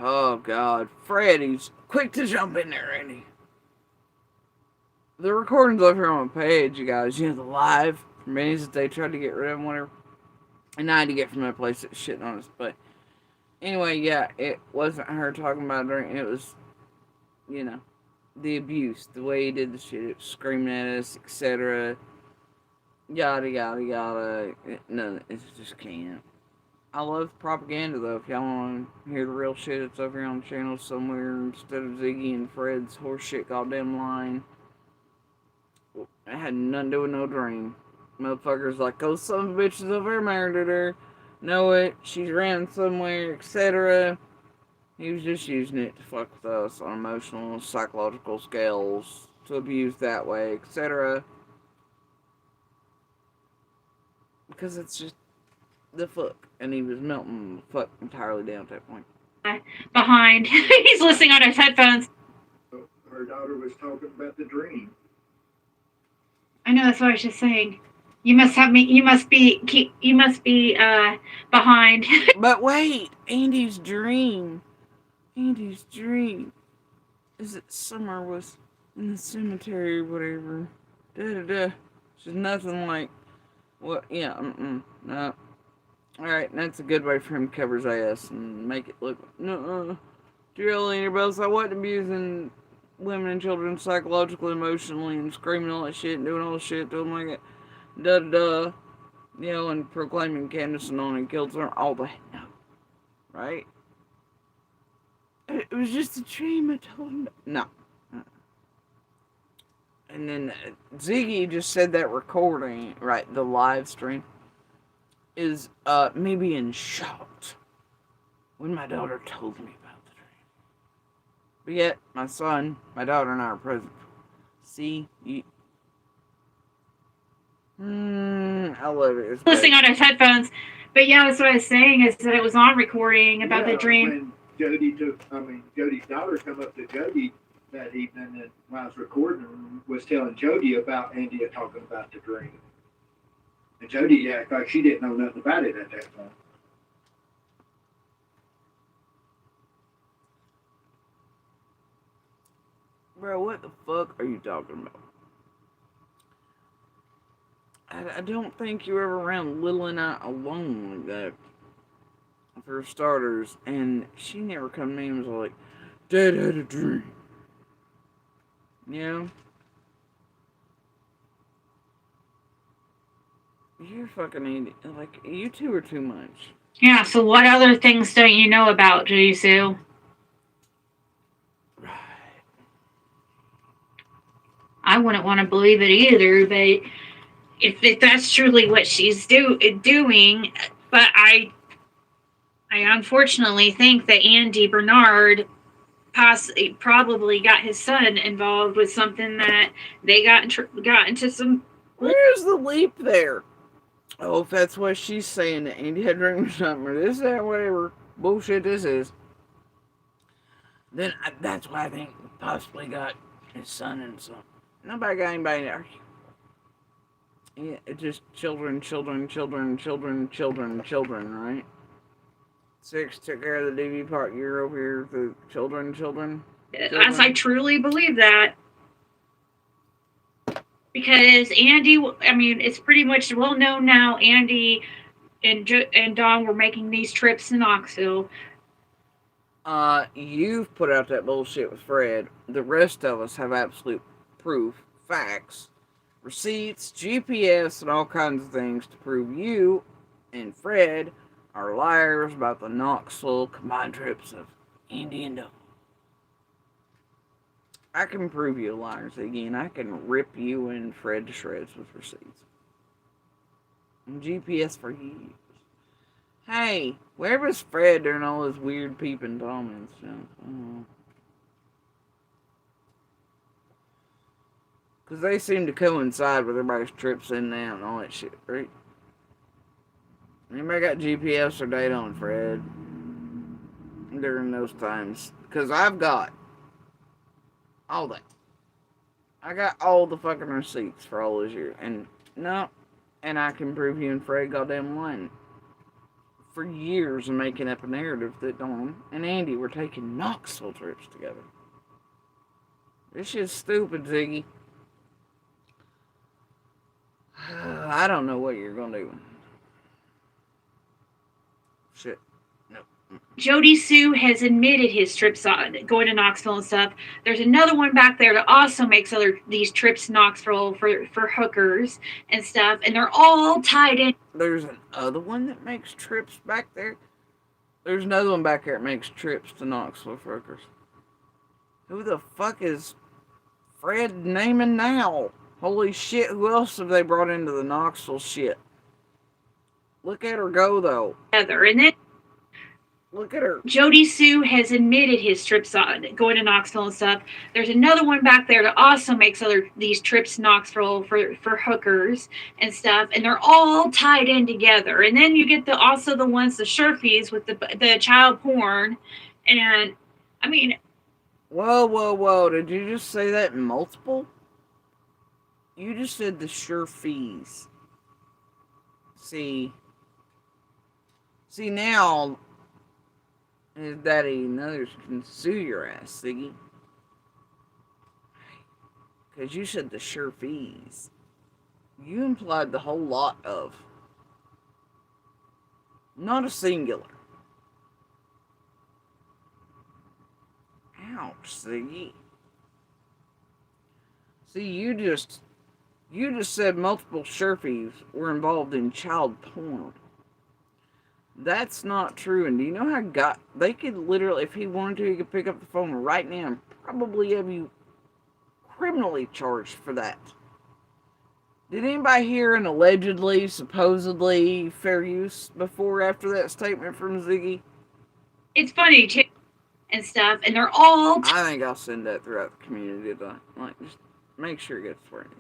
Oh god. Freddy's quick to jump in there, Randy. The recording's over here on my page, you guys. You know, the live meetings that they tried to get rid of, whatever. And I had to get from that place that's shitting on us. But anyway, yeah, it wasn't her talking about drink. It was, you know, the abuse, the way he did the shit. It was screaming at us, etc. Yada, yada, yada. No, it just can't. I love propaganda, though. If y'all want to hear the real shit, it's over here on the channel somewhere instead of Ziggy and Fred's horseshit goddamn line. It had nothing to do with no dream. Motherfuckers like, oh, some bitches over there murdered her. Know it. She's ran somewhere, etc. He was just using it to fuck with us on emotional, psychological scales, to abuse that way, etc. Because it's just the fuck. And he was melting the fuck entirely down at that point. behind. He's listening on his headphones. Her daughter was talking about the dream. I know that's what I was just saying. You must have me, you must be behind. But wait, Andy's dream is that Summer was in the cemetery or whatever. Da-da-da. She's nothing like what, yeah, no. Alright, that's a good way for him to cover his ass and make it look, no, Drill in your bells. I wasn't abusing women and children psychologically, emotionally, and screaming all that shit and doing all the shit to them like it. Da-da-da. You know, and proclaiming Candace and on killed her, all the, no. Right? It was just a dream, I told him. No. And then Ziggy just said that recording, right, the live stream, is me being shocked when my daughter told me about the dream. But yet, my son, my daughter, and I are present. See? I love it. It's Listening great. on his headphones. But yeah, that's what I was saying, is that it was on recording about the dream. When Jody's daughter come up to Jody that evening and when I was recording was telling Jody about Andy talking about the dream. And Jody acted like she didn't know nothing about it at that point. Bro, what the fuck are you talking about? I don't think you were ever around Lil and I alone like that. For starters, and she never come to me and was like, Dad had a dream. You know? You're fucking idiot. Like, you two are too much. Yeah, so what other things don't you know about Jisoo? Right. I wouldn't want to believe it either, but if that's truly what she's doing, but I unfortunately think that Andy Bernard probably got his son involved with something that they got into some. Where's the leap there? Oh, if that's what she's saying, that Andy had drank or something, or this, that, whatever bullshit this is, then that's why I think possibly got his son and something. Nobody got anybody there. Yeah, it's just children, right? 6 took care of the DV part. You're over here for children. As I truly believe that. Because Andy, I mean, it's pretty much well known now. Andy and Dawn were making these trips to Knoxville. You've put out that bullshit with Fred. The rest of us have absolute proof, facts, receipts, GPS, and all kinds of things to prove you and Fred are liars about the Knoxville combined trips of Andy and Dawn. I can prove you liars again. I can rip you and Fred to shreds with receipts. And GPS for years. Hey, where was Fred during all this weird peeping Tom and stuff? Because they seem to coincide with everybody's trips in and out and all that shit, right? Anybody got GPS or data on Fred during those times? Because I've got all that. I got all the fucking receipts for all those years. And no, and I can prove you and Fred goddamn lying for years and making up a narrative that Dawn and Andy were taking Knoxville trips together. This shit's stupid, Ziggy. I don't know what you're gonna do. Shit. No. Jody Sue has admitted his trips on going to Knoxville and stuff. There's another one back there that also makes these trips to Knoxville for hookers and stuff, and they're all tied in. There's another one that makes trips back there. There's another one back there that makes trips to Knoxville for hookers. Who the fuck is Fred naming now? Holy shit, who else have they brought into the Knoxville shit? Look at her go, though. Together. And then Look at her. Jody Sue has admitted his trips on going to Knoxville and stuff. There's another one back there that also makes these trips to Knoxville for hookers and stuff, and they're all tied in together. And then you get the ones, the Sherfies with the child porn, and I mean, Whoa! Did you just say that in multiple? You just said the Sherfies. See now. His daddy and others can sue your ass, Siggy. Because you said the sure fees. You implied the whole lot of. Not a singular. Ouch, Siggy. See, you just said multiple Sherfies were involved in child porn. That's not true. And do you know how they could literally, if he wanted to, he could pick up the phone right now and probably have you criminally charged for that. Did anybody hear an allegedly, supposedly fair use before or after that statement from Ziggy? it's funny too and stuff, and they're all I think I'll send that throughout the community. Just make sure it gets where it is.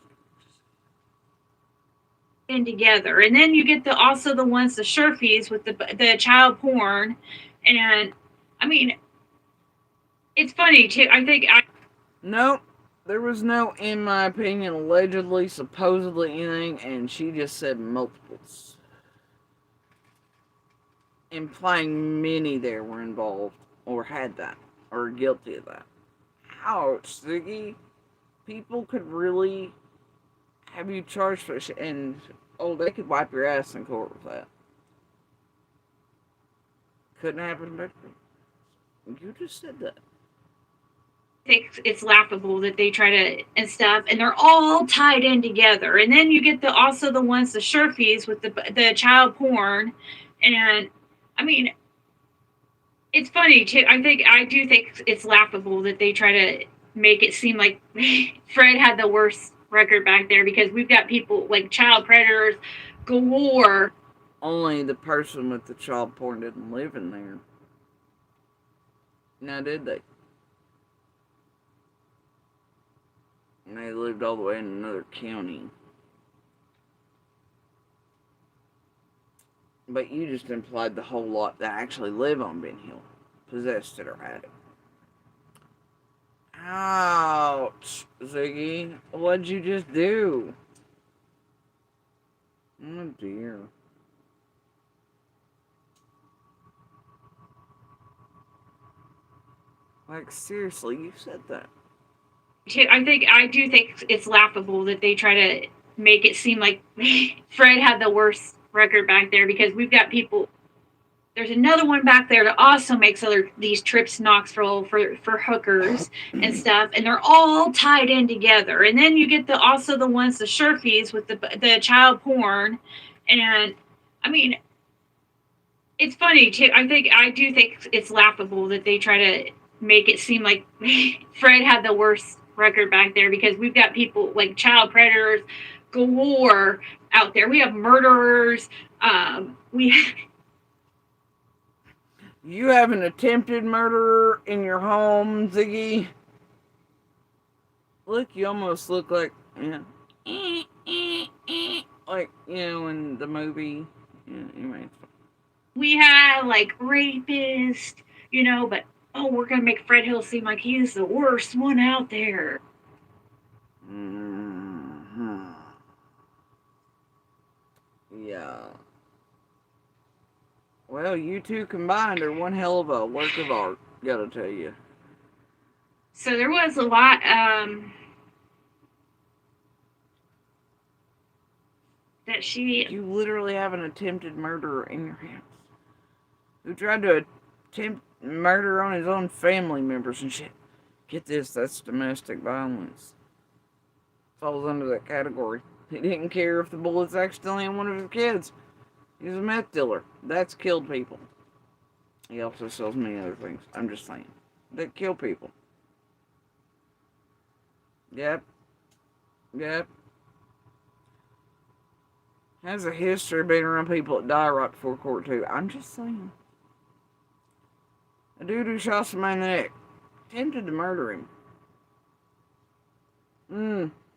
in together. And then you get the ones, the Sherfies with the child porn, and I mean, it's funny too. Nope. There was no, in my opinion, allegedly, supposedly anything, and she just said multiples. Implying many there were involved, or had that, or guilty of that. Ouch, Ziggy. People could really have you charged for shit, and Oh, they could wipe your ass in court with that. Couldn't happen, but you just said that. Think it's laughable that they try to and stuff, and they're all tied in together. And then you get also the ones, the Sherfies with the child porn, and I mean, it's funny too. I do think it's laughable that they try to make it seem like Fred had the worst record back there, because we've got people like child predators galore. Only the person with the child porn didn't live in there. Now, did they? And they lived all the way in another county. But you just implied the whole lot that actually live on Ben Hill possessed it or had it. Ouch, Ziggy. What'd you just do? Oh dear. Like, seriously, you said that. I do think it's laughable that they try to make it seem like Fred had the worst record back there, because we've got people. There's another one back there that also makes these trips to Knoxville for hookers and stuff, and they're all tied in together. And then you get also the ones, the Sherfies with the child porn, and I mean, it's funny too. I do think it's laughable that they try to make it seem like Fred had the worst record back there, because we've got people like child predators galore out there. We have murderers. You have an attempted murderer in your home, Ziggy. Look, you almost look like, like, in the movie. Yeah, anyway. We have like rapists, but we're gonna make Fred Hill seem like he's the worst one out there. Mm-hmm. Yeah. Well, you two combined are one hell of a work of art, gotta tell you. So there was a lot, that she... You literally have an attempted murderer in your house, who tried to attempt murder on his own family members and shit. Get this, that's domestic violence. Falls under that category. He didn't care if the bullets accidentally hit one of his kids. He's a meth dealer. That's killed people. He also sells many other things. I'm just saying. That kill people. Yep. Has a history of being around people that die right before court, too. I'm just saying. A dude who shot somebody in the neck. Attempted to murder him.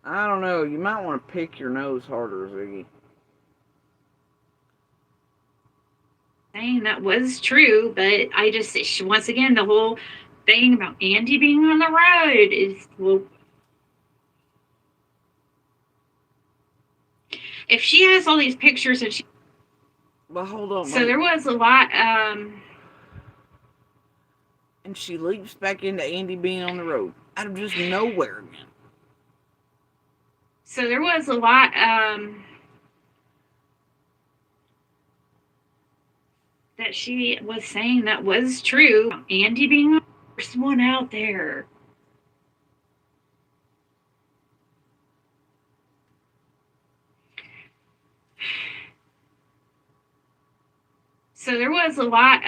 I don't know. You might want to pick your nose harder, Ziggy. Saying that was true, but I just, once again, the whole thing about Andy being on the road is, well, if she has all these pictures and she... Well, hold on. So there was a lot, and she leaps back into Andy being on the road. Out of just nowhere again. So there was a lot, that she was saying that was true. Andy being the first one out there. So there was a lot,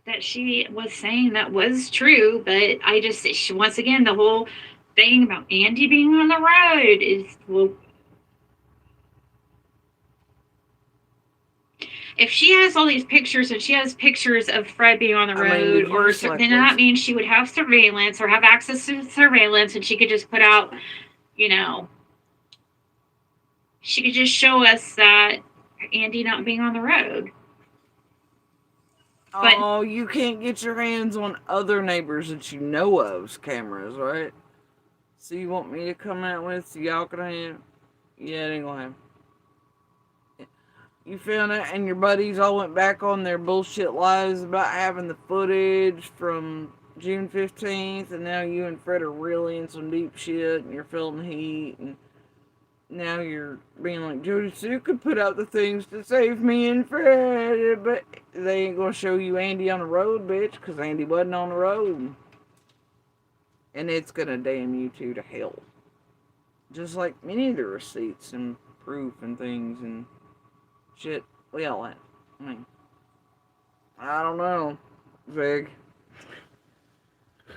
that she was saying that was true, but I just, once again, the whole thing about Andy being on the road is, well, if she has all these pictures and she has pictures of Fred being on the road, then that means she would have surveillance or have access to surveillance, and she could just put out, she could just show us that Andy not being on the road. But, oh, you can't get your hands on other neighbors that you know of's cameras, right? So you want me to come out with so y'all can have? Yeah, it ain't gonna happen. You found out and your buddies all went back on their bullshit lies about having the footage from June 15th, and now you and Fred are really in some deep shit, and you're feeling the heat, and now you're being like, Jody Sue could put out the things to save me and Fred, but they ain't gonna show you Andy on the road, bitch, because Andy wasn't on the road. And it's gonna damn you two to hell. Just like many of the receipts and proof and things and shit we all have. I mean, I don't know, Vig.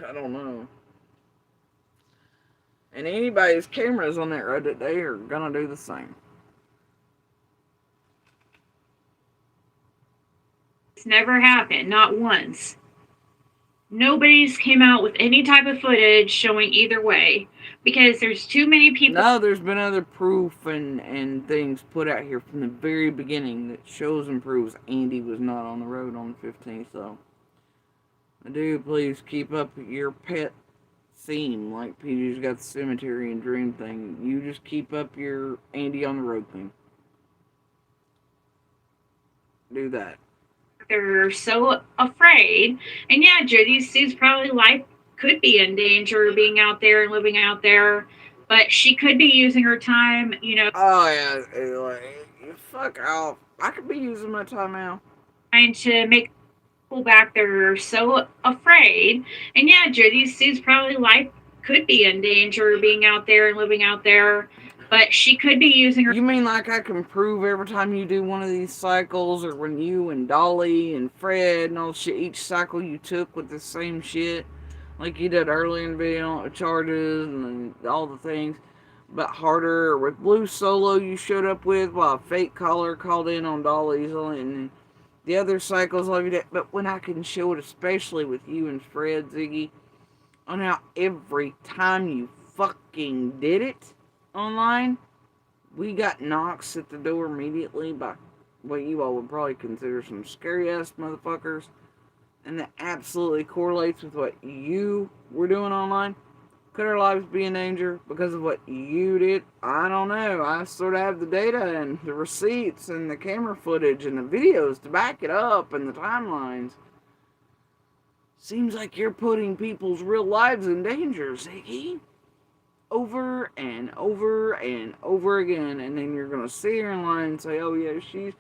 I don't know. And anybody's cameras on that road today are gonna do the same. It's never happened, not once. Nobody's came out with any type of footage showing either way because there's too many people. No, there's been other proof and things put out here from the very beginning that shows and proves Andy was not on the road on the 15th, so I do please keep up your pet theme, like PG's got the cemetery and dream thing. You just keep up your Andy on the road thing. Do that. They're so afraid. And yeah, Jody Sue's probably life could be in danger being out there and living out there, but she could be using her time, Oh yeah, like, fuck off. I could be using my time now. trying to make people back there are so afraid. And yeah, Jody Sue's probably life could be in danger being out there and living out there, but she could be using her. You mean like I can prove every time you do one of these cycles, or when you and Dolly and Fred and all shit, each cycle you took with the same shit, like you did early in the video, charges and all the things, but harder, or with Blue Solo you showed up with while a fake caller called in on Dolly's, and the other cycles of you. But when I can show it, especially with you and Fred, Ziggy, on how every time you fucking did it online, we got knocks at the door immediately by what you all would probably consider some scary ass motherfuckers, and that absolutely correlates with what you were doing online. Could our lives be in danger because of what you did? I don't know. I sort of have the data and the receipts and the camera footage and the videos to back it up and the timelines. Seems like you're putting people's real lives in danger, Ziggy. Over and over and over again, and then you're gonna see her in line and say, "Oh yeah, she's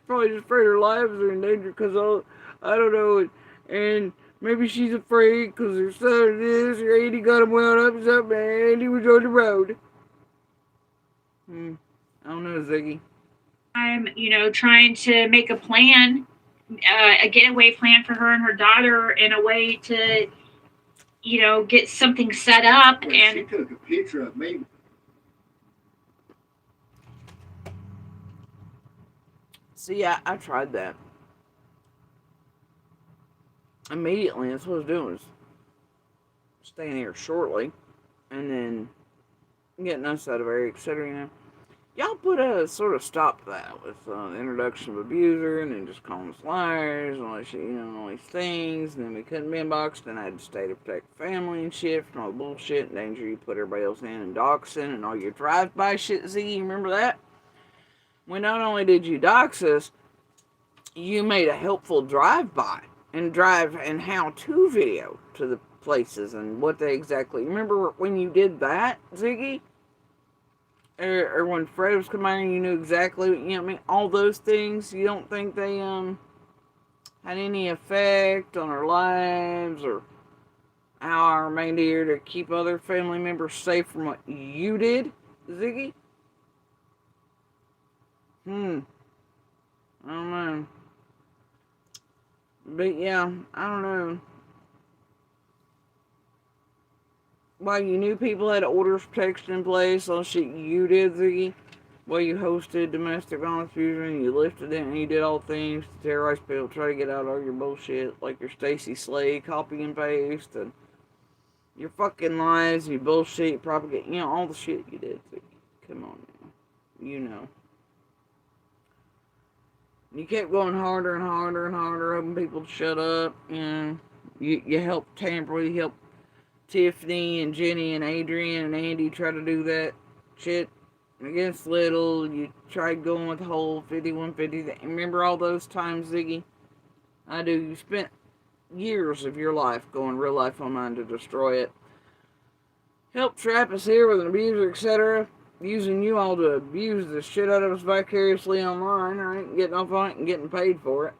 probably just afraid her lives are in danger because I don't know, and maybe she's afraid because her son is, or Andy got him wound up or something, and Andy was on the road." I don't know, Ziggy. I'm, trying to make a plan, a getaway plan for her and her daughter in a way to, get something set up. Well, And she took a picture of me. See, I tried that. Immediately, that's what I was doing, was staying here shortly, and then getting us out of area, etc. Y'all put a sort of stop to that with the introduction of abuser, and then just calling us liars, and all this shit, all these things, and then we couldn't be inboxed, and I had to stay to protect family and shit from all the bullshit and danger you put everybody else in, and doxing, and all your drive-by shit, Z, you remember that? When not only did you dox us, you made a helpful drive-by, and how-to video to the places, and what they exactly, remember when you did that, Ziggy? Or when Fred was coming, you knew exactly, all those things. You don't think they had any effect on our lives or how I remained here to keep other family members safe from what you did, Ziggy? I don't know. But yeah, I don't know. While you knew people had orders protection in place, all shit you did, Ziggy, while you hosted domestic violence abuse and you lifted it and you did all things to terrorize people, try to get out all your bullshit, like your Stacey Slade copy and paste, and your fucking lies, your bullshit, propagate, all the shit you did, Ziggy. Come on now. You kept going harder and harder and harder, hoping people to shut up, You helped tamper with, you helped Tiffany and Jenny and Adrian and Andy try to do that shit against Little. You tried going with the whole 5150. Remember all those times, Ziggy? I do. You spent years of your life going real life online to destroy it. Help trap us here with an abuser, etc. Using you all to abuse the shit out of us vicariously online, right? Getting off on it and getting paid for it.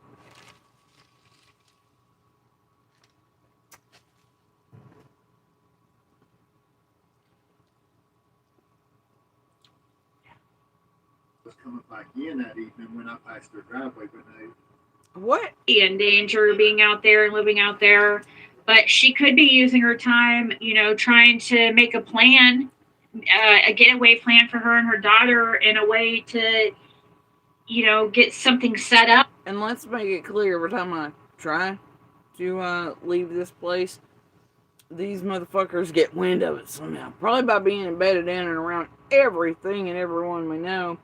Was coming back in that evening when I passed their driveway, but What? In danger being out there and living out there. But she could be using her time, trying to make a plan, a getaway plan for her and her daughter in a way to, get something set up. And let's make it clear, every time I try to leave this place, these motherfuckers get wind of it somehow. Probably by being embedded in and around everything and everyone we know.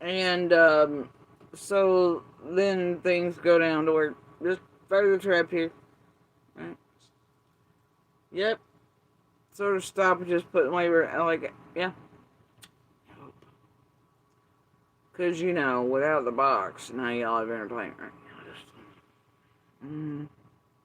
And so then things go down to where just further trap here. Right? Yep. Sort of stop just putting labor like it. Yeah. Because, without the box, now y'all have entertainment. Right? and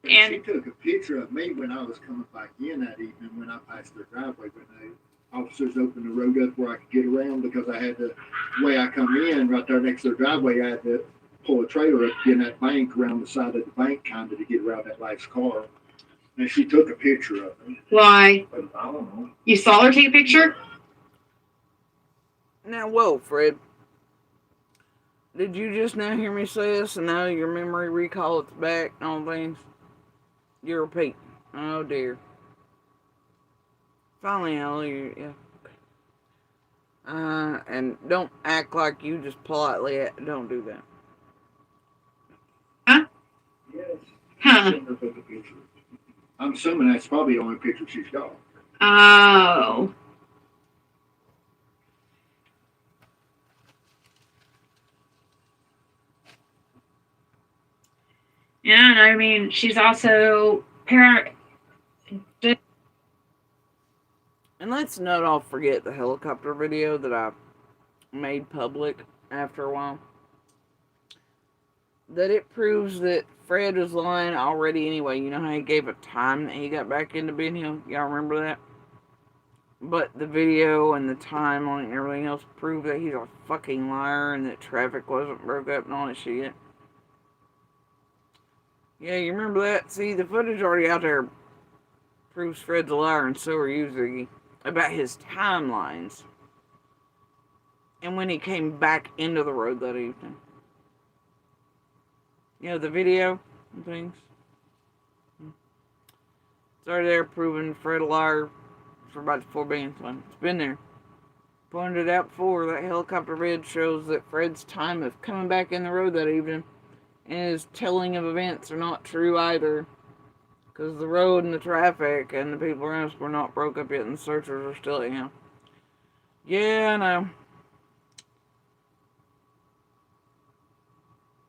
And- she took a picture of me when I was coming back in that evening when I passed their driveway. When the officers opened the road up where I could get around because I had the way I come in right there next to their driveway, I had to pull a trailer up in that bank around the side of the bank kind of to get around that last car. And she took a picture of me. Why? But I don't know. You saw her take a picture? Now, whoa, Fred. Did you just now hear me say this and now your memory recall it's back on things? You're repeating. Oh, dear. Finally, Ellie, yeah. And don't act like you just politely don't do that. Yes. Huh. She took a picture. I'm assuming that's probably the only picture she's got. Oh. Yeah, and I mean, she's also parent. And let's not all forget the helicopter video that I made public after a while. That it proves that Fred was lying already anyway. You know how he gave a time that he got back into Ben Hill? Y'all remember that? But the video and the time on it and everything else prove that he's a fucking liar and that traffic wasn't broke up and all that shit. Yeah, you remember that? See, the footage already out there proves Fred's a liar, and so are you, Ziggy, about his timelines. And when he came back into the road that evening. The video and things. It's already there proving Fred a liar for about 4 billion times. It's been there. Pointed it out before, that helicopter vid shows that Fred's time of coming back in the road that evening and his telling of events are not true either. Because the road and the traffic and the people around us were not broke up yet and the searchers are still, Yeah, I know.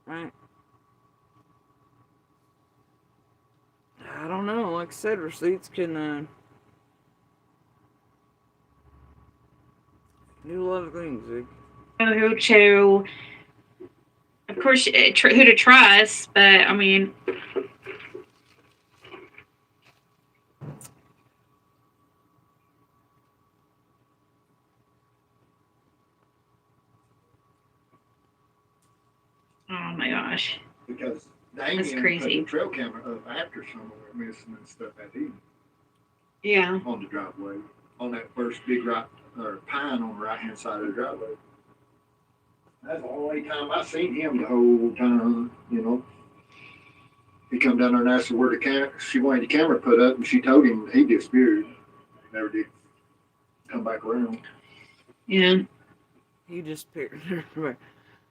Right. I don't know. Like I said, receipts can do a lot of things, Zig. Who to, of course, who to trust, but I mean, oh my gosh. Because Damien That's crazy. put the trail camera up after somewhere missing and stuff that evening Yeah. on the driveway. On that first big rock or pine on the right hand side of the driveway. That's the only time I seen him the whole time, He come down there and asked her where she wanted the camera put up, and she told him he disappeared. He never did come back around. Yeah. He disappeared.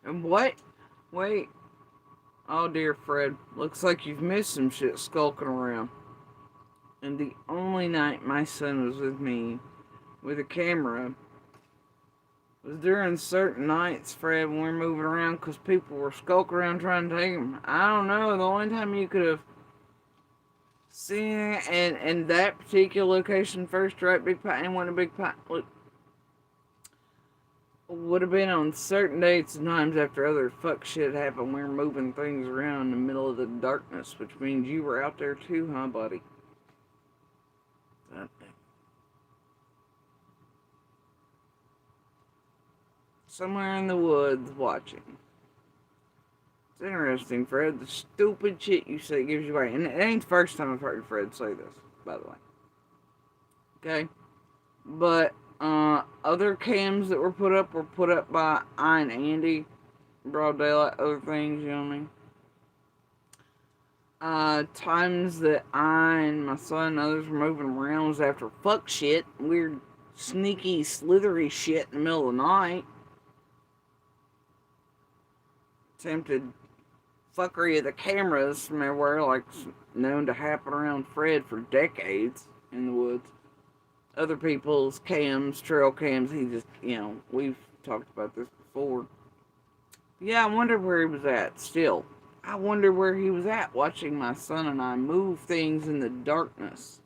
And what? Wait. Oh dear, Fred. Looks like you've missed some shit skulking around. And the only night my son was with me with a camera was during certain nights, Fred, when we were moving around because people were skulking around trying to take him. I don't know. The only time you could have seen it, and that particular location first, right? Big pine, and one of big pine. Look. would have been on certain dates and times after other fuck shit happened. We were moving things around in the middle of the darkness, which means you were out there too, huh, buddy? Somewhere in the woods watching. It's interesting, Fred. The stupid shit you say gives you away. And it ain't the first time I've heard Fred say this, by the way. Okay? But, other cams that were put up by I and Andy. Broad daylight, other things, you know what I mean? Times that I and my son and others were moving around was after fuck shit. Weird, sneaky, slithery shit in the middle of the night. Attempted fuckery of the cameras from everywhere, like known to happen around Fred for decades in the woods. Other people's cams, trail cams, he just, we've talked about this before. Yeah, I wonder where he was at still. I wonder where he was at watching my son and I move things in the darkness.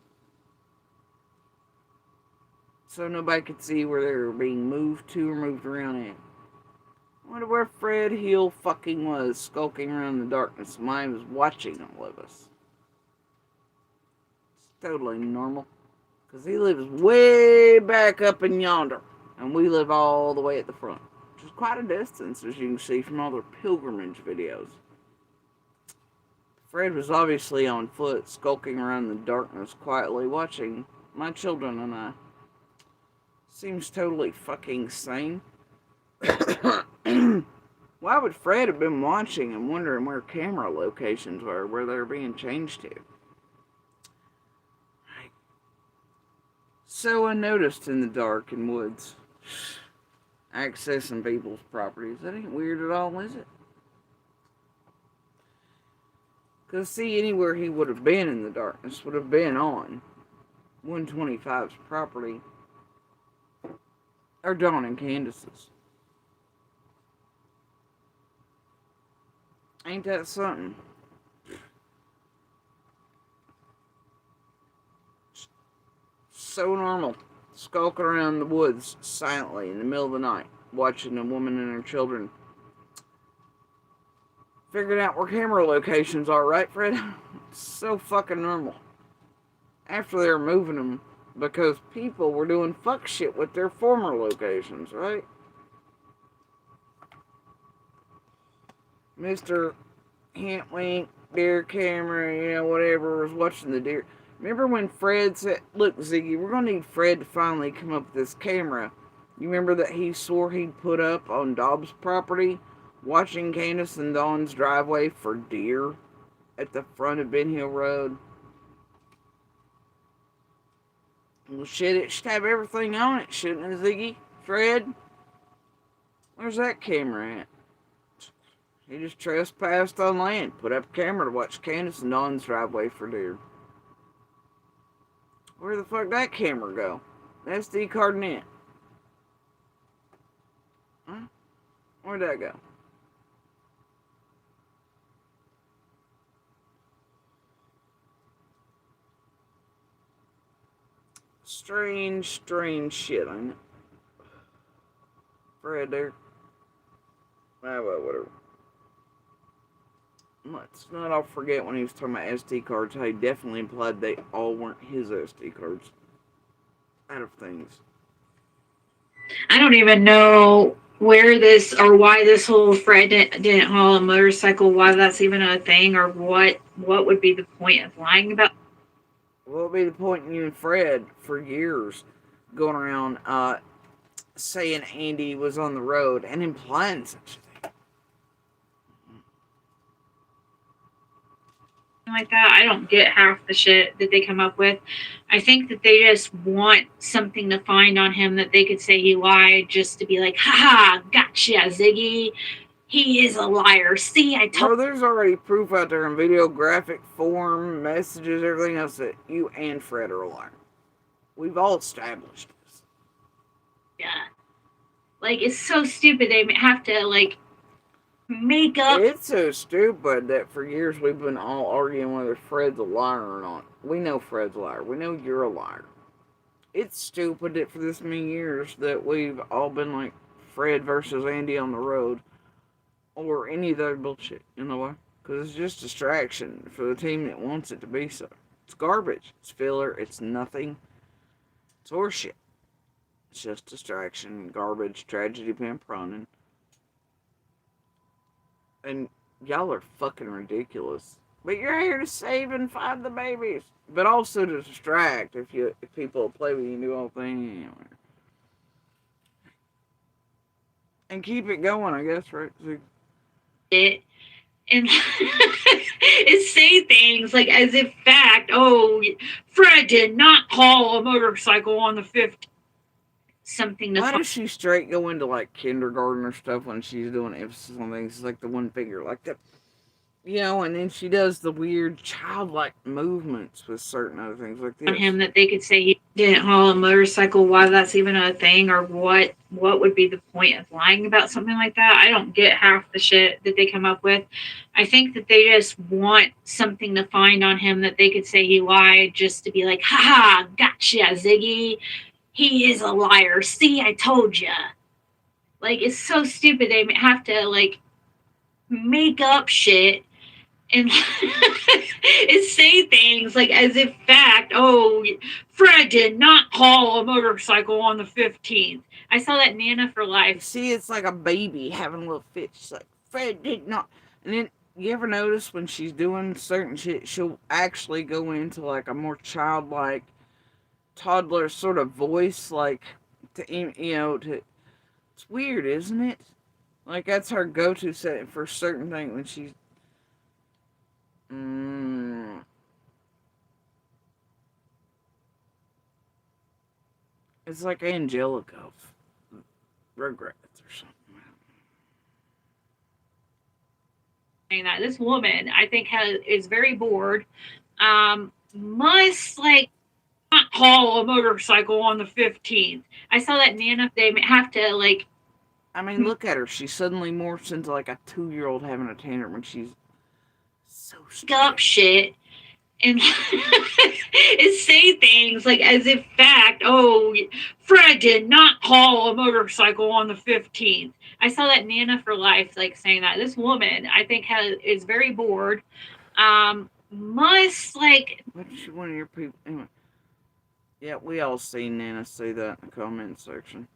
So nobody could see where they were being moved to or moved around at. I wonder where Fred Hill fucking was, skulking around in the darkness while he was watching all of us. It's totally normal. Because he lives way back up in yonder. And we live all the way at the front. Which is quite a distance, as you can see from all their pilgrimage videos. Fred was obviously on foot, skulking around in the darkness, quietly watching my children and I. Seems totally fucking sane. Why would Fred have been watching and wondering where camera locations were, where they were being changed to? So unnoticed in the dark and woods, accessing people's properties. That ain't weird at all, is it? Because, see, anywhere he would have been in the darkness would have been on 125's property, or Dawn and Candace's. Ain't that something? So normal. Skulking around the woods silently in the middle of the night, watching a woman and her children. Figuring out where camera locations are, right, Fred? So fucking normal. After they were moving them, because people were doing fuck shit with their former locations, right? Mr. Hintwink, deer camera, whatever, was watching the deer. Remember when Fred said, look, Ziggy, we're going to need Fred to finally come up with this camera. You remember that he swore he'd put up on Dobbs' property, watching Candace and Dawn's driveway for deer at the front of Ben Hill Road? Well, shit, it should have everything on it, shouldn't it, Ziggy? Fred? Where's that camera at? He just trespassed on land, put up a camera to watch Candace and Dawn's driveway for deer. Where the fuck did that camera go? The SD card in it. Huh? Where'd that go? Strange shit, ain't it? Fred there. Well, whatever. Let's not all forget when he was talking about SD cards, how he definitely implied they all weren't his SD cards. Out of things. I don't even know where this or why this whole Fred didn't haul a motorcycle, why that's even a thing, or what would be the point of lying about. What would be the point in you and Fred for years going around saying Andy was on the road and implying such a thing? Like that. I don't get half the shit that they come up with. I think that they just want something to find on him that they could say he lied, just to be like, haha, gotcha, Ziggy. He is a liar. See, I told. Oh, there's already proof out there in video, graphic form, messages, everything else that you and Fred are a liar. We've all established this. Yeah. Like, it's so stupid they have to, like, make up. It's so stupid that for years we've been all arguing whether Fred's a liar or not. We know Fred's a liar. We know you're a liar. It's stupid that for this many years that we've all been like, Fred versus Andy on the road or any of that bullshit. You know why? Because it's just distraction for the team that wants it to be so. It's garbage. It's filler. It's nothing. It's horseshit. It's just distraction, garbage, tragedy, pampronin. And y'all are fucking ridiculous. But you're here to save and find the babies. But also to distract if people play with you and do all things anyway. And keep it going, I guess, right? It and it say things like as if fact, oh, Fred did not haul a motorcycle on the 15th. Something to Why does she straight go into like kindergarten or stuff when she's doing emphasis on things? It's like the one figure, like that, you know, and then she does the weird childlike movements with certain other things like this. on him that they could say he didn't haul a motorcycle, why that's even a thing, or what would be the point of lying about something like that? I don't get half the shit that they come up with. I think that they just want something to find on him that they could say he lied just to be like, ha, gotcha, Ziggy. He is a liar. See, I told ya. Like, it's so stupid. They have to, like, make up shit and say things like as if fact, oh, Fred did not haul a motorcycle on the 15th. I saw that Nana for Life. See, it's like a baby having a little fit. She's like, Fred did not. And then, you ever notice when she's doing certain shit, she'll actually go into like a more childlike, toddler sort of voice, like, it's weird, isn't it? Like, that's her go-to setting for certain things when she's, it's like Angelica of Rugrats or something. Saying that this woman, I think, is very bored. Must like not haul a motorcycle on the 15th. I saw that Nana. They have to like. I mean, look at her. She suddenly morphs into like a 2-year-old having a tantrum when she's so Up shit and say things like as if fact, oh, Fred did not haul a motorcycle on the 15th. I saw that Nana for Life like saying that this woman, I think, is very bored. Must like. What's one of your people? Anyway, yeah, we all seen Nana say that in the comment section.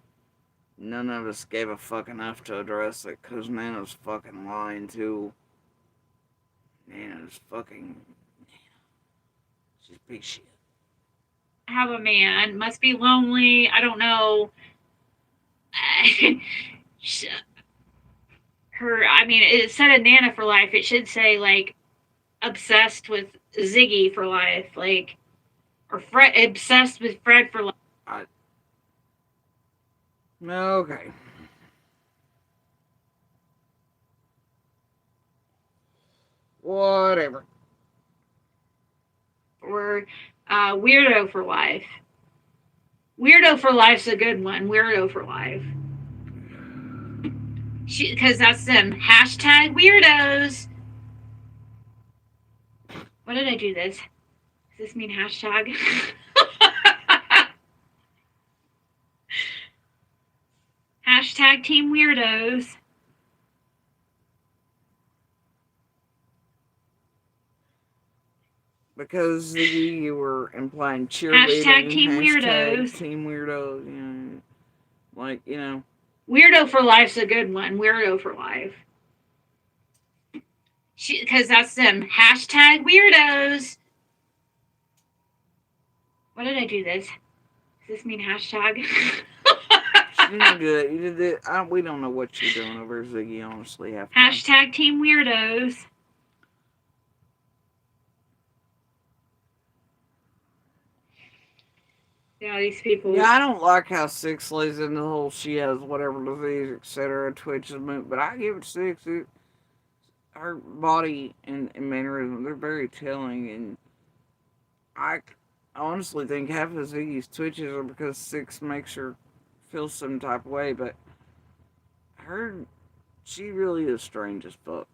None of us gave a fuck enough to address it because Nana's fucking lying too. Nana's fucking. She's big shit. Have a man, must be lonely. I don't know. It said a Nana for Life. It should say like obsessed with Ziggy for life, like, or Fred, obsessed with Fred for life. Okay. Whatever. Or Weirdo for Life. Weirdo for Life's a good one. Weirdo for Life. Because that's them. Hashtag weirdos. What did I do this? Does this mean hashtag? Hashtag Team Weirdos. Because you were implying cheerleading. Hashtag Team Weirdos. Team Weirdos. You know, like, you know. Weirdo for Life's a good one. Weirdo for Life. Because that's them. Hashtag weirdos. What did I do this? Does this mean hashtag? You didn't do that. You did it. We don't know what you're doing over Ziggy, honestly. Hashtag Team Weirdos. Yeah, these people. Yeah, I don't like how Six lays into the whole she has whatever disease, etc. Twitches mood, but I give it Six. Her body and mannerism, they're very telling, and I honestly think half of Ziggy's twitches are because Six makes her feel some type of way, but she really is strange as fuck.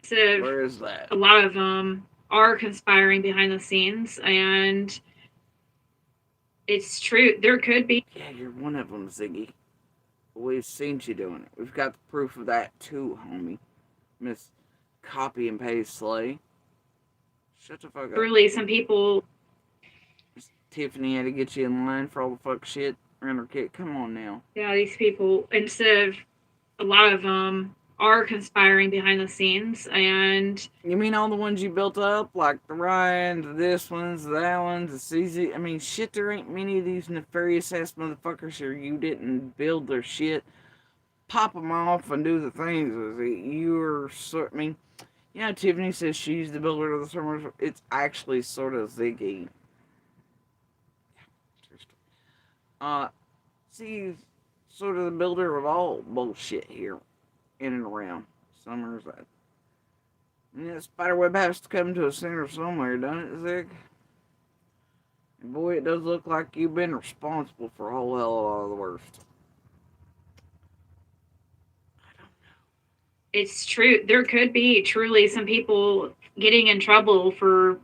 So where is that? A lot of them are conspiring behind the scenes, and it's true. There could be. Yeah, you're one of them, Ziggy. We've seen you doing it. We've got the proof of that too, homie. Miss Copy and Paste Slay. Shut the fuck up. Truly, some people, Tiffany had to get you in line for all the fuck shit around her kid. Come on now. yeah, these people, instead of a lot of them, are conspiring behind the scenes. And You mean all the ones you built up? Like the Ryan, the this ones, the that ones, the CZ? I mean, shit, there ain't many of these nefarious ass motherfuckers here. You didn't build their shit. Pop them off and do the things. You're sort. I mean, you know, Tiffany says she's the builder of the Summers. It's actually sort of Ziggy. She's sort of the builder of all bullshit here in and around Summers. Yeah, Spiderweb has to come to a center somewhere, doesn't it, Zig? And boy, it does look like you've been responsible for a whole hell of a lot of the worst. it's true. There could be truly some people getting in trouble for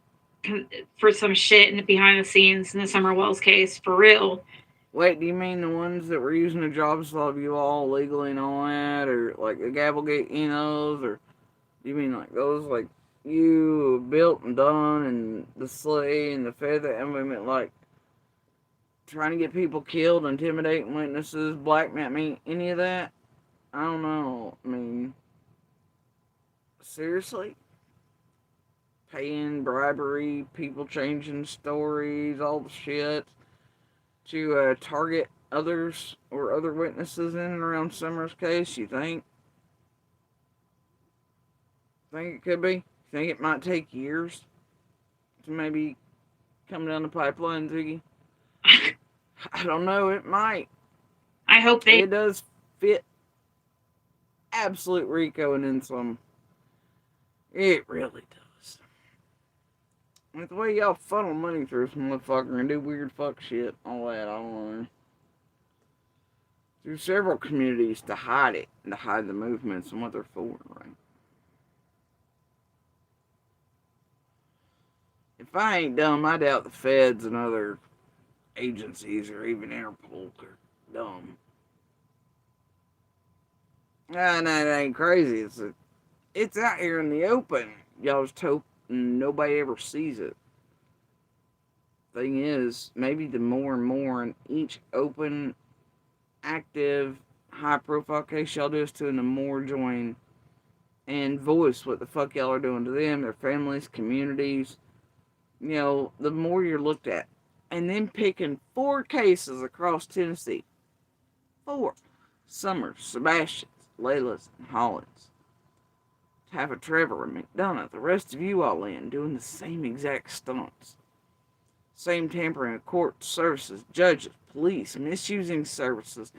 some shit in the behind the scenes in the Summer Wells case, for real. Wait, do you mean the ones that were using the jobs of you all legally and all that, or like the Gabblegate Enos, or do you mean like those like you built and done, and the Slay and the Feather? I mean, like trying to get people killed, intimidating witnesses, blackmail? I mean, any of that? I don't know. I mean, seriously? Paying bribery, people changing stories, all the shit to target others or other witnesses in and around Summers' case, you think? Think it could be? Think it might take years to maybe come down the pipeline, Ziggy? I don't know, it might. I hope they. It does fit absolute Rico and then some. It really does. With the way y'all funnel money through some motherfucker and do weird fuck shit, all that, I don't know. Through several communities to hide it, and to hide the movements and what they're for, right? If I ain't dumb, I doubt the feds and other agencies or even Interpol are dumb. No, it ain't crazy. It's out here in the open. Y'all just hope nobody ever sees it. Thing is, maybe the more and more in each open, active, high-profile case y'all do is to, and the more join and voice what the fuck y'all are doing to them, their families, communities. You know, the more you're looked at. And then picking 4 cases across Tennessee. 4. Summers, Sebastians, Layla's, and Hollins. To have a Trevor and McDonough, the rest of you all in, doing the same exact stunts. Same tampering of court services, judges, police, misusing services,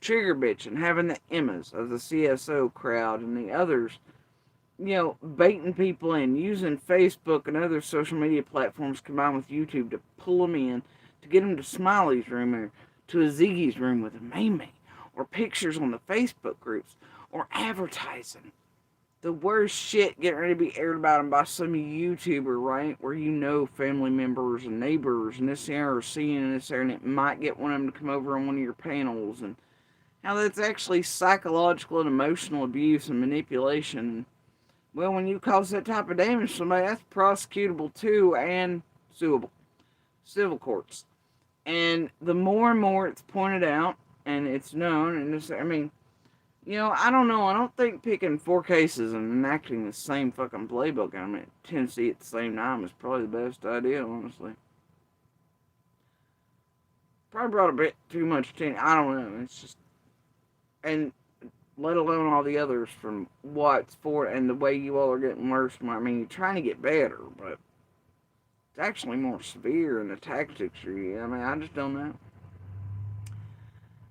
trigger bitching, having the Emmas of the CSO crowd and the others, you know, baiting people in, using Facebook and other social media platforms combined with YouTube to pull them in, to get them to Smiley's room or to a Ziggy's room with a May, or pictures on the Facebook groups, or advertising. The worst shit getting ready to be aired about them by some YouTuber, right? Where you know family members and neighbors and this there are seeing and this there, and it might get one of them to come over on one of your panels, and how that's actually psychological and emotional abuse and manipulation. Well, when you cause that type of damage to somebody, that's prosecutable too and suable. Civil courts. And the more and more it's pointed out and it's known, and it's, I mean, you know, I don't know. I don't think picking 4 cases and enacting the same fucking playbook on it, Tennessee at the same time, is probably the best idea, honestly. Probably brought a bit too much attention. I don't know. It's just, and let alone all the others from what's for it and the way you all are getting worse. I mean, you're trying to get better, but it's actually more severe in the tactics are you. I mean, I just don't know.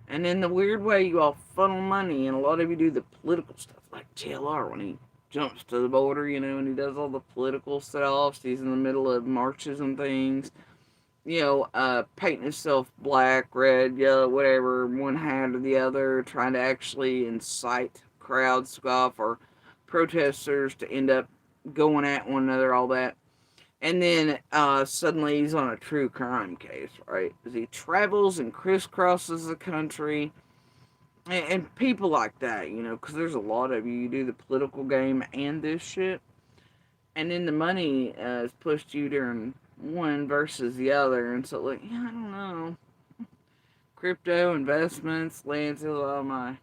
And in the weird way, you all funnel money, and a lot of you do the political stuff, like JLR when he jumps to the border, you know, and he does all the political stuff. He's in the middle of marches and things, you know, painting himself black, red, yellow, whatever, one hat or the other, trying to actually incite crowds to go off, or protesters to end up going at one another, all that. And then suddenly he's on a true crime case, right? As he travels and crisscrosses the country, And people like that, because there's a lot of you. You do the political game and this shit, and then the money is pushed you during one versus the other, and so like, yeah, I don't know. Crypto investments, lands, oh my.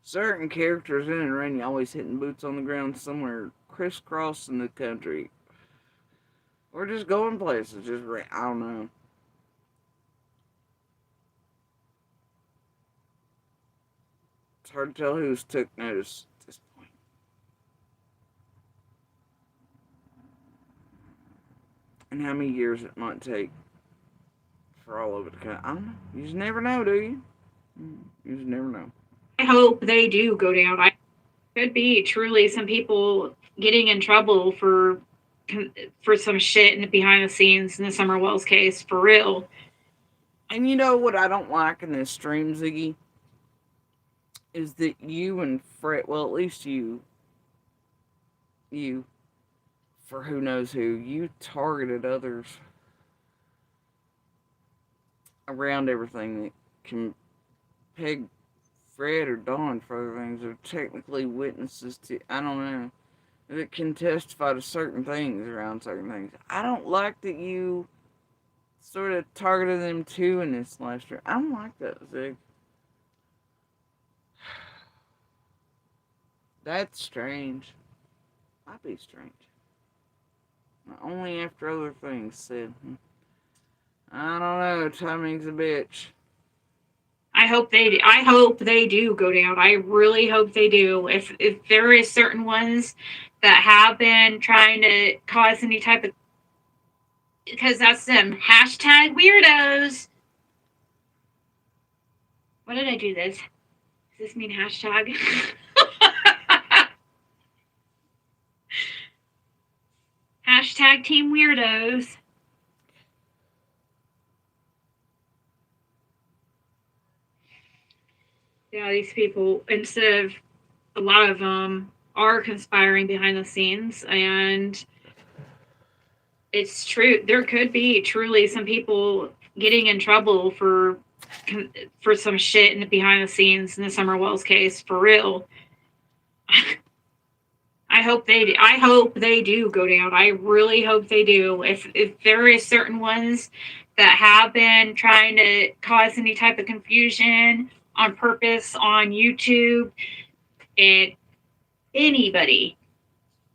Certain characters in and around you always hitting boots on the ground somewhere, crisscrossing the country, or just going places. I don't know. It's hard to tell who's took notice at this point. And how many years it might take for all of it to come. I don't know. You just never know, do you? You just never know. I hope they do go down. I could be truly some people getting in trouble for some shit in the behind the scenes in the Summer Wells case, for real. And you know what I don't like in this stream, Ziggy? Is that you and Fred, well, at least you, for who knows who, you targeted others around everything that can peg Fred or Dawn for other things, or technically witnesses to, I don't know, that can testify to certain things around certain things. I don't like that you sort of targeted them too in this last stream. I don't like that, Zig. That's strange. Might be strange. Only after other things said. I don't know. Timing's a bitch. I hope they do go down. I really hope they do. If there is certain ones that have been trying to cause any type of, because that's them hashtag weirdos. What did I do this? Does this mean hashtag? Hashtag team weirdos. Yeah, these people, instead of, a lot of them are conspiring behind the scenes, and it's true. There could be truly some people getting in trouble for some shit in the behind the scenes in the Summer Wells case, for real. I hope they do go down. I really hope they do. If there is certain ones that have been trying to cause any type of confusion on purpose on YouTube, and anybody,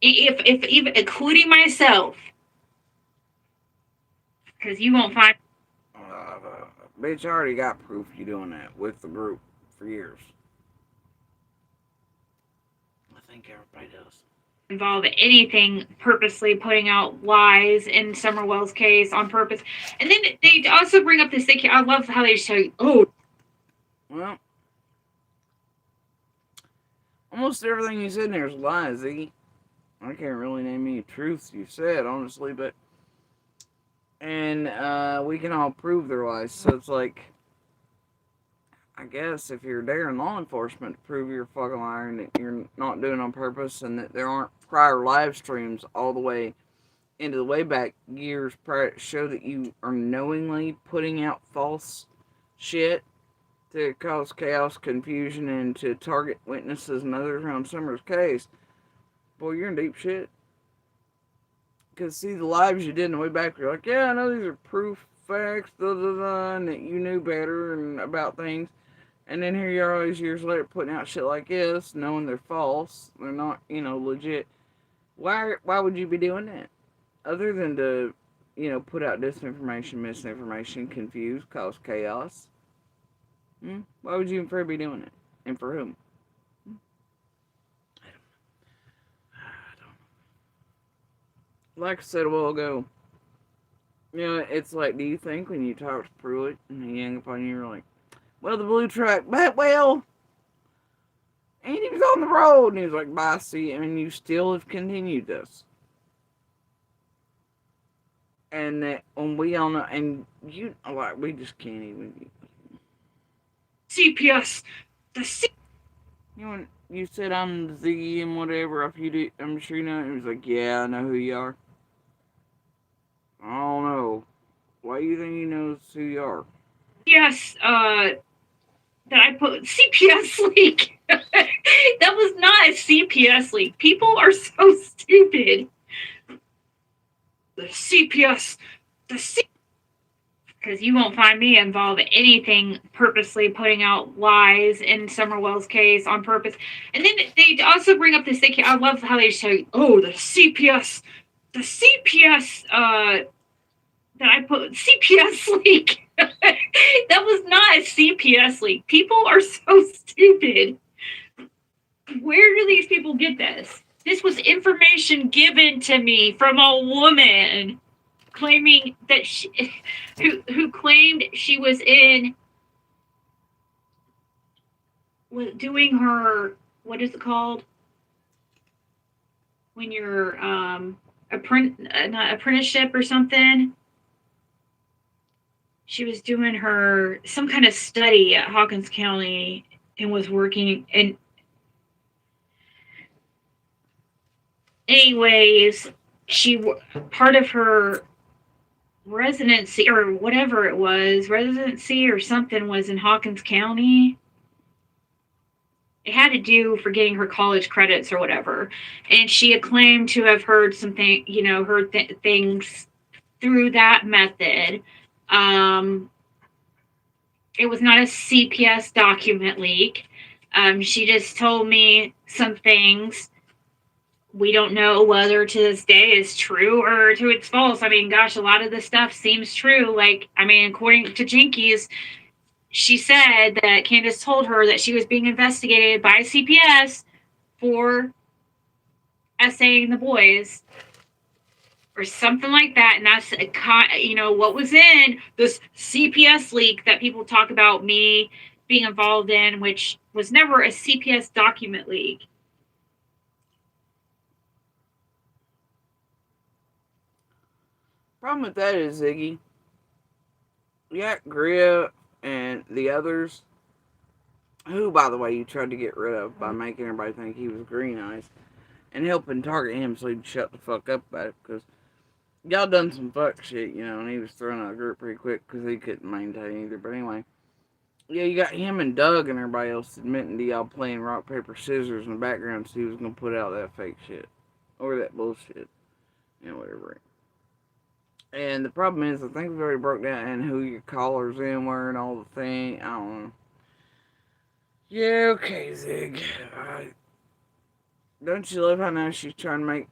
if even including myself, because you won't find. Bitch, I already got proof you doing that with the group for years. I think everybody does. Involve anything purposely putting out lies in Summer Wells' case on purpose. And then they also bring up this thing. I love how they show, well, almost everything you said in there is lies, Ziggy. I can't really name any truths you said, honestly, but and we can all prove their lies. So it's like, I guess if you're there in law enforcement to prove you're a fucking liar and that you're not doing it on purpose and that there aren't prior live streams all the way into the way back years prior to show that you are knowingly putting out false shit to cause chaos, confusion, and to target witnesses and others around Summer's case, boy, you're in deep shit. Because, see, the lives you did in the way back, you're like, yeah, I know these are proof, facts, and that you knew better and about things. And then here you are all these years later putting out shit like this, knowing they're false, they're not, legit. Why would you be doing that? Other than to, put out disinformation, misinformation, confuse, cause chaos. Why would you and Fred be doing it? And for whom? I don't know. Like I said a while ago, it's like, do you think when you talk to Pruitt and he hung up on you, you're like, well, the blue truck, but, well, and he was on the road, and he was like, bye, see, and you still have continued this. And that, when we all know, and you, like, we just can't even. CPS. You said I'm Ziggy and whatever, if you do, I'm sure you know, and he was like, yeah, I know who you are. I don't know. Why do you think he knows who you are? Yes, that I put CPS leak. That was not a CPS leak. People are so stupid. The CPS, because you won't find me involved in anything purposely putting out lies in Summerwell's case on purpose. And then they also bring up this thing. I love how they say, "Oh, the CPS, that I put CPS leak." That was not a CPS leak. People are so stupid. Where do these people get this? This was information given to me from a woman claiming that who claimed she was doing her, what is it called when you're not apprenticeship or something. She was doing her some kind of study at Hawkins County and was working. And anyways, part of her residency or whatever it was, residency or something, was in Hawkins County. It had to do for getting her college credits or whatever. And she had claimed to have heard something, things through that method. It was not a CPS document leak. She just told me some things. We don't know whether to this day is true or to it's false. I mean, gosh, a lot of this stuff seems true. Like, I mean, according to Jinkies, she said that Candace told her that she was being investigated by CPS for essaying the boys or something like that. And that's, what was in this CPS leak that people talk about me being involved in, which was never a CPS document leak. Problem with that is, Ziggy, you got Gria and the others, who, by the way, you tried to get rid of by making everybody think he was Green Eyes and helping target him so he'd shut the fuck up about it, because y'all done some fuck shit, and he was thrown out of the group pretty quick because he couldn't maintain either. But anyway, yeah, you got him and Doug and everybody else admitting to y'all playing rock, paper, scissors in the background so he was going to put out that fake shit. Or that bullshit. Whatever. And the problem is, I think we've already broke down and who your callers in were and all the thing. I don't know. Yeah, okay, Zig. Don't you love how now she's trying to make,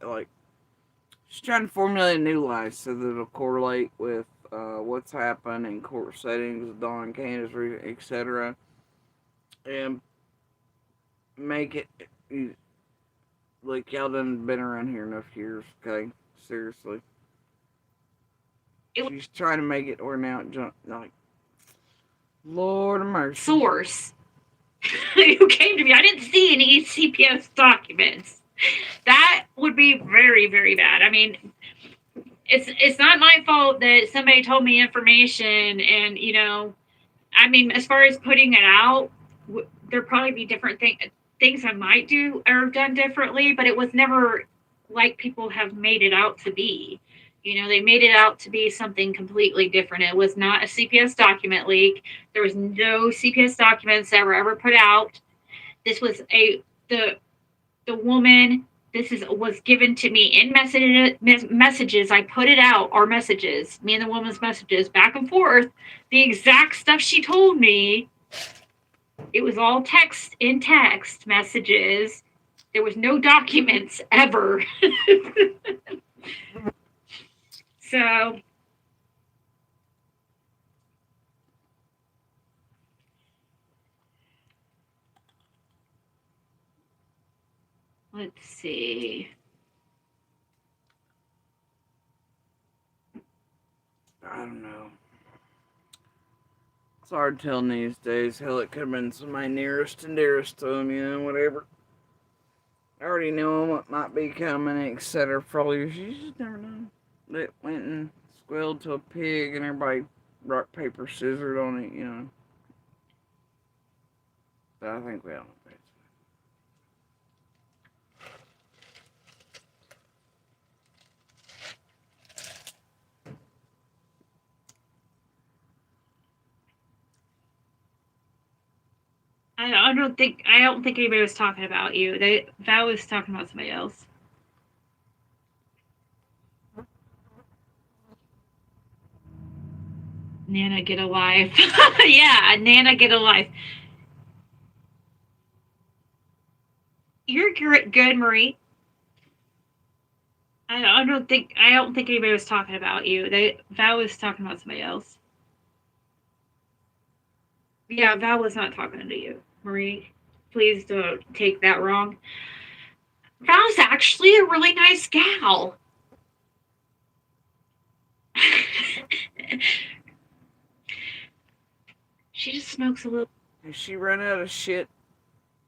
she's trying to formulate a new life so that it'll correlate with what's happened in court settings with Dawn, Candace, etc. And make it, y'all done been around here enough years, okay? Seriously. She's trying to make it or now, Lord of mercy. Source who came to me. I didn't see any CPS documents. That would be very, very bad. I mean, it's not my fault that somebody told me information, and I mean, as far as putting it out, there'd probably be different things I might do or have done differently, but it was never like people have made it out to be. They made it out to be something completely different. It was not a CPS document leak. There was no CPS documents that were ever put out. This was the woman. Was given to me in messages. I put it out, our messages, me and the woman's messages, back and forth. The exact stuff she told me. It was all text messages. There was no documents ever. So, let's see. I don't know. It's hard telling these days. Hell, it could have been somebody nearest and dearest to them, whatever. I already know what might be coming, etc. For all years. You just never know. That went and squealed to a pig and everybody rock, paper, scissored on it, But I think we all know. I don't think anybody was talking about you. Val was talking about somebody else. Nana, get a life. Yeah, Nana, get a life. You're good, Marie. I don't think anybody was talking about you. Val was talking about somebody else. Yeah, Val was not talking to you, Marie. Please don't take that wrong. Val's actually a really nice gal. She just smokes a little Has she run out of shit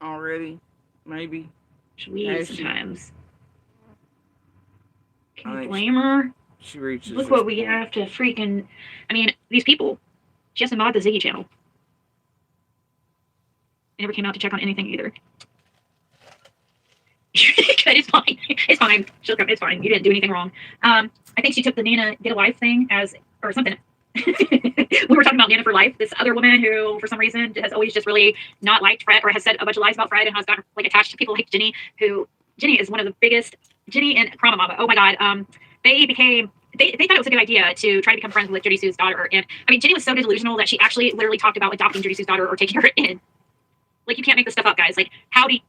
already? Maybe. weed Has she? sometimes. I Can you think blame her? She reaches. Look this what we point. have to freaking. I mean, these people. She has to mod the Ziggy channel. They never came out to check on anything either. It's fine. It's fine. She'll come. It's fine. You didn't do anything wrong. I think she took the Nana get a life thing as or something. We were talking about Nana for life. This other woman who, for some reason, has always just really not liked Fred or has said a bunch of lies about Fred and has gotten like attached to people like Jenny. Who Jenny is one of the biggest. Jenny and Krama Mama. Oh my God. They became. They thought it was a good idea to try to become friends with Judy Sue's daughter. And I mean, Jenny was so delusional that she actually literally talked about adopting Judy Sue's daughter or taking her in. Like, you can't make this stuff up, guys. Like, how do you...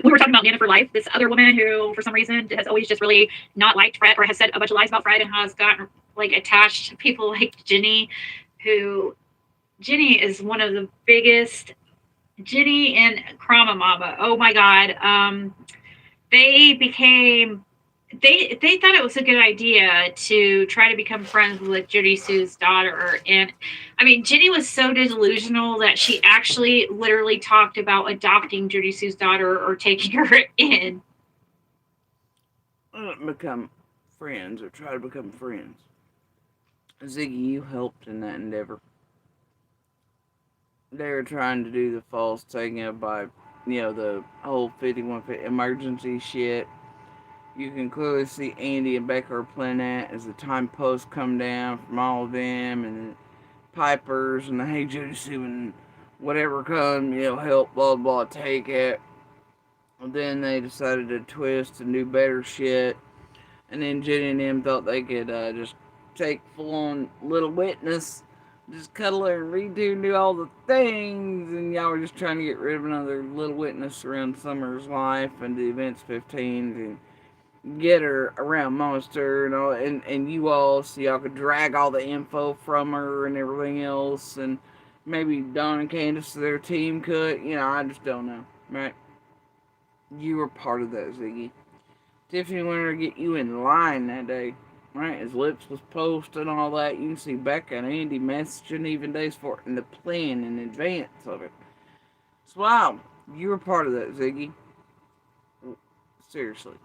We were talking about Nana for life. This other woman who, for some reason, has always just really not liked Fred or has said a bunch of lies about Fred and has gotten like attached to people like Jenny, who Jenny is one of the biggest. Jenny and Krama Mama. Oh my God. They became. They thought it was a good idea to try to become friends with Judy Sue's daughter. And I mean, Jenny was so delusional that she actually literally talked about adopting Judy Sue's daughter or taking her in. Become friends or try to become friends. Ziggy, you helped in that endeavor. They were trying to do the false taking up by, the whole 5150 emergency shit. You can clearly see Andy and Becca are playing that as the time posts come down from all of them and the Pipers and the Hey Judy Sue and whatever come, help, blah, blah, take it. And then they decided to twist and do better shit. And then Jenny and them thought they could just take full on Little Witness, just cuddle her and redo and do all the things. And y'all were just trying to get rid of another Little Witness around Summer's life and the Events 15 and get her around Monster and all, and you all, so y'all could drag all the info from her and everything else, and maybe Dawn and Candace, their team could, I just don't know, right? You were part of that, Ziggy. Tiffany wanted to get you in line that day, right? As Lips was posting and all that, you can see Becca and Andy messaging even days for it and the plan in advance of it. So wow, you were part of that, Ziggy. Seriously.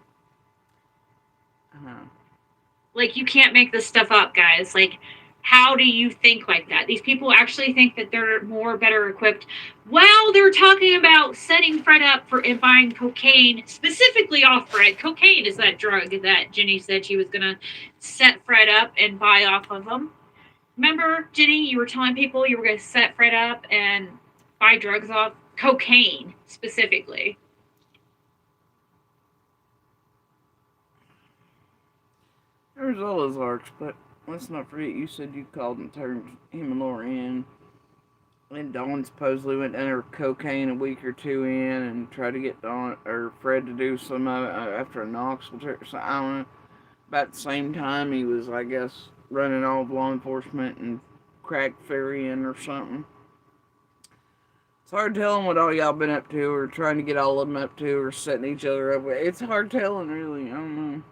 Like, you can't make this stuff up, guys. Like, how do you think like that? These people actually think that they're better equipped. While they're talking about setting Fred up for and buying cocaine, specifically off Fred. Cocaine is that drug that Jenny said she was going to set Fred up and buy off of him. Remember, Jenny, you were telling people you were going to set Fred up and buy drugs off? Cocaine, specifically. There's all those arcs, but let's not forget you said you called and turned him and Laura in. And Dawn supposedly went down there with cocaine a week or two in and tried to get Dawn or Fred to do some of it after a Knoxville trip. So I don't know. About the same time he was, I guess, running all of law enforcement and crack ferrying or something. It's hard telling what all y'all been up to or trying to get all of them up to or setting each other up with. It's hard telling, really. I don't know.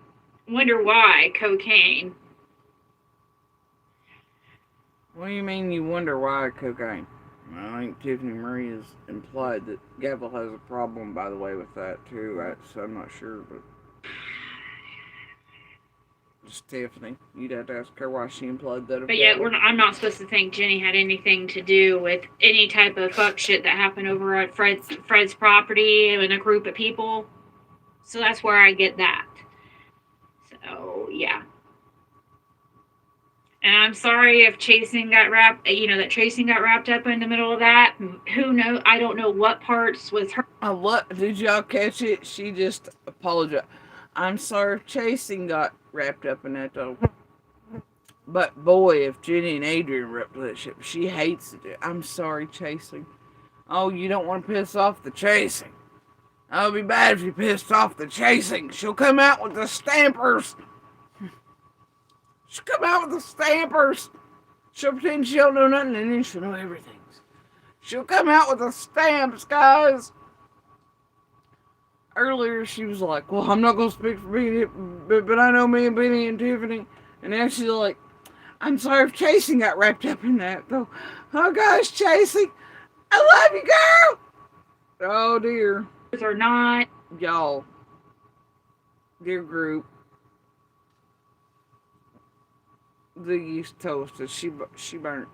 Wonder why cocaine. What do you mean you wonder why cocaine? I think Tiffany Marie has implied that Gavel has a problem, by the way, with that too. So I'm not sure, but just Tiffany. You'd have to ask her why she implied that. But yet, I'm not supposed to think Jenny had anything to do with any type of fuck shit that happened over at Fred's property and a group of people. So that's where I get that. So, yeah. And I'm sorry if Chasing got wrapped, that Chasing got wrapped up in the middle of that. Who knows? I don't know what parts was her. What did y'all catch it? She just apologized. I'm sorry if Chasing got wrapped up in that though. But boy, if Jenny and Adrian were up to that shit, she hates it. I'm sorry, Chasing. Oh, you don't want to piss off the Chasing. That would be bad if you pissed off the Chasing. She'll come out with the stampers. She'll come out with the stampers. She'll pretend she don't know nothing and then she'll know everything. She'll come out with the stamps, guys. Earlier she was like, well, I'm not going to speak for Benny, but I know me and Benny and Tiffany. And now she's like, I'm sorry if Chasing got wrapped up in that, though. Oh, gosh, Chasing, I love you, girl. Oh, dear. Or not. Y'all, dear group, Ziggy's toasted. She burnt.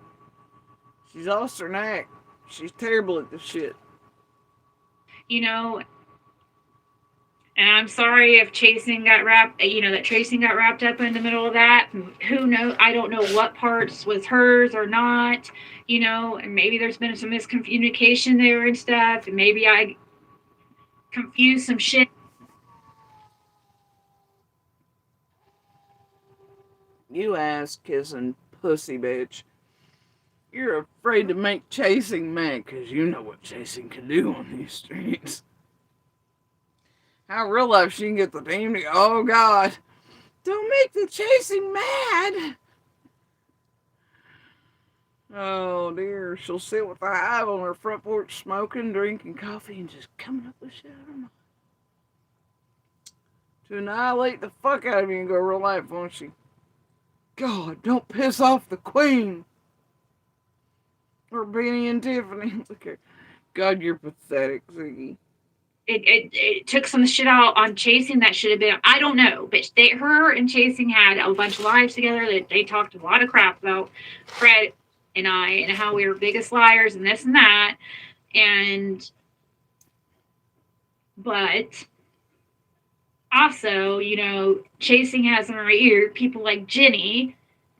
She's lost her knack. She's terrible at this shit. And I'm sorry if Chasing got wrapped, that Chasing got wrapped up in the middle of that. Who knows? I don't know what parts was hers or not, and maybe there's been some miscommunication there and stuff, and maybe I confused some shit. You ass kissing pussy bitch. You're afraid to make Chasing mad because you know what Chasing can do on these streets. How real life she can get the team to go, oh God, don't make the Chasing mad. Oh dear, she'll sit with a hive on her front porch smoking, drinking coffee, and just coming up with shit out of her mind. To annihilate the fuck out of you and go real life, won't she? God, don't piss off the queen. Or Benny and Tiffany. Look at God, you're pathetic, Ziggy. It took some shit out on Chasing that should have been, I don't know, but her and Chasing had a bunch of lives together that they talked a lot of crap about Fred and I and how we were biggest liars and this and that. But also, Chasing has in her ear people like Jenny,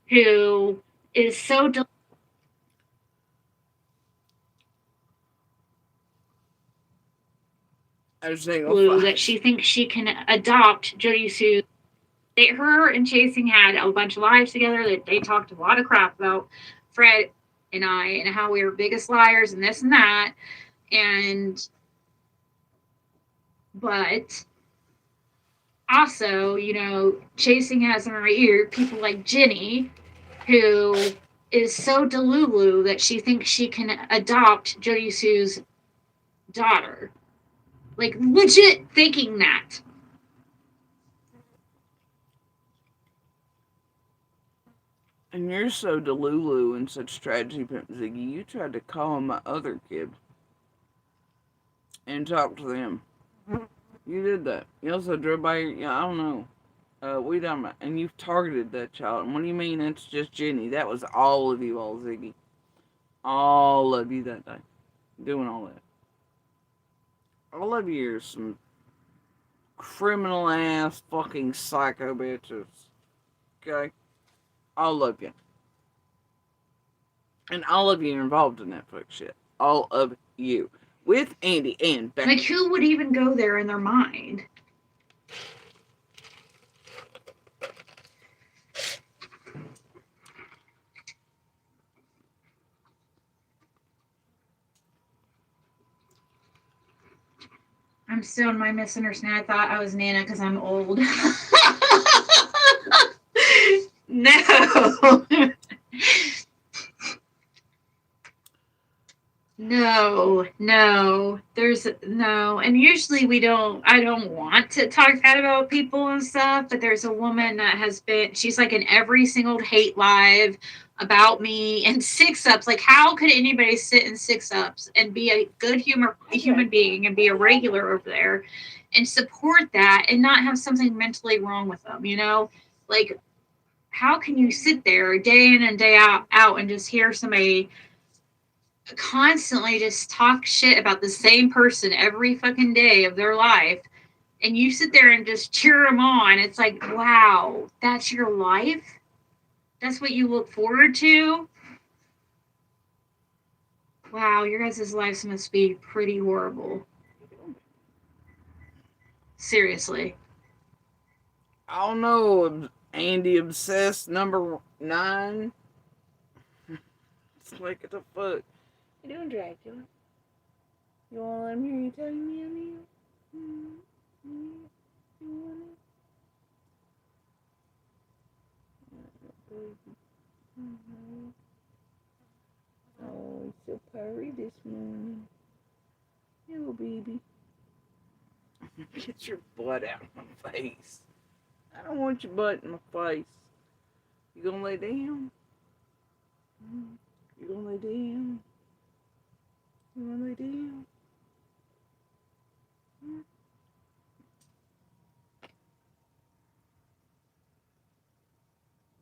who is so blue that she thinks she can adopt Jody Sue. Her and Chasing had a bunch of lives together that they talked a lot of crap about Fred and I and how we were biggest liars and this and that. But also, Chasing has in her ear people like Jenny, who is so delulu that she thinks she can adopt Jody Sue's daughter. Like, legit thinking that. And you're so delulu and such tragedy, Ziggy, you tried to call my other kid and talk to them. You did that. You also drove by, I don't know. We done that. And you've targeted that child. And what do you mean it's just Jenny? That was all of you all, Ziggy. All of you that day. Doing all that. All of you are some criminal ass fucking psycho bitches. Okay? All of you. And all of you are involved in that fuck shit. All of you. With Andy and Becky. Like, who would even go there in their mind? I'm still in my misunderstanding. I thought I was Nana because I'm old. No. No. There's no. And usually I don't want to talk bad about people and stuff, but there's a woman that she's like in every single hate live about me and 6-ups. Like, how could anybody sit in 6-ups and be a good human being and be a regular over there and support that and not have something mentally wrong with them, Like, how can you sit there day in and day out and just hear somebody constantly just talk shit about the same person every fucking day of their life, and you sit there and just cheer them on? It's like, wow, that's your life? That's what you look forward to? Wow, your guys' lives must be pretty horrible. Seriously. I don't know. Andy obsessed number 9. It's like, what the fuck? You doing, Dracula? You want to let me hear you tell me a meal? You want it? Oh, he's so purry this morning. Hello, baby. Get your butt out of my face. I don't want your butt in my face. You gonna lay down? You gonna lay down? You wanna lay down?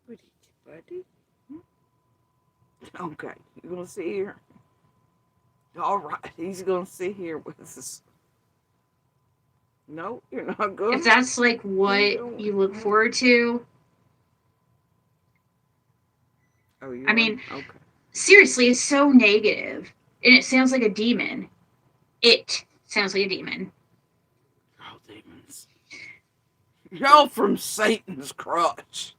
What did you, buddy? Okay, you're gonna sit here. All right, he's gonna sit here with us. No, you're not going. If that's like what you look forward to, Oh, you I mean, okay. seriously, it's so negative. And it sounds like a demon. It sounds like a demon. Oh, demons. Y'all from Satan's crotch.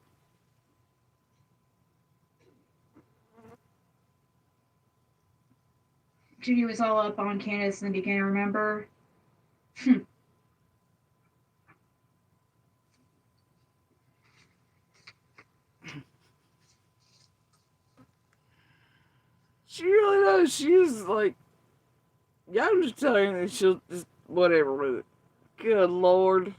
Judy was all up on Candace in the beginning, remember? She really does. She's like, yeah, I'm just telling you that she'll just whatever with it. Good Lord.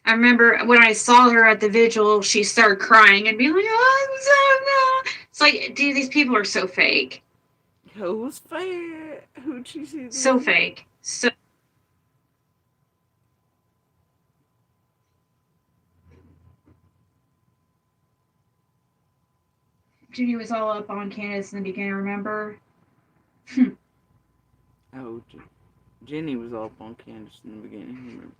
I remember when I saw her at the vigil, she started crying and being like, oh, I'm so no. It's like, dude, these people are so fake. Who's fair? Who'd she see? So fake. So Judy was all up on Candace in the beginning, remember? Oh, Jenny was up on Candace in the beginning, remember?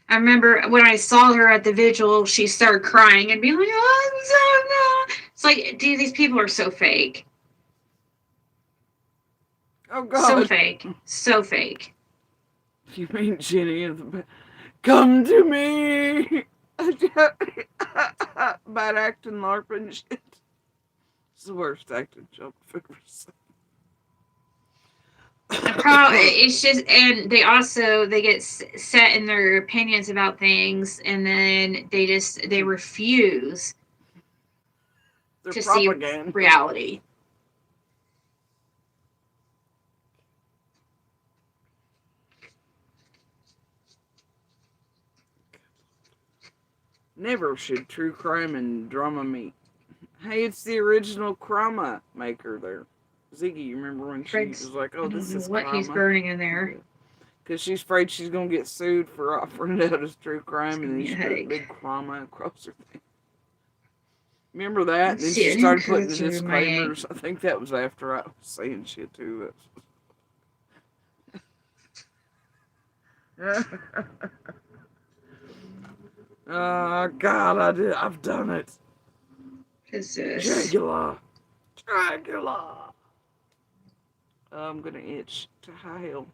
I remember when I saw her at the vigil, she started crying and being like, oh, I'm so no. It's like, dude, these people are so fake. Oh, God. So fake. So fake. You mean Jenny in the come to me? Bad acting, LARPing shit. It's the worst acting job I've ever seen. It's just, and they get set in their opinions about things, and then they refuse They're to propaganda. see reality. Never should true crime and drama meet. Hey, it's the original Krama maker there. Ziggy, you remember when she was like, oh, this is what Krama? he's burning in there. Because she's afraid she's going to get sued for offering it out as true crime, and then she put a Heck. big Krama across her thing. Remember that? And then Let's she see, started putting the Christopher May. disclaimers. I think that was after I was saying shit too. Oh, God, I've done it. What's this? Dracula. I'm gonna itch to high heel.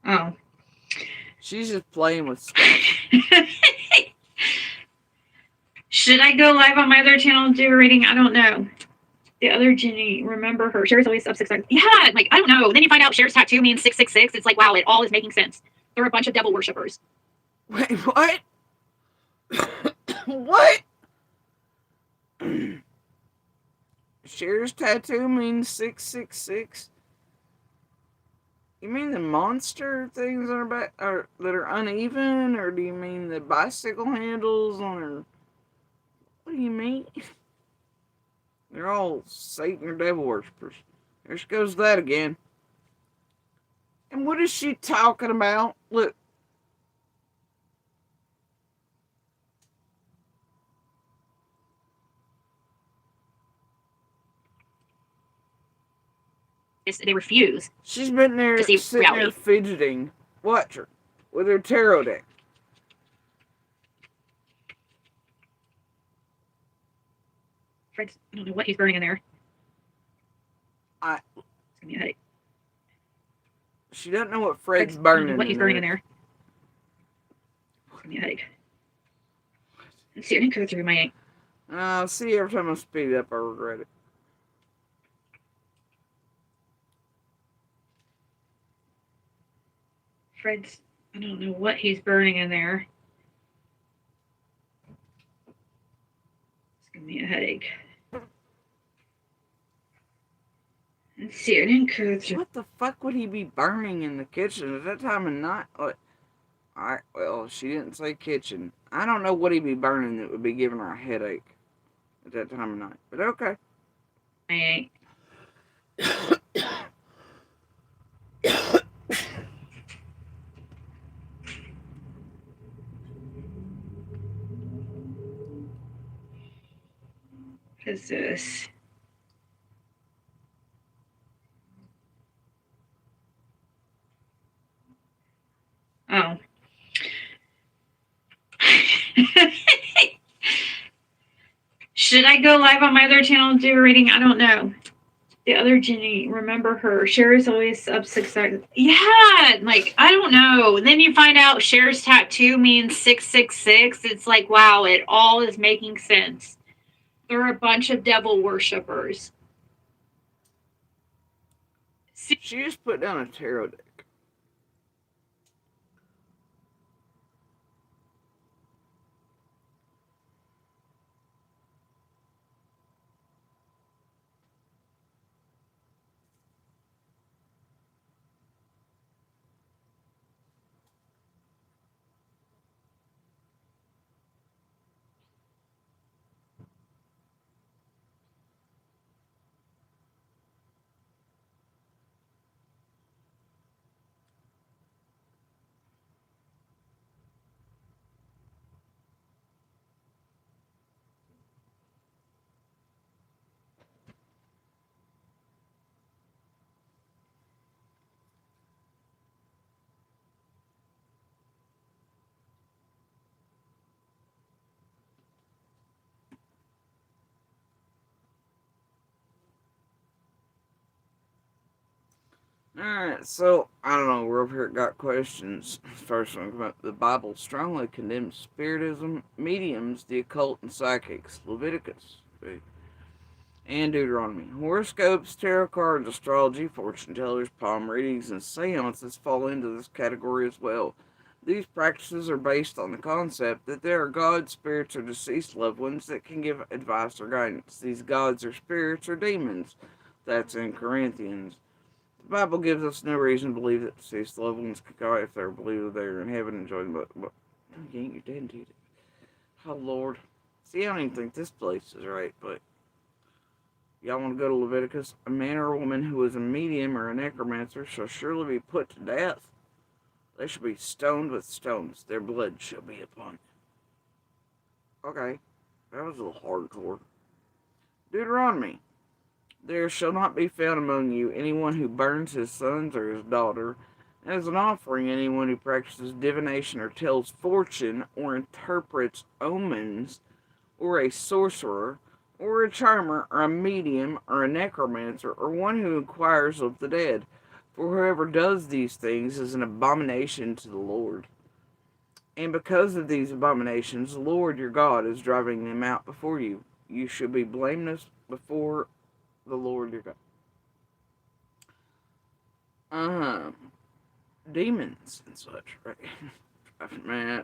Oh. She's just playing with stuff. Should I go live on my other channel and do a reading? I don't know. The other Jenny, remember her. Cher's always up 6. Yeah, like, I don't know. Then you find out Cher's tattoo means 666. It's like, wow, it all is making sense. They're a bunch of devil worshippers. Wait, what? What? Cher's tattoo means 666. You mean the monster things on her back that are uneven, or do you mean the bicycle handles on her? What do you mean? They're all Satan or devil worshippers. There she goes that again. And what is she talking about? Look. They refuse. She's been there To see sitting there reality. fidgeting. Watch her. with her tarot deck. Fred, I don't know what he's burning in there. I- It's gonna be a headache. She doesn't know what Fred, Fred's I don't burning know what he's in burning in there. there. It's gonna be a headache. Let's see, I didn't go through my. See, every time I speed up, I regret it. Fred's, I don't know what he's burning in there. It's gonna be a headache. Let's see, I didn't go through. What the fuck would he be burning in the kitchen at that time of night? Well, she didn't say kitchen. I don't know what he'd be burning that would be giving her a headache at that time of night. But okay. My. What is this? Oh. Should I go live on my other channel and do a reading? I don't know. The other Jenny, remember her. Cher's always up 666. Yeah, like, I don't know. And then you find out Cher's tattoo means 666. It's like, wow, it all is making sense. They're a bunch of devil worshippers. She just put down a tarot deck. Alright, so, I don't know, we're over here got questions. First one about the Bible strongly condemns spiritism, mediums, the occult, and psychics. Leviticus. And Deuteronomy. Horoscopes, tarot cards, astrology, fortune tellers, palm readings, and seances fall into this category as well. These practices are based on the concept that there are gods, spirits, or deceased loved ones that can give advice or guidance. These gods or spirits or demons. That's in Corinthians. The Bible gives us no reason to believe that deceased loved ones could go if they're believed they're in heaven enjoying but you ain't your dead, dude. Oh Lord. See, I don't even think this place is right, but y'all want to go to Leviticus? A man or a woman who is a medium or a necromancer shall surely be put to death. They shall be stoned with stones. Their blood shall be upon them. Okay. That was a little hardcore. Deuteronomy. There shall not be found among you anyone who burns his sons or his daughter. As an offering, anyone who practices divination or tells fortune or interprets omens, or a sorcerer, or a charmer, or a medium, or a necromancer, or one who inquires of the dead. For whoever does these things is an abomination to the Lord. And because of these abominations, the Lord your God is driving them out before you. You should be blameless before the Lord your God. Demons and such, right? Man,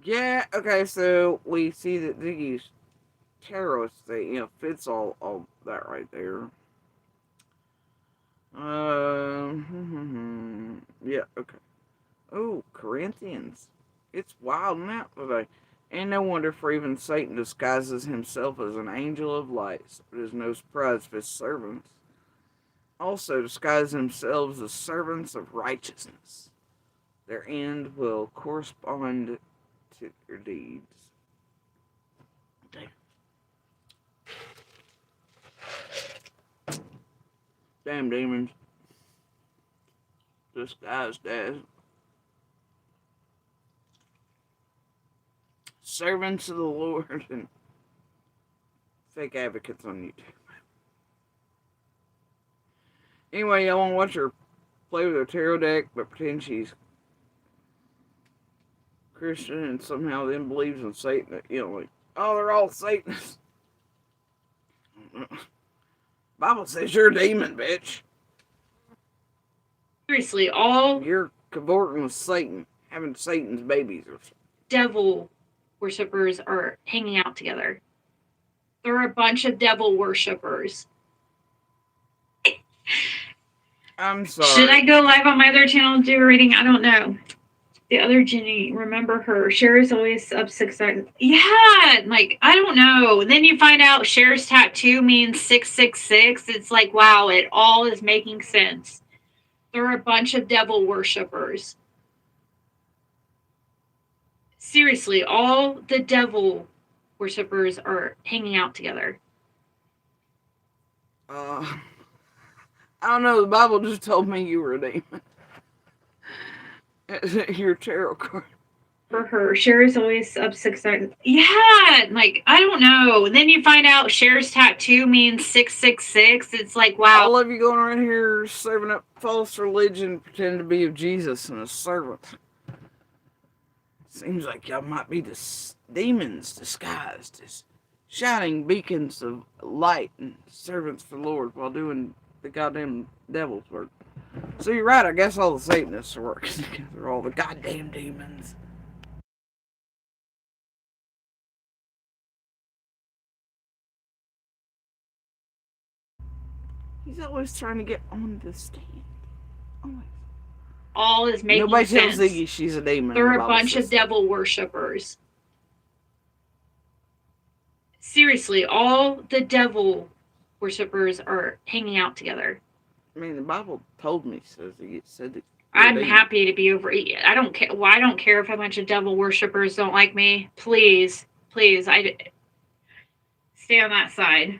yeah, okay, so we see that these tarot thing, fits all that right there. Yeah, okay. Oh, Corinthians. It's wild out today. And no wonder, for even Satan disguises himself as an angel of light. So it is no surprise if his servants also disguise themselves as servants of righteousness. Their end will correspond to their deeds. Damn demons. Disguised as servants of the Lord and fake advocates on YouTube. Anyway, I want to watch her play with her tarot deck, but pretend she's Christian and somehow then believes in Satan. You know, like, oh, they're all Satanists. Bible says you're a demon, bitch. Seriously, all You're cavorting with Satan, having Satan's babies. devil worshippers are hanging out together. There are a bunch of devil worshippers. I'm sorry. Should I go live on my other channel and do a reading? I don't know. The other Jenny, remember her. Cher's always up 666. Yeah, like, I don't know. And then you find out Cher's tattoo means 666. It's like, wow, it all is making sense. There are a bunch of devil worshippers. Seriously, all the devil worshippers are hanging out together. I don't know. The Bible just told me you were a demon. Your tarot card. For her, Cher's always up 666. Yeah, like, I don't know. And then you find out Cher's tattoo means 666. It's like, wow. All of you going around here serving up false religion, pretending to be of Jesus and a servant. Seems like y'all might be demons disguised as shining beacons of light and servants for the Lord while doing the goddamn devil's work. So you're right, I guess all the Satanists are working together, all the goddamn demons. He's always trying to get on the stand. Always. All is making Nobody sense. tells Ziggy she's a demon. There are The a Bible bunch says of so. devil worshippers. Seriously, all the devil worshippers are hanging out together. I mean, the Bible told me, says it said that. you're a I'm demon. happy to be over. I don't care. Well, I don't care if a bunch of devil worshippers don't like me. Please, please, I stay on that side.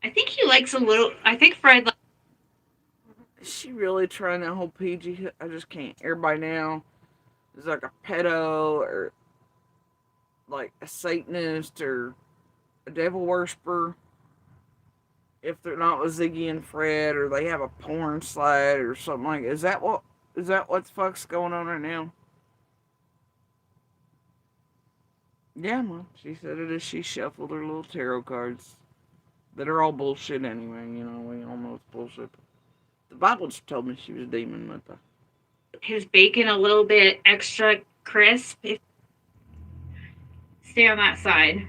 I think he likes a little. I think Fred. Is she really trying that whole PG? I just can't. Everybody now is like a pedo or like a Satanist or a devil worshiper. If they're not with Ziggy and Fred, or they have a porn slide or something like that. Is that what the fuck's going on right now? Yeah, Mom. She said it as she shuffled her little tarot cards. That are all bullshit anyway, you know, we all know it's bullshit. The Bible just told me she was a demon, but His bacon a little bit extra crisp. Stay on that side.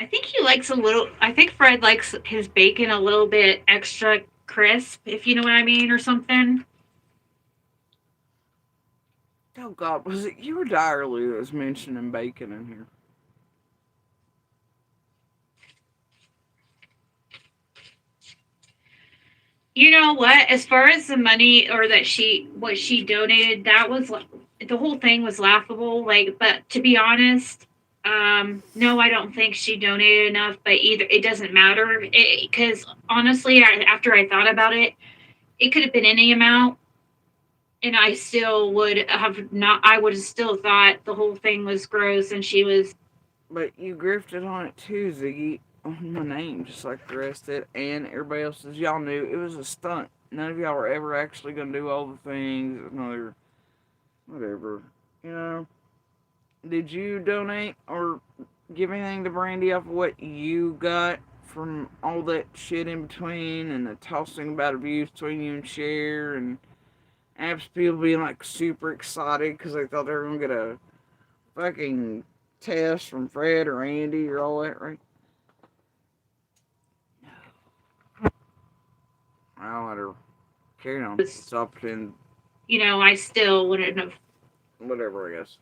I think he likes a little. I think Fred likes his bacon a little bit extra crisp, if you know what I mean, or something. oh God, was it you or Direly that was mentioning bacon in here? You know what? As far as the money or what she donated, that was the whole thing was laughable. Like, but to be honest, no, I don't think she donated enough. But either it doesn't matter because honestly, after I thought about it, it could have been any amount, and I still would have not. I would have still thought the whole thing was gross, and she was. But you grifted on it too, Ziggy, on my name, just like the rest of it, and everybody else's. Y'all knew it was a stunt. None of y'all were ever actually going to do all the things. Another, whatever. You know? Did you donate or give anything to Brandy off of what you got from all that shit in between and the tossing about abuse between you and Cher and apps people being like super excited because they thought they were going to get a fucking test from Fred or Andy or all that, right? I'll let her carry on. It's up in You know, I still wouldn't have whatever, I guess.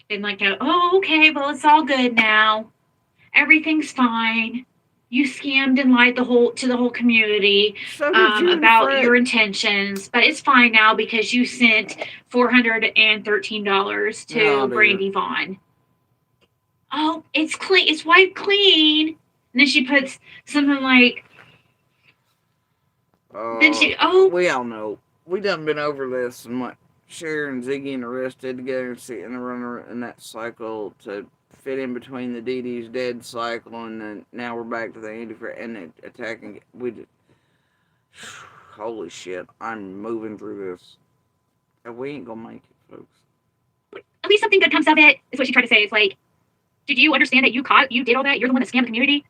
been like, oh, okay, well, it's all good now. Everything's fine. You scammed and lied to the whole community So did you and about Fred. your intentions, but it's fine now because you sent $413 to Oh, dear. Brandy Vaughn. Oh, it's clean. It's wiped clean. And then she puts something like, then she, We all know. We done been over this and what Cher and Ziggy and the rest did together and sit in the runner in that cycle to fit in between the Dee Dee's dead cycle, and then now we're back to the Andy and the attacking. We just, holy shit! I'm moving through this, and we ain't gonna make it, folks. At least something good comes of it, is what she tried to say. It's like, did you understand that you did all that? You're the one that scammed the community?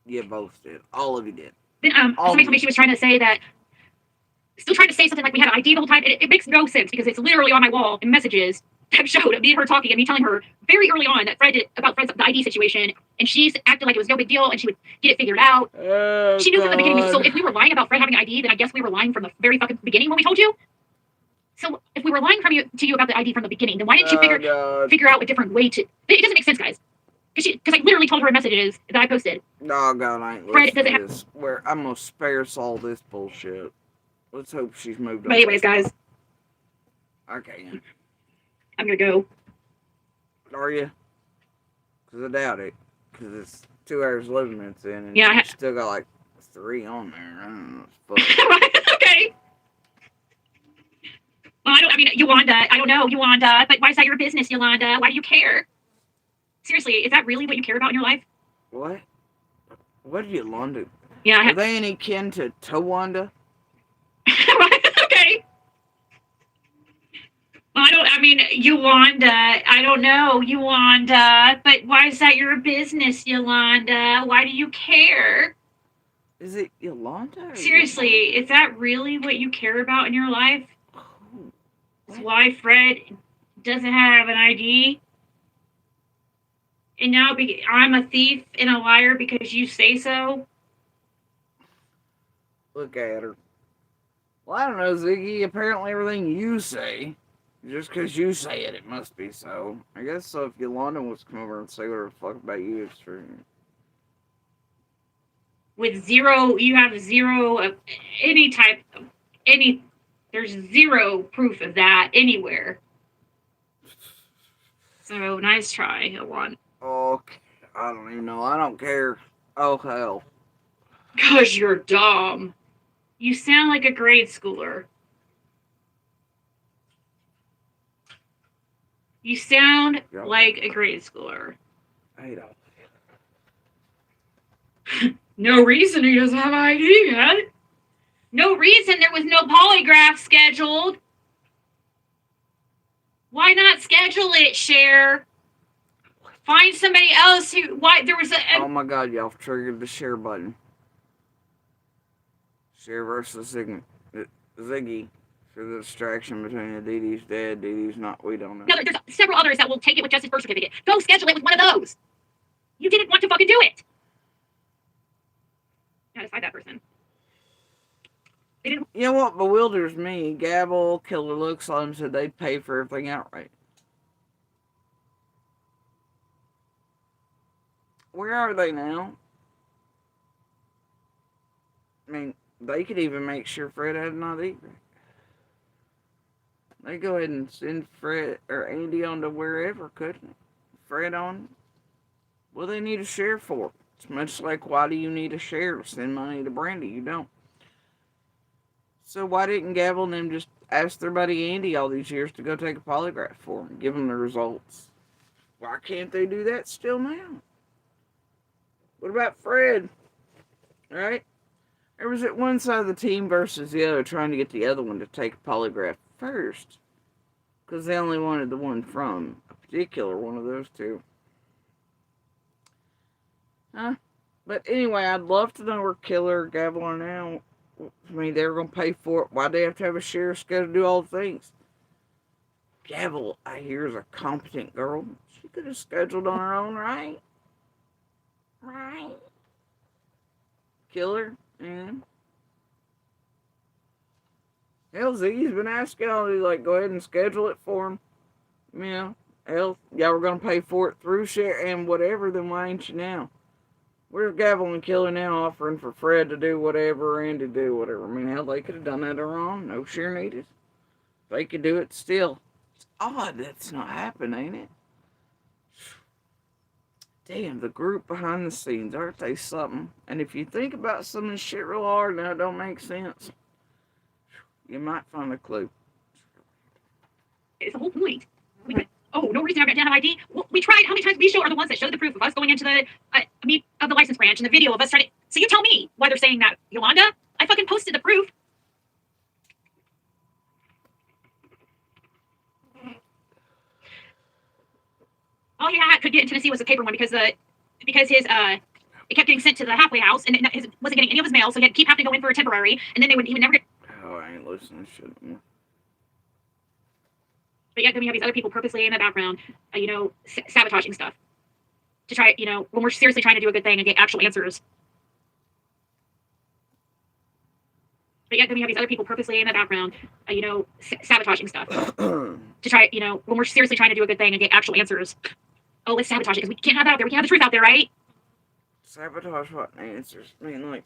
Yeah, both did. All of you did. Then All somebody of told me you. she was trying to say that, still trying to say something like we had an ID the whole time. It makes no sense because it's literally on my wall in messages that showed me and her talking and me telling her very early on that about Fred's the ID situation, and she's acted like it was no big deal and she would get it figured out. Oh, She knew from the beginning. So God. if we were lying about Fred having ID, then I guess we were lying from the very fucking beginning when we told you. So if we were lying to you about the ID from the beginning, then why didn't you God. figure out a different way to? It doesn't make sense, guys. Because I literally told her in messages that I posted. No, God, I ain't Fred, listening does it to this. Where I'm gonna spare us all this bullshit. Let's hope she's moved on. But anyways, guys, I can't. I'm gonna go. Are you? Because I doubt it. Because it's 2 hours 11 minutes in, and Yeah, you still got like 3 on there. I don't know. Fuck. Okay. Well, Yolanda, I don't know, Yolanda, but why is that your business, Yolanda? Why do you care? Seriously, is that really what you care about in your life? What? What did Yolanda? Yeah. Are they any kin to Towanda? Okay. Well, Yolanda, I don't know, Yolanda, but why is that your business, Yolanda? Why do you care? Is it Yolanda? or Seriously, is that really what you care about in your life? Yolanda? Is why Fred doesn't have an ID? And now I'm a thief and a liar because you say so? Look at her. Well, I don't know, Ziggy. Apparently everything you say, just because you say it, it must be so. I guess so if Yolanda wants to come over and say whatever the fuck about you, it's true. With zero, you have zero of there's zero proof of that anywhere. So nice try, Yolanda. Okay. I don't even know. I don't care. Oh, hell. Cause you're dumb. You sound like a grade schooler. You sound Yeah. like a grade schooler. I don't. No reason he doesn't have ID yet. No reason there was no polygraph scheduled. Why not schedule it, Cher? Find somebody else who. Why there was Oh my god, y'all triggered the share button. Share versus Ziggy. For the distraction between the Dee Dee's dead, Dee Dee's not, we don't know. No, there's several others that will take it with just his birth certificate. Go schedule it with one of those. You didn't want to fucking do it. Now decide that person. They didn't. You know what bewilders me? Gabble, Killer Looks on them said they'd pay for everything outright. Where are they now? I mean, they could even make sure Fred had an ID. They go ahead and send Fred or Andy on to wherever, couldn't it? Fred on. What do they need a share for? It's much like, why do you need a share to send money to Brandy? You don't. So why didn't Gabble and them just ask their buddy Andy all these years to go take a polygraph for him, give them the results? Why can't they do that still now? What about Fred? Right? Or was it one side of the team versus the other trying to get the other one to take a polygraph first? Because they only wanted the one from a particular one of those two. Huh? But anyway, I'd love to know where Killer Gabble are now. I mean, they were going to pay for it. Why'd they have to have a sheriff schedule to do all the things? Gabble, I hear, is a competent girl. She could have scheduled on her own, right? Right. Killer, and hell, Ziggy's been asking y'all to like go ahead and schedule it for him. You know, hell, y'all were gonna pay for it through share and whatever. Then why ain't you now? Where's Gabble and Killer now offering for Fred to do whatever and to do whatever? I mean, hell, they could have done that on their own. No share needed. They could do it still. It's odd that's not happening, ain't it? Damn, the group behind the scenes, aren't they something? And if you think about some of this shit real hard, now it don't make sense. You might find a clue. It's the whole point. No reason I didn't have ID. Well, we tried. How many times we are the ones that showed the proof of us going into the of the license branch and the video of us trying to. So you tell me why they're saying that, Yolanda. I fucking posted the proof. All he could get in Tennessee was a paper one because his it kept getting sent to the halfway house and his wasn't getting any of his mail, so he had to keep having to go in for a temporary, and then he would never get. Oh, I ain't listening to shit anymore. But yet then we have these other people purposely in the background, sabotaging stuff to try, when we're seriously trying to do a good thing and get actual answers. But yet then we have these other people purposely in the background, sabotaging stuff to try, when we're seriously trying to do a good thing and get actual answers. Oh, let's sabotage it because we can't have that out there. We can't have the truth out there, right? Sabotage what answers? I mean, like,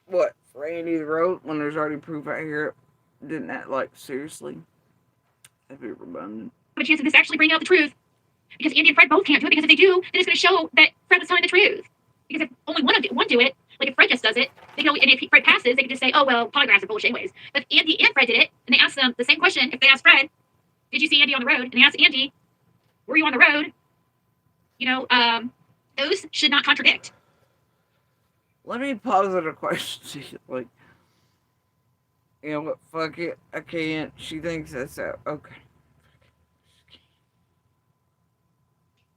what? Randy wrote when there's already proof out here. Didn't that, like, seriously? That'd be redundant. Have a chance of this actually bringing out the truth. Because Andy and Fred both can't do it, because if they do, then it's going to show that Fred was telling the truth. Because if only one do it, like if Fred just does it, they can, and if Fred passes, they can just say, oh, well, polygraphs are bullshit anyways. But if Andy and Fred did it, and they asked them the same question, if they asked Fred, did you see Andy on the road? And they asked Andy, were you on the road? Those should not contradict. Let me posit a question. Like, what? Fuck it. I can't. She thinks that's out. Okay.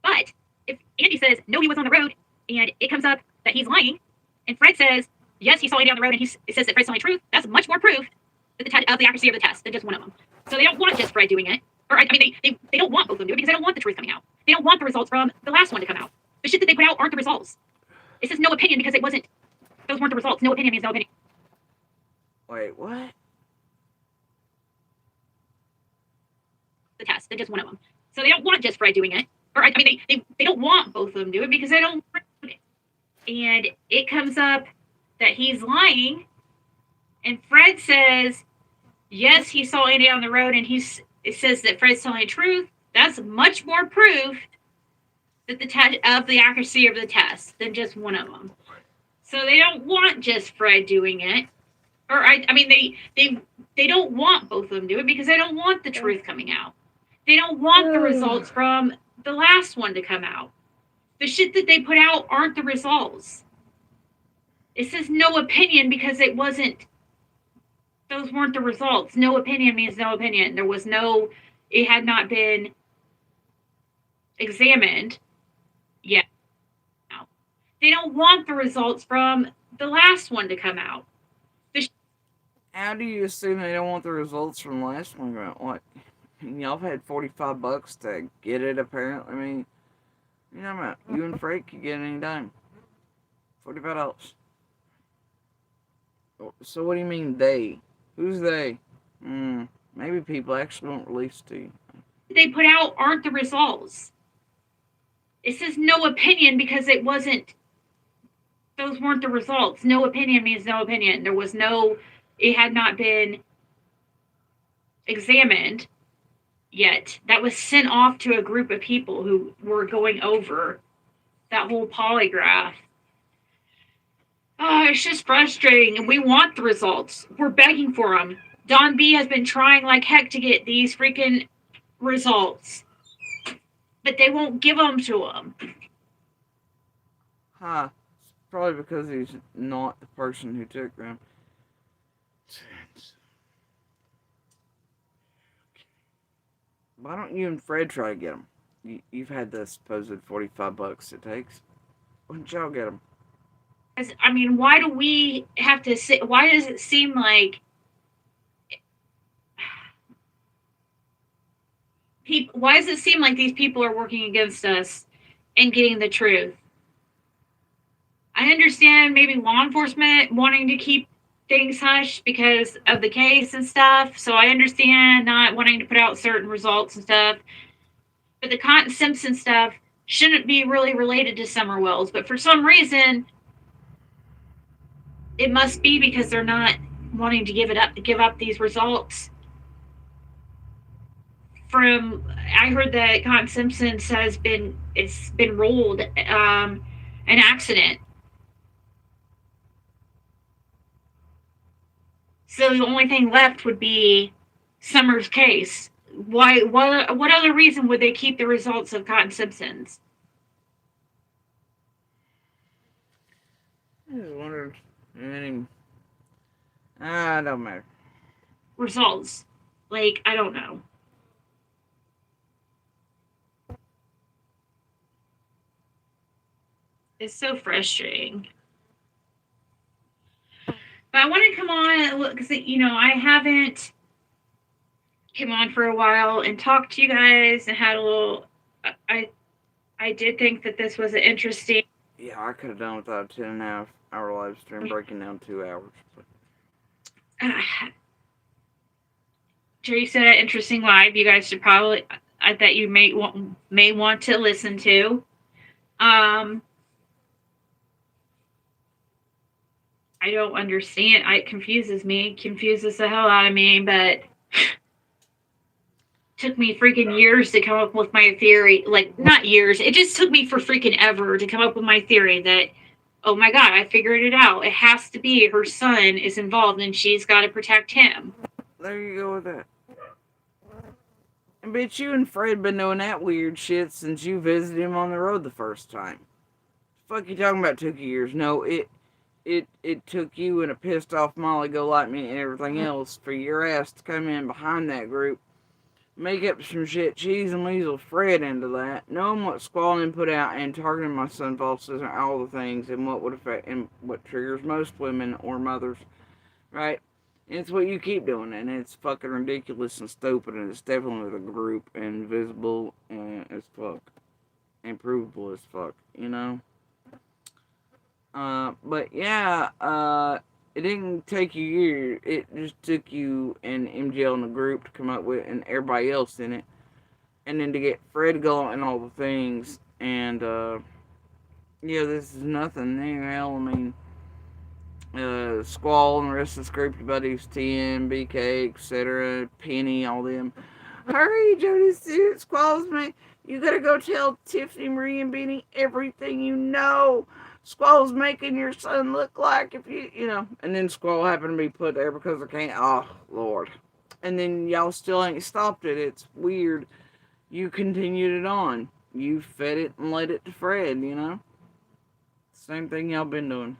But if Andy says, no, he was on the road, and it comes up that he's lying, and Fred says, yes, he saw Andy on the road, and it says that Fred's telling the truth, that's much more proof that of the accuracy of the test than just one of them. So they don't want just Fred doing it. Or, they don't want both of them to do it because they don't want the truth coming out. They don't want the results from the last one to come out. The shit that they put out aren't the results. It says no opinion because those weren't the results. No opinion means no opinion. Wait, what? The test than just one of them. So they don't want just Fred doing it. Or, they don't want both of them to do it because they don't want it. And it comes up that he's lying, and Fred says, yes, he saw Andy on the road, and it says that Fred's telling the truth. That's much more proof that of the accuracy of the test than just one of them. So they don't want just Fred doing it. Or they don't want both of them to do it because they don't want the truth coming out. They don't want the results from the last one to come out. The shit that they put out aren't the results. It says no opinion because those weren't the results. No opinion means no opinion. It had not been examined yet. They don't want the results from the last one to come out. How do you assume they don't want the results from the last one? What? Y'all had $45 to get it, apparently. You and Frank could get it anytime. $45. So what do you mean they? Who's they? Maybe people actually won't release to you. They put out aren't the results. It says no opinion because those weren't the results. No opinion means no opinion. It had not been examined yet. That was sent off to a group of people who were going over that whole polygraph. Oh, it's just frustrating, and we want the results. We're begging for them. Don B has been trying like heck to get these freaking results, but they won't give them to him. Huh. It's probably because he's not the person who took them. Why don't you and Fred try to get them? You've had the supposed $45 it takes. Why don't y'all get them? Why do we have to sit? Why does it seem like why does it seem like these people are working against us and getting the truth? I understand maybe law enforcement wanting to keep things hush because of the case and stuff. So I understand not wanting to put out certain results and stuff. But the Cotton Simpson stuff shouldn't be really related to Summer Wells. But for some reason, it must be because they're not wanting to give up these results. I heard that Cotton Simpson says it's been ruled an accident. So the only thing left would be Summer's case, why? What other reason would they keep the results of Cotton Simpsons? I just wondered. Don't matter. Results, like I don't know. It's so frustrating. But I want to come on because I haven't come on for a while and talked to you guys and had a little. I did think that this was an interesting. Yeah, I could have done without a 10.5 hour live stream breaking down 2 hours. But Jerry said an interesting live. You guys should probably that you may want to listen to. I don't understand. It confuses the hell out of me, but took me freaking years to come up with my theory. Like, not years. It just took me for freaking ever to come up with my theory that, oh my God, I figured it out. It has to be her son is involved and she's got to protect him. there you go with that. I bet you and Fred been doing that weird shit since you visited him on the road the first time. Fuck you talking about took years? No, it took you and a pissed off Molly Golightman and everything else for your ass to come in behind that group, make up some shit, cheese and weasel Fred into that, knowing what Squall put out and targeting my son falses and all the things and what would affect and what triggers most women or mothers, right? And it's what you keep doing, and it's fucking ridiculous and stupid, and it's definitely with a group and visible as fuck, and provable as fuck, you know. But yeah, it didn't take you years. It just took you and MGL and the group to come up with, and everybody else in it, and then to get Fred going and all the things. And yeah, this is nothing new. Hell, I mean, Squall and the rest of the group, your buddies, TM, BK, etc., Penny, all them. Hurry, Jody, Squall's me. You gotta go tell Tiffany, Marie, and Benny everything you know. Squall's making your son look like if you know. And then Squall happened to be put there because I can't. Oh, Lord. And then y'all still ain't stopped it. It's weird. You continued it on. You fed it and led it to Fred, you know. Same thing y'all been doing.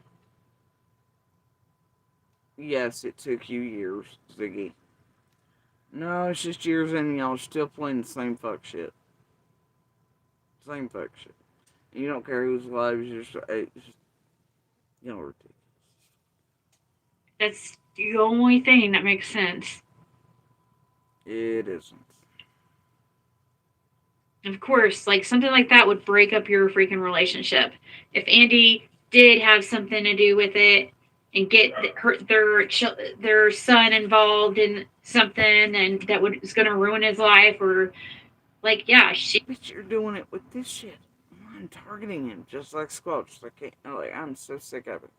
Yes, it took you years, Ziggy. No, it's just years and y'all still playing the same fuck shit. Same fuck shit. You don't care whose lives you're just, y'all are ridiculous. That's the only thing that makes sense. It isn't. Of course, like something like that would break up your freaking relationship. If Andy did have something to do with it and get their son involved in something and that was going to ruin his life, or like, yeah, But you're doing it with this shit. I'm targeting him just like Squelch. I'm so sick of it.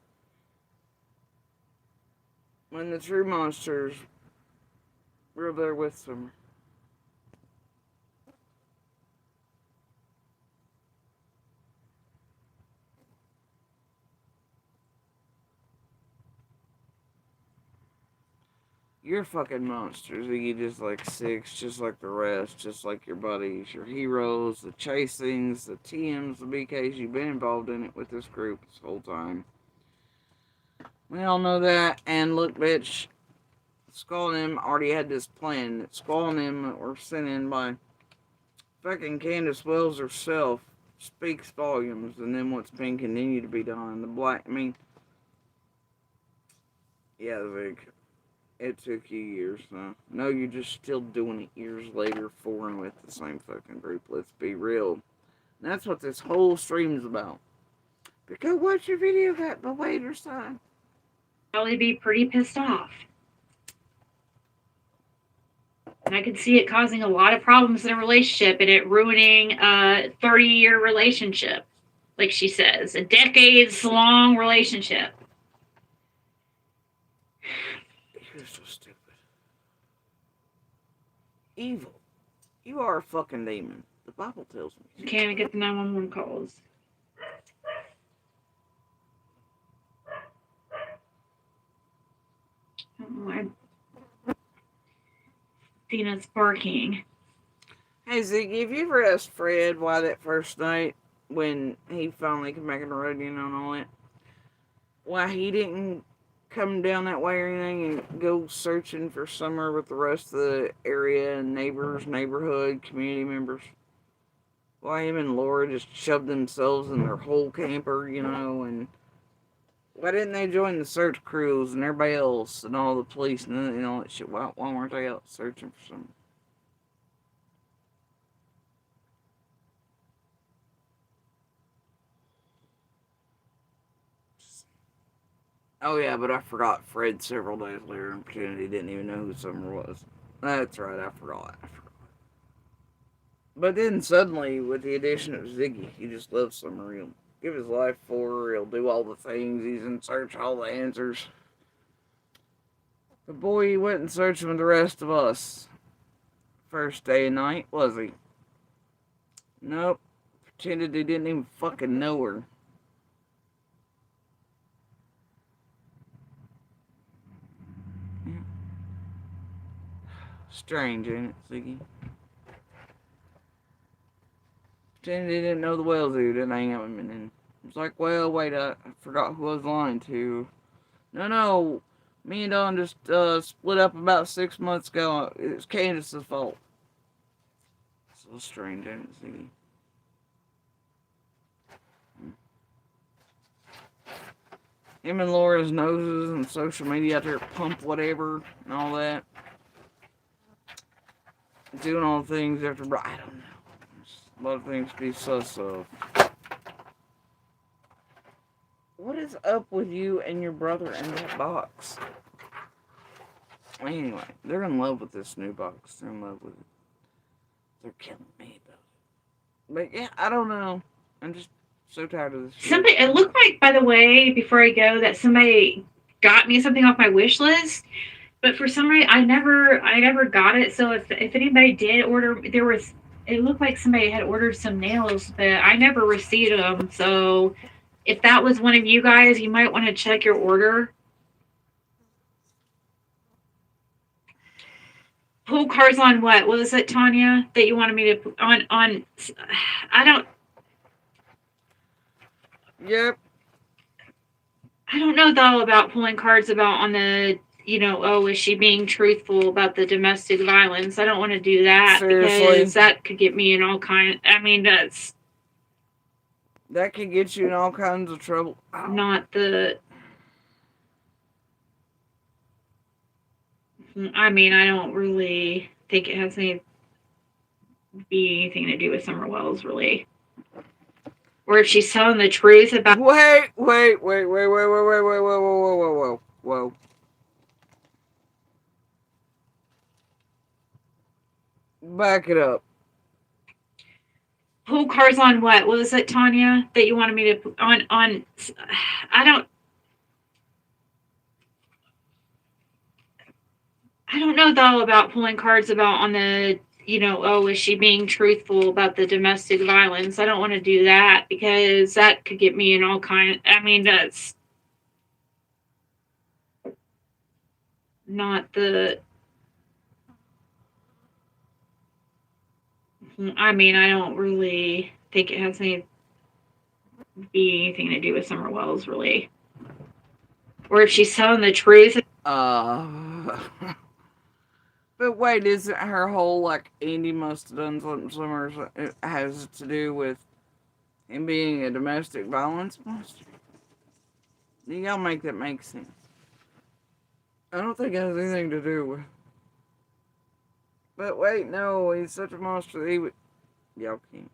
When the true monsters were there with them. You're fucking monsters. You just like six, just like the rest, just like your buddies, your heroes, the chasings, the TMs, the BKs. You've been involved in it with this group this whole time. We all know that. And look, bitch, Squall and him already had this plan. That Squall and him were sent in by fucking Candace Wells herself. Speaks volumes. And then what's been continued to be done. Yeah, Vic. It took you years, though. No, you're just still doing it years later for and with the same fucking group. Let's be real. And that's what this whole stream's about. Because watch your video got the waiter sign. probably be pretty pissed off. And I could see it causing a lot of problems in a relationship and it ruining a 30-year relationship. Like she says, a decades-long relationship. You're so stupid. Evil. You are a fucking demon. The Bible tells me. You can't even get the 911 calls. Dina's barking. Hey, Ziggy, have you ever asked Fred why that first night when he finally came back on the road, you know, and all that, why he didn't come down that way or anything and go searching for Summer with the rest of the area and neighbors, neighborhood, community members? Why him and Laura just shoved themselves in their whole camper, you know, and why didn't they join the search crews and everybody else and all the police and all that shit? Why weren't they out searching for Summer? Oh yeah, but I forgot Fred several days later and pretended he didn't even know who Summer was. That's right, I forgot. But then suddenly, with the addition of Ziggy, he just loves Summer. He'll give his life for her. He'll do all the things. He's in search of all the answers. The boy, he went and searched with the rest of us. First day and night, was he? Nope. Pretended he didn't even fucking know her. Strange, ain't it, Ziggy? Pretended he didn't know the Wells dude, didn't hang out with him, and then it was like, well, wait, I forgot who I was lying to. No, me and Dawn just split up about 6 months ago. It was Candace's fault. So strange, ain't it, Ziggy? Him and Laura's noses and social media out there pump whatever and all that. Doing all the things after, I don't know. There's a lot of things to be sus of. What is up with you and your brother in that box? Anyway, they're in love with this new box. They're in love with it. They're killing me about it. But yeah, I don't know. I'm just so tired of this shit. Somebody, it looked like, by the way, before I go, that somebody got me something off my wish list. But for some reason, I never got it. So if anybody did order, it looked like somebody had ordered some nails, but I never received them. So if that was one of you guys, you might want to check your order. Pull cards on what? What was it, Tanya, that you wanted me to on? I don't. Yep. I don't know though about pulling cards about on the. You know, oh, is she being truthful about the domestic violence? I don't want to do that. Seriously? Because that could get me in all kind. I mean, That could get you in all kinds of trouble. not the. I mean, I don't really think it has anything to do with Summer Wells, really. Or if she's telling the truth about. Wait. Whoa. Back it up. Pull cards on what? What was it, Tanya, that you wanted me to on? I don't know though about pulling cards about on the. You know, oh, is she being truthful about the domestic violence? I don't want to do that because that could get me in all kind. I mean, that's not the. I mean, I don't really think it has anything to do with Summer Wells, really. Or if she's telling the truth. But wait, isn't her whole, like, Andy must have done something similar, it has to do with him being a domestic violence monster? You gotta make that make sense. I don't think it has anything to do with. But wait, no, he's such a monster that he would. Y'all can't.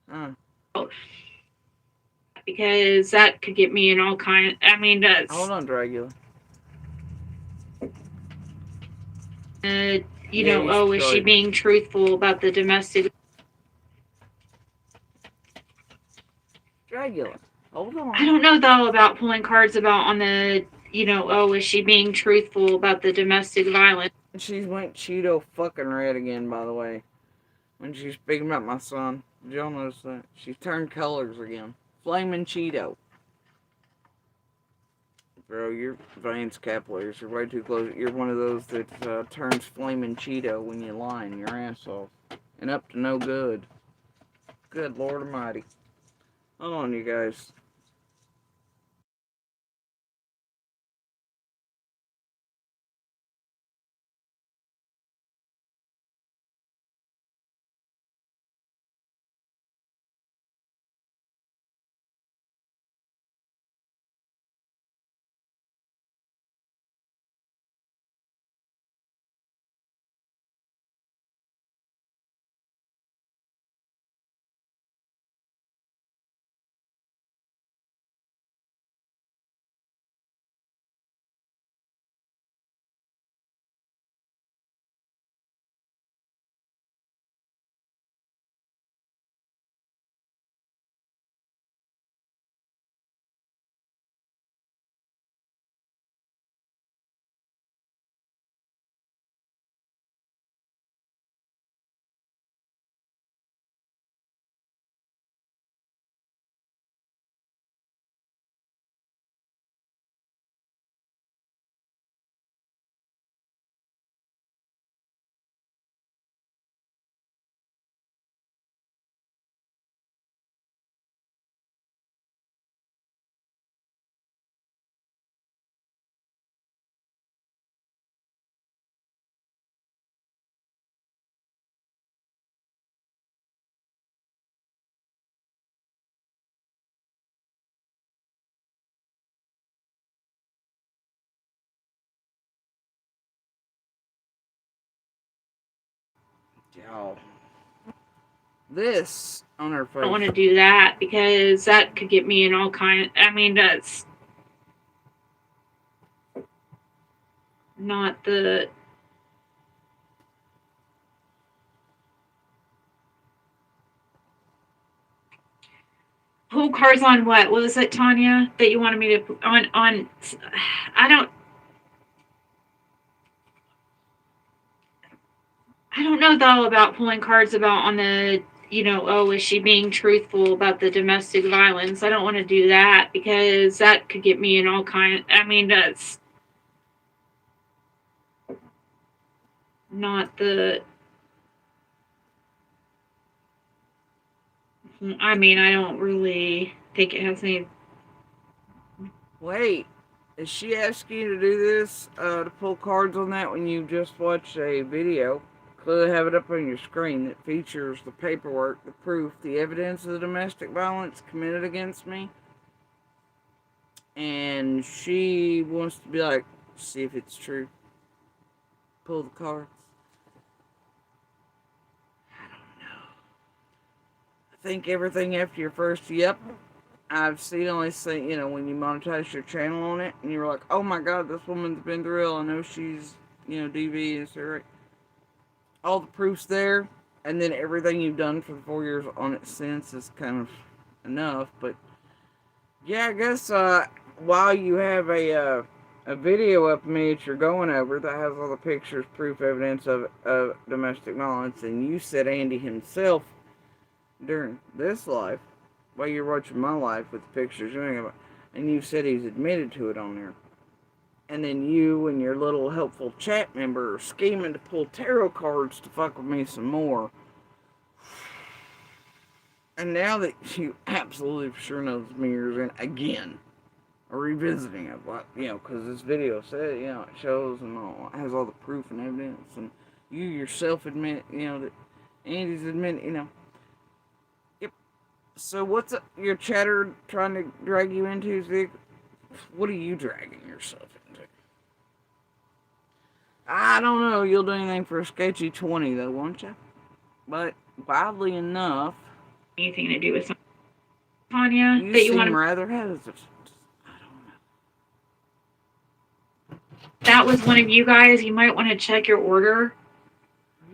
Huh. Because that could get me in all kind. I mean, that's. Hold on, Dragula. You know, oh, is she being truthful about the domestic? Dragula, hold on. I don't know though about pulling cards about on the. You know, oh, is she being truthful about the domestic violence? She's went Cheeto fucking red again, by the way. When she's speaking about my son. Did y'all notice that? She's turned colors again. Flaming Cheeto. Bro, your veins capillaries are way too close. You're one of those that turns flaming Cheeto when you line your ass off. And up to no good. Good Lord Almighty. Hold on, you guys. Y'all. This on her face. I don't want to do that because that could get me in all kind. I mean, that's not the. Pull cards on what? What was it, Tanya? That you wanted me to on? I don't know though about pulling cards about on the. Oh, is she being truthful about the domestic violence? I don't want to do that because that could get me in all kind. I mean, that's not the. I mean, I don't really think it has any. Wait, is she asking you to do this, to pull cards on that when you just watched a video? Clearly have it up on your screen that features the paperwork, the proof, the evidence of the domestic violence committed against me. And she wants to be like, see if it's true. Pull the cards. I don't know. I think everything after your first, yep. I've only seen, when you monetize your channel on it, and you're like, oh my god, this woman's been through it. I know she's, DV, is right? All the proof's there, and then everything you've done for the 4 years on it since is kind of enough. But yeah, I guess while you have a video up of me that you're going over that has all the pictures, proof, evidence of domestic violence, and you said Andy himself during this life, while you're watching my life with the pictures, and you said he's admitted to it on there. And then you and your little helpful chat member are scheming to pull tarot cards to fuck with me some more. And now that you absolutely for sure know the mirrors in again, or revisiting it, because this video said, it shows and all, has all the proof and evidence, and you yourself admit, that Andy's admitting, Yep. So what's your chatter trying to drag you into, Zig? What are you dragging yourself into? I don't know. You'll do anything for a sketchy 20, though, won't you? But, oddly enough... Anything to do with Tanya? You that you seem want rather hesitant. I don't know. That was one of you guys. You might want to check your order. Are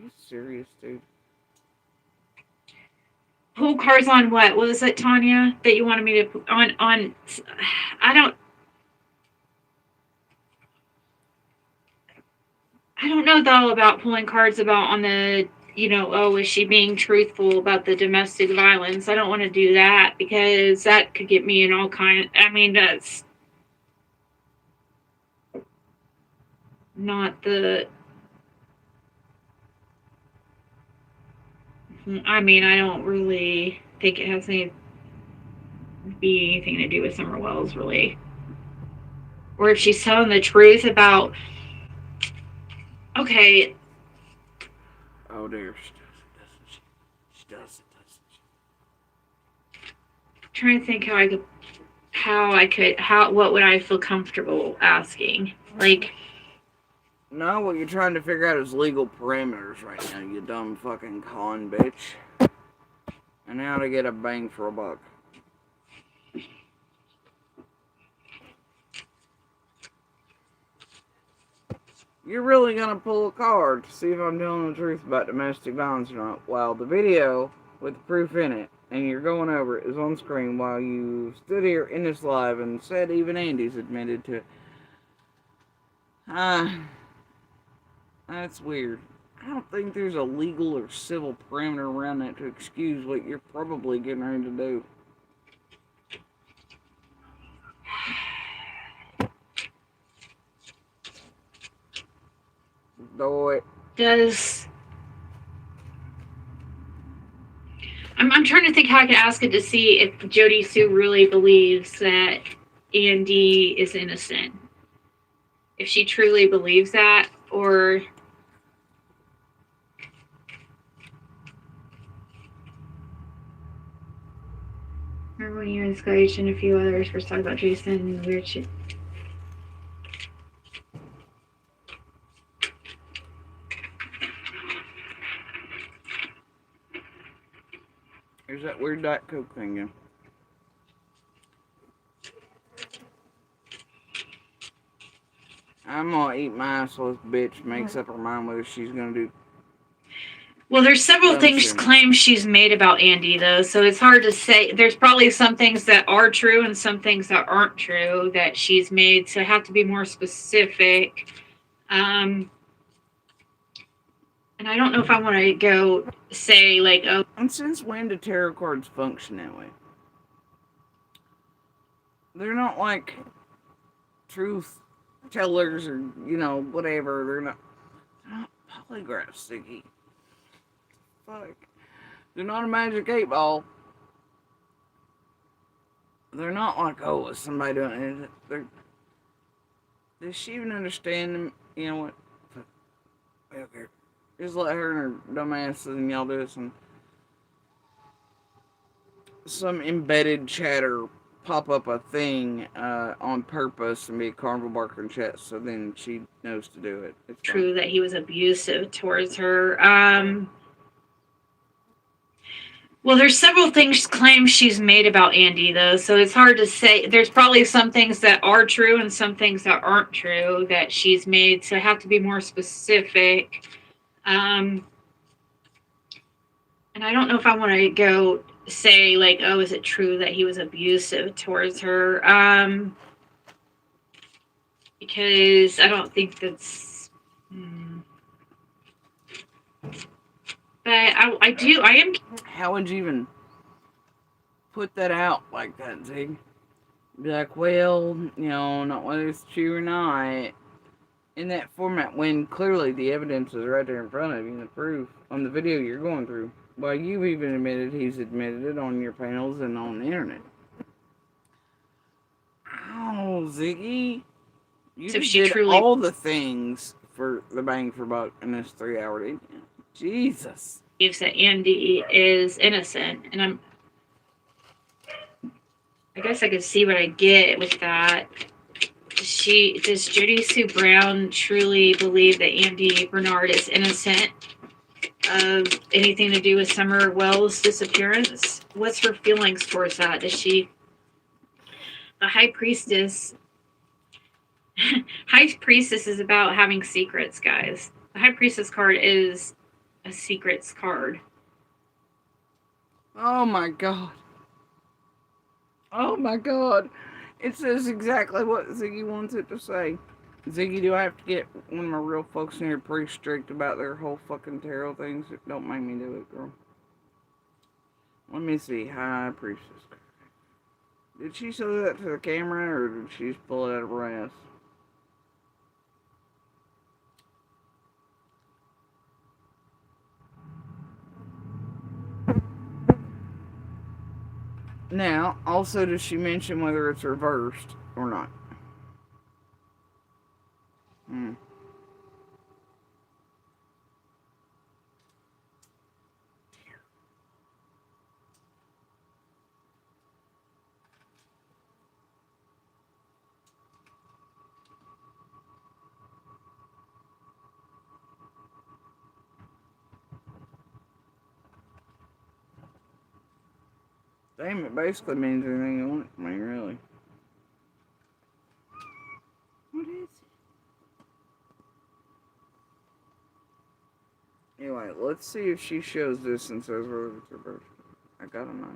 you serious, dude? Pull cards on what? What was it, Tanya? That you wanted me to... On... I don't know though about pulling cards about on the, is she being truthful about the domestic violence? I don't want to do that because that could get me in all kind. I mean, that's not the. I mean, I don't really think it has anything to do with Summer Wells, really. Or if she's telling the truth about. Okay. Oh dear, she doesn't. She doesn't. I'm trying to think what would I feel comfortable asking? Like, No, what you're trying to figure out is legal parameters right now, you dumb fucking con bitch. And how to get a bang for a buck. You're really gonna pull a card to see if I'm telling the truth about domestic violence or not, while the video with the proof in it, and you're going over it, is on screen while you stood here in this live and said even Andy's admitted to it. That's weird. I don't think there's a legal or civil parameter around that to excuse what you're probably getting ready to do. Do it. I'm trying to think how I can ask it to see if Jody Sue really believes that Andy is innocent. If she truly believes that, or remember when you and Skyach and a few others first talked about Jason and weird shit. There's that weird Diet Coke thing again. I'm gonna eat my ass so this bitch makes up her mind whether she's gonna do. Well, there's several things claims she's made about Andy, though, so it's hard to say. There's probably some things that are true and some things that aren't true that she's made, so I have to be more specific. And I don't know if I want to go say, like, oh. And since when do tarot cards function that way? They're not like truth tellers or, you know, whatever. They're not polygraphs, Ziggy. Fuck. They're not a magic 8-ball. They're not like, oh, is somebody doing it? Does she even understand them? You know what? Okay. Just let her and her dumb asses and y'all do this, and some embedded chatter pop up a thing on purpose and be a carnival barker in chat, so then she knows to do it. It's true that he was abusive towards her. Well, there's several things claims she's made about Andy, though, so it's hard to say. There's probably some things that are true and some things that aren't true that she's made, so I have to be more specific. And I don't know if I want to go say, like, oh, is it true that he was abusive towards her? Because I don't think that's... But I am... How would you even put that out like that, Zig? Be like, well, you know, not whether it's true or not. In that format, when clearly the evidence is right there in front of you, the proof on the video you're going through. Well, you've even admitted he's admitted it on your panels and on the internet. Oh, Ziggy. You So just she did truly... all the things for the bang for buck in this 3 hour, didn't you? Jesus. Believes that Andy is innocent, and I guess I could see what I get with that. Does Jody Sue Brown truly believe that Andy Bernard is innocent of anything to do with Summer Wells' disappearance? What's her feelings towards that? Does she... The High Priestess... High Priestess is about having secrets, guys. The High Priestess card is a secrets card. Oh my god. Oh my god. It says exactly what Ziggy wants it to say. Ziggy, do I have to get one of my real folks in here pretty strict about their whole fucking tarot things? Don't make me do it, girl. Let me see. High Priestess. Did she show that to the camera, or did she just pull it out of her ass? Now, also, does she mention whether it's reversed or not? Hmm. Damn, it basically means anything you want it to mean, really. What is it? Anyway, let's see if she shows this and says whether it's reversed. I gotta know.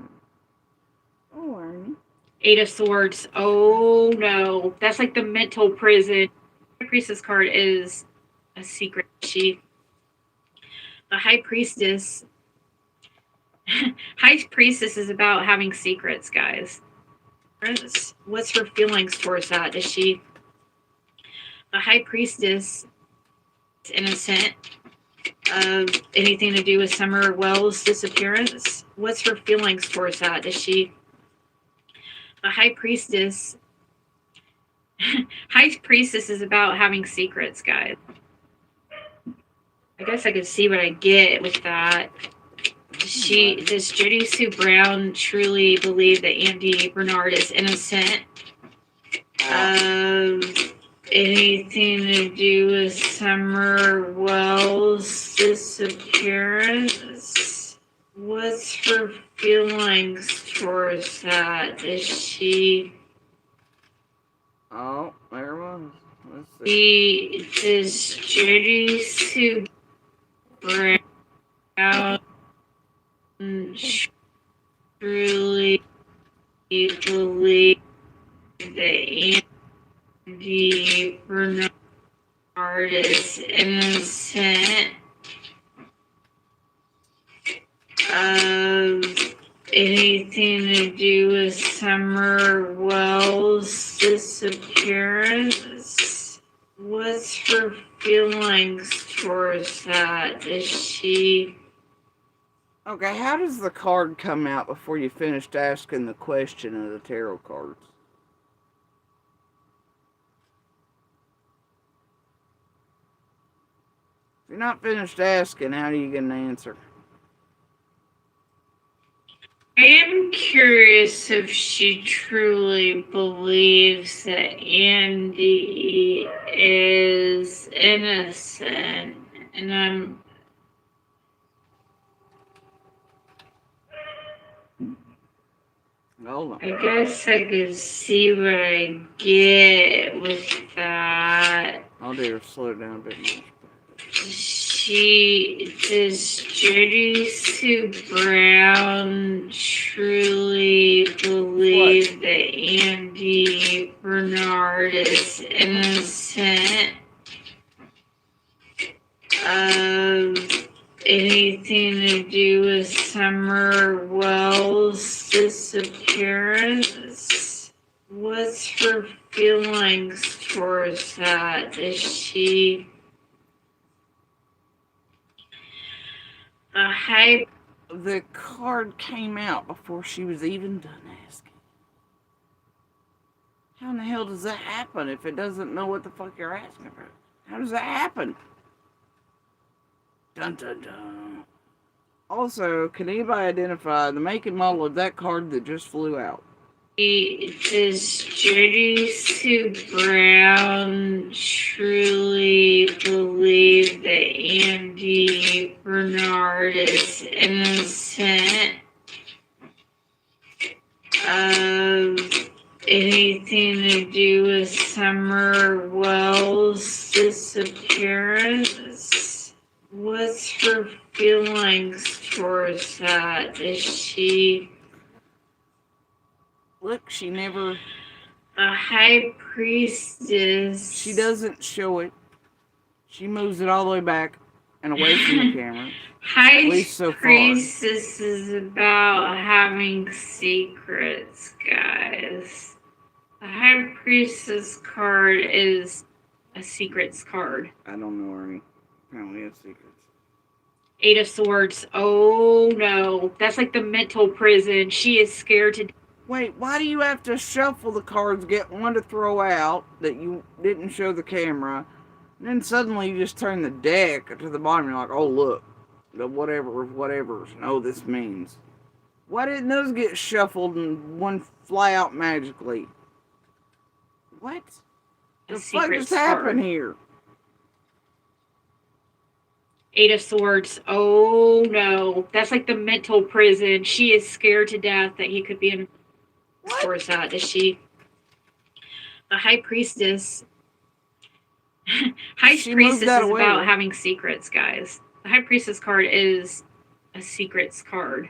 Oh, Arnie. Eight of Swords. Oh no, that's like the mental prison. The Priestess card is a secret. She, the High Priestess. High Priestess is about having secrets, guys. What's her feelings towards that? Is she, the High Priestess, is innocent of anything to do with Summer Wells' disappearance? What's her feelings towards that? Is she, the High Priestess? High Priestess is about having secrets, guys. I guess I could see what I get with that. Does Jody Sue Brown truly believe that Andy Bernard is innocent of anything to do with Summer Wells' disappearance? What's her feelings towards that? Is she? Oh, there it was. Let's see. Does Jody Sue Brown truly believe that Andy Bernard is innocent of anything to do with Summer Wells' disappearance? What's her feelings towards that? Is she? Okay, how does the card come out before you finished asking the question of the tarot cards? If you're not finished asking, how do you get an answer? I am curious if she truly believes that Andy is innocent, and Hold on. I guess I could see what I get with that. Oh dear, slow it down a bit more. Does Jody Sue Brown truly believe that Andy Bernard is innocent of anything to do with Summer Wells' disappearance? What's her feelings towards that? Is she a high? The card came out before she was even done asking. How in the hell does that happen if it doesn't know what the fuck you're asking about? How does that happen? Dun dun dun. Also, can anybody identify the make and model of that card that just flew out? Does Jody Sue Brown truly believe that Andy Bernard is innocent of anything to do with Summer Wells' disappearance? What's her feelings towards that? Is she? Look, she never. A High Priestess. She doesn't show it. She moves it all the way back and away from the camera. High At least so far. Priestess is about having secrets, guys. The High Priestess card is a secrets card. I don't know, Ernie. Apparently, it's secrets. Eight of Swords. Oh no, that's like the mental prison. She is scared to Wait, why do you have to shuffle the cards, get one to throw out that you didn't show the camera, and then suddenly you just turn the deck to the bottom and you're like, oh look, the whatever of whatever's, know this means. Why didn't those get shuffled and one fly out magically? What? A The fuck secret just happened card. here? 8 of Swords. Oh no. That's like the mental prison. She is scared to death that he could be in. What? Where's that? Is she? The High Priestess. High She moved Priestess that is away, about right? having secrets, guys. The High Priestess card is a secrets card.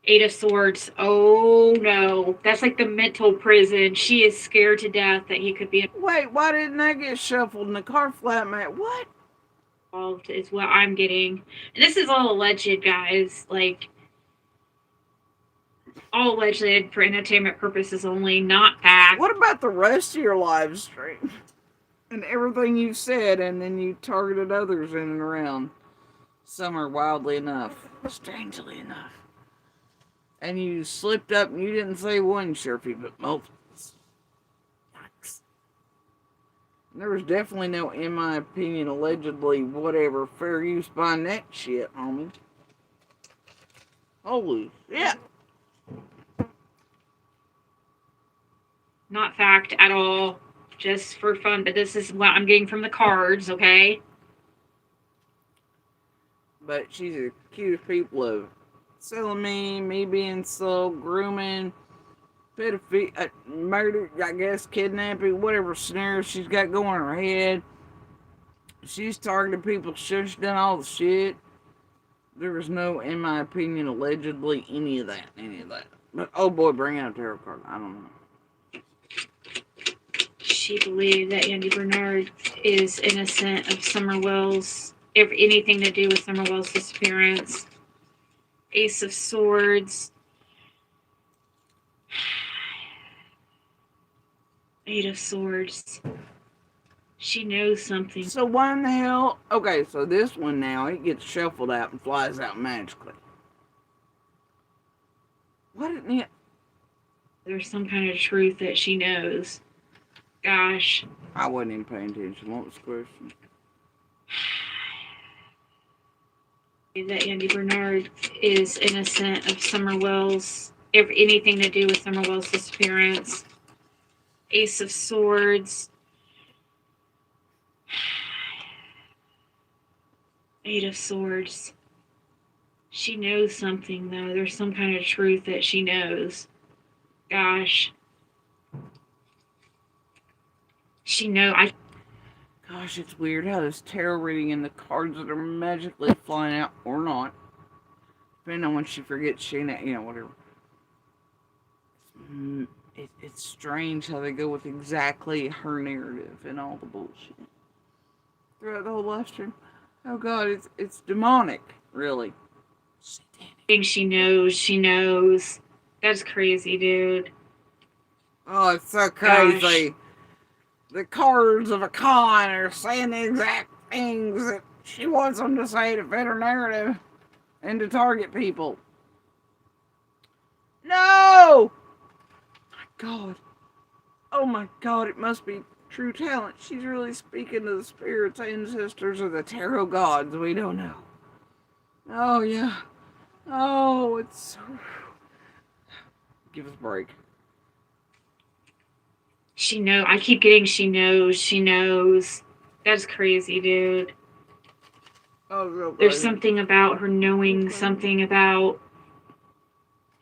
8 of Swords. Oh no. That's like the mental prison. She is scared to death that he could be Wait, why didn't that get shuffled in the card flat mat? What? involved, is what I'm getting. And this is all alleged, guys. Like, all alleged for entertainment purposes only, not fact. What about the rest of your live stream? And everything you said, and then you targeted others in and around. Some are wildly enough. Strangely enough. And you slipped up and you didn't say one Sherpy, but multiples. Yikes. There was definitely no, in my opinion, allegedly, whatever, fair use behind that shit, homie. Holy shit. Not fact at all. Just for fun. But this is what I'm getting from the cards, okay? But she's accused people of selling me being sold, grooming, pedophilia, murder, I guess, kidnapping, whatever scenario she's got going in her head. She's targeted people, she's done all the shit. There was no, in my opinion, allegedly any of that. But oh boy, bring out a tarot card. I don't know. She believed that Andy Bernard is innocent of Summer Wells, if anything to do with Summer Wells' disappearance. Ace of Swords. 8 of Swords. She knows something. So why in the hell? Okay, so this one now, it gets shuffled out and flies out magically. Why didn't it? There's some kind of truth that she knows. Gosh. I wasn't even paying attention. What was the question? That Andy Bernard is innocent of Summer Wells, if anything to do with Summer Wells' disappearance. Ace of Swords. 8 of Swords. She knows something, though. There's some kind of truth that she knows. Gosh. Gosh, it's weird how this tarot reading and the cards that are magically flying out or not, depending on when she forgets whatever. It's strange how they go with exactly her narrative and all the bullshit throughout the whole live stream. Oh god, it's demonic, really. Satanic. She knows. That's crazy, dude. Oh, it's so crazy. Gosh. The cards of a con are saying the exact things that she wants them to say to fit her narrative and to target people. No! My god. Oh my god, it must be true talent. She's really speaking to the spirits, ancestors, or the tarot gods. We don't know. Oh, yeah. Oh, it's so... Give us a break. I keep getting she knows. That's crazy, dude. Oh, real crazy. There's something about her knowing something about,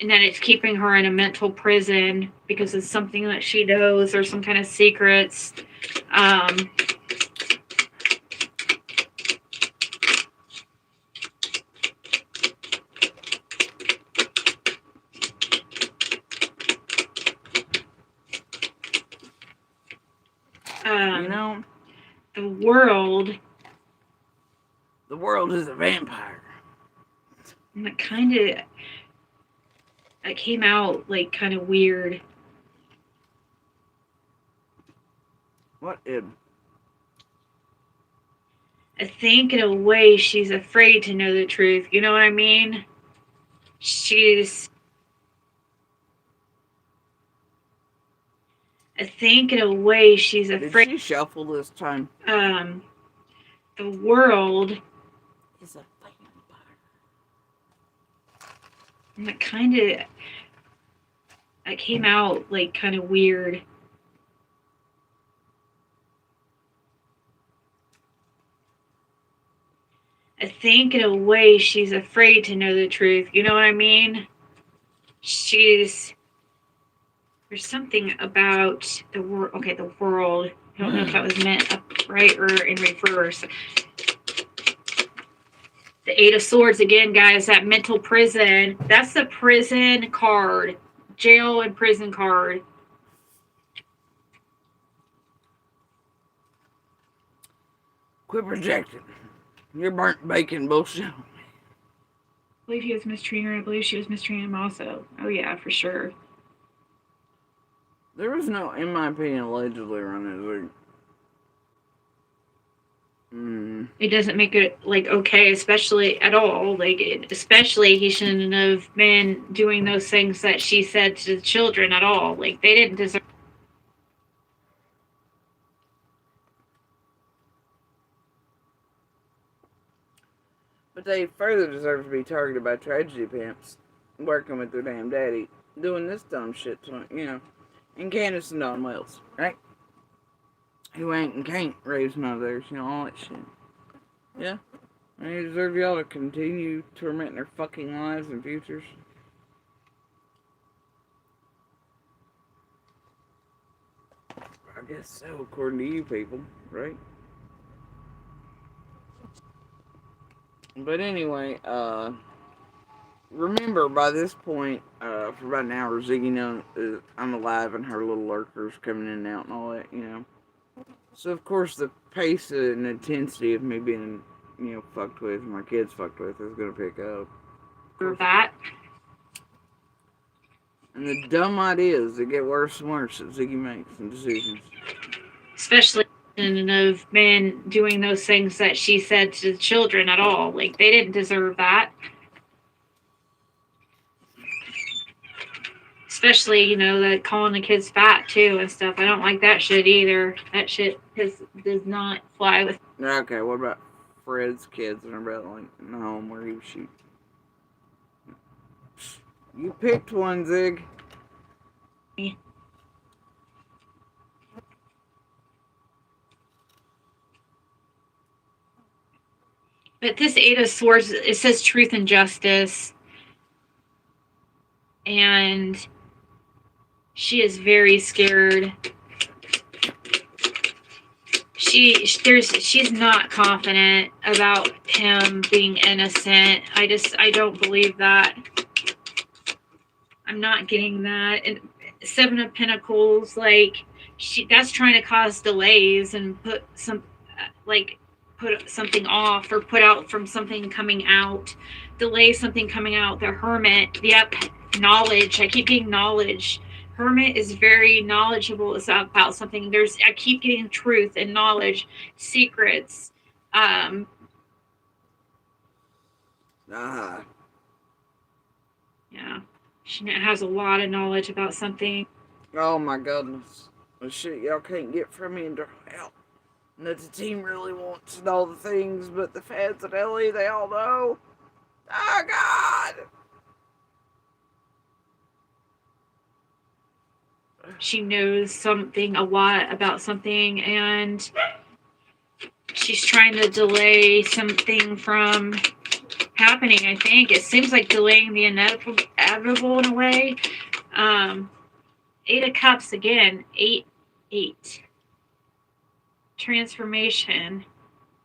and that it's keeping her in a mental prison because it's something that she knows or some kind of secrets. You know? The world is a vampire. And it came out like kind of weird. What if? I think in a way she's afraid to know the truth. You know what I mean? she's, I think in a way she's Did afraid she shuffle this time? the world Is a vampire. and it kind of, it came out like kind of weird. I think in a way she's afraid to know the truth. You know what I mean? There's something about the world. Okay, the world. I don't know if that was meant upright or in reverse. The Eight of Swords again, guys. That mental prison. That's the prison card. Jail and prison card. Quit projecting. You're burnt bacon bullshit. I believe he was mistreating her. I believe she was mistreating him also. Oh yeah, for sure. There was no, in my opinion, allegedly around it. It doesn't make it like okay, especially at all. Especially he shouldn't have been doing those things that she said to the children at all. Like they didn't deserve. But they further deserve to be targeted by tragedy pimps working with their damn daddy, doing this dumb shit to, and Candace and Don Wells, right? Who ain't and can't raise none of theirs, all that shit. Yeah. They deserve y'all to continue tormenting their fucking lives and futures. I guess so, according to you people, right? But anyway, remember by this point, for about an hour, Ziggy knows I'm alive and her little lurkers coming in and out and all that, So of course the pace and intensity of me being, fucked with, my kids fucked with, is gonna pick up. That. And the dumb ideas that get worse and worse that Ziggy makes and decisions. Especially of men doing those things that she said to the children at all. Like they didn't deserve that. Especially, that calling the kids fat too and stuff. I don't like that shit either. That shit does not fly with. Okay, what about Fred's kids and about like in the home where he was shooting? You picked one, Zig. But this Eight of Swords, it says truth and justice. And she is very scared. She's not confident about him being innocent. I don't believe that. I'm not getting that. And Seven of Pentacles, that's trying to cause delays and put something off or put out from something coming out, delay something coming out. The Hermit, yep, knowledge. I keep getting knowledge. Hermit is very knowledgeable about something. I keep getting truth and knowledge, secrets. Ah. Yeah, she has a lot of knowledge about something. Oh my goodness. The shit y'all can't get from me into hell. And that the team really wants to know the things, but the feds at LA, they all know. Oh God! She knows a lot about something, and she's trying to delay something from happening. I think it seems like delaying the inevitable in a way. Eight of Cups again. Eight. Transformation.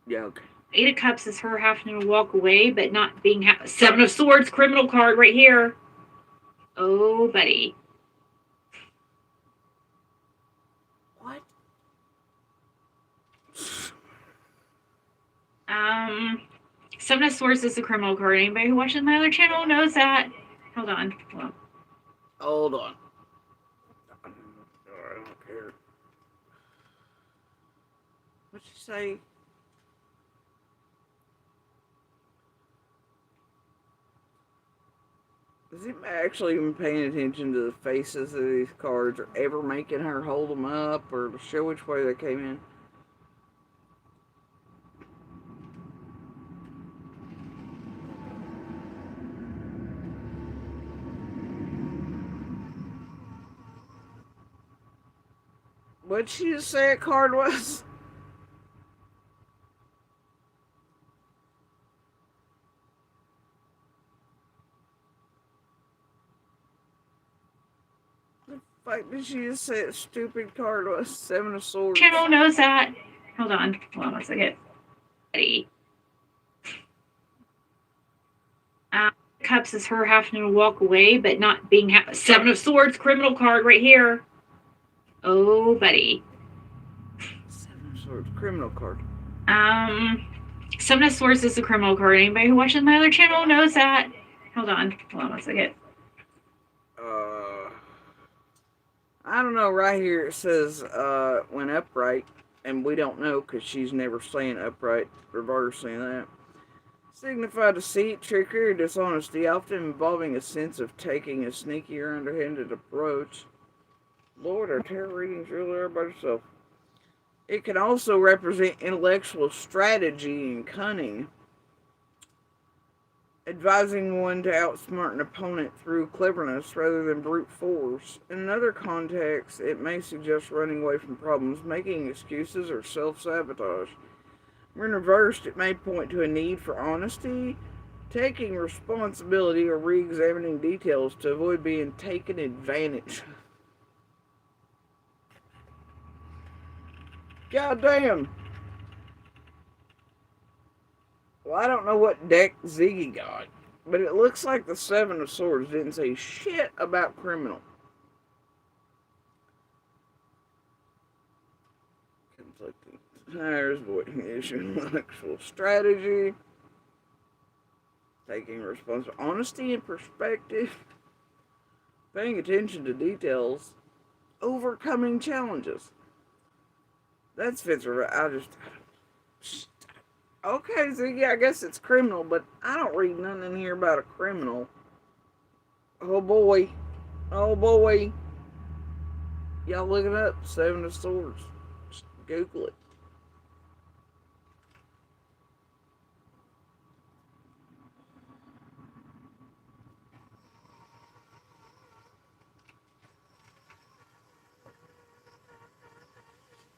Yeah, okay. Eight of Cups is her having to walk away, but not being Seven of Swords, criminal card right here. Oh, buddy. What? Seven of Swords is a criminal card. Anybody who watches my other channel knows that. Hold on. Hold on. I don't care. What'd you say? Is he actually even paying attention to the faces of these cards or ever making her hold them up or to show which way they came in? What'd she just say a card was? The fuck did she just say a stupid card was? Seven of Swords. Channel knows that. Hold on one second. Ready. Cups is her having to walk away, but not being Seven of Swords, criminal card right here. Oh, buddy. Seven of Swords, criminal card. Seven of Swords is a criminal card. Anybody who watches my other channel knows that. Hold on one second. I don't know. Right here it says when upright, and we don't know because she's never saying upright, reversing that. Signify deceit, trickery, or dishonesty, often involving a sense of taking a sneaky or underhanded approach. Lord, our tarot readings really are about yourself. It can also represent intellectual strategy and cunning, advising one to outsmart an opponent through cleverness rather than brute force. In another context, it may suggest running away from problems, making excuses, or self-sabotage. When reversed, it may point to a need for honesty, taking responsibility, or re-examining details to avoid being taken advantage of. God damn. Well, I don't know what deck Ziggy got, but it looks like the Seven of Swords didn't say shit about criminal. Conflicting desires, avoiding the issue, intellectual strategy, taking responsibility, honesty and perspective, paying attention to details, overcoming challenges. That's fits right. Okay, so yeah, I guess it's criminal, but I don't read nothing in here about a criminal. Oh boy. Oh boy. Y'all look it up. Seven of Swords. Just Google it.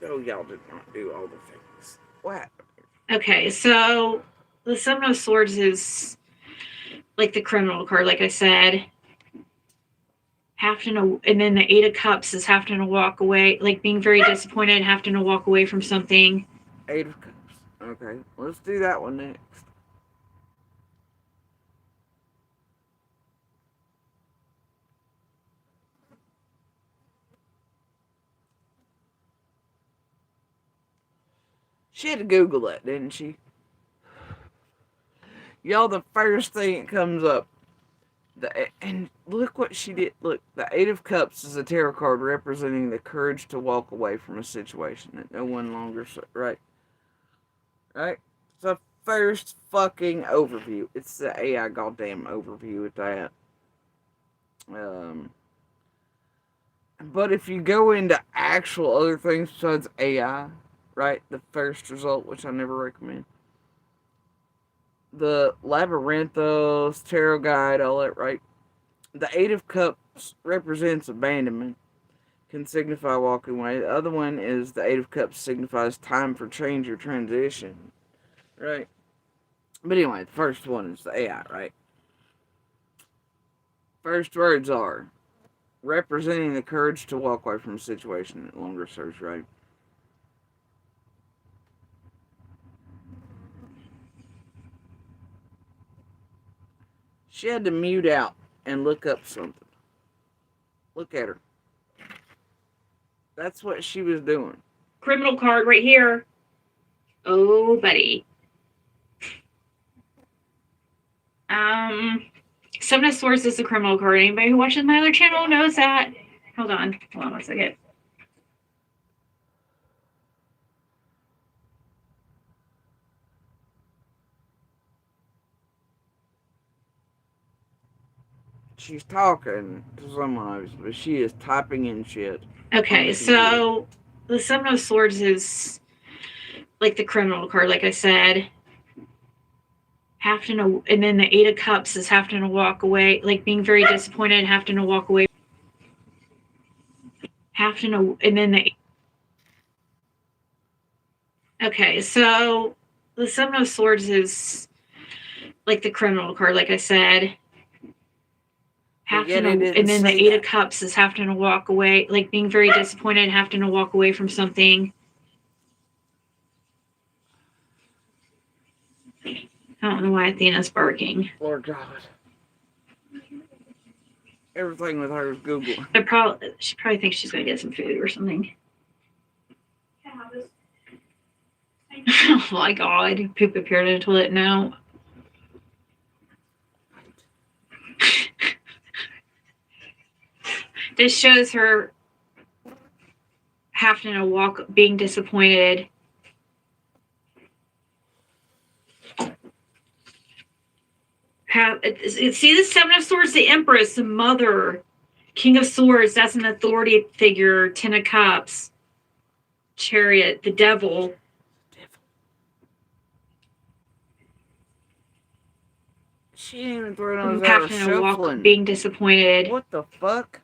Oh, y'all did not do all the things. What? Okay, so the Seven of Swords is like the criminal card, like I said. Having to, and then the Eight of Cups is having to walk away, like being very disappointed, having to walk away from something. Eight of Cups. Okay, let's do that one next. She had to Google that, didn't she? Y'all, the first thing that comes up. And look what she did. Look, the Eight of Cups is a tarot card representing the courage to walk away from a situation that no one longer... Right? Right? It's the first fucking overview. It's the AI goddamn overview at that. But if you go into actual other things besides AI, right? The first result, which I never recommend. The Labyrinthos, Tarot Guide, all that, right? The Eight of Cups represents abandonment, can signify walking away. The other one is the Eight of Cups signifies time for change or transition, right? But anyway, the first one is the AI, right? First words are representing the courage to walk away from a situation that longer serves, right? She had to mute out and look up something. Look at her. That's what she was doing. Criminal card right here. Oh, buddy. Seven of Swords is a criminal card. Anybody who watches my other channel knows that. Hold on one second. She's talking to someone, obviously, but she is typing in shit. Okay, so the Seven of Swords is like the criminal card, like I said. Having to, and then the Eight of Cups is having to walk away, like being very disappointed, having to walk away. Having to, and then the. Okay, so the Seven of Swords is like the criminal card, like I said. Yet it Having to, didn't and then the say Eight that. of Cups is having to walk away, like being very disappointed, having to walk away from something. I don't know why Athena's barking. Lord God. Everything with her is Google. She probably thinks she's gonna get some food or something. Oh my God! Poop appeared in the toilet now. This shows her having to walk, being disappointed. See the Seven of Swords, the Empress, the Mother, King of Swords. That's an authority figure. Ten of Cups, Chariot, the Devil. She didn't even throw those out of Having to walk, shuffling. being disappointed. What the fuck?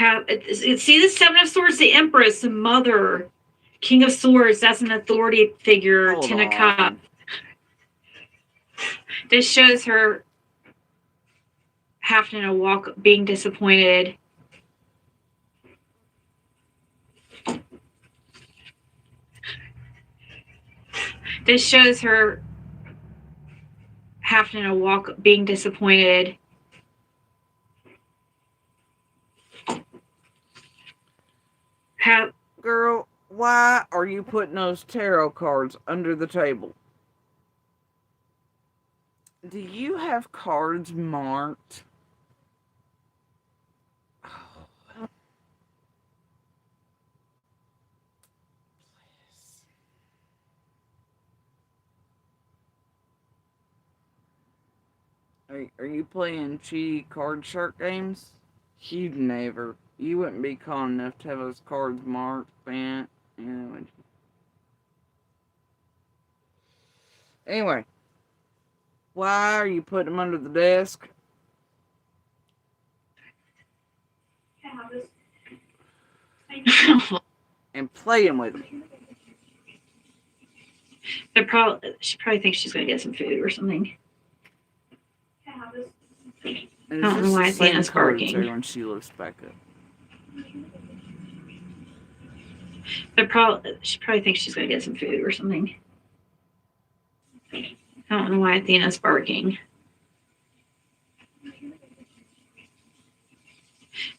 See the Seven of Swords, the Empress, the Mother, King of Swords. That's an authority figure. Hold Ten of on. Cups. This shows her having to walk, being disappointed. This shows her having to walk, being disappointed. Girl, why are you putting those tarot cards under the table? Do you have cards marked? Are you playing cheaty card shark games? You'd never. You wouldn't be con enough to have those cards marked, bent, would you? Anyway. Why are you putting them under the desk? And playing with them. She probably thinks she's gonna get some food or something. And I don't know why Athena's barking. When she looks back up. She probably thinks she's gonna get some food or something. I don't know why Athena's barking.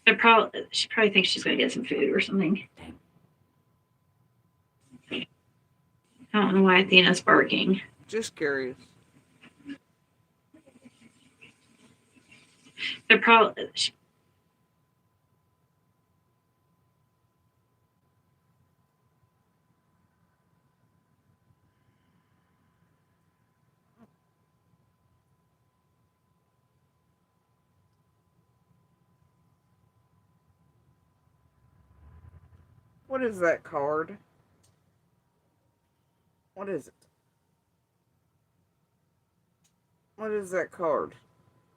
She probably thinks she's gonna get some food or something. I don't know why Athena's barking. Just curious. What is that card? What is it? What is that card?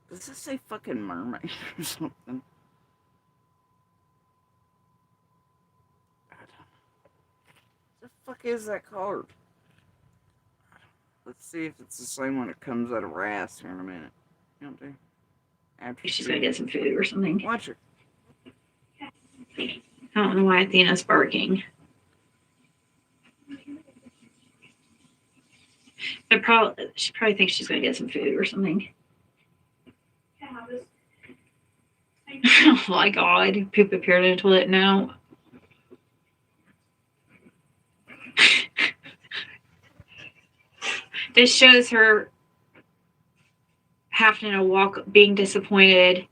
Does this say fucking mermaid or something? What the fuck is that card? Let's see if it's the same one that comes out of Ras here in a minute. You know what I'm saying? After She's gonna get some food or something. Watch her. I don't know why Athena's barking. She probably thinks she's gonna get some food or something. Oh my God! Poop appeared in the toilet now. This shows her having to walk, being disappointed.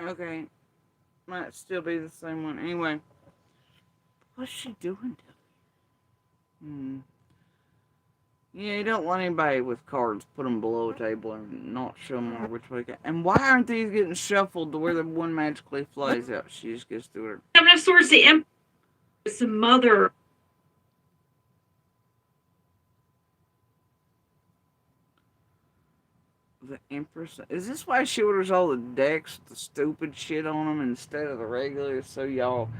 Okay. Might still be the same one. Anyway. What's she doing to me? Yeah, you don't want anybody with cards put them below a table and not show them which way. And why aren't these getting shuffled to where the one magically flies out? She just gets through it. Seven of Swords, the Empress, the mother. The Empress. Is this why she orders all the decks with the stupid shit on them instead of the regular? So y'all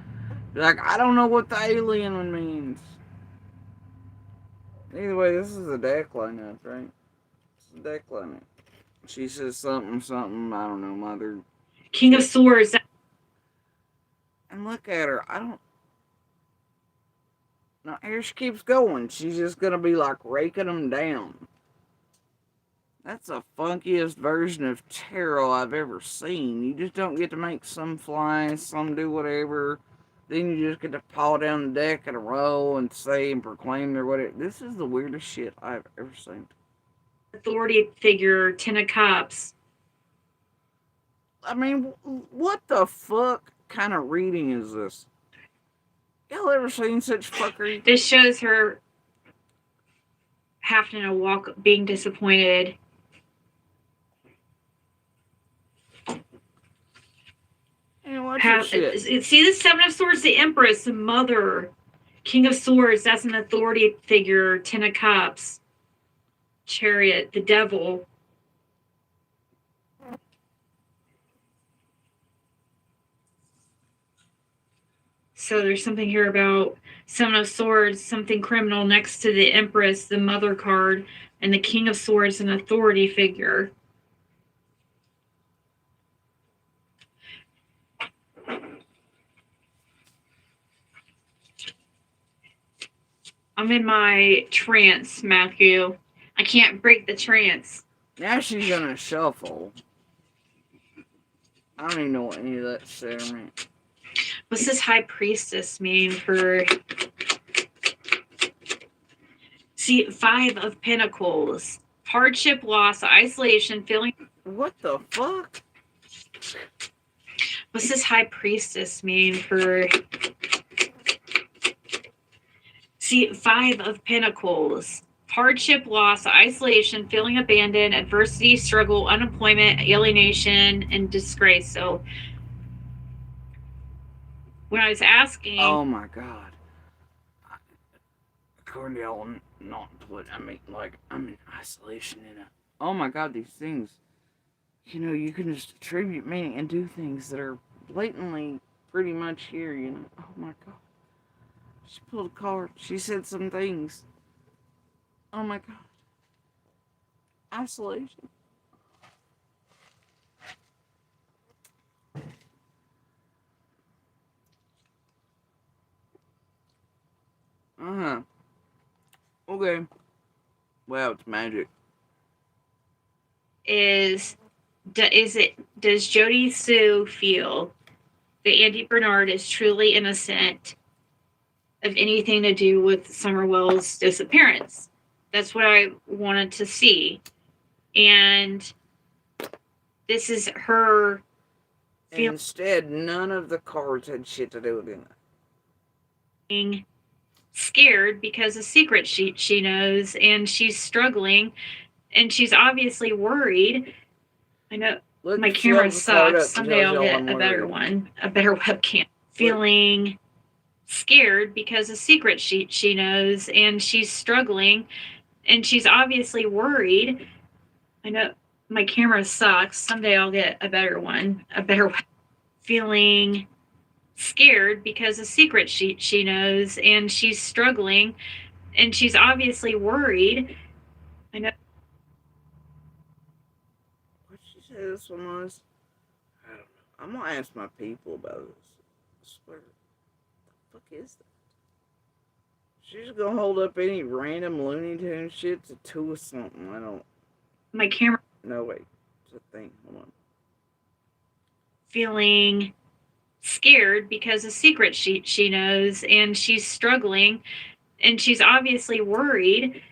be like, I don't know what the alien one means. Either way, this is a deck lineup, right? It's a deck lineup. She says something, I don't know, mother. King of Swords. And look at her. I don't. Now, here she keeps going. She's just gonna be like raking them down. That's the funkiest version of tarot I've ever seen. You just don't get to make some fly, some do whatever. Then you just get to paw down the deck in a row and say and proclaim their whatever. This is the weirdest shit I've ever seen. Authority figure, Ten of Cups. I mean, what the fuck kind of reading is this? Y'all ever seen such fuckery? This shows her having to walk, being disappointed. Hey, watch your shit. See the Seven of Swords, the Empress, the mother. King of Swords, that's an authority figure. Ten of Cups. Chariot, the devil. So there's something here about Seven of Swords, something criminal next to the Empress, the mother card, and the King of Swords, an authority figure. I'm in my trance, Matthew. I can't break the trance. Now she's gonna shuffle. I don't even know what any of that shit means. What's this High Priestess mean for... See, Five of Pentacles. Hardship, loss, isolation, feeling... What the fuck? What's this High Priestess mean for... See, Five of Pentacles. Hardship, loss, isolation, feeling abandoned, adversity, struggle, unemployment, alienation, and disgrace. So, when I was asking... Oh my god. According to y'all, not what I mean, like, I'm in isolation in a... Oh my god, these things. You know, you can just attribute meaning and do things that are blatantly pretty much here, you know. Oh my god. She pulled a card. She said some things. Oh my god. Isolation. Uh-huh. Okay. Wow, it's magic. Does Jody Sue feel that Andy Bernard is truly innocent of anything to do with Summerwell's disappearance? That's what I wanted to see. And this is her feeling Instead, none of the cards had shit to do with it. scared because a secret she knows, and she's struggling, and she's obviously worried. I know my camera sucks. Someday I'll get a better one, a better webcam. Feeling scared because a secret she knows, and she's struggling, and she's obviously worried. I know my camera sucks. Someday I'll get a better one, a better feeling scared because a secret she knows, and she's struggling, and she's obviously worried. I know. What did she say this one was? I don't know. I'm gonna ask my people about this. I swear. What the fuck is that? She's gonna hold up any random Looney Tunes shit to two or something. I don't. My camera. No, wait. It's a thing. Hold on. Feeling scared because a secret she knows, and she's struggling, and she's obviously worried.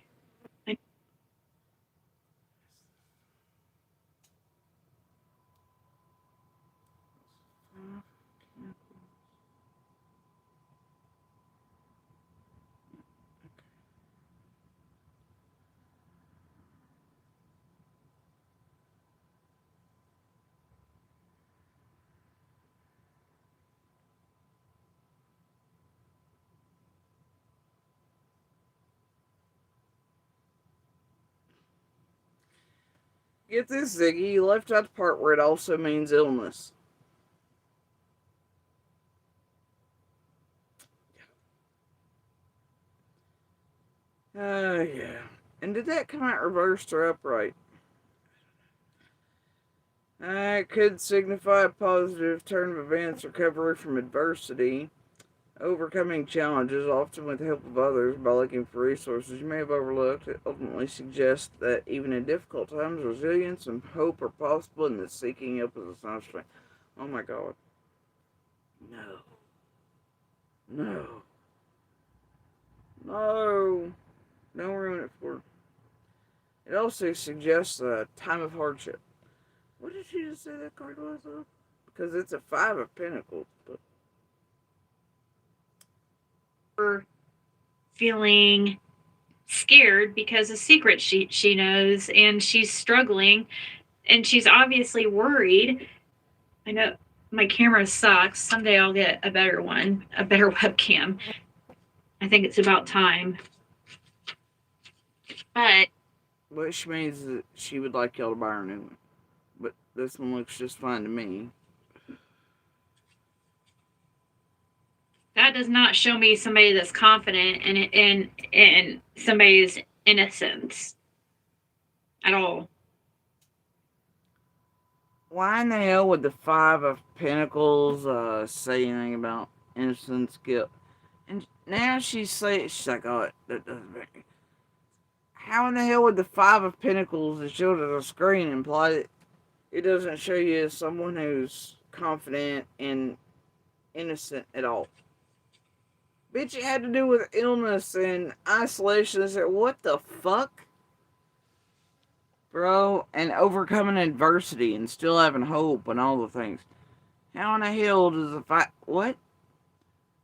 Get this, Ziggy. You left out the part where it also means illness. Yeah. And did that come out reversed or upright? It could signify a positive turn of events, recovery from adversity, overcoming challenges, often with the help of others, by looking for resources you may have overlooked. It ultimately suggests that even in difficult times, resilience and hope are possible, and that seeking help is a sign of strength. Oh my God. No. No. No. Don't ruin it for her. It also suggests a time of hardship. What did she just say that card was, though? Because it's a 5 of Pentacles, but... Her feeling scared because of secrets she knows, and she's struggling, and she's obviously worried. I know my camera sucks. Someday I'll get a better one, a better webcam. I think it's about time. But which means that she would like y'all to buy her a new one. But this one looks just fine to me. that does not show me somebody that's confident in somebody's innocence at all. Why in the hell would the 5 of Pentacles say anything about innocence, guilt? And now she's like, oh, that doesn't make me. How in the hell would the 5 of Pentacles that showed on the screen imply that it doesn't show you as someone who's confident and innocent at all? Bitch, it had to do with illness and isolation. I said, what the fuck? Bro, and overcoming adversity and still having hope and all the things. How in the hell does the fight... What?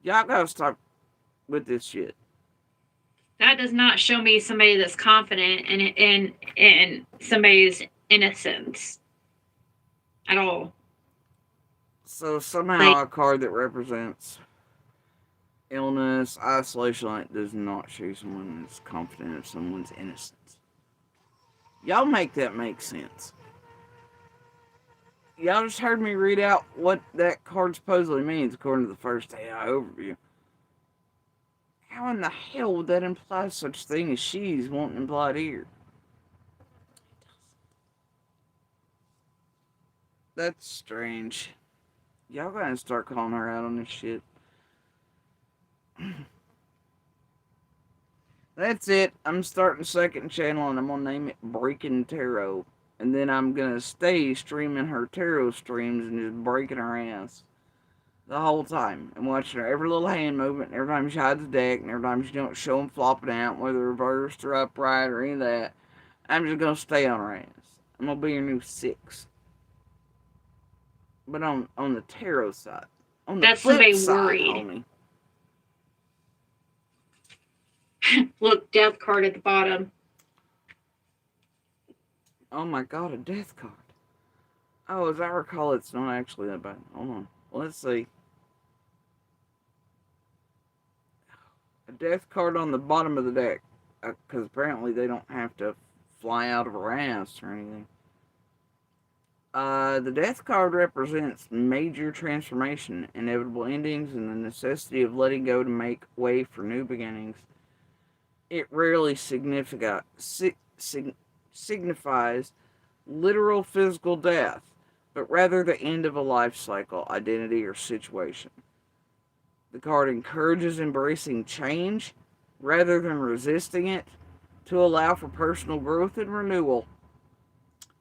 Y'all gotta stop with this shit. That does not show me somebody that's confident in somebody's innocence at all. So somehow a card that represents illness, isolation, like, does not show someone that's confident of someone's innocence. Y'all make that make sense. Y'all just heard me read out what that card supposedly means according to the first AI overview. How in the hell would that imply such thing as she's wanting implied here? That's strange. Y'all gotta start calling her out on this shit. That's it. I'm starting a second channel and I'm gonna name it Breaking Tarot. And then I'm gonna stay streaming her tarot streams and just breaking her ass the whole time. And watching her every little hand movement, and every time she hides a deck, and every time she don't show them flopping out, whether reversed or upright or any of that. I'm just gonna stay on her ass. I'm gonna be your new 6. But on the tarot side. On the That's flip somebody side, worried. homie. Look, death card at the bottom. Oh my god, a death card. Oh, as I recall, it's not actually that bad. Hold on. Let's see. A death card on the bottom of the deck. Because apparently they don't have to fly out of her ass or anything. The death card represents major transformation, inevitable endings, and the necessity of letting go to make way for new beginnings. It rarely signifies literal physical death, but rather the end of a life cycle, identity, or situation. The card encourages embracing change rather than resisting it to allow for personal growth and renewal.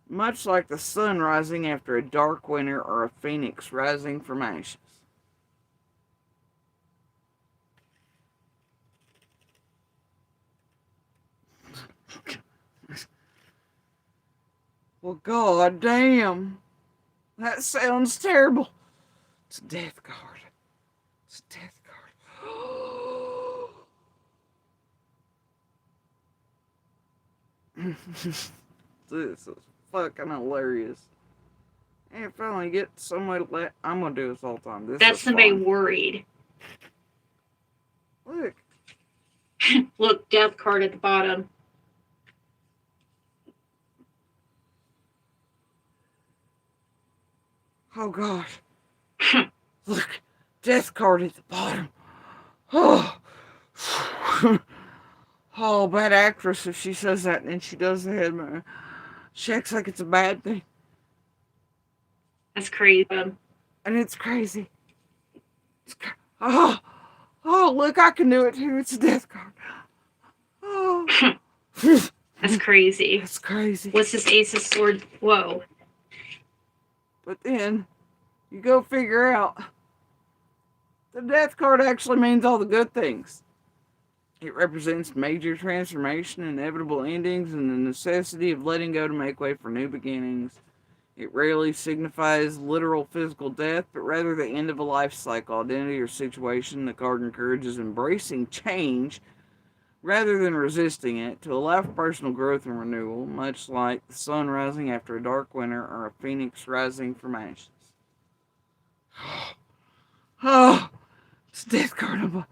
Much like the sun rising after a dark winter or a phoenix rising from ashes. Well, god damn. That sounds terrible. It's a death card. It's a death card. This is fucking hilarious. And finally get somebody to let... I'm gonna do this all the time. That's somebody fun. worried. Look. Look, death card at the bottom. Oh gosh. Look, death card at the bottom. Oh. Oh, bad actress if she says that and then she does the head movement. She acts like it's a bad thing. That's crazy. And it's crazy. Oh, look, I can do it too. It's a death card. Oh. That's crazy. That's crazy. What's this Ace of Swords? Whoa. But then, you go figure out, the death card actually means all the good things. It represents major transformation, inevitable endings, and the necessity of letting go to make way for new beginnings. It rarely signifies literal physical death, but rather the end of a life cycle, identity, or situation. The card encourages embracing change rather than resisting it to allow for personal growth and renewal, much like the sun rising after a dark winter or a phoenix rising from ashes. Oh, it's a death card.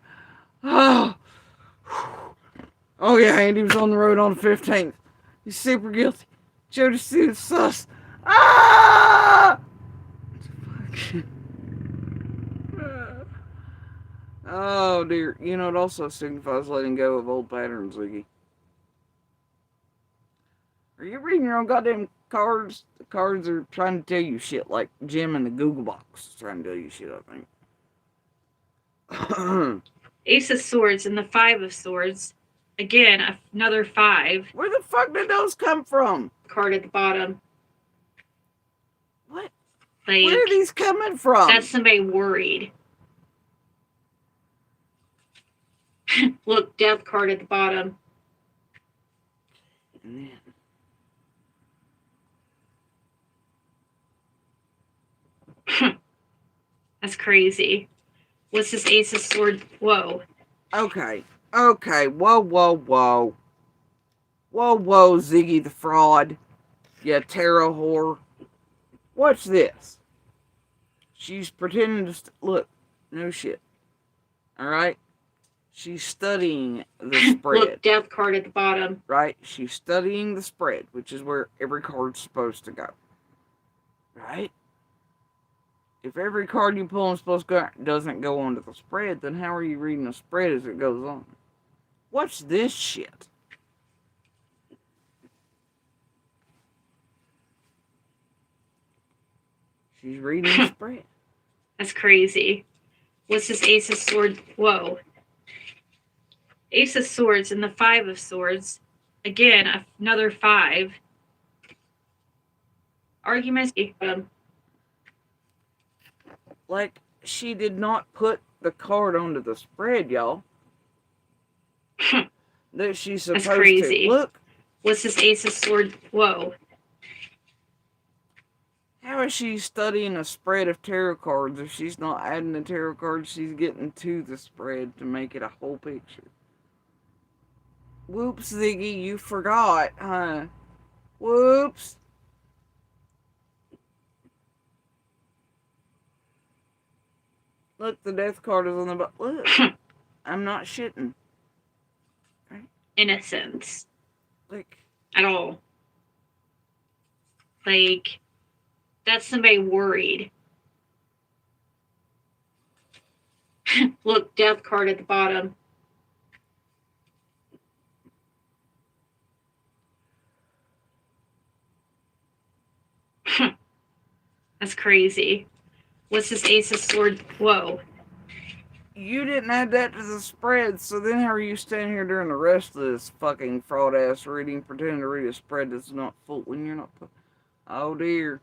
Oh yeah, Andy was on the road on the 15th. He's super guilty. Jody Sue's sus. Ah! Oh dear. You know, it also signifies letting go of old patterns, Ziggy. Are you reading your own goddamn cards? The cards are trying to tell you shit, like Jim in the Google box is trying to tell you shit, I think. Ace of Swords and the Five of Swords. Again, another 5. Where the fuck did those come from? Card at the bottom. What? Like, Where are these coming from? that's somebody worried. Look, death card at the bottom. That's crazy. What's this Ace of Swords? Whoa. Okay. Whoa, Ziggy the fraud. You tarot whore. What's this? She's pretending to look. No shit. Alright? She's studying the spread. Look, death card at the bottom. Right? She's studying the spread, which is where every card's supposed to go. Right? If every card you pull is supposed to go, doesn't go onto the spread, then how are you reading the spread as it goes on? What's this shit? She's reading the spread. That's crazy. What's this Ace of Swords? Whoa. Ace of Swords and the Five of Swords. Again, another 5. Arguments. Like, she did not put the card onto the spread, y'all. That she's supposed That's crazy. to. Look. What's this Ace of Swords? Whoa. How is she studying a spread of tarot cards if she's not adding the tarot cards she's getting to the spread to make it a whole picture? Whoops, Ziggy, you forgot, huh? Whoops. Look, the death card is on the bottom. Look, I'm not shitting. Right? Innocence. Like, At all. Like, that's somebody worried. Look, death card at the bottom. That's crazy. What's this Ace of Swords? Whoa. you didn't add that to the spread, so then how are you standing here during the rest of this fucking fraud ass reading, pretending to read a spread that's not full when you're not? Oh dear.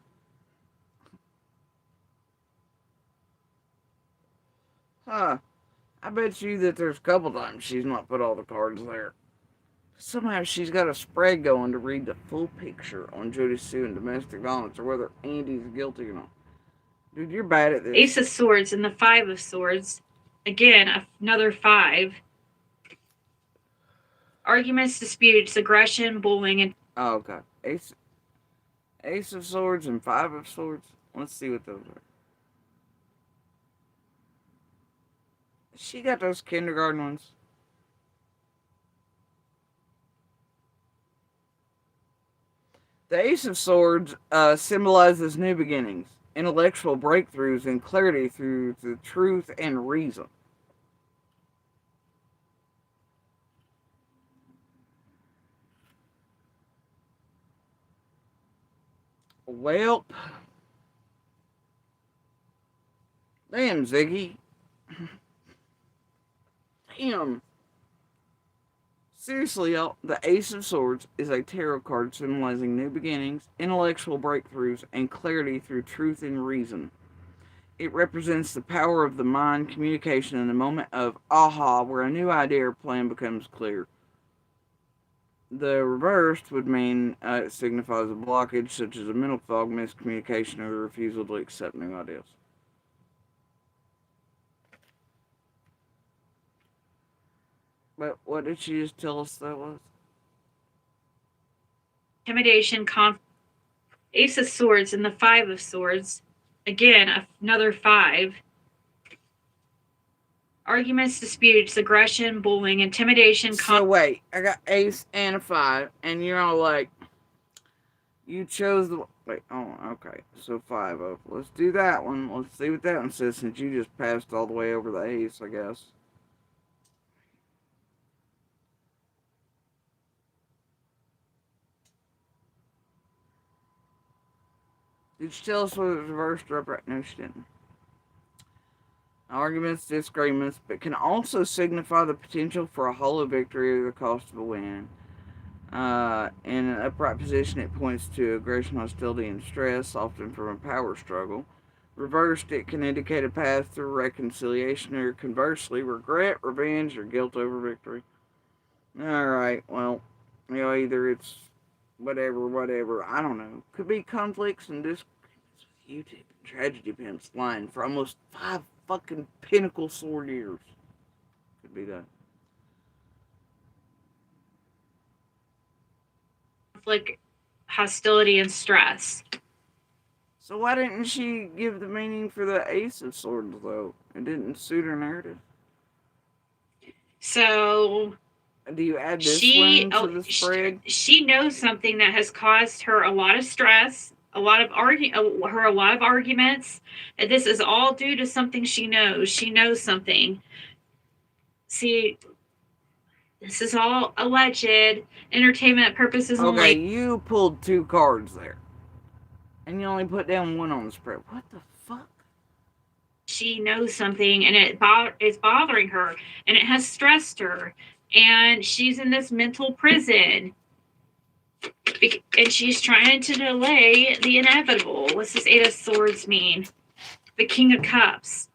Huh. I bet you that there's a couple times she's not put all the cards there. Somehow she's got a spread going to read the full picture on Jody Sue and domestic violence, or whether Andy's guilty or not. Dude, you're bad at this. Ace of Swords and the Five of Swords. Again, another 5. Arguments, disputes, aggression, bullying, and Oh, okay. Ace of Swords and Five of Swords. Let's see what those are. She got those kindergarten ones. The Ace of Swords symbolizes new beginnings. intellectual breakthroughs and clarity through the truth and reason. Well, damn, Ziggy. Damn. Seriously, y'all, the Ace of Swords is a tarot card symbolizing new beginnings, intellectual breakthroughs, and clarity through truth and reason. It represents the power of the mind, communication, and the moment of aha, where a new idea or plan becomes clear. The reversed would mean it signifies a blockage, such as a mental fog, miscommunication, or a refusal to accept new ideas. But what did she just tell us that was? Intimidation, Ace of Swords and the Five of Swords. Again, another 5. Arguments, disputes, aggression, bullying, intimidation, So wait, I got Ace and a 5, and you're all like, you chose the... Wait, oh, okay. So 5 of... Let's do that one. Let's see what that one says, since you just passed all the way over the Ace, I guess. Did she tell us what was reversed or upright? No, she didn't. Arguments, disagreements, but can also signify the potential for a hollow victory or the cost of a win. In an upright position, it points to aggression, hostility, and stress, often from a power struggle. Reversed, it can indicate a path through reconciliation, or conversely, regret, revenge, or guilt over victory. Alright, well, either it's whatever, I don't know. Could be conflicts and disagreements with YouTube and tragedy pimps lying for almost 5 fucking pinnacle sword years. Could be that. conflict, hostility, and stress. So why didn't she give the meaning for the Ace of Swords, though? It didn't suit her narrative. So Do you add this one to the spread? She knows something that has caused her a lot of stress, a lot of arguments. And this is all due to something she knows. She knows something. See, this is all alleged entertainment purposes Okay, only. you pulled 2 cards there. And you only put down 1 on the spread. What the fuck? She knows something, and it's bothering her, and it has stressed her, and she's in this mental prison, and she's trying to delay the inevitable. What's this 8 of Swords mean? The King of Cups.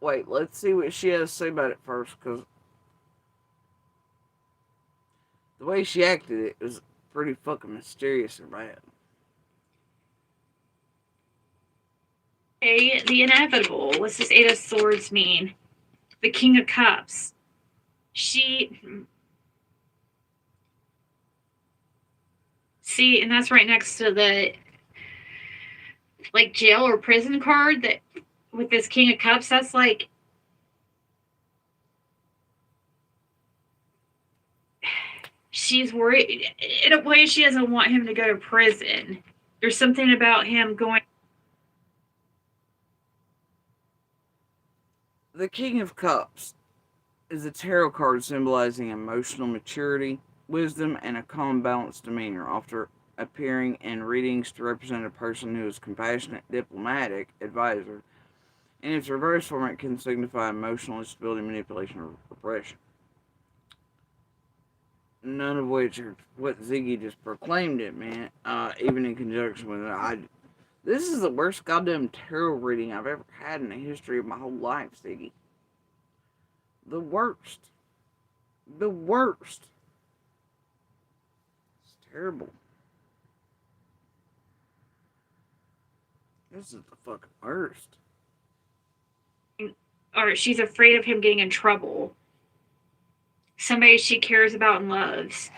Wait, let's see what she has to say about it first, because the way she acted, it was pretty fucking mysterious and bad. The inevitable. What's this 8 of Swords mean? The King of Cups. See, and that's right next to the jail or prison card that with this King of Cups. That's like, she's worried. In a way, she doesn't want him to go to prison. There's something about him going. The King of Cups is a tarot card symbolizing emotional maturity, wisdom, and a calm, balanced demeanor, often appearing in readings to represent a person who is compassionate, diplomatic, advisor. In its reverse form, it can signify emotional instability, manipulation, or repression. None of which are what Ziggy just proclaimed it meant, even in conjunction with it. This is the worst goddamn tarot reading I've ever had in the history of my whole life, Ziggy. The worst. The worst. It's terrible. This is the fucking worst. or she's afraid of him getting in trouble. Somebody she cares about and loves.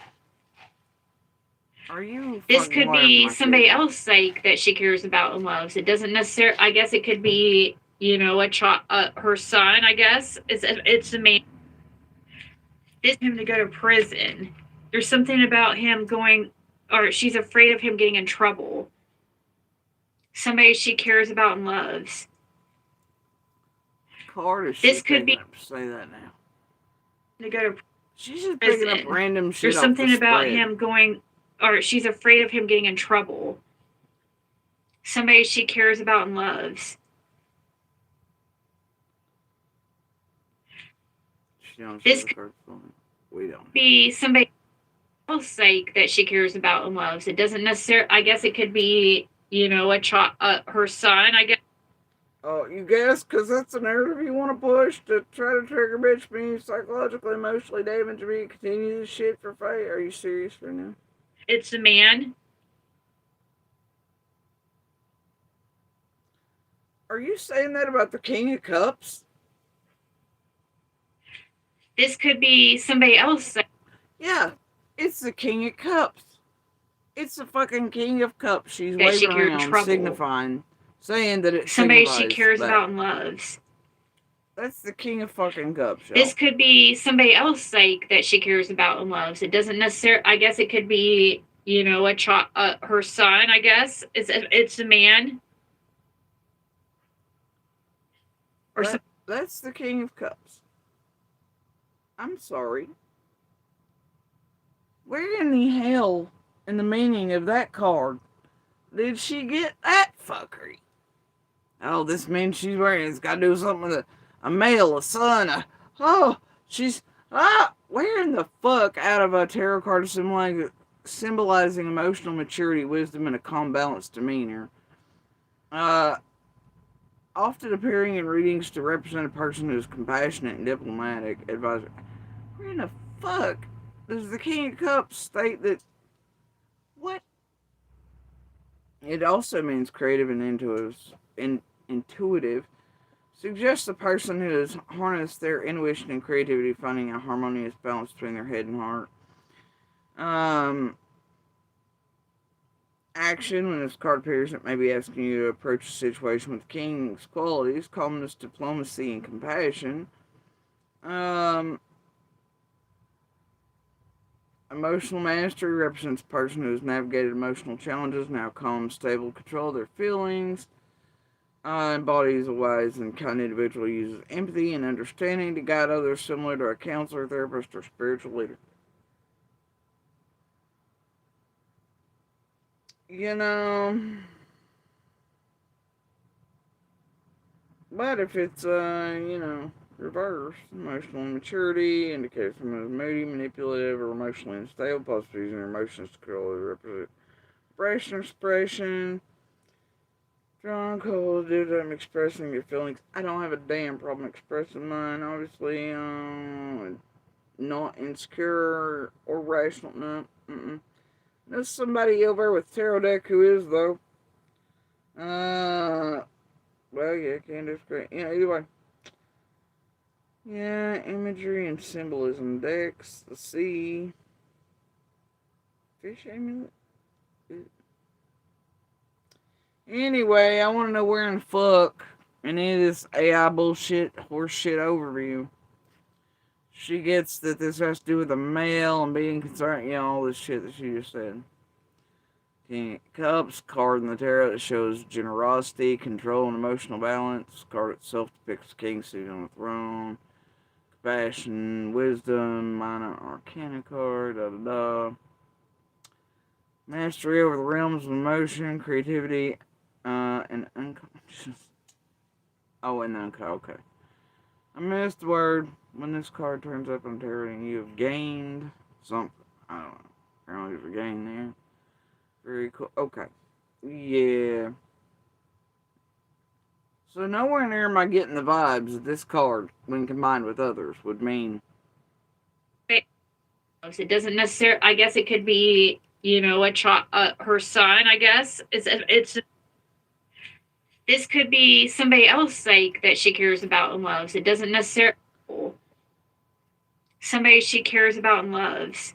Are you? This fucking could laughing be like somebody this? else like that she cares about and loves. It doesn't necessarily. I guess it could be, you know, her son. I guess it's a man. This him to go to prison. There's something about him going, or she's afraid of him getting in trouble. Somebody she cares about and loves. Card is This shit could picking be- up. Say that now. To go to She's just picking up prison. random shit. There's off something the about spread. him going, or she's afraid of him getting in trouble. Somebody she cares about and loves. She don't This show the card for me. We don't. Be somebody else like that she cares about and loves. It doesn't necessarily. I guess it could be, you know, her son. I guess. Oh, you guess? Because that's the narrative you want to push to try to trigger bitch me, psychologically, emotionally damage me, continue this shit for Faye? Are you serious right now? It's a man. Are you saying that about the King of Cups? This could be somebody else. Yeah, it's the King of Cups. It's the fucking King of Cups. She's That she waving cared around, trouble. signifying, saying that it Somebody she signifies cares that. about and loves. That's the King of fucking Cups, y'all. This could be somebody else like that she cares about and loves. It doesn't necessarily. I guess it could be, you know, her son. I guess it's a man. Or That's the King of Cups. I'm sorry. Where in the hell, in the meaning of that card, did she get that fuckery? Oh, this means she's wearing, it's got to do something with a male, a son, where in the fuck out of a tarot card symbolizing emotional maturity, wisdom, and a calm, balanced demeanor, often appearing in readings to represent a person who is compassionate and diplomatic, advisor. Where in the fuck does the King of Cups state that? What? It also means creative and intuitive. Suggests a person who has harnessed their intuition and creativity, finding a harmonious balance between their head and heart. Action, when this card appears, it may be asking you to approach a situation with King's qualities, calmness, diplomacy, and compassion. Emotional mastery represents a person who has navigated emotional challenges, now calm, stable, control their feelings. Embodies a wise and kind individual, uses empathy and understanding to guide others, similar to a counselor, therapist, or spiritual leader. You know, but if it's, reverse, emotional immaturity, indicates someone is moody, manipulative, or emotionally unstable, possibly using their emotions to control or represent expression or expression. Strong, cold, due to them expressing your feelings. I don't have a damn problem expressing mine, obviously. Not insecure or rational. No. There's somebody over there with tarot deck who is, though. Well, yeah, Candace great. Yeah, either way. Yeah, imagery and symbolism. Decks, the sea. Fish amulet? Anyway, I want to know where in the fuck any of this AI bullshit, horse shit overview she gets that this has to do with a male and being concerned, all this shit that she just said. King of Cups, card in the tarot that shows generosity, control, and emotional balance. Card itself depicts the king sitting on the throne. Compassion, wisdom, minor arcana card, Mastery over the realms of emotion, creativity, and unconscious. Oh, and unconscious, okay. I missed the word. When this card turns up on tarot and you have gained something. I don't know. Apparently there's a gain there. Very cool. Okay. Yeah. So nowhere near am I getting the vibes that this card, when combined with others, would mean. It doesn't necessarily. I guess it could be, you know, her son. I guess it's. This could be somebody else like that she cares about and loves. It doesn't necessarily somebody she cares about and loves.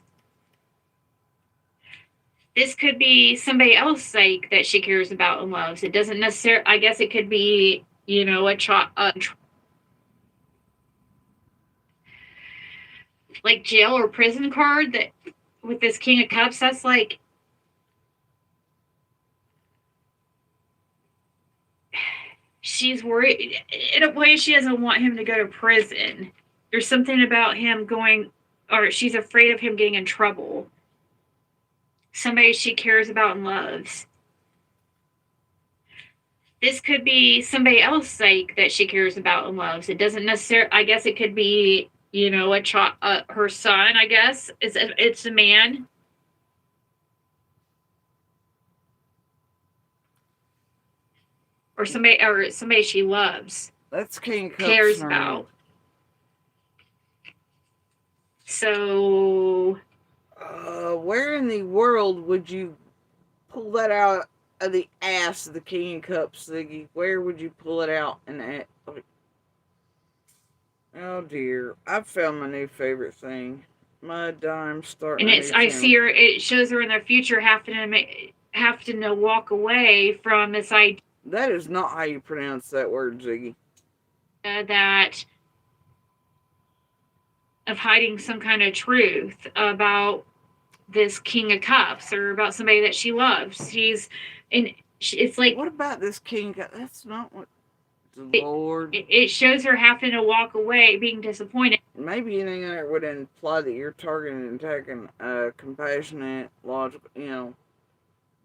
This could be somebody else like that she cares about and loves. It doesn't necessarily. I guess it could be, you know, like jail or prison card that with this King of Cups. That's like she's worried in a way. She doesn't want him to go to prison. There's something about him going, or she's afraid of him getting in trouble. Somebody she cares about and loves. This could be somebody else like that she cares about and loves. It doesn't necessarily. I guess it could be, you know, her son. I guess it's a man. Or somebody she loves, That's King Cups cares now. about. So, where in the world would you pull that out of the ass of the King of Cups, Ziggy? Where would you pull it out? Oh dear, I've found my new favorite thing. My dime's starting. and I see her. It shows her in the future having to walk away from this idea That is not how you pronounce that word, Ziggy. that of hiding some kind of truth about this King of Cups or about somebody that she loves. It's like, What about this King of Cups? That's not what the Lord. it shows her having to walk away, being disappointed. Maybe anything that would imply that you're targeting and attacking a compassionate, logical, you know,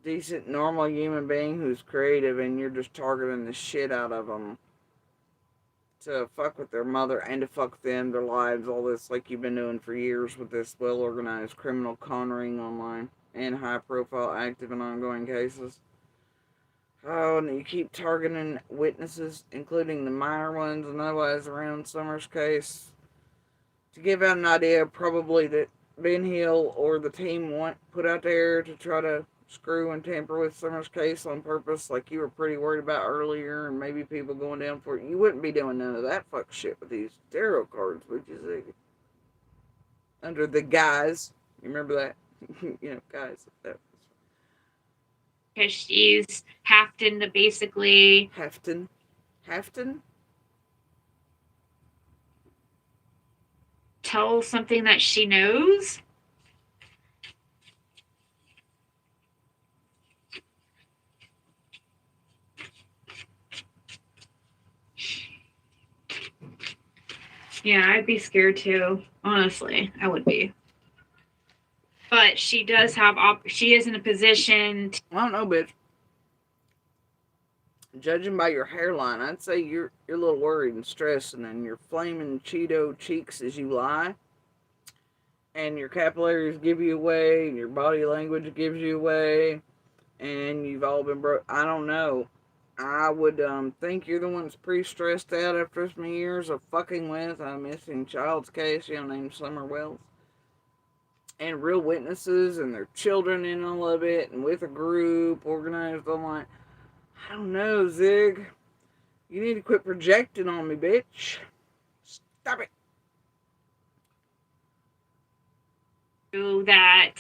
decent, normal human being who's creative, and you're just targeting the shit out of them to fuck with their mother and to fuck with them, their lives, all this like you've been doing for years with this well-organized criminal con ring online and high-profile, active, and ongoing cases. Oh, and you keep targeting witnesses, including the minor ones and otherwise around Summers' case, to give out an idea probably that Ben Hill or the team put out there to try to screw and tamper with Summers' case on purpose, like you were pretty worried about earlier, and maybe people going down for it. You wouldn't be doing none of that fuck shit with these tarot cards, would you, Ziggy? Under the guise, you remember that? You know, guys. Because she's having to basically Hefton? tell something that she knows. Yeah, I'd be scared too. Honestly, I would be. But she does have she is in a position I don't know, bitch. Judging by your hairline, I'd say you're a little worried and stressing, and your flaming Cheeto cheeks as you lie, and your capillaries give you away, and your body language gives you away, and you've all been broke. I don't know. I would think you're the one that's pretty stressed out after so many years of fucking with a missing child's case, you know, named Summer Wells. And real witnesses and their children in all of it, and with a group organized online. I don't know, Zig. You need to quit projecting on me, bitch. Stop it. that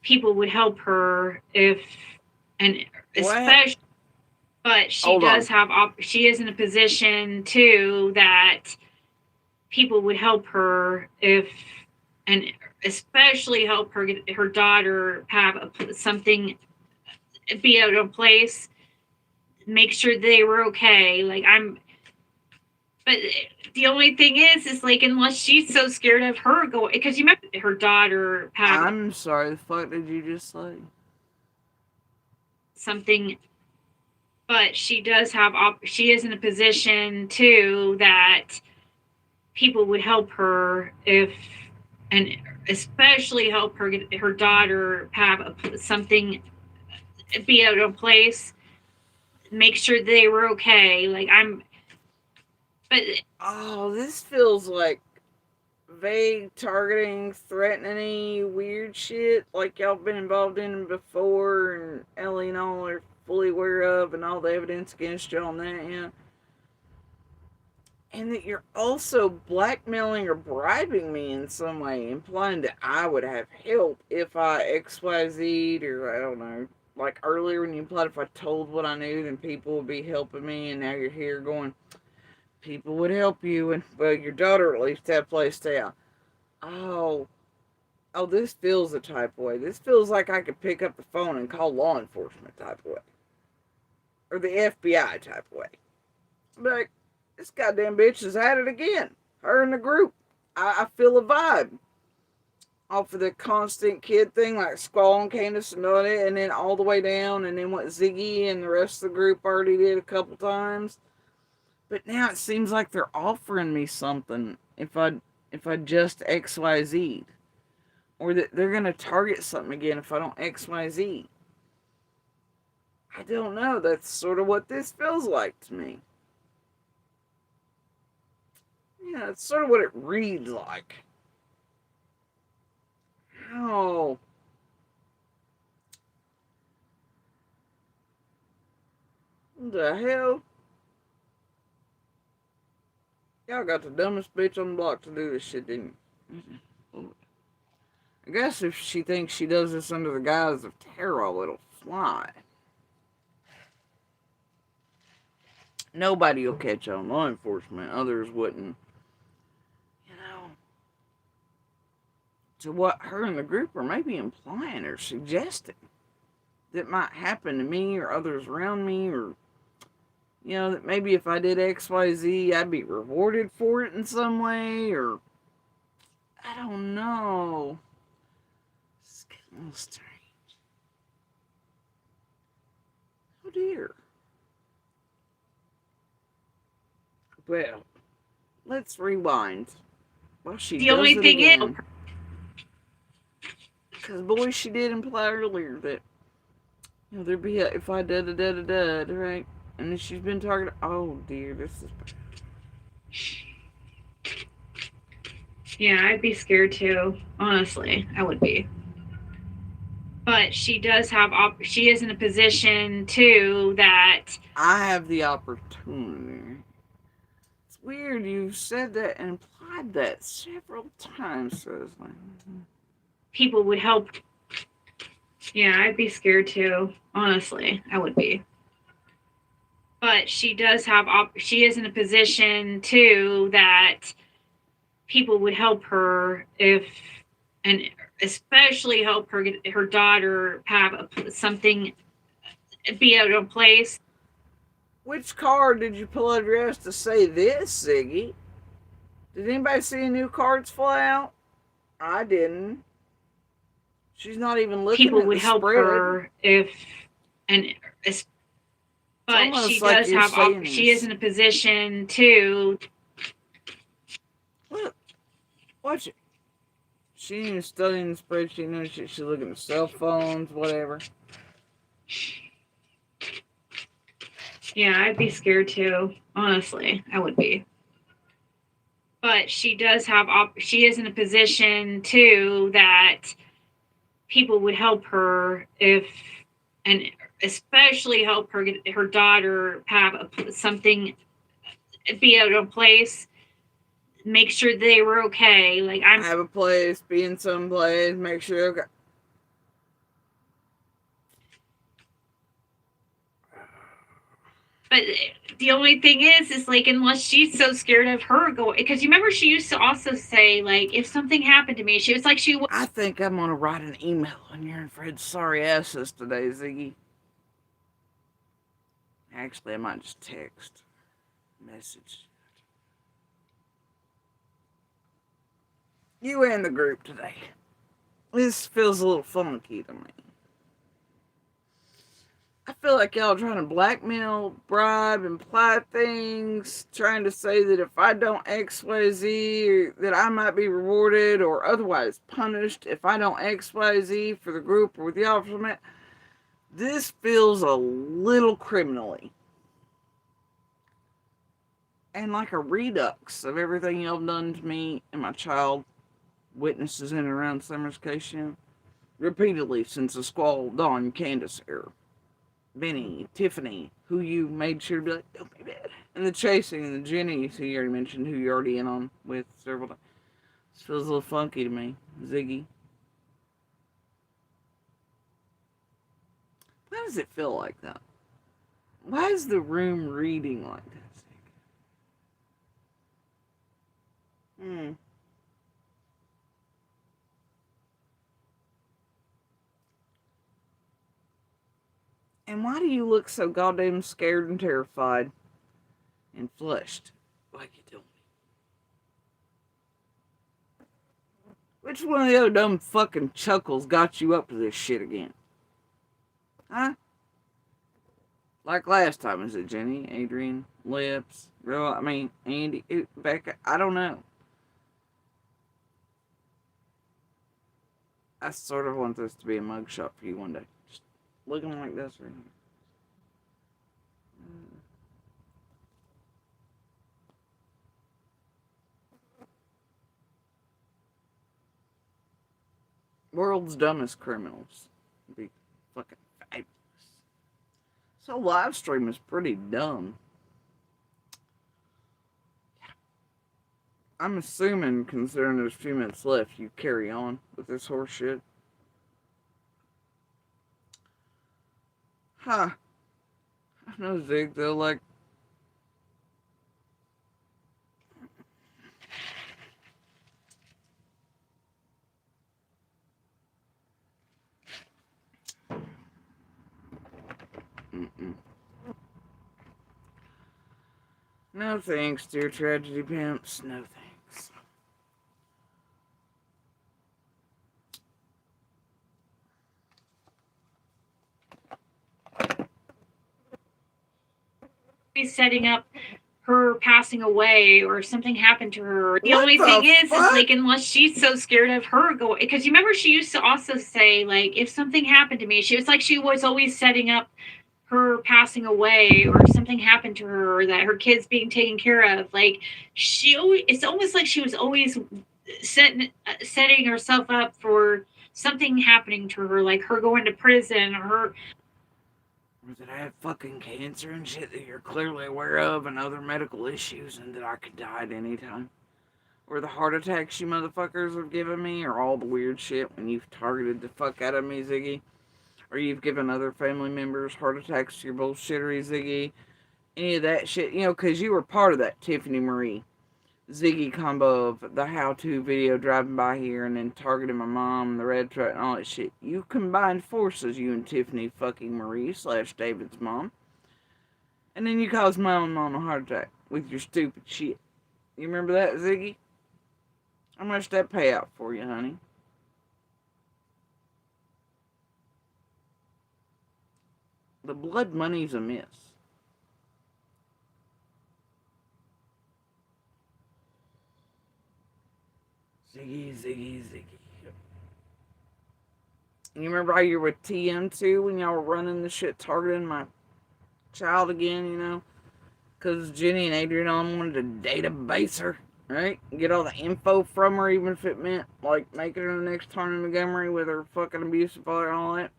people would help her if, and especially, but she Hold does on. have, she is in a position too that people would help her if, and especially help her get her daughter have something, be out of place, make sure they were okay. Like but the only thing is like, unless she's so scared of her going, because you remember her daughter have I'm sorry, the fuck did you just say? something, but she does have, she is in a position too that people would help her if, and especially help her get her daughter have something, be out of place, make sure they were okay. Like but Oh, this feels like vague, targeting, threatening, weird shit like y'all been involved in before, and Ellie and all are fully aware of, and all the evidence against you on that, yeah. And that you're also blackmailing or bribing me in some way, implying that I would have help if I XYZ'd, or I don't know. Like earlier when you implied if I told what I knew, then people would be helping me, and now you're here going, people would help you, and, well, your daughter at least had a place to stay out. Oh, this feels a type of way. This feels like I could pick up the phone and call law enforcement type of way. Or the FBI type of way. But this goddamn bitch has had it again. Her and the group. I feel a vibe. Off of the constant kid thing, like Squall and Candace and all that, and then all the way down, and then what Ziggy and the rest of the group already did a couple times. But now it seems like they're offering me something if I just XYZ. Or that they're going to target something again if I don't XYZ. I don't know. That's sort of what this feels like to me. Yeah, it's sort of what it reads like. How? What the hell? Y'all got the dumbest bitch on the block to do this shit, didn't you? I guess if she thinks she does this under the guise of tarot, it'll fly. Nobody will catch on. Law enforcement, others wouldn't. You know, to what her and the group are maybe implying or suggesting that might happen to me or others around me, or, you know, that maybe if I did XYZ, I'd be rewarded for it in some way, or I don't know. It's getting a little strange. Oh dear. Well, let's rewind. Well, she The only does it thing is, again. Because, boy, she did imply earlier that, you know, there'd be a, if I da-da-da-da-da, right? And then she's been targeted. Oh, dear, this is... yeah, I'd be scared too. Honestly, I would be. But she does have, she is in a position too that I have the opportunity. It's weird, you've said that and implied that several times, Rosalie. people would help. Yeah, I'd be scared too. Honestly, I would be. But she does have, she is in a position too that people would help her if, and especially help her get her daughter have something, be out of place. Which card did you pull out of your ass to say this, Ziggy? Did anybody see any new cards fly out? I didn't. She's not even looking People at would the help spread. her if, and but almost she like does you're have, saying she this. is in a position to. Look, watch it. She ain't even studying the spreadsheet. No shit. She's looking at cell phones, whatever. Yeah, I'd be scared too. Honestly, I would be. But she does have, she is in a position too that people would help her if, and especially help her get her daughter have something, be out of place, make sure they were okay. Like Have a place, be in some place, make sure they're okay. But the only thing is like, unless she's so scared of her going, because you remember she used to also say, like, if something happened to me, she was like, I think I'm gonna write an email on your and Fred's sorry asses today, Ziggy. Actually, I might just text, message you and the group today. This feels a little funky to me. I feel like y'all are trying to blackmail, bribe, imply things, trying to say that if I don't XYZ, that I might be rewarded or otherwise punished if I don't XYZ for the group or with the officer. This feels a little criminally. and like a redux of everything y'all done to me and my child, witnesses in and around Summer's case, repeatedly since the Squall, Dawn, Candace era. Benny, Tiffany, who you made sure to be like, don't be bad. And the chasing, and the Jenny, who you already mentioned, who you're already in on with several times. This feels a little funky to me. Ziggy. Why does it feel like that? Why is the room reading like that? And why do you look so goddamn scared and terrified and flushed like you told me? Which one of the other dumb fucking chuckles got you up to this shit again? Huh? Like last time, is it Jenny, Adrian, Lips, Andy, Becca? I don't know. I sort of want this to be a mugshot for you one day. Just looking like this right here. World's dumbest criminals. Be fucking fabulous. So live stream is pretty dumb. I'm assuming, considering there's a few minutes left, you carry on with this horse shit. Huh. I know, Zig, though, like... No thanks, dear tragedy pimps. No thanks. He's setting up her passing away or something happened to her. The What only the thing is fuck? like, unless she's so scared of her going, because you remember she used to also say, like, if something happened to me, she was like, she was always setting up her passing away or something happened to her or that her kids being taken care of. Like, she always, it's almost like she was always setting herself up for something happening to her, like her going to prison or her. Or that I have fucking cancer and shit that you're clearly aware of and other medical issues and that I could die at any time. Or the heart attacks you motherfuckers have given me or all the weird shit when you've targeted the fuck out of me, Ziggy. Or you've given other family members heart attacks to your bullshittery, Ziggy. Any of that shit, because you were part of that Tiffany Marie Ziggy combo of the how-to video driving by here and then targeting my mom, the red truck, and all that shit. You combined forces, you and Tiffany fucking Marie / David's mom. And then you caused my own mom a heart attack with your stupid shit. You remember that, Ziggy? How much that pay out for you, honey? The blood money's amiss. Ziggy. And you remember how you were with TM2 when y'all were running the shit targeting my child again, Because Jenny and Adrian wanted to database her, right? Get all the info from her, even if it meant, like, making her the next Tony Montgomery with her fucking abusive father and all that.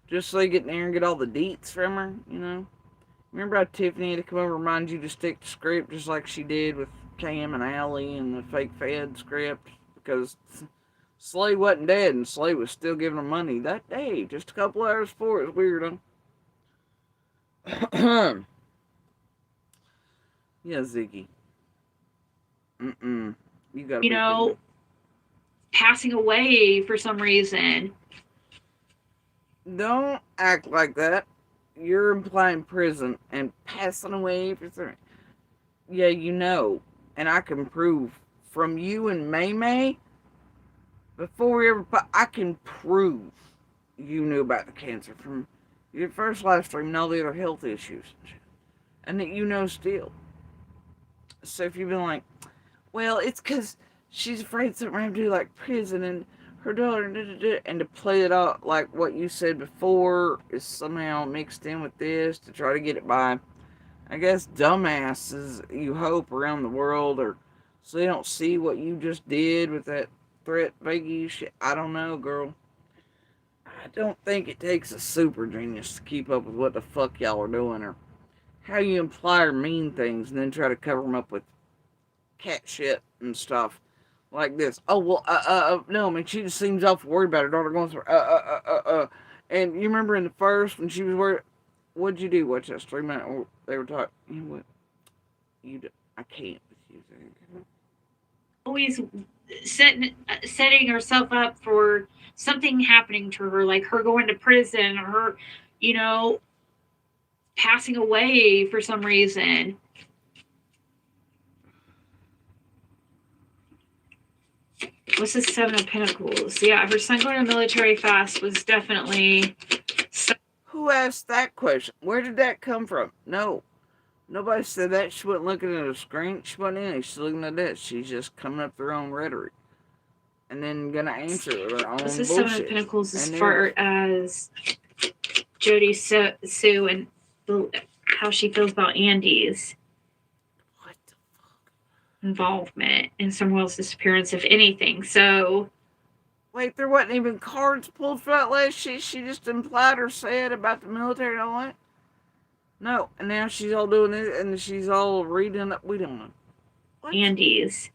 Just so they get in there and get all the deets from her, Remember how Tiffany had to come over and remind you to stick to script just like she did with Cam and Allie and the fake Fed script? Because Slay wasn't dead and Slay was still giving her money that day, just a couple hours before. It was weird, huh? Yeah, Ziggy. You gotta Passing away for some reason. Don't act like that. You're implying prison and passing away for some. Yeah, and I can prove from you and May before we ever. I can prove you knew about the cancer from your first live stream and all the other health issues and shit, and that still. So if you've been like, well, it's because she's afraid something happened to do like prison and her daughter, and to play it out like what you said before is somehow mixed in with this to try to get it by I guess dumbasses, you hope, around the world, or so they don't see what you just did with that threat Vegas shit. I don't know, girl. I don't think it takes a super genius to keep up with what the fuck y'all are doing, or how you imply or mean things and then try to cover them up with cat shit and stuff like this. Oh, well, no, I mean, she just seems awful worried about her daughter going through, And you remember in the first, when she was worried, what'd you do? Watch that 3 minute, they were talking, you know what? I can't with you. Always setting herself up for something happening to her, like her going to prison or her, you know, passing away for some reason. What's the Seven of Pentacles? Yeah, her son going to military fast was definitely. Who asked that question? Where did that come from? No. Nobody said that. She wasn't looking at a screen. She wasn't in it. She's looking at that. She's just coming up with her own rhetoric. And then gonna answer it with her own What's the bullshit. Seven of Pentacles as far as Jody Sue and how she feels about Andy's What the fuck? involvement in someone else's disappearance, if anything. So, Wait, there wasn't even cards pulled for that last shit. She just implied or said about the military and all that. No, and now she's all doing it, and she's all reading it. We don't know. What? Andy's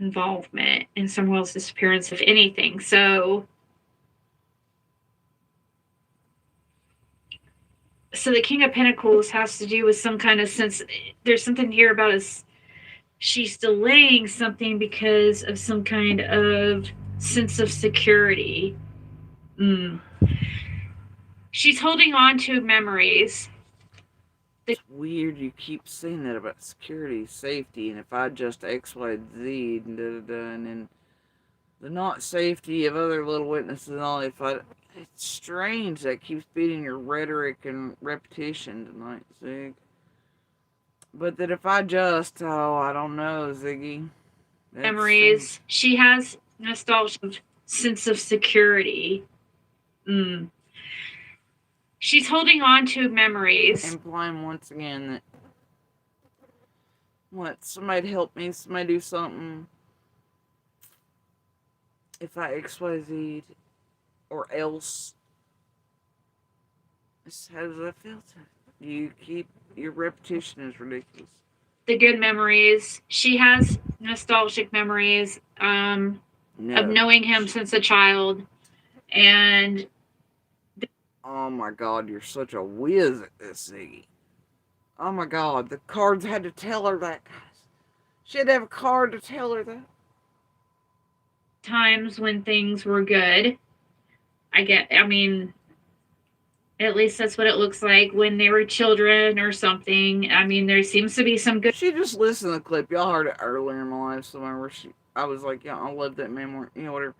involvement in someone else's disappearance, if anything. So the King of Pentacles has to do with some kind of sense. There's something here about us. She's delaying something because of some kind of sense of security. She's holding on to memories. It's weird you keep saying that about security, safety, and if I just X, Y, Z, and and then the not safety of other little witnesses and all, it's strange that keeps beating your rhetoric and repetition tonight, Zig. But that if I just, I don't know, Ziggy. Memories. She has nostalgia, sense of security. She's holding on to memories. Implying once again that, somebody help me, somebody do something. If I XYZ or else, how does that feel to you? Your repetition is ridiculous. The good memories. She has nostalgic memories of knowing him since a child. And oh my god, you're such a whiz at this, Ziggy. Oh my god, the cards had to tell her that, guys. She had to have a card to tell her that. Times when things were good. I mean, at least that's what it looks like when they were children or something. I mean, there seems to be some good. She just listened to the clip. Y'all heard it earlier in my life somewhere where I was like, yeah, I love that memory, whatever.